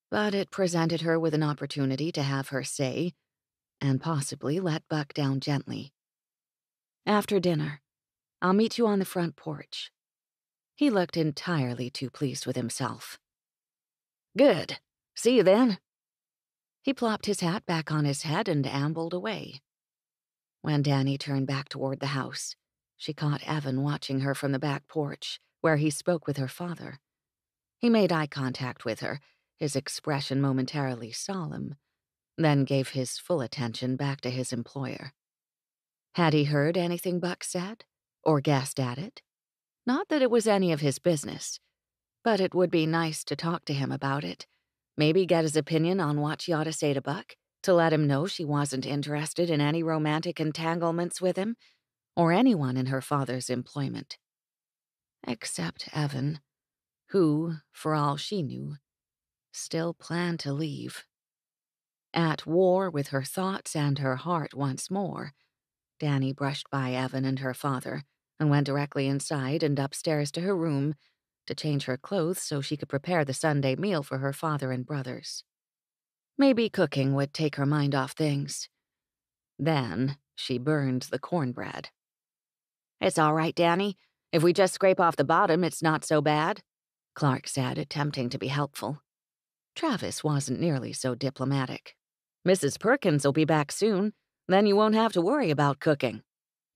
But it presented her with an opportunity to have her say, and possibly let Buck down gently. After dinner, I'll meet you on the front porch. He looked entirely too pleased with himself. Good. See you then. He plopped his hat back on his head and ambled away. When Dannie turned back toward the house, she caught Evan watching her from the back porch, where he spoke with her father. He made eye contact with her, his expression momentarily solemn, then gave his full attention back to his employer. Had he heard anything Buck said, or guessed at it? Not that it was any of his business, but it would be nice to talk to him about it, maybe get his opinion on what she ought to say to Buck, to let him know she wasn't interested in any romantic entanglements with him, or anyone in her father's employment. Except Evan, who, for all she knew, still planned to leave. At war with her thoughts and her heart once more, Dannie brushed by Evan and her father and went directly inside and upstairs to her room to change her clothes so she could prepare the Sunday meal for her father and brothers. Maybe cooking would take her mind off things. Then she burned the cornbread. "It's all right, Dannie. If we just scrape off the bottom, it's not so bad," Clark said, attempting to be helpful. Travis wasn't nearly so diplomatic. "Mrs. Perkins will be back soon. Then you won't have to worry about cooking."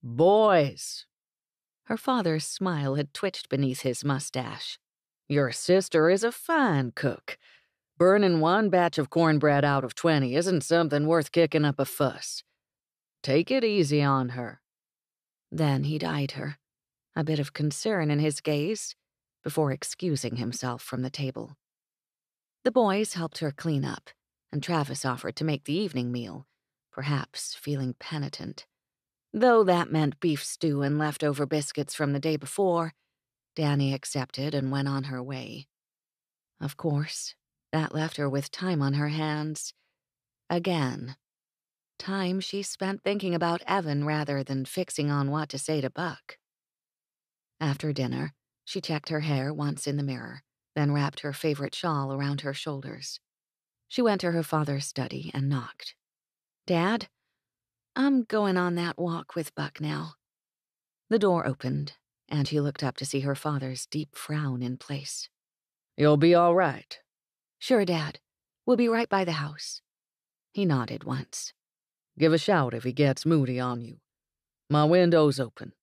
Boys. Her father's smile had twitched beneath his mustache. Your sister is a fine cook. Burning one batch of cornbread out of 20 isn't something worth kicking up a fuss. Take it easy on her. Then he eyed her, a bit of concern in his gaze, before excusing himself from the table. The boys helped her clean up, and Travis offered to make the evening meal, perhaps feeling penitent. Though that meant beef stew and leftover biscuits from the day before, Dannie accepted and went on her way. Of course, that left her with time on her hands. Again. Time she spent thinking about Evan rather than fixing on what to say to Buck. After dinner, she checked her hair once in the mirror, then wrapped her favorite shawl around her shoulders. She went to her father's study and knocked. "Dad, I'm going on that walk with Buck now." The door opened, and he looked up to see her father's deep frown in place. You'll be all right. "Sure, Dad. We'll be right by the house." He nodded once. Give a shout if he gets moody on you. My window's open.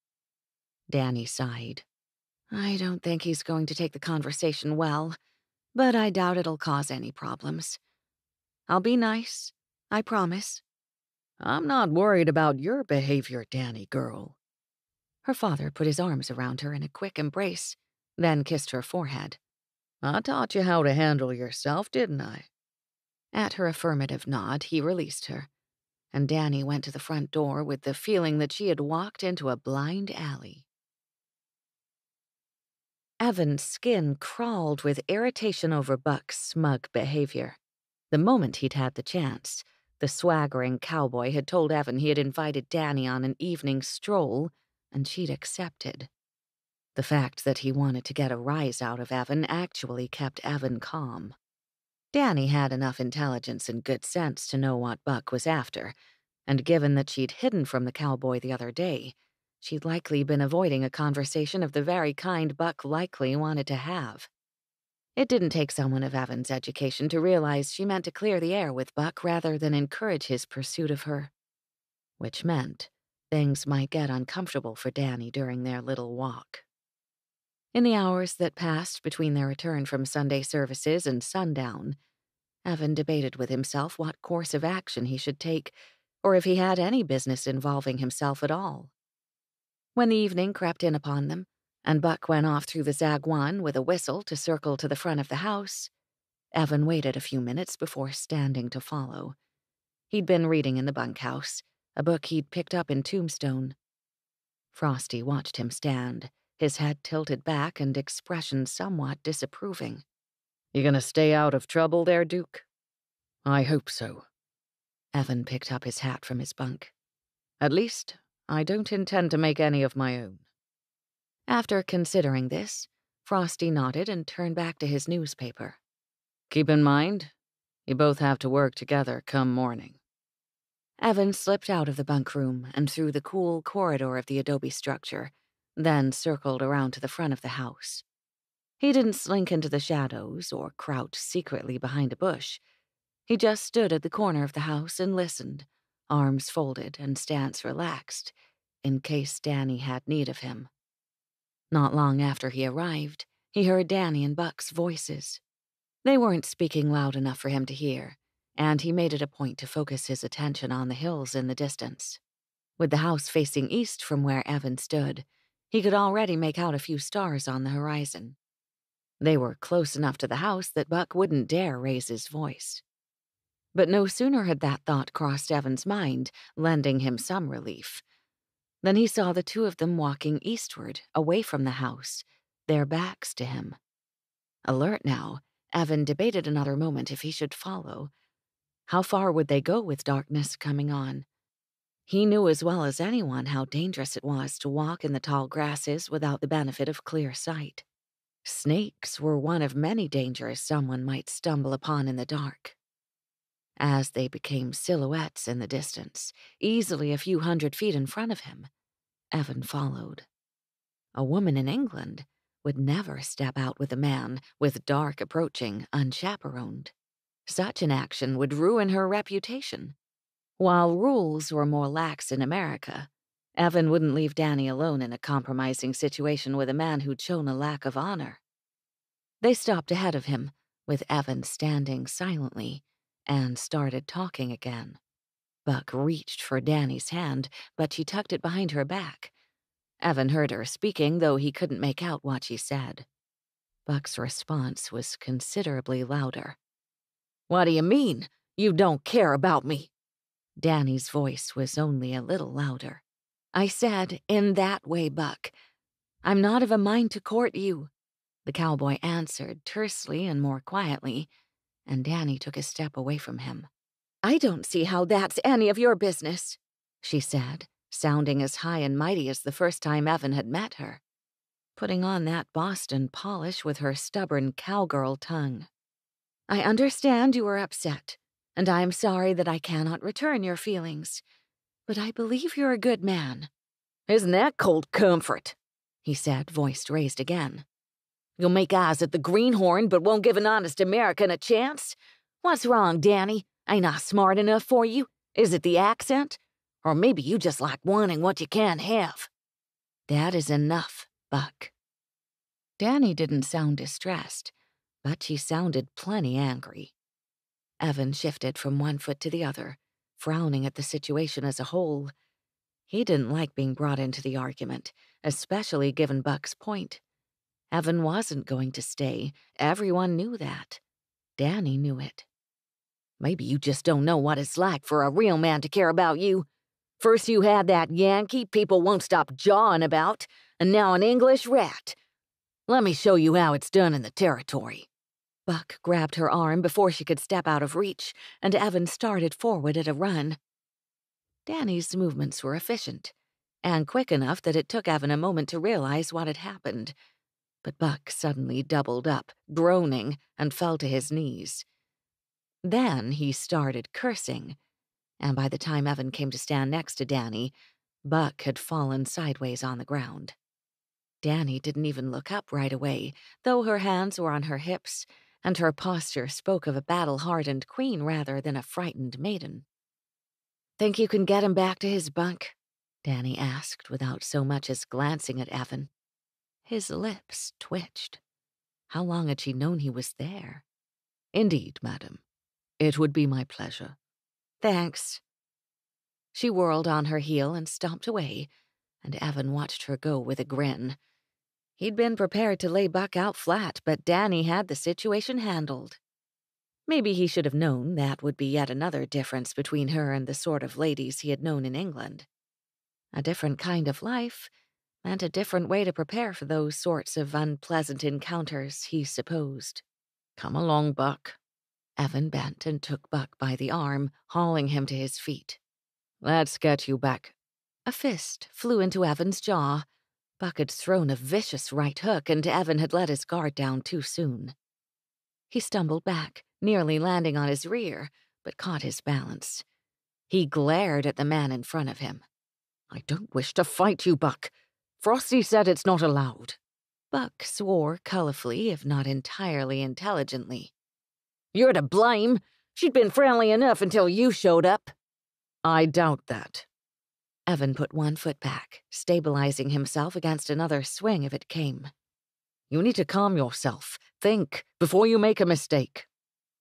Dannie sighed. "I don't think he's going to take the conversation well, but I doubt it'll cause any problems. I'll be nice, I promise." I'm not worried about your behavior, Dannie girl. Her father put his arms around her in a quick embrace, then kissed her forehead. I taught you how to handle yourself, didn't I? At her affirmative nod, he released her, and Dannie went to the front door with the feeling that she had walked into a blind alley. Evan's skin crawled with irritation over Buck's smug behavior. The moment he'd had the chance, the swaggering cowboy had told Evan he had invited Dannie on an evening stroll, and she'd accepted. The fact that he wanted to get a rise out of Evan actually kept Evan calm. Dannie had enough intelligence and good sense to know what Buck was after, and given that she'd hidden from the cowboy the other day, she'd likely been avoiding a conversation of the very kind Buck likely wanted to have. It didn't take someone of Evan's education to realize she meant to clear the air with Buck rather than encourage his pursuit of her. Which meant Things might get uncomfortable for Dannie during their little walk. In the hours that passed between their return from Sunday services and sundown, Evan debated with himself what course of action he should take, or if he had any business involving himself at all. When the evening crept in upon them, and Buck went off through the zaguan with a whistle to circle to the front of the house, Evan waited a few minutes before standing to follow. He'd been reading in the bunkhouse, a book he'd picked up in Tombstone. Frosty watched him stand, his head tilted back and expression somewhat disapproving. You gonna stay out of trouble there, Duke? I hope so. Evan picked up his hat from his bunk. At least, I don't intend to make any of my own. After considering this, Frosty nodded and turned back to his newspaper. Keep in mind, you both have to work together come morning. Evan slipped out of the bunk room and through the cool corridor of the adobe structure, then circled around to the front of the house. He didn't slink into the shadows or crouch secretly behind a bush. He just stood at the corner of the house and listened, arms folded and stance relaxed, in case Dannie had need of him. Not long after he arrived, he heard Dannie and Buck's voices. They weren't speaking loud enough for him to hear, and he made it a point to focus his attention on the hills in the distance. With the house facing east from where Evan stood, he could already make out a few stars on the horizon. They were close enough to the house that Buck wouldn't dare raise his voice. But no sooner had that thought crossed Evan's mind, lending him some relief, than he saw the two of them walking eastward, away from the house, their backs to him. Alert now, Evan debated another moment if he should follow. How far would they go with darkness coming on? He knew as well as anyone how dangerous it was to walk in the tall grasses without the benefit of clear sight. Snakes were one of many dangers someone might stumble upon in the dark. As they became silhouettes in the distance, easily a few 100 feet in front of him, Evan followed. A woman in England would never step out with a man with dark approaching unchaperoned. Such an action would ruin her reputation. While rules were more lax in America, Evan wouldn't leave Dannie alone in a compromising situation with a man who'd shown a lack of honor. They stopped ahead of him, with Evan standing silently, and started talking again. Buck reached for Dannie's hand, but she tucked it behind her back. Evan heard her speaking, though he couldn't make out what she said. Buck's response was considerably louder. What do you mean? You don't care about me? Dannie's voice was only a little louder. I said, in that way, Buck. I'm not of a mind to court you, the cowboy answered tersely and more quietly, and Dannie took a step away from him. I don't see how that's any of your business, she said, sounding as high and mighty as the first time Evan had met her, putting on that Boston polish with her stubborn cowgirl tongue. I understand you are upset, and I am sorry that I cannot return your feelings, but I believe you're a good man. Isn't that cold comfort? He said, voice raised again. You'll make eyes at the greenhorn, but won't give an honest American a chance? What's wrong, Dannie? Ain't I smart enough for you? Is it the accent? Or maybe you just like wanting what you can't have. That is enough, Buck. Dannie didn't sound distressed, but she sounded plenty angry. Evan shifted from one foot to the other, frowning at the situation as a whole. He didn't like being brought into the argument, especially given Buck's point. Evan wasn't going to stay. Everyone knew that. Dannie knew it. Maybe you just don't know what it's like for a real man to care about you. First you had that Yankee people won't stop jawing about, and now an English rat. Let me show you how it's done in the territory. Buck grabbed her arm before she could step out of reach, and Evan started forward at a run. Dannie's movements were efficient, and quick enough that it took Evan a moment to realize what had happened. But Buck suddenly doubled up, groaning, and fell to his knees. Then he started cursing, and by the time Evan came to stand next to Dannie, Buck had fallen sideways on the ground. Dannie didn't even look up right away, though her hands were on her hips, and her posture spoke of a battle-hardened queen rather than a frightened maiden. Think you can get him back to his bunk? Dannie asked without so much as glancing at Evan. His lips twitched. How long had she known he was there? Indeed, madam. It would be my pleasure. Thanks. She whirled on her heel and stomped away, and Evan watched her go with a grin. He'd been prepared to lay Buck out flat, but Dannie had the situation handled. Maybe he should have known that would be yet another difference between her and the sort of ladies he had known in England. A different kind of life meant a different way to prepare for those sorts of unpleasant encounters, he supposed. Come along, Buck. Evan bent and took Buck by the arm, hauling him to his feet. Let's get you back. A fist flew into Evan's jaw. Buck had thrown a vicious right hook, and Evan had let his guard down too soon. He stumbled back, nearly landing on his rear, but caught his balance. He glared at the man in front of him. I don't wish to fight you, Buck. Frosty said it's not allowed. Buck swore colorfully, if not entirely intelligently. You're to blame. She'd been friendly enough until you showed up. I doubt that. Evan put one foot back, stabilizing himself against another swing if it came. You need to calm yourself. Think before you make a mistake.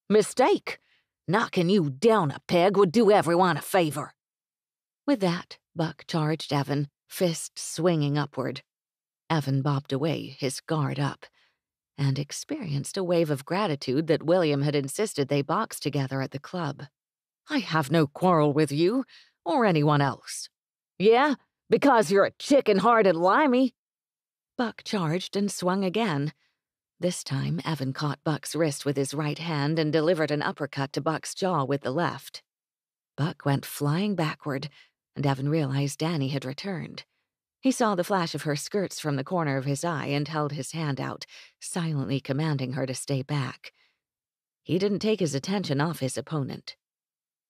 Mistake? Knocking you down a peg would do everyone a favor. With that, Buck charged Evan, fist swinging upward. Evan bobbed away, his guard up, and experienced a wave of gratitude that William had insisted they box together at the club. I have no quarrel with you, or anyone else. Yeah, because you're a chicken-hearted limey. Buck charged and swung again. This time, Evan caught Buck's wrist with his right hand and delivered an uppercut to Buck's jaw with the left. Buck went flying backward, and Evan realized Dannie had returned. He saw the flash of her skirts from the corner of his eye and held his hand out, silently commanding her to stay back. He didn't take his attention off his opponent.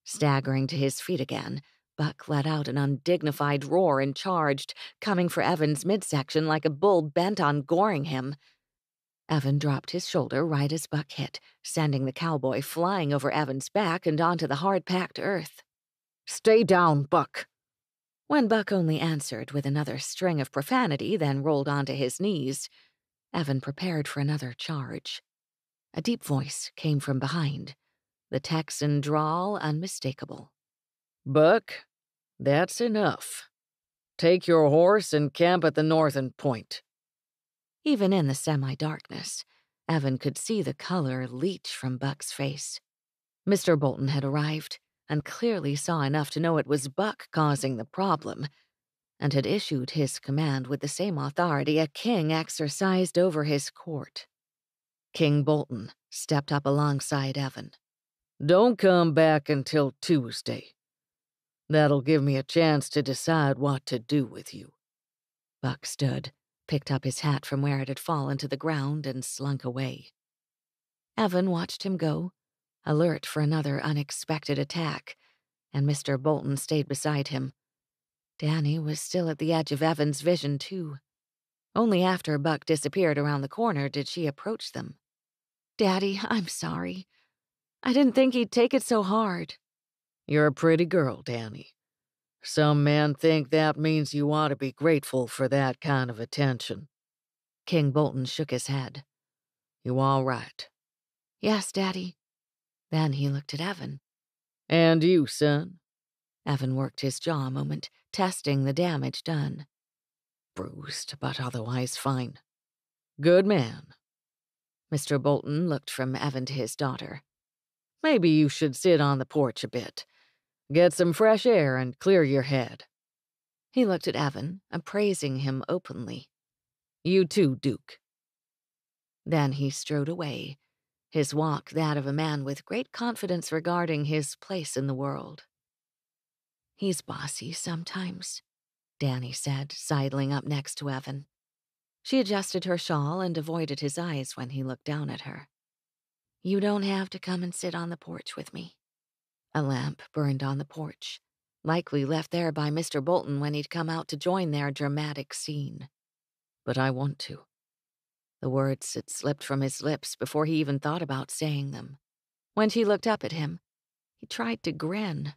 Staggering to his feet again, Buck let out an undignified roar and charged, coming for Evan's midsection like a bull bent on goring him. Evan dropped his shoulder right as Buck hit, sending the cowboy flying over Evan's back and onto the hard-packed earth. Stay down, Buck. When Buck only answered with another string of profanity, then rolled onto his knees, Evan prepared for another charge. A deep voice came from behind, the Texan drawl unmistakable. Buck, that's enough. Take your horse and camp at the northern point. Even in the semi-darkness, Evan could see the color leach from Buck's face. Mr. Bolton had arrived, and clearly saw enough to know it was Buck causing the problem, and had issued his command with the same authority a king exercised over his court. King Bolton stepped up alongside Evan. Don't come back until Tuesday. That'll give me a chance to decide what to do with you. Buck stood, picked up his hat from where it had fallen to the ground, and slunk away. Evan watched him go, alert for another unexpected attack, and Mr. Bolton stayed beside him. Dannie was still at the edge of Evan's vision, too. Only after Buck disappeared around the corner did she approach them. "Daddy, I'm sorry. I didn't think he'd take it so hard." You're a pretty girl, Dannie. Some men think that means you ought to be grateful for that kind of attention. King Bolton shook his head. You all right? "Yes, Daddy." Then he looked at Evan. And you, son? Evan worked his jaw a moment, testing the damage done. Bruised, but otherwise fine. Good man. Mr. Bolton looked from Evan to his daughter. Maybe you should sit on the porch a bit. Get some fresh air and clear your head. He looked at Evan, appraising him openly. You too, Duke. Then he strode away, his walk that of a man with great confidence regarding his place in the world. "He's bossy sometimes," Dannie said, sidling up next to Evan. She adjusted her shawl and avoided his eyes when he looked down at her. "You don't have to come and sit on the porch with me." A lamp burned on the porch, likely left there by Mr. Bolton when he'd come out to join their dramatic scene. But I want to. The words had slipped from his lips before he even thought about saying them. When she looked up at him, he tried to grin.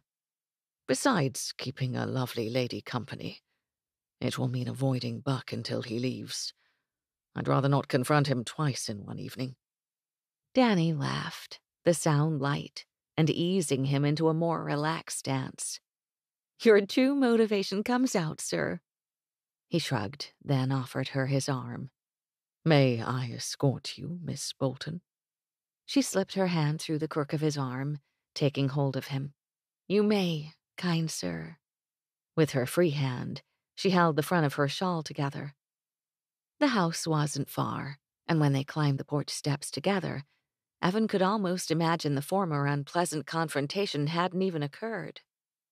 Besides keeping a lovely lady company, It will mean avoiding Buck until he leaves. I'd rather not confront him twice in one evening." Dannie laughed, the sound light, and easing him into a more relaxed stance. "Your true motivation comes out, sir." He shrugged, then offered her his arm. "May I escort you, Miss Bolton?" She slipped her hand through the crook of his arm, taking hold of him. "You may, kind sir." With her free hand, she held the front of her shawl together. The house wasn't far, and when they climbed the porch steps together, Evan could almost imagine the former unpleasant confrontation hadn't even occurred.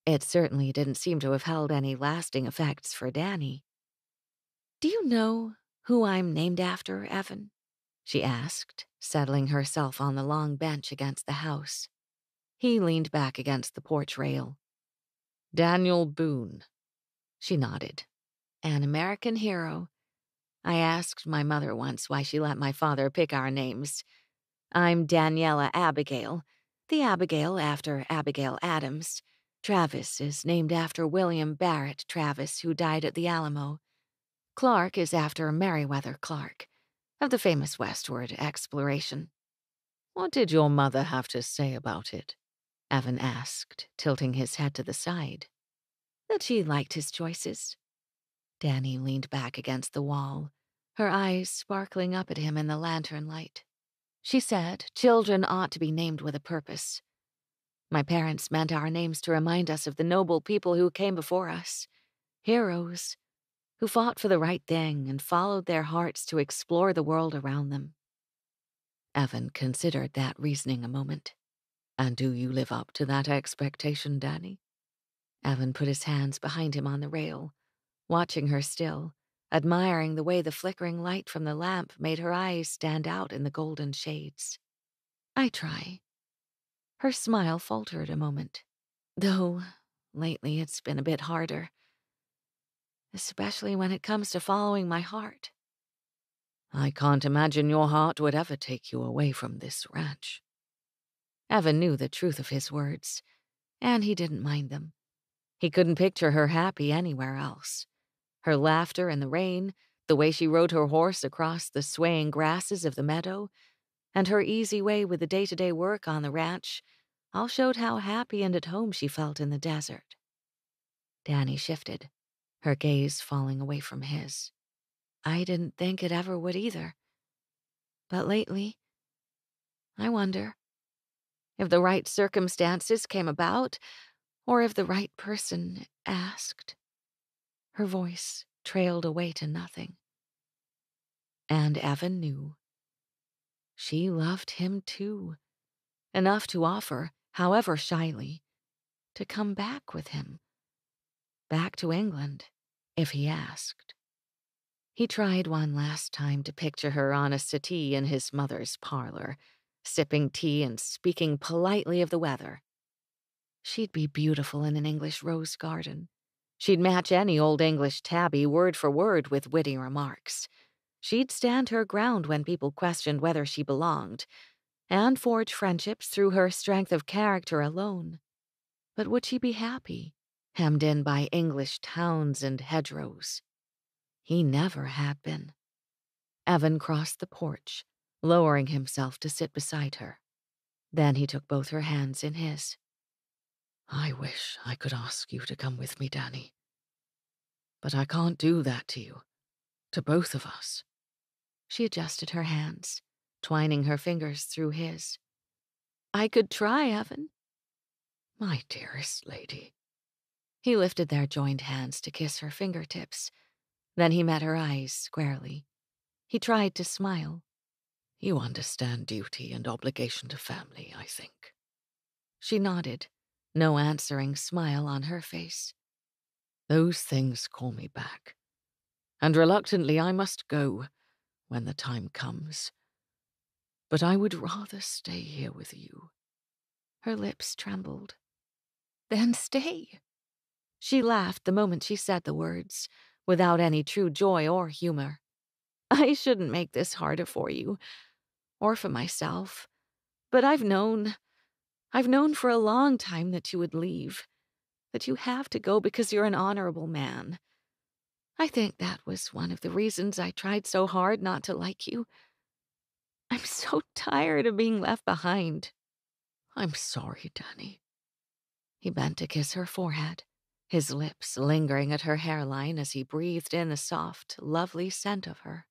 It certainly didn't seem to have held any lasting effects for Dannie. "Do you know who I'm named after, Evan?" she asked, settling herself on the long bench against the house. He leaned back against the porch rail. "Daniel Boone." She nodded. "An American hero. I asked my mother once why she let my father pick our names. I'm Daniela Abigail, the Abigail after Abigail Adams. Travis is named after William Barrett Travis, who died at the Alamo. Clark is after Meriwether Clark, of the famous westward exploration." "What did your mother have to say about it?" Evan asked, tilting his head to the side. "That she liked his choices." Dannie leaned back against the wall, her eyes sparkling up at him in the lantern light. "She said children ought to be named with a purpose. My parents meant our names to remind us of the noble people who came before us, heroes who fought for the right thing and followed their hearts to explore the world around them." Evan considered that reasoning a moment. "And do you live up to that expectation, Dannie?" Evan put his hands behind him on the rail, watching her still, admiring the way the flickering light from the lamp made her eyes stand out in the golden shades. "I try." Her smile faltered a moment, though lately it's been a bit harder, especially when it comes to following my heart. "I can't imagine your heart would ever take you away from this ranch." Evan knew the truth of his words, and he didn't mind them. He couldn't picture her happy anywhere else. Her laughter in the rain, the way she rode her horse across the swaying grasses of the meadow, and her easy way with the day-to-day work on the ranch all showed how happy and at home she felt in the desert. Dannie shifted, her gaze falling away from his. "I didn't think it ever would either. But lately, I wonder if the right circumstances came about, or if the right person asked." Her voice trailed away to nothing. And Evan knew. She loved him too, enough to offer, however shyly, to come back with him. Back to England, if he asked. He tried one last time to picture her on a settee in his mother's parlor, sipping tea and speaking politely of the weather. She'd be beautiful in an English rose garden. She'd match any old English tabby word for word with witty remarks. She'd stand her ground when people questioned whether she belonged, and forge friendships through her strength of character alone. But would she be happy, hemmed in by English towns and hedgerows? He never had been. Evan crossed the porch, lowering himself to sit beside her. Then he took both her hands in his. "I wish I could ask you to come with me, Dannie. But I can't do that to you, to both of us." She adjusted her hands, twining her fingers through his. "I could try, Evan." "My dearest lady." He lifted their joined hands to kiss her fingertips. Then he met her eyes squarely. He tried to smile. "You understand duty and obligation to family, I think." She nodded, no answering smile on her face. "Those things call me back, and reluctantly I must go when the time comes. But I would rather stay here with you." Her lips trembled. "Then stay." She laughed the moment she said the words, without any true joy or humor. "I shouldn't make this harder for you, or for myself, but I've known for a long time that you would leave, that you have to go because you're an honorable man. I think that was one of the reasons I tried so hard not to like you. I'm so tired of being left behind." "I'm sorry, Dannie." He bent to kiss her forehead, his lips lingering at her hairline as he breathed in the soft, lovely scent of her.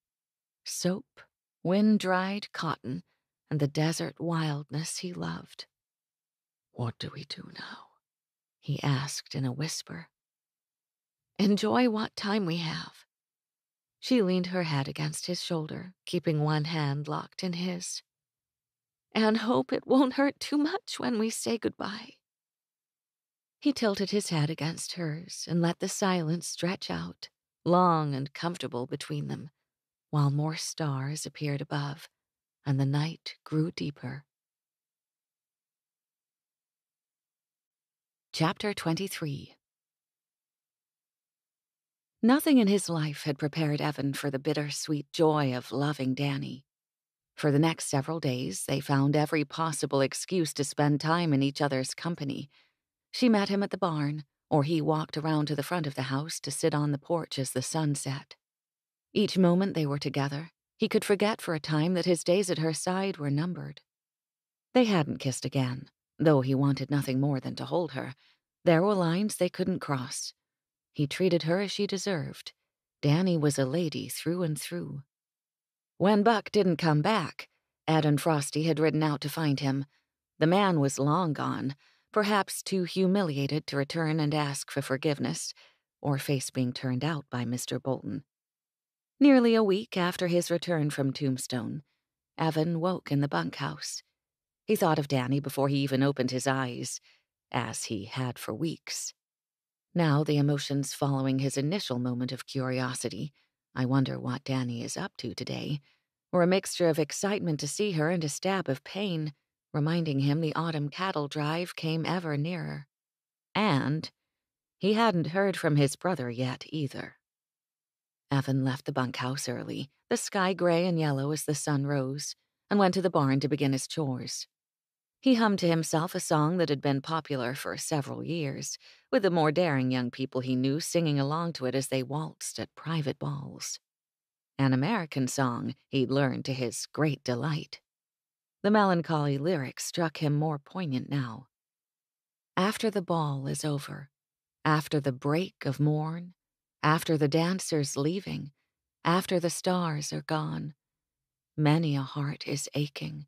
Soap, wind-dried cotton, and the desert wildness he loved. "What do we do now?" he asked in a whisper. "Enjoy what time we have." She leaned her head against his shoulder, keeping one hand locked in his. "And hope it won't hurt too much when we say goodbye." He tilted his head against hers and let the silence stretch out, long and comfortable between them, while more stars appeared above, and the night grew deeper. Chapter 23. Nothing in his life had prepared Evan for the bittersweet joy of loving Dannie. For the next several days, they found every possible excuse to spend time in each other's company. She met him at the barn, or he walked around to the front of the house to sit on the porch as the sun set. Each moment they were together, he could forget for a time that his days at her side were numbered. They hadn't kissed again, though he wanted nothing more than to hold her. There were lines they couldn't cross. He treated her as she deserved. Dannie was a lady through and through. When Buck didn't come back, Ed and Frosty had ridden out to find him. The man was long gone, perhaps too humiliated to return and ask for forgiveness, or face being turned out by Mr. Bolton. Nearly a week after his return from Tombstone, Evan woke in the bunkhouse. He thought of Dannie before he even opened his eyes, as he had for weeks. Now the emotions following his initial moment of curiosity, I wonder what Dannie is up to today, were a mixture of excitement to see her and a stab of pain, reminding him the autumn cattle drive came ever nearer. And he hadn't heard from his brother yet either. Evan left the bunkhouse early, the sky gray and yellow as the sun rose, and went to the barn to begin his chores. He hummed to himself a song that had been popular for several years, with the more daring young people he knew singing along to it as they waltzed at private balls. An American song he'd learned to his great delight. The melancholy lyrics struck him more poignant now. After the ball is over, after the break of morn, after the dancers leaving, after the stars are gone, many a heart is aching.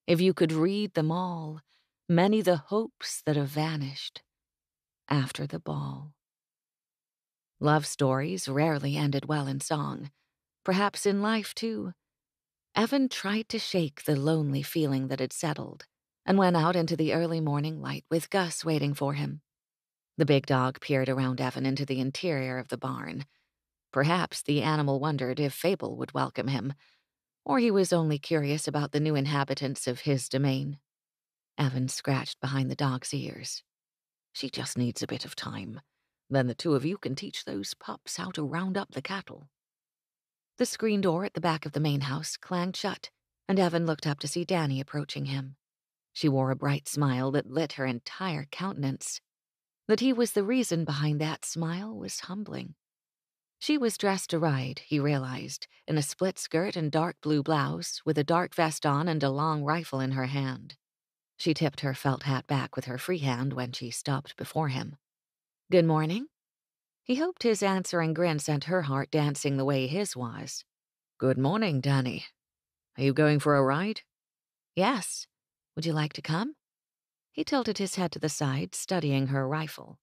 If you could read them all, many the hopes that have vanished after the ball. Love stories rarely ended well in song, perhaps in life too. Evan tried to shake the lonely feeling that had settled and went out into the early morning light with Gus waiting for him. The big dog peered around Evan into the interior of the barn. Perhaps the animal wondered if Fable would welcome him, or he was only curious about the new inhabitants of his domain. Evan scratched behind the dog's ears. "She just needs a bit of time. Then the two of you can teach those pups how to round up the cattle." The screen door at the back of the main house clanged shut, and Evan looked up to see Dannie approaching him. She wore a bright smile that lit her entire countenance. That he was the reason behind that smile was humbling. She was dressed to ride, he realized, in a split skirt and dark blue blouse, with a dark vest on and a long rifle in her hand. She tipped her felt hat back with her free hand when she stopped before him. "Good morning." He hoped his answering grin sent her heart dancing the way his was. "Good morning, Dannie. Are you going for a ride?" "Yes. Would you like to come?" He tilted his head to the side, studying her rifle.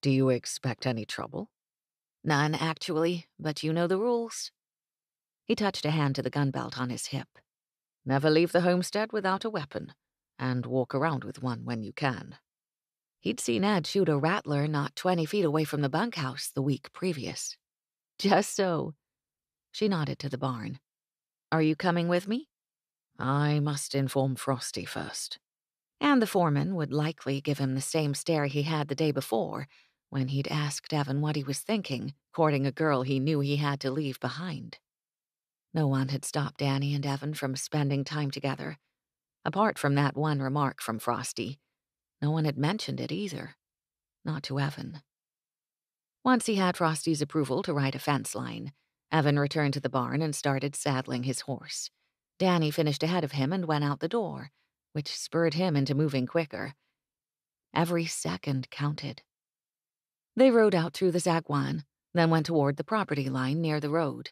"Do you expect any trouble?" "None, actually, but you know the rules." He touched a hand to the gun belt on his hip. "Never leave the homestead without a weapon, and walk around with one when you can." He'd seen Ed shoot a rattler not 20 feet away from the bunkhouse the week previous. "Just so." She nodded to the barn. "Are you coming with me?" "I must inform Frosty first." And the foreman would likely give him the same stare he had the day before, when he'd asked Evan what he was thinking, courting a girl he knew he had to leave behind. No one had stopped Dannie and Evan from spending time together. Apart from that one remark from Frosty, no one had mentioned it either. Not to Evan. Once he had Frosty's approval to ride a fence line, Evan returned to the barn and started saddling his horse. Dannie finished ahead of him and went out the door, which spurred him into moving quicker. Every second counted. They rode out through the Zagwan, then went toward the property line near the road.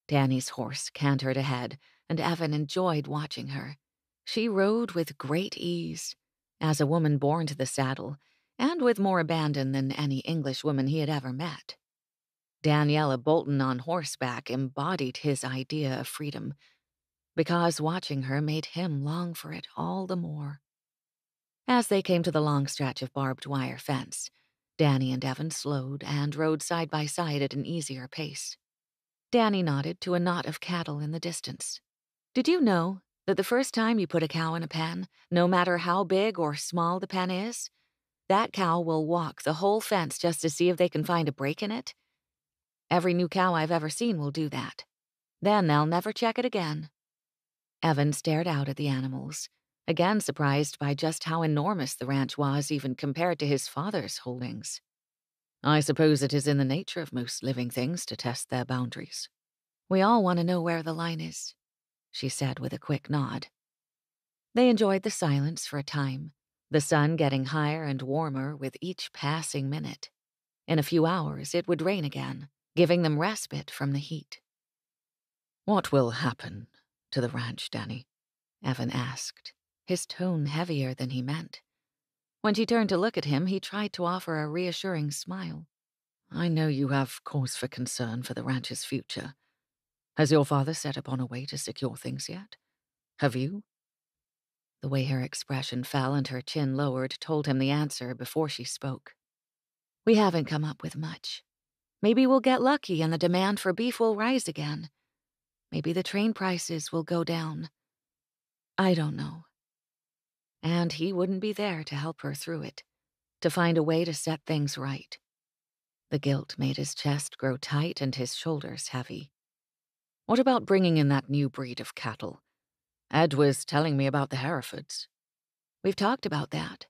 Dannie's horse cantered ahead, and Evan enjoyed watching her. She rode with great ease, as a woman born to the saddle, and with more abandon than any English woman he had ever met. Daniela Bolton on horseback embodied his idea of freedom, because watching her made him long for it all the more. As they came to the long stretch of barbed wire fence, Dannie and Evan slowed and rode side by side at an easier pace. Dannie nodded to a knot of cattle in the distance. Did you know that the first time you put a cow in a pen, no matter how big or small the pen is, that cow will walk the whole fence just to see if they can find a break in it? Every new cow I've ever seen will do that. Then they'll never check it again. Evan stared out at the animals, again surprised by just how enormous the ranch was even compared to his father's holdings. I suppose it is in the nature of most living things to test their boundaries. We all want to know where the line is, she said with a quick nod. They enjoyed the silence for a time, the sun getting higher and warmer with each passing minute. In a few hours, it would rain again, giving them respite from the heat. What will happen to the ranch, Dannie? Evan asked, his tone heavier than he meant. When she turned to look at him, he tried to offer a reassuring smile. I know you have cause for concern for the ranch's future. Has your father set upon a way to secure things yet? Have you? The way her expression fell and her chin lowered told him the answer before she spoke. We haven't come up with much. Maybe we'll get lucky and the demand for beef will rise again. Maybe the train prices will go down. I don't know. And he wouldn't be there to help her through it, to find a way to set things right. The guilt made his chest grow tight and his shoulders heavy. What about bringing in that new breed of cattle? Ed was telling me about the Herefords. We've talked about that,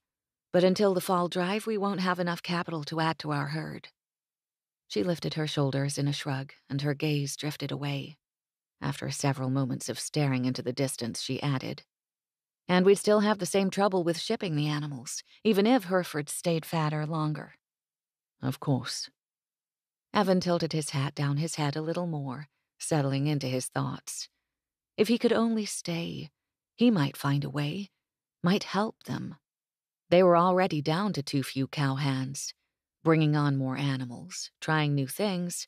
but until the fall drive, we won't have enough capital to add to our herd. She lifted her shoulders in a shrug, and her gaze drifted away. After several moments of staring into the distance, she added, and we'd still have the same trouble with shipping the animals, even if Herefords stayed fatter longer. Of course. Evan tilted his hat down his head a little more, settling into his thoughts. If he could only stay, he might find a way, might help them. They were already down to too few cow hands. Bringing on more animals, trying new things,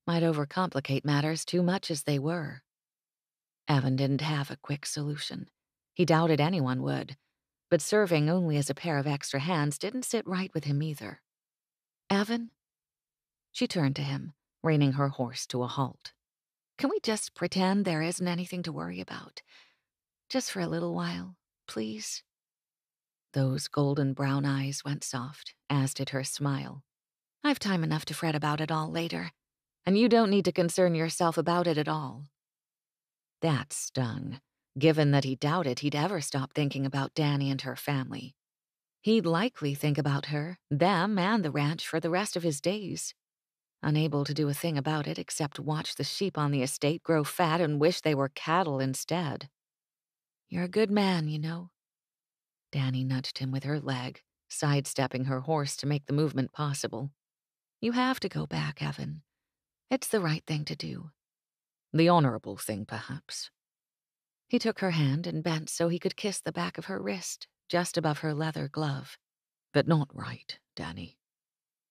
might overcomplicate matters too much as they were. Evan didn't have a quick solution. He doubted anyone would, but serving only as a pair of extra hands didn't sit right with him either. Evan? She turned to him, reining her horse to a halt. Can we just pretend there isn't anything to worry about? Just for a little while, please? Those golden brown eyes went soft, as did her smile. I've time enough to fret about it all later, and you don't need to concern yourself about it at all. That stung, given that he doubted he'd ever stop thinking about Dannie and her family. He'd likely think about her, them, and the ranch for the rest of his days, unable to do a thing about it except watch the sheep on the estate grow fat and wish they were cattle instead. You're a good man, you know. Dannie nudged him with her leg, sidestepping her horse to make the movement possible. You have to go back, Evan. It's the right thing to do. The honorable thing, perhaps. He took her hand and bent so he could kiss the back of her wrist, just above her leather glove. But not right, Dannie.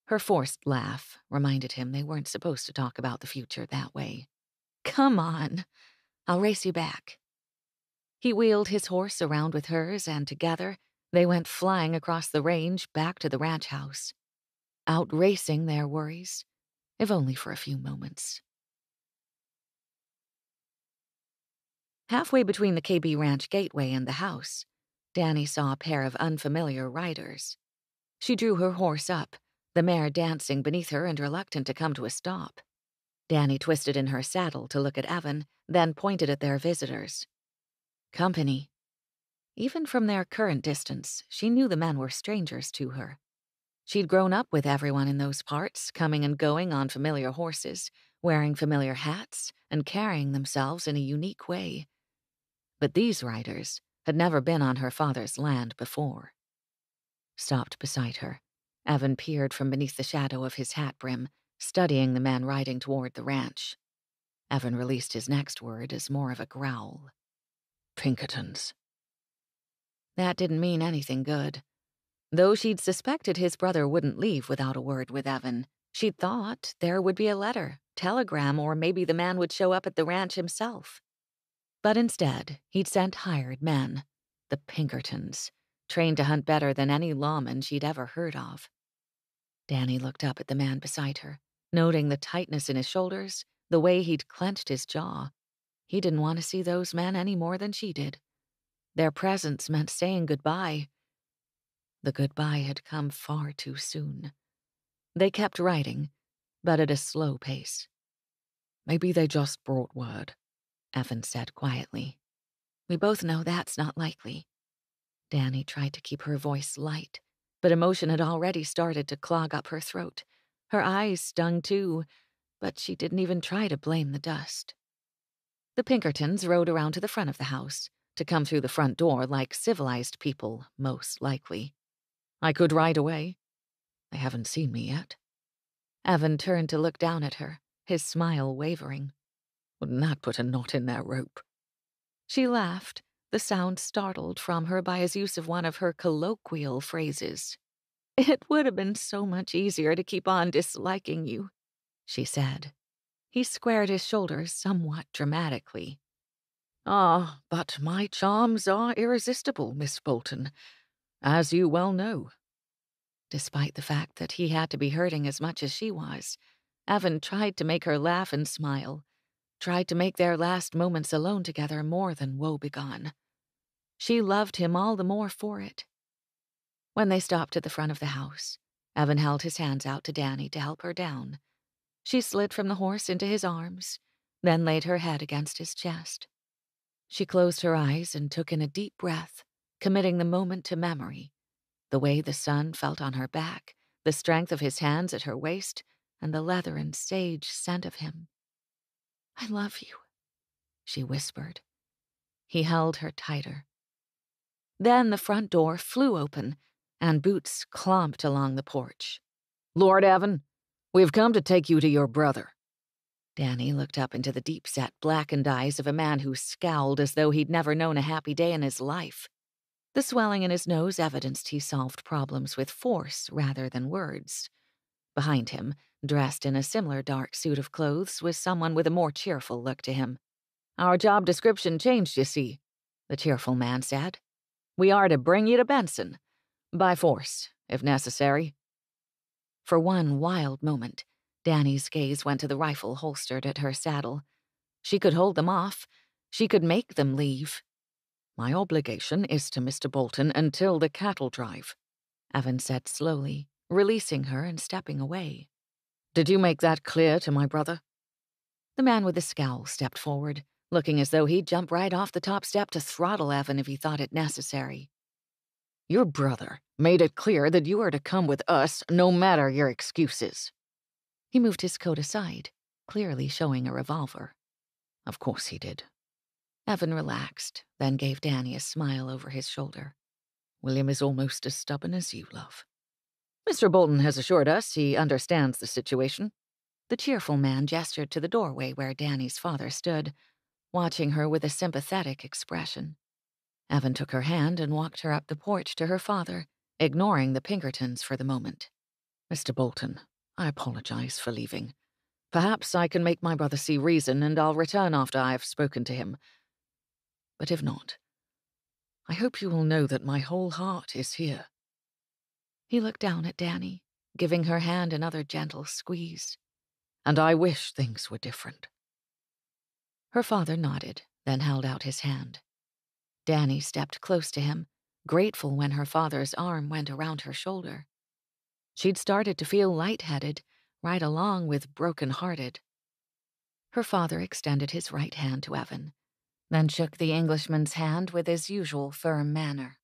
Her forced laugh reminded him they weren't supposed to talk about the future that way. Come on, I'll race you back. He wheeled his horse around with hers, and together they went flying across the range back to the ranch house, outracing their worries, if only for a few moments. Halfway between the KB Ranch gateway and the house, Dannie saw a pair of unfamiliar riders. She drew her horse up, the mare dancing beneath her and reluctant to come to a stop. Dannie twisted in her saddle to look at Evan, then pointed at their visitors. Company. Even from their current distance, she knew the men were strangers to her. She'd grown up with everyone in those parts, coming and going on familiar horses, wearing familiar hats, and carrying themselves in a unique way. But these riders had never been on her father's land before. Stopped beside her, Evan peered from beneath the shadow of his hat brim, studying the men riding toward the ranch. Evan released his next word as more of a growl. Pinkertons. That didn't mean anything good. Though she'd suspected his brother wouldn't leave without a word with Evan, she'd thought there would be a letter, telegram, or maybe the man would show up at the ranch himself. But instead, he'd sent hired men, the Pinkertons, trained to hunt better than any lawman she'd ever heard of. Dannie looked up at the man beside her, noting the tightness in his shoulders, the way he'd clenched his jaw. He didn't want to see those men any more than she did. Their presence meant saying goodbye. The goodbye had come far too soon. They kept riding, but at a slow pace. Maybe they just brought word, Evan said quietly. We both know that's not likely. Dannie tried to keep her voice light, but emotion had already started to clog up her throat. Her eyes stung too, but she didn't even try to blame the dust. The Pinkertons rode around to the front of the house, to come through the front door like civilized people, most likely. I could ride away. They haven't seen me yet. Evan turned to look down at her, his smile wavering. Wouldn't that put a knot in their rope? She laughed, the sound startled from her by his use of one of her colloquial phrases. It would have been so much easier to keep on disliking you, she said. He squared his shoulders somewhat dramatically. Ah, but my charms are irresistible, Miss Bolton, as you well know. Despite the fact that he had to be hurting as much as she was, Evan tried to make her laugh and smile, tried to make their last moments alone together more than woebegone. She loved him all the more for it. When they stopped at the front of the house, Evan held his hands out to Dannie to help her down. She slid from the horse into his arms, then laid her head against his chest. She closed her eyes and took in a deep breath, committing the moment to memory, the way the sun felt on her back, the strength of his hands at her waist, and the leather and sage scent of him. I love you, she whispered. He held her tighter. Then the front door flew open, and boots clomped along the porch. Lord Evan, we've come to take you to your brother. Dannie looked up into the deep-set, blackened eyes of a man who scowled as though he'd never known a happy day in his life. The swelling in his nose evidenced he solved problems with force rather than words. Behind him, dressed in a similar dark suit of clothes, was someone with a more cheerful look to him. Our job description changed, you see, the cheerful man said. We are to bring you to Benson, by force, if necessary. For one wild moment, Dannie's gaze went to the rifle holstered at her saddle. She could hold them off. She could make them leave. My obligation is to Mr. Bolton until the cattle drive, Evan said slowly, releasing her and stepping away. Did you make that clear to my brother? The man with the scowl stepped forward, looking as though he'd jump right off the top step to throttle Evan if he thought it necessary. Your brother made it clear that you are to come with us no matter your excuses. He moved his coat aside, clearly showing a revolver. Of course he did. Evan relaxed, then gave Dannie a smile over his shoulder. William is almost as stubborn as you, love. Mr. Bolton has assured us he understands the situation. The cheerful man gestured to the doorway where Dannie's father stood, watching her with a sympathetic expression. Evan took her hand and walked her up the porch to her father, ignoring the Pinkertons for the moment. Mr. Bolton, I apologize for leaving. Perhaps I can make my brother see reason, and I'll return after I have spoken to him. But if not, I hope you will know that my whole heart is here. He looked down at Dannie, giving her hand another gentle squeeze. And I wish things were different. Her father nodded, then held out his hand. Dannie stepped close to him, grateful when her father's arm went around her shoulder. She'd started to feel lightheaded, right along with broken-hearted. Her father extended his right hand to Evan, then shook the Englishman's hand with his usual firm manner.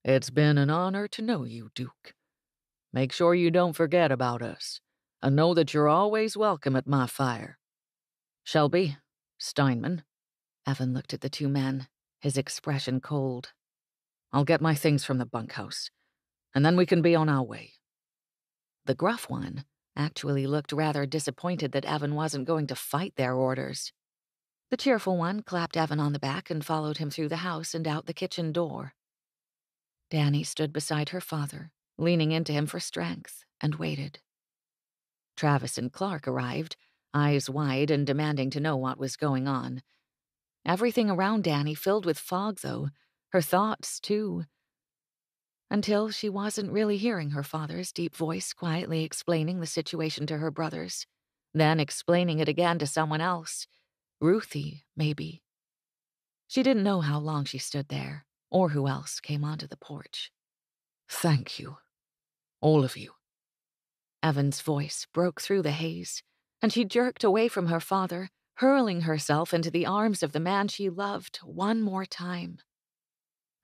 It's been an honor to know you, Duke. Make sure you don't forget about us, and know that you're always welcome at my fire. Shelby, Steinman. Evan looked at the two men, his expression cold. I'll get my things from the bunkhouse, and then we can be on our way. The gruff one actually looked rather disappointed that Evan wasn't going to fight their orders. The cheerful one clapped Evan on the back and followed him through the house and out the kitchen door. Dannie stood beside her father, leaning into him for strength, and waited. Travis and Clark arrived, eyes wide and demanding to know what was going on. Everything around Dannie filled with fog, though, her thoughts, too. Until she wasn't really hearing her father's deep voice quietly explaining the situation to her brothers, then explaining it again to someone else. Ruthie, maybe. She didn't know how long she stood there, or who else came onto the porch. Thank you. All of you. Evan's voice broke through the haze, and she jerked away from her father, hurling herself into the arms of the man she loved one more time.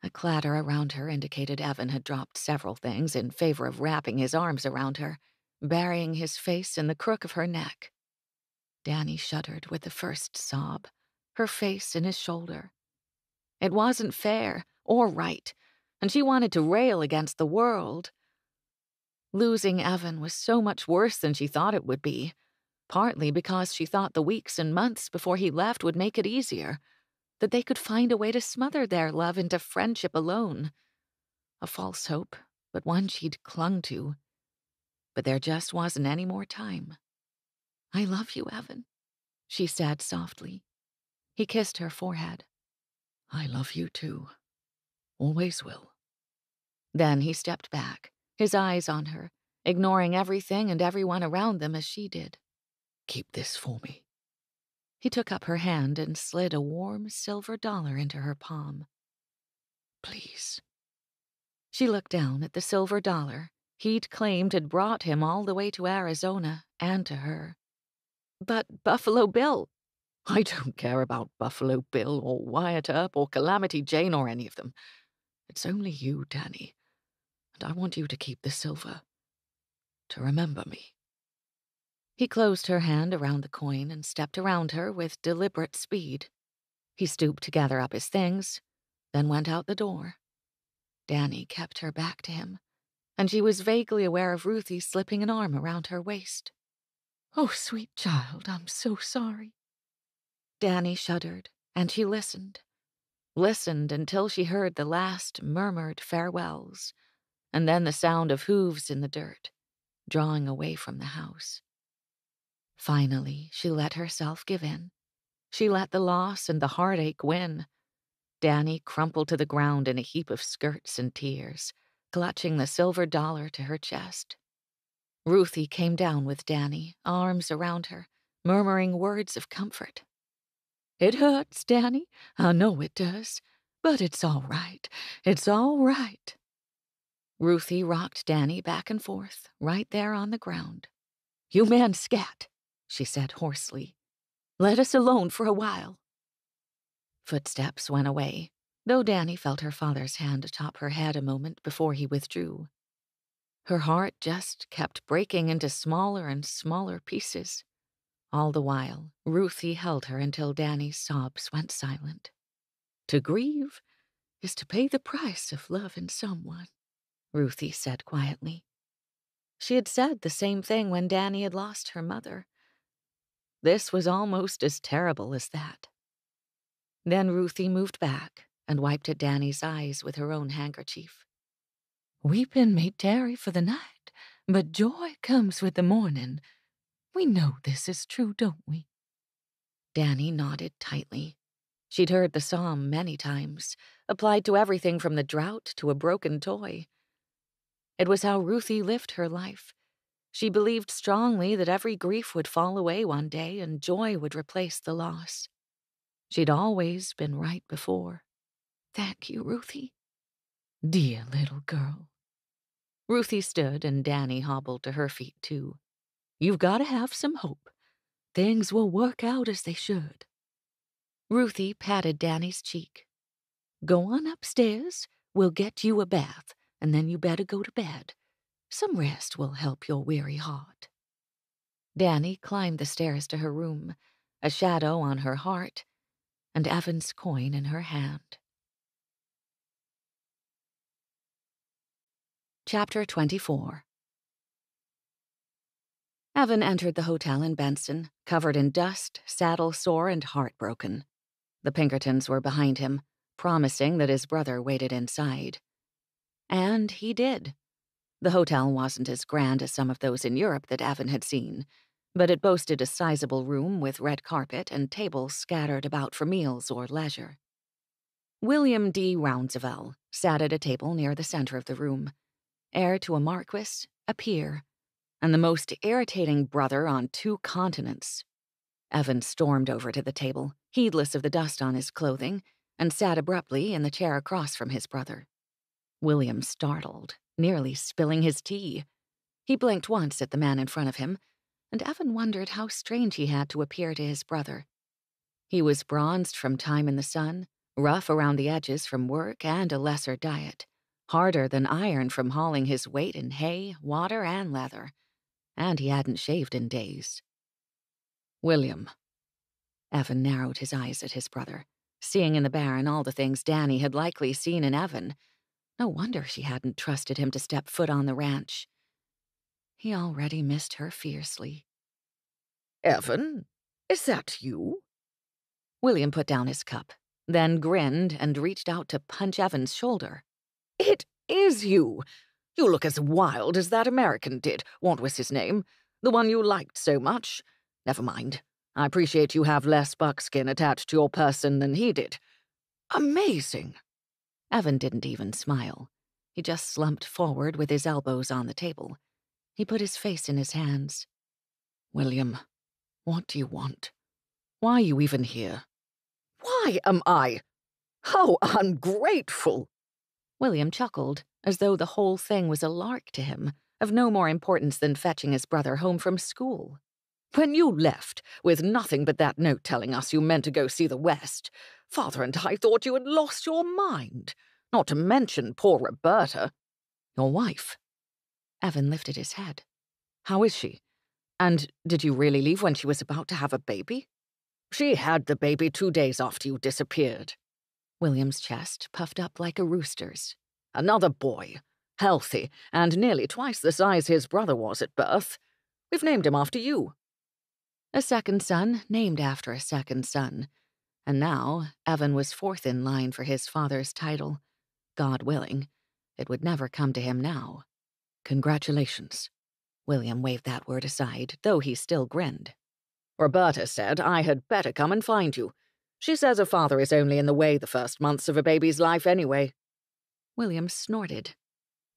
A clatter around her indicated Evan had dropped several things in favor of wrapping his arms around her, burying his face in the crook of her neck. Dannie shuddered with the first sob, her face in his shoulder. It wasn't fair or right, and she wanted to rail against the world. Losing Evan was so much worse than she thought it would be, partly because she thought the weeks and months before he left would make it easier, that they could find a way to smother their love into friendship alone. A false hope, but one she'd clung to. But there just wasn't any more time. I love you, Evan, she said softly. He kissed her forehead. I love you too. Always will. Then he stepped back, his eyes on her, ignoring everything and everyone around them as she did. Keep this for me. He took up her hand and slid a warm silver dollar into her palm. Please. She looked down at the silver dollar he'd claimed had brought him all the way to Arizona and to her. But Buffalo Bill. I don't care about Buffalo Bill or Wyatt Earp or Calamity Jane or any of them. It's only you, Dannie, and I want you to keep the silver. To remember me. He closed her hand around the coin and stepped around her with deliberate speed. He stooped to gather up his things, then went out the door. Dannie kept her back to him, and she was vaguely aware of Ruthie slipping an arm around her waist. Oh, sweet child, I'm so sorry. Dannie shuddered, and she listened until she heard the last murmured farewells, and then the sound of hooves in the dirt, drawing away from the house. Finally, she let herself give in. She let the loss and the heartache win. Dannie crumpled to the ground in a heap of skirts and tears, clutching the silver dollar to her chest. Ruthie came down with Dannie, arms around her, murmuring words of comfort. It hurts, Dannie. I know it does. But it's all right. It's all right. Ruthie rocked Dannie back and forth, right there on the ground. You man scat, she said hoarsely. Let us alone for a while. Footsteps went away, though Dannie felt her father's hand atop her head a moment before he withdrew. Her heart just kept breaking into smaller and smaller pieces. All the while, Ruthie held her until Dannie's sobs went silent. To grieve is to pay the price of loving someone, Ruthie said quietly. She had said the same thing when Dannie had lost her mother. This was almost as terrible as that. Then Ruthie moved back and wiped at Dannie's eyes with her own handkerchief. Weeping may tarry for the night, but joy comes with the morning. We know this is true, don't we? Dannie nodded tightly. She'd heard the psalm many times, applied to everything from the drought to a broken toy. It was how Ruthie lived her life. She believed strongly that every grief would fall away one day and joy would replace the loss. She'd always been right before. Thank you, Ruthie. Dear little girl. Ruthie stood and Dannie hobbled to her feet, too. You've got to have some hope. Things will work out as they should. Ruthie patted Dannie's cheek. Go on upstairs. We'll get you a bath, and then you better go to bed. Some rest will help your weary heart. Dannie climbed the stairs to her room, a shadow on her heart, and Evan's coin in her hand. Chapter 24. Evan entered the hotel in Benson, covered in dust, saddle-sore, and heartbroken. The Pinkertons were behind him, promising that his brother waited inside. And he did. The hotel wasn't as grand as some of those in Europe that Evan had seen, but it boasted a sizable room with red carpet and tables scattered about for meals or leisure. William D. Rounsevell sat at a table near the center of the room, heir to a marquis, a peer, and the most irritating brother on 2 continents. Evan stormed over to the table, heedless of the dust on his clothing, and sat abruptly in the chair across from his brother. William startled, nearly spilling his tea. He blinked once at the man in front of him, and Evan wondered how strange he had to appear to his brother. He was bronzed from time in the sun, rough around the edges from work and a lesser diet, harder than iron from hauling his weight in hay, water, and leather, and he hadn't shaved in days. William. Evan narrowed his eyes at his brother, seeing in the Baron all the things Dannie had likely seen in Evan. No wonder she hadn't trusted him to step foot on the ranch. He already missed her fiercely. Evan, is that you? William put down his cup, then grinned and reached out to punch Evan's shoulder. It is you. You look as wild as that American did. What was his name? The one you liked so much? Never mind. I appreciate you have less buckskin attached to your person than he did. Amazing. Evan didn't even smile. He just slumped forward with his elbows on the table. He put his face in his hands. William, what do you want? Why are you even here? Why am I? How ungrateful! William chuckled, as though the whole thing was a lark to him, of no more importance than fetching his brother home from school. When you left, with nothing but that note telling us you meant to go see the West, Father and I thought you had lost your mind, not to mention poor Roberta. Your wife. Evan lifted his head. How is she? And did you really leave when she was about to have a baby? She had the baby 2 days after you disappeared. William's chest puffed up like a rooster's. Another boy, healthy, and nearly twice the size his brother was at birth. We've named him after you. A second son named after a second son. And now Evan was 4th in line for his father's title. God willing, it would never come to him now. Congratulations. William waved that word aside, though he still grinned. Roberta said I had better come and find you. She says a father is only in the way the first months of a baby's life anyway. William snorted.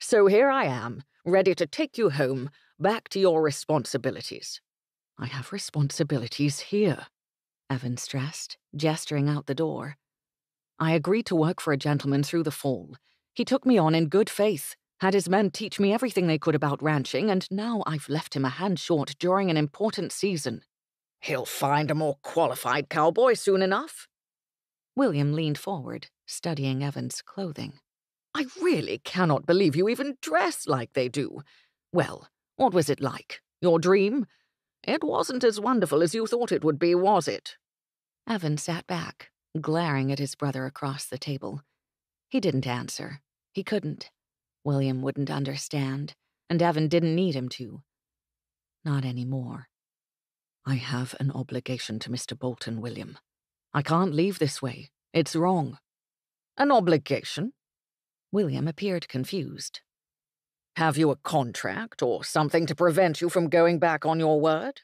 So here I am, ready to take you home, back to your responsibilities. I have responsibilities here, Evan stressed, gesturing out the door. I agreed to work for a gentleman through the fall. He took me on in good faith, had his men teach me everything they could about ranching, and now I've left him a hand short during an important season. He'll find a more qualified cowboy soon enough. William leaned forward, studying Evan's clothing. I really cannot believe you even dress like they do. Well, what was it like? Your dream? It wasn't as wonderful as you thought it would be, was it? Evan sat back, glaring at his brother across the table. He didn't answer. He couldn't. William wouldn't understand, and Evan didn't need him to. Not anymore. I have an obligation to Mr. Bolton, William. I can't leave this way. It's wrong. An obligation? William appeared confused. Have you a contract or something to prevent you from going back on your word?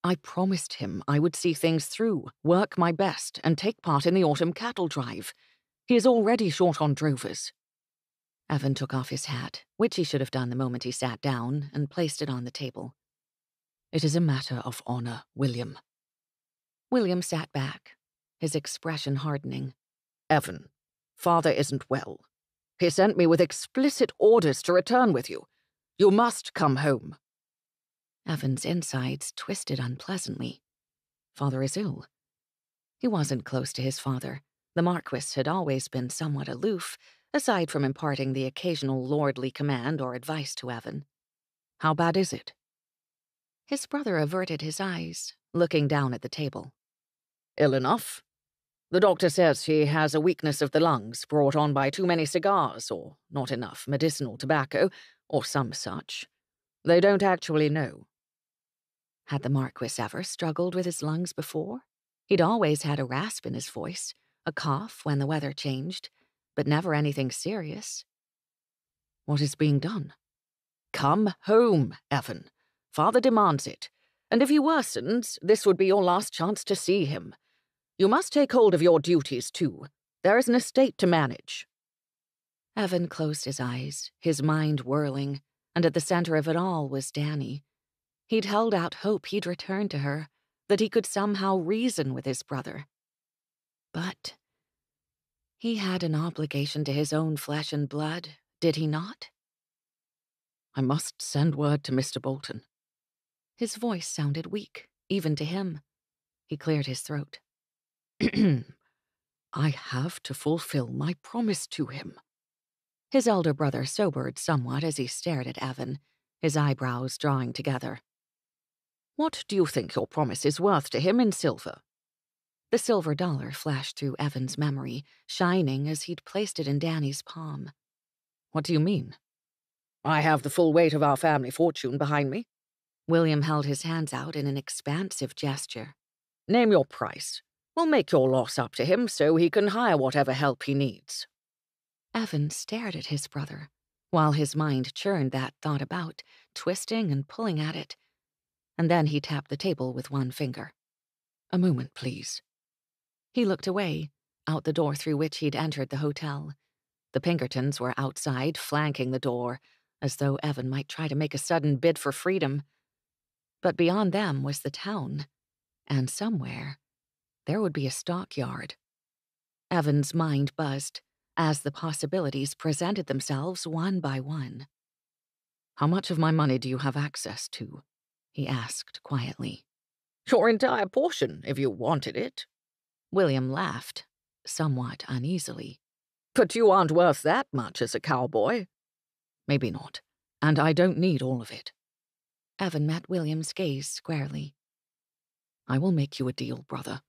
I promised him I would see things through, work my best, and take part in the autumn cattle drive. He is already short on drovers. Evan took off his hat, which he should have done the moment he sat down, and placed it on the table. It is a matter of honor, William. William sat back, his expression hardening. Evan, Father isn't well. He sent me with explicit orders to return with you. You must come home. Evan's insides twisted unpleasantly. Father is ill. He wasn't close to his father. The Marquis had always been somewhat aloof, aside from imparting the occasional lordly command or advice to Evan. How bad is it? His brother averted his eyes, looking down at the table. Ill enough. The doctor says he has a weakness of the lungs brought on by too many cigars, or not enough medicinal tobacco, or some such. They don't actually know. Had the Marquis ever struggled with his lungs before? He'd always had a rasp in his voice, a cough when the weather changed, but never anything serious. What is being done? Come home, Evan. Father demands it, and if he worsens, this would be your last chance to see him. You must take hold of your duties, too. There is an estate to manage. Evan closed his eyes, his mind whirling, and at the center of it all was Dannie. He'd held out hope he'd return to her, that he could somehow reason with his brother. But he had an obligation to his own flesh and blood, did he not? I must send word to Mr. Bolton. His voice sounded weak, even to him. He cleared his throat. I have to fulfill my promise to him. His elder brother sobered somewhat as he stared at Evan, his eyebrows drawing together. What do you think your promise is worth to him in silver? The silver dollar flashed through Evan's memory, shining as he'd placed it in Danny's palm. What do you mean? I have the full weight of our family fortune behind me. William held his hands out in an expansive gesture. Name your price. We'll make your loss up to him so he can hire whatever help he needs. Evan stared at his brother, while his mind churned that thought about, twisting and pulling at it. And then he tapped the table with one finger. A moment, please. He looked away, out the door through which he'd entered the hotel. The Pinkertons were outside, flanking the door, as though Evan might try to make a sudden bid for freedom. But beyond them was the town, and somewhere there would be a stockyard. Evan's mind buzzed as the possibilities presented themselves one by one. How much of my money do you have access to? He asked quietly. Your entire portion, if you wanted it. William laughed, somewhat uneasily. But you aren't worth that much as a cowboy. Maybe not, and I don't need all of it. Evan met William's gaze squarely. I will make you a deal, brother.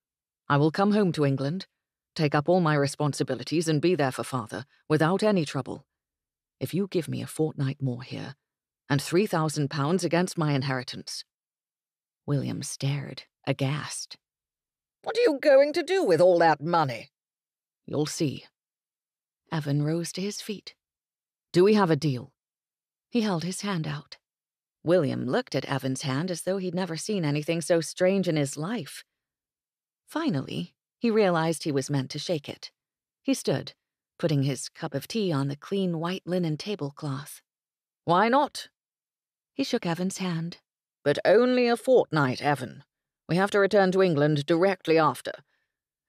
I will come home to England, take up all my responsibilities and be there for father, without any trouble. If you give me a fortnight more here, and £3,000 against my inheritance. William stared, aghast. What are you going to do with all that money? You'll see. Evan rose to his feet. Do we have a deal? He held his hand out. William looked at Evan's hand as though he'd never seen anything so strange in his life. Finally, he realized he was meant to shake it. He stood, putting his cup of tea on the clean white linen tablecloth. Why not? He shook Evan's hand. But only a fortnight, Evan. We have to return to England directly after.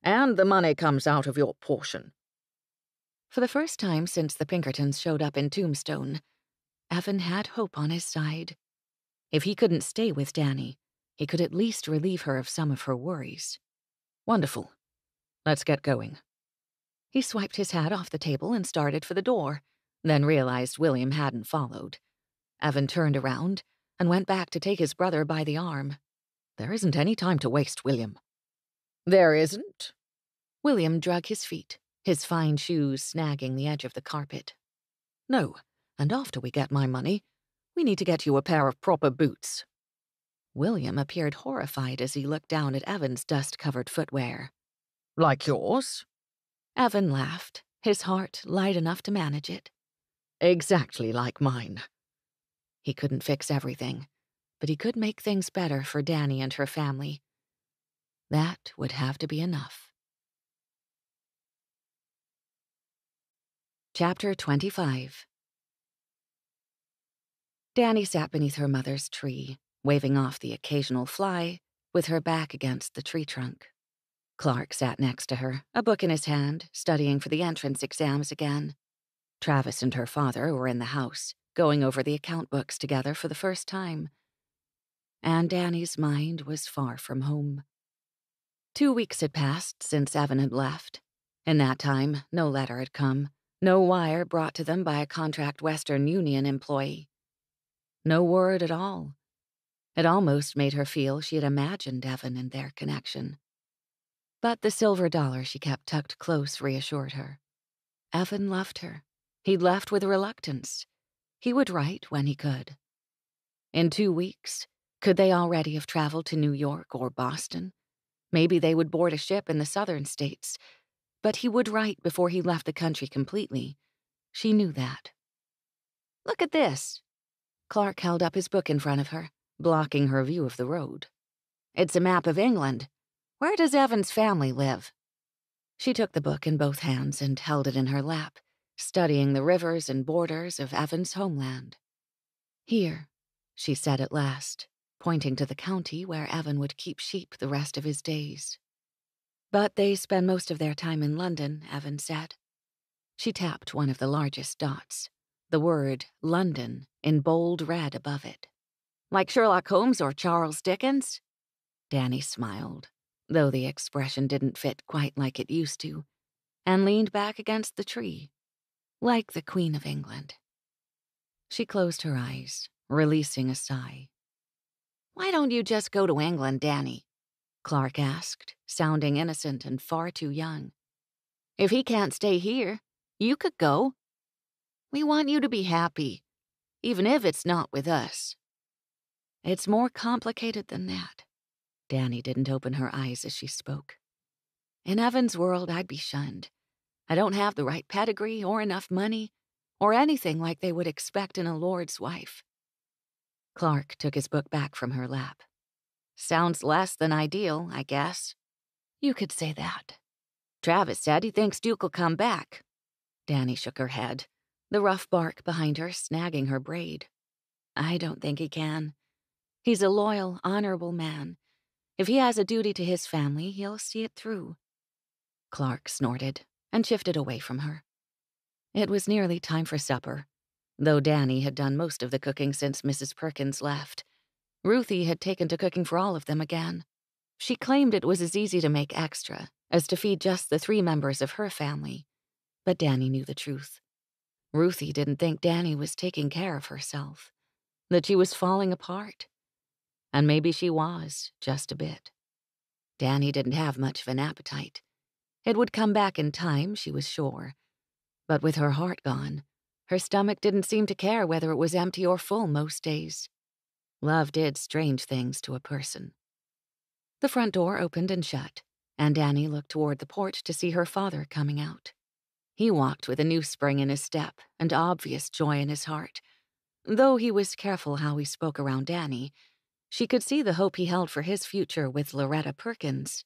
And the money comes out of your portion. For the first time since the Pinkertons showed up in Tombstone, Evan had hope on his side. If he couldn't stay with Dannie, he could at least relieve her of some of her worries. Wonderful. Let's get going. He swiped his hat off the table and started for the door, then realized William hadn't followed. Evan turned around and went back to take his brother by the arm. There isn't any time to waste, William. There isn't? William drug his feet, his fine shoes snagging the edge of the carpet. No, and after we get my money, we need to get you a pair of proper boots. William appeared horrified as he looked down at Evan's dust-covered footwear. Like yours? Evan laughed, his heart light enough to manage it. Exactly like mine. He couldn't fix everything, but he could make things better for Dannie and her family. That would have to be enough. Chapter 25. Dannie sat beneath her mother's tree, waving off the occasional fly, with her back against the tree trunk. Clark sat next to her, a book in his hand, studying for the entrance exams again. Travis and her father were in the house, going over the account books together for the first time. And Dannie's mind was far from home. 2 weeks had passed since Evan had left. In that time, no letter had come, No wire brought to them by a contract Western Union employee. No word at all. It almost made her feel she had imagined Evan and their connection. But the silver dollar she kept tucked close reassured her. Evan loved her. He'd left with reluctance. He would write when he could. In 2 weeks, could they already have traveled to New York or Boston? Maybe they would board a ship in the southern states. But he would write before he left the country completely. She knew that. Look at this. Clark held up his book in front of her, blocking her view of the road. It's a map of England. Where does Evan's family live? She took the book in both hands and held it in her lap, studying the rivers and borders of Evan's homeland. Here, she said at last, pointing to the county where Evan would keep sheep the rest of his days. But they spend most of their time in London, Evan said. She tapped one of the largest dots, the word London in bold red above it. Like Sherlock Holmes or Charles Dickens? Dannie smiled, though the expression didn't fit quite like it used to, and leaned back against the tree, like the Queen of England. She closed her eyes, releasing a sigh. Why don't you just go to England, Dannie? Clark asked, sounding innocent and far too young. If he can't stay here, you could go. We want you to be happy, even if it's not with us. It's more complicated than that. Dannie didn't open her eyes as she spoke. In Evan's world, I'd be shunned. I don't have the right pedigree or enough money or anything like they would expect in a lord's wife. Clark took his book back from her lap. Sounds less than ideal, I guess. You could say that. Travis said he thinks Duke'll come back. Dannie shook her head, the rough bark behind her snagging her braid. I don't think he can. He's a loyal, honorable man. If he has a duty to his family, he'll see it through. Clark snorted and shifted away from her. It was nearly time for supper, though Dannie had done most of the cooking since Mrs. Perkins left. Ruthie had taken to cooking for all of them again. She claimed it was as easy to make extra as to feed just the 3 members of her family, but Dannie knew the truth. Ruthie didn't think Dannie was taking care of herself, that she was falling apart. And maybe she was, just a bit. Dannie didn't have much of an appetite. It would come back in time, she was sure. But with her heart gone, her stomach didn't seem to care whether it was empty or full most days. Love did strange things to a person. The front door opened and shut, and Dannie looked toward the porch to see her father coming out. He walked with a new spring in his step and obvious joy in his heart. Though he was careful how he spoke around Dannie, she could see the hope he held for his future with Loretta Perkins.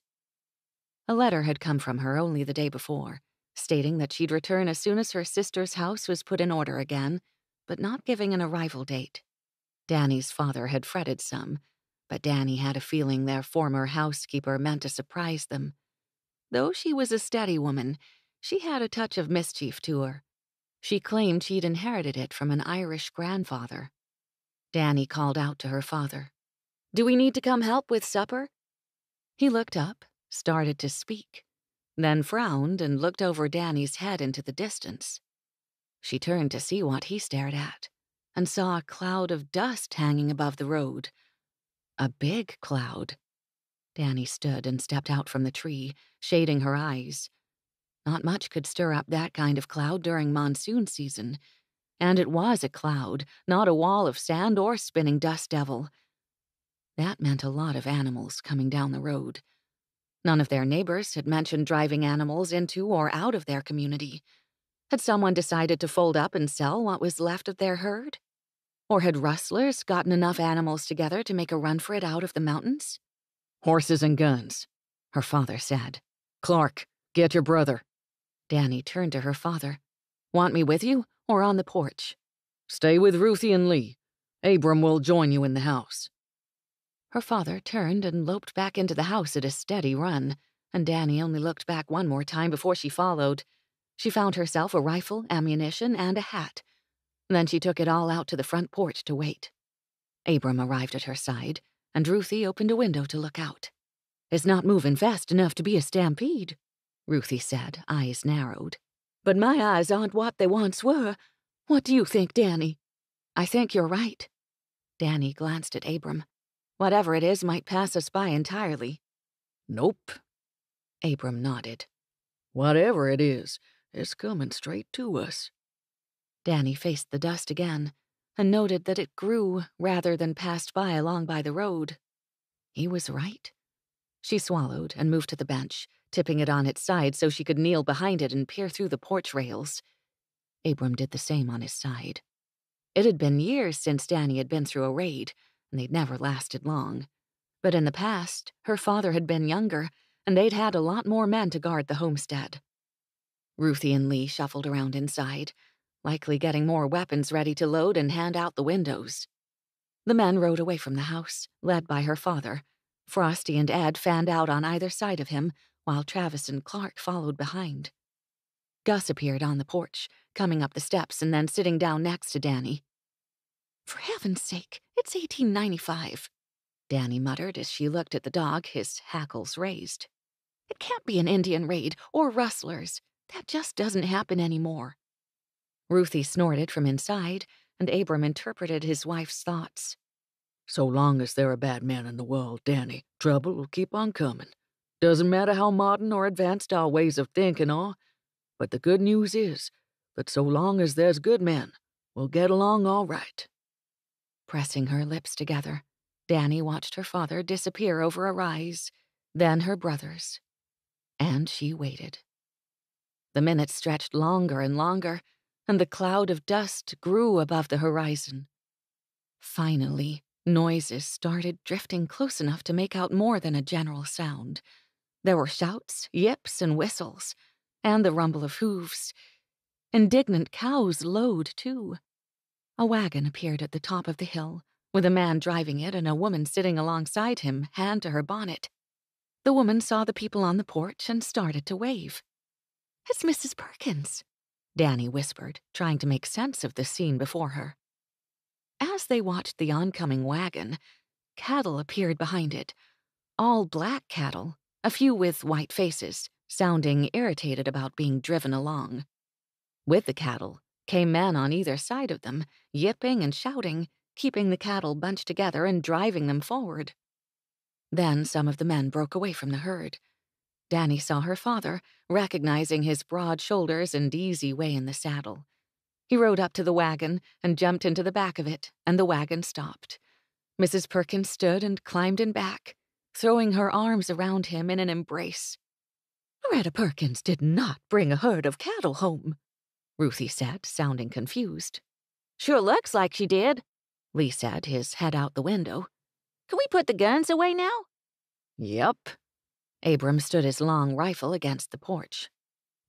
A letter had come from her only the day before, stating that she'd return as soon as her sister's house was put in order again, but not giving an arrival date. Dannie's father had fretted some, but Dannie had a feeling their former housekeeper meant to surprise them. Though she was a steady woman, she had a touch of mischief to her. She claimed she'd inherited it from an Irish grandfather. Dannie called out to her father. Do we need to come help with supper? He looked up, started to speak, then frowned and looked over Dannie's head into the distance. She turned to see what he stared at, and saw a cloud of dust hanging above the road. A big cloud. Dannie stood and stepped out from the tree, shading her eyes. Not much could stir up that kind of cloud during monsoon season. And it was a cloud, not a wall of sand or spinning dust devil. That meant a lot of animals coming down the road. None of their neighbors had mentioned driving animals into or out of their community. Had someone decided to fold up and sell what was left of their herd? Or had rustlers gotten enough animals together to make a run for it out of the mountains? Horses and guns, her father said. Clark, get your brother. Dannie turned to her father. Want me with you or on the porch? Stay with Ruthie and Lee. Abram will join you in the house. Her father turned and loped back into the house at a steady run, and Dannie only looked back one more time before she followed. She found herself a rifle, ammunition, and a hat. Then she took it all out to the front porch to wait. Abram arrived at her side, and Ruthie opened a window to look out. It's not moving fast enough to be a stampede, Ruthie said, eyes narrowed. But my eyes aren't what they once were. What do you think, Dannie?" "I think you're right." Dannie glanced at Abram. "Whatever it is might pass us by entirely." Nope. Abram nodded. Whatever it is, it's coming straight to us. Dannie faced the dust again and noted that it grew rather than passed by along by the road. He was right. She swallowed and moved to the bench, tipping it on its side so she could kneel behind it and peer through the porch rails. Abram did the same on his side. It had been years since Dannie had been through a raid, and they'd never lasted long. But in the past, her father had been younger, and they'd had a lot more men to guard the homestead. Ruthie and Lee shuffled around inside, likely getting more weapons ready to load and hand out the windows. The men rode away from the house, led by her father. Frosty and Ed fanned out on either side of him, while Travis and Clark followed behind. Gus appeared on the porch, coming up the steps and then sitting down next to Dannie. "For heaven's sake, it's 1895, Dannie muttered as she looked at the dog, his hackles raised. "It can't be an Indian raid or rustlers. That just doesn't happen anymore." Ruthie snorted from inside, and Abram interpreted his wife's thoughts. "So long as there are bad men in the world, Dannie, trouble will keep on coming. Doesn't matter how modern or advanced our ways of thinking are, but the good news is that so long as there's good men, we'll get along all right." Pressing her lips together, Dannie watched her father disappear over a rise, then her brothers. And she waited. The minutes stretched longer and longer, and the cloud of dust grew above the horizon. Finally, noises started drifting close enough to make out more than a general sound. There were shouts, yips, and whistles, and the rumble of hooves. Indignant cows lowed, too. A wagon appeared at the top of the hill, with a man driving it and a woman sitting alongside him, hand to her bonnet. The woman saw the people on the porch and started to wave. "It's Mrs. Perkins," Dannie whispered, trying to make sense of the scene before her. As they watched the oncoming wagon, cattle appeared behind it, all black cattle, a few with white faces, sounding irritated about being driven along. With the cattle came men on either side of them, yipping and shouting, keeping the cattle bunched together and driving them forward. Then some of the men broke away from the herd. Dannie saw her father, recognizing his broad shoulders and easy way in the saddle. He rode up to the wagon and jumped into the back of it, and the wagon stopped. Mrs. Perkins stood and climbed in back, throwing her arms around him in an embrace. "Loretta Perkins did not bring a herd of cattle home," Ruthie said, sounding confused. "Sure looks like she did," Lee said, his head out the window. "Can we put the guns away now?" Yep. Abram stood his long rifle against the porch.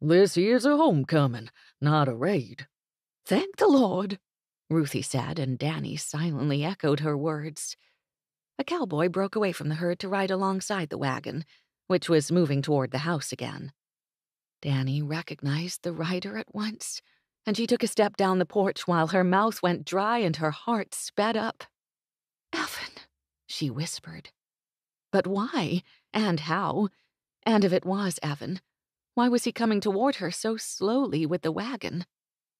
"This here's a homecoming, not a raid." "Thank the Lord," Ruthie said, and Dannie silently echoed her words. A cowboy broke away from the herd to ride alongside the wagon, which was moving toward the house again. Dannie recognized the rider at once, and she took a step down the porch while her mouth went dry and her heart sped up. "Evan," she whispered. But why? And how? And if it was Evan, why was he coming toward her so slowly with the wagon?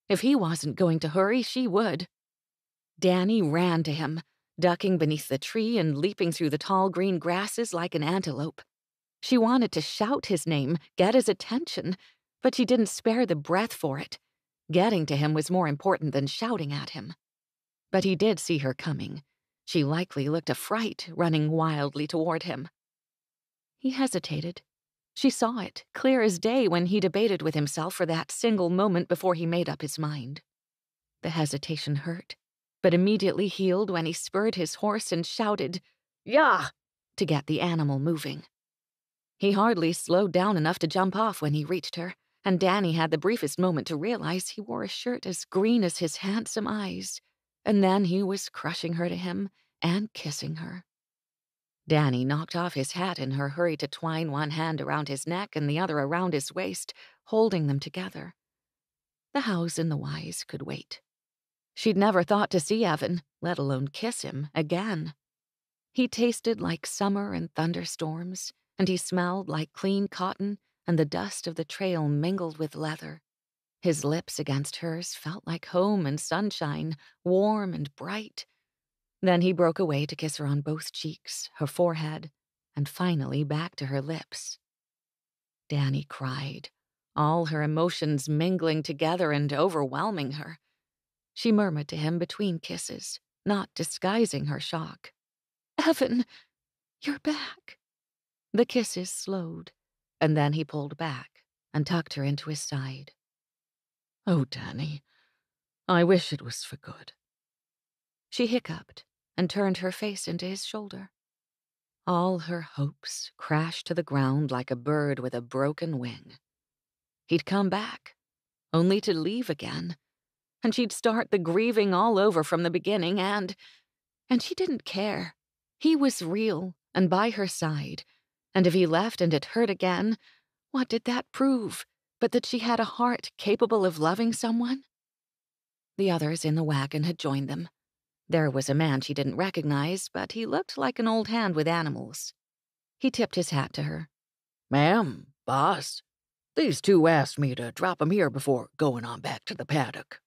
If he wasn't going to hurry, she would. Dannie ran to him, ducking beneath the tree and leaping through the tall green grasses like an antelope. She wanted to shout his name, get his attention, but she didn't spare the breath for it. Getting to him was more important than shouting at him. But he did see her coming. She likely looked a fright, running wildly toward him. He hesitated. She saw it, clear as day, when he debated with himself for that single moment before he made up his mind. The hesitation hurt, but immediately healed when he spurred his horse and shouted, "Yah!" to get the animal moving. He hardly slowed down enough to jump off when he reached her, and Dannie had the briefest moment to realize he wore a shirt as green as his handsome eyes, and then he was crushing her to him and kissing her. Dannie knocked off his hat in her hurry to twine one hand around his neck and the other around his waist, holding them together. The hows and the whys could wait. She'd never thought to see Evan, let alone kiss him, again. He tasted like summer and thunderstorms, and he smelled like clean cotton and the dust of the trail mingled with leather. His lips against hers felt like home and sunshine, warm and bright. Then he broke away to kiss her on both cheeks, her forehead, and finally back to her lips. Dannie cried, all her emotions mingling together and overwhelming her. She murmured to him between kisses, not disguising her shock. "Evan, you're back." The kisses slowed, and then he pulled back and tucked her into his side. "Oh, Dannie, I wish it was for good." She hiccuped and turned her face into his shoulder. All her hopes crashed to the ground like a bird with a broken wing. He'd come back, only to leave again, and she'd start the grieving all over from the beginning, and she didn't care. He was real and by her side, and if he left and it hurt again, what did that prove but that she had a heart capable of loving someone? The others in the wagon had joined them. There was a man she didn't recognize, but he looked like an old hand with animals. He tipped his hat to her. "Ma'am, boss, these two asked me to drop 'em here before going on back to the paddock."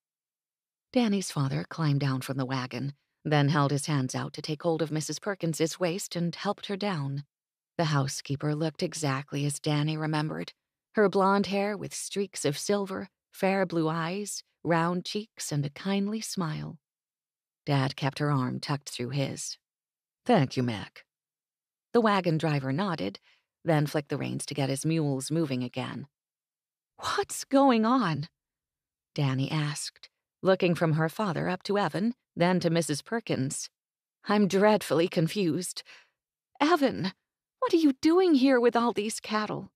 Dannie's father climbed down from the wagon, then held his hands out to take hold of Mrs. Perkins's waist and helped her down. The housekeeper looked exactly as Dannie remembered, her blonde hair with streaks of silver, fair blue eyes, round cheeks, and a kindly smile. Dad kept her arm tucked through his. "Thank you, Mac." The wagon driver nodded, then flicked the reins to get his mules moving again. "What's going on?" Dannie asked, looking from her father up to Evan, then to Mrs. Perkins. "I'm dreadfully confused. Evan, what are you doing here with all these cattle?"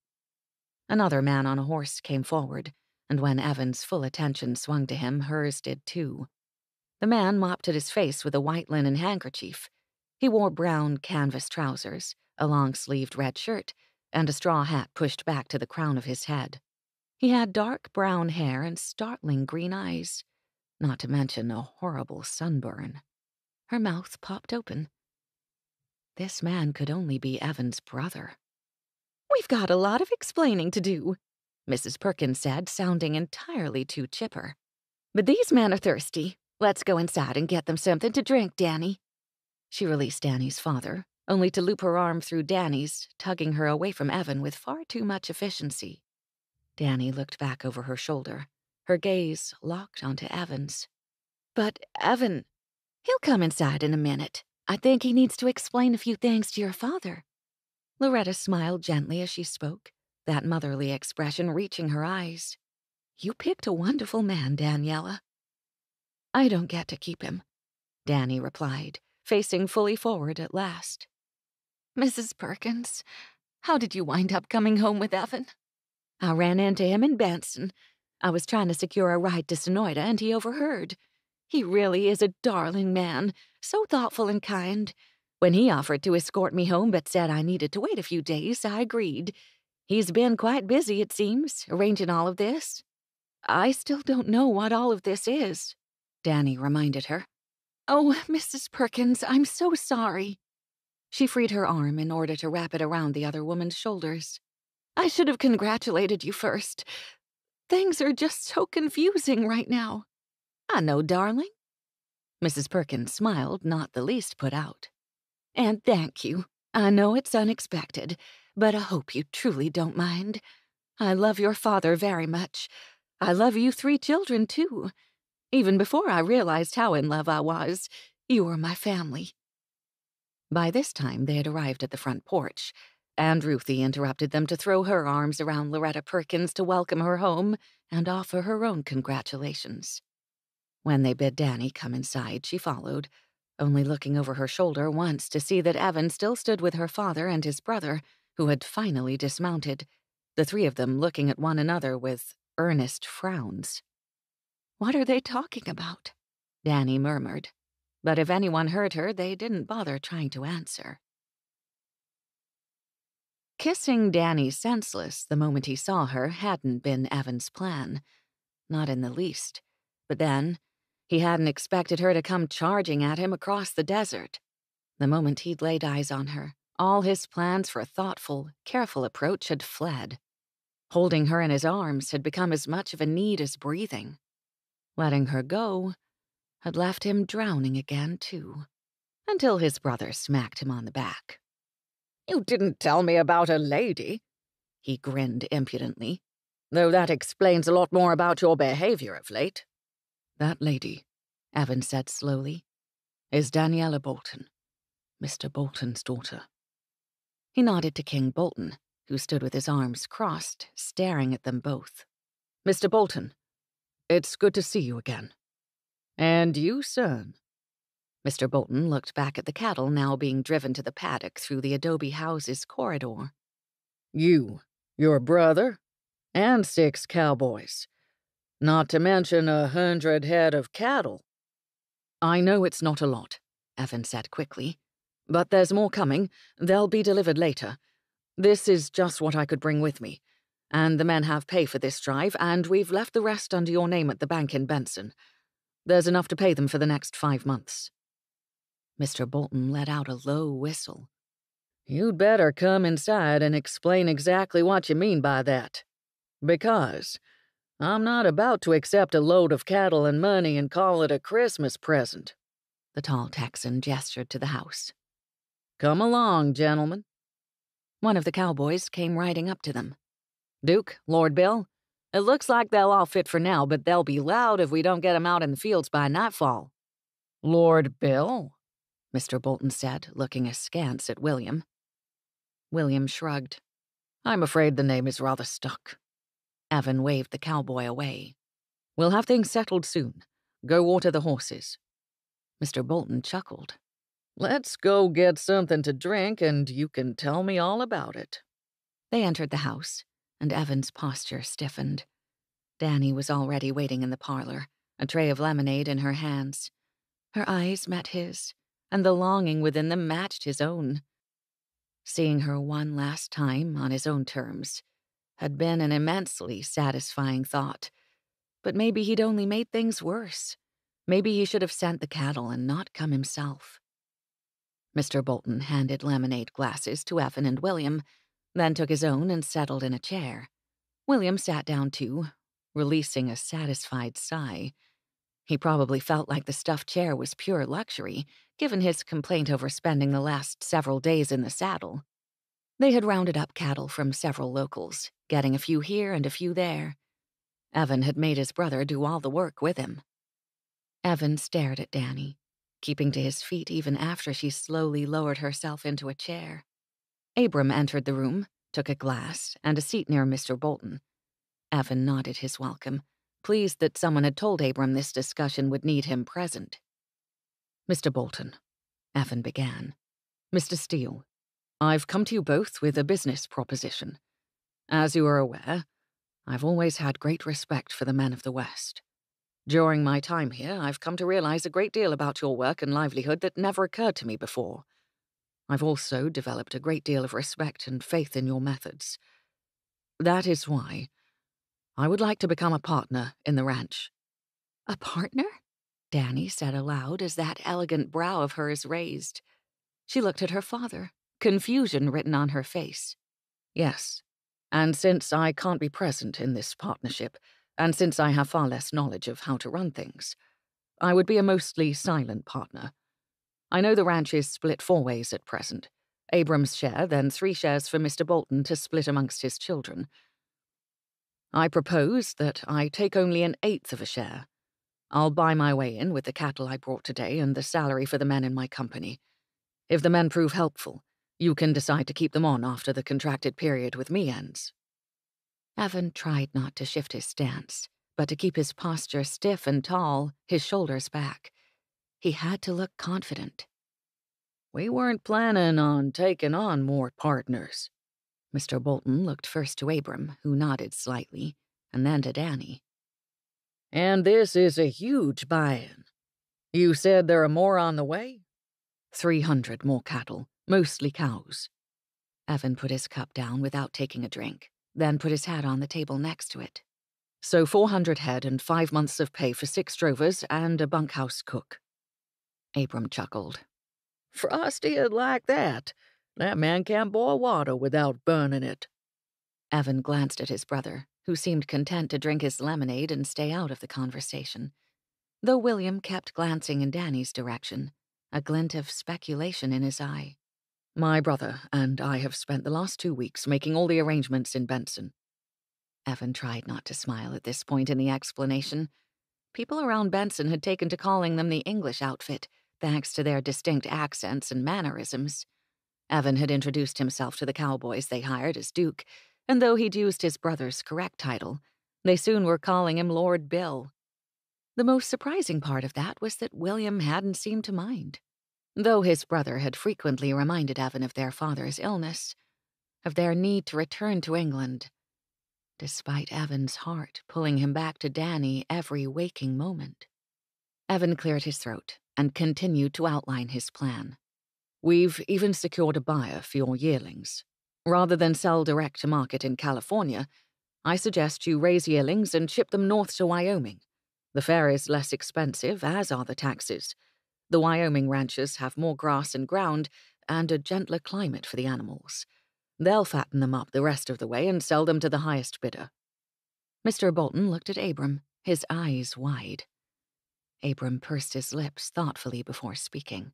Another man on a horse came forward, and when Evan's full attention swung to him, hers did too. The man mopped at his face with a white linen handkerchief. He wore brown canvas trousers, a long-sleeved red shirt, and a straw hat pushed back to the crown of his head. He had dark brown hair and startling green eyes, not to mention a horrible sunburn. Her mouth popped open. This man could only be Evan's brother. "We've got a lot of explaining to do," Mrs. Perkins said, sounding entirely too chipper. "But these men are thirsty. Let's go inside and get them something to drink, Dannie." She released Dannie's father, only to loop her arm through Dannie's, tugging her away from Evan with far too much efficiency. Dannie looked back over her shoulder, her gaze locked onto Evan's. "But Evan, he'll come inside in a minute. I think he needs to explain a few things to your father." Loretta smiled gently as she spoke, that motherly expression reaching her eyes. "You picked a wonderful man, Daniela." "I don't get to keep him," Dannie replied, facing fully forward at last. "Mrs. Perkins, how did you wind up coming home with Evan?" "I ran into him in Benson. I was trying to secure a ride to Sonoyta, and he overheard. He really is a darling man, so thoughtful and kind. When he offered to escort me home but said I needed to wait a few days, I agreed. He's been quite busy, it seems, arranging all of this." "I still don't know what all of this is," Dannie reminded her. "Oh, Mrs. Perkins, I'm so sorry." She freed her arm in order to wrap it around the other woman's shoulders. "I should have congratulated you first. Things are just so confusing right now." "I know, darling." Mrs. Perkins smiled, not the least put out. "And thank you. I know it's unexpected, but I hope you truly don't mind. I love your father very much. I love you 3 children, too. Even before I realized how in love I was, you were my family." By this time, they had arrived at the front porch, and Ruthie interrupted them to throw her arms around Loretta Perkins to welcome her home and offer her own congratulations. When they bid Dannie come inside, she followed, only looking over her shoulder once to see that Evan still stood with her father and his brother, who had finally dismounted, the 3 of them looking at one another with earnest frowns. "What are they talking about?" Dannie murmured, but if anyone heard her, they didn't bother trying to answer. Kissing Dannie senseless the moment he saw her hadn't been Evan's plan, not in the least, but then he hadn't expected her to come charging at him across the desert. The moment he'd laid eyes on her, all his plans for a thoughtful, careful approach had fled. Holding her in his arms had become as much of a need as breathing. Letting her go had left him drowning again, too, until his brother smacked him on the back. "You didn't tell me about a lady," he grinned impudently, "though that explains a lot more about your behavior of late." "That lady," Evan said slowly, "is Daniela Bolton, Mr. Bolton's daughter." He nodded to King Bolton, who stood with his arms crossed, staring at them both. "Mr. Bolton, it's good to see you again. And you, son?" Mr. Bolton looked back at the cattle now being driven to the paddock through the adobe house's corridor. "You, your brother, and 6 cowboys. Not to mention 100 head of cattle." "I know it's not a lot," Evan said quickly, "but there's more coming. They'll be delivered later. This is just what I could bring with me, and the men have pay for this drive, and we've left the rest under your name at the bank in Benson. There's enough to pay them for the next 5 months." Mr. Bolton let out a low whistle. "You'd better come inside and explain exactly what you mean by that, because I'm not about to accept a load of cattle and money and call it a Christmas present." The tall Texan gestured to the house. "Come along, gentlemen." One of the cowboys came riding up to them. "Duke, Lord Bill, it looks like they'll all fit for now, but they'll be loud if we don't get 'em out in the fields by nightfall." "Lord Bill?" Mr. Bolton said, looking askance at William. William shrugged. "I'm afraid the name is rather stuck." Evan waved the cowboy away. "We'll have things settled soon. Go water the horses." Mr. Bolton chuckled. "Let's go get something to drink and you can tell me all about it." They entered the house, and Evan's posture stiffened. Dannie was already waiting in the parlor, a tray of lemonade in her hands. Her eyes met his, and the longing within them matched his own. Seeing her one last time on his own terms had been an immensely satisfying thought, but maybe he'd only made things worse. Maybe he should have sent the cattle and not come himself. Mr. Bolton handed lemonade glasses to Evan and William, then took his own and settled in a chair. William sat down too, releasing a satisfied sigh. He probably felt like the stuffed chair was pure luxury, given his complaint over spending the last several days in the saddle. They had rounded up cattle from several locals, getting a few here and a few there. Evan had made his brother do all the work with him. Evan stared at Dannie, keeping to his feet even after she slowly lowered herself into a chair. Abram entered the room, took a glass and a seat near Mr. Bolton. Evan nodded his welcome, pleased that someone had told Abram this discussion would need him present. "Mr. Bolton," Evan began. "Mr. Steele, I've come to you both with a business proposition. As you are aware, I've always had great respect for the men of the West. During my time here, I've come to realize a great deal about your work and livelihood that never occurred to me before. I've also developed a great deal of respect and faith in your methods. That is why I would like to become a partner in the ranch." "A partner?" Dannie said aloud as that elegant brow of hers raised. She looked at her father, confusion written on her face. "Yes, and since I can't be present in this partnership, and since I have far less knowledge of how to run things, I would be a mostly silent partner. I know the ranch is split 4 ways at present. Abram's share, then 3 shares for Mr. Bolton to split amongst his children. I propose that I take only 1/8 of a share. I'll buy my way in with the cattle I brought today and the salary for the men in my company. If the men prove helpful, you can decide to keep them on after the contracted period with me ends." Evan tried not to shift his stance, but to keep his posture stiff and tall, his shoulders back. He had to look confident. "We weren't planning on taking on more partners." Mr. Bolton looked first to Abram, who nodded slightly, and then to Dannie. "And this is a huge buy-in. You said there are more on the way?" 300 more cattle, mostly cows. Evan put his cup down without taking a drink, then put his hat on the table next to it. "So 400 head and 5 months of pay for 6 drovers and a bunkhouse cook." Abram chuckled. "Frosty would like that. That man can't boil water without burning it." Evan glanced at his brother, who seemed content to drink his lemonade and stay out of the conversation, though William kept glancing in Danny's direction, a glint of speculation in his eye. My brother and I have spent the last 2 weeks making all the arrangements in Benson. Evan tried not to smile at this point in the explanation. People around Benson had taken to calling them the English outfit, thanks to their distinct accents and mannerisms. Evan had introduced himself to the cowboys they hired as Duke, and though he'd used his brother's correct title, they soon were calling him Lord Bill. The most surprising part of that was that William hadn't seemed to mind, though his brother had frequently reminded Evan of their father's illness, of their need to return to England, despite Evan's heart pulling him back to Dannie every waking moment. Evan cleared his throat and continued to outline his plan. We've even secured a buyer for your yearlings. Rather than sell direct to market in California, I suggest you raise yearlings and ship them north to Wyoming. The fare is less expensive, as are the taxes. The Wyoming ranchers have more grass and ground and a gentler climate for the animals. They'll fatten them up the rest of the way and sell them to the highest bidder. Mr. Bolton looked at Abram, his eyes wide. Abram pursed his lips thoughtfully before speaking.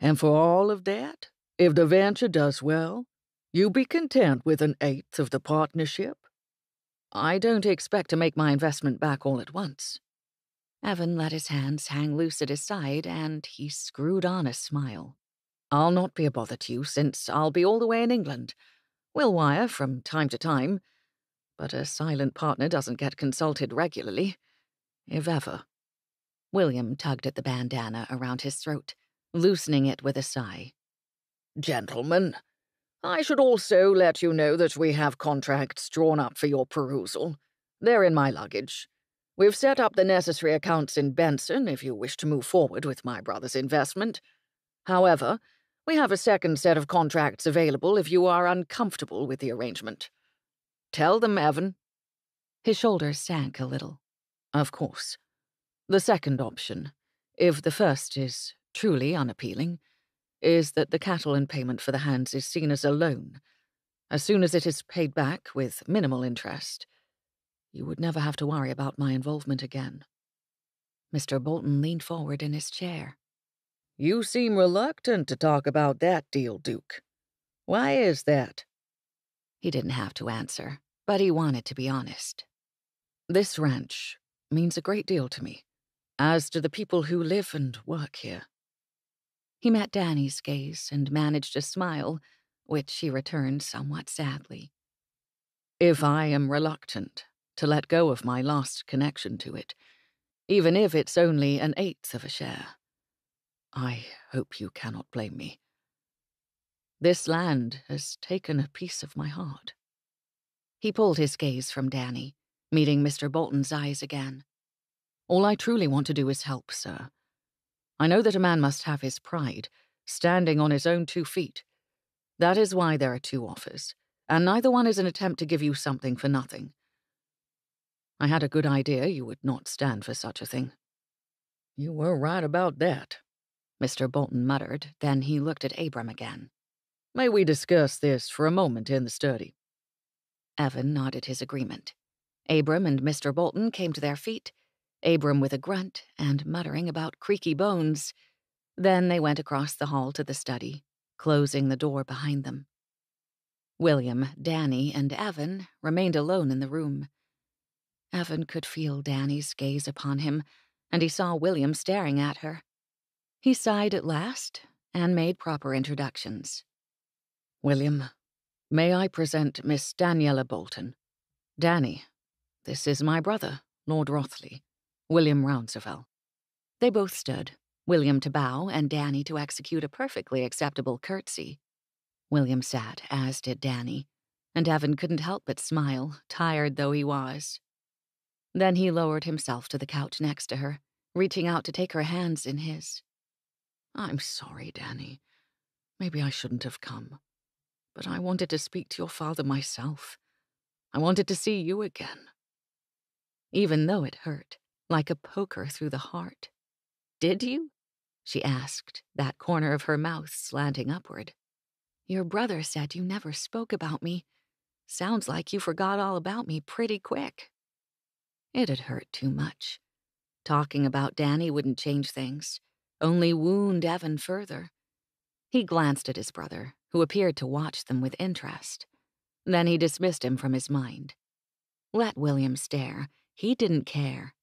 And for all of that, if the venture does well, you be content with 1/8 of the partnership? I don't expect to make my investment back all at once. Evan let his hands hang loose at his side, and he screwed on a smile. I'll not be a bother to you, since I'll be all the way in England. We'll wire from time to time, but a silent partner doesn't get consulted regularly, if ever. William tugged at the bandana around his throat, loosening it with a sigh. Gentlemen, I should also let you know that we have contracts drawn up for your perusal. They're in my luggage. We've set up the necessary accounts in Benson if you wish to move forward with my brother's investment. However, we have a second set of contracts available if you are uncomfortable with the arrangement. Tell them, Evan. His shoulders sank a little. Of course. The second option, if the first is truly unappealing, is that the cattle in payment for the hands is seen as a loan. As soon as it is paid back with minimal interest, you would never have to worry about my involvement again. Mr. Bolton leaned forward in his chair. You seem reluctant to talk about that deal, Duke. Why is that? He didn't have to answer, but he wanted to be honest. This ranch means a great deal to me, as do the people who live and work here. He met Danny's gaze and managed a smile, which he returned somewhat sadly. If I am reluctant to let go of my last connection to it, even if it's only 1/8 of a share, I hope you cannot blame me. This land has taken a piece of my heart. He pulled his gaze from Danny, meeting Mr. Bolton's eyes again. All I truly want to do is help, sir. I know that a man must have his pride, standing on his own 2 feet. That is why there are 2 offers, and neither one is an attempt to give you something for nothing. I had a good idea you would not stand for such a thing. You were right about that, Mr. Bolton muttered, then he looked at Abram again. May we discuss this for a moment in the study? Evan nodded his agreement. Abram and Mr. Bolton came to their feet, Abram with a grunt and muttering about creaky bones. Then they went across the hall to the study, closing the door behind them. William, Danny, and Evan remained alone in the room. Evan could feel Danny's gaze upon him, and he saw William staring at her. He sighed at last and made proper introductions. William, may I present Miss Daniela Bolton? Danny, this is my brother, Lord Rothwell, William Rounsevell. They both stood, William to bow and Danny to execute a perfectly acceptable curtsy. William sat, as did Danny, and Evan couldn't help but smile, tired though he was. Then he lowered himself to the couch next to her, reaching out to take her hands in his. I'm sorry, Danny. Maybe I shouldn't have come. But I wanted to speak to your father myself. I wanted to see you again. Even though it hurt, like a poker through the heart. Did you? She asked, that corner of her mouth slanting upward. Your brother said you never spoke about me. Sounds like you forgot all about me pretty quick. It had hurt too much. Talking about Dannie wouldn't change things, only wound Evan further. He glanced at his brother, who appeared to watch them with interest. Then he dismissed him from his mind. Let William stare. He didn't care.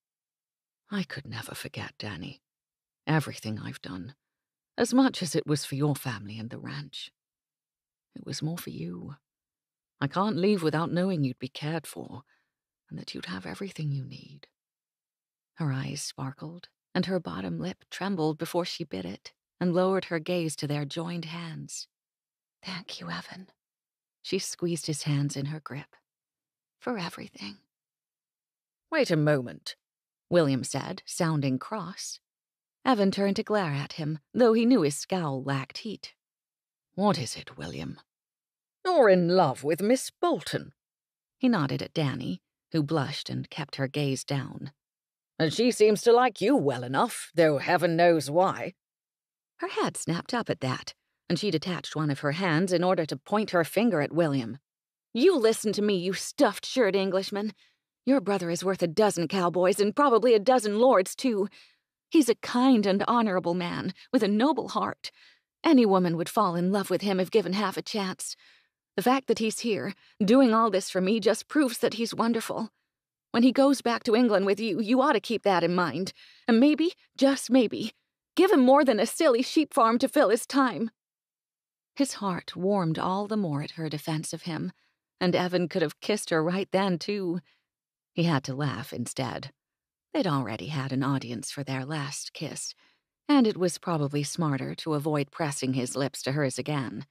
I could never forget, Dannie. Everything I've done. As much as it was for your family and the ranch. It was more for you. I can't leave without knowing you'd be cared for, and that you'd have everything you need. Her eyes sparkled, and her bottom lip trembled before she bit it, and lowered her gaze to their joined hands. Thank you, Evan. She squeezed his hands in her grip. For everything. Wait a moment, William said, sounding cross. Evan turned to glare at him, though he knew his scowl lacked heat. What is it, William? You're in love with Miss Bolton. He nodded at Dannie, who blushed and kept her gaze down. And she seems to like you well enough, though heaven knows why. Her head snapped up at that, and she detached one of her hands in order to point her finger at William. You listen to me, you stuffed-shirt Englishman. Your brother is worth a dozen cowboys and probably a dozen lords, too. He's a kind and honorable man with a noble heart. Any woman would fall in love with him if given half a chance. The fact that he's here, doing all this for me, just proves that he's wonderful. When he goes back to England with you, you ought to keep that in mind. And maybe, just maybe, give him more than a silly sheep farm to fill his time. His heart warmed all the more at her defense of him, and Evan could have kissed her right then, too. He had to laugh instead. They'd already had an audience for their last kiss, and it was probably smarter to avoid pressing his lips to hers again.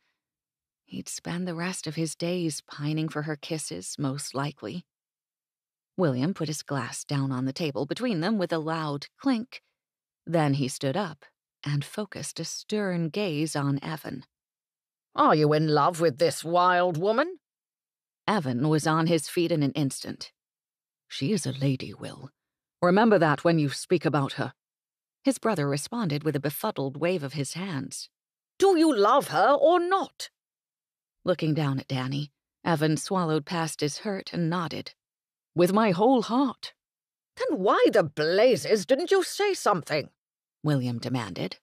He'd spend the rest of his days pining for her kisses, most likely. William put his glass down on the table between them with a loud clink. Then he stood up and focused a stern gaze on Evan. Are you in love with this wild woman? Evan was on his feet in an instant. She is a lady, Will. Remember that when you speak about her. His brother responded with a befuddled wave of his hands. Do you love her or not? Looking down at Dannie, Evan swallowed past his hurt and nodded. With my whole heart. Then why the blazes didn't you say something? William demanded.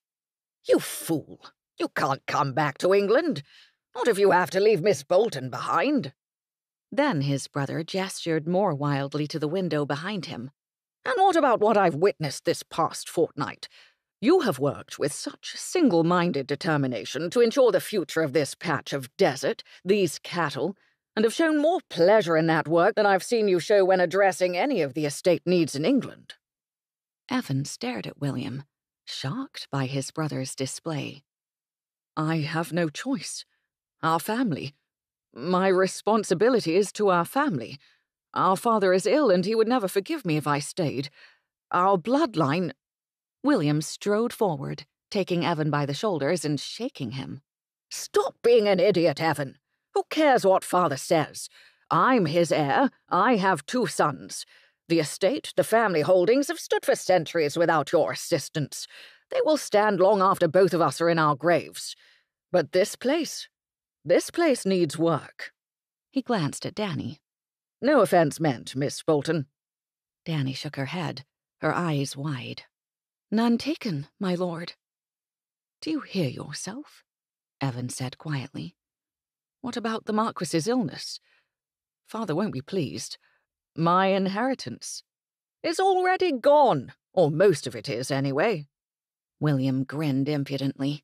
You fool. You can't come back to England. Not if you have to leave Miss Bolton behind. Then his brother gestured more wildly to the window behind him. And what about what I've witnessed this past fortnight? You have worked with such single-minded determination to ensure the future of this patch of desert, these cattle, and have shown more pleasure in that work than I've seen you show when addressing any of the estate needs in England. Evan stared at William, shocked by his brother's display. I have no choice. Our family. My responsibility is to our family. Our father is ill, and he would never forgive me if I stayed. Our bloodline— William strode forward, taking Evan by the shoulders and shaking him. Stop being an idiot, Evan. Who cares what father says? I'm his heir. I have 2 sons. The estate, the family holdings have stood for centuries without your assistance. They will stand long after both of us are in our graves. But this place needs work. He glanced at Dannie. No offense meant, Miss Bolton. Dannie shook her head, her eyes wide. None taken, my lord. Do you hear yourself? Evan said quietly. What about the Marquess's illness? Father won't be pleased. My inheritance is already gone, or most of it is anyway. William grinned impudently.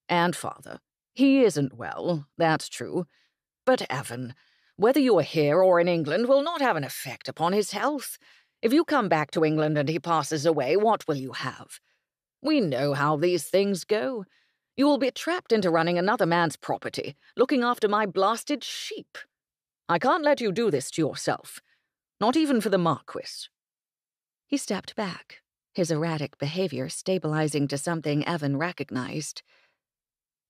And father, he isn't well, that's true. But Evan, whether you are here or in England will not have an effect upon his health. If you come back to England and he passes away, what will you have? We know how these things go. You will be trapped into running another man's property, looking after my blasted sheep. I can't let you do this to yourself, not even for the Marquess. He stepped back, his erratic behavior stabilizing to something Evan recognized.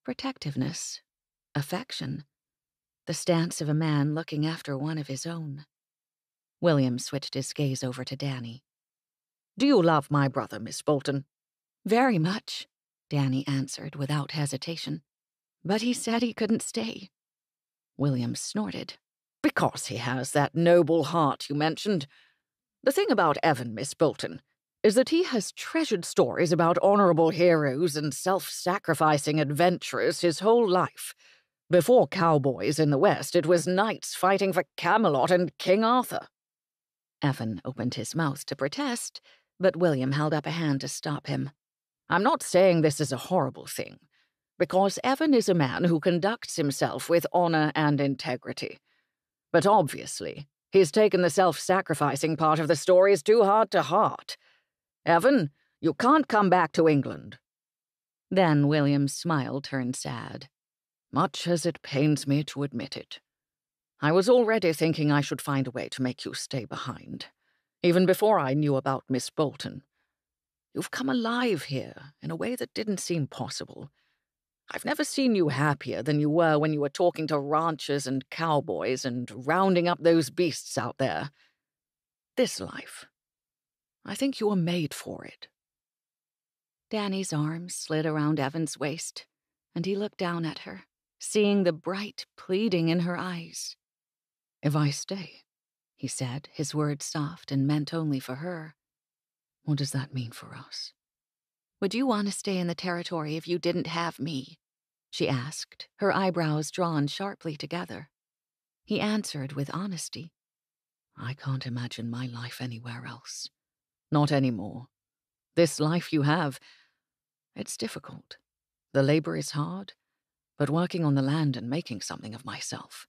Protectiveness, affection, the stance of a man looking after one of his own. William switched his gaze over to Dannie. Do you love my brother, Miss Bolton? Very much, Dannie answered without hesitation. But he said he couldn't stay. William snorted. Because he has that noble heart you mentioned. The thing about Evan, Miss Bolton, is that he has treasured stories about honorable heroes and self-sacrificing adventurers his whole life. Before cowboys in the West, it was knights fighting for Camelot and King Arthur. Evan opened his mouth to protest, but William held up a hand to stop him. I'm not saying this is a horrible thing, because Evan is a man who conducts himself with honor and integrity. But obviously, he's taken the self-sacrificing part of the stories too hard to heart. Evan, you can't come back to England. Then William's smile turned sad. Much as it pains me to admit it. I was already thinking I should find a way to make you stay behind, even before I knew about Miss Bolton. You've come alive here in a way that didn't seem possible. I've never seen you happier than you were when you were talking to ranchers and cowboys and rounding up those beasts out there. This life, I think you were made for it. Danny's arms slid around Evan's waist, and he looked down at her, seeing the bright pleading in her eyes. If I stay, he said, his words soft and meant only for her, what does that mean for us? Would you want to stay in the territory if you didn't have me? She asked, her eyebrows drawn sharply together. He answered with honesty. I can't imagine my life anywhere else. Not anymore. This life you have, it's difficult. The labor is hard, but working on the land and making something of myself,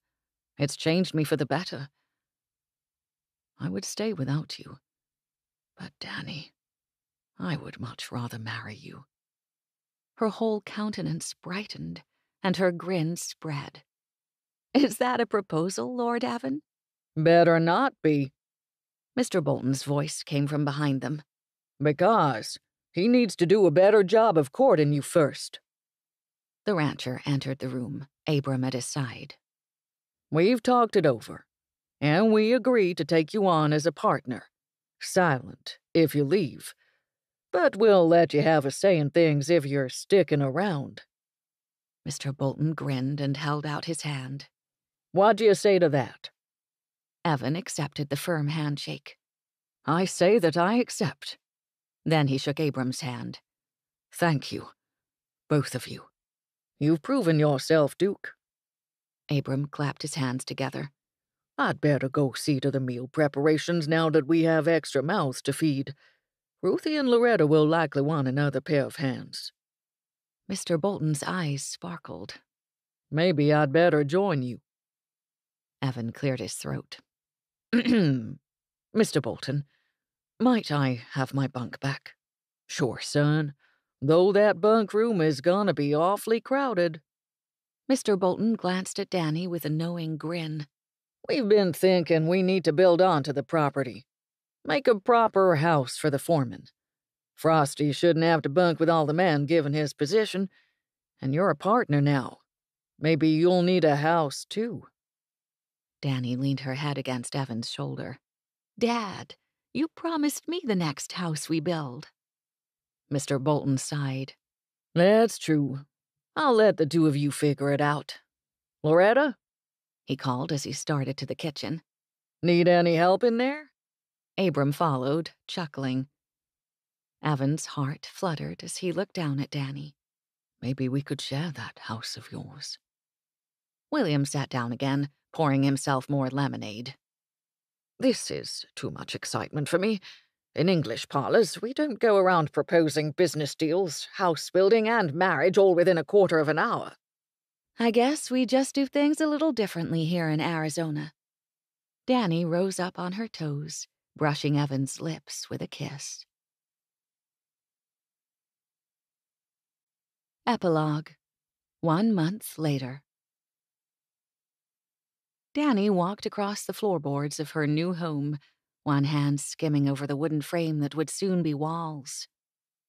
it's changed me for the better. I would stay without you. But, Danny, I would much rather marry you. Her whole countenance brightened, and her grin spread. Is that a proposal, Lord Evan? Better not be. Mr. Bolton's voice came from behind them. Because he needs to do a better job of courting you first. The rancher entered the room, Abram at his side. We've talked it over, and we agree to take you on as a partner. Silent, if you leave. But we'll let you have a say in things if you're sticking around. Mr. Bolton grinned and held out his hand. What do you say to that? Evan accepted the firm handshake. I say that I accept. Then he shook Abram's hand. Thank you, both of you. You've proven yourself, Duke. Abram clapped his hands together. I'd better go see to the meal preparations now that we have extra mouths to feed. Ruthie and Loretta will likely want another pair of hands. Mr. Bolton's eyes sparkled. Maybe I'd better join you. Evan cleared his throat. Mr. Bolton, might I have my bunk back? Sure, son. Though that bunk room is gonna be awfully crowded. Mr. Bolton glanced at Danny with a knowing grin. We've been thinking we need to build onto the property. Make a proper house for the foreman. Frosty shouldn't have to bunk with all the men given his position, and you're a partner now. Maybe you'll need a house, too. Danny leaned her head against Evan's shoulder. Dad, you promised me the next house we build. Mr. Bolton sighed. That's true. I'll let the two of you figure it out. Loretta? He called as he started to the kitchen. Need any help in there? Abram followed, chuckling. Evan's heart fluttered as he looked down at Danny. Maybe we could share that house of yours. William sat down again, pouring himself more lemonade. This is too much excitement for me. In English parlors, we don't go around proposing business deals, house building, and marriage all within a quarter of an hour. I guess we just do things a little differently here in Arizona. Danny rose up on her toes, brushing Evan's lips with a kiss. Epilogue. 1 month later. Danny walked across the floorboards of her new home, one hand skimming over the wooden frame that would soon be walls.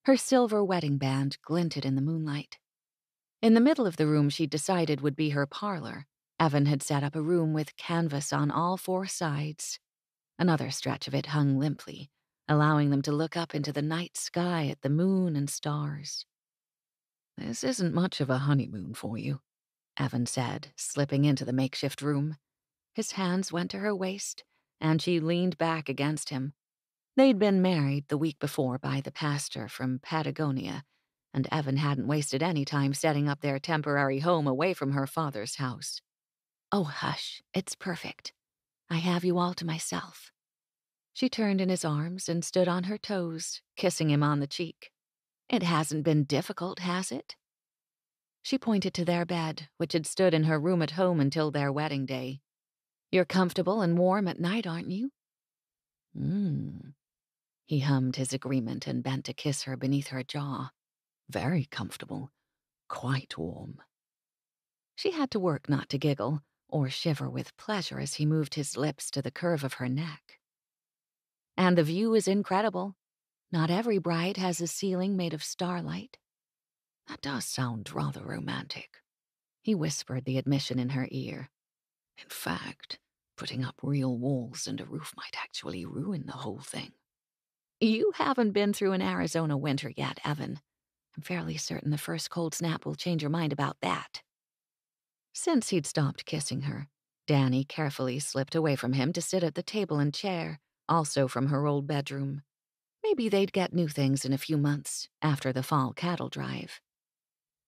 Her silver wedding band glinted in the moonlight. In the middle of the room she'd decided would be her parlor, Evan had set up a room with canvas on all 4 sides. Another stretch of it hung limply, allowing them to look up into the night sky at the moon and stars. This isn't much of a honeymoon for you, Evan said, slipping into the makeshift room. His hands went to her waist, and she leaned back against him. They'd been married the week before by the pastor from Patagonia, and Evan hadn't wasted any time setting up their temporary home away from her father's house. "Oh, hush, it's perfect. I have you all to myself." She turned in his arms and stood on her toes, kissing him on the cheek. "It hasn't been difficult, has it?" She pointed to their bed, which had stood in her room at home until their wedding day. "You're comfortable and warm at night, aren't you?" He hummed his agreement and bent to kiss her beneath her jaw. "Very comfortable. Quite warm." She had to work not to giggle or shiver with pleasure as he moved his lips to the curve of her neck. "And the view is incredible. Not every bride has a ceiling made of starlight." "That does sound rather romantic." He whispered the admission in her ear. "In fact, putting up real walls and a roof might actually ruin the whole thing." "You haven't been through an Arizona winter yet, Evan. I'm fairly certain the first cold snap will change your mind about that." Since he'd stopped kissing her, Dannie carefully slipped away from him to sit at the table and chair, also from her old bedroom. Maybe they'd get new things in a few months, after the fall cattle drive.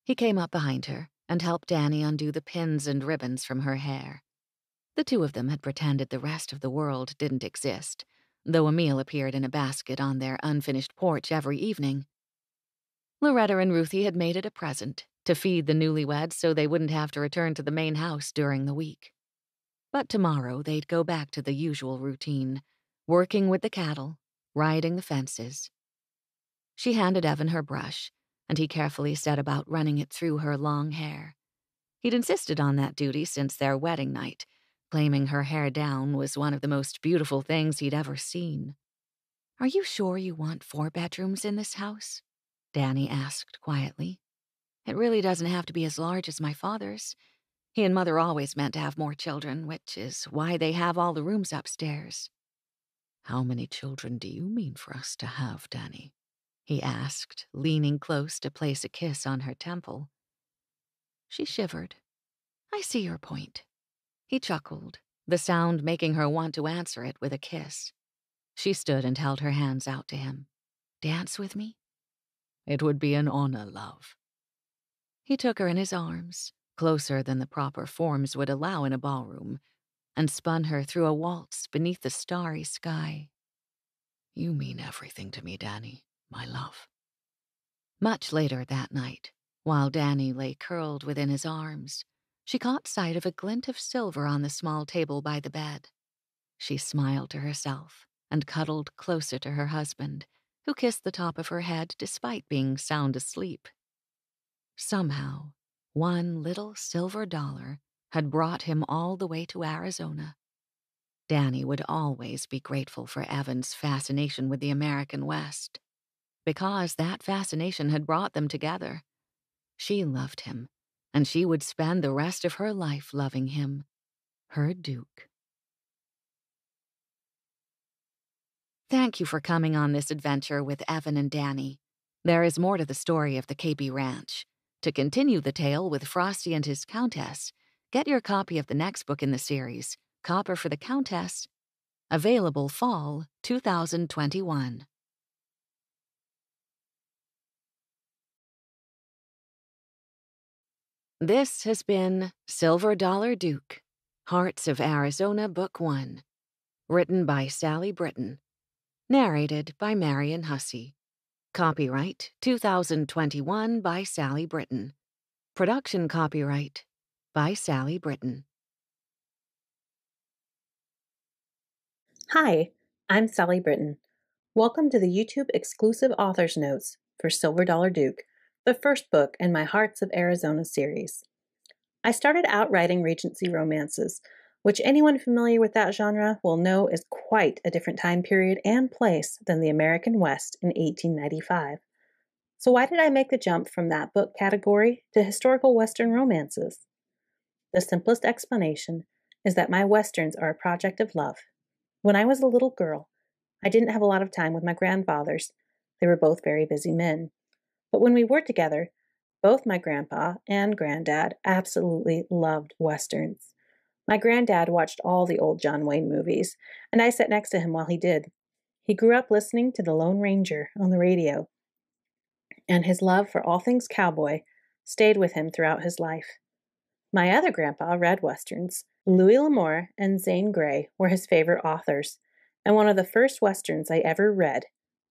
He came up behind her and helped Dannie undo the pins and ribbons from her hair. The two of them had pretended the rest of the world didn't exist, though a meal appeared in a basket on their unfinished porch every evening. Loretta and Ruthie had made it a present to feed the newlyweds so they wouldn't have to return to the main house during the week. But tomorrow they'd go back to the usual routine, working with the cattle, riding the fences. She handed Evan her brush, and he carefully set about running it through her long hair. He'd insisted on that duty since their wedding night, claiming her hair down was one of the most beautiful things he'd ever seen. "Are you sure you want 4 bedrooms in this house?" Dannie asked quietly. "It really doesn't have to be as large as my father's. He and Mother always meant to have more children, which is why they have all the rooms upstairs." "How many children do you mean for us to have, Dannie?" he asked, leaning close to place a kiss on her temple. She shivered. "I see your point." He chuckled, the sound making her want to answer it with a kiss. She stood and held her hands out to him. "Dance with me?" "It would be an honor, love." He took her in his arms, closer than the proper forms would allow in a ballroom, and spun her through a waltz beneath the starry sky. "You mean everything to me, Dannie, my love." Much later that night, while Dannie lay curled within his arms, she caught sight of a glint of silver on the small table by the bed. She smiled to herself and cuddled closer to her husband, who kissed the top of her head despite being sound asleep. Somehow, one little silver dollar had brought him all the way to Arizona. Dannie would always be grateful for Evan's fascination with the American West, because that fascination had brought them together. She loved him, and she would spend the rest of her life loving him, her Duke. Thank you for coming on this adventure with Evan and Dannie. There is more to the story of the KB Ranch. To continue the tale with Frosty and his Countess, get your copy of the next book in the series, Copper for the Countess, available fall 2021. This has been Silver Dollar Duke, Hearts of Arizona, Book 1, written by Sally Britton, narrated by Marion Hussey. Copyright 2021 by Sally Britton. Production copyright by Sally Britton. Hi, I'm Sally Britton. Welcome to the YouTube exclusive author's notes for Silver Dollar Duke, the first book in my Hearts of Arizona series. I started out writing Regency romances, which anyone familiar with that genre will know is quite a different time period and place than the American West in 1895. So why did I make the jump from that book category to historical Western romances? The simplest explanation is that my Westerns are a project of love. When I was a little girl, I didn't have a lot of time with my grandfathers. They were both very busy men. But when we were together, both my grandpa and granddad absolutely loved Westerns. My granddad watched all the old John Wayne movies, and I sat next to him while he did. He grew up listening to the Lone Ranger on the radio, and his love for all things cowboy stayed with him throughout his life. My other grandpa read Westerns. Louis L'Amour and Zane Grey were his favorite authors, and one of the first Westerns I ever read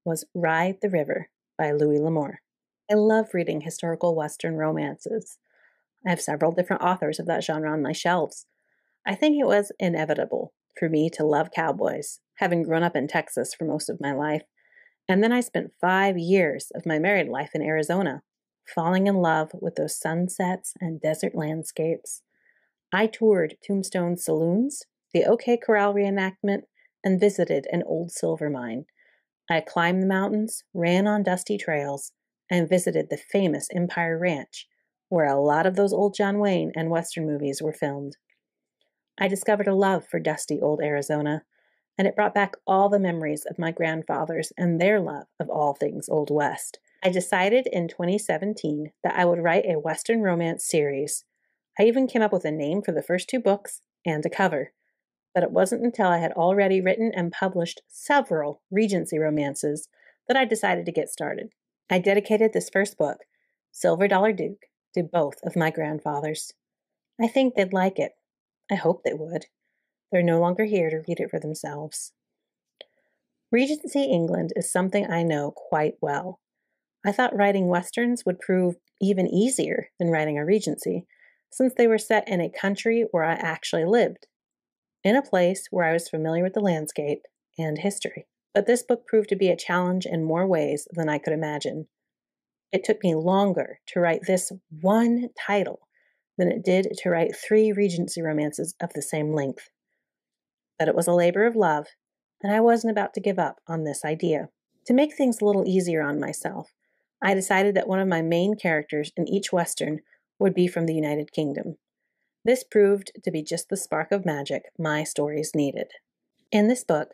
was Ride the River by Louis L'Amour. I love reading historical Western romances. I have several different authors of that genre on my shelves. I think it was inevitable for me to love cowboys, having grown up in Texas for most of my life. And then I spent 5 years of my married life in Arizona, falling in love with those sunsets and desert landscapes. I toured Tombstone saloons, the OK Corral reenactment, and visited an old silver mine. I climbed the mountains, ran on dusty trails, and visited the famous Empire Ranch, where a lot of those old John Wayne and Western movies were filmed. I discovered a love for dusty old Arizona, and it brought back all the memories of my grandfathers and their love of all things Old West. I decided in 2017 that I would write a Western romance series. I even came up with a name for the first 2 books and a cover, but it wasn't until I had already written and published several Regency romances that I decided to get started. I dedicated this first book, Silver Dollar Duke, to both of my grandfathers. I think they'd like it. I hope they would. They're no longer here to read it for themselves. Regency England is something I know quite well. I thought writing Westerns would prove even easier than writing a Regency, since they were set in a country where I actually lived, in a place where I was familiar with the landscape and history. But this book proved to be a challenge in more ways than I could imagine. It took me longer to write this one title than it did to write 3 Regency romances of the same length. But it was a labor of love, and I wasn't about to give up on this idea. To make things a little easier on myself, I decided that one of my main characters in each Western would be from the United Kingdom. This proved to be just the spark of magic my stories needed. In this book,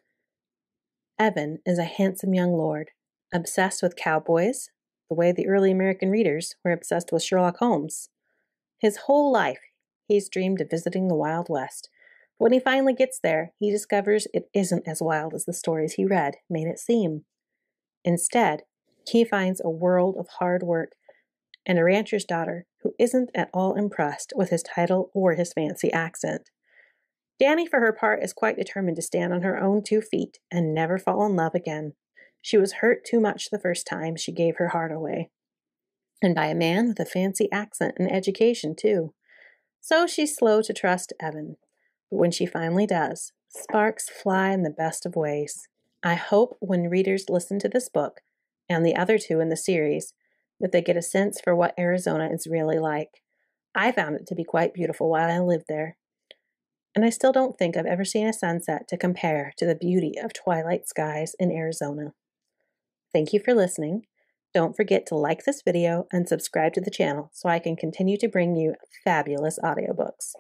Evan is a handsome young lord, obsessed with cowboys, the way the early American readers were obsessed with Sherlock Holmes. His whole life, he's dreamed of visiting the Wild West. But when he finally gets there, he discovers it isn't as wild as the stories he read made it seem. Instead, he finds a world of hard work and a rancher's daughter who isn't at all impressed with his title or his fancy accent. Dannie, for her part, is quite determined to stand on her own 2 feet and never fall in love again. She was hurt too much the first time she gave her heart away. And by a man with a fancy accent and education, too. So she's slow to trust Evan. But when she finally does, sparks fly in the best of ways. I hope when readers listen to this book, and the other 2 in the series, that they get a sense for what Arizona is really like. I found it to be quite beautiful while I lived there. And I still don't think I've ever seen a sunset to compare to the beauty of twilight skies in Arizona. Thank you for listening. Don't forget to like this video and subscribe to the channel so I can continue to bring you fabulous audiobooks.